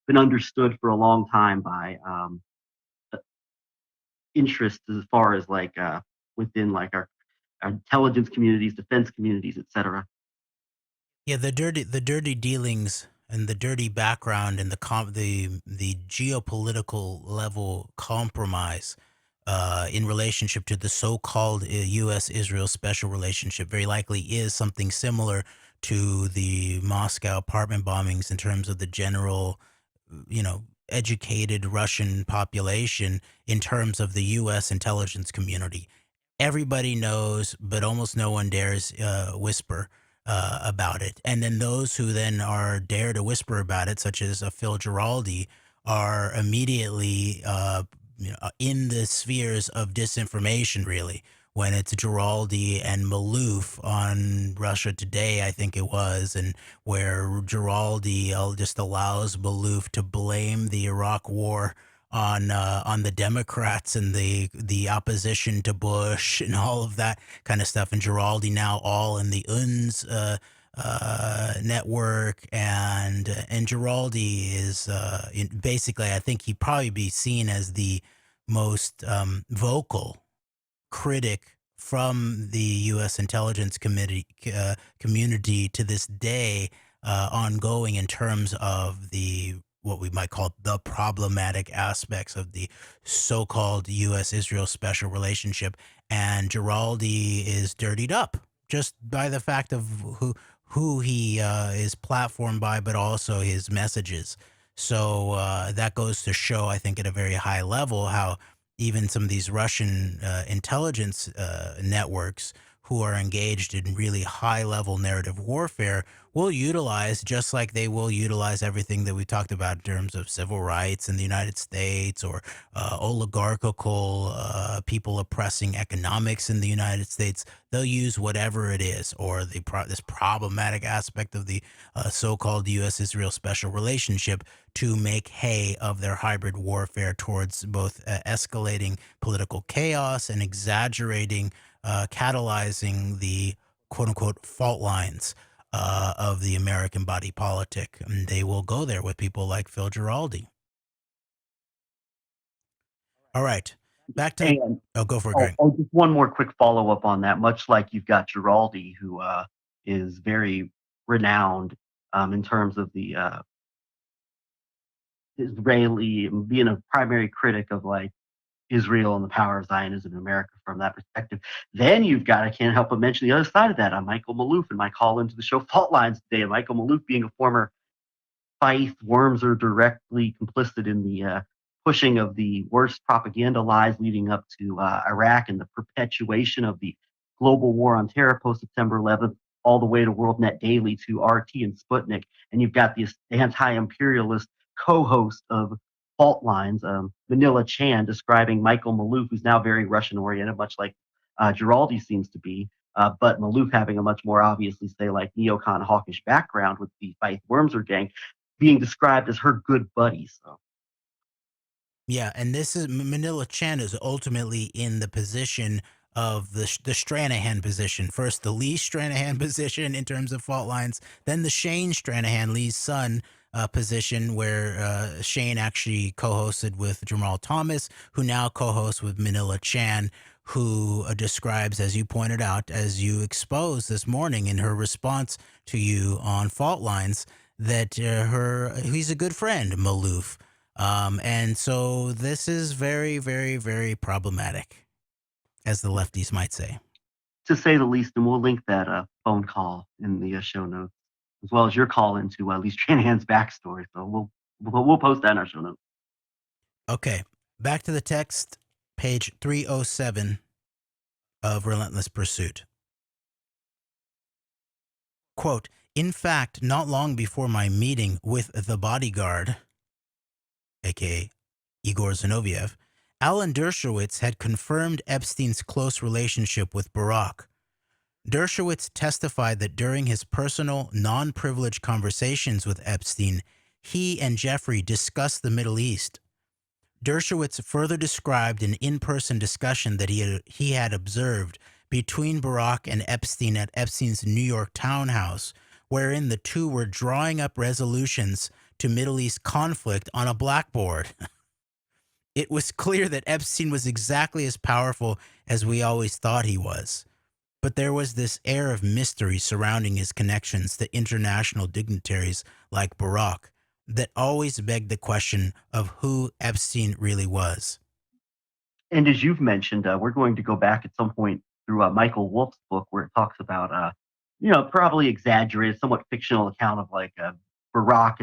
been understood for a long time by interests as far as like within like our intelligence communities, defense communities, etc. Yeah, the dirty dealings and the dirty background and the geopolitical level compromise in relationship to the so-called U.S.-Israel special relationship very likely is something similar to the Moscow apartment bombings in terms of the general, educated Russian population in terms of the U.S. intelligence community. Everybody knows, but almost no one dares whisper about it. And then those who then are dare to whisper about it, such as Phil Giraldi, are immediately in the spheres of disinformation, really. When it's Giraldi and Maloof on Russia Today, I think it was, and where Giraldi just allows Maloof to blame the Iraq War on the Democrats and the opposition to Bush and all of that kind of stuff, and Giraldi now all in the UNS network, and Giraldi is basically, I think he'd probably be seen as the most vocal critic from the U.S. intelligence community to this day, ongoing in terms of the what we might call the problematic aspects of the so-called U.S.-Israel special relationship. And Giraldi is dirtied up just by the fact of who he is platformed by, but also his messages. So that goes to show, I think, at a very high level, how even some of these Russian intelligence networks who are engaged in really high-level narrative warfare will utilize, just like they will utilize everything that we talked about in terms of civil rights in the United States, or oligarchical people oppressing economics in the United States. They'll use whatever it is, or this problematic aspect of the so-called U.S.-Israel special relationship, to make hay of their hybrid warfare towards both escalating political chaos and exaggerating, catalyzing the quote-unquote fault lines of the American body politic. And they will go there with people like Phil Giraldi. All right. Back to And go for it, Greg. just one more quick follow up on that. Much like you've got Giraldi, who is very renowned in terms of the Israeli, being a primary critic of like Israel and the power of Zionism in America from that perspective. Then you've got, I can't help but mention the other side of that, on Michael Maloof and my call into the show Fault Lines today. And Michael Maloof being a former Fife worms are directly complicit in the pushing of the worst propaganda lies leading up to Iraq and the perpetuation of the global war on terror post September 11th, all the way to WorldNet Daily to RT and Sputnik. And you've got the anti-imperialist co-host of Fault Lines, Manila Chan, describing Michael Maloof, who's now very Russian-oriented, much like Giraldi seems to be, but Maloof having a much more obviously, say, like neocon hawkish background with the Fife Wormser gang, being described as her good buddy. So. Yeah, and this is Manila Chan is ultimately in the position of the Stranahan position. First, the Lee Stranahan position in terms of fault lines, then the Shane Stranahan, Lee's son, position, where Shane actually co-hosted with Jamal Thomas, who now co-hosts with Manila Chan, who describes, as you pointed out, as you exposed this morning in her response to you on Fault Lines, that he's a good friend, Maloof. And so this is very, very, very problematic, as the lefties might say. To say the least, and we'll link that phone call in the show notes, as well as your call into Lee Stranahan's backstory. So we'll post that in our show notes. Okay, back to the text, page 307 of Relentless Pursuit. Quote, in fact, not long before my meeting with the bodyguard, aka Igor Zinoviev, Alan Dershowitz had confirmed Epstein's close relationship with Barack. Dershowitz testified that during his personal, non-privileged conversations with Epstein, he and Jeffrey discussed the Middle East. Dershowitz further described an in-person discussion that he had observed between Barack and Epstein at Epstein's New York townhouse, wherein the two were drawing up resolutions to Middle East conflict on a blackboard. It was clear that Epstein was exactly as powerful as we always thought he was. But there was this air of mystery surrounding his connections to international dignitaries like Barack that always begged the question of who Epstein really was. And as you've mentioned, we're going to go back at some point through Michael Wolff's book, where it talks about, probably exaggerated, somewhat fictional account of like Barack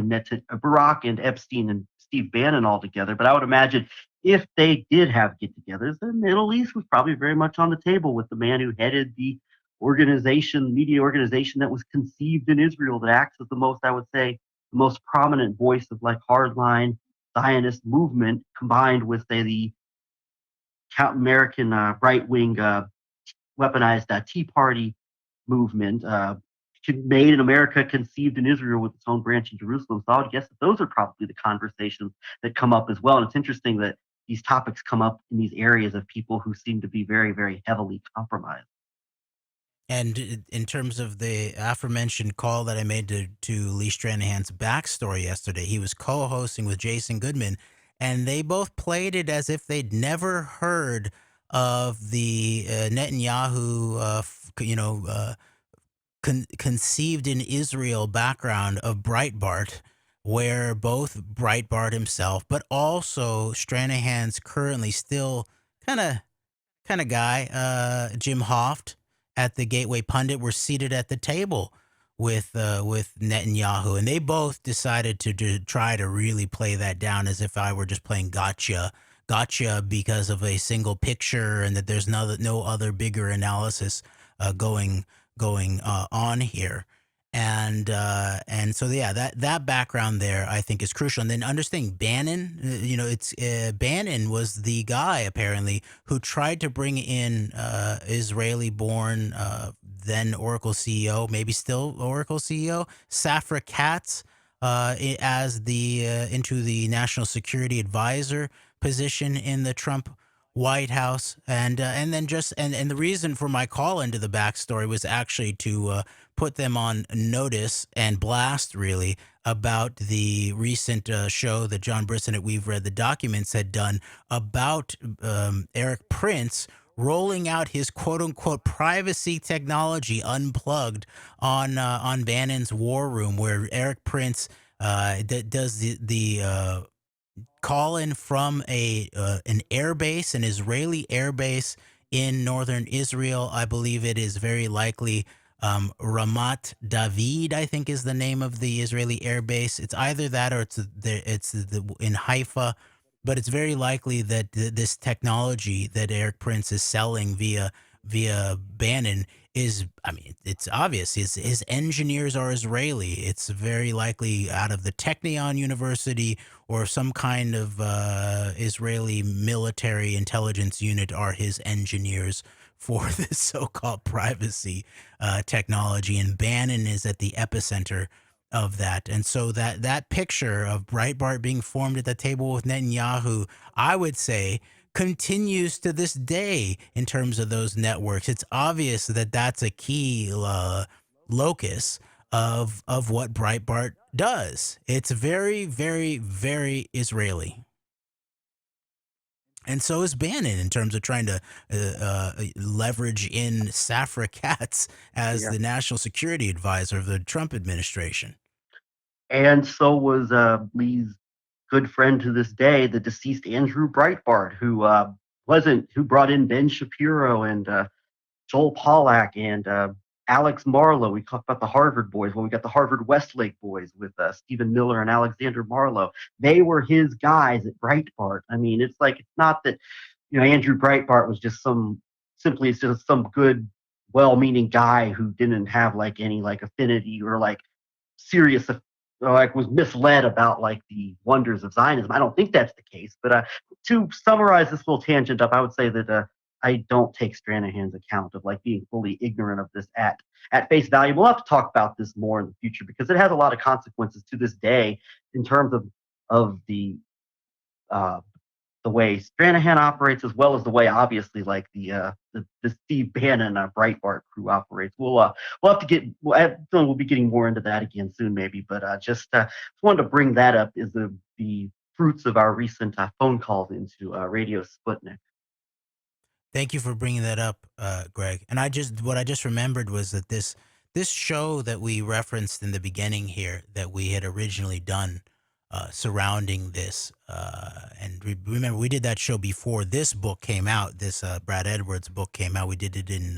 and Epstein and Steve Bannon all together. But I would imagine if they did have get-togethers, the Middle East was probably very much on the table with the man who headed the media organization that was conceived in Israel, that acts as the most prominent voice of like hardline Zionist movement, combined with, say, the American right-wing weaponized Tea Party movement, made in America, conceived in Israel with its own branch in Jerusalem. So I would guess that those are probably the conversations that come up as well. And it's interesting that these topics come up in these areas of people who seem to be very, very heavily compromised. And in terms of the aforementioned call that I made to Lee Stranahan's backstory yesterday, he was co-hosting with Jason Goodman, and they both played it as if they'd never heard of the Netanyahu, conceived in Israel background of Breitbart, where both Breitbart himself, but also Stranahan's currently still kind of guy, Jim Hoft, at the Gateway Pundit, were seated at the table with Netanyahu, and they both decided to try to really play that down as if I were just playing gotcha because of a single picture, and that there's no other bigger analysis going on here. And so yeah, that background there I think is crucial. And then understanding Bannon, Bannon was the guy apparently who tried to bring in Israeli-born then Oracle CEO, maybe still Oracle CEO, Safra Katz as into the national security advisor position in the Trump White House, and then the reason for my call into the backstory was actually to put them on notice and blast, really, about the recent show that John Brisson at We've Read the Documents had done about Eric Prince rolling out his quote unquote privacy technology unplugged on Bannon's War Room, where Eric Prince does the call in from an airbase, an Israeli airbase in northern Israel. I believe it is very likely Ramat David, I think, is the name of the Israeli airbase. It's either that or it's in Haifa, but it's very likely that this technology that Eric Prince is selling via Bannon is, I mean, it's obvious. His engineers are Israeli. It's very likely out of the Technion University or some kind of Israeli military intelligence unit are his engineers for this so-called privacy technology. And Bannon is at the epicenter of that. And so that picture of Breitbart being formed at the table with Netanyahu, I would say, continues to this day in terms of those networks. It's obvious that that's a key locus of what Breitbart does. It's very, very, very Israeli. And so is Bannon in terms of trying to leverage in Safra Katz as the national security advisor of the Trump administration. And so was Lee's good friend to this day, the deceased Andrew Breitbart, who brought in Ben Shapiro and Joel Pollack and Alex Marlowe. We talked about the Harvard boys. Well, we got the Harvard Westlake boys with Stephen Miller and Alexander Marlowe. They were his guys at Breitbart. I mean, it's not that, Andrew Breitbart was just some good, well-meaning guy who didn't have any affinity or serious, was misled about the wonders of Zionism. I don't think that's the case. But to summarize this little tangent up, I would say that I don't take Stranahan's account of being fully ignorant of this at face value. We'll have to talk about this more in the future because it has a lot of consequences to this day in terms of the way Stranahan operates, as well as the way obviously the Steve Bannon Breitbart crew operates. We'll be getting more into that again soon, maybe. But just wanted to bring that up is the fruits of our recent phone calls into Radio Sputnik. Thank you for bringing that up, Greg. And what I just remembered was that this show that we referenced in the beginning here that we had originally done surrounding this, and remember we did that show before this book came out. This Brad Edwards book came out. We did it in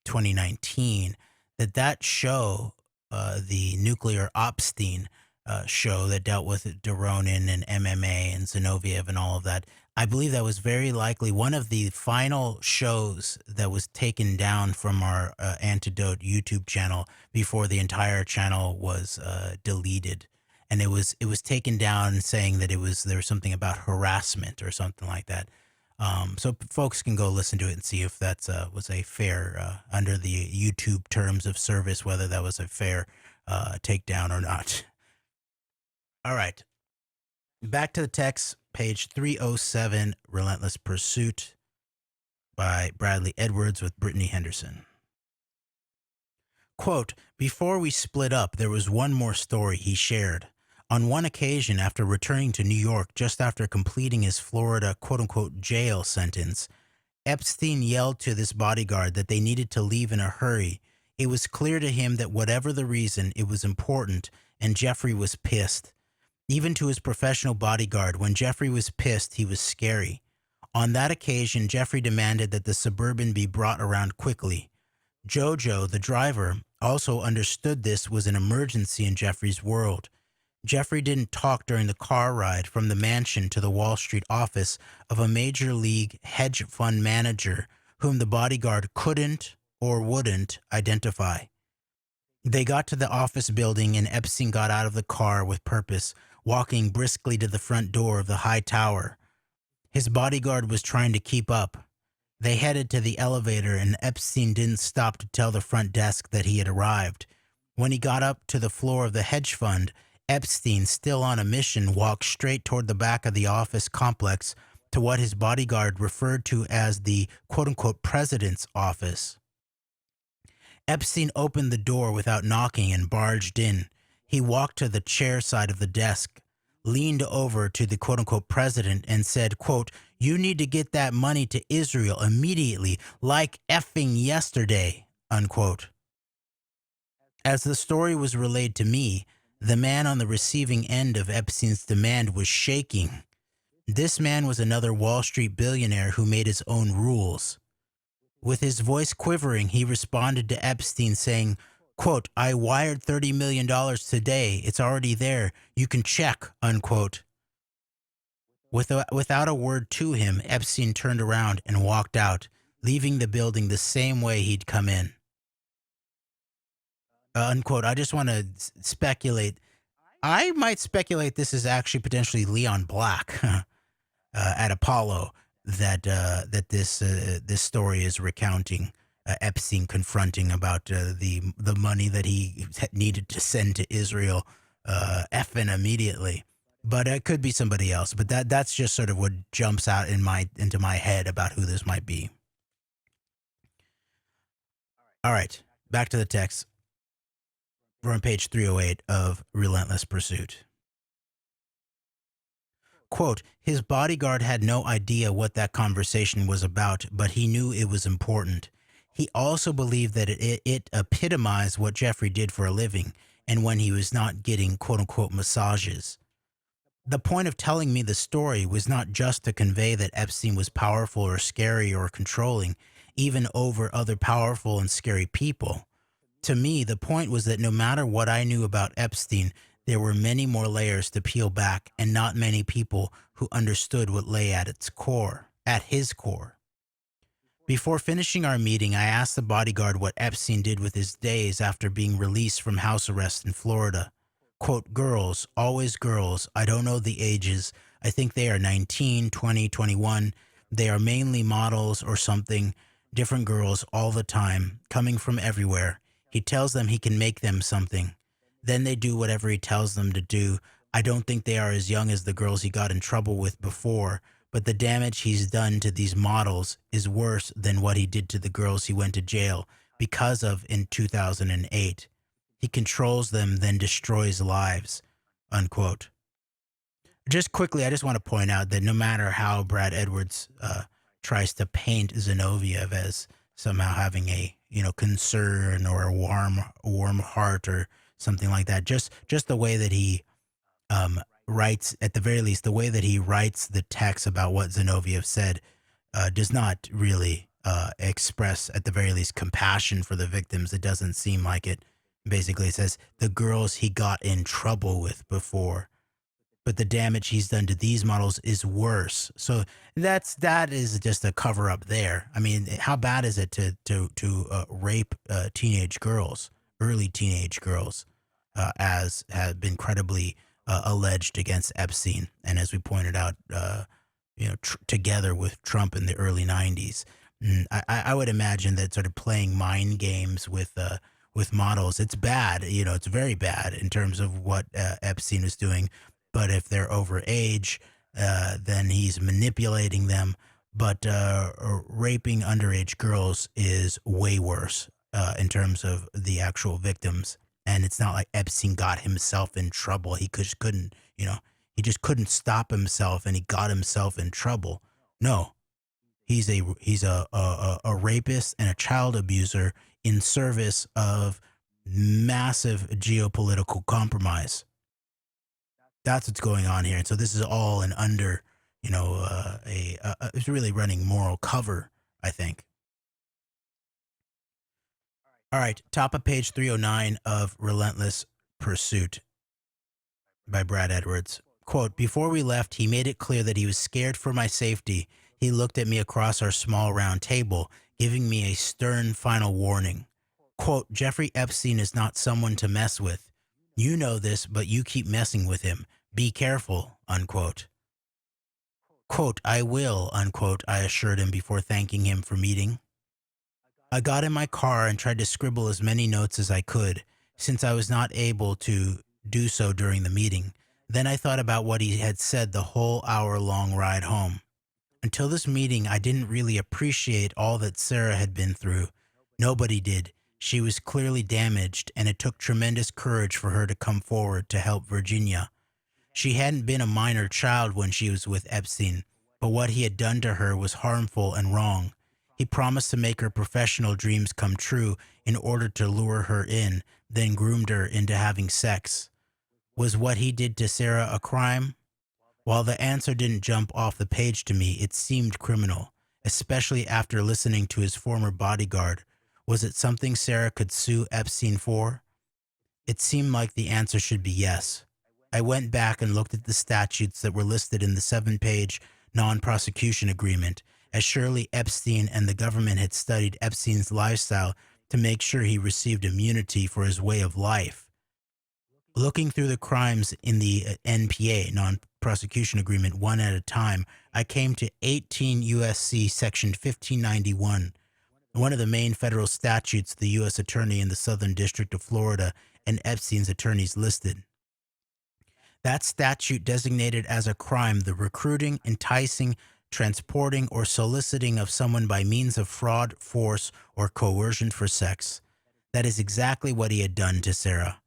2019. That show, the Nuclear Epstein show that dealt with Doronin and MMA and Zinoviev and all of that. I believe that was very likely one of the final shows that was taken down from our AnteDote YouTube channel before the entire channel was deleted. And it was taken down saying that there was something about harassment or something like that. So folks can go listen to it and see if that was a fair, under the YouTube terms of service, whether that was a fair takedown or not. All right. Back to the text, page 307, Relentless Pursuit by Bradley Edwards with Brittany Henderson. Quote, before we split up, there was one more story he shared. On one occasion, after returning to New York just after completing his Florida quote-unquote jail sentence, Epstein yelled to this bodyguard that they needed to leave in a hurry. It was clear to him that whatever the reason, it was important, and Jeffrey was pissed. Even to his professional bodyguard, when Jeffrey was pissed, he was scary. On that occasion, Jeffrey demanded that the Suburban be brought around quickly. Jojo, the driver, also understood this was an emergency in Jeffrey's world. Jeffrey didn't talk during the car ride from the mansion to the Wall Street office of a major league hedge fund manager whom the bodyguard couldn't or wouldn't identify. They got to the office building and Epstein got out of the car with purpose, walking briskly to the front door of the high tower. His bodyguard was trying to keep up. They headed to the elevator and Epstein didn't stop to tell the front desk that he had arrived. When he got up to the floor of the hedge fund, Epstein, still on a mission, walked straight toward the back of the office complex to what his bodyguard referred to as the quote-unquote president's office. Epstein opened the door without knocking and barged in. He walked to the chair side of the desk, leaned over to the quote-unquote president and said, quote, You need to get that money to Israel immediately, like effing yesterday, unquote. As the story was relayed to me, the man on the receiving end of Epstein's demand was shaking. This man was another Wall Street billionaire who made his own rules. With his voice quivering, he responded to Epstein saying, quote, I wired $30 million today. It's already there. You can check, unquote. Without a word to him, Epstein turned around and walked out, leaving the building the same way he'd come in. Unquote. I just want to speculate. I might speculate this is actually potentially Leon Black at Apollo that this story is recounting. Epstein confronting about the money that he needed to send to Israel effing immediately. But it could be somebody else. But that's just sort of what jumps out into my head about who this might be. All right, back to the text. We're on page 308 of Relentless Pursuit. Quote, his bodyguard had no idea what that conversation was about, but he knew it was important. He also believed that it epitomized what Jeffrey did for a living and when he was not getting quote-unquote massages. The point of telling me the story was not just to convey that Epstein was powerful or scary or controlling, even over other powerful and scary people. To me, the point was that no matter what I knew about Epstein, there were many more layers to peel back and not many people who understood what lay at his core. Before finishing our meeting, I asked the bodyguard what Epstein did with his days after being released from house arrest in Florida. Quote, girls, always girls. I don't know the ages. I think they are 19, 20, 21. They are mainly models or something. Different girls all the time, coming from everywhere. He tells them he can make them something. Then they do whatever he tells them to do. I don't think they are as young as the girls he got in trouble with before, but the damage he's done to these models is worse than what he did to the girls he went to jail because of in 2008. He controls them, then destroys lives, unquote. Just quickly, I just want to point out that no matter how Brad Edwards tries to paint Zinoviev as somehow having a concern or a warm heart or something like that, just the way that he writes, at the very least, the way that he writes the text about what Zinoviev said does not really express, at the very least, compassion for the victims. It doesn't seem like it. Basically, it says the girls he got in trouble with before, but the damage he's done to these models is worse. So that is just a cover up there. I mean, how bad is it to rape teenage girls, early teenage girls, as have been credibly alleged against Epstein, and as we pointed out, together with Trump in the early 90s. I would imagine that sort of playing mind games with models, it's bad. It's very bad in terms of what Epstein is doing. But if they're over age, then he's manipulating them. But raping underage girls is way worse in terms of the actual victims. And it's not like Epstein got himself in trouble. He just couldn't, he just couldn't stop himself, and he got himself in trouble. No, he's a rapist and a child abuser in service of massive geopolitical compromise. That's what's going on here. And so this is all an under, it's really running moral cover, I think. All right, top of page 309 of Relentless Pursuit by Brad Edwards. Quote, before we left, he made it clear that he was scared for my safety. He looked at me across our small round table, giving me a stern final warning. Quote, Jeffrey Epstein is not someone to mess with. You know this, but you keep messing with him. Be careful, unquote. Quote, I will, unquote, I assured him before thanking him for meeting. I got in my car and tried to scribble as many notes as I could, since I was not able to do so during the meeting. Then I thought about what he had said the whole hour-long ride home. Until this meeting, I didn't really appreciate all that Sarah had been through. Nobody did. She was clearly damaged, and it took tremendous courage for her to come forward to help Virginia. She hadn't been a minor child when she was with Epstein, but what he had done to her was harmful and wrong. He promised to make her professional dreams come true in order to lure her in, then groomed her into having sex. Was what he did to Sarah a crime? While the answer didn't jump off the page to me, it seemed criminal, especially after listening to his former bodyguard. Was it something Sarah could sue Epstein for? It seemed like the answer should be yes. I went back and looked at the statutes that were listed in the 7-page non-prosecution agreement, as surely Epstein and the government had studied Epstein's lifestyle to make sure he received immunity for his way of life. Looking through the crimes in the NPA, non-prosecution agreement, one at a time, I came to 18 U.S.C. section 1591, one of the main federal statutes the U.S. Attorney in the Southern District of Florida and Epstein's attorneys listed. That statute designated as a crime the recruiting, enticing, transporting, or soliciting of someone by means of fraud, force, or coercion for sex. That is exactly what he had done to Sarah.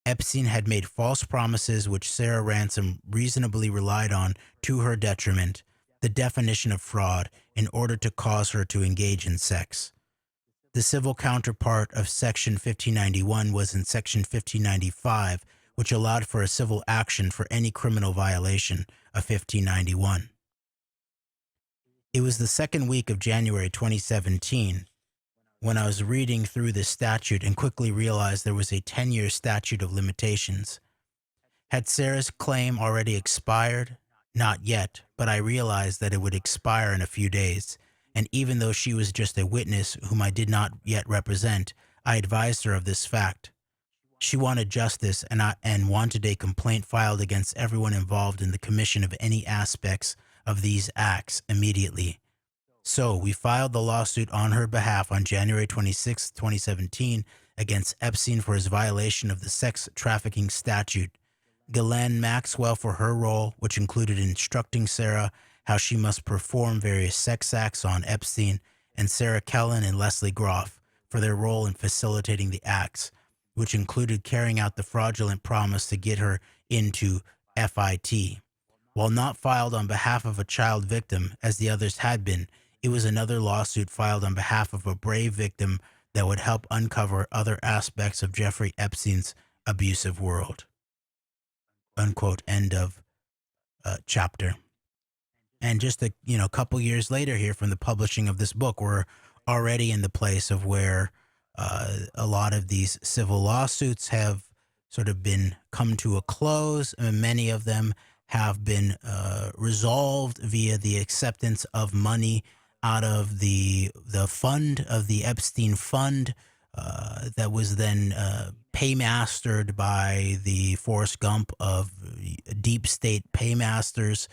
Epstein had made false promises which Sarah Ransom reasonably relied on to her detriment, the definition of fraud, in order to cause her to engage in sex. The civil counterpart of Section 1591 was in Section 1595, which allowed for a civil action for any criminal violation of 1591. It was the second week of January 2017 when I was reading through this statute and quickly realized there was a 10-year statute of limitations. Had Sarah's claim already expired? Not yet, but I realized that it would expire in a few days, and even though she was just a witness whom I did not yet represent, I advised her of this fact. She wanted justice and wanted a complaint filed against everyone involved in the commission of any aspects of these acts immediately. So we filed the lawsuit on her behalf on January 26, 2017, against Epstein for his violation of the sex trafficking statute, Ghislaine Maxwell for her role, which included instructing Sarah how she must perform various sex acts on Epstein, and Sarah Kellen and Leslie Groff for their role in facilitating the acts, which included carrying out the fraudulent promise to get her into FIT. While not filed on behalf of a child victim, as the others had been, it was another lawsuit filed on behalf of a brave victim that would help uncover other aspects of Jeffrey Epstein's abusive world. Unquote. End of chapter. And just a couple years later here from the publishing of this book, we're already in the place of where a lot of these civil lawsuits have sort of been come to a close, and many of them have been resolved via the acceptance of money out of the fund of the Epstein fund that was then paymastered by the Forrest Gump of deep state paymasters,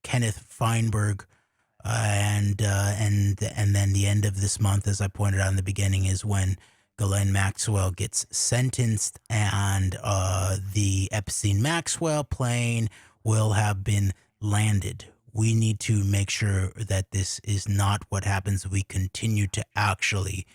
Kenneth Feinberg, and then the end of this month, as I pointed out in the beginning, is when Ghislaine Maxwell gets sentenced, and the Epstein-Maxwell plane will have been landed. We need to make sure that this is not what happens. We continue to actually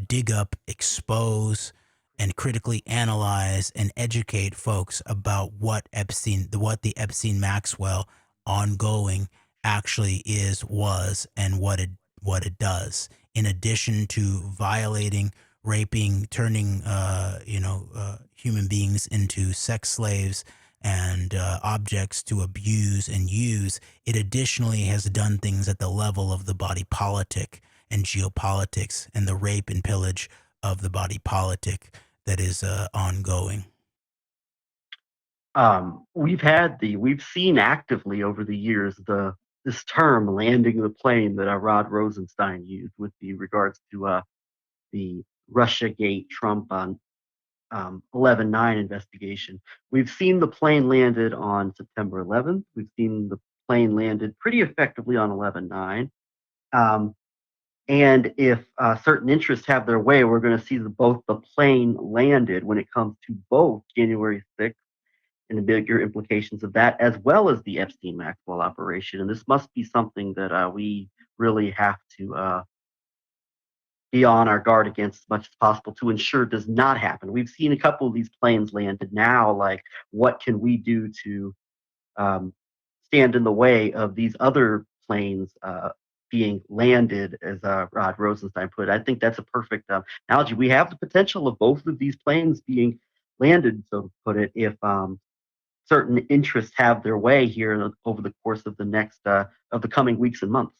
dig up, expose, and critically analyze and educate folks about what the Epstein-Maxwell ongoing actually was, and what it does. In addition to violating, raping, turning human beings into sex slaves and objects to abuse and use, it additionally has done things at the level of the body politic and geopolitics and the rape and pillage of the body politic that is ongoing. We've seen actively over the years this term landing the plane that Rod Rosenstein used with regards to the Russiagate Trump on 11/9 investigation. We've seen the plane landed on September 11th. We've seen the plane landed pretty effectively on 11/9. And if certain interests have their way, we're going to see both the plane landed when it comes to both January 6th and the bigger implications of that, as well as the Epstein-Maxwell operation. And this must be something that we really have to be on our guard against as much as possible to ensure does not happen. We've seen a couple of these planes landed now. Like, what can we do to stand in the way of these other planes being landed, as Rod Rosenstein put it. I think that's a perfect analogy. We have the potential of both of these planes being landed, so to put it, if certain interests have their way here over the course of the coming weeks and months.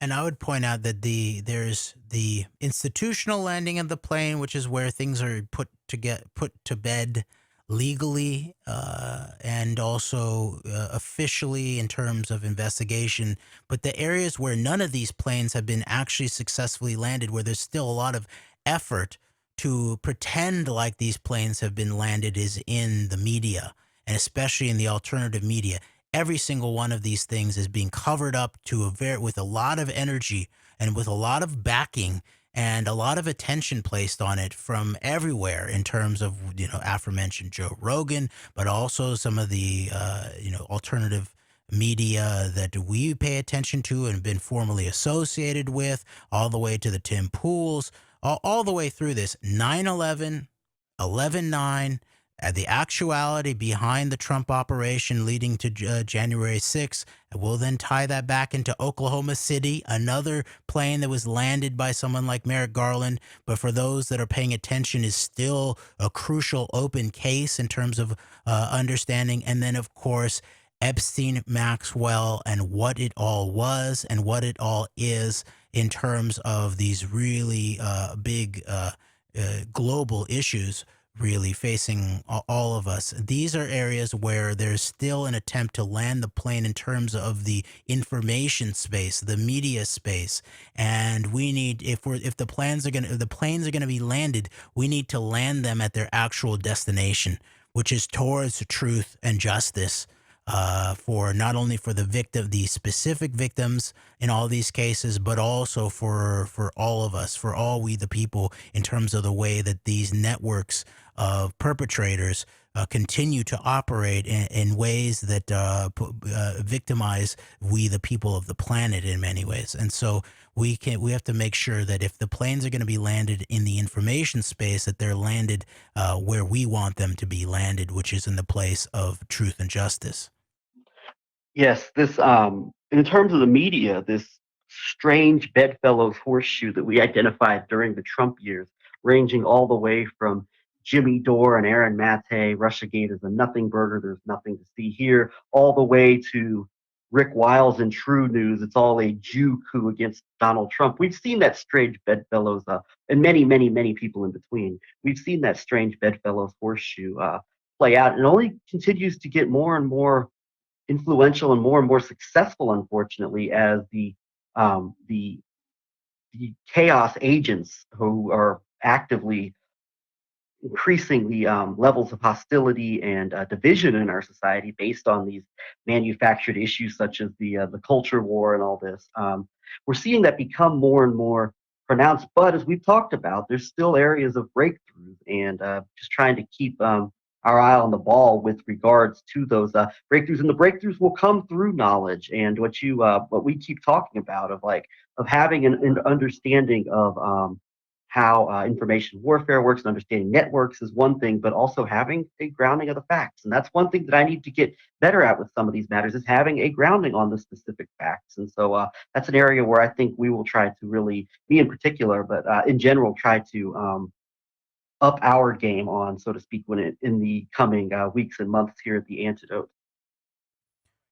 And I would point out that there's the institutional landing of the plane, which is where things are put to bed legally and also officially in terms of investigation. But the areas where none of these planes have been actually successfully landed, where there's still a lot of effort to pretend like these planes have been landed, is in the media, and especially in the alternative media. Every single one of these things is being covered up with a lot of energy and with a lot of backing and a lot of attention placed on it from everywhere, in terms of, aforementioned Joe Rogan, but also some of the, alternative media that we pay attention to and been formally associated with, all the way to the Tim Pools, all the way through this 9/11, 11/9, the actuality behind the Trump operation leading to January 6th. We'll then tie that back into Oklahoma City, another plane that was landed by someone like Merrick Garland, but for those that are paying attention is still a crucial open case in terms of understanding. And then, of course, Epstein, Maxwell, and what it all was and what it all is in terms of these really big global issues really facing all of us. These are areas where there's still an attempt to land the plane in terms of the information space, the media space, and we need, if the planes are going to be landed, we need to land them at their actual destination, which is towards truth and justice. For not only for the specific victims in all these cases, but also for all of us, for all we the people, in terms of the way that these networks of perpetrators continue to operate in ways that victimize we the people of the planet in many ways. And so we have to make sure that if the planes are going to be landed in the information space, that they're landed where we want them to be landed, which is in the place of truth and justice. Yes, this in terms of the media, this strange bedfellows horseshoe that we identified during the Trump years, ranging all the way from Jimmy Dore and Aaron Mate, Russiagate is a nothing burger, there's nothing to see here, all the way to Rick Wiles and True News, it's all a Jew coup against Donald Trump. We've seen that strange bedfellows, and many, many, many people in between. We've seen that strange bedfellows horseshoe play out, and it only continues to get more and more influential and more successful, unfortunately, as the chaos agents who are actively increasing the levels of hostility and division in our society based on these manufactured issues such as the culture war and all this. We're seeing that become more and more pronounced, but as we've talked about, there's still areas of breakthroughs, and just trying to keep our eye on the ball with regards to those breakthroughs. And the breakthroughs will come through knowledge and what we keep talking about of having an understanding of how information warfare works, and understanding networks is one thing, but also having a grounding of the facts. And that's one thing that I need to get better at with some of these matters, is having a grounding on the specific facts. And so that's an area where I think we will try to really, me in particular, but in general, try to up our game on, so to speak, in the coming weeks and months here at the AnteDote.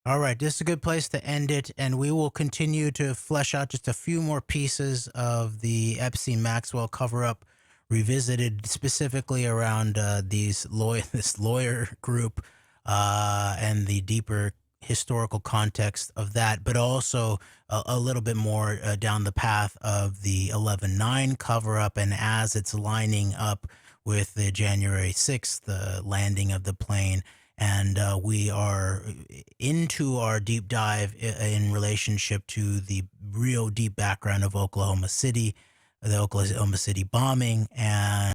All right, this is a good place to end it, and we will continue to flesh out just a few more pieces of the Epstein-Maxwell cover-up, revisited specifically around this lawyer group and the deeper historical context of that, but also a little bit more down the path of the 11/9 cover-up, and as it's lining up with the January 6th, the landing of the plane. And we are into our deep dive in relationship to the real deep background of Oklahoma City, the Oklahoma City bombing, and